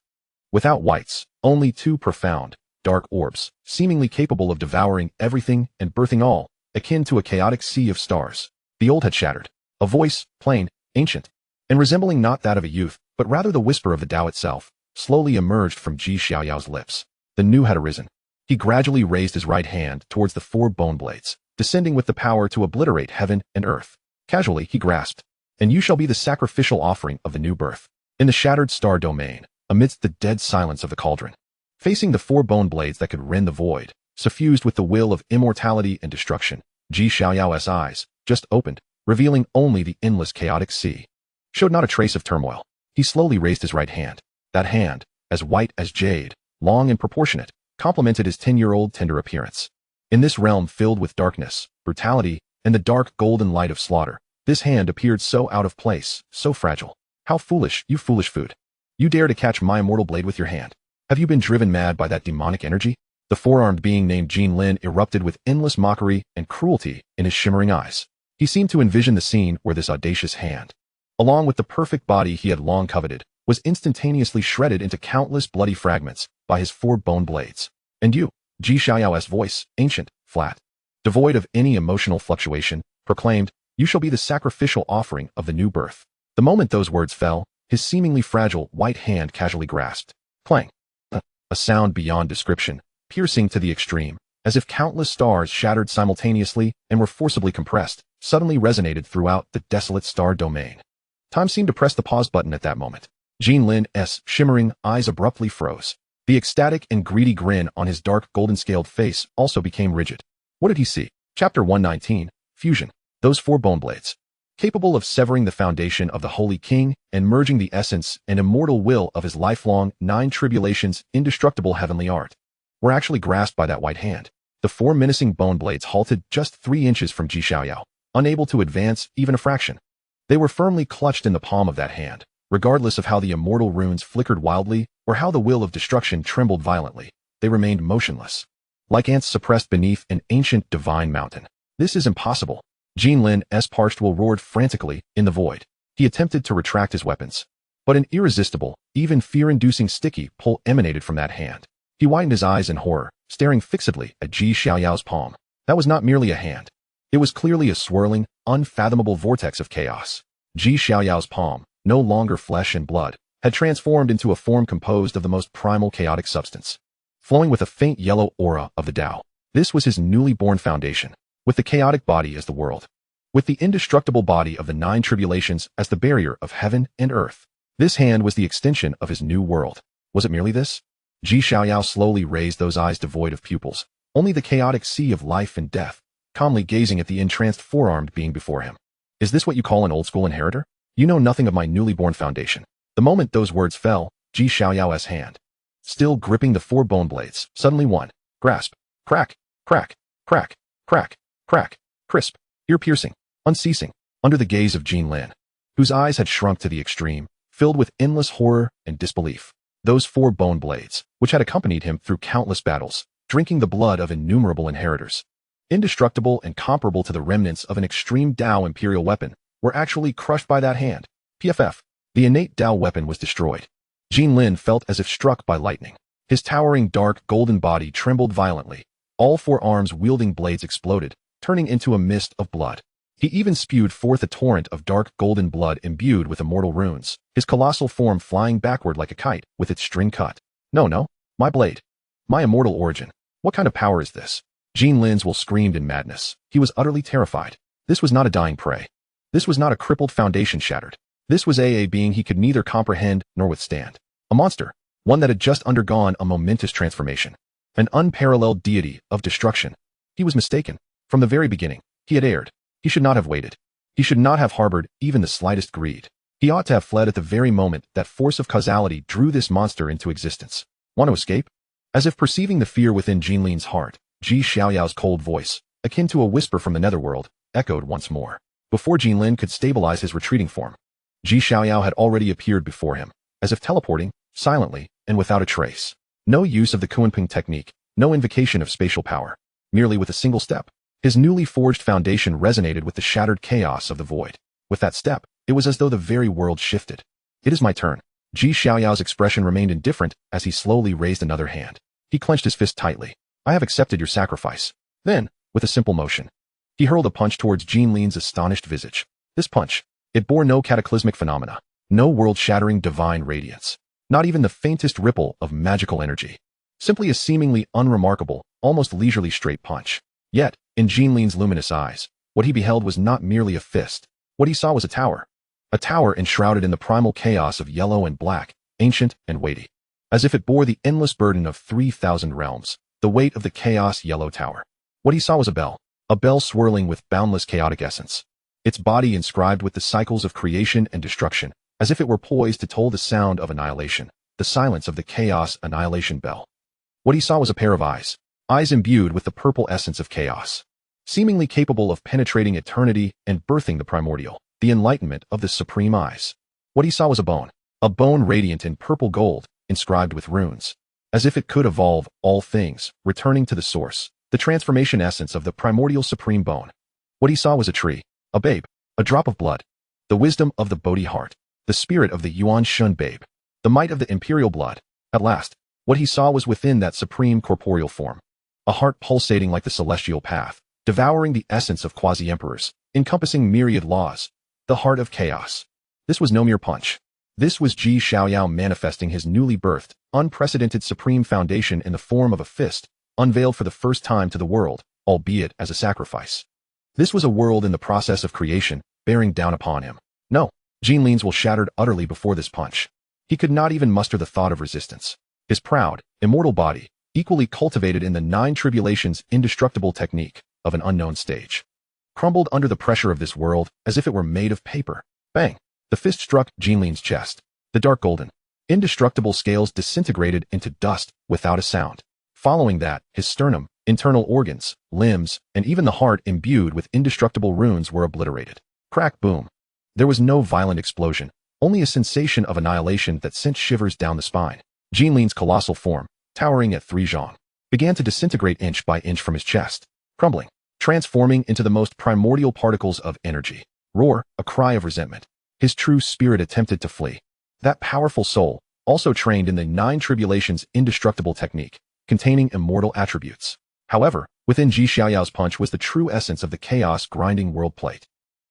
Without whites, only 2 profound, dark orbs, seemingly capable of devouring everything and birthing all, akin to a chaotic sea of stars. The old had shattered. A voice, plain, ancient, and resembling not that of a youth, but rather the whisper of the Tao itself, slowly emerged from Xiaoyao's lips. The new had arisen. He gradually raised his right hand towards the 4 bone blades, descending with the power to obliterate heaven and earth. Casually, he grasped, "And you shall be the sacrificial offering of the new birth." In the shattered star domain, amidst the dead silence of the cauldron, facing the 4 bone blades that could rend the void, suffused with the will of immortality and destruction, Xiaoyao's eyes, just opened, revealing only the endless chaotic sea, showed not a trace of turmoil. He slowly raised his right hand. That hand, as white as jade, long and proportionate, complemented his 10-year-old tender appearance. In this realm filled with darkness, brutality, and the dark golden light of slaughter, this hand appeared so out of place, so fragile. How foolish, you foolish food. You dare to catch my immortal blade with your hand. Have you been driven mad by that demonic energy? The 4-armed being named Jin Lin erupted with endless mockery and cruelty in his shimmering eyes. He seemed to envision the scene where this audacious hand, along with the perfect body he had long coveted, was instantaneously shredded into countless bloody fragments by his 4 bone blades. And you, Xiaoyao's voice, ancient, flat, devoid of any emotional fluctuation, proclaimed, "You shall be the sacrificial offering of the new birth." The moment those words fell, his seemingly fragile white hand casually grasped. Clang. A sound beyond description, piercing to the extreme, as if countless stars shattered simultaneously and were forcibly compressed, suddenly resonated throughout the desolate star domain. Time seemed to press the pause button at that moment. Jin Lin's shimmering eyes abruptly froze. The ecstatic and greedy grin on his dark golden-scaled face also became rigid. What did he see? Chapter 119, Fusion. Those 4 bone blades, capable of severing the foundation of the Holy King and merging the essence and immortal will of his lifelong 9 tribulations indestructible heavenly art, were actually grasped by that white hand. The 4 menacing bone blades halted just 3 inches from Xiaoyao, unable to advance even a fraction. They were firmly clutched in the palm of that hand, regardless of how the immortal runes flickered wildly or how the will of destruction trembled violently. They remained motionless, like ants suppressed beneath an ancient divine mountain. This is impossible. Jin Lin's parched will roared frantically in the void. He attempted to retract his weapons, but an irresistible, even fear-inducing sticky pull emanated from that hand. He widened his eyes in horror, staring fixedly at Xiaoyao's palm. That was not merely a hand. It was clearly a swirling, unfathomable vortex of chaos. Xiaoyao's palm, no longer flesh and blood, had transformed into a form composed of the most primal chaotic substance, flowing with a faint yellow aura of the Tao. This was his newly born foundation, with the chaotic body as the world, with the indestructible body of the 9 tribulations as the barrier of heaven and earth. This hand was the extension of his new world. Was it merely this? Xiaoyao slowly raised those eyes devoid of pupils, only the chaotic sea of life and death, calmly gazing at the entranced 4-armed being before him. Is this what you call an old-school inheritor? You know nothing of my newly born foundation. The moment those words fell, Xiaoyao's hand, still gripping the 4 bone blades. Suddenly one. Grasp. Crack. Crack. Crack. Crack. Crack. Crisp. Ear-piercing. Unceasing. Under the gaze of Jin Lin, whose eyes had shrunk to the extreme, filled with endless horror and disbelief. Those 4 bone blades, which had accompanied him through countless battles, drinking the blood of innumerable inheritors, indestructible and comparable to the remnants of an extreme Dao imperial weapon, were actually crushed by that hand. PFF. The innate Dao weapon was destroyed. Jin Lin felt as if struck by lightning. His towering dark golden body trembled violently. All 4 arms wielding blades exploded, turning into a mist of blood. He even spewed forth a torrent of dark golden blood imbued with immortal runes, his colossal form flying backward like a kite with its string cut. No, my blade. My immortal origin. What kind of power is this? Jin Lin's will screamed in madness. He was utterly terrified. This was not a dying prey. This was not a crippled foundation shattered. This was a being he could neither comprehend nor withstand. A monster. One that had just undergone a momentous transformation. An unparalleled deity of destruction. He was mistaken. From the very beginning, he had erred. He should not have waited. He should not have harbored even the slightest greed. He ought to have fled at the very moment that force of causality drew this monster into existence. Want to escape? As if perceiving the fear within Jin Lin's heart, Xiaoyao's cold voice, akin to a whisper from the netherworld, echoed once more. Before Jin Lin could stabilize his retreating form, Xiaoyao had already appeared before him, as if teleporting, silently, and without a trace. No use of the Kunping technique, no invocation of spatial power. Merely with a single step, his newly forged foundation resonated with the shattered chaos of the void. With that step, it was as though the very world shifted. It is my turn. Xiaoyao's expression remained indifferent as he slowly raised another hand. He clenched his fist tightly. I have accepted your sacrifice. Then, with a simple motion, he hurled a punch towards Jin Lin's astonished visage. This punch, it bore no cataclysmic phenomena, no world-shattering divine radiance, not even the faintest ripple of magical energy. Simply a seemingly unremarkable, almost leisurely straight punch. Yet, in Jin Lin's luminous eyes, what he beheld was not merely a fist. What he saw was a tower. A tower enshrouded in the primal chaos of yellow and black, ancient and weighty. As if it bore the endless burden of 3,000 realms, the weight of the chaos yellow tower. What he saw was a bell swirling with boundless chaotic essence. Its body inscribed with the cycles of creation and destruction, as if it were poised to toll the sound of annihilation, the silence of the chaos annihilation bell. What he saw was a pair of eyes imbued with the purple essence of chaos, seemingly capable of penetrating eternity and birthing the primordial, the enlightenment of the supreme eyes. What he saw was a bone radiant in purple gold, inscribed with runes, as if it could evolve all things, returning to the source, the transformation essence of the primordial supreme bone. What he saw was a tree, a babe, a drop of blood, the wisdom of the Bodhi heart, the spirit of the Yuan Shun babe, the might of the imperial blood. At last, what he saw was within that supreme corporeal form, a heart pulsating like the celestial path, devouring the essence of quasi-emperors, encompassing myriad laws, the heart of chaos. This was no mere punch. This was Xiaoyao manifesting his newly birthed, unprecedented supreme foundation in the form of a fist, unveiled for the first time to the world, albeit as a sacrifice. This was a world in the process of creation, bearing down upon him. No, Jin Lin's will shattered utterly before this punch. He could not even muster the thought of resistance. His proud, immortal body, equally cultivated in the 9 tribulations indestructible technique of an unknown stage, crumbled under the pressure of this world as if it were made of paper. Bang! The fist struck Jin Lin's chest. The dark golden, indestructible scales disintegrated into dust without a sound. Following that, his sternum, internal organs, limbs, and even the heart imbued with indestructible runes were obliterated. Crack, boom. There was no violent explosion, only a sensation of annihilation that sent shivers down the spine. Jin Lin's colossal form, towering at 3 zhang, began to disintegrate inch by inch from his chest, crumbling, transforming into the most primordial particles of energy. Roar, a cry of resentment. His true spirit attempted to flee. That powerful soul, also trained in the 9 tribulations indestructible technique, containing immortal attributes. However, within Xiaoyao's punch was the true essence of the chaos grinding world plate.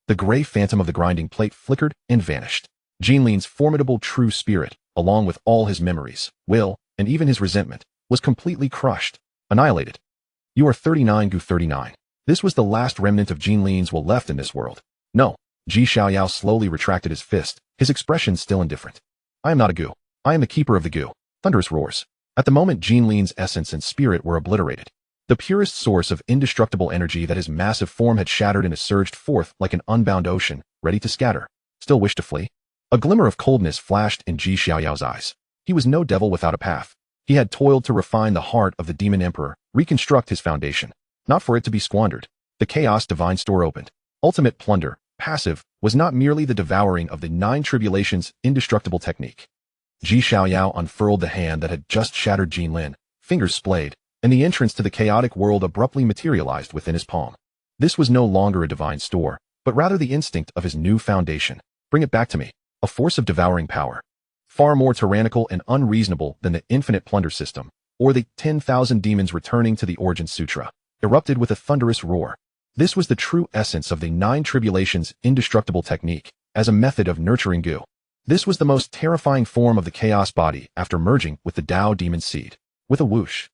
The gray phantom of the grinding plate flickered and vanished. Jin Lin's formidable true spirit, along with all his memories, will, and even his resentment, was completely crushed, annihilated. You are 39 Gu 39. This was the last remnant of Jin Lin's will left in this world. No. Xiaoyao slowly retracted his fist, his expression still indifferent. I am not a Gu. I am the keeper of the Gu. Thunderous roars. At the moment Jin Lin's essence and spirit were obliterated. The purest source of indestructible energy that his massive form had shattered and surged forth like an unbound ocean, ready to scatter. Still wished to flee? A glimmer of coldness flashed in Xiaoyao's eyes. He was no devil without a path. He had toiled to refine the heart of the Demon Emperor, reconstruct his foundation, not for it to be squandered. The Chaos Divine Store opened. Ultimate plunder, passive, was not merely the devouring of the 9 Tribulations indestructible technique. Xiaoyao unfurled the hand that had just shattered Jinlin, fingers splayed, and the entrance to the chaotic world abruptly materialized within his palm. This was no longer a divine store, but rather the instinct of his new foundation. Bring it back to me. A force of devouring power. Far more tyrannical and unreasonable than the infinite plunder system, or the 10,000 demons returning to the Origin Sutra, erupted with a thunderous roar. This was the true essence of the 9 Tribulations indestructible technique, as a method of nurturing goo. This was the most terrifying form of the chaos body after merging with the Tao demon seed. With a whoosh,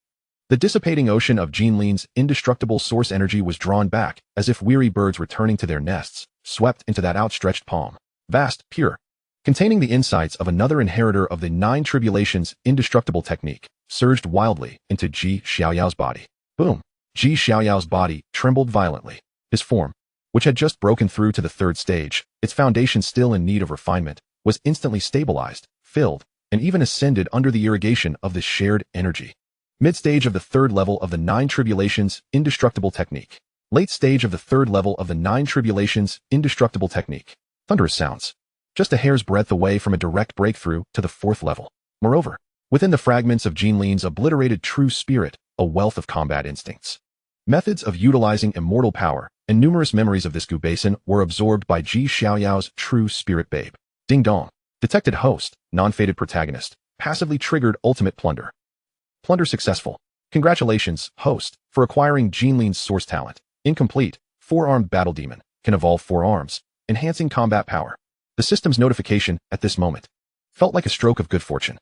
the dissipating ocean of Jinlin's indestructible source energy was drawn back, as if weary birds returning to their nests, swept into that outstretched palm. Vast, pure, containing the insights of another inheritor of the 9 Tribulations indestructible technique, surged wildly into Xiaoyao's body. Boom! Xiaoyao's body trembled violently. His form, which had just broken through to the 3rd stage, its foundation still in need of refinement, was instantly stabilized, filled, and even ascended under the irrigation of this shared energy. Mid-stage of the 3rd level of the 9 Tribulations indestructible technique. Late stage of the 3rd level of the 9 Tribulations indestructible technique. Thunderous sounds. Just a hair's breadth away from a direct breakthrough to the 4th level. Moreover, within the fragments of Jinlin's obliterated true spirit, a wealth of combat instincts. Methods of utilizing immortal power and numerous memories of this goo basin were absorbed by Xiaoyao's true spirit babe. Ding dong. Detected host, non-fated protagonist, passively triggered ultimate plunder. Plunder successful. Congratulations, host, for acquiring Jinlin's source talent. Incomplete, 4-armed battle demon, can evolve 4 arms, enhancing combat power. The system's notification, at this moment, felt like a stroke of good fortune.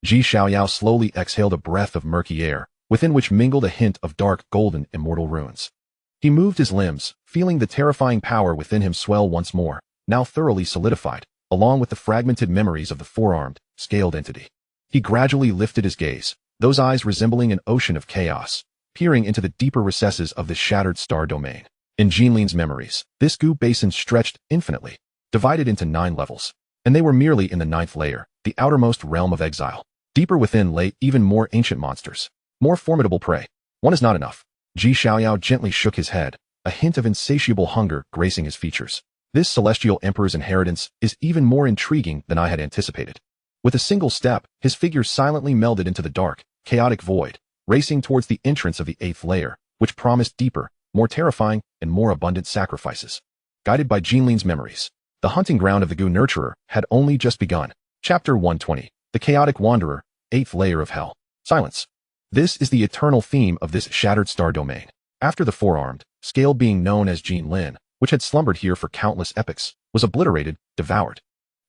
Xiaoyao slowly exhaled a breath of murky air, within which mingled a hint of dark golden immortal runes. He moved his limbs, feeling the terrifying power within him swell once more, now thoroughly solidified, along with the fragmented memories of the 4-armed, scaled entity. He gradually lifted his gaze, those eyes resembling an ocean of chaos, peering into the deeper recesses of the shattered star domain. In Jinlin's memories, this goo basin stretched infinitely, divided into 9 levels, and they were merely in the 9th layer, the outermost realm of exile. Deeper within lay even more ancient monsters, more formidable prey. One is not enough. Xiaoyao gently shook his head, a hint of insatiable hunger gracing his features. This celestial emperor's inheritance is even more intriguing than I had anticipated. With a single step, his figure silently melded into the dark, chaotic void, racing towards the entrance of the 8th layer, which promised deeper, more terrifying, and more abundant sacrifices. Guided by Jinlin's memories, the hunting ground of the goo nurturer had only just begun. Chapter 120. The Chaotic Wanderer, 8th Layer of Hell. Silence. This is the eternal theme of this shattered star domain. After the 4-armed, scale being known as Jinlin, which had slumbered here for countless epochs, was obliterated, devoured,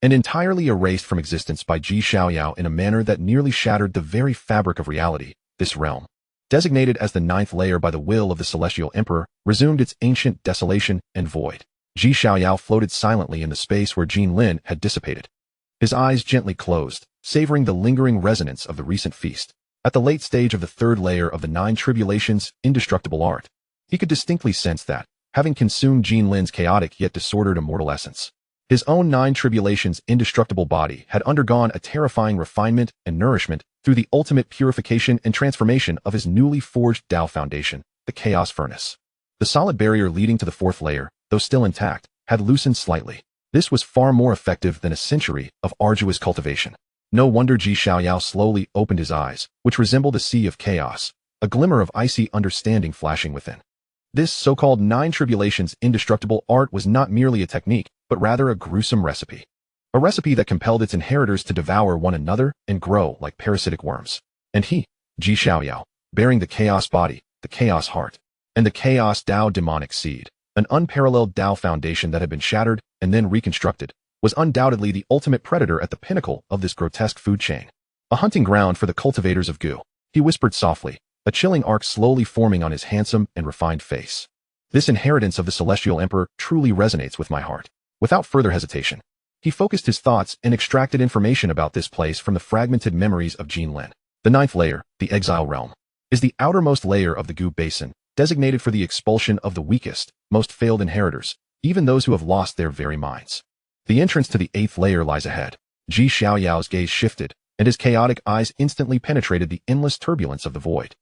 and entirely erased from existence by Xiaoyao in a manner that nearly shattered the very fabric of reality, this realm, designated as the 9th layer by the will of the Celestial Emperor, resumed its ancient desolation and void. Xiaoyao floated silently in the space where Jinlin had dissipated. His eyes gently closed, savoring the lingering resonance of the recent feast. At the late stage of the 3rd layer of the 9 Tribulations indestructible art, he could distinctly sense that, having consumed Jinlin's chaotic yet disordered immortal essence, his own 9 Tribulations indestructible body had undergone a terrifying refinement and nourishment through the ultimate purification and transformation of his newly forged Tao foundation, the Chaos Furnace. The solid barrier leading to the 4th layer, though still intact, had loosened slightly. This was far more effective than a century of arduous cultivation. No wonder Xiaoyao slowly opened his eyes, which resembled a sea of chaos, a glimmer of icy understanding flashing within. This so-called 9 Tribulations indestructible art was not merely a technique, but rather a gruesome recipe. A recipe that compelled its inheritors to devour one another and grow like parasitic worms. And he, Xiaoyao, bearing the chaos body, the chaos heart, and the chaos Dao demonic seed, an unparalleled Tao foundation that had been shattered and then reconstructed, was undoubtedly the ultimate predator at the pinnacle of this grotesque food chain. A hunting ground for the cultivators of goo, he whispered softly, a chilling arc slowly forming on his handsome and refined face. This inheritance of the Celestial Emperor truly resonates with my heart. Without further hesitation, he focused his thoughts and extracted information about this place from the fragmented memories of Jinlin. The 9th layer, the Exile Realm, is the outermost layer of the goo basin, designated for the expulsion of the weakest, most failed inheritors, even those who have lost their very minds. The entrance to the 8th layer lies ahead. Xiaoyao's gaze shifted, and his chaotic eyes instantly penetrated the endless turbulence of the void.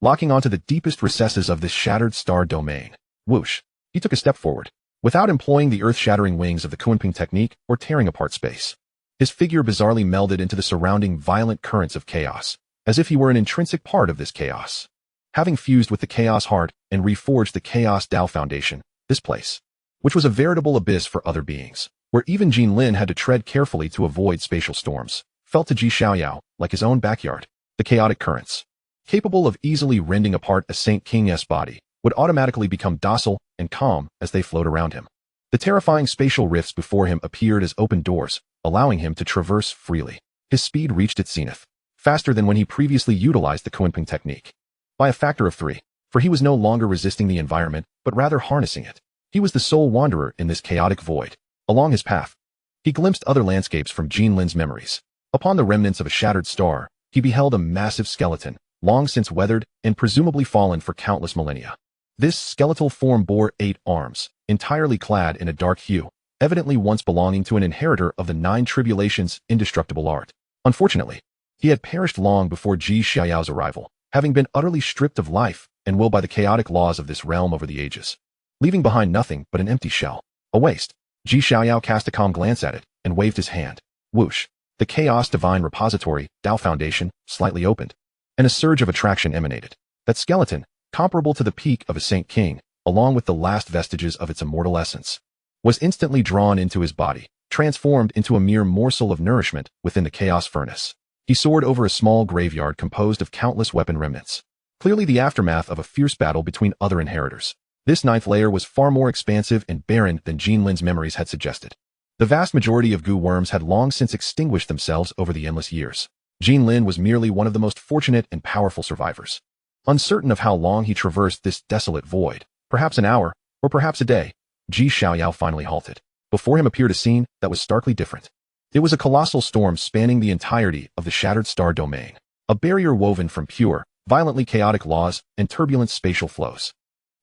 Locking onto the deepest recesses of this shattered star domain. Whoosh! He took a step forward, without employing the earth-shattering wings of the Kunping technique or tearing apart space. His figure bizarrely melded into the surrounding violent currents of chaos, as if he were an intrinsic part of this chaos. Having fused with the Chaos Heart and reforged the Chaos Dao Foundation, this place, which was a veritable abyss for other beings, where even Jinlin had to tread carefully to avoid spatial storms, felt to Xiaoyao like his own backyard. The chaotic currents, capable of easily rending apart a Saint King's body, would automatically become docile and calm as they flowed around him. The terrifying spatial rifts before him appeared as open doors, allowing him to traverse freely. His speed reached its zenith, faster than when he previously utilized the Kunping technique. By a factor of 3, for he was no longer resisting the environment, but rather harnessing it. He was the sole wanderer in this chaotic void. Along his path, he glimpsed other landscapes from Jinlin's memories. Upon the remnants of a shattered star, he beheld a massive skeleton, long since weathered and presumably fallen for countless millennia. This skeletal form bore 8 arms, entirely clad in a dark hue, evidently once belonging to an inheritor of the 9 tribulations' indestructible art. Unfortunately, he had perished long before Xiaoyao's arrival, having been utterly stripped of life and will by the chaotic laws of this realm over the ages, leaving behind nothing but an empty shell, a waste. Xiaoyao cast a calm glance at it and waved his hand. Whoosh! The Chaos Divine Repository, Dao Foundation, slightly opened, and a surge of attraction emanated. That skeleton, comparable to the peak of a Saint King, along with the last vestiges of its immortal essence, was instantly drawn into his body, transformed into a mere morsel of nourishment within the chaos furnace. He soared over a small graveyard composed of countless weapon remnants, clearly the aftermath of a fierce battle between other inheritors. This 9th layer was far more expansive and barren than Jinlin's memories had suggested. The vast majority of goo worms had long since extinguished themselves over the endless years. Jinlin was merely one of the most fortunate and powerful survivors. Uncertain of how long he traversed this desolate void, perhaps an hour, or perhaps a day, Xiaoyao finally halted. Before him appeared a scene that was starkly different. It was a colossal storm spanning the entirety of the shattered star domain, a barrier woven from pure, violently chaotic laws and turbulent spatial flows.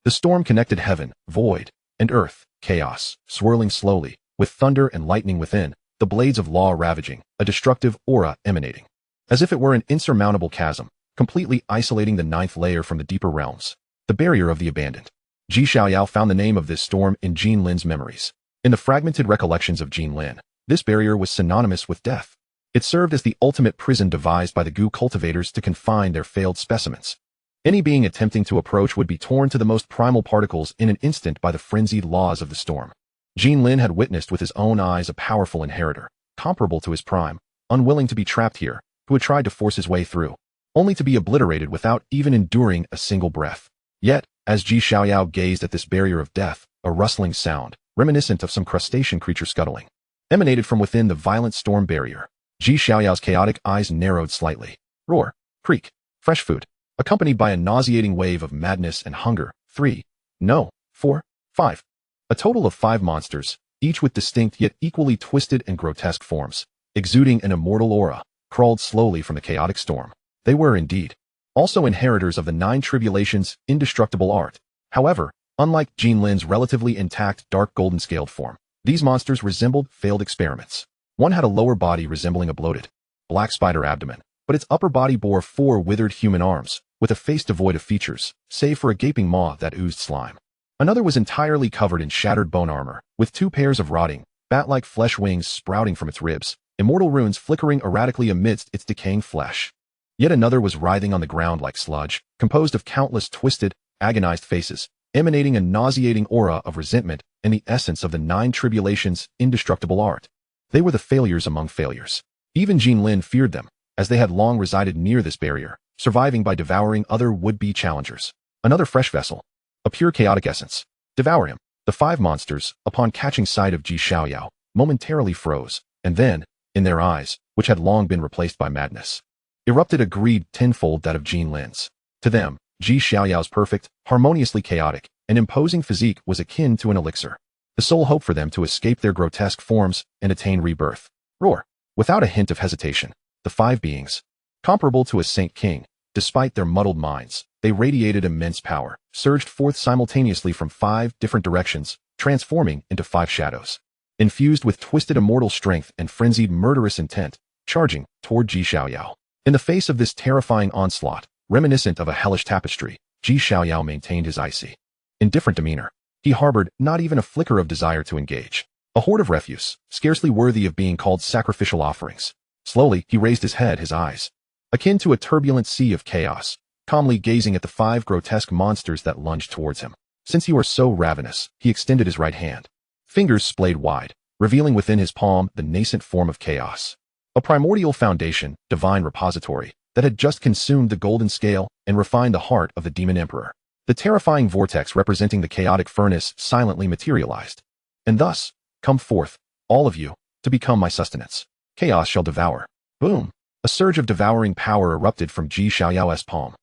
The storm connected heaven, void, and earth, chaos, swirling slowly, with thunder and lightning within, the blades of law ravaging, a destructive aura emanating, as if it were an insurmountable chasm, completely isolating the 9th layer from the deeper realms. The barrier of the abandoned. Xiaoyao found the name of this storm in Jinlin's memories. In the fragmented recollections of Jinlin, this barrier was synonymous with death. It served as the ultimate prison devised by the goo cultivators to confine their failed specimens. Any being attempting to approach would be torn to the most primal particles in an instant by the frenzied laws of the storm. Jinlin had witnessed with his own eyes a powerful inheritor, comparable to his prime, unwilling to be trapped here, who had tried to force his way through, only to be obliterated without even enduring a single breath. Yet, as Xiaoyao gazed at this barrier of death, a rustling sound, reminiscent of some crustacean creature scuttling, emanated from within the violent storm barrier. Xiaoyao's chaotic eyes narrowed slightly. Roar, creak, fresh food, accompanied by a nauseating wave of madness and hunger. 3, no, 4, 5. A total of 5 monsters, each with distinct yet equally twisted and grotesque forms, exuding an immortal aura, crawled slowly from the chaotic storm. They were indeed also inheritors of the 9 tribulations' indestructible art. However, unlike Jinlin's relatively intact dark golden scaled form, these monsters resembled failed experiments. One had a lower body resembling a bloated, black spider abdomen, but its upper body bore 4 withered human arms, with a face devoid of features, save for a gaping maw that oozed slime. Another was entirely covered in shattered bone armor, with 2 pairs of rotting, bat-like flesh wings sprouting from its ribs, immortal runes flickering erratically amidst its decaying flesh. Yet another was writhing on the ground like sludge, composed of countless twisted, agonized faces, emanating a nauseating aura of resentment and the essence of the 9 tribulations' indestructible art. They were the failures among failures. Even Jinlin feared them, as they had long resided near this barrier, surviving by devouring other would-be challengers. Another fresh vessel, a pure chaotic essence. Devour him. The 5 monsters, upon catching sight of Xiaoyao, momentarily froze, and then, in their eyes, which had long been replaced by madness, erupted a greed tenfold that of Jinlin's. To them, Xiaoyao's perfect, harmoniously chaotic, and imposing physique was akin to an elixir, the sole hope for them to escape their grotesque forms and attain rebirth. Roar! Without a hint of hesitation, the 5 beings, comparable to a Saint King, despite their muddled minds, they radiated immense power, surged forth simultaneously from 5 different directions, transforming into 5 shadows. Infused with twisted immortal strength and frenzied murderous intent, charging toward Xiaoyao. In the face of this terrifying onslaught, reminiscent of a hellish tapestry, Xiaoyao maintained his icy, indifferent demeanor. He harbored not even a flicker of desire to engage. A horde of refuse, scarcely worthy of being called sacrificial offerings. Slowly, he raised his head, his eyes, akin to a turbulent sea of chaos, calmly gazing at the 5 grotesque monsters that lunged towards him. Since you are so ravenous, he extended his right hand. Fingers splayed wide, revealing within his palm the nascent form of chaos. A primordial foundation, divine repository, that had just consumed the golden scale and refined the heart of the demon emperor. The terrifying vortex representing the chaotic furnace silently materialized. And thus, come forth, all of you, to become my sustenance. Chaos shall devour. Boom! A surge of devouring power erupted from Xiaoyao's palm.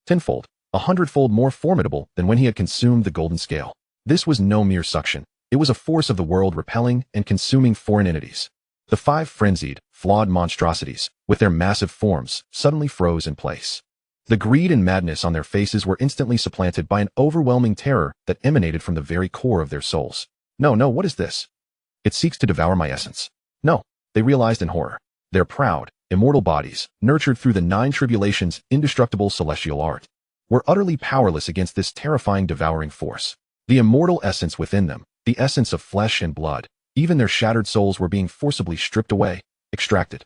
Tenfold, 100-fold more formidable than when he had consumed the golden scale. This was no mere suction. It was a force of the world repelling and consuming foreign entities. The 5 frenzied, flawed monstrosities, with their massive forms, suddenly froze in place. The greed and madness on their faces were instantly supplanted by an overwhelming terror that emanated from the very core of their souls. No, what is this? It seeks to devour my essence. No, they realized in horror. Their proud, immortal bodies, nurtured through the 9 tribulations' indestructible celestial art, were utterly powerless against this terrifying devouring force. The immortal essence within them, the essence of flesh and blood, even their shattered souls were being forcibly stripped away, extracted.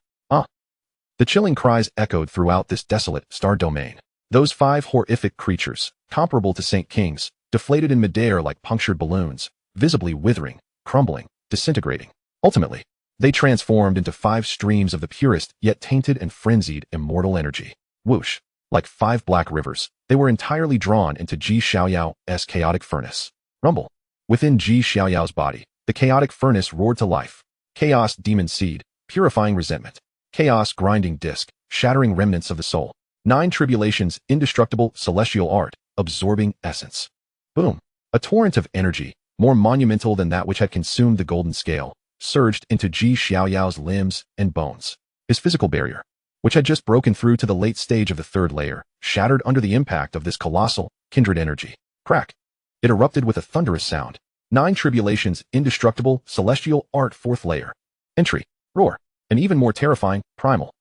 The chilling cries echoed throughout this desolate star domain. Those 5 horrific creatures, comparable to Saint Kings, deflated in midair like punctured balloons, visibly withering, crumbling, disintegrating. Ultimately, they transformed into 5 streams of the purest yet tainted and frenzied immortal energy. Whoosh! Like 5 black rivers, they were entirely drawn into Xiaoyao's chaotic furnace. Rumble! Within Xiaoyao's body, the chaotic furnace roared to life. Chaos demon seed, purifying resentment. Chaos grinding disc, shattering remnants of the soul. 9 tribulations, indestructible celestial art, absorbing essence. Boom! A torrent of energy, more monumental than that which had consumed the golden scale, surged into Xiaoyao's limbs and bones. His physical barrier, which had just broken through to the late stage of the 3rd layer, shattered under the impact of this colossal, kindred energy. Crack! It erupted with a thunderous sound. 9 tribulations, indestructible celestial art 4th layer. Entry. Roar. An even more terrifying, primal.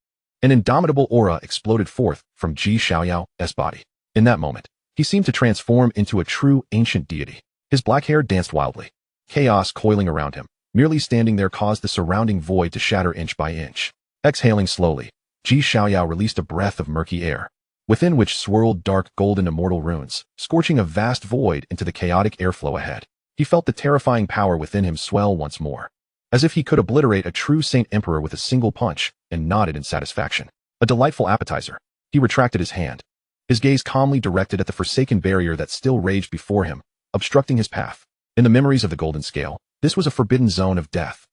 An indomitable aura exploded forth from Xiaoyao's body. In that moment, he seemed to transform into a true ancient deity. His black hair danced wildly. Chaos coiling around him, merely standing there caused the surrounding void to shatter inch by inch. Exhaling slowly, Xiaoyao released a breath of murky air, within which swirled dark golden immortal runes, scorching a vast void into the chaotic airflow ahead. He felt the terrifying power within him swell once more, as if he could obliterate a true Saint Emperor with a single punch, and nodded in satisfaction. A delightful appetizer. He retracted his hand, his gaze calmly directed at the forsaken barrier that still raged before him, obstructing his path. In the memories of the golden scale, this was a forbidden zone of death.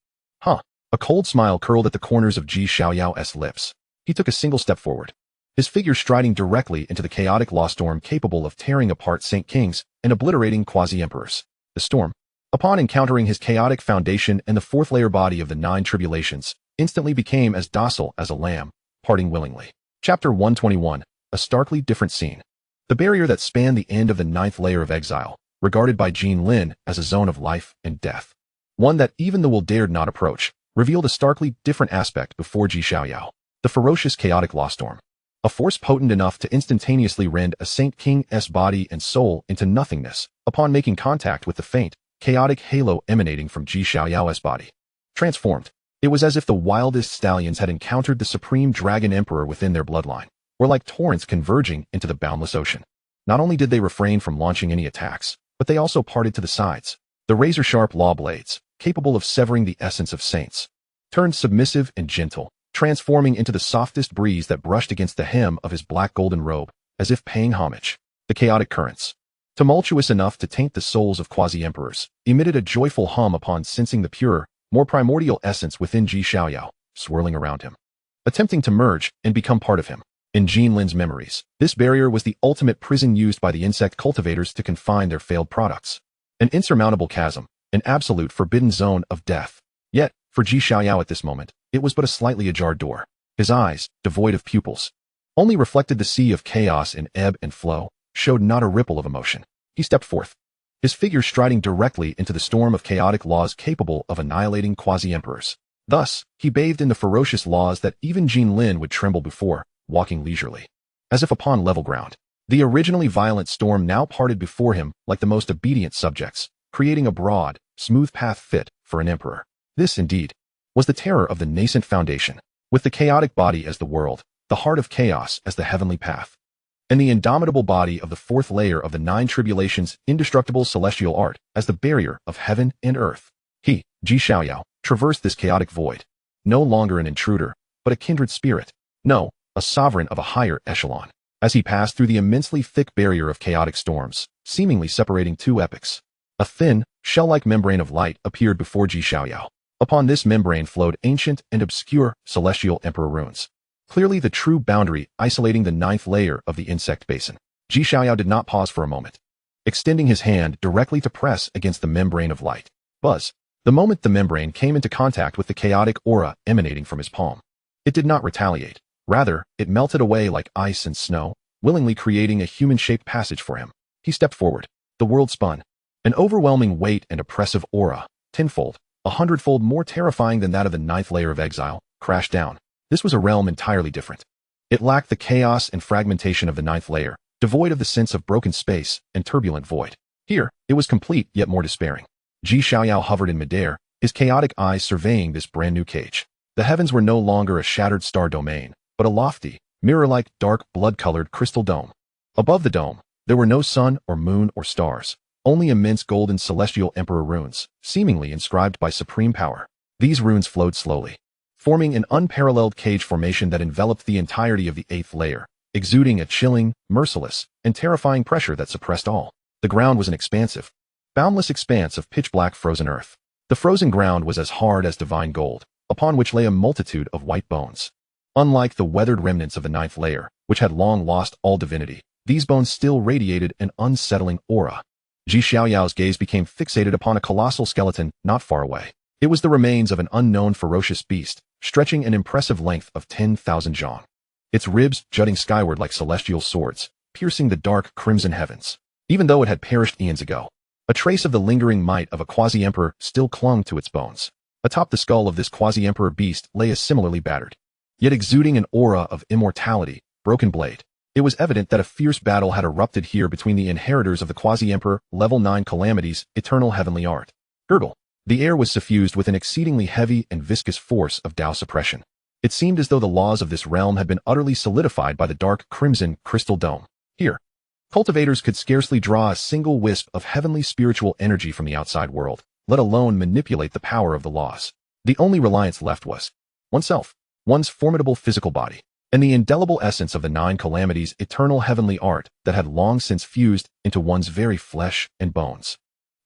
A cold smile curled at the corners of Xiaoyao's lips. He took a single step forward, his figure striding directly into the chaotic law storm capable of tearing apart Saint Kings and obliterating quasi-emperors. The storm, upon encountering his chaotic foundation and the 4th layer body of the 9 tribulations, instantly became as docile as a lamb, parting willingly. Chapter 121, a starkly different scene. The barrier that spanned the end of the 9th layer of exile, regarded by Jean Lin as a zone of life and death. One that even the will dared not approach, revealed a starkly different aspect before Xiaoyao. The ferocious chaotic law storm. A force potent enough to instantaneously rend a Saint King's body and soul into nothingness upon making contact with the faint, chaotic halo emanating from Xiaoyao's body. Transformed. It was as if the wildest stallions had encountered the supreme dragon emperor within their bloodline, or like torrents converging into the boundless ocean. Not only did they refrain from launching any attacks, but they also parted to the sides. The razor-sharp law blades, capable of severing the essence of saints, turned submissive and gentle, transforming into the softest breeze that brushed against the hem of his black golden robe, as if paying homage. The chaotic currents, tumultuous enough to taint the souls of quasi-emperors, emitted a joyful hum upon sensing the pure, more primordial essence within Xiaoyao, swirling around him, attempting to merge and become part of him. In Jean Lin's memories, this barrier was the ultimate prison used by the insect cultivators to confine their failed products. An insurmountable chasm, an absolute forbidden zone of death. Yet, for Xiaoyao at this moment, it was but a slightly ajar door. His eyes, devoid of pupils, only reflected the sea of chaos in ebb and flow, showed not a ripple of emotion. He stepped forth, his figure striding directly into the storm of chaotic laws capable of annihilating quasi-emperors. Thus, he bathed in the ferocious laws that even Jin Lin would tremble before, walking leisurely, as if upon level ground. The originally violent storm now parted before him like the most obedient subjects, creating a broad, smooth path fit for an emperor. This, indeed, was the terror of the nascent foundation, with the chaotic body as the world, the heart of chaos as the heavenly path, and the indomitable body of the fourth layer of the nine tribulations' indestructible celestial art as the barrier of heaven and earth. He, Xiaoyao, traversed this chaotic void, no longer an intruder, but a kindred spirit, no, a sovereign of a higher echelon. As he passed through the immensely thick barrier of chaotic storms, seemingly separating two epochs, a thin, shell-like membrane of light appeared before Xiaoyao. Upon this membrane flowed ancient and obscure celestial emperor runes, clearly the true boundary isolating the ninth layer of the insect basin. Xiaoyao did not pause for a moment, extending his hand directly to press against the membrane of light. Buzz. The moment the membrane came into contact with the chaotic aura emanating from his palm, it did not retaliate. Rather, it melted away like ice and snow, willingly creating a human-shaped passage for him. He stepped forward. The world spun. An overwhelming weight and oppressive aura, tenfold, 100-fold more terrifying than that of the ninth layer of exile, crashed down. This was a realm entirely different. It lacked the chaos and fragmentation of the ninth layer, devoid of the sense of broken space and turbulent void. Here, it was complete yet more despairing. Xiaoyao hovered in midair, his chaotic eyes surveying this brand-new cage. The heavens were no longer a shattered star domain, but a lofty, mirror-like dark blood-colored crystal dome. Above the dome, there were no sun or moon or stars, only immense golden celestial emperor runes, seemingly inscribed by supreme power. These runes flowed slowly, forming an unparalleled cage formation that enveloped the entirety of the eighth layer, exuding a chilling, merciless, and terrifying pressure that suppressed all. The ground was an expansive, boundless expanse of pitch-black frozen earth. The frozen ground was as hard as divine gold, upon which lay a multitude of white bones. Unlike the weathered remnants of the ninth layer, which had long lost all divinity, these bones still radiated an unsettling aura. Xiaoyao's gaze became fixated upon a colossal skeleton not far away. It was the remains of an unknown ferocious beast, stretching an impressive length of 10,000 zhang. Its ribs jutting skyward like celestial swords, piercing the dark crimson heavens. Even though it had perished eons ago, a trace of the lingering might of a quasi-emperor still clung to its bones. Atop the skull of this quasi-emperor beast lay a similarly battered, yet exuding an aura of immortality, broken blade. It was evident that a fierce battle had erupted here between the inheritors of the quasi-emperor, level 9 calamities, eternal heavenly art. Gurgle. The air was suffused with an exceedingly heavy and viscous force of Dao suppression. It seemed as though the laws of this realm had been utterly solidified by the dark crimson crystal dome. Here, cultivators could scarcely draw a single wisp of heavenly spiritual energy from the outside world, let alone manipulate the power of the laws. The only reliance left was oneself, one's formidable physical body, and the indelible essence of the nine calamities' eternal heavenly art that had long since fused into one's very flesh and bones.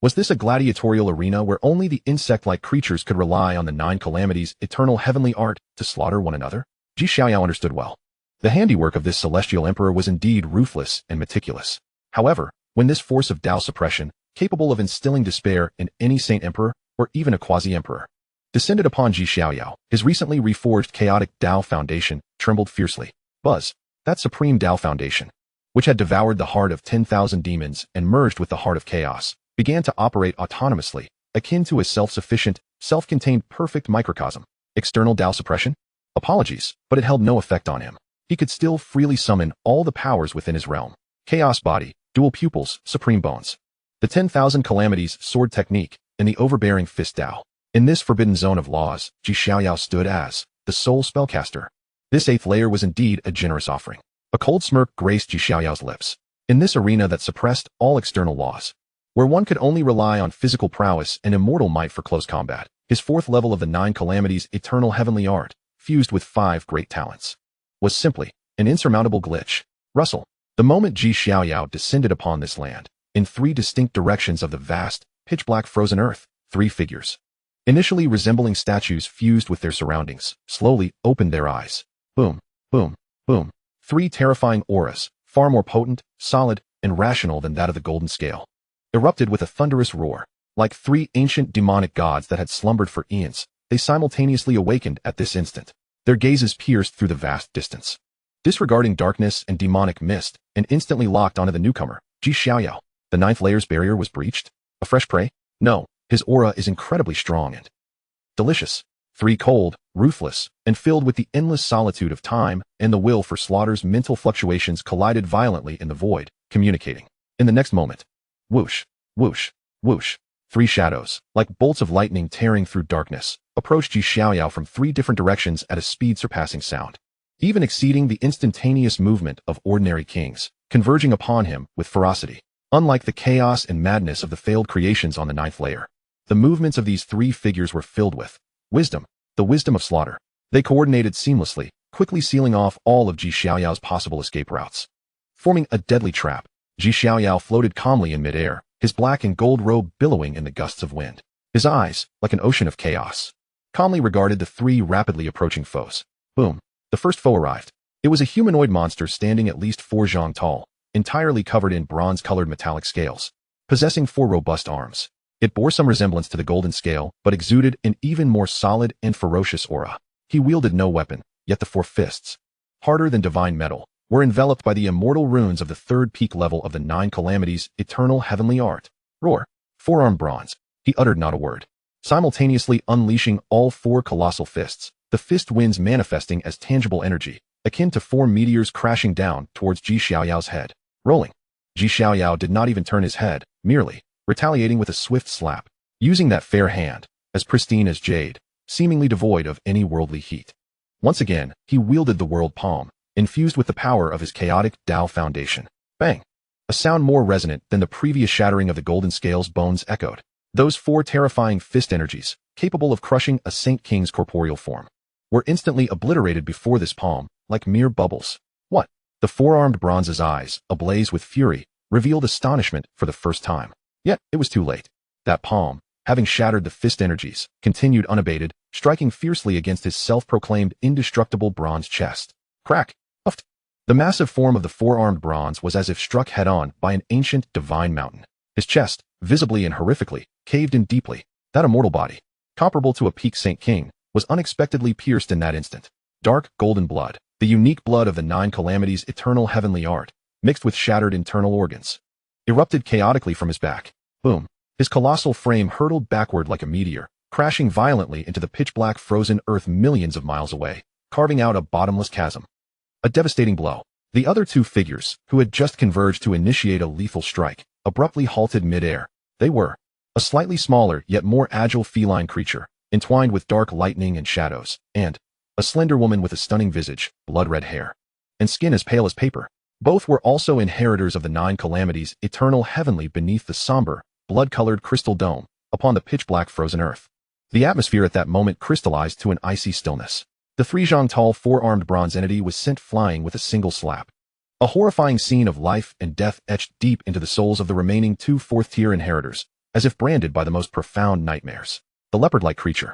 Was this a gladiatorial arena where only the insect-like creatures could rely on the nine calamities' eternal heavenly art to slaughter one another? Xiaoyao understood well. The handiwork of this celestial emperor was indeed ruthless and meticulous. However, when this force of Dao suppression, capable of instilling despair in any saint emperor or even a quasi-emperor, descended upon Xiaoyao, his recently reforged chaotic Dao foundation trembled fiercely. Buzz. That supreme Dao foundation, which had devoured the heart of 10,000 demons and merged with the heart of chaos, began to operate autonomously, akin to a self-sufficient, self-contained perfect microcosm. External Dao suppression? Apologies, but it held no effect on him. He could still freely summon all the powers within his realm. Chaos body, dual pupils, supreme bones. The 10,000 calamities sword technique, and the overbearing fist Dao. In this forbidden zone of laws, Xiaoyao stood as the sole spellcaster. This eighth layer was indeed a generous offering. A cold smirk graced Xiaoyao's lips. In this arena that suppressed all external laws, where one could only rely on physical prowess and immortal might for close combat, his fourth level of the nine calamities' eternal heavenly art, fused with 5 great talents, was simply an insurmountable glitch. Rustle. The moment Xiaoyao descended upon this land, in 3 distinct directions of the vast, pitch-black frozen earth, 3 figures, initially resembling statues fused with their surroundings, slowly opened their eyes. Boom, boom, boom. 3 terrifying auras, far more potent, solid, and rational than that of the golden scale, erupted with a thunderous roar. Like 3 ancient demonic gods that had slumbered for eons, they simultaneously awakened at this instant. Their gazes pierced through the vast distance, disregarding darkness and demonic mist, and instantly locked onto the newcomer, Xiaoyao. The 9th layer's barrier was breached? A fresh prey? No, his aura is incredibly strong and delicious. Three cold, ruthless, and filled with the endless solitude of time and the will for slaughter's mental fluctuations collided violently in the void, communicating. In the next moment, whoosh, whoosh, whoosh, three shadows, like bolts of lightning tearing through darkness, approached Xiaoyao from three different directions at a speed surpassing sound, even exceeding the instantaneous movement of ordinary kings, converging upon him with ferocity. Unlike the chaos and madness of the failed creations on the ninth layer, the movements of these three figures were filled with wisdom, the wisdom of slaughter. They coordinated seamlessly, quickly sealing off all of Xiaoyao's possible escape routes. Forming a deadly trap, Xiaoyao floated calmly in midair, his black and gold robe billowing in the gusts of wind. His eyes, like an ocean of chaos, calmly regarded the three rapidly approaching foes. Boom. The first foe arrived. It was a humanoid monster standing at least 4 zhang tall, entirely covered in bronze-colored metallic scales, possessing 4 robust arms. It bore some resemblance to the golden scale, but exuded an even more solid and ferocious aura. He wielded no weapon, yet the 4 fists, harder than divine metal, were enveloped by the immortal runes of the 3rd peak level of the 9 calamities' eternal heavenly art. Roar. Forearm bronze. He uttered not a word, simultaneously unleashing all 4 colossal fists, the fist winds manifesting as tangible energy, akin to 4 meteors crashing down towards Xiaoyao's head. Rolling. Xiaoyao did not even turn his head, merely retaliating with a swift slap, using that fair hand, as pristine as jade, seemingly devoid of any worldly heat. Once again, he wielded the world palm, infused with the power of his chaotic Dao foundation. Bang! A sound more resonant than the previous shattering of the golden scale's bones echoed. Those 4 terrifying fist energies, capable of crushing a Saint King's corporeal form, were instantly obliterated before this palm, like mere bubbles. What? The 4-armed bronze's eyes, ablaze with fury, revealed astonishment for the first time. Yet, it was too late. That palm, having shattered the fist energies, continued unabated, striking fiercely against his self-proclaimed indestructible bronze chest. Crack! Uft! The massive form of the 4-armed bronze was as if struck head-on by an ancient divine mountain. His chest, visibly and horrifically, caved in deeply. That immortal body, comparable to a peak Saint King, was unexpectedly pierced in that instant. Dark, golden blood, the unique blood of the 9 calamities' eternal heavenly art, mixed with shattered internal organs, erupted chaotically from his back. Boom. His colossal frame hurtled backward like a meteor, crashing violently into the pitch-black frozen earth millions of miles away, carving out a bottomless chasm. A devastating blow. The other 2 figures, who had just converged to initiate a lethal strike, abruptly halted mid-air. They were a slightly smaller yet more agile feline creature, entwined with dark lightning and shadows, and a slender woman with a stunning visage, blood-red hair, and skin as pale as paper. Both were also inheritors of the 9 calamities, eternal heavenly beneath the somber, blood-colored crystal dome, upon the pitch-black frozen earth. The atmosphere at that moment crystallized to an icy stillness. The 3 zhang tall 4-armed bronze entity was sent flying with a single slap. A horrifying scene of life and death etched deep into the souls of the remaining 2 4th-tier inheritors, as if branded by the most profound nightmares. The leopard-like creature,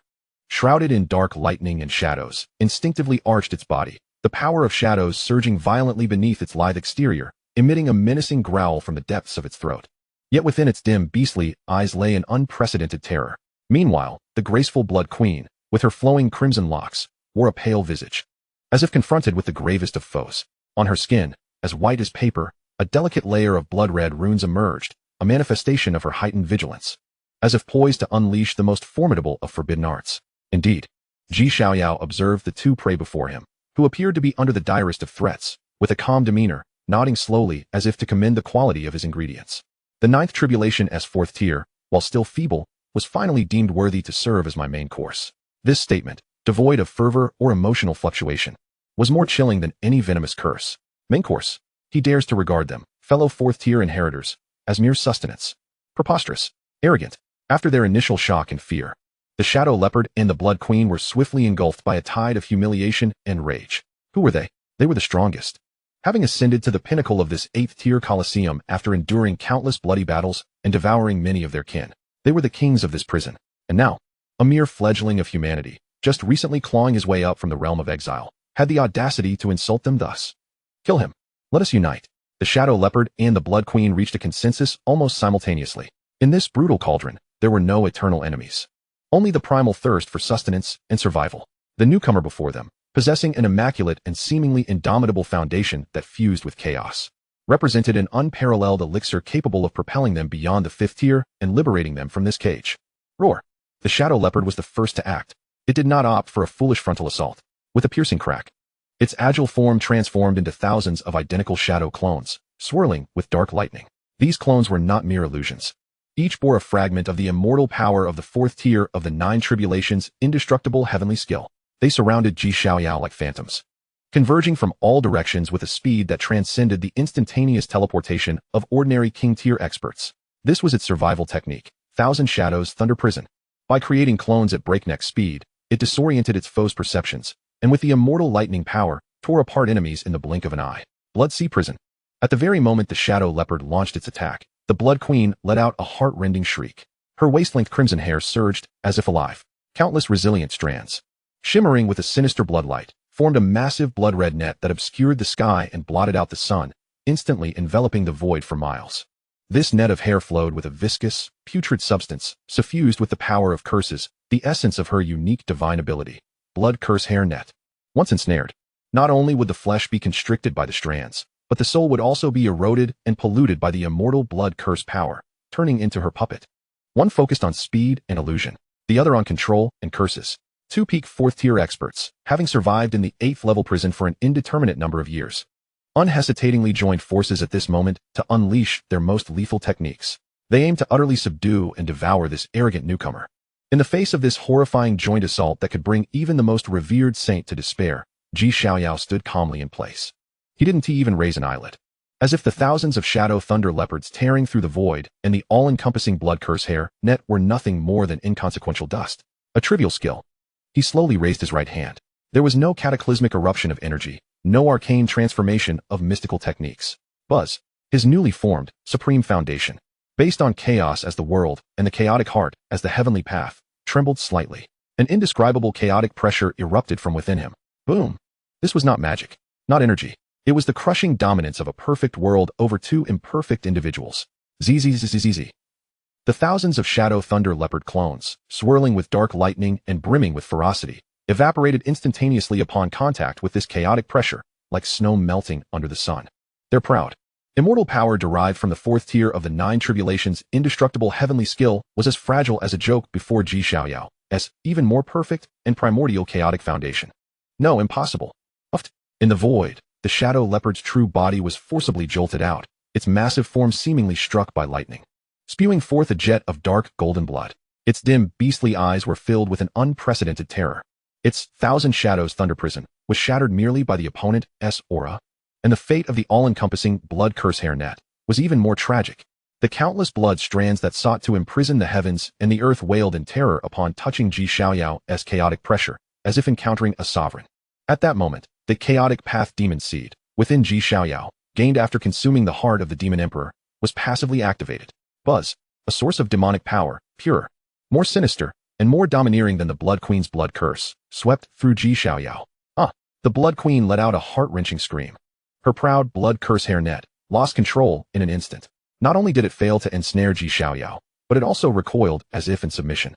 shrouded in dark lightning and shadows, instinctively arched its body, the power of shadows surging violently beneath its lithe exterior, emitting a menacing growl from the depths of its throat. Yet within its dim, beastly eyes lay an unprecedented terror. Meanwhile, the graceful Blood Queen, with her flowing crimson locks, wore a pale visage, as if confronted with the gravest of foes. On her skin, as white as paper, a delicate layer of blood-red runes emerged, a manifestation of her heightened vigilance, as if poised to unleash the most formidable of forbidden arts. Indeed, Xiaoyao observed the 2 prey before him, who appeared to be under the direst of threats, with a calm demeanor, nodding slowly as if to commend the quality of his ingredients. The 9th tribulation as 4th tier, while still feeble, was finally deemed worthy to serve as my main course. This statement, devoid of fervor or emotional fluctuation, was more chilling than any venomous curse. Main course. He dares to regard them, fellow 4th-tier inheritors, as mere sustenance. Preposterous. Arrogant. After their initial shock and fear, the Shadow Leopard and the Blood Queen were swiftly engulfed by a tide of humiliation and rage. Who were they? They were the strongest. Having ascended to the pinnacle of this 8th-tier Colosseum after enduring countless bloody battles and devouring many of their kin, they were the kings of this prison. And now, a mere fledgling of humanity, just recently clawing his way up from the realm of exile, had the audacity to insult them thus. Kill him. Let us unite. The Shadow Leopard and the Blood Queen reached a consensus almost simultaneously. In this brutal cauldron, there were no eternal enemies. Only the primal thirst for sustenance and survival. The newcomer before them, possessing an immaculate and seemingly indomitable foundation that fused with chaos, represented an unparalleled elixir capable of propelling them beyond the 5th tier and liberating them from this cage. Roar. The Shadow Leopard was the first to act, It did not opt for a foolish frontal assault. With a piercing crack, its agile form transformed into thousands of identical shadow clones, swirling with dark lightning. These clones were not mere illusions. Each bore a fragment of the immortal power of the fourth tier of the Nine Tribulations' indestructible heavenly skill. They surrounded Xiaoyao like phantoms, converging from all directions with a speed that transcended the instantaneous teleportation of ordinary king-tier experts. This was its survival technique, Thousand Shadows Thunder Prison. By creating clones at breakneck speed, it disoriented its foes' perceptions, and with the immortal lightning power, tore apart enemies in the blink of an eye. Blood Sea Prison. At the very moment the Shadow Leopard launched its attack, the Blood Queen let out a heart-rending shriek. Her waist-length crimson hair surged, as if alive. Countless resilient strands, shimmering with a sinister bloodlight, formed a massive blood-red net that obscured the sky and blotted out the sun, instantly enveloping the void for miles. This net of hair flowed with a viscous, putrid substance, suffused with the power of curses, the essence of her unique divine ability. Blood Curse Hair Net. Once ensnared, not only would the flesh be constricted by the strands, but the soul would also be eroded and polluted by the immortal blood curse power, turning into her puppet. One focused on speed and illusion, the other on control and curses. Two peak fourth-tier experts, having survived in the 8th-level prison for an indeterminate number of years, unhesitatingly joined forces at this moment to unleash their most lethal techniques. They aimed to utterly subdue and devour this arrogant newcomer. In the face of this horrifying joint assault that could bring even the most revered saint to despair, Xiaoyao stood calmly in place. He didn't even raise an eyelid. As if the thousands of shadow thunder leopards tearing through the void and the all-encompassing blood curse hair net were nothing more than inconsequential dust. A trivial skill. He slowly raised his right hand. There was no cataclysmic eruption of energy, no arcane transformation of mystical techniques. Buzz, his newly formed, supreme foundation, based on chaos as the world and the chaotic heart as the heavenly path, trembled slightly. An indescribable chaotic pressure erupted from within him. Boom! This was not magic, not energy. It was the crushing dominance of a perfect world over two imperfect individuals. ZZZZZ. The thousands of shadow thunder leopard clones, swirling with dark lightning and brimming with ferocity, evaporated instantaneously upon contact with this chaotic pressure, like snow melting under the sun. Their proud, immortal power derived from the fourth tier of the Nine Tribulations' indestructible heavenly skill was as fragile as a joke before Xiaoyao's even more perfect and primordial chaotic foundation. No, impossible. In the void, the shadow leopard's true body was forcibly jolted out, its massive form seemingly struck by lightning, spewing forth a jet of dark golden blood. Its dim, beastly eyes were filled with an unprecedented terror. Its Thousand Shadows Thunder Prison was shattered merely by the opponent's aura, and the fate of the all-encompassing blood curse hair net was even more tragic. The countless blood strands that sought to imprison the heavens and the earth wailed in terror upon touching Xiaoyao's chaotic pressure, as if encountering a sovereign. At that moment, the chaotic path demon seed, within Xiaoyao, gained after consuming the heart of the demon emperor, was passively activated. Buzz, a source of demonic power, purer, more sinister, and more domineering than the Blood Queen's blood curse, swept through Xiaoyao. The Blood Queen let out a heart-wrenching scream. Her proud blood curse hair net lost control in an instant. Not only did it fail to ensnare Xiaoyao, but it also recoiled as if in submission,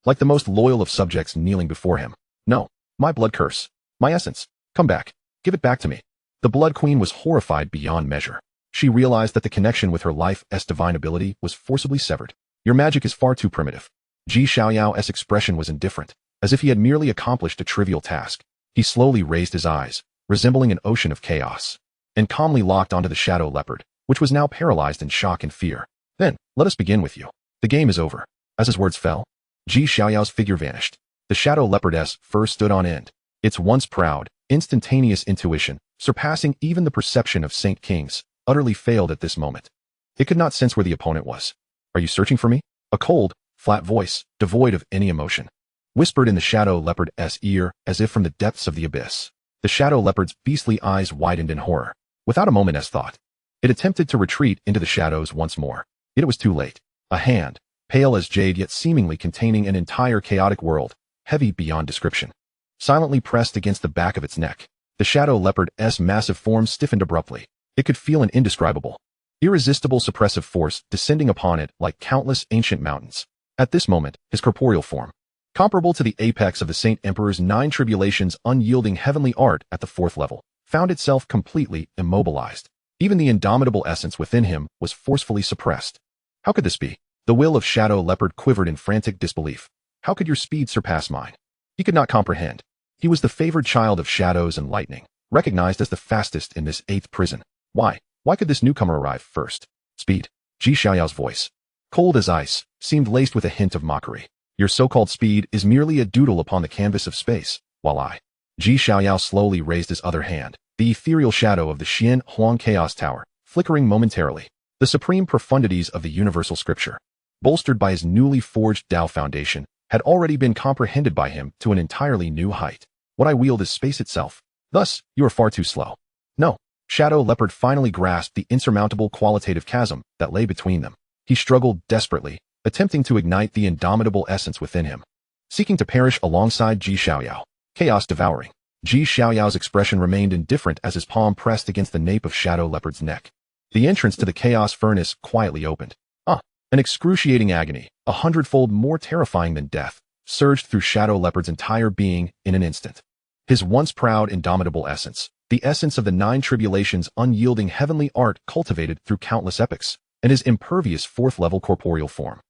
like the most loyal of subjects kneeling before him. No, my blood curse, my essence, come back, give it back to me. The Blood Queen was horrified beyond measure. She realized that the connection with her life's divine ability was forcibly severed. Your magic is far too primitive. Xiaoyao's expression was indifferent, as if he had merely accomplished a trivial task. He slowly raised his eyes, resembling an ocean of chaos, and calmly locked onto the shadow leopard, which was now paralyzed in shock and fear. Then, let us begin with you. The game is over. As his words fell, Xiaoyao's figure vanished. The shadow leopardess first stood on end, its once proud, instantaneous intuition, surpassing even the perception of Saint Kings, utterly failed at this moment. It could not sense where the opponent was. Are you searching for me? A cold, flat voice, devoid of any emotion, whispered in the shadow leopard's ear as if from the depths of the abyss. The shadow leopard's beastly eyes widened in horror. Without a moment's thought, it attempted to retreat into the shadows once more. Yet it was too late. A hand, pale as jade yet seemingly containing an entire chaotic world, heavy beyond description, silently pressed against the back of its neck. The shadow leopard's massive form stiffened abruptly. It could feel an indescribable, irresistible suppressive force descending upon it like countless ancient mountains. At this moment, his corporeal form, comparable to the apex of the Saint Emperor's Nine Tribulations' unyielding heavenly art at the 4th level, found itself completely immobilized. Even the indomitable essence within him was forcefully suppressed. How could this be? The will of Shadow Leopard quivered in frantic disbelief. How could your speed surpass mine? He could not comprehend. He was the favored child of shadows and lightning, recognized as the fastest in this 8th prison. Why? Why could this newcomer arrive first? Speed. Xiaoyao's voice, cold as ice, seemed laced with a hint of mockery. Your so-called speed is merely a doodle upon the canvas of space, while I. Xiaoyao slowly raised his other hand, the ethereal shadow of the Xian Huang Chaos Tower, flickering momentarily. The supreme profundities of the universal scripture, bolstered by his newly forged Dao foundation, had already been comprehended by him to an entirely new height. What I wield is space itself. Thus, you are far too slow. No. Shadow Leopard finally grasped the insurmountable qualitative chasm that lay between them. He struggled desperately, attempting to ignite the indomitable essence within him, seeking to perish alongside Xiaoyao. Chaos devouring. Xiaoyao's expression remained indifferent as his palm pressed against the nape of Shadow Leopard's neck. The entrance to the chaos furnace quietly opened. An excruciating agony, 100-fold more terrifying than death, surged through Shadow Leopard's entire being in an instant. His once proud, indomitable essence, the essence of the 9 tribulations' unyielding heavenly art cultivated through countless epochs, and his impervious 4th-level corporeal form,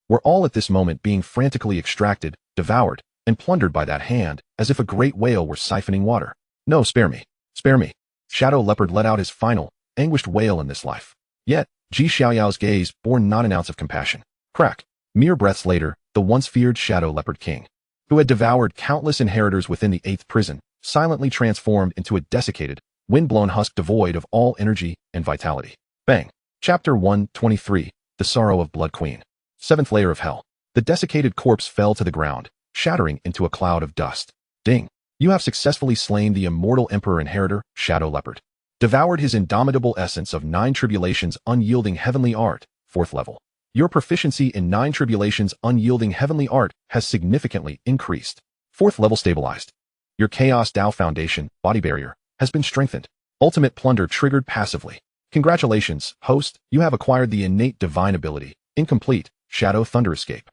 were all at this moment being frantically extracted, devoured, and plundered by that hand, as if a great whale were siphoning water. No, spare me. Spare me. Shadow Leopard let out his final, anguished wail in this life. Yet, Xiaoyao's gaze bore not an ounce of compassion. Crack. Mere breaths later, the once feared Shadow Leopard King, who had devoured countless inheritors within the 8th prison, silently transformed into a desiccated, wind-blown husk devoid of all energy and vitality. Bang. Chapter 123, The Sorrow of Blood Queen. 7th layer of hell. The desiccated corpse fell to the ground, shattering into a cloud of dust. Ding. You have successfully slain the immortal Emperor Inheritor, Shadow Leopard. Devoured his indomitable essence of 9 tribulations' unyielding heavenly art, 4th level. Your proficiency in 9 tribulations' unyielding heavenly art has significantly increased. 4th level stabilized. Your Chaos Dao Foundation, body barrier, has been strengthened. Ultimate plunder triggered passively. Congratulations, host, you have acquired the innate divine ability, incomplete, Shadow Thunder Escape.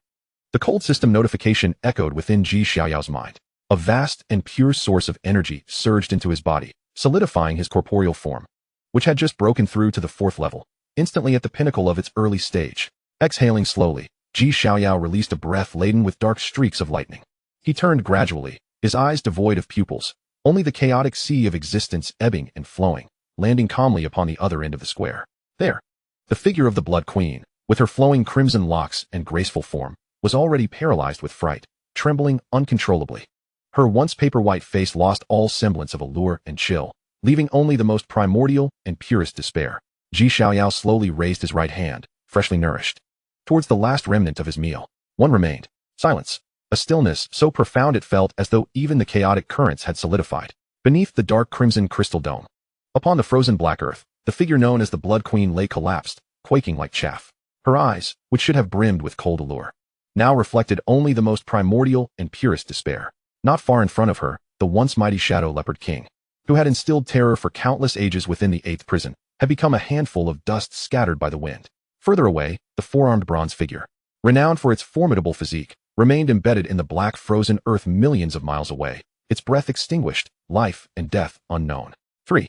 The cold system notification echoed within Xiaoyao's mind. A vast and pure source of energy surged into his body, solidifying his corporeal form, which had just broken through to the 4th level, instantly at the pinnacle of its early stage. Exhaling slowly, Xiaoyao released a breath laden with dark streaks of lightning. He turned gradually, his eyes devoid of pupils, only the chaotic sea of existence ebbing and flowing, landing calmly upon the other end of the square. There. The figure of the Blood Queen, with her flowing crimson locks and graceful form, was already paralyzed with fright, trembling uncontrollably. Her once paper-white face lost all semblance of allure and chill, leaving only the most primordial and purest despair. Xiaoyao slowly raised his right hand, freshly nourished, towards the last remnant of his meal. One remained. Silence. A stillness so profound it felt as though even the chaotic currents had solidified. Beneath the dark crimson crystal dome, upon the frozen black earth, the figure known as the Blood Queen lay collapsed, quaking like chaff. Her eyes, which should have brimmed with cold allure, now reflected only the most primordial and purest despair. Not far in front of her, the once mighty Shadow Leopard King, who had instilled terror for countless ages within the 8th prison, had become a handful of dust scattered by the wind. Further away, the 4-armed bronze figure, renowned for its formidable physique, remained embedded in the black frozen earth millions of miles away, its breath extinguished, life and death unknown. 3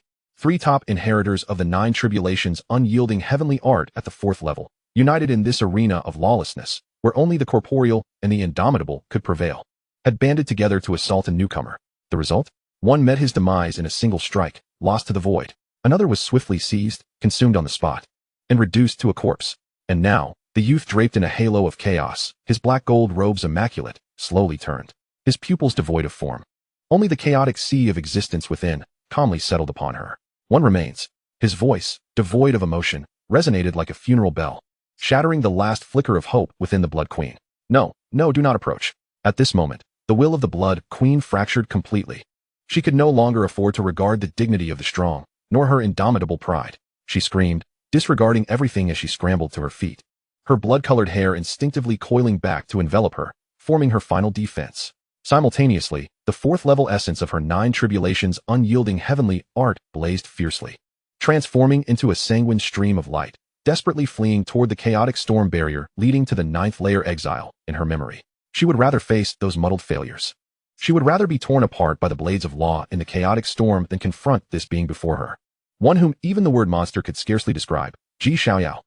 top inheritors of the 9 tribulations' unyielding heavenly art at the 4th level, united in this arena of lawlessness, where only the corporeal and the indomitable could prevail, had banded together to assault a newcomer. The result? One met his demise in a single strike, lost to the void. Another was swiftly seized, consumed on the spot, and reduced to a corpse. And now, the youth draped in a halo of chaos, his black gold robes immaculate, slowly turned, his pupils devoid of form. Only the chaotic sea of existence within, calmly settled upon her. One remains. His voice, devoid of emotion, resonated like a funeral bell, shattering the last flicker of hope within the Blood Queen. No, do not approach. At this moment, the will of the Blood Queen fractured completely. She could no longer afford to regard the dignity of the strong, nor her indomitable pride. She screamed, disregarding everything as she scrambled to her feet, her blood-colored hair instinctively coiling back to envelop her, forming her final defense. Simultaneously, the 4th-level essence of her 9 tribulations' unyielding heavenly art blazed fiercely, transforming into a sanguine stream of light, desperately fleeing toward the chaotic storm barrier leading to the 9th-layer exile in her memory. She would rather face those muddled failures. She would rather be torn apart by the blades of law in the chaotic storm than confront this being before her, one whom even the word monster could scarcely describe, Xiaoyao.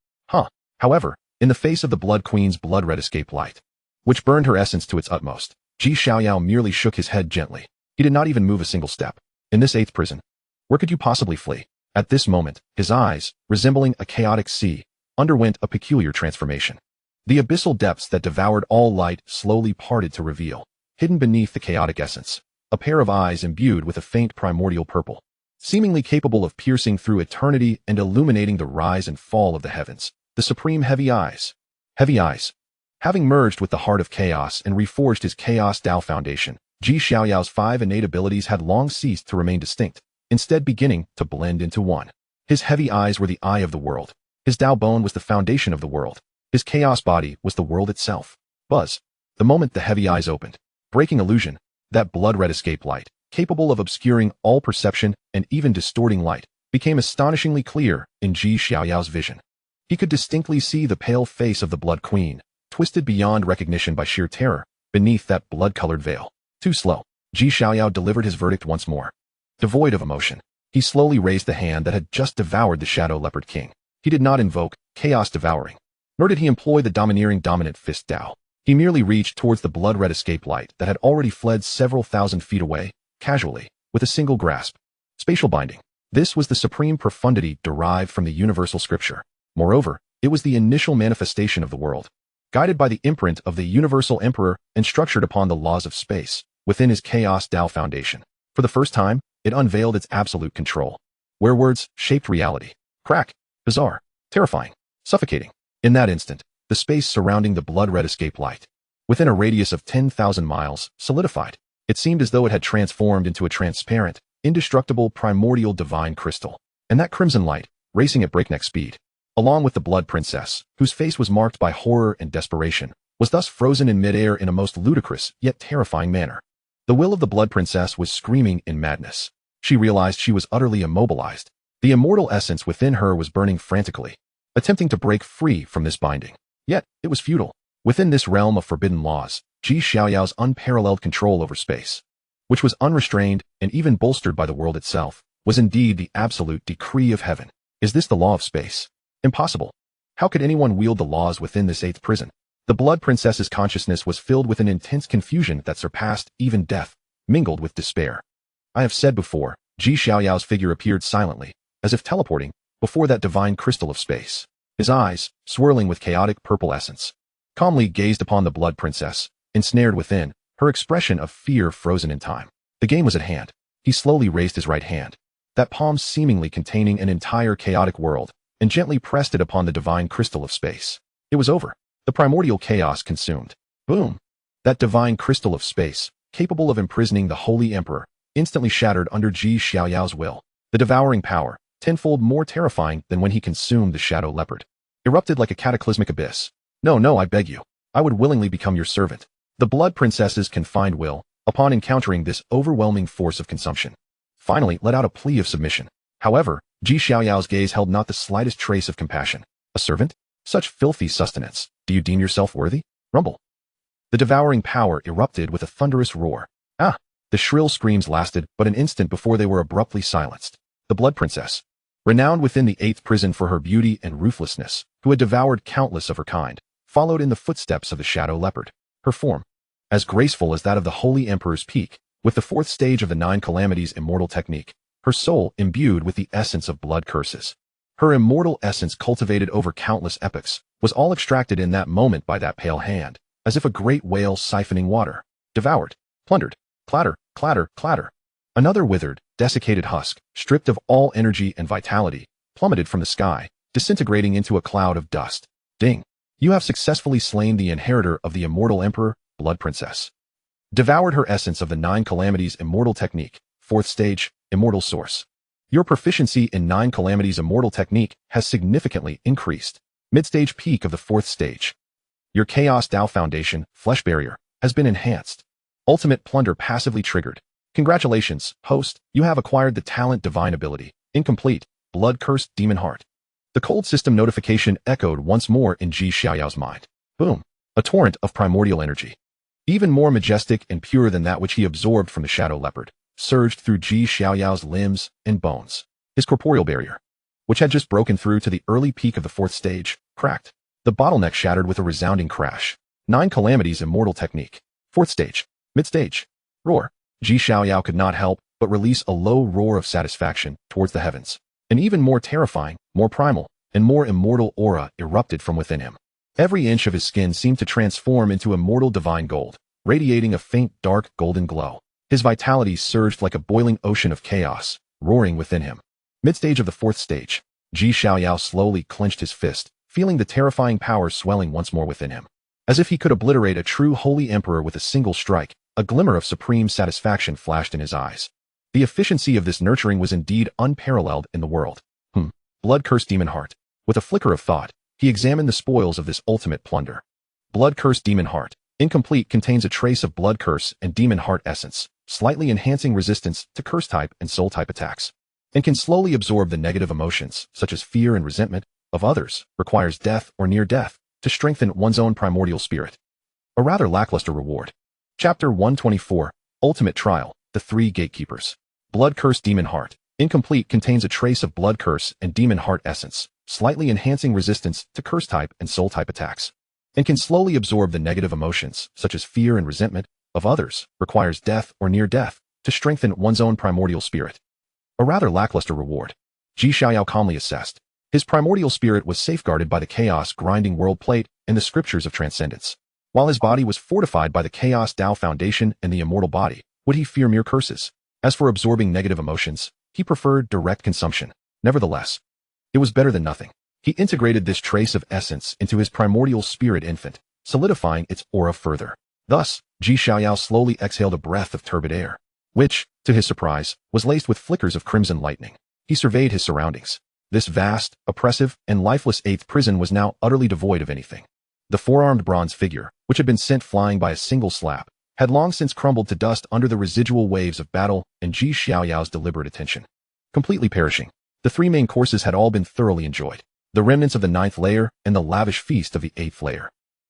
However, in the face of the Blood Queen's blood-red escape light, which burned her essence to its utmost, Xiaoyao merely shook his head gently. He did not even move a single step. In this 8th prison, where could you possibly flee? At this moment, his eyes, resembling a chaotic sea, underwent a peculiar transformation. The abyssal depths that devoured all light slowly parted to reveal, hidden beneath the chaotic essence, a pair of eyes imbued with a faint primordial purple, seemingly capable of piercing through eternity and illuminating the rise and fall of the heavens. The supreme heavy eyes. Heavy eyes. Having merged with the heart of chaos and reforged his Chaos Dao foundation, Xiaoyao's 5 innate abilities had long ceased to remain distinct, instead beginning to blend into one. His heavy eyes were the eye of the world. His Dao bone was the foundation of the world. His chaos body was the world itself. Buzz. The moment the heavy eyes opened, breaking illusion, that blood-red escape light, capable of obscuring all perception and even distorting light, became astonishingly clear in Xiaoyao's vision. He could distinctly see the pale face of the Blood Queen, twisted beyond recognition by sheer terror, beneath that blood-colored veil. Too slow. Xiaoyao delivered his verdict once more. Devoid of emotion, he slowly raised the hand that had just devoured the Shadow Leopard King. He did not invoke chaos devouring, nor did he employ the domineering dominant fist Dao. He merely reached towards the blood-red escape light that had already fled several thousand feet away, casually, with a single grasp. Spatial binding. This was the supreme profundity derived from the universal scripture. Moreover, it was the initial manifestation of the world, guided by the imprint of the universal emperor and structured upon the laws of space, within his Chaos Dao foundation. For the first time, it unveiled its absolute control. Where words shaped reality. Crack. Bizarre. Terrifying. Suffocating. In that instant, the space surrounding the blood-red escape light, within a radius of 10,000 miles, solidified. It seemed as though it had transformed into a transparent, indestructible primordial divine crystal. And that crimson light, racing at breakneck speed, along with the Blood Princess, whose face was marked by horror and desperation, was thus frozen in midair in a most ludicrous yet terrifying manner. The will of the Blood Princess was screaming in madness. She realized she was utterly immobilized. The immortal essence within her was burning frantically, attempting to break free from this binding. Yet, it was futile. Within this realm of forbidden laws, Xiaoyao's unparalleled control over space, which was unrestrained and even bolstered by the world itself, was indeed the absolute decree of heaven. Is this the law of space? Impossible. How could anyone wield the laws within this 8th prison? The Blood Princess's consciousness was filled with an intense confusion that surpassed even death, mingled with despair. I have said before, Xiaoyao's figure appeared silently, as if teleporting, before that divine crystal of space. His eyes, swirling with chaotic purple essence, calmly gazed upon the Blood Princess, ensnared within, her expression of fear frozen in time. The game was at hand. He slowly raised his right hand, that palm seemingly containing an entire chaotic world, and gently pressed it upon the divine crystal of space. It was over. The primordial chaos consumed. Boom! That divine crystal of space, capable of imprisoning the Holy Emperor, instantly shattered under Xiaoyao's will. The devouring power, tenfold more terrifying than when he consumed the Shadow Leopard, erupted like a cataclysmic abyss. No, I beg you. I would willingly become your servant. The Blood Princess's confined will, upon encountering this overwhelming force of consumption, finally let out a plea of submission. However, Xiaoyao's gaze held not the slightest trace of compassion. A servant? Such filthy sustenance. Do you deem yourself worthy? Rumble. The devouring power erupted with a thunderous roar. Ah! The shrill screams lasted but an instant before they were abruptly silenced. The Blood Princess, renowned within the 8th prison for her beauty and ruthlessness, who had devoured countless of her kind, followed in the footsteps of the Shadow Leopard. Her form, as graceful as that of the Holy Emperor's peak, with the 4th stage of the 9 Calamities immortal technique, her soul imbued with the essence of blood curses. Her immortal essence cultivated over countless epochs, was all extracted in that moment by that pale hand, as if a great whale siphoning water. Devoured, plundered, clatter, clatter, clatter. Another withered, desiccated husk, stripped of all energy and vitality, plummeted from the sky, disintegrating into a cloud of dust. Ding! You have successfully slain the inheritor of the immortal emperor, Blood Princess. Devoured her essence of the 9 Calamities immortal technique, 4th stage, immortal source. Your proficiency in 9 Calamities immortal technique has significantly increased. Mid-stage peak of the 4th stage. Your Chaos Dao foundation, flesh barrier, has been enhanced. Ultimate plunder passively triggered. Congratulations, host, you have acquired the talent divine ability, incomplete, blood-cursed demon heart. The cold system notification echoed once more in Xiaoyao's mind. Boom. A torrent of primordial energy, even more majestic and pure than that which he absorbed from the Shadow Leopard, surged through Xiaoyao's limbs and bones. His corporeal barrier, which had just broken through to the early peak of the 4th stage, cracked. The bottleneck shattered with a resounding crash. 9 Calamities immortal technique. 4th stage. Mid-stage. Roar. Xiaoyao could not help but release a low roar of satisfaction towards the heavens. An even more terrifying, more primal, and more immortal aura erupted from within him. Every inch of his skin seemed to transform into immortal divine gold, radiating a faint dark golden glow. His vitality surged like a boiling ocean of chaos, roaring within him. Mid-stage of the fourth stage. Xiaoyao slowly clenched his fist, feeling the terrifying power swelling once more within him. As if he could obliterate a true holy emperor with a single strike, a glimmer of supreme satisfaction flashed in his eyes. The efficiency of this nurturing was indeed unparalleled in the world. Blood-cursed demon heart. With a flicker of thought, he examined the spoils of this ultimate plunder. Blood-cursed demon heart. Incomplete, contains a trace of blood curse and demon heart essence, slightly enhancing resistance to curse type and soul type attacks, and can slowly absorb the negative emotions, such as fear and resentment, of others, requires death or near death to strengthen one's own primordial spirit. A rather lackluster reward. Chapter 124, Ultimate Trial, The Three Gatekeepers. Blood Curse Demon Heart. Incomplete, contains a trace of blood curse and demon heart essence, slightly enhancing resistance to curse type and soul type attacks, and can slowly absorb the negative emotions, such as fear and resentment, of others, requires death or near death to strengthen one's own primordial spirit. A rather lackluster reward. Xiaoyao calmly assessed. His primordial spirit was safeguarded by the chaos-grinding world plate and the scriptures of transcendence. While his body was fortified by the Chaos Dao Foundation and the immortal body, would he fear mere curses? As for absorbing negative emotions, he preferred direct consumption. Nevertheless, it was better than nothing. He integrated this trace of essence into his primordial spirit infant, solidifying its aura further. Thus, Xiaoyao slowly exhaled a breath of turbid air, which, to his surprise, was laced with flickers of crimson lightning. He surveyed his surroundings. This vast, oppressive, and lifeless eighth prison was now utterly devoid of anything. The four-armed bronze figure, which had been sent flying by a single slap, had long since crumbled to dust under the residual waves of battle and Xiaoyao's deliberate attention. Completely perishing, the three main courses had all been thoroughly enjoyed. The remnants of the ninth layer and the lavish feast of the eighth layer.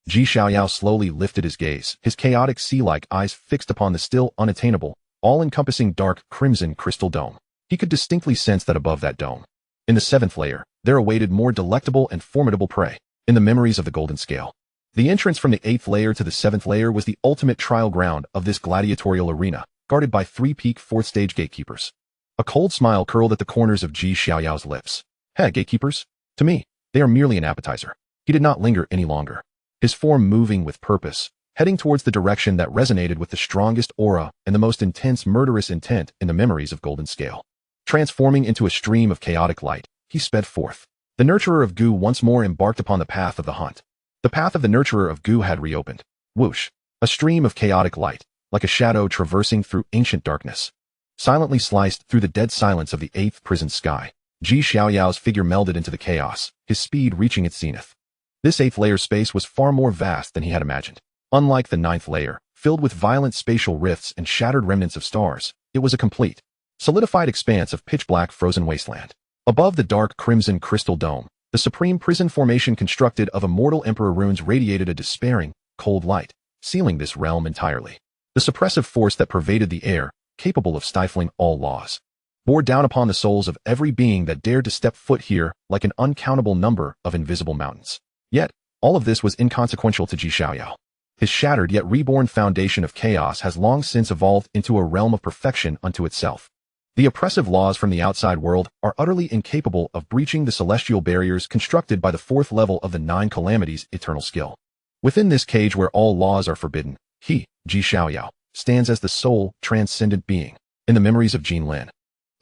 Xiaoyao slowly lifted his gaze, his chaotic sea-like eyes fixed upon the still unattainable, all-encompassing dark crimson crystal dome. He could distinctly sense that above that dome, in the seventh layer, there awaited more delectable and formidable prey, in the memories of the golden scale. The entrance from the eighth layer to the seventh layer was the ultimate trial ground of this gladiatorial arena, guarded by three peak fourth-stage gatekeepers. A cold smile curled at the corners of Xiaoyao's lips. Hey, gatekeepers? To me, they are merely an appetizer. He did not linger any longer, his form moving with purpose, heading towards the direction that resonated with the strongest aura and the most intense murderous intent in the memories of Golden Scale. Transforming into a stream of chaotic light, he sped forth. The nurturer of Gu once more embarked upon the path of the hunt. The path of the nurturer of Gu had reopened. Whoosh! A stream of chaotic light, like a shadow traversing through ancient darkness, silently sliced through the dead silence of the eighth prison sky. Xiaoyao's figure melded into the chaos, his speed reaching its zenith. This eighth layer space was far more vast than he had imagined. Unlike the ninth layer, filled with violent spatial rifts and shattered remnants of stars, it was a complete, solidified expanse of pitch-black frozen wasteland. Above the dark crimson crystal dome, the supreme prison formation constructed of immortal emperor runes radiated a despairing, cold light, sealing this realm entirely. The suppressive force that pervaded the air, capable of stifling all laws, bore down upon the souls of every being that dared to step foot here like an uncountable number of invisible mountains. Yet, all of this was inconsequential to Xiaoyao. His shattered yet reborn foundation of chaos has long since evolved into a realm of perfection unto itself. The oppressive laws from the outside world are utterly incapable of breaching the celestial barriers constructed by the fourth level of the Nine Calamities' eternal skill. Within this cage where all laws are forbidden, he, Xiaoyao, stands as the sole, transcendent being, in the memories of Jin Lin.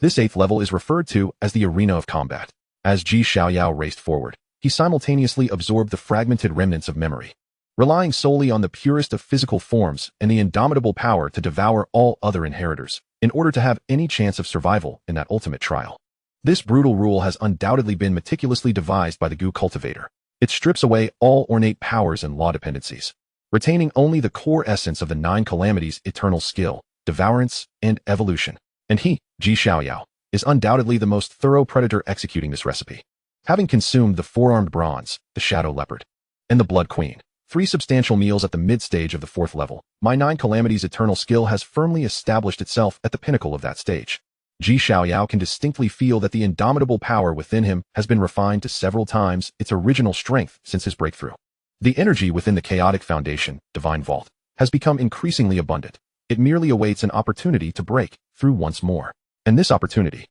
This eighth level is referred to as the arena of combat. As Xiaoyao raced forward, he simultaneously absorbed the fragmented remnants of memory, relying solely on the purest of physical forms and the indomitable power to devour all other inheritors, in order to have any chance of survival in that ultimate trial. This brutal rule has undoubtedly been meticulously devised by the Gu cultivator. It strips away all ornate powers and law dependencies, retaining only the core essence of the Nine Calamities' eternal skill, devourance, and evolution. And he, Xiaoyao, is undoubtedly the most thorough predator executing this recipe. Having consumed the four-armed bronze, the shadow leopard, and the blood queen, 3 substantial meals at the mid-stage of the 4th level, my Nine Calamities' eternal skill has firmly established itself at the pinnacle of that stage. Xiaoyao can distinctly feel that the indomitable power within him has been refined to several times its original strength since his breakthrough. The energy within the chaotic foundation, divine vault, has become increasingly abundant, it merely awaits an opportunity to break through once more. And this opportunity.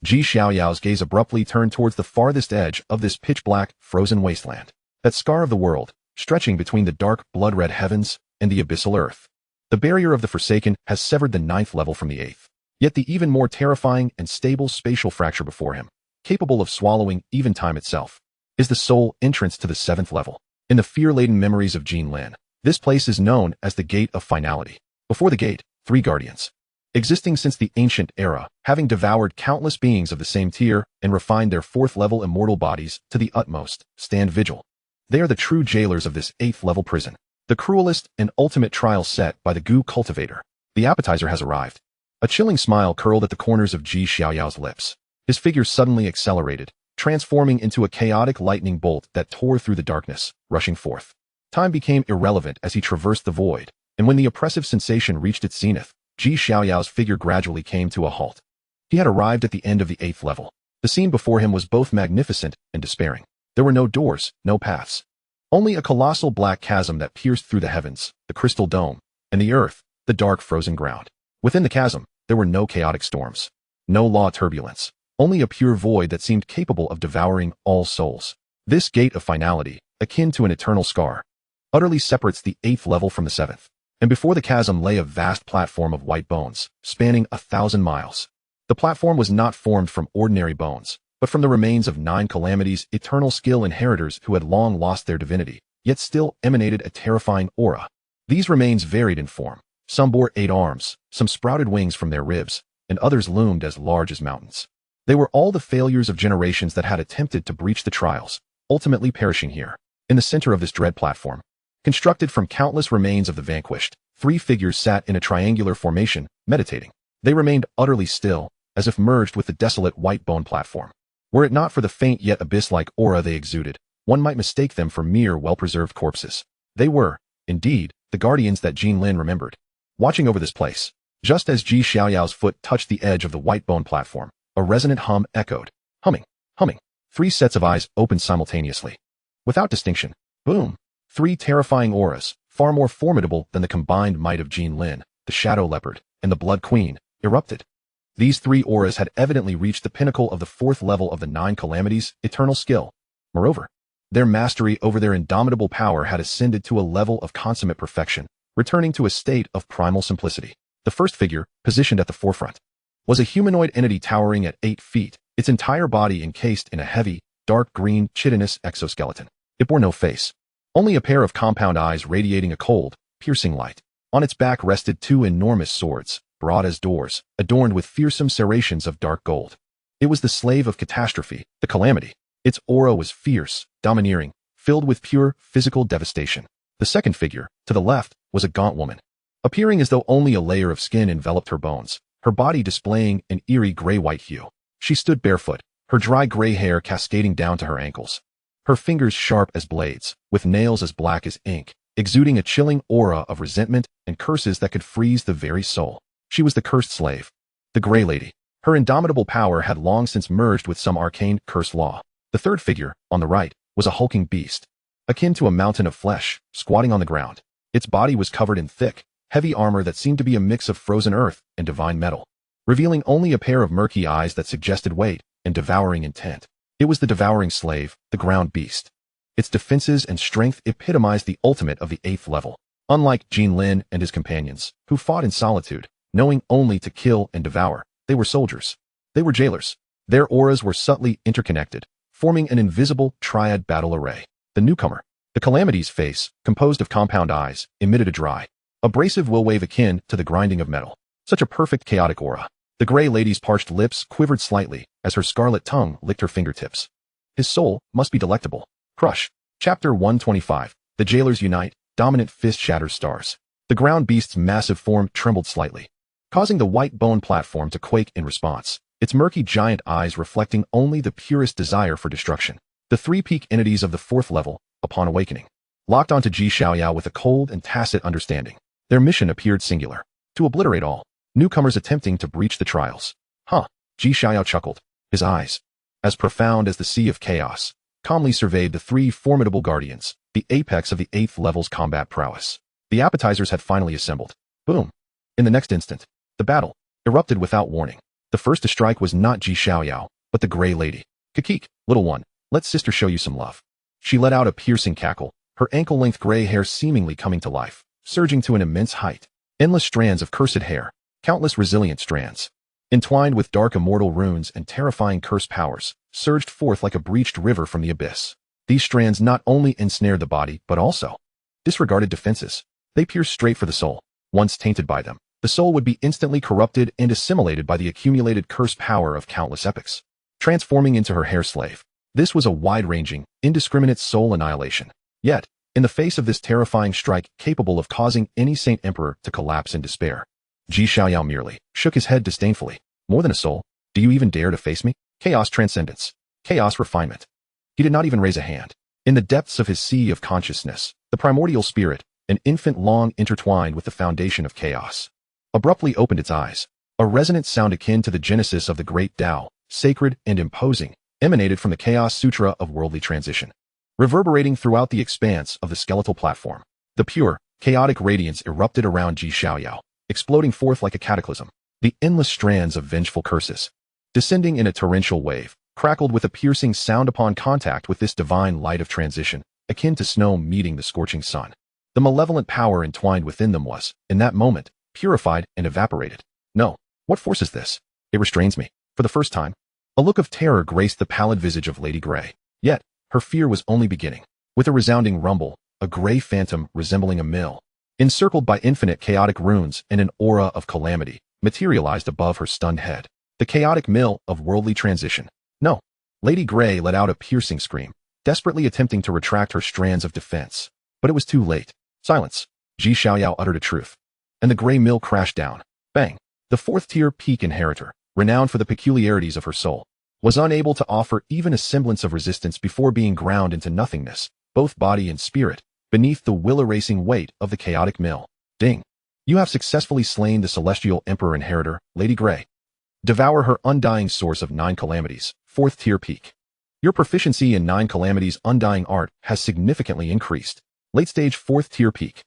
Xiaoyao's gaze abruptly turned towards the farthest edge of this pitch-black, frozen wasteland. That scar of the world, stretching between the dark, blood-red heavens and the abyssal earth. The barrier of the Forsaken has severed the 9th level from the 8th. Yet the even more terrifying and stable spatial fracture before him, capable of swallowing even time itself, is the sole entrance to the 7th level. In the fear-laden memories of Jinlin, this place is known as the Gate of Finality. Before the gate, 3 guardians. Existing since the ancient era, having devoured countless beings of the same tier and refined their 4th-level immortal bodies to the utmost, stand vigil. They are the true jailers of this 8th-level prison. The cruelest and ultimate trial set by the Gu cultivator. The appetizer has arrived. A chilling smile curled at the corners of Xiaoyao's lips. His figure suddenly accelerated, transforming into a chaotic lightning bolt that tore through the darkness, rushing forth. Time became irrelevant as he traversed the void, and when the oppressive sensation reached its zenith, Xiaoyao's figure gradually came to a halt. He had arrived at the end of the 8th level. The scene before him was both magnificent and despairing. There were no doors, no paths. Only a colossal black chasm that pierced through the heavens, the crystal dome, and the earth, the dark frozen ground. Within the chasm, there were no chaotic storms, no law turbulence, only a pure void that seemed capable of devouring all souls. This gate of finality, akin to an eternal scar, utterly separates the 8th level from the 7th. And before the chasm lay a vast platform of white bones, spanning 1,000 miles. The platform was not formed from ordinary bones, but from the remains of 9 calamities' eternal skill inheritors who had long lost their divinity, yet still emanated a terrifying aura. These remains varied in form. Some bore 8 arms, some sprouted wings from their ribs, and others loomed as large as mountains. They were all the failures of generations that had attempted to breach the trials, ultimately perishing here. In the center of this dread platform, constructed from countless remains of the vanquished, 3 figures sat in a triangular formation, meditating. They remained utterly still, as if merged with the desolate white bone platform. Were it not for the faint yet abyss-like aura they exuded, one might mistake them for mere well-preserved corpses. They were, indeed, the guardians that Jinlin remembered. Watching over this place, just as Xiaoyao's foot touched the edge of the white bone platform, a resonant hum echoed. Humming, humming. 3 sets of eyes opened simultaneously. Without distinction. Boom. 3 terrifying auras, far more formidable than the combined might of Jinlin, the Shadow Leopard, and the Blood Queen, erupted. These 3 auras had evidently reached the pinnacle of the 4th level of the 9 calamities' eternal skill. Moreover, their mastery over their indomitable power had ascended to a level of consummate perfection, returning to a state of primal simplicity. The first figure, positioned at the forefront, was a humanoid entity towering at 8 feet, its entire body encased in a heavy, dark green, chitinous exoskeleton. It bore no face. Only a pair of compound eyes radiating a cold, piercing light. On its back rested 2 enormous swords, broad as doors, adorned with fearsome serrations of dark gold. It was the slave of catastrophe, the calamity. Its aura was fierce, domineering, filled with pure, physical devastation. The second figure, to the left, was a gaunt woman, appearing as though only a layer of skin enveloped her bones, her body displaying an eerie gray-white hue. She stood barefoot, her dry gray hair cascading down to her ankles. Her fingers sharp as blades, with nails as black as ink, exuding a chilling aura of resentment and curses that could freeze the very soul. She was the cursed slave, the Grey Lady. Her indomitable power had long since merged with some arcane curse law. The third figure, on the right, was a hulking beast, akin to a mountain of flesh, squatting on the ground. Its body was covered in thick, heavy armor that seemed to be a mix of frozen earth and divine metal, revealing only a pair of murky eyes that suggested weight and devouring intent. It was the devouring slave, the ground beast. Its defenses and strength epitomized the ultimate of the 8th level. Unlike Jinlin and his companions, who fought in solitude, knowing only to kill and devour, they were soldiers. They were jailers. Their auras were subtly interconnected, forming an invisible triad battle array. The newcomer, the calamity's face, composed of compound eyes, emitted a dry, abrasive will wave akin to the grinding of metal. Such a perfect chaotic aura. The Grey Lady's parched lips quivered slightly as her scarlet tongue licked her fingertips. His soul must be delectable. Crush. Chapter 125. The jailers unite. Dominant fist shatters stars. The ground beast's massive form trembled slightly, causing the white bone platform to quake in response, its murky giant eyes reflecting only the purest desire for destruction. The 3 peak entities of the 4th level, upon awakening, locked onto Xiaoyao with a cold and tacit understanding. Their mission appeared singular: to obliterate all newcomers attempting to breach the trials. Huh. Xiaoyao chuckled. His eyes, as profound as the sea of chaos, calmly surveyed the 3 formidable guardians, the apex of the 8th level's combat prowess. The appetizers had finally assembled. Boom. In the next instant, the battle erupted without warning. The first to strike was not Xiaoyao, but the Gray Lady. Kakik, little one, let sister show you some love. She let out a piercing cackle, her ankle-length gray hair seemingly coming to life, surging to an immense height. Endless strands of cursed hair, countless resilient strands, entwined with dark immortal runes and terrifying curse powers, surged forth like a breached river from the abyss. These strands not only ensnared the body, but also disregarded defenses. They pierced straight for the soul. Once tainted by them, the soul would be instantly corrupted and assimilated by the accumulated curse power of countless epochs, transforming into her hair slave. This was a wide-ranging, indiscriminate soul annihilation. Yet, in the face of this terrifying strike capable of causing any Saint Emperor to collapse in despair, Xiaoyao merely shook his head disdainfully. More than a soul? Do you even dare to face me? Chaos transcendence. Chaos refinement. He did not even raise a hand. In the depths of his sea of consciousness, the primordial spirit, an infant long intertwined with the foundation of chaos, abruptly opened its eyes. A resonant sound akin to the genesis of the great Tao, sacred and imposing, emanated from the Chaos Sutra of worldly transition, reverberating throughout the expanse of the skeletal platform. The pure, chaotic radiance erupted around Xiaoyao, exploding forth like a cataclysm. The endless strands of vengeful curses, descending in a torrential wave, crackled with a piercing sound upon contact with this divine light of transition, akin to snow meeting the scorching sun. The malevolent power entwined within them was, in that moment, purified and evaporated. No, what force is this? It restrains me. For the first time, a look of terror graced the pallid visage of Lady Grey. Yet, her fear was only beginning. With a resounding rumble, a gray phantom resembling a mill, encircled by infinite chaotic runes and an aura of calamity, materialized above her stunned head. The chaotic mill of worldly transition. No. Lady Grey let out a piercing scream, desperately attempting to retract her strands of defense. But it was too late. Silence. Xiaoyao uttered a truth. And the gray mill crashed down. Bang. The fourth-tier peak inheritor, renowned for the peculiarities of her soul, was unable to offer even a semblance of resistance before being ground into nothingness, both body and spirit, beneath the will-erasing weight of the chaotic mill. Ding. You have successfully slain the celestial emperor inheritor, Lady Grey. Devour her undying source of 9 calamities, fourth-tier peak. Your proficiency in 9 calamities' undying art has significantly increased. Late-stage fourth-tier peak.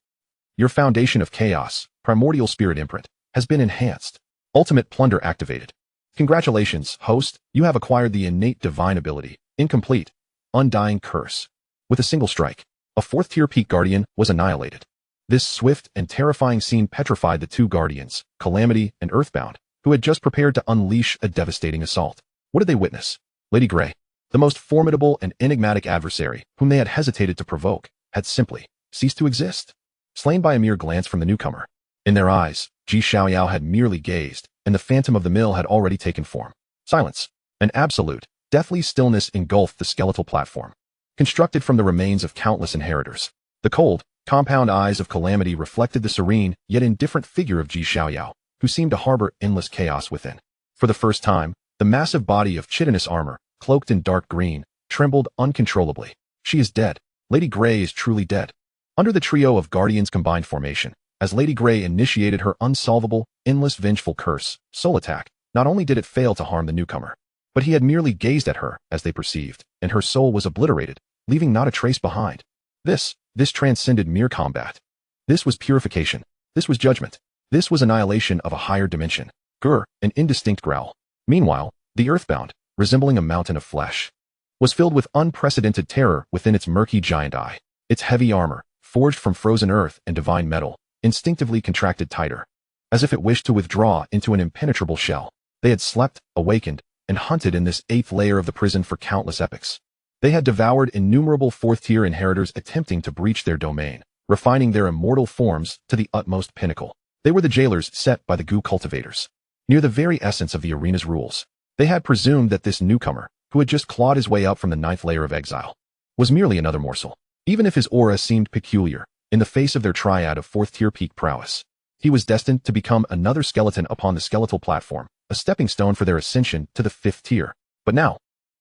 Your foundation of chaos, primordial spirit imprint, has been enhanced. Ultimate plunder activated. Congratulations, host, you have acquired the innate divine ability, incomplete, undying curse. With a single strike, a fourth-tier peak guardian was annihilated. This swift and terrifying scene petrified the 2 guardians, Calamity and Earthbound, who had just prepared to unleash a devastating assault. What did they witness? Lady Grey, the most formidable and enigmatic adversary whom they had hesitated to provoke, had simply ceased to exist, slain by a mere glance from the newcomer. In their eyes, Xiaoyao had merely gazed, and the phantom of the mill had already taken form. Silence. An absolute, deathly stillness engulfed the skeletal platform, constructed from the remains of countless inheritors. The cold, compound eyes of Calamity reflected the serene, yet indifferent figure of Xiaoyao, who seemed to harbor endless chaos within. For the first time, the massive body of chitinous armor, cloaked in dark green, trembled uncontrollably. She is dead. Lady Grey is truly dead. Under the trio of guardians' combined formation, as Lady Grey initiated her unsolvable, endless vengeful curse, Soul Attack, not only did it fail to harm the newcomer, but he had merely gazed at her, as they perceived, and her soul was obliterated, leaving not a trace behind. This transcended mere combat. This was purification. This was judgment. This was annihilation of a higher dimension. Grr, an indistinct growl. Meanwhile, the Earthbound, resembling a mountain of flesh, was filled with unprecedented terror within its murky giant eye. Its heavy armor, forged from frozen earth and divine metal, instinctively contracted tighter, as if it wished to withdraw into an impenetrable shell. They had slept, awakened, and hunted in this 8th layer of the prison for countless epochs. They had devoured innumerable fourth-tier inheritors attempting to breach their domain, refining their immortal forms to the utmost pinnacle. They were the jailers set by the goo cultivators. Near the very essence of the arena's rules, they had presumed that this newcomer, who had just clawed his way up from the 9th layer of exile, was merely another morsel. Even if his aura seemed peculiar, in the face of their triad of fourth-tier peak prowess, he was destined to become another skeleton upon the skeletal platform, a stepping stone for their ascension to the 5th tier. But now,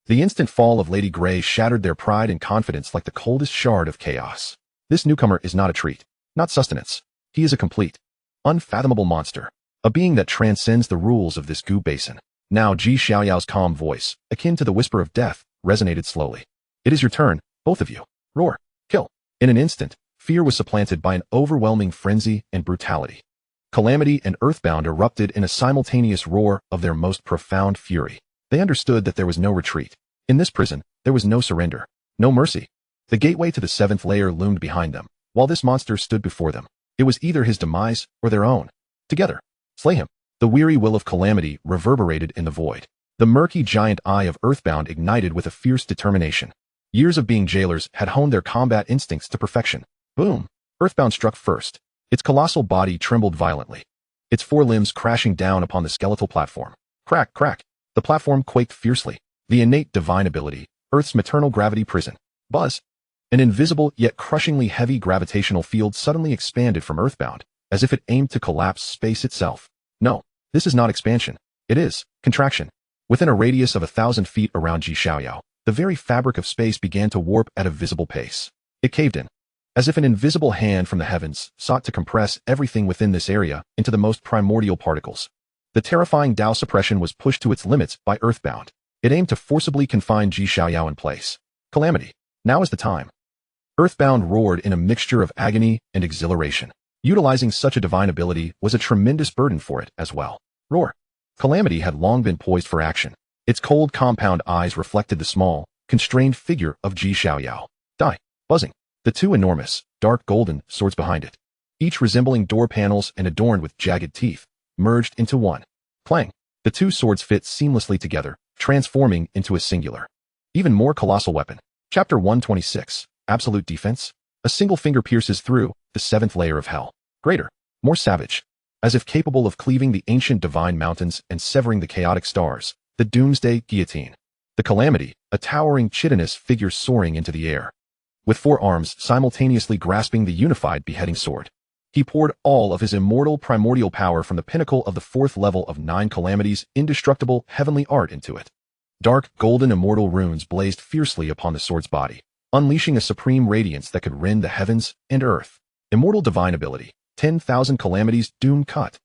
the instant fall of Lady Grey shattered their pride and confidence like the coldest shard of chaos. This newcomer is not a treat, not sustenance. He is a complete, unfathomable monster, a being that transcends the rules of this goo basin. Now Xiaoyao's calm voice, akin to the whisper of death, resonated slowly. It is your turn, both of you. Roar. Kill. In an instant, fear was supplanted by an overwhelming frenzy and brutality. Calamity and Earthbound erupted in a simultaneous roar of their most profound fury. They understood that there was no retreat. In this prison, there was no surrender, no mercy. The gateway to the seventh layer loomed behind them, while this monster stood before them. It was either his demise or their own. Together, slay him. The weary will of Calamity reverberated in the void. The murky giant eye of Earthbound ignited with a fierce determination. Years of being jailers had honed their combat instincts to perfection. Boom! Earthbound struck first. Its colossal body trembled violently, its four limbs crashing down upon the skeletal platform. Crack, crack. The platform quaked fiercely. The innate divine ability, Earth's maternal gravity prison. Buzz. An invisible yet crushingly heavy gravitational field suddenly expanded from Earthbound, as if it aimed to collapse space itself. No, this is not expansion. It is contraction. Within a radius of 1,000 feet around Xiaoyao, the very fabric of space began to warp at a visible pace. It caved in, as if an invisible hand from the heavens sought to compress everything within this area into the most primordial particles. The terrifying Dao suppression was pushed to its limits by Earthbound. It aimed to forcibly confine Xiaoyao in place. Calamity. Now is the time. Earthbound roared in a mixture of agony and exhilaration. Utilizing such a divine ability was a tremendous burden for it as well. Roar. Calamity had long been poised for action. Its cold compound eyes reflected the small, constrained figure of Xiaoyao. Die. Buzzing. The two enormous, dark golden swords behind it, each resembling door panels and adorned with jagged teeth, merged into one. Clang. The two swords fit seamlessly together, transforming into a singular, even more colossal weapon. Chapter 126. Absolute Defense. A single finger pierces through the seventh layer of hell. Greater, more savage, as if capable of cleaving the ancient divine mountains and severing the chaotic stars. The Doomsday Guillotine. The Calamity, a towering chitinous figure soaring into the air, with four arms simultaneously grasping the unified beheading sword. He poured all of his immortal primordial power from the pinnacle of the fourth level of 9 Calamities' indestructible heavenly art into it. Dark golden immortal runes blazed fiercely upon the sword's body, unleashing a supreme radiance that could rend the heavens and earth. Immortal divine ability, 10,000 Calamities Doom Cut.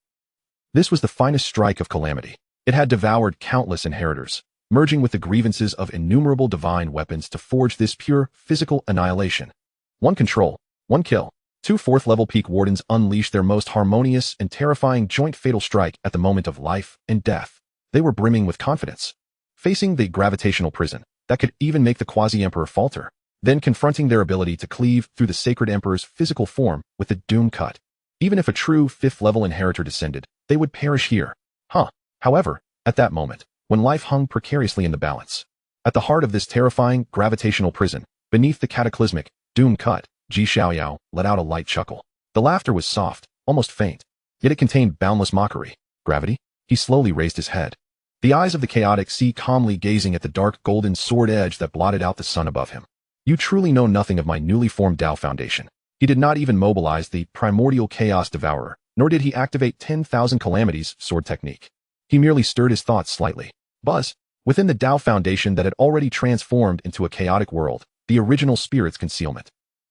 This was the finest strike of Calamity. It had devoured countless inheritors, merging with the grievances of innumerable divine weapons to forge this pure physical annihilation. One control, one kill. 2 fourth-level peak wardens unleashed their most harmonious and terrifying joint fatal strike at the moment of life and death. They were brimming with confidence, facing the gravitational prison that could even make the quasi-emperor falter, then confronting their ability to cleave through the sacred emperor's physical form with the Doom Cut. Even if a true 5th-level inheritor descended, they would perish here. However, at that moment, when life hung precariously in the balance, at the heart of this terrifying gravitational prison, beneath the cataclysmic Doom Cut, Xiaoyao let out a light chuckle. The laughter was soft, almost faint, yet it contained boundless mockery. Gravity? He slowly raised his head. The eyes of the chaotic sea calmly gazing at the dark golden sword edge that blotted out the sun above him. You truly know nothing of my newly formed Dao Foundation. He did not even mobilize the primordial chaos devourer, nor did he activate 10,000 Calamities sword technique. He merely stirred his thoughts slightly. Buzz. Within the Dao Foundation that had already transformed into a chaotic world, the original spirit's concealment.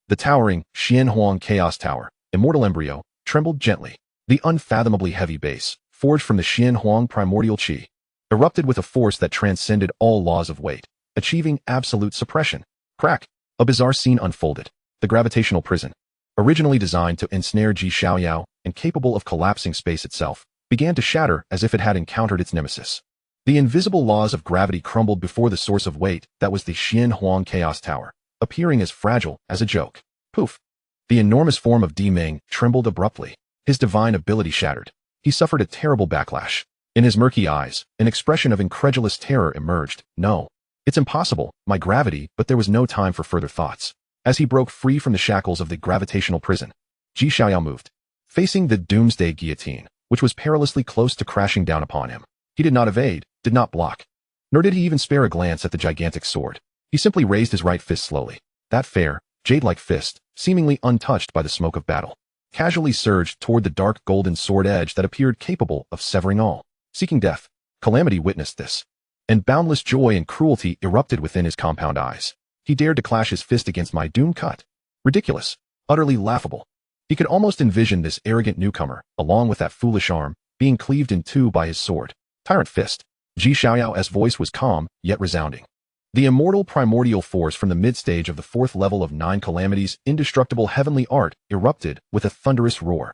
The towering Xianhuang Chaos Tower, immortal embryo, trembled gently. The unfathomably heavy base, forged from the Xianhuang primordial qi, erupted with a force that transcended all laws of weight, achieving absolute suppression. Crack. A bizarre scene unfolded. The gravitational prison, originally designed to ensnare Xiaoyao and capable of collapsing space itself, began to shatter as if it had encountered its nemesis. The invisible laws of gravity crumbled before the source of weight that was the Xianhuang Chaos Tower, appearing as fragile as a joke. Poof. The enormous form of Di Meng trembled abruptly. His divine ability shattered. He suffered a terrible backlash. In his murky eyes, an expression of incredulous terror emerged. No. It's impossible, my gravity, but there was no time for further thoughts. As he broke free from the shackles of the gravitational prison, Xiaoyao moved, facing the Doomsday Guillotine, which was perilously close to crashing down upon him. He did not evade, did not block, nor did he even spare a glance at the gigantic sword. He simply raised his right fist slowly. That fair, jade-like fist, seemingly untouched by the smoke of battle, casually surged toward the dark golden sword edge that appeared capable of severing all. Seeking death, Calamity witnessed this, and boundless joy and cruelty erupted within his compound eyes. He dared to clash his fist against my Doom Cut. Ridiculous, utterly laughable. He could almost envision this arrogant newcomer, along with that foolish arm, being cleaved in two by his sword. Tyrant fist. Xiaoyao's voice was calm, yet resounding. The immortal primordial force from the mid-stage of the 4th level of 9 Calamities' indestructible heavenly art erupted with a thunderous roar.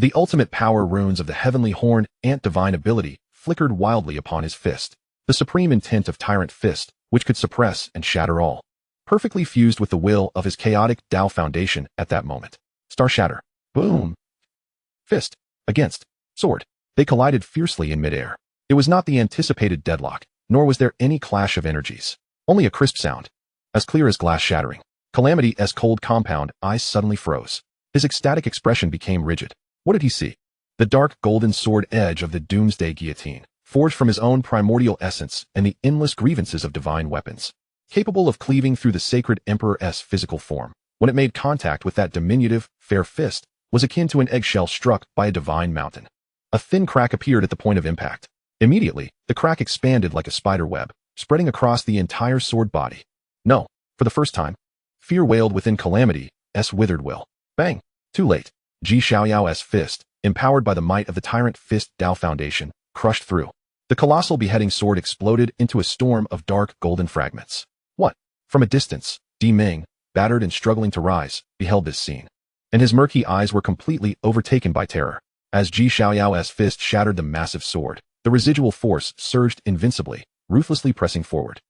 The ultimate power runes of the heavenly horn and divine ability flickered wildly upon his fist. The supreme intent of Tyrant Fist, which could suppress and shatter all, perfectly fused with the will of his chaotic Dao foundation at that moment. Star shatter. Boom. Fist. Against. Sword. They collided fiercely in midair. It was not the anticipated deadlock, nor was there any clash of energies. Only a crisp sound, as clear as glass shattering. Calamity's cold compound eyes suddenly froze. His ecstatic expression became rigid. What did he see? The dark golden sword edge of the doomsday guillotine, forged from his own primordial essence and the endless grievances of divine weapons, capable of cleaving through the sacred emperor's physical form. When it made contact with that diminutive, fair fist, was akin to an eggshell struck by a divine mountain. A thin crack appeared at the point of impact. Immediately, the crack expanded like a spider web, spreading across the entire sword body. No, for the first time, fear wailed within Calamity's withered will. Bang! Too late. Xiaoyao's fist, empowered by the might of the Tyrant Fist Dao Foundation, crushed through. The colossal beheading sword exploded into a storm of dark golden fragments. What? From a distance, Di Ming, battered and struggling to rise, beheld this scene. And his murky eyes were completely overtaken by terror. As Xiaoyao's fist shattered the massive sword, the residual force surged invincibly, ruthlessly pressing forward,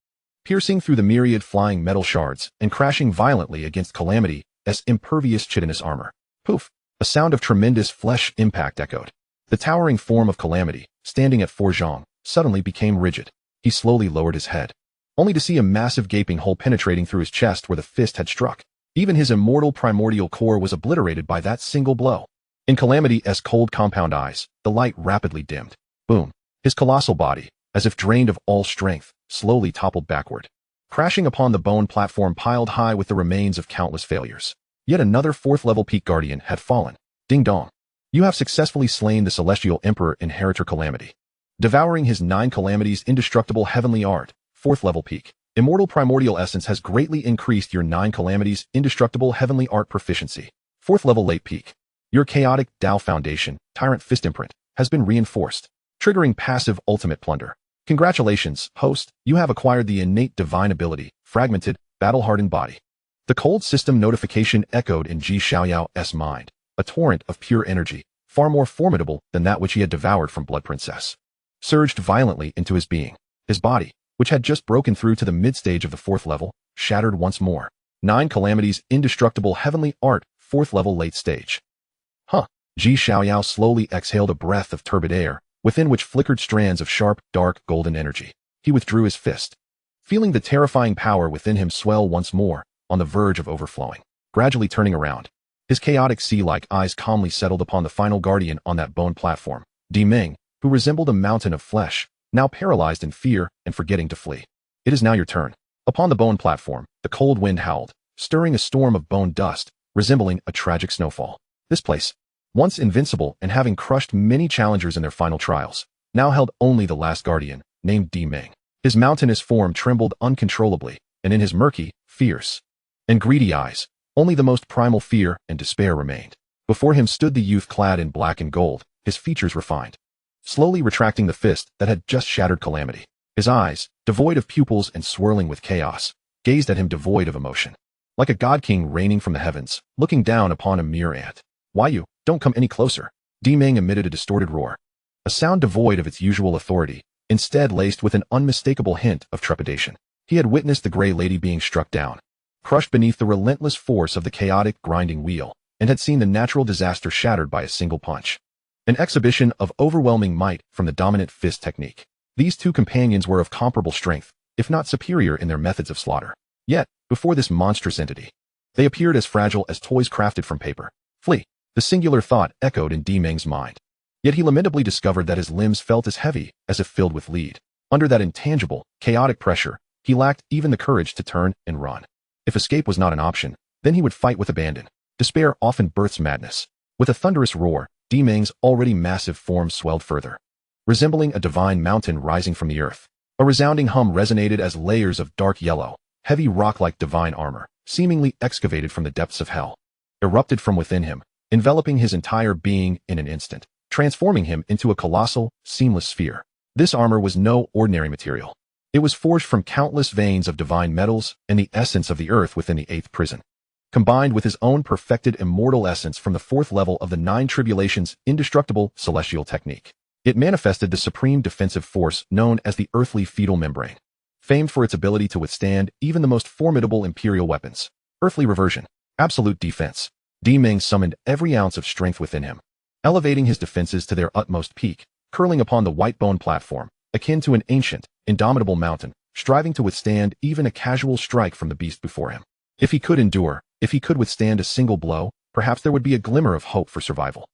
piercing through the myriad flying metal shards and crashing violently against Calamity's impervious chitinous armor. Poof! A sound of tremendous flesh impact echoed. The towering form of Calamity, standing at Forjong, suddenly became rigid. He slowly lowered his head, only to see a massive gaping hole penetrating through his chest where the fist had struck. Even his immortal primordial core was obliterated by that single blow. In Calamity's cold compound eyes, the light rapidly dimmed. Boom! His colossal body, as if drained of all strength, slowly toppled backward, crashing upon the bone platform piled high with the remains of countless failures. Yet another fourth-level peak guardian had fallen. Ding dong. You have successfully slain the celestial emperor inheritor Calamity. Devouring his 9 calamities indestructible heavenly art, 4th-level peak. Immortal primordial essence has greatly increased your 9 calamities indestructible heavenly art proficiency. 4th-level late peak. Your chaotic Dao foundation, Tyrant Fist imprint, has been reinforced, triggering passive ultimate plunder. Congratulations, host, you have acquired the innate divine ability, fragmented, battle-hardened body. The cold system notification echoed in Xiaoyao's mind, a torrent of pure energy, far more formidable than that which he had devoured from Blood Princess, surged violently into his being. His body, which had just broken through to the mid-stage of the 4th level, shattered once more. 9 calamities indestructible heavenly art, 4th level late stage. Huh. Xiaoyao slowly exhaled a breath of turbid air, within which flickered strands of sharp, dark, golden energy. He withdrew his fist, feeling the terrifying power within him swell once more, on the verge of overflowing. Gradually turning around, his chaotic sea-like eyes calmly settled upon the final guardian on that bone platform, Di Ming, who resembled a mountain of flesh, now paralyzed in fear and forgetting to flee. It is now your turn. Upon the bone platform, the cold wind howled, stirring a storm of bone dust, resembling a tragic snowfall. This place, once invincible and having crushed many challengers in their final trials, now held only the last guardian, named Di Ming. His mountainous form trembled uncontrollably, and in his murky, fierce, and greedy eyes, only the most primal fear and despair remained. Before him stood the youth clad in black and gold, his features refined, slowly retracting the fist that had just shattered Calamity. His eyes, devoid of pupils and swirling with chaos, gazed at him devoid of emotion, like a god king reigning from the heavens, looking down upon a mere ant. Why you? Don't come any closer. Di Ming emitted a distorted roar, a sound devoid of its usual authority, instead laced with an unmistakable hint of trepidation. He had witnessed the Grey Lady being struck down, crushed beneath the relentless force of the chaotic grinding wheel, and had seen the natural disaster shattered by a single punch. An exhibition of overwhelming might from the dominant fist technique. These two companions were of comparable strength, if not superior in their methods of slaughter. Yet, before this monstrous entity, they appeared as fragile as toys crafted from paper. Flee. The singular thought echoed in Di Ming's mind. Yet he lamentably discovered that his limbs felt as heavy as if filled with lead. Under that intangible, chaotic pressure, he lacked even the courage to turn and run. If escape was not an option, then he would fight with abandon. Despair often births madness. With a thunderous roar, Di Ming's already massive form swelled further, resembling a divine mountain rising from the earth. A resounding hum resonated as layers of dark yellow, heavy rock-like divine armor, seemingly excavated from the depths of hell, erupted from within him, enveloping his entire being in an instant, transforming him into a colossal, seamless sphere. This armor was no ordinary material. It was forged from countless veins of divine metals and the essence of the earth within the 8th prison. combined with his own perfected immortal essence from the fourth level of the Nine Tribulations indestructible celestial technique. It manifested the supreme defensive force known as the earthly fetal membrane, famed for its ability to withstand even the most formidable imperial weapons. Earthly reversion, absolute defense. Di-Ming summoned every ounce of strength within him, elevating his defenses to their utmost peak, curling upon the white bone platform, akin to an ancient, indomitable mountain, striving to withstand even a casual strike from the beast before him. If he could endure, if he could withstand a single blow, perhaps there would be a glimmer of hope for survival.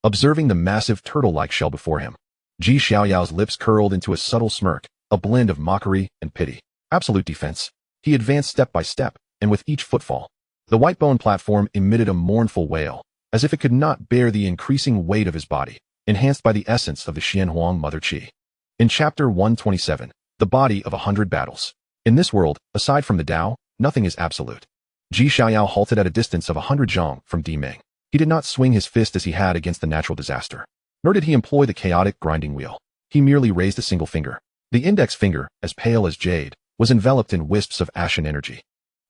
Observing the massive turtle-like shell before him, Xiaoyao's lips curled into a subtle smirk, a blend of mockery and pity. Absolute defense. He advanced step by step, and with each footfall, the white bone platform emitted a mournful wail, as if it could not bear the increasing weight of his body, enhanced by the essence of the Xianhuang Mother Qi. In Chapter 127, The Body of 100 Battles. In this world, aside from the Tao, nothing is absolute. Xiaoyao halted at a distance of 100 zhang from Di-Ming. He did not swing his fist as he had against the natural disaster, nor did he employ the chaotic grinding wheel. He merely raised a single finger. The index finger, as pale as jade, was enveloped in wisps of ashen energy.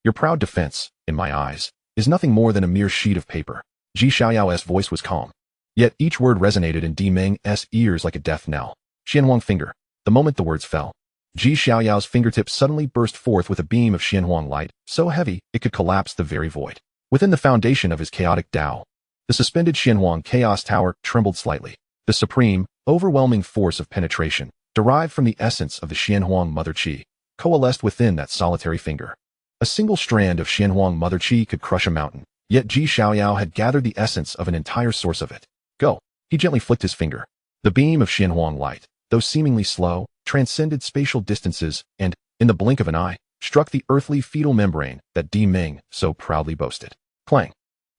Your proud defense, in my eyes, is nothing more than a mere sheet of paper. Xiaoyao's voice was calm, yet each word resonated in Di-Ming's ears like a death knell. Xianhuang finger. The moment the words fell, Xiaoyao's fingertips suddenly burst forth with a beam of Xianhuang light, so heavy it could collapse the very void. Within the foundation of his chaotic Tao, the suspended Xianhuang Chaos Tower trembled slightly. The supreme, overwhelming force of penetration, derived from the essence of the Xianhuang Mother Qi, coalesced within that solitary finger. A single strand of Xianhuang Mother Qi could crush a mountain, yet Xiaoyao had gathered the essence of an entire source of it. Go. He gently flicked his finger. The beam of Xianhuang light, though seemingly slow, transcended spatial distances and, in the blink of an eye, struck the earthly fetal membrane that Di-Ming so proudly boasted. Clang.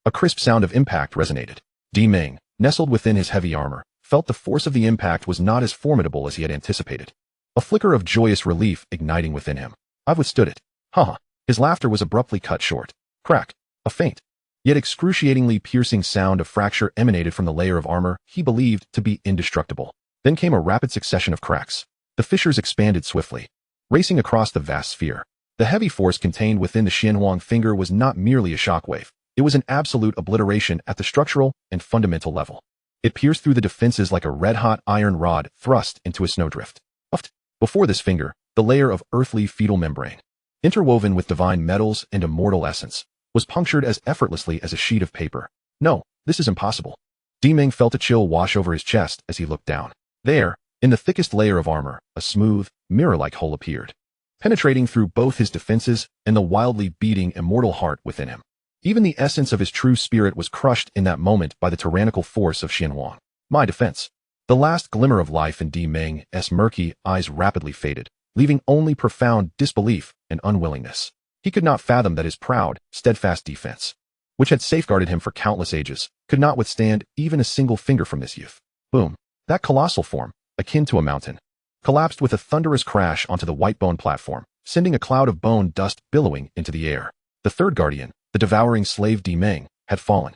A crisp sound of impact resonated. Di-Ming, nestled within his heavy armor, felt the force of the impact was not as formidable as he had anticipated. A flicker of joyous relief igniting within him. I've withstood it. Ha! His laughter was abruptly cut short. Crack. A faint, yet excruciatingly piercing sound of fracture emanated from the layer of armor he believed to be indestructible. Then came a rapid succession of cracks. The fissures expanded swiftly, racing across the vast sphere. The heavy force contained within the Xianhuang finger was not merely a shockwave. It was an absolute obliteration at the structural and fundamental level. It pierced through the defenses like a red-hot iron rod thrust into a snowdrift. Before this finger, the layer of earthly fetal membrane, interwoven with divine metals and immortal essence, was punctured as effortlessly as a sheet of paper. No, this is impossible. Di-Ming felt a chill wash over his chest as he looked down. There, in the thickest layer of armor, a smooth, mirror-like hole appeared, penetrating through both his defenses and the wildly beating immortal heart within him. Even the essence of his true spirit was crushed in that moment by the tyrannical force of Xianhuang. My defense. The last glimmer of life in Di-Ming's murky eyes rapidly faded, leaving only profound disbelief and unwillingness. He could not fathom that his proud, steadfast defense, which had safeguarded him for countless ages, could not withstand even a single finger from this youth. Boom. That colossal form, akin to a mountain, collapsed with a thunderous crash onto the white bone platform, sending a cloud of bone dust billowing into the air. The third guardian, the devouring slave Di-Ming, had fallen.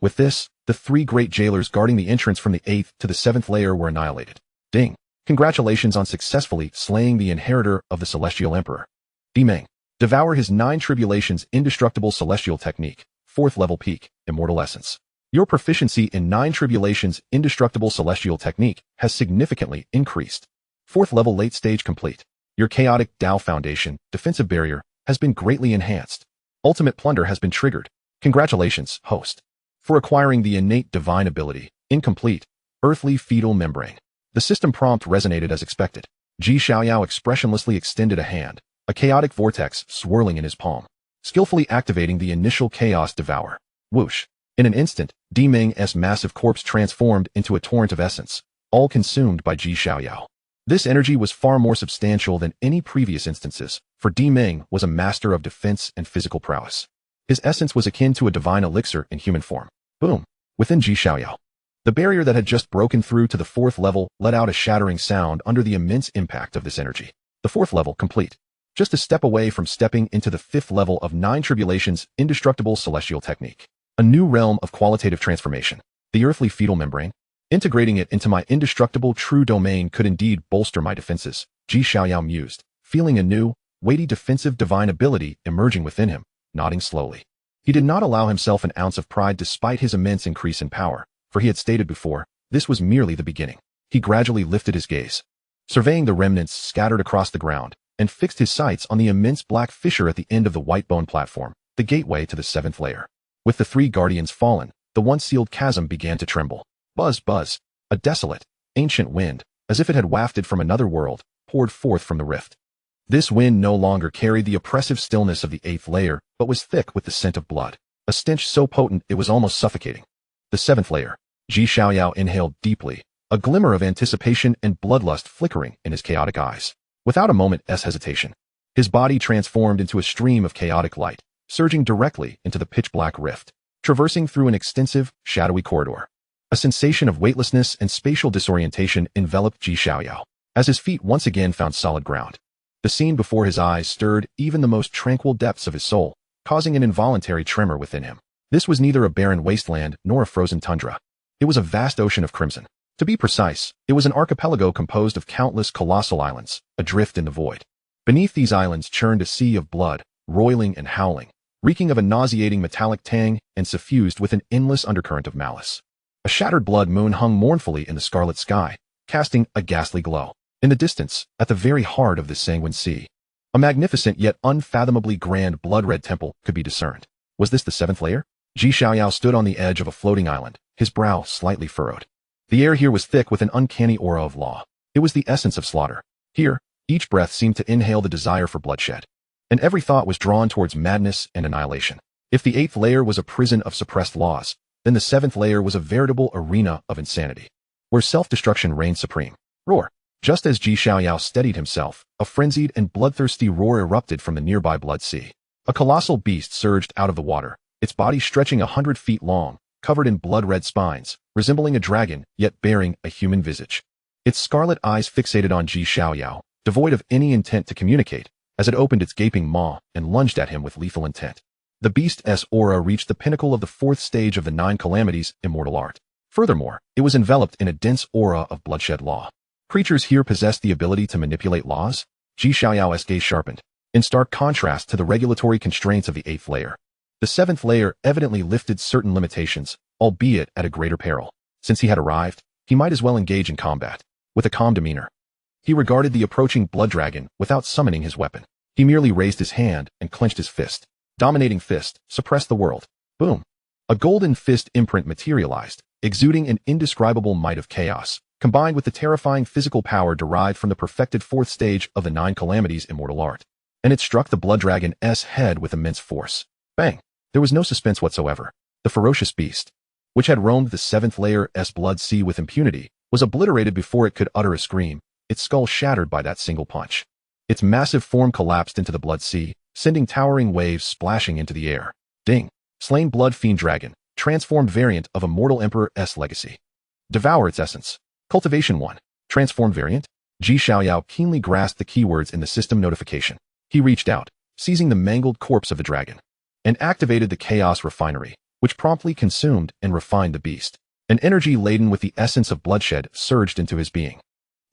With this, the three great jailers guarding the entrance from the 8th to the 7th layer were annihilated. Ding! Congratulations on successfully slaying the inheritor of the Celestial Emperor. Di-Ming, devour his 9 tribulations indestructible celestial technique, 4th level peak, immortal essence. Your proficiency in 9 tribulations indestructible celestial technique has significantly increased. 4th level late stage complete. Your chaotic Tao foundation, defensive barrier, has been greatly enhanced. Ultimate plunder has been triggered. Congratulations, host, for acquiring the innate divine ability, incomplete, earthly fetal membrane. The system prompt resonated as expected. Xiaoyao expressionlessly extended a hand, a chaotic vortex swirling in his palm, skillfully activating the initial chaos devour. Whoosh. In an instant, Di-Ming's massive corpse transformed into a torrent of essence, all consumed by Xiaoyao. This energy was far more substantial than any previous instances, for Di-Ming was a master of defense and physical prowess. His essence was akin to a divine elixir in human form. Boom! Within Xiaoyao, the barrier that had just broken through to the 4th level let out a shattering sound under the immense impact of this energy. The 4th level complete. Just a step away from stepping into the 5th level of 9 tribulations indestructible celestial technique. A new realm of qualitative transformation. The earthly fetal membrane. Integrating it into my indestructible true domain could indeed bolster my defenses, Xiaoyao mused, feeling a new, weighty defensive divine ability emerging within him, nodding slowly. He did not allow himself an ounce of pride despite his immense increase in power, for he had stated before, this was merely the beginning. He gradually lifted his gaze, surveying the remnants scattered across the ground, and fixed his sights on the immense black fissure at the end of the white bone platform, the gateway to the 7th layer. With the 3 guardians fallen, the once sealed chasm began to tremble. Buzz, buzz. A desolate, ancient wind, as if it had wafted from another world, poured forth from the rift. This wind no longer carried the oppressive stillness of the 8th layer, but was thick with the scent of blood, a stench so potent it was almost suffocating. The 7th layer. Xiaoyao inhaled deeply, a glimmer of anticipation and bloodlust flickering in his chaotic eyes. Without a moment's hesitation, his body transformed into a stream of chaotic light, surging directly into the pitch-black rift, traversing through an extensive, shadowy corridor. A sensation of weightlessness and spatial disorientation enveloped Xiaoyao, as his feet once again found solid ground. The scene before his eyes stirred even the most tranquil depths of his soul, causing an involuntary tremor within him. This was neither a barren wasteland nor a frozen tundra. It was a vast ocean of crimson. To be precise, it was an archipelago composed of countless colossal islands, adrift in the void. Beneath these islands churned a sea of blood, roiling and howling, reeking of a nauseating metallic tang and suffused with an endless undercurrent of malice. A shattered blood moon hung mournfully in the scarlet sky, casting a ghastly glow. In the distance, at the very heart of this sanguine sea, a magnificent yet unfathomably grand blood-red temple could be discerned. Was this the 7th layer? Xiaoyao stood on the edge of a floating island, his brow slightly furrowed. The air here was thick with an uncanny aura of law. It was the essence of slaughter. Here, each breath seemed to inhale the desire for bloodshed, and every thought was drawn towards madness and annihilation. If the 8th layer was a prison of suppressed laws, then the 7th layer was a veritable arena of insanity, where self-destruction reigned supreme. Roar! Just as Xiaoyao steadied himself, a frenzied and bloodthirsty roar erupted from the nearby blood sea. A colossal beast surged out of the water, its body stretching 100 feet long, covered in blood-red spines, resembling a dragon, yet bearing a human visage. Its scarlet eyes fixated on Xiaoyao, devoid of any intent to communicate, as it opened its gaping maw and lunged at him with lethal intent. The beast's aura reached the pinnacle of the 4th stage of the 9 calamities immortal art. Furthermore, it was enveloped in a dense aura of bloodshed law. Creatures here possessed the ability to manipulate laws? Xiaoyao's gaze sharpened, in stark contrast to the regulatory constraints of the 8th layer. The 7th layer evidently lifted certain limitations, albeit at a greater peril. Since he had arrived, he might as well engage in combat. With a calm demeanor, he regarded the approaching blood dragon without summoning his weapon. He merely raised his hand and clenched his fist. Dominating fist, suppress the world. Boom. A golden fist imprint materialized, exuding an indescribable might of chaos, combined with the terrifying physical power derived from the perfected 4th stage of the 9 calamities immortal art. And it struck the blood dragon's head with immense force. Bang! There was no suspense whatsoever. The ferocious beast, which had roamed the 7th layer's blood sea with impunity, was obliterated before it could utter a scream, its skull shattered by that single punch. Its massive form collapsed into the blood sea, sending towering waves splashing into the air. Ding! Slain blood fiend dragon, transformed variant of a mortal emperor's legacy. Devour its essence. Cultivation 1. Transformed variant? Xiaoyao keenly grasped the keywords in the system notification. He reached out, seizing the mangled corpse of the dragon, and activated the chaos refinery, which promptly consumed and refined the beast. An energy laden with the essence of bloodshed surged into his being.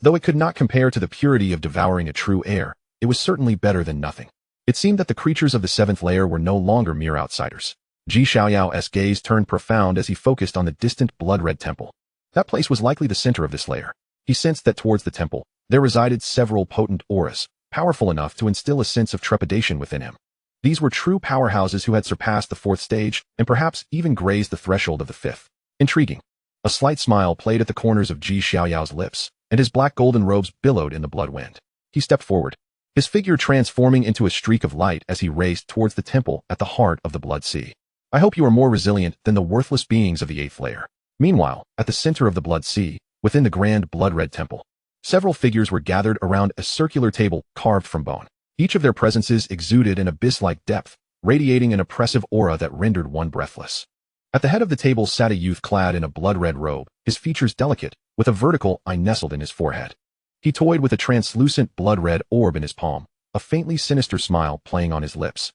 Though it could not compare to the purity of devouring a true heir, it was certainly better than nothing. It seemed that the creatures of the 7th layer were no longer mere outsiders. Xiaoyao's gaze turned profound as he focused on the distant blood-red temple. That place was likely the center of this layer. He sensed that towards the temple, there resided several potent auras, powerful enough to instill a sense of trepidation within him. These were true powerhouses who had surpassed the 4th stage and perhaps even grazed the threshold of the 5th. Intriguing. A slight smile played at the corners of Xiaoyao's lips, and his black golden robes billowed in the blood wind. He stepped forward, his figure transforming into a streak of light as he raced towards the temple at the heart of the blood sea. I hope you are more resilient than the worthless beings of the 8th layer. Meanwhile, at the center of the blood sea, within the grand blood-red temple, several figures were gathered around a circular table carved from bone. Each of their presences exuded an abyss-like depth, radiating an oppressive aura that rendered one breathless. At the head of the table sat a youth clad in a blood-red robe, his features delicate, with a vertical eye nestled in his forehead. He toyed with a translucent blood-red orb in his palm, a faintly sinister smile playing on his lips.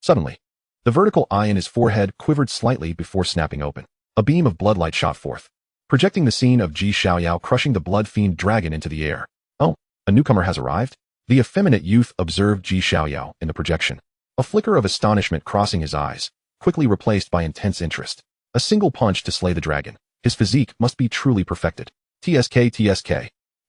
Suddenly, the vertical eye in his forehead quivered slightly before snapping open. A beam of bloodlight shot forth, projecting the scene of Xiaoyao crushing the blood fiend dragon into the air. Oh, a newcomer has arrived? The effeminate youth observed Xiaoyao in the projection, a flicker of astonishment crossing his eyes, quickly replaced by intense interest. A single punch to slay the dragon. His physique must be truly perfected. TSK.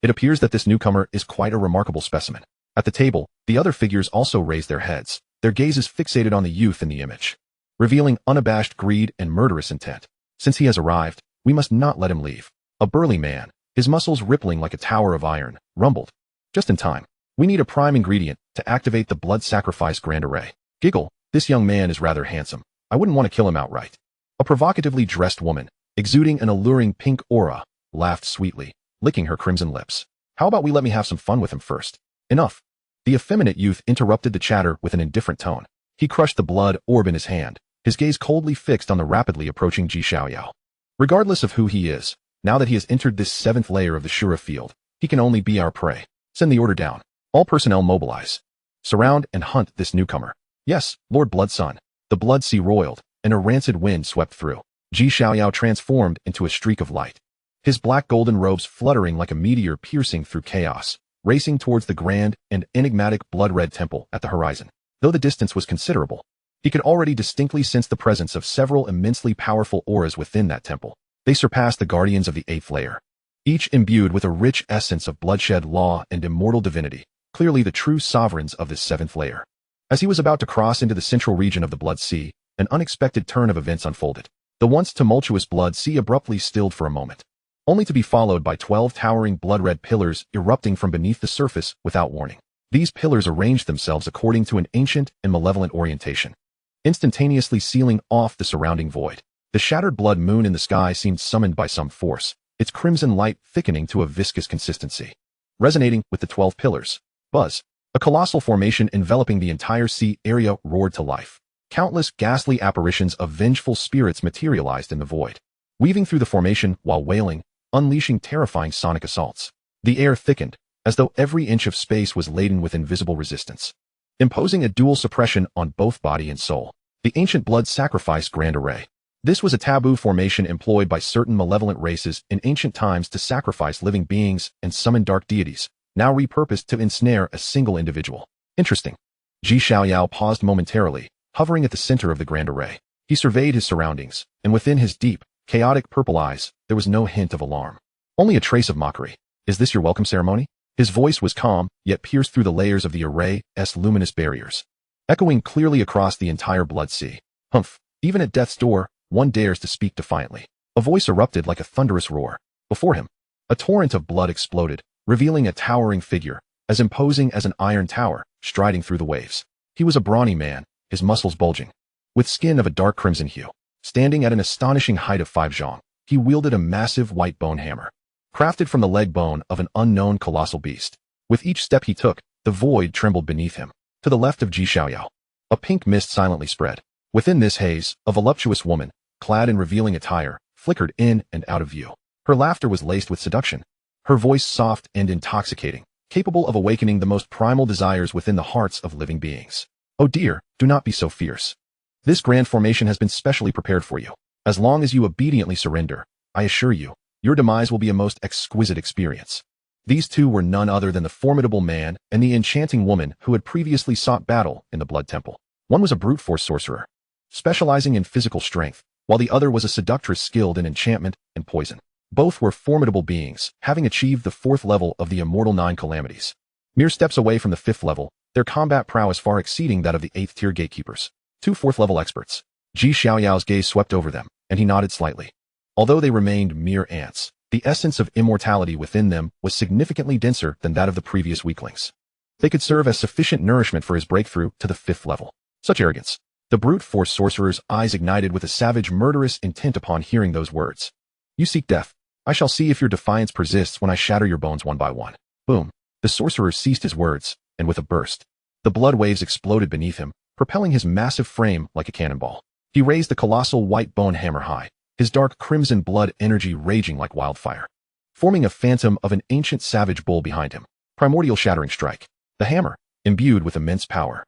It appears that this newcomer is quite a remarkable specimen. At the table, the other figures also raise their heads, their gazes fixated on the youth in the image, revealing unabashed greed and murderous intent. Since he has arrived, we must not let him leave. A burly man, his muscles rippling like a tower of iron, rumbled. Just in time. We need a prime ingredient to activate the blood sacrifice grand array. Giggle, this young man is rather handsome. I wouldn't want to kill him outright. A provocatively dressed woman, exuding an alluring pink aura, laughed sweetly, licking her crimson lips. How about we let me have some fun with him first? Enough. The effeminate youth interrupted the chatter with an indifferent tone. He crushed the blood orb in his hand, his gaze coldly fixed on the rapidly approaching Xiaoyao. Regardless of who he is, now that he has entered this 7th layer of the Shura field, he can only be our prey. Send the order down. All personnel mobilize. Surround and hunt this newcomer. Yes, Lord Bloodsun. The blood sea roiled, and a rancid wind swept through. Xiaoyao transformed into a streak of light. His black golden robes fluttering like a meteor piercing through chaos, racing towards the grand and enigmatic blood-red temple at the horizon. Though the distance was considerable, he could already distinctly sense the presence of several immensely powerful auras within that temple. They surpassed the guardians of the 8th layer, each imbued with a rich essence of bloodshed law and immortal divinity, clearly the true sovereigns of this 7th layer. As he was about to cross into the central region of the Blood Sea, an unexpected turn of events unfolded. The once tumultuous Blood Sea abruptly stilled for a moment, only to be followed by 12 towering blood-red pillars erupting from beneath the surface without warning. These pillars arranged themselves according to an ancient and malevolent orientation, instantaneously sealing off the surrounding void. The shattered blood moon in the sky seemed summoned by some force, its crimson light thickening to a viscous consistency. Resonating with the 12 pillars, buzz, a colossal formation enveloping the entire sea area roared to life. Countless ghastly apparitions of vengeful spirits materialized in the void, weaving through the formation while wailing, unleashing terrifying sonic assaults. The air thickened, as though every inch of space was laden with invisible resistance, imposing a dual suppression on both body and soul. The ancient blood sacrifice grand array. This was a taboo formation employed by certain malevolent races in ancient times to sacrifice living beings and summon dark deities, now repurposed to ensnare a single individual. Interesting. Xiaoyao paused momentarily, hovering at the center of the grand array. He surveyed his surroundings, and within his deep, chaotic purple eyes, there was no hint of alarm. Only a trace of mockery. Is this your welcome ceremony? His voice was calm, yet pierced through the layers of the array's luminous barriers, echoing clearly across the entire Blood Sea. Humph. Even at death's door, one dares to speak defiantly. A voice erupted like a thunderous roar. Before him, a torrent of blood exploded, revealing a towering figure, as imposing as an iron tower, striding through the waves. He was a brawny man, his muscles bulging, with skin of a dark crimson hue. Standing at an astonishing height of 5 zhong, he wielded a massive white bone hammer, crafted from the leg bone of an unknown colossal beast. With each step he took, the void trembled beneath him. To the left of Xiaoyao, a pink mist silently spread. Within this haze, a voluptuous woman, clad in revealing attire, flickered in and out of view. Her laughter was laced with seduction, her voice soft and intoxicating, capable of awakening the most primal desires within the hearts of living beings. Oh dear, do not be so fierce. This grand formation has been specially prepared for you. As long as you obediently surrender, I assure you, your demise will be a most exquisite experience. These two were none other than the formidable man and the enchanting woman who had previously sought battle in the Blood Temple. One was a brute force sorcerer, specializing in physical strength, while the other was a seductress skilled in enchantment and poison. Both were formidable beings, having achieved the 4th level of the Immortal 9 Calamities. Mere steps away from the 5th level, their combat prowess far exceeding that of the 8th tier gatekeepers. 2 4th level experts. Xiaoyao's gaze swept over them, and he nodded slightly. Although they remained mere ants, the essence of immortality within them was significantly denser than that of the previous weaklings. They could serve as sufficient nourishment for his breakthrough to the 5th level. Such arrogance. The brute force sorcerer's eyes ignited with a savage, murderous intent upon hearing those words. You seek death. I shall see if your defiance persists when I shatter your bones one by one. Boom. The sorcerer ceased his words, and with a burst, the blood waves exploded beneath him, propelling his massive frame like a cannonball. He raised the colossal white bone hammer high, his dark crimson blood energy raging like wildfire, forming a phantom of an ancient savage bull behind him. Primordial shattering strike. The hammer, imbued with immense power,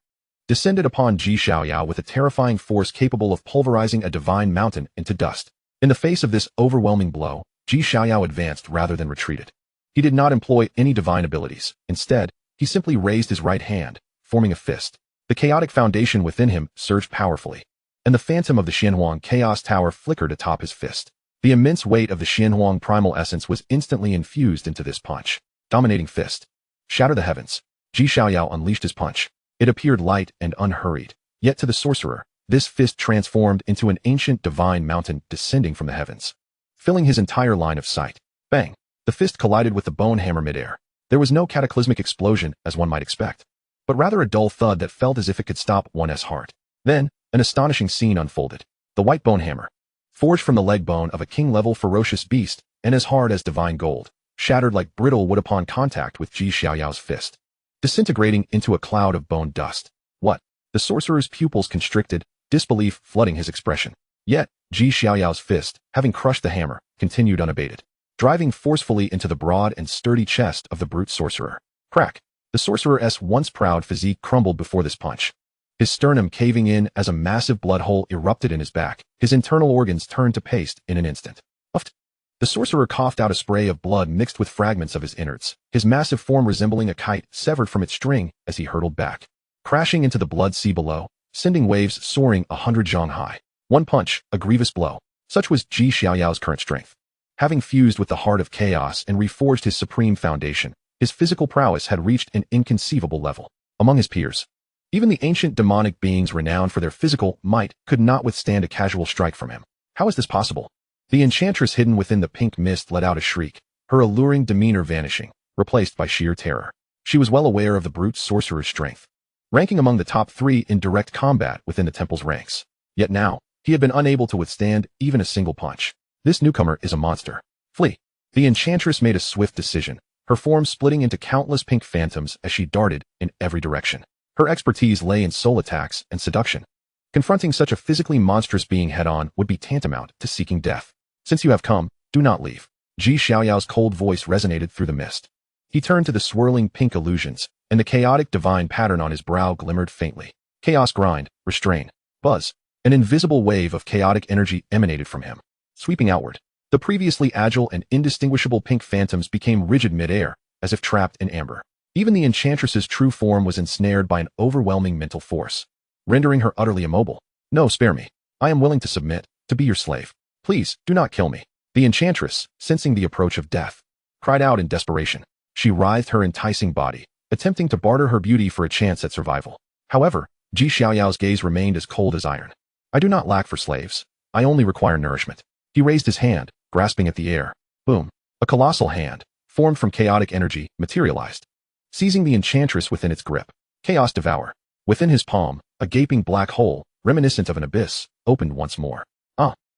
descended upon Xiaoyao with a terrifying force capable of pulverizing a divine mountain into dust. In the face of this overwhelming blow, Xiaoyao advanced rather than retreated. He did not employ any divine abilities. Instead, he simply raised his right hand, forming a fist. The chaotic foundation within him surged powerfully, and the phantom of the Xianhuang Chaos Tower flickered atop his fist. The immense weight of the Xianhuang primal essence was instantly infused into this punch. Dominating fist. Shatter the heavens. Xiaoyao unleashed his punch. It appeared light and unhurried. Yet to the sorcerer, this fist transformed into an ancient divine mountain descending from the heavens, filling his entire line of sight. Bang! The fist collided with the bone hammer midair. There was no cataclysmic explosion, as one might expect, but rather a dull thud that felt as if it could stop one's heart. Then, an astonishing scene unfolded. The white bone hammer, forged from the leg bone of a king-level ferocious beast and as hard as divine gold, shattered like brittle wood upon contact with Xiaoyao's fist, disintegrating into a cloud of bone dust. What? The sorcerer's pupils constricted, disbelief flooding his expression. Yet, Xiaoyao's fist, having crushed the hammer, continued unabated, driving forcefully into the broad and sturdy chest of the brute sorcerer. Crack! The sorcerer's once proud physique crumbled before this punch, his sternum caving in as a massive blood hole erupted in his back. His internal organs turned to paste in an instant. Puffed! The sorcerer coughed out a spray of blood mixed with fragments of his innards, his massive form resembling a kite severed from its string as he hurtled back, crashing into the blood sea below, sending waves soaring 100 zhang high. One punch, a grievous blow. Such was Xiaoyao's current strength. Having fused with the heart of chaos and reforged his supreme foundation, his physical prowess had reached an inconceivable level. Among his peers, even the ancient demonic beings renowned for their physical might could not withstand a casual strike from him. How is this possible? The enchantress hidden within the pink mist let out a shriek, her alluring demeanor vanishing, replaced by sheer terror. She was well aware of the brute sorcerer's strength, ranking among the top 3 in direct combat within the temple's ranks. Yet now, he had been unable to withstand even a single punch. This newcomer is a monster. Flee! The enchantress made a swift decision, her form splitting into countless pink phantoms as she darted in every direction. Her expertise lay in soul attacks and seduction. Confronting such a physically monstrous being head-on would be tantamount to seeking death. Since you have come, do not leave. Xiaoyao's cold voice resonated through the mist. He turned to the swirling pink illusions, and the chaotic divine pattern on his brow glimmered faintly. Chaos grind, restrain, buzz. An invisible wave of chaotic energy emanated from him, sweeping outward. The previously agile and indistinguishable pink phantoms became rigid mid-air, as if trapped in amber. Even the enchantress's true form was ensnared by an overwhelming mental force, rendering her utterly immobile. No, spare me. I am willing to submit, to be your slave. Please, do not kill me. The enchantress, sensing the approach of death, cried out in desperation. She writhed her enticing body, attempting to barter her beauty for a chance at survival. However, Xiaoyao's gaze remained as cold as iron. I do not lack for slaves. I only require nourishment. He raised his hand, grasping at the air. Boom. A colossal hand, formed from chaotic energy, materialized, seizing the enchantress within its grip. Chaos devour. Within his palm, a gaping black hole, reminiscent of an abyss, opened once more.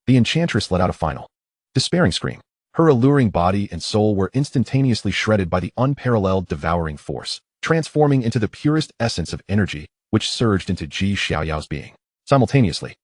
The enchantress let out a final, despairing scream. Her alluring body and soul were instantaneously shredded by the unparalleled devouring force, transforming into the purest essence of energy, which surged into Xiaoyao's being. Simultaneously,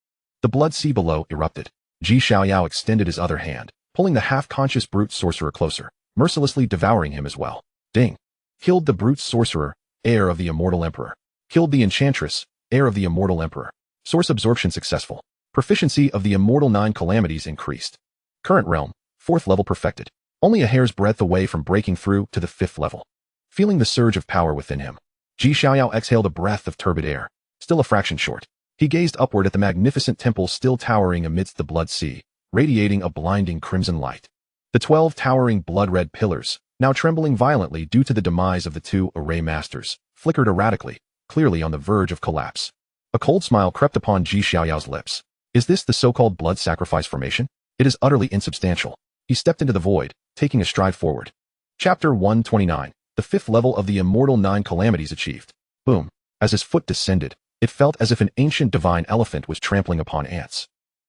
the blood sea below erupted. Xiaoyao extended his other hand, pulling the half-conscious brute sorcerer closer, mercilessly devouring him as well. Ding! Killed the brute sorcerer, heir of the immortal emperor. Killed the enchantress, heir of the immortal emperor. Source absorption successful. Proficiency of the immortal 9 calamities increased. Current realm, 4th level perfected. Only a hair's breadth away from breaking through to the 5th level. Feeling the surge of power within him, Xiaoyao exhaled a breath of turbid air, still a fraction short. He gazed upward at the magnificent temple still towering amidst the blood sea, radiating a blinding crimson light. The 12 towering blood-red pillars, now trembling violently due to the demise of the 2 array masters, flickered erratically, clearly on the verge of collapse. A cold smile crept upon Xiaoyao's lips. Is this the so-called blood sacrifice formation? It is utterly insubstantial. He stepped into the void, taking a stride forward. Chapter 129. The 5th level of the immortal 9 calamities achieved. Boom. As his foot descended, it felt as if an ancient divine elephant was trampling upon ants.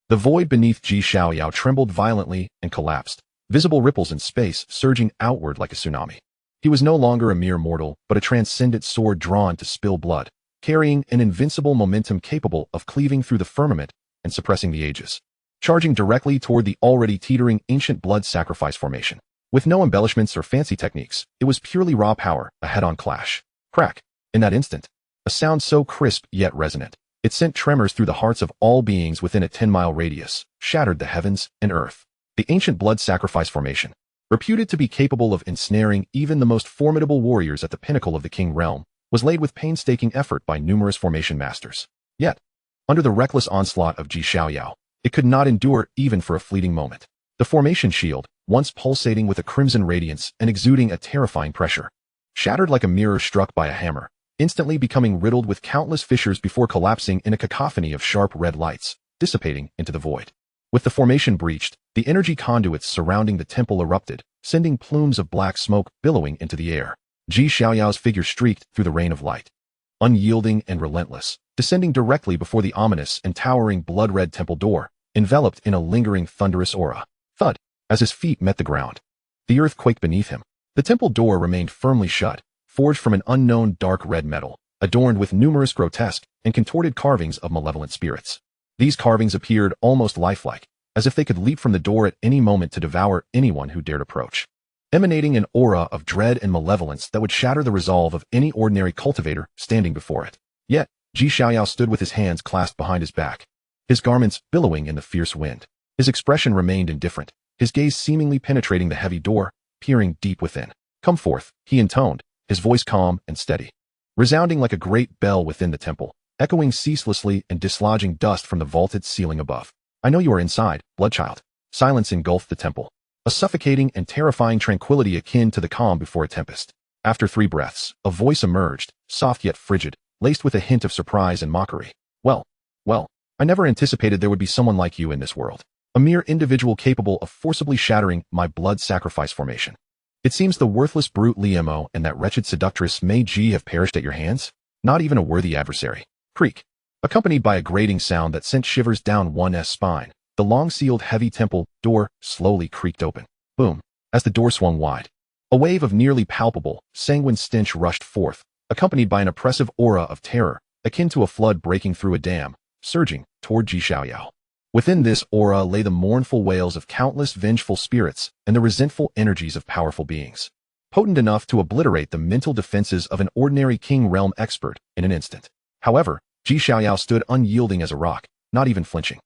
The void beneath Xiaoyao trembled violently and collapsed, visible ripples in space surging outward like a tsunami. He was no longer a mere mortal, but a transcendent sword drawn to spill blood, carrying an invincible momentum capable of cleaving through the firmament and suppressing the ages, charging directly toward the already teetering ancient blood sacrifice formation. With no embellishments or fancy techniques, it was purely raw power, a head-on clash. Crack! In that instant, a sound so crisp yet resonant, it sent tremors through the hearts of all beings within a 10-mile radius, shattered the heavens and earth. The ancient blood sacrifice formation, reputed to be capable of ensnaring even the most formidable warriors at the pinnacle of the king realm, was laid with painstaking effort by numerous formation masters. Yet, Under the reckless onslaught of Xiaoyao, it could not endure even for a fleeting moment. The formation shield, once pulsating with a crimson radiance and exuding a terrifying pressure, shattered like a mirror struck by a hammer, instantly becoming riddled with countless fissures before collapsing in a cacophony of sharp red lights, dissipating into the void. With the formation breached, the energy conduits surrounding the temple erupted, sending plumes of black smoke billowing into the air. Xiaoyao's figure streaked through the rain of light, unyielding and relentless, descending directly before the ominous and towering blood-red temple door, enveloped in a lingering thunderous aura. Thud! As his feet met the ground, the earth quaked beneath him. The temple door remained firmly shut, forged from an unknown dark red metal, adorned with numerous grotesque and contorted carvings of malevolent spirits. These carvings appeared almost lifelike, as if they could leap from the door at any moment to devour anyone who dared approach, emanating an aura of dread and malevolence that would shatter the resolve of any ordinary cultivator standing before it. Yet, Xiaoyao stood with his hands clasped behind his back, his garments billowing in the fierce wind. His expression remained indifferent, his gaze seemingly penetrating the heavy door, peering deep within. "Come forth," he intoned, his voice calm and steady, resounding like a great bell within the temple, echoing ceaselessly and dislodging dust from the vaulted ceiling above. "I know you are inside, Bloodchild." Silence engulfed the temple, a suffocating and terrifying tranquility akin to the calm before a tempest. After 3 breaths, a voice emerged, soft yet frigid, laced with a hint of surprise and mockery. Well, I never anticipated there would be someone like you in this world. A mere individual capable of forcibly shattering my blood sacrifice formation. It seems the worthless brute Liemo and that wretched seductress Mei Ji have perished at your hands? Not even a worthy adversary." Creak. Accompanied by a grating sound that sent shivers down one's spine, the long-sealed heavy temple door slowly creaked open. Boom. As the door swung wide, a wave of nearly palpable, sanguine stench rushed forth, accompanied by an oppressive aura of terror, akin to a flood breaking through a dam, surging toward Xiaoyao. Within this aura lay the mournful wails of countless vengeful spirits and the resentful energies of powerful beings, potent enough to obliterate the mental defenses of an ordinary king realm expert in an instant. However, Xiaoyao stood unyielding as a rock, not even flinching.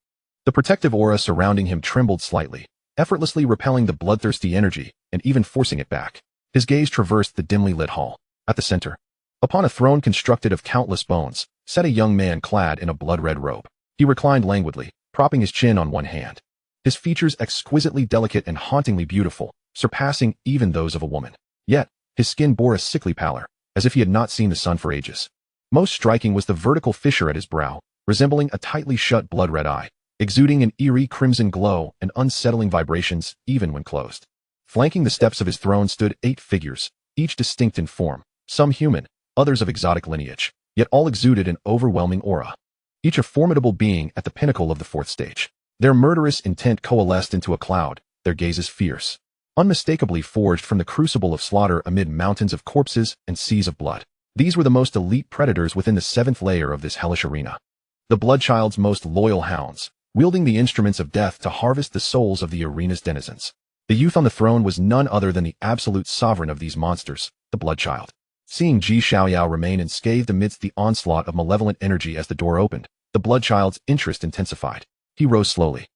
The protective aura surrounding him trembled slightly, effortlessly repelling the bloodthirsty energy and even forcing it back. His gaze traversed the dimly lit hall. At the center, upon a throne constructed of countless bones, sat a young man clad in a blood-red robe. He reclined languidly, propping his chin on one hand, his features exquisitely delicate and hauntingly beautiful, surpassing even those of a woman. Yet, his skin bore a sickly pallor, as if he had not seen the sun for ages. Most striking was the vertical fissure at his brow, resembling a tightly shut blood-red eye, exuding an eerie crimson glow and unsettling vibrations even when closed. Flanking the steps of his throne stood 8 figures, each distinct in form, some human, others of exotic lineage, yet all exuded an overwhelming aura. Each a formidable being at the pinnacle of the 4th stage. Their murderous intent coalesced into a cloud, their gazes fierce, unmistakably forged from the crucible of slaughter amid mountains of corpses and seas of blood. These were the most elite predators within the 7th layer of this hellish arena. The Bloodchild's most loyal hounds, wielding the instruments of death to harvest the souls of the arena's denizens. The youth on the throne was none other than the absolute sovereign of these monsters, the Bloodchild. Seeing Xiaoyao remain unscathed amidst the onslaught of malevolent energy as the door opened, the Bloodchild's interest intensified. He rose slowly,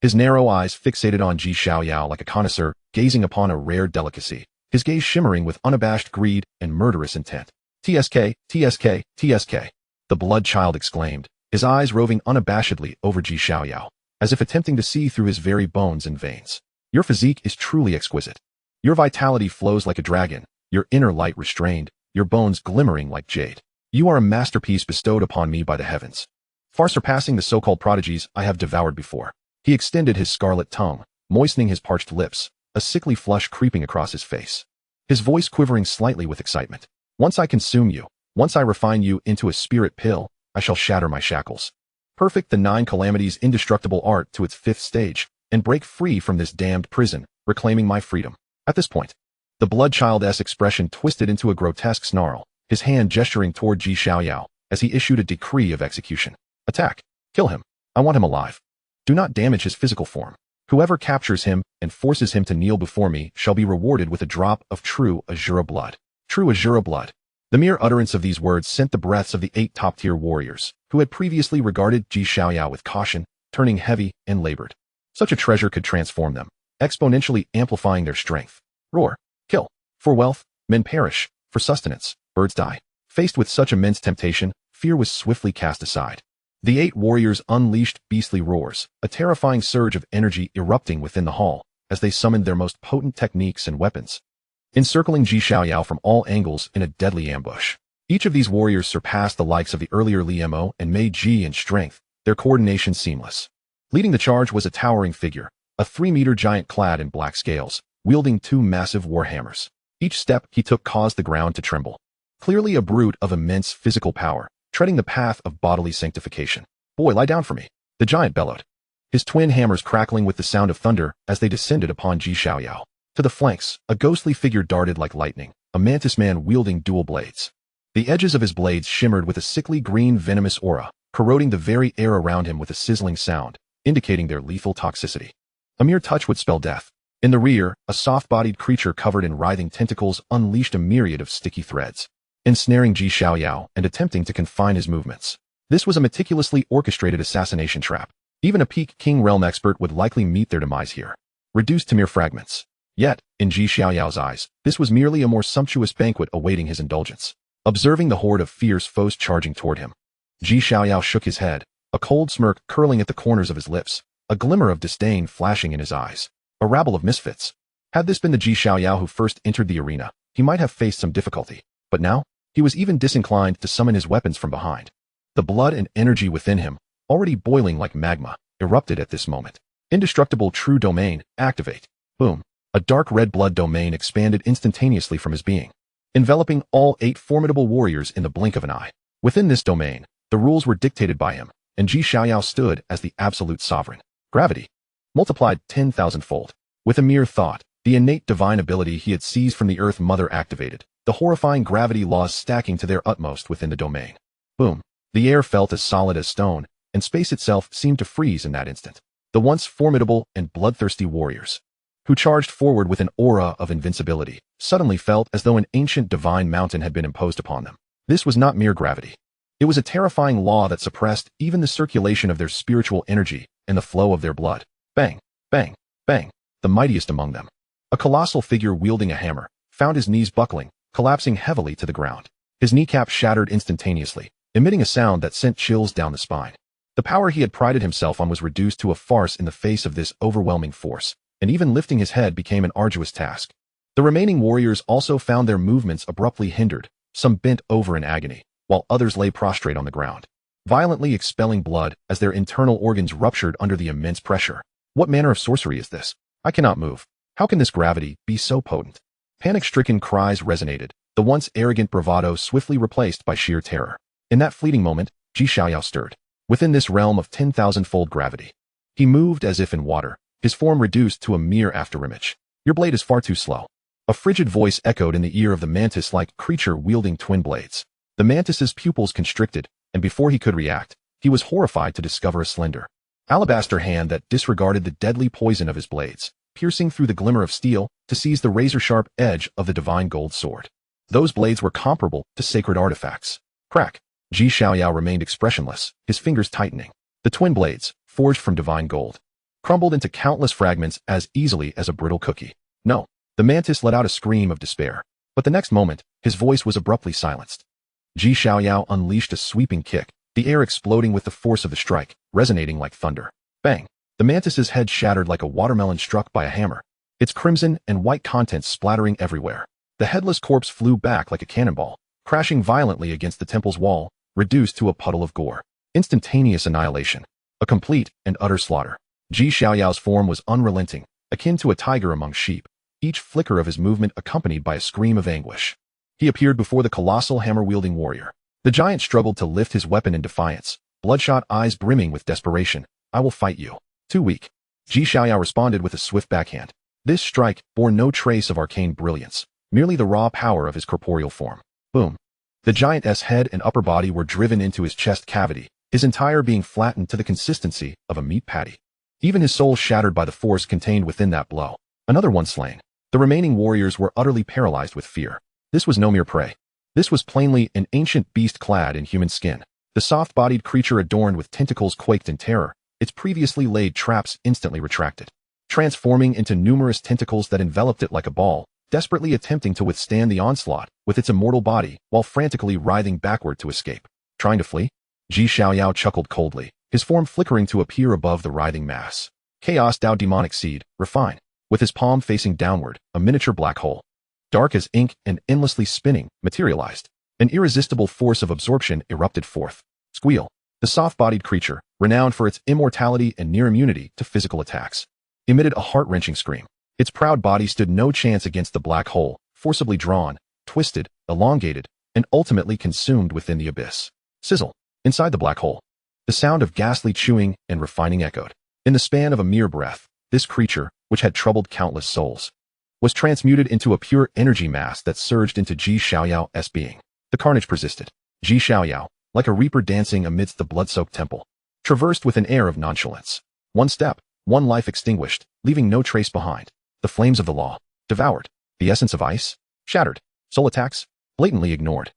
his narrow eyes fixated on Xiaoyao like a connoisseur gazing upon a rare delicacy, his gaze shimmering with unabashed greed and murderous intent. "TSK, TSK, TSK," the Bloodchild exclaimed, his eyes roving unabashedly over Xiaoyao, as if attempting to see through his very bones and veins. "Your physique is truly exquisite. Your vitality flows like a dragon, your inner light restrained, your bones glimmering like jade. You are a masterpiece bestowed upon me by the heavens, far surpassing the so-called prodigies I have devoured before." He extended his scarlet tongue, moistening his parched lips, a sickly flush creeping across his face, his voice quivering slightly with excitement. "Once I consume you, once I refine you into a spirit pill, I shall shatter my shackles, perfect the 9 calamities' indestructible art to its 5th stage, and break free from this damned prison, reclaiming my freedom." At this point, the Bloodchild's expression twisted into a grotesque snarl, his hand gesturing toward Xiaoyao as he issued a decree of execution. "Attack! Kill him! I want him alive. Do not damage his physical form. Whoever captures him and forces him to kneel before me shall be rewarded with a drop of true Azura blood." True Azura blood. The mere utterance of these words sent the breaths of the 8 top-tier warriors, who had previously regarded Xiaoyao with caution, turning heavy and labored. Such a treasure could transform them, exponentially amplifying their strength. Roar. Kill. For wealth, men perish. For sustenance, birds die. Faced with such immense temptation, fear was swiftly cast aside. The 8 warriors unleashed beastly roars, a terrifying surge of energy erupting within the hall as they summoned their most potent techniques and weapons, encircling Xiaoyao from all angles in a deadly ambush. Each of these warriors surpassed the likes of the earlier Li Mo and Mei Ji in strength, their coordination seamless. Leading the charge was a towering figure, a 3-meter giant clad in black scales, wielding 2 massive warhammers. Each step he took caused the ground to tremble. Clearly a brute of immense physical power, treading the path of bodily sanctification. "Boy, lie down for me," the giant bellowed, his twin hammers crackling with the sound of thunder as they descended upon Xiaoyao. To the flanks, a ghostly figure darted like lightning, a mantis man wielding dual blades. The edges of his blades shimmered with a sickly green venomous aura, corroding the very air around him with a sizzling sound, indicating their lethal toxicity. A mere touch would spell death. In the rear, a soft-bodied creature covered in writhing tentacles unleashed a myriad of sticky threads, ensnaring Xiaoyao and attempting to confine his movements. This was a meticulously orchestrated assassination trap. Even a peak King Realm expert would likely meet their demise here, reduced to mere fragments. Yet, in Xiaoyao's eyes, this was merely a more sumptuous banquet awaiting his indulgence. Observing the horde of fierce foes charging toward him, Xiaoyao shook his head, a cold smirk curling at the corners of his lips, a glimmer of disdain flashing in his eyes. A rabble of misfits. Had this been the Xiaoyao who first entered the arena, he might have faced some difficulty. But now, he was even disinclined to summon his weapons from behind. The blood and energy within him, already boiling like magma, erupted at this moment. Indestructible true domain, activate. Boom. A dark red blood domain expanded instantaneously from his being, enveloping all 8 formidable warriors in the blink of an eye. Within this domain, the rules were dictated by him, and Xiaoyao stood as the absolute sovereign. Gravity. Multiplied 10,000-fold. With a mere thought, the innate divine ability he had seized from the Earth Mother activated, the horrifying gravity laws stacking to their utmost within the domain. Boom. The air felt as solid as stone, and space itself seemed to freeze in that instant. The once formidable and bloodthirsty warriors, who charged forward with an aura of invincibility, suddenly felt as though an ancient divine mountain had been imposed upon them. This was not mere gravity. It was a terrifying law that suppressed even the circulation of their spiritual energy and the flow of their blood. Bang, bang, bang. The mightiest among them, a colossal figure wielding a hammer, found his knees buckling, collapsing heavily to the ground. His kneecap shattered instantaneously, emitting a sound that sent chills down the spine. The power he had prided himself on was reduced to a farce in the face of this overwhelming force, and even lifting his head became an arduous task. The remaining warriors also found their movements abruptly hindered, some bent over in agony, while others lay prostrate on the ground, violently expelling blood as their internal organs ruptured under the immense pressure. What manner of sorcery is this? I cannot move. How can this gravity be so potent? Panic-stricken cries resonated, the once arrogant bravado swiftly replaced by sheer terror. In that fleeting moment, Xiaoyao stirred. Within this realm of 10,000-fold gravity, he moved as if in water, his form reduced to a mere afterimage. Your blade is far too slow. A frigid voice echoed in the ear of the mantis-like creature wielding twin blades. The mantis's pupils constricted, and before he could react, he was horrified to discover a slender, alabaster hand that disregarded the deadly poison of his blades, piercing through the glimmer of steel to seize the razor-sharp edge of the divine gold sword. Those blades were comparable to sacred artifacts. Crack. Xiaoyao remained expressionless, his fingers tightening. The twin blades, forged from divine gold, crumbled into countless fragments as easily as a brittle cookie. No. The mantis let out a scream of despair, but the next moment, his voice was abruptly silenced. Xiaoyao unleashed a sweeping kick, the air exploding with the force of the strike, resonating like thunder. Bang! The mantis's head shattered like a watermelon struck by a hammer, its crimson and white contents splattering everywhere. The headless corpse flew back like a cannonball, crashing violently against the temple's wall, reduced to a puddle of gore. Instantaneous annihilation. A complete and utter slaughter. Xiaoyao's form was unrelenting, akin to a tiger among sheep, each flicker of his movement accompanied by a scream of anguish. He appeared before the colossal hammer-wielding warrior. The giant struggled to lift his weapon in defiance, bloodshot eyes brimming with desperation. I will fight you. Too weak. Xiaoyao responded with a swift backhand. This strike bore no trace of arcane brilliance, merely the raw power of his corporeal form. Boom. The giant's head and upper body were driven into his chest cavity, his entire being flattened to the consistency of a meat patty. Even his soul shattered by the force contained within that blow. Another one slain. The remaining warriors were utterly paralyzed with fear. This was no mere prey. This was plainly an ancient beast clad in human skin. The soft-bodied creature adorned with tentacles quaked in terror, its previously laid traps instantly retracted, transforming into numerous tentacles that enveloped it like a ball, desperately attempting to withstand the onslaught with its immortal body while frantically writhing backward to escape. Trying to flee? Ji Xiaoyao chuckled coldly, his form flickering to appear above the writhing mass. Chaos Dao Demonic Seed, refine. With his palm facing downward, a miniature black hole, dark as ink and endlessly spinning, materialized. An irresistible force of absorption erupted forth. Squeal. The soft-bodied creature, renowned for its immortality and near immunity to physical attacks, emitted a heart-wrenching scream. Its proud body stood no chance against the black hole, forcibly drawn, twisted, elongated, and ultimately consumed within the abyss. Sizzle. Inside the black hole, the sound of ghastly chewing and refining echoed. In the span of a mere breath, this creature, which had troubled countless souls, was transmuted into a pure energy mass that surged into Ji Xiaoyao's being. The carnage persisted. Ji Xiaoyao, like a reaper dancing amidst the blood-soaked temple, traversed with an air of nonchalance. One step, one life extinguished, leaving no trace behind. The flames of the law, devoured. The essence of ice, shattered. Soul attacks, blatantly ignored.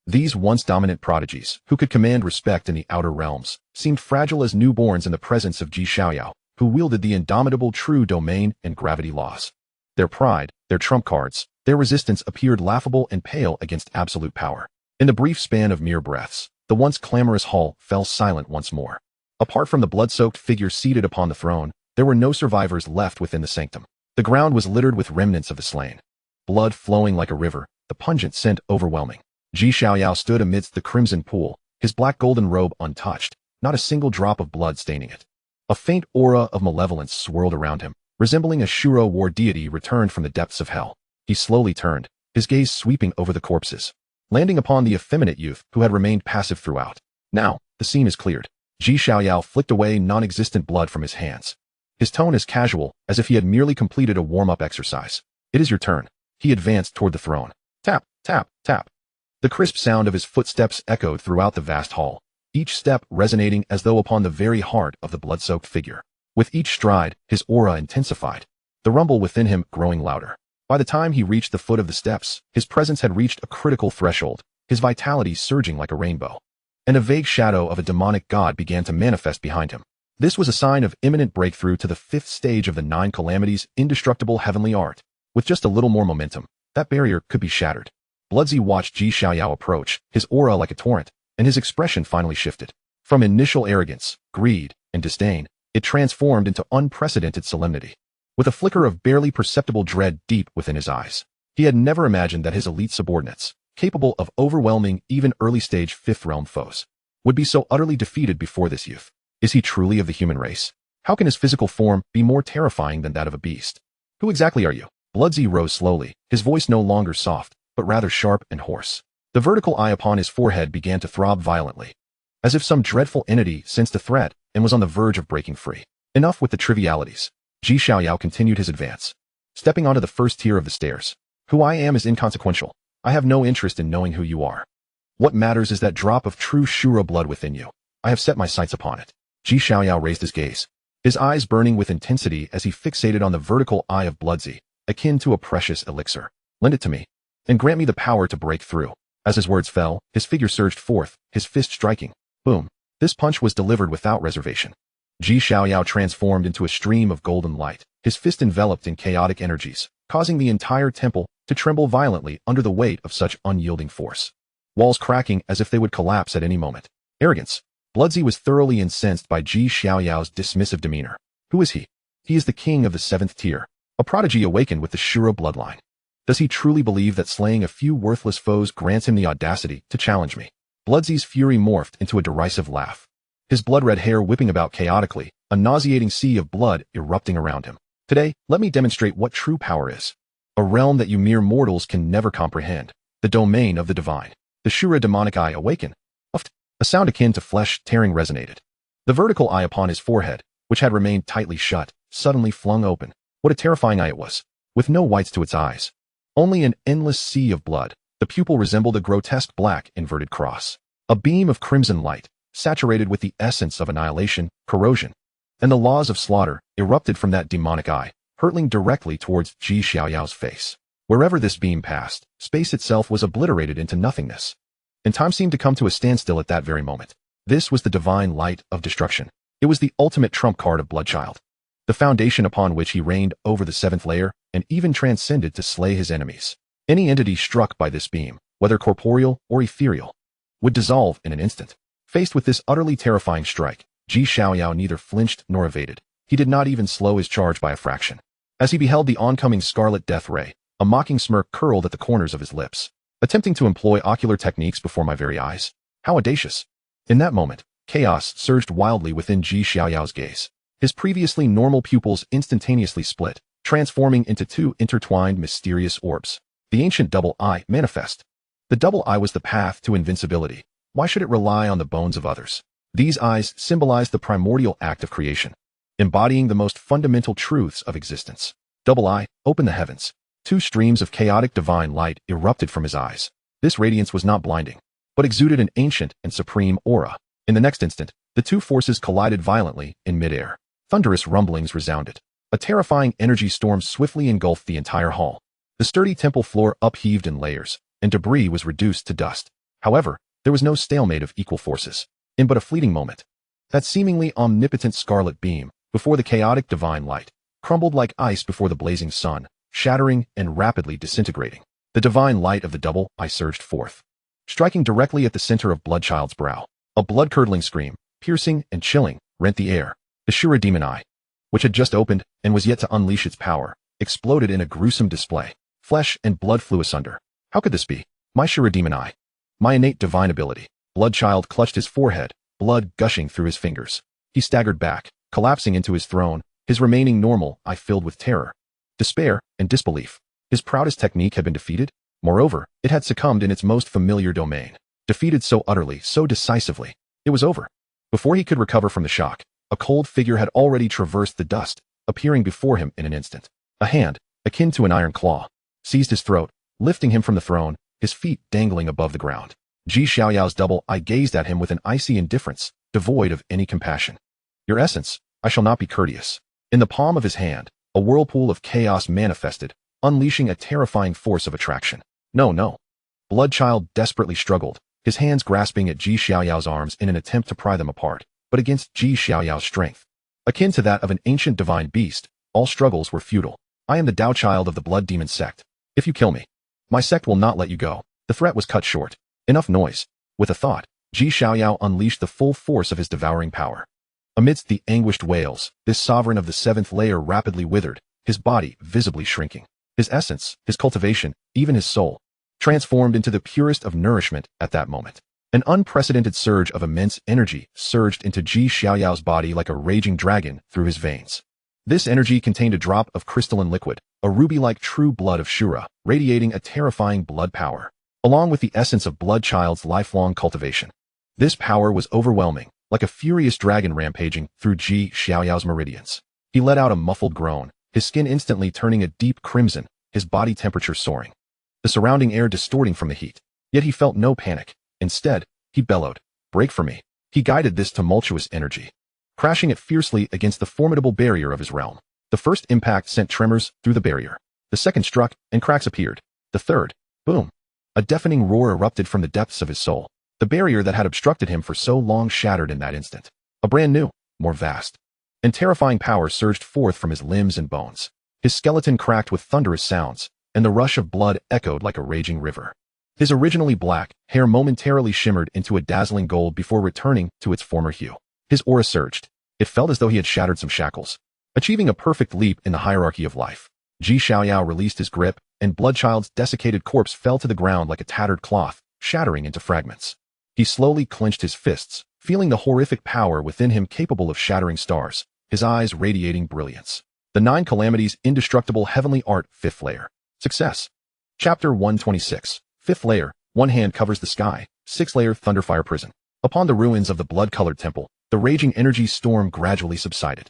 These once dominant prodigies, who could command respect in the outer realms, seemed fragile as newborns in the presence of Ji Xiaoyao, who wielded the indomitable true domain and gravity laws. Their pride, their trump cards, their resistance appeared laughable and pale against absolute power. In the brief span of mere breaths, the once clamorous hall fell silent once more. Apart from the blood-soaked figure seated upon the throne, there were no survivors left within the sanctum. The ground was littered with remnants of the slain. Blood flowing like a river, the pungent scent overwhelming. Ji Xiaoyao stood amidst the crimson pool, his black golden robe untouched, not a single drop of blood staining it. A faint aura of malevolence swirled around him, resembling a Shuro war deity returned from the depths of hell. He slowly turned, his gaze sweeping over the corpses, landing upon the effeminate youth who had remained passive throughout. Now, the scene is cleared. Ji Xiaoyao flicked away non-existent blood from his hands. His tone as casual as if he had merely completed a warm-up exercise. It is your turn. He advanced toward the throne. Tap, tap, tap. The crisp sound of his footsteps echoed throughout the vast hall, each step resonating as though upon the very heart of the blood-soaked figure. With each stride, his aura intensified, the rumble within him growing louder. By the time he reached the foot of the steps, his presence had reached a critical threshold, his vitality surging like a rainbow. And a vague shadow of a demonic god began to manifest behind him. This was a sign of imminent breakthrough to the 5th stage of the 9 calamities' indestructible heavenly art. With just a little more momentum, that barrier could be shattered. Bloodzy watched Ji Xiaoyao approach, his aura like a torrent, and his expression finally shifted. From initial arrogance, greed, and disdain, it transformed into unprecedented solemnity. With a flicker of barely perceptible dread deep within his eyes, he had never imagined that his elite subordinates, capable of overwhelming even early-stage 5th realm foes, would be so utterly defeated before this youth. Is he truly of the human race? How can his physical form be more terrifying than that of a beast? Who exactly are you? Bloodzy rose slowly, his voice no longer soft, but rather sharp and hoarse. The vertical eye upon his forehead began to throb violently, as if some dreadful entity sensed a threat and was on the verge of breaking free. Enough with the trivialities. Ji Xiaoyao continued his advance, stepping onto the first tier of the stairs. Who I am is inconsequential. I have no interest in knowing who you are. What matters is that drop of true Shura blood within you. I have set my sights upon it. Ji Xiaoyao raised his gaze, his eyes burning with intensity as he fixated on the vertical eye of Bloodzy, akin to a precious elixir. Lend it to me, and grant me the power to break through. As his words fell, his figure surged forth, his fist striking. Boom. This punch was delivered without reservation. Ji Xiaoyao transformed into a stream of golden light, his fist enveloped in chaotic energies, causing the entire temple to tremble violently under the weight of such unyielding force. Walls cracking as if they would collapse at any moment. Arrogance. Bloodzy was thoroughly incensed by Ji Xiaoyao's dismissive demeanor. Who is he? He is the king of the 7th tier, a prodigy awakened with the Shura bloodline. Does he truly believe that slaying a few worthless foes grants him the audacity to challenge me? Bloodzy's fury morphed into a derisive laugh, his blood-red hair whipping about chaotically, a nauseating sea of blood erupting around him. Today, let me demonstrate what true power is. A realm that you mere mortals can never comprehend, the domain of the divine. The Shura demonic eye awaken. A sound akin to flesh tearing resonated. The vertical eye upon his forehead, which had remained tightly shut, suddenly flung open. What a terrifying eye it was, with no whites to its eyes. Only an endless sea of blood. The pupil resembled a grotesque black inverted cross. A beam of crimson light, saturated with the essence of annihilation, corrosion, and the laws of slaughter, erupted from that demonic eye, hurtling directly towards Ji Xiaoyao's face. Wherever this beam passed, space itself was obliterated into nothingness, and time seemed to come to a standstill at that very moment. This was the divine light of destruction. It was the ultimate trump card of Bloodchild, the foundation upon which he reigned over the 7th layer and even transcended to slay his enemies. Any entity struck by this beam, whether corporeal or ethereal, would dissolve in an instant. Faced with this utterly terrifying strike, Xiaoyao neither flinched nor evaded. He did not even slow his charge by a fraction. As he beheld the oncoming scarlet death ray, a mocking smirk curled at the corners of his lips. Attempting to employ ocular techniques before my very eyes? How audacious! In that moment, chaos surged wildly within Xiaoyao's gaze. His previously normal pupils instantaneously split, transforming into two intertwined mysterious orbs. The ancient double eye manifest. The double eye was the path to invincibility. Why should it rely on the bones of others? These eyes symbolized the primordial act of creation, embodying the most fundamental truths of existence. Double eye, open the heavens. Two streams of chaotic divine light erupted from his eyes. This radiance was not blinding, but exuded an ancient and supreme aura. In the next instant, the two forces collided violently in midair. Thunderous rumblings resounded. A terrifying energy storm swiftly engulfed the entire hall. The sturdy temple floor upheaved in layers, and debris was reduced to dust. However, there was no stalemate of equal forces. In but a fleeting moment, that seemingly omnipotent scarlet beam, before the chaotic divine light, crumbled like ice before the blazing sun, shattering and rapidly disintegrating. The divine light of the double eye surged forth, striking directly at the center of Bloodchild's brow. A blood-curdling scream, piercing and chilling, rent the air. The Shura demon eye, which had just opened and was yet to unleash its power, exploded in a gruesome display. Flesh and blood flew asunder. How could this be? My Shura demon eye. My innate divine ability. Bloodchild clutched his forehead, blood gushing through his fingers. He staggered back, collapsing into his throne, his remaining normal eye filled with terror, despair, and disbelief. His proudest technique had been defeated. Moreover, it had succumbed in its most familiar domain. Defeated so utterly, so decisively. It was over. Before he could recover from the shock, a cold figure had already traversed the dust, appearing before him in an instant. A hand, akin to an iron claw, seized his throat, lifting him from the throne, his feet dangling above the ground. Xiaoyao's double eye gazed at him with an icy indifference, devoid of any compassion. Your essence, I shall not be courteous. In the palm of his hand, a whirlpool of chaos manifested, unleashing a terrifying force of attraction. No. Bloodchild desperately struggled, his hands grasping at Xiaoyao's arms in an attempt to pry them apart, but against Xiaoyao's strength, akin to that of an ancient divine beast, all struggles were futile. I am the Dao child of the blood demon sect. If you kill me, my sect will not let you go. The threat was cut short. Enough noise. With a thought, Xiaoyao unleashed the full force of his devouring power. Amidst the anguished wails, this sovereign of the seventh layer rapidly withered, his body visibly shrinking. His essence, his cultivation, even his soul, transformed into the purest of nourishment at that moment. An unprecedented surge of immense energy surged into Xiaoyao's body like a raging dragon through his veins. This energy contained a drop of crystalline liquid, a ruby-like true blood of Shura, radiating a terrifying blood power, along with the essence of Bloodchild's lifelong cultivation. This power was overwhelming, like a furious dragon rampaging through Xiaoyao's meridians. He let out a muffled groan, his skin instantly turning a deep crimson, his body temperature soaring, the surrounding air distorting from the heat. Yet he felt no panic. Instead, he bellowed, "Break for me." He guided this tumultuous energy, crashing it fiercely against the formidable barrier of his realm. The first impact sent tremors through the barrier. The second struck, and cracks appeared. The third, boom. A deafening roar erupted from the depths of his soul. The barrier that had obstructed him for so long shattered in that instant. A brand new, more vast, and terrifying power surged forth from his limbs and bones. His skeleton cracked with thunderous sounds, and the rush of blood echoed like a raging river. His originally black hair momentarily shimmered into a dazzling gold before returning to its former hue. His aura surged. It felt as though he had shattered some shackles, achieving a perfect leap in the hierarchy of life. Xiaoyao released his grip, and Bloodchild's desiccated corpse fell to the ground like a tattered cloth, shattering into fragments. He slowly clenched his fists, feeling the horrific power within him capable of shattering stars, his eyes radiating brilliance. The Nine Calamities Indestructible Heavenly Art 5th Layer. Success. Chapter 126. 5th Layer. One hand covers the sky. 6th Layer Thunderfire Prison. Upon the ruins of the blood-colored temple, the raging energy storm gradually subsided.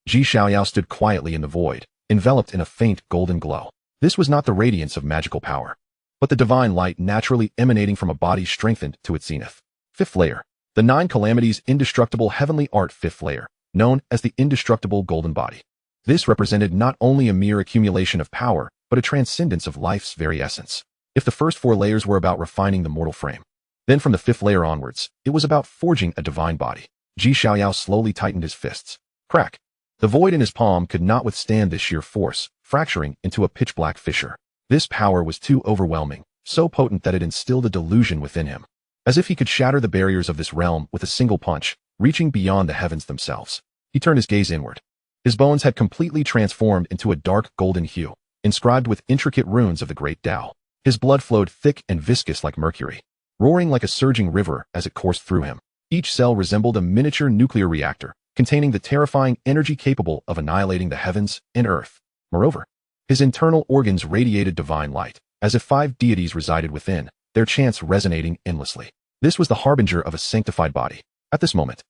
Xiaoyao stood quietly in the void, enveloped in a faint golden glow. This was not the radiance of magical power, but the divine light naturally emanating from a body strengthened to its zenith. 5th Layer. The Nine Calamities Indestructible Heavenly Art 5th Layer, known as the Indestructible Golden Body. This represented not only a mere accumulation of power, but a transcendence of life's very essence. If the first 4 layers were about refining the mortal frame, then from the 5th layer onwards, it was about forging a divine body. Xiaoyao slowly tightened his fists. Crack. The void in his palm could not withstand this sheer force, fracturing into a pitch-black fissure. This power was too overwhelming, so potent that it instilled a delusion within him. as if he could shatter the barriers of this realm with a single punch, reaching beyond the heavens themselves. He turned his gaze inward. His bones had completely transformed into a dark golden hue, inscribed with intricate runes of the great Tao. His blood flowed thick and viscous like mercury, roaring like a surging river as it coursed through him. Each cell resembled a miniature nuclear reactor, containing the terrifying energy capable of annihilating the heavens and earth. Moreover, his internal organs radiated divine light, as if 5 deities resided within, their chants resonating endlessly. This was the harbinger of a sanctified body. At this moment,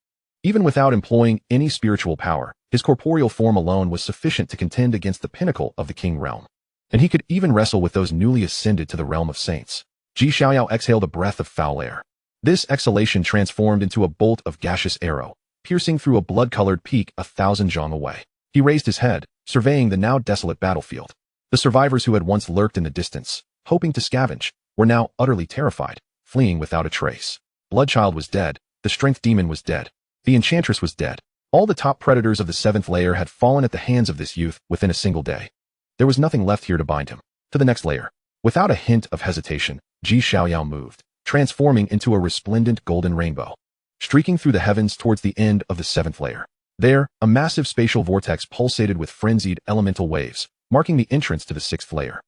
even without employing any spiritual power, his corporeal form alone was sufficient to contend against the pinnacle of the king realm. And he could even wrestle with those newly ascended to the realm of saints. Xiaoyao exhaled a breath of foul air. This exhalation transformed into a bolt of gaseous arrow, piercing through a blood-colored peak 1,000 zhang away. He raised his head, surveying the now desolate battlefield. The survivors who had once lurked in the distance, hoping to scavenge, were now utterly terrified, fleeing without a trace. Bloodchild was dead, the strength demon was dead, the enchantress was dead. All the top predators of the 7th layer had fallen at the hands of this youth within a single day. There was nothing left here to bind him to the next layer. Without a hint of hesitation, Xiaoyao moved, transforming into a resplendent golden rainbow, streaking through the heavens towards the end of the 7th layer. There, a massive spatial vortex pulsated with frenzied elemental waves, marking the entrance to the 6th layer.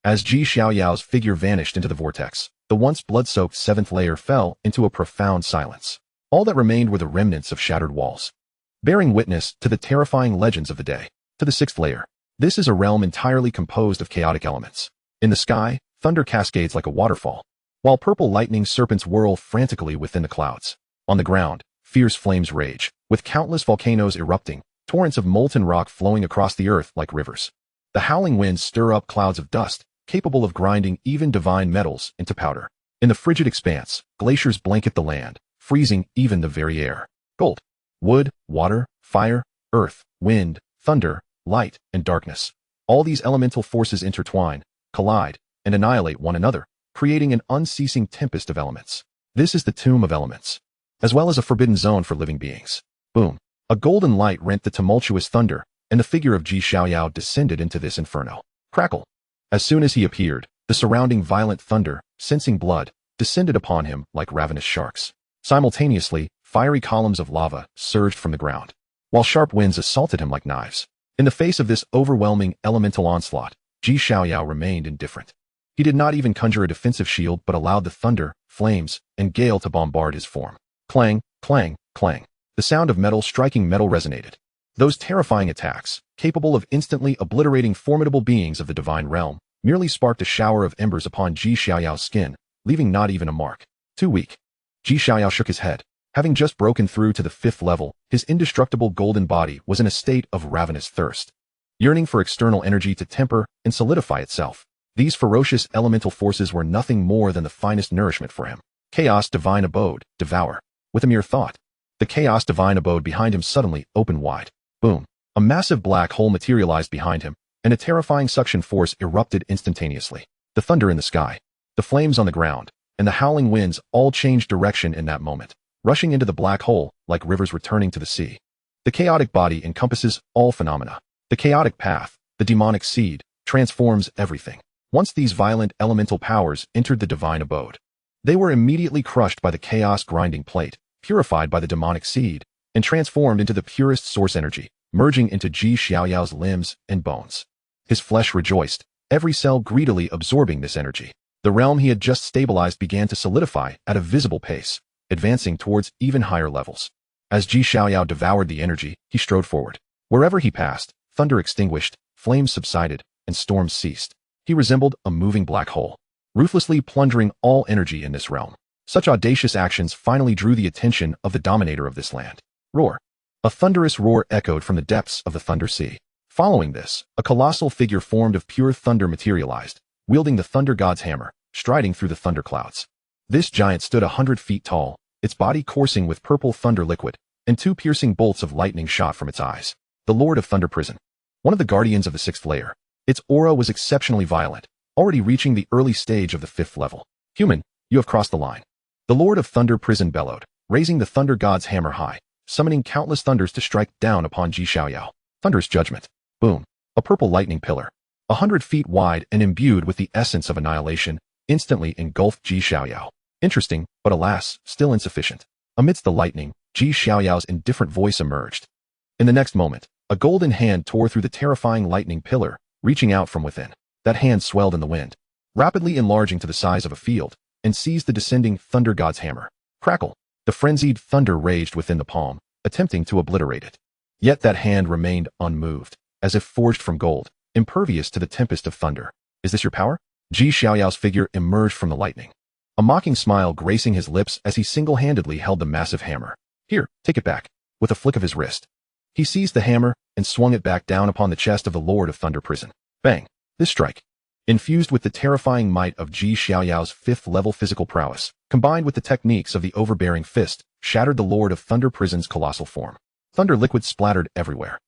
As Xiaoyao's figure vanished into the vortex, the once blood-soaked 7th layer fell into a profound silence. All that remained were the remnants of shattered walls, bearing witness to the terrifying legends of the day. To the 6th layer. This is a realm entirely composed of chaotic elements. In the sky, thunder cascades like a waterfall, while purple lightning serpents whirl frantically within the clouds. On the ground, fierce flames rage, with countless volcanoes erupting, torrents of molten rock flowing across the earth like rivers. The howling winds stir up clouds of dust, capable of grinding even divine metals into powder. In the frigid expanse, glaciers blanket the land, freezing even the very air. Gold, wood, water, fire, earth, wind, thunder, light, and darkness. All these elemental forces intertwine, collide, and annihilate one another, creating an unceasing tempest of elements. This is the tomb of elements, as well as a forbidden zone for living beings. Boom. A golden light rent the tumultuous thunder, and the figure of Xiaoyao descended into this inferno. Crackle. As soon as he appeared, the surrounding violent thunder, sensing blood, descended upon him like ravenous sharks. Simultaneously, fiery columns of lava surged from the ground, while sharp winds assaulted him like knives. In the face of this overwhelming elemental onslaught, Xiaoyao remained indifferent. He did not even conjure a defensive shield but allowed the thunder, flames, and gale to bombard his form. Clang, clang, clang. The sound of metal striking metal resonated. Those terrifying attacks, capable of instantly obliterating formidable beings of the divine realm, merely sparked a shower of embers upon Xiaoyao's skin, leaving not even a mark. Too weak. Xiaoyao shook his head. Having just broken through to the 5th level, his indestructible golden body was in a state of ravenous thirst, yearning for external energy to temper and solidify itself. These ferocious elemental forces were nothing more than the finest nourishment for him. Chaos Divine Abode, devour. With a mere thought, the Chaos Divine Abode behind him suddenly opened wide. Boom. A massive black hole materialized behind him, and a terrifying suction force erupted instantaneously. The thunder in the sky, the flames on the ground, and the howling winds all changed direction in that moment, rushing into the black hole like rivers returning to the sea. The chaotic body encompasses all phenomena. The chaotic path, the demonic seed, transforms everything. Once these violent elemental powers entered the divine abode, they were immediately crushed by the chaos grinding plate, purified by the demonic seed, and transformed into the purest source energy, merging into Xiaoyao's limbs and bones. His flesh rejoiced, every cell greedily absorbing this energy. The realm he had just stabilized began to solidify at a visible pace, advancing towards even higher levels. As Xiaoyao devoured the energy, he strode forward. Wherever he passed, thunder extinguished, flames subsided, and storms ceased. He resembled a moving black hole, ruthlessly plundering all energy in this realm. Such audacious actions finally drew the attention of the dominator of this land. Roar. A thunderous roar echoed from the depths of the Thunder Sea. Following this, a colossal figure formed of pure thunder materialized, wielding the Thunder God's hammer, striding through the thunder clouds. This giant stood 100 feet tall, its body coursing with purple thunder liquid, and 2 piercing bolts of lightning shot from its eyes. The Lord of Thunder Prison. One of the guardians of the 6th layer. Its aura was exceptionally violent, already reaching the early stage of the 5th level. Human, you have crossed the line. The Lord of Thunder Prison bellowed, raising the Thunder God's hammer high, summoning countless thunders to strike down upon Xiaoyao. Thunder's judgment. Boom. A purple lightning pillar, 100 feet wide and imbued with the essence of annihilation, instantly engulfed Xiaoyao. Interesting, but alas, still insufficient. Amidst the lightning, Xiaoyao's indifferent voice emerged. In the next moment, a golden hand tore through the terrifying lightning pillar, reaching out from within. That hand swelled in the wind, rapidly enlarging to the size of a field, and seized the descending thunder god's hammer. Crackle! The frenzied thunder raged within the palm, attempting to obliterate it. Yet that hand remained unmoved, as if forged from gold, impervious to the tempest of thunder. Is this your power? Xiaoyao's figure emerged from the lightning, a mocking smile gracing his lips as he single-handedly held the massive hammer. Here, take it back. With a flick of his wrist, he seized the hammer and swung it back down upon the chest of the Lord of Thunder Prison. Bang! This strike, infused with the terrifying might of Xiaoyao's 5th-level physical prowess, combined with the techniques of the overbearing fist, shattered the Lord of Thunder Prison's colossal form. Thunder liquid splattered everywhere.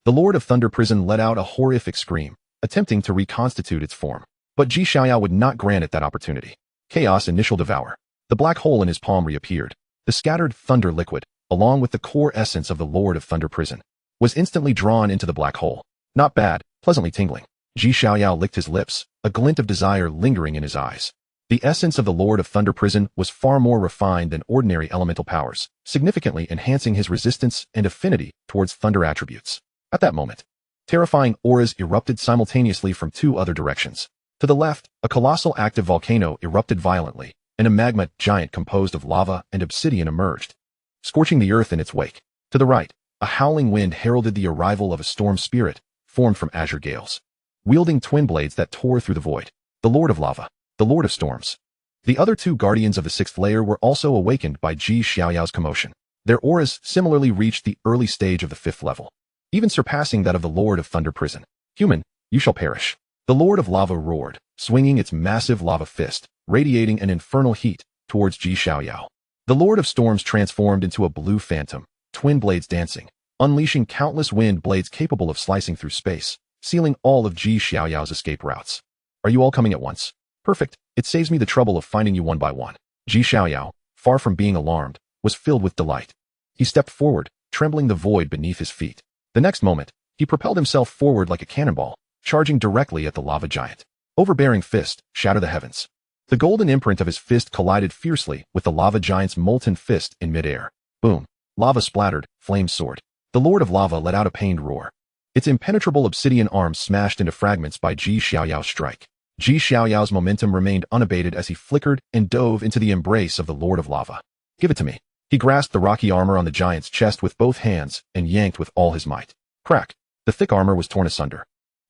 The Lord of Thunder Prison let out a horrific scream, attempting to reconstitute its form. But Xiaoyao would not grant it that opportunity. Chaos Initial Devour. The black hole in his palm reappeared. The scattered thunder liquid, along with the core essence of the Lord of Thunder Prison, was instantly drawn into the black hole. Not bad, pleasantly tingling. Xiaoyao licked his lips, a glint of desire lingering in his eyes. The essence of the Lord of Thunder Prison was far more refined than ordinary elemental powers, significantly enhancing his resistance and affinity towards thunder attributes. At that moment, terrifying auras erupted simultaneously from 2 other directions. To the left, a colossal active volcano erupted violently, and a magma giant composed of lava and obsidian emerged, scorching the earth in its wake. To the right, a howling wind heralded the arrival of a storm spirit, formed from azure gales, wielding twin blades that tore through the void. The Lord of Lava, the Lord of Storms. The other 2 guardians of the 6th layer were also awakened by Xiaoyao's commotion. Their auras similarly reached the early stage of the 5th level, even surpassing that of the Lord of Thunder Prison. Human, you shall perish. The Lord of Lava roared, swinging its massive lava fist, radiating an infernal heat towards Xiaoyao. The Lord of Storms transformed into a blue phantom, twin blades dancing, unleashing countless wind blades capable of slicing through space, sealing all of Xiaoyao's escape routes. Are you all coming at once? Perfect. It saves me the trouble of finding you one by one. Xiaoyao, far from being alarmed, was filled with delight. He stepped forward, trembling the void beneath his feet. The next moment, he propelled himself forward like a cannonball, charging directly at the lava giant. Overbearing fist, shatter the heavens. The golden imprint of his fist collided fiercely with the lava giant's molten fist in midair. Boom. Lava splattered, flames soared. The Lord of Lava let out a pained roar. Its impenetrable obsidian arm smashed into fragments by Xiaoyao's strike. Xiaoyao's momentum remained unabated as he flickered and dove into the embrace of the Lord of Lava. Give it to me. He grasped the rocky armor on the giant's chest with both hands and yanked with all his might. Crack! The thick armor was torn asunder,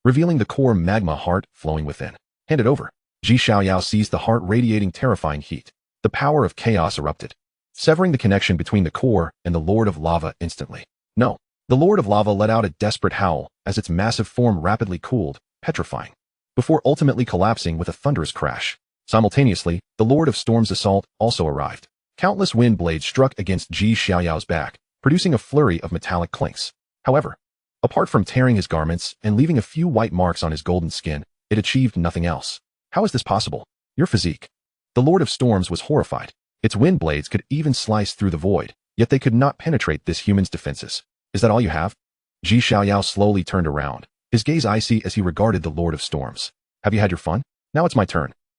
revealing the core magma heart flowing within. Hand it over. Xiaoyao seized the heart radiating terrifying heat. The power of chaos erupted, severing the connection between the core and the Lord of Lava instantly. No. The Lord of Lava let out a desperate howl as its massive form rapidly cooled, petrifying, before ultimately collapsing with a thunderous crash. Simultaneously, the Lord of Storm's assault also arrived. Countless wind blades struck against Xiaoyao's back, producing a flurry of metallic clinks. However, apart from tearing his garments and leaving a few white marks on his golden skin, it achieved nothing else. How is this possible? Your physique. The Lord of Storms was horrified. Its wind blades could even slice through the void, yet they could not penetrate this human's defenses. Is that all you have? Xiaoyao slowly turned around, his gaze icy as he regarded the Lord of Storms. Have you had your fun? Now it's my turn.